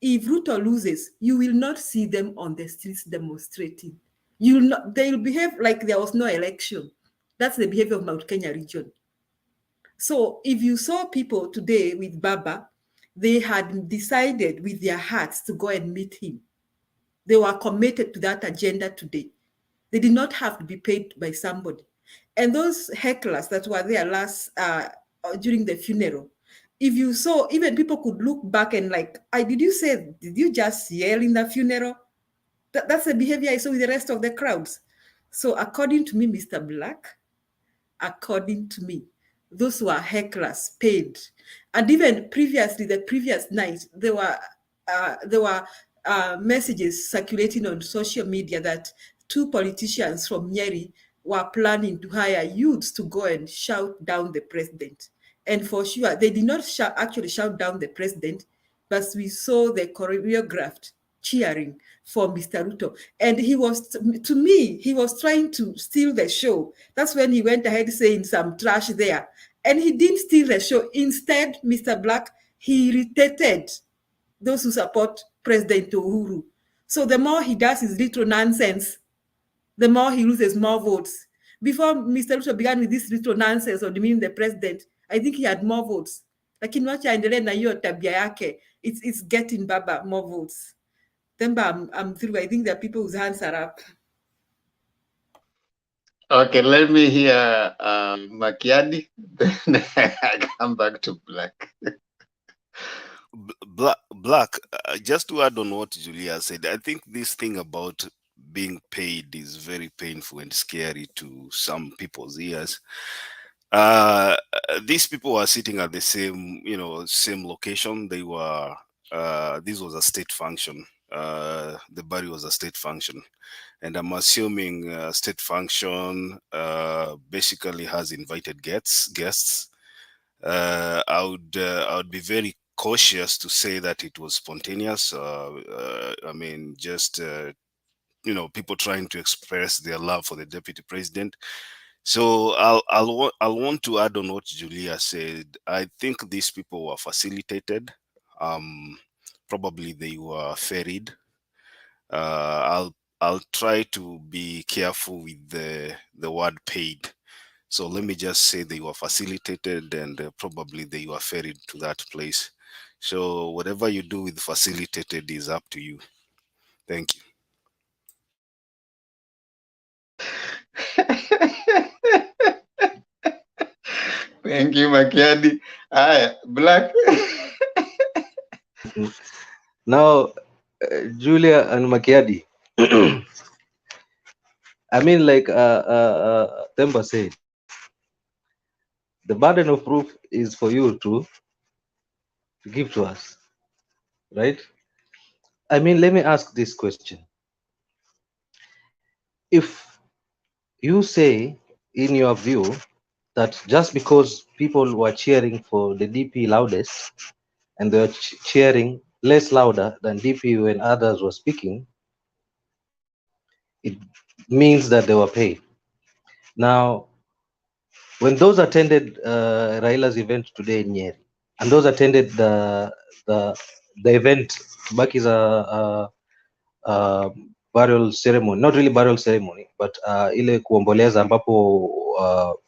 if Ruto loses, you will not see them on the streets demonstrating. They will behave like there was no election. That's the behavior of Mount Kenya region. So if you saw people today with Baba, they had decided with their hearts to go and meet him. They were committed to that agenda today. They did not have to be paid by somebody. And those hecklers that were there during the funeral, if you saw, even people could look back and like, did you just yell in the funeral? That's the behavior I saw with the rest of the crowds. So according to me, Mr. Black, according to me, those were hecklers paid. And even previously, the previous night, there were messages circulating on social media that two politicians from Nyeri were planning to hire youths to go and shout down the president. And for sure, they did not actually shout down the president, but we saw the choreographed cheering for Mr. Ruto. And he was trying to steal the show. That's when he went ahead saying some trash there. And he didn't steal the show. Instead, Mr. Black, he irritated those who support President Uhuru. So the more he does his little nonsense, the more he loses more votes. Before Mr. Ruto began with this little nonsense of demeaning the president, I think he had more votes. Lakini wacha aendelee na hiyo tabia yake, it's getting Baba more votes. Then I'm through. I think there are people whose hands are up. Okay, let me hear Makiadi, then I come back to Black. Black, just to add on what Julia said, I think this thing about being paid is very painful and scary to some people's ears. These people were sitting at the same location. They were, this was a state function. The body was a state function. And I'm assuming state function basically has invited guests. I would be very cautious to say that it was spontaneous. I mean, just people trying to express their love for the deputy president. So I'll want to add on what Julia said. I think these people were facilitated. Probably they were ferried. I'll try to be careful with the word paid. So let me just say they were facilitated and probably they were ferried to that place. So whatever you do with facilitated is up to you. Thank you. Thank you, Makiadi. Black. Now, Julia and Makiadi. I mean, like Temba said, the burden of proof is for you to give to us, right? I mean, let me ask this question. If you say, in your view, that just because people were cheering for the DP loudest and they were cheering less louder than DP when others were speaking, it means that they were paid. Now, when those attended Raila's event today in Nyeri, and those attended the event, Baki's burial ceremony, not really burial ceremony, but ile kuomboleza ambapo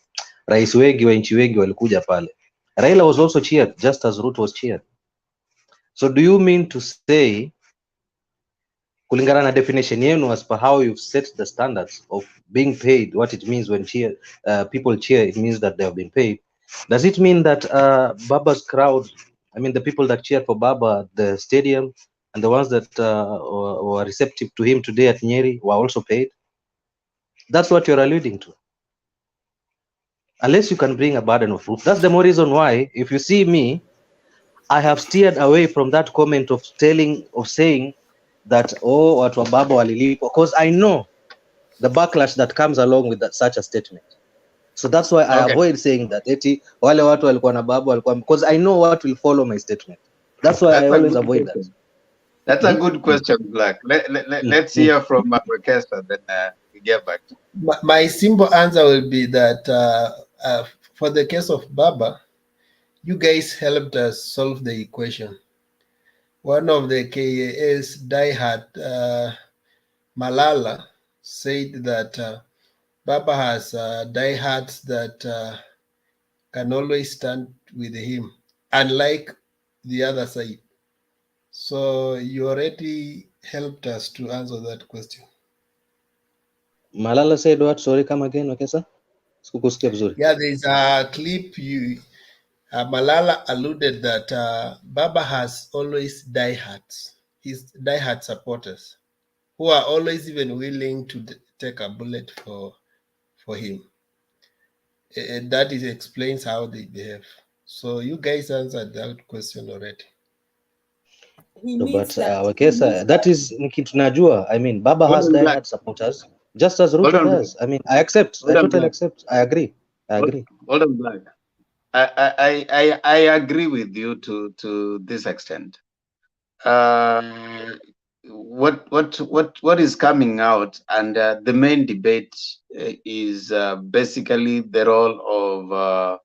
rais wengi wa nchi wengi walikuja pale. Raila was also cheered just as Ruto was cheered. So do you mean to say, kulingana na definition yenu, as per how you've set the standards of being paid, what it means when people cheer, it means that they have been paid. Does it mean that Baba's crowd, I mean the people that cheered for Baba at the stadium and the ones that were receptive to him today at Nyeri were also paid? That's what you're alluding to. Unless you can bring a burden of proof. That's the more reason why, if you see me, I have steered away from that comment of saying that, oh, what Baba walilipo, because I know the backlash that comes along with such a statement. So that's why I avoid saying that wale watu walikuwa na Baba walikuwa, because I know what will follow my statement. That's why I always avoid that. That's a good question, Black. Let's hear from Professor, then we get back. My simple answer will be that for the case of Baba, you guys helped us solve the equation. One of the KA's diehard, Malala, said that Baba has diehards that can always stand with him, unlike the other side. So you already helped us to answer that question. Malala said what? Sorry, come again, okay, sir? Yeah, there's a clip Malala alluded that Baba has always diehards, his diehard supporters, who are always even willing to take a bullet for him. That explains how they behave. So you guys answered that question already. No, but that is kitu najua. I mean, Baba has diehard supporters, just as Ruto does. I mean, I accept. I totally accept. I agree. Hold on, Black. I agree with you to this extent. What is coming out, and the main debate is basically the role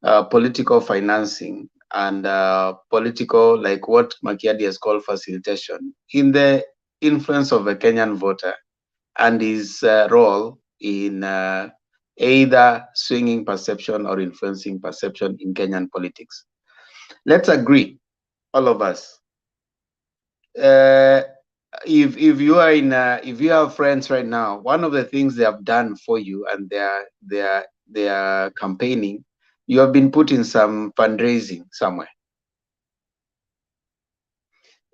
of political financing and political, like what Makiadi has called facilitation, in the influence of a Kenyan voter and his role in either swinging perception or influencing perception in Kenyan politics. Let's agree, all of us. If you are if you have friends right now, one of the things they have done for you, and they are campaigning, you have been put in some fundraising somewhere,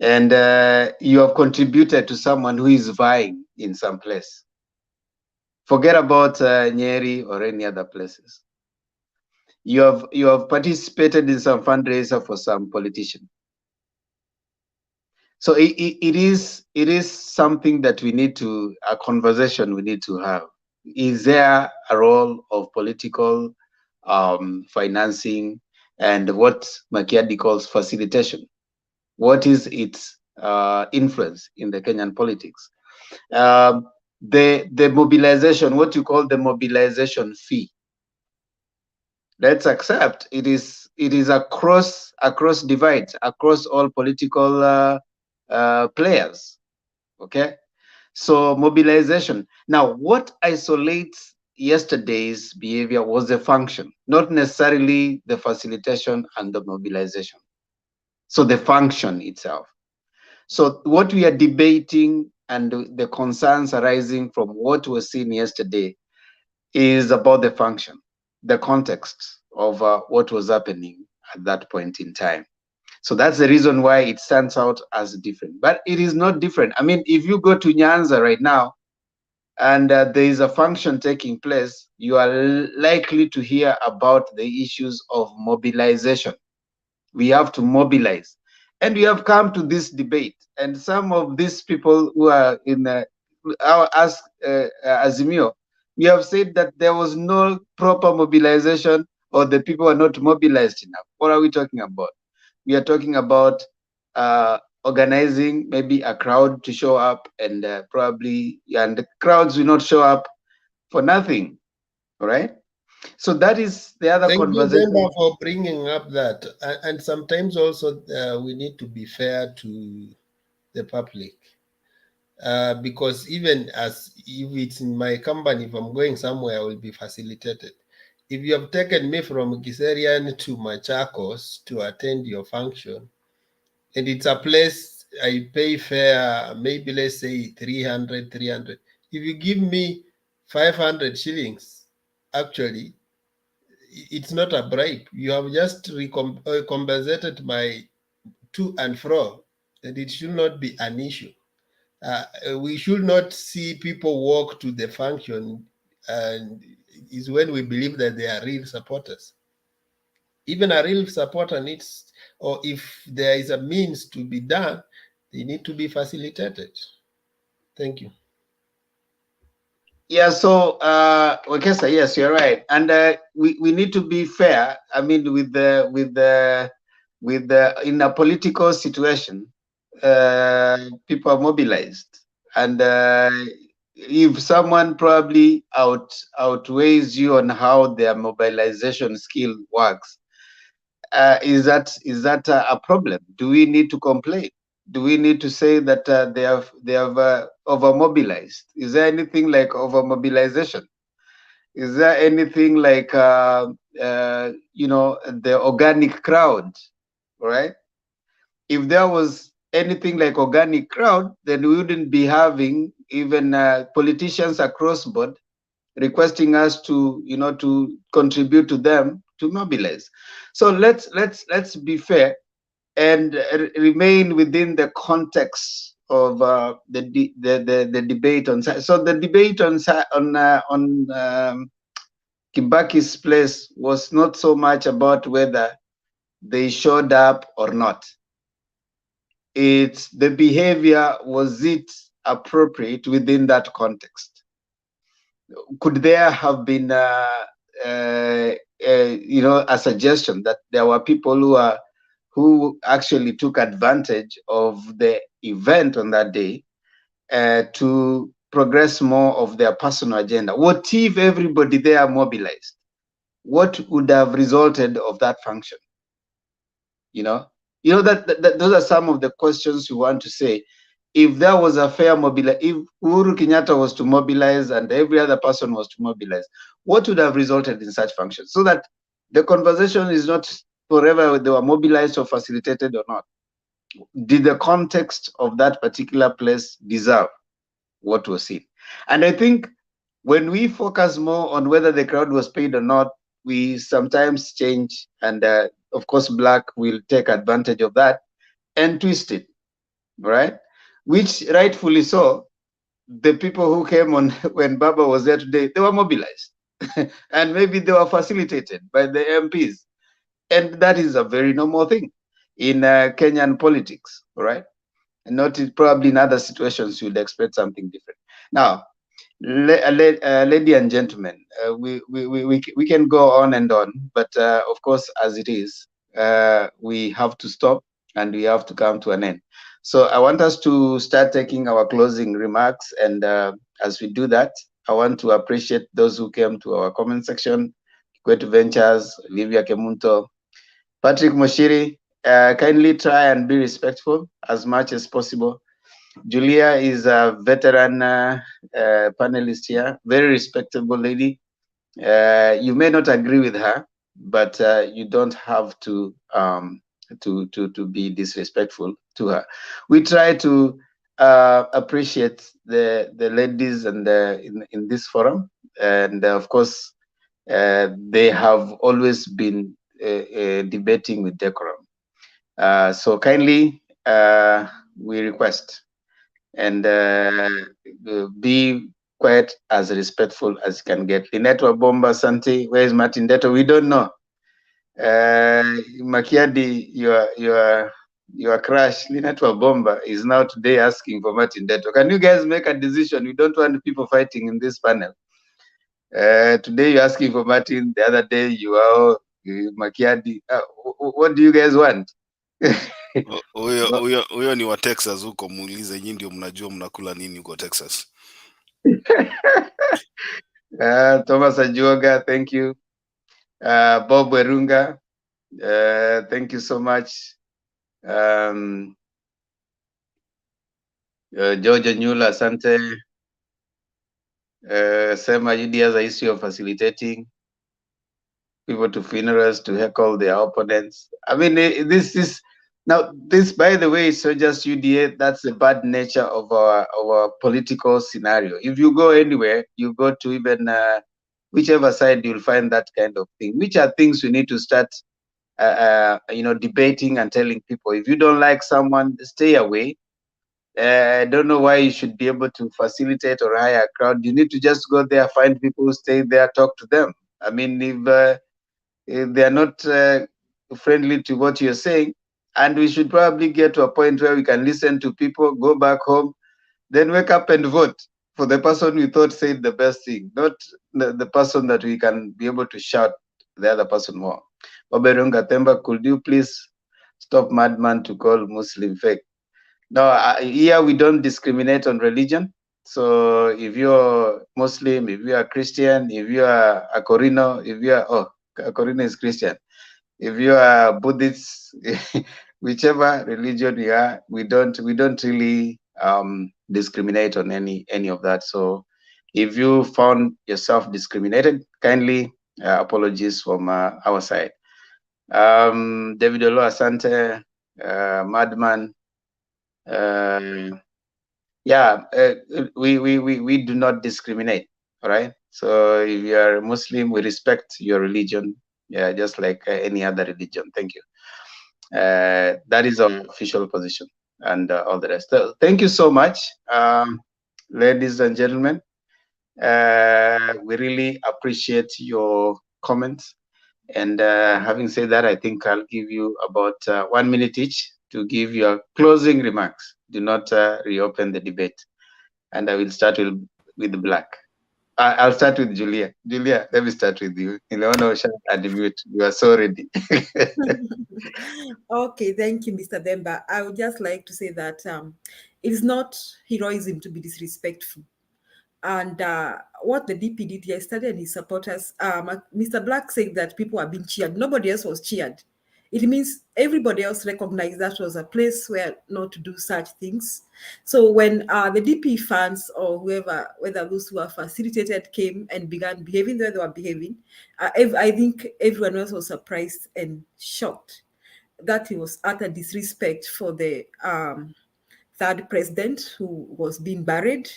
and you have contributed to someone who is vying in some place. Forget about Nyeri or any other places. You have participated in some fundraiser for some politician. So it is something that we need to, a conversation we need to have. Is there a role of political financing and what Makiadi calls facilitation? What is its influence in the Kenyan politics? The mobilization, what you call the mobilization fee. Let's accept it is across divides, across all political players. Okay, so mobilization. Now, what isolates yesterday's behavior was the function, not necessarily the facilitation and the mobilization. So the function itself. So what we are debating and the concerns arising from what was seen yesterday is about the function, the context of what was happening at that point in time. So that's the reason why it stands out as different. But it is not different. I mean, if you go to Nyanza right now and there is a function taking place, you are likely to hear about the issues of mobilization. We have to mobilize. And we have come to this debate. And some of these people who are in our Azimio, we have said that there was no proper mobilization, or the people are not mobilized enough. What are we talking about? We are talking about organizing maybe a crowd to show up, and and the crowds will not show up for nothing. All right. So that is the other Thank conversation. you, Demba, for bringing up that. And sometimes also we need to be fair to the public. Because even as if it's in my company, if I'm going somewhere, I will be facilitated. If you have taken me from Giserian to Machakos to attend your function, and it's a place I pay fare, maybe let's say 300. If you give me 500 shillings, actually, it's not a bribe. You have just compensated my to and fro, and it should not be an issue. We should not see people walk to the function, and is when we believe that they are real supporters. Even a real supporter needs, or if there is a means to be done, they need to be facilitated. Thank you. Yeah, so Wekesa, yes, you're right, and we need to be fair. I mean, in a political situation, people are mobilized, and if someone probably outweighs you on how their mobilization skill works, is that a problem? Do we need to complain? Do we need to say that they have over mobilized? Is there anything like over mobilization? Is there anything like the organic crowd, right? If there was anything like organic crowd, then we wouldn't be having even politicians across board requesting us to to contribute to them to mobilize. So let's be fair and remain within the context of the debate on. So the debate on Kibaki's place was not so much about whether they showed up or not. It's the behavior, was it appropriate within that context? Could there have been a suggestion that there were people who actually took advantage of the event on that day to progress more of their personal agenda? What if everybody there mobilized? What would have resulted of that function? That those are some of the questions you want to say. If there was a fair mobilization, if Uhuru Kenyatta was to mobilize and every other person was to mobilize, what would have resulted in such functions? So that the conversation is not forever they were mobilized or facilitated or not. Did the context of that particular place deserve what was seen? And I think when we focus more on whether the crowd was paid or not, we sometimes change, and of course, Black will take advantage of that and twist it, right? Which rightfully so, the people who came on when Baba was there today, they were mobilized, and maybe they were facilitated by the MPs, and that is a very normal thing in Kenyan politics, right? And not probably in other situations you'd expect something different. Now, lady and gentlemen, we can go on and on, but of course, as it is, we have to stop and we have to come to an end. So I want us to start taking our closing remarks, and as we do that, I want to appreciate those who came to our comment section: Kwetu Ventures, Livia Kemunto, Patrick Moshiri. Kindly try and be respectful as much as possible. Julia is a veteran panelist here, very respectable lady. You may not agree with her, but you don't have to be disrespectful to her. We try to appreciate the ladies and in this forum, and of course, they have always been debating with decorum. So kindly, we request and be quite as respectful as you can get. Lineto Bomba Santi, where is Martin Deto? We don't know. Makiadi, your crush, Lineto Bomba, is now today asking for Martin Deto. Can you guys make a decision? We don't want people fighting in this panel. Today you're asking for Martin, the other day you are Makiadi. What do you guys want? Huyo ni wa Texas huko, muulize nyinyi ndio mnajua mnakula nini huko Texas. Thomas Ajuoga, thank you. Bob Werunga, thank you so much. George Nyula, asante. Sema UD has an issue of facilitating people to funerals to heckle their opponents. I mean, this is now this, by the way, so just UDA. That's the bad nature of our political scenario. If you go anywhere, you go to even whichever side, you'll find that kind of thing. Which are things we need to start, debating and telling people. If you don't like someone, stay away. I don't know why you should be able to facilitate or hire a crowd. You need to just go there, find people, stay there, talk to them. I mean, if they are not friendly to what you're saying, and we should probably get to a point where we can listen to people, go back home, then wake up and vote for the person we thought said the best thing, not the person that we can be able to shout the other person more. Oberunga Temba, could you please stop madman to call Muslim fake? No, here we don't discriminate on religion. So if you're Muslim, if you are Christian, if you are a Corino, if you are, a Corino is Christian. If you are Buddhist, whichever religion you are, we don't really discriminate on any of that. So if you found yourself discriminated, kindly apologies from our side. David Olo Asante, Madman. We do not discriminate. All right. So if you are Muslim, we respect your religion. Yeah, just like any other religion. Thank you. That is our official position, and all the rest. So, thank you so much, ladies and gentlemen. We really appreciate your comments. And having said that, I think I'll give you about 1 minute each to give your closing remarks. Do not reopen the debate. And I will start with Black. I'll start with Julia. Julia, let me start with you. You are so ready. Okay, thank you, Mr. Demba. I would just like to say that it is not heroism to be disrespectful. And what the DP did yesterday and his supporters, Mr. Black said that people are being cheered. Nobody else was cheered. It means everybody else recognized that was a place where not to do such things. So when the DP fans or whoever, whether those who are facilitated, came and began behaving the way they were behaving, I think everyone else was surprised and shocked that it was utter disrespect for the third president who was being buried,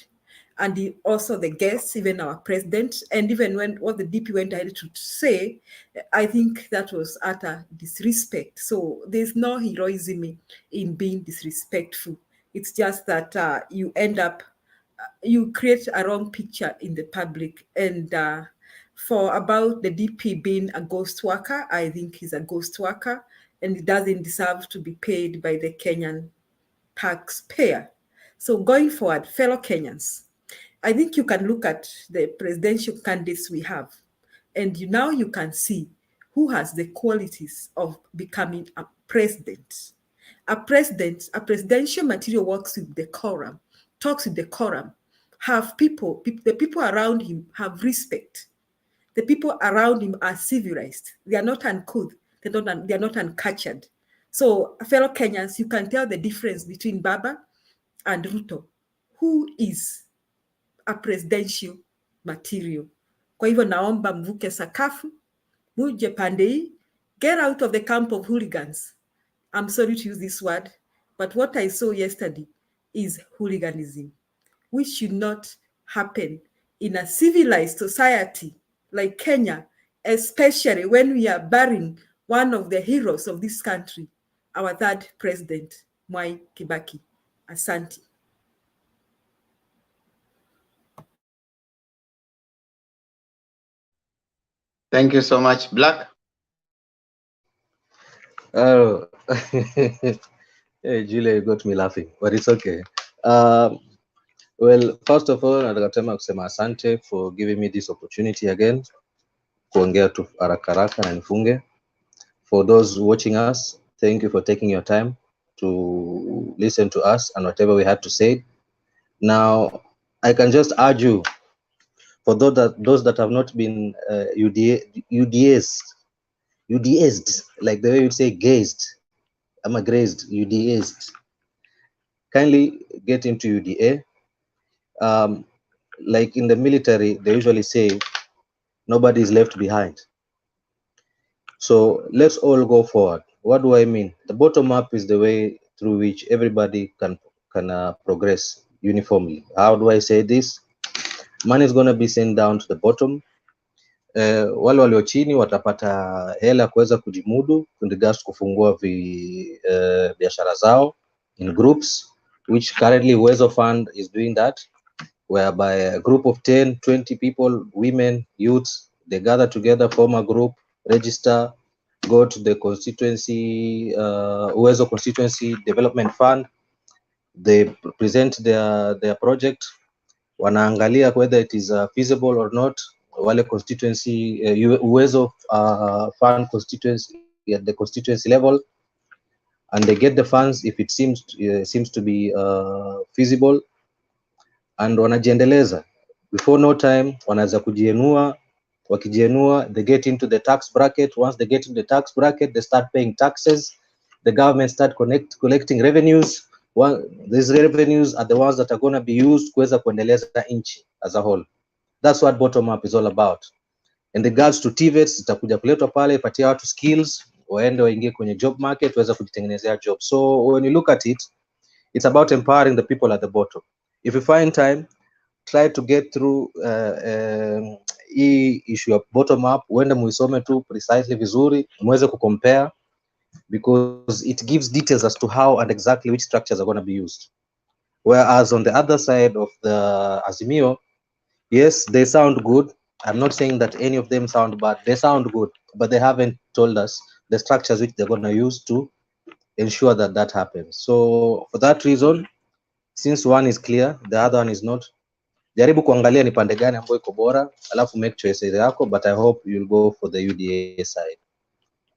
and also the guests, even our president, and even when what the DP went ahead to say, I think that was utter disrespect. So there's no heroism in being disrespectful. It's just that you end up, you create a wrong picture in the public. And for about the DP being a ghost worker, I think he's a ghost worker and he doesn't deserve to be paid by the Kenyan taxpayer. So going forward, fellow Kenyans, I think you can look at the presidential candidates we have, and now you can see who has the qualities of becoming a president. A presidential material works with decorum, talks with decorum, have the people around him have respect. The people around him are civilized. They are not uncouth. They are not uncultured. So, fellow Kenyans, you can tell the difference between Baba and Ruto, who is a presidential material. Kwa hivyo naomba mvuke sakafu, muje pande hii, get out of the camp of hooligans. I'm sorry to use this word, but what I saw yesterday is hooliganism, which should not happen in a civilized society like Kenya. especially when we are burying one of the heroes of this country, our third president, Mwai Kibaki. Asante. Thank you so much. Black? Oh, hey, Julia, you got me laughing, but it's okay. Well, first of all, nataka kusema asante for giving me this opportunity again. Kuongea tu haraka haraka na nifunge. For those watching us, thank you for taking your time to listen to us and whatever we had to say. Now, I can just urge you, for those that have not been UDA'd, like the way you say gazed, I'm a grazed, UDA'd, kindly get into UDA. Like in the military, they usually say nobody is left behind. So let's all go forward. What do I mean? The bottom up is the way through which everybody can progress uniformly. How do I say this? Money is going to be sent down to the bottom. Wale walio chini watapata hela kuweza kujimudu in regards kufungua biashara zao in groups, which currently Uwezo Fund is doing that, whereby a group of 10, 20 people, women, youths, they gather together, form a group, register, go to the constituency, Uwezo Constituency Development Fund. They present their project, wanaangalia whether it is feasible or not. Wale constituency, Uwezo Fund constituency at the constituency level, and they get the funds if it seems to be feasible, and wanajiendeleza. Before no time wanaweza kujienua. Wakijienua, they get into the tax bracket. Once they get into the tax bracket, they start paying taxes. The government start collecting revenues. These revenues are the ones that are going to be used kuweza kuendeleza nchi as a whole. That's what bottom up is all about. In regards to TVETs, itakuja kuletwa pale, ipatia watu skills, waende waingie kwenye job market, waweza kujitengenezea job. So when you look at it, it's about empowering the people at the bottom. If you find time, try to get through issue of bottom up, uende muisome tu precisely vizuri, muweze kucompare, because it gives details as to how and exactly which structures are going to be used. Whereas on the other side of the Azimio, yes, they sound good. I'm not saying that any of them sound bad. They sound good, but they haven't told us the structures which they're going to use to ensure that that happens. So for that reason, since one is clear, the other one is not, jaribu kuangalia ni pande gani ambayo iko bora, alafu make choices yako, but I hope you'll go for the UDA side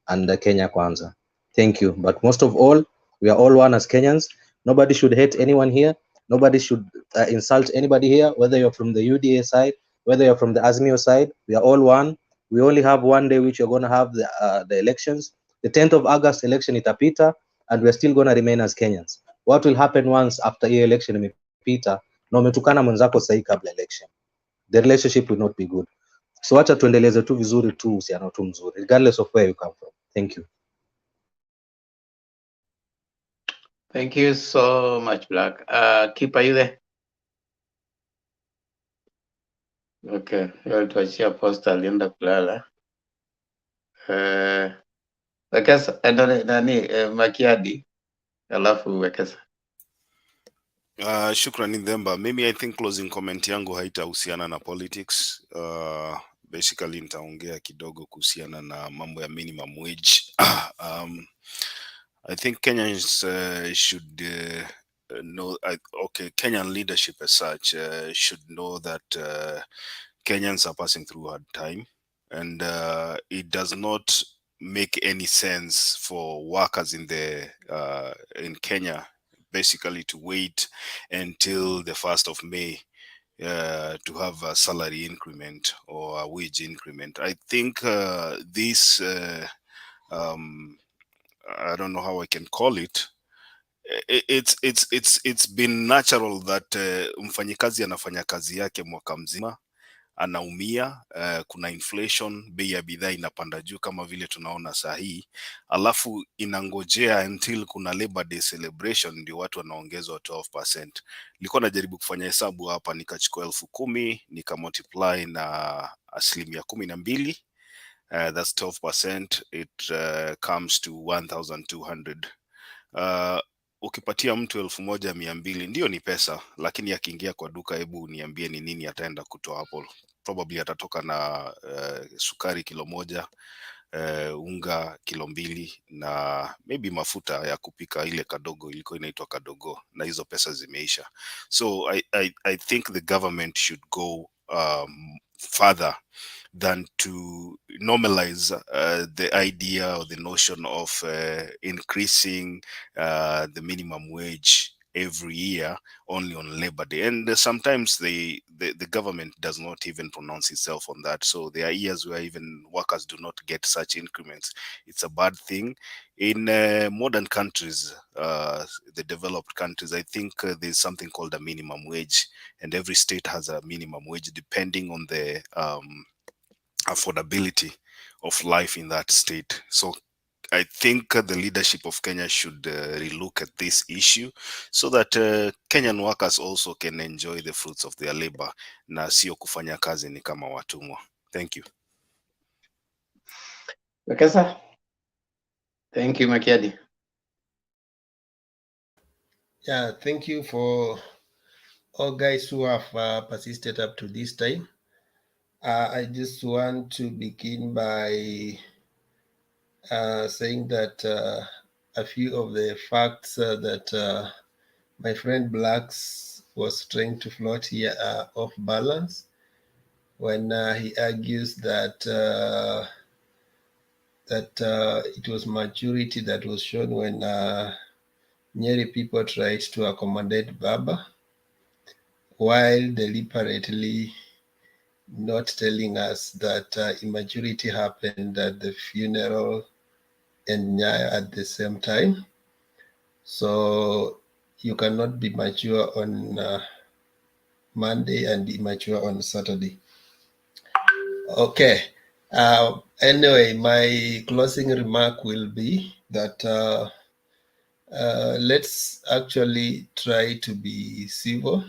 and the Kenya Kwanza. Thank you. But most of all, we are all one as Kenyans. Nobody should hate anyone here. Nobody should insult anybody here, whether you're from the UDA side, whether you're from the Azimio side. We are all one. We only have one day which you're going to have the elections. The 10th of August election itapita, and we're still going to remain as Kenyans. What will happen once after the election imepita, na umetukana mwenzako sahi kabla election? The relationship will not be good. So acha tuendeleze tu vizuri tu, usiano tu mzuri, regardless of where you come from. Thank you. Thank you so much, Black. Keep, are you there? Okay, tuachia posta alienda kulala. Wekesa, nani, Makiadi, alafu Wekesa. Shukrani Ndemba. Maybe I think closing comment yangu haitahusiana na politics. Basically nitaongea kidogo kuhusiana na mambo ya minimum wage. I think Kenyans should know, okay, Kenyan leadership as such should know that Kenyans are passing through a hard time, and it does not make any sense for workers in Kenya basically to wait until the 1st of May to have a salary increment or a wage increment. I think this I don't know how I can call it. It's been natural that mfanyikazi anafanya kazi yake mwaka mzima, anaumia, kuna inflation, bei ya bidhaa inapanda juu kama vile tunaona saa hii, alafu inangojea until kuna Labor Day celebration ndio watu wanaongezwa 12%. Nilikuwa najaribu kufanya hesabu hapa, nikachukua 10,000 nika multiply na 12%, that's 12%. It comes to 1,200. Ukipatia mtu 1,200 ndio ni pesa, lakini akiingia kwa duka, hebu niambie ni nini ataenda kutoa hapo? Probably atatoka na sukari kilo moja, unga kilo 2 na maybe mafuta ya kupika ile kadogo, ilikuwa inaitwa kadogo, na hizo pesa zimeisha. So I think the government should go further than to normalize the idea or the notion of increasing the minimum wage every year only on Labor Day. And sometimes the government does not even pronounce itself on that. So there are years where even workers do not get such increments. It's a bad thing. In modern countries, the developed countries, I think there's something called a minimum wage, and every state has a minimum wage depending on the affordability of life in that state. So I think the leadership of Kenya should relook at this issue so that Kenyan workers also can enjoy the fruits of their labor, na sio kufanya kazi ni kama watumwa. Thank you. Wekesa. Thank you, Makiadi. Yeah, thank you for all guys who have persisted up to this time. I just want to begin by saying that a few of the facts that my friend Blacks was trying to float here are off balance when he argues that it was maturity that was shown when Nyeri people tried to accommodate Baba, while deliberately not telling us that immaturity happened at the funeral and Nyaya at the same time. So you cannot be mature on Monday and immature on Saturday. Okay. Anyway, my closing remark will be that let's actually try to be civil.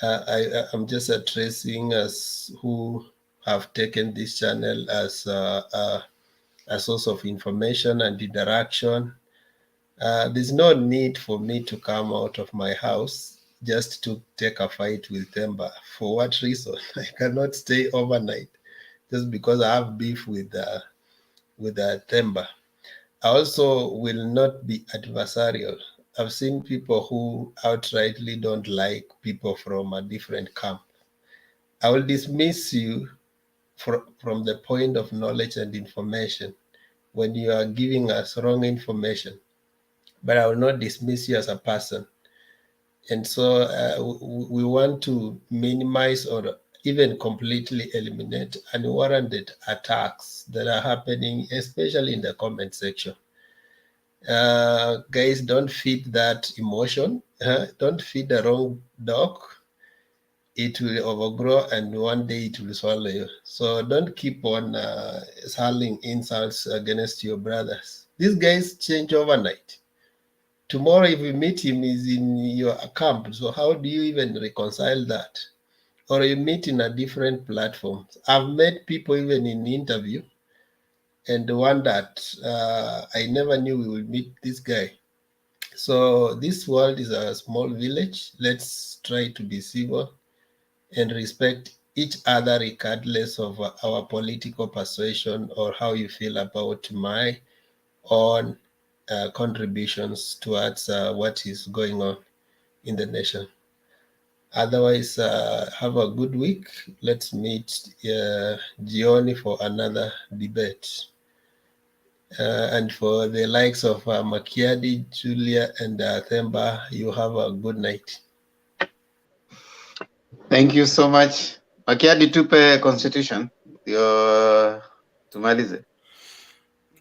I'm just addressing us who have taken this channel as a source of information and interaction. There's no need for me to come out of my house just to take a fight with Themba. For what reason? I cannot stay overnight just because I have beef with Themba. I also will not be adversarial. I've seen people who outrightly don't like people from a different camp. I will dismiss you from the point of knowledge and information when you are giving us wrong information, but I will not dismiss you as a person. And so we want to minimize or even completely eliminate unwarranted attacks that are happening, especially in the comment section. Guys, don't feed that emotion. Don't feed the wrong dog. It will overgrow and one day it will swallow you. So don't keep on hurling insults against your brothers. These guys change overnight. Tomorrow, if you meet him, he's in your camp. So how do you even reconcile that? Or you meet in a different platform. I've met people even in interview, and the one that I never knew we would meet this guy. So this world is a small village. Let's try to be civil and respect each other regardless of our political persuasion or how you feel about my own contributions towards what is going on in the nation. Otherwise, have a good week. Let's meet Gioni for another debate. And for the likes of Makiadi, Julia, and Themba, you have a good night. Thank you so much. Makiadi, tupe constitution. Tumalize.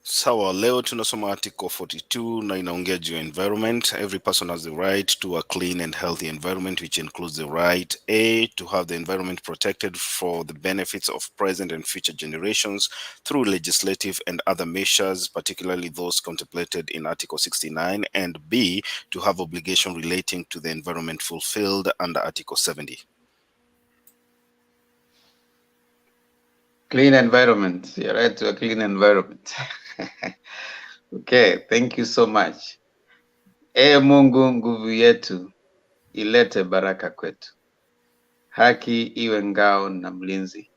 Sawa, leo tunasoma article 42 na inaongea juu environment. Every person has the right to a clean and healthy environment, which includes the right to have the environment protected for the benefits of present and future generations through legislative and other measures, particularly those contemplated in Article 69, and B, to have obligation relating to the environment fulfilled under Article 70. Clean environment. You're right, to a clean environment. Okay, thank you so much. Ee Mungu, nguvu yetu, ilete baraka kwetu. Haki iwe ngao na mlinzi.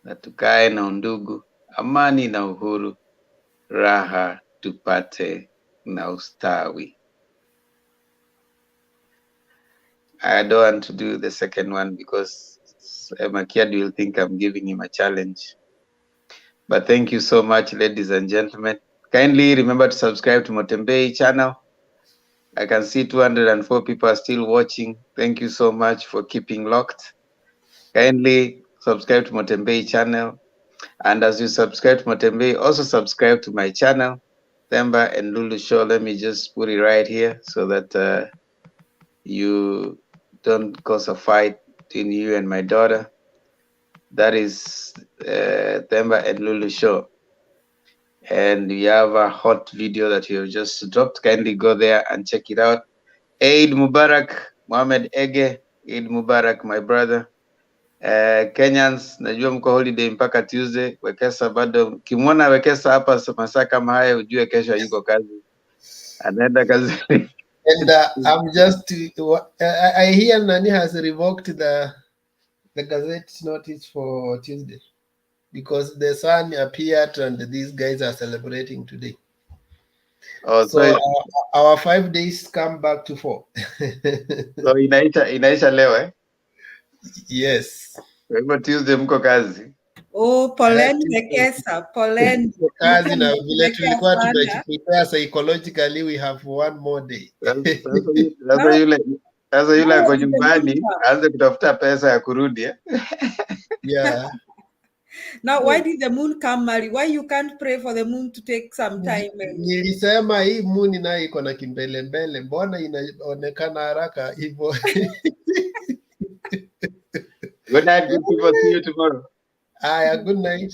Na tukae na undugu, amani na uhuru, raha tupate na ustawi. I don't want to do the second one because Makiadi will think I'm giving him a challenge. But thank you so much, ladies and gentlemen. Kindly remember to subscribe to Motembei channel. I can see 204 people are still watching. Thank you so much for keeping locked. Kindly subscribe to Motembei channel. And as you subscribe to Motembei, also subscribe to my channel, Themba and Lulu Show. Let me just put it right here so that you don't cause a fight between you and my daughter. That is Themba and Lulu Show. And we have a hot video that you have just dropped. Kindly go there and check it out. Eid Mubarak, Mohamed Ege. Eid Mubarak, my brother. Kenyans, najua mko holiday mpaka Tuesday. Wekesa bado, kimwona Wekesa hapa masaa kama haya, ujue kesho yuko kazi. Anaenda kazi. And I'm just, I hear Nani has revoked the Gazette notice for Tuesday because the sun appeared and these guys are celebrating today. Oh, so our 5 days come back to 4. So inaisha leo eh? Yes. Kwa hivyo Tuesday mko kazi. Oh, poleni Wekesa, poleni. Kazi na vile tulikuwa tumejiprepare psychologically, we have one more day. Sasa yule ako nyumbani aanze kutafuta pesa ya kurudi eh? Yeah. Now, why did the moon come, Mary? Why you can't pray for the moon to take some time? Nilisema hii moon nayo iko na kimbelembele, mbona inaonekana haraka hivyo? Good night, good people. See you tomorrow. Good night.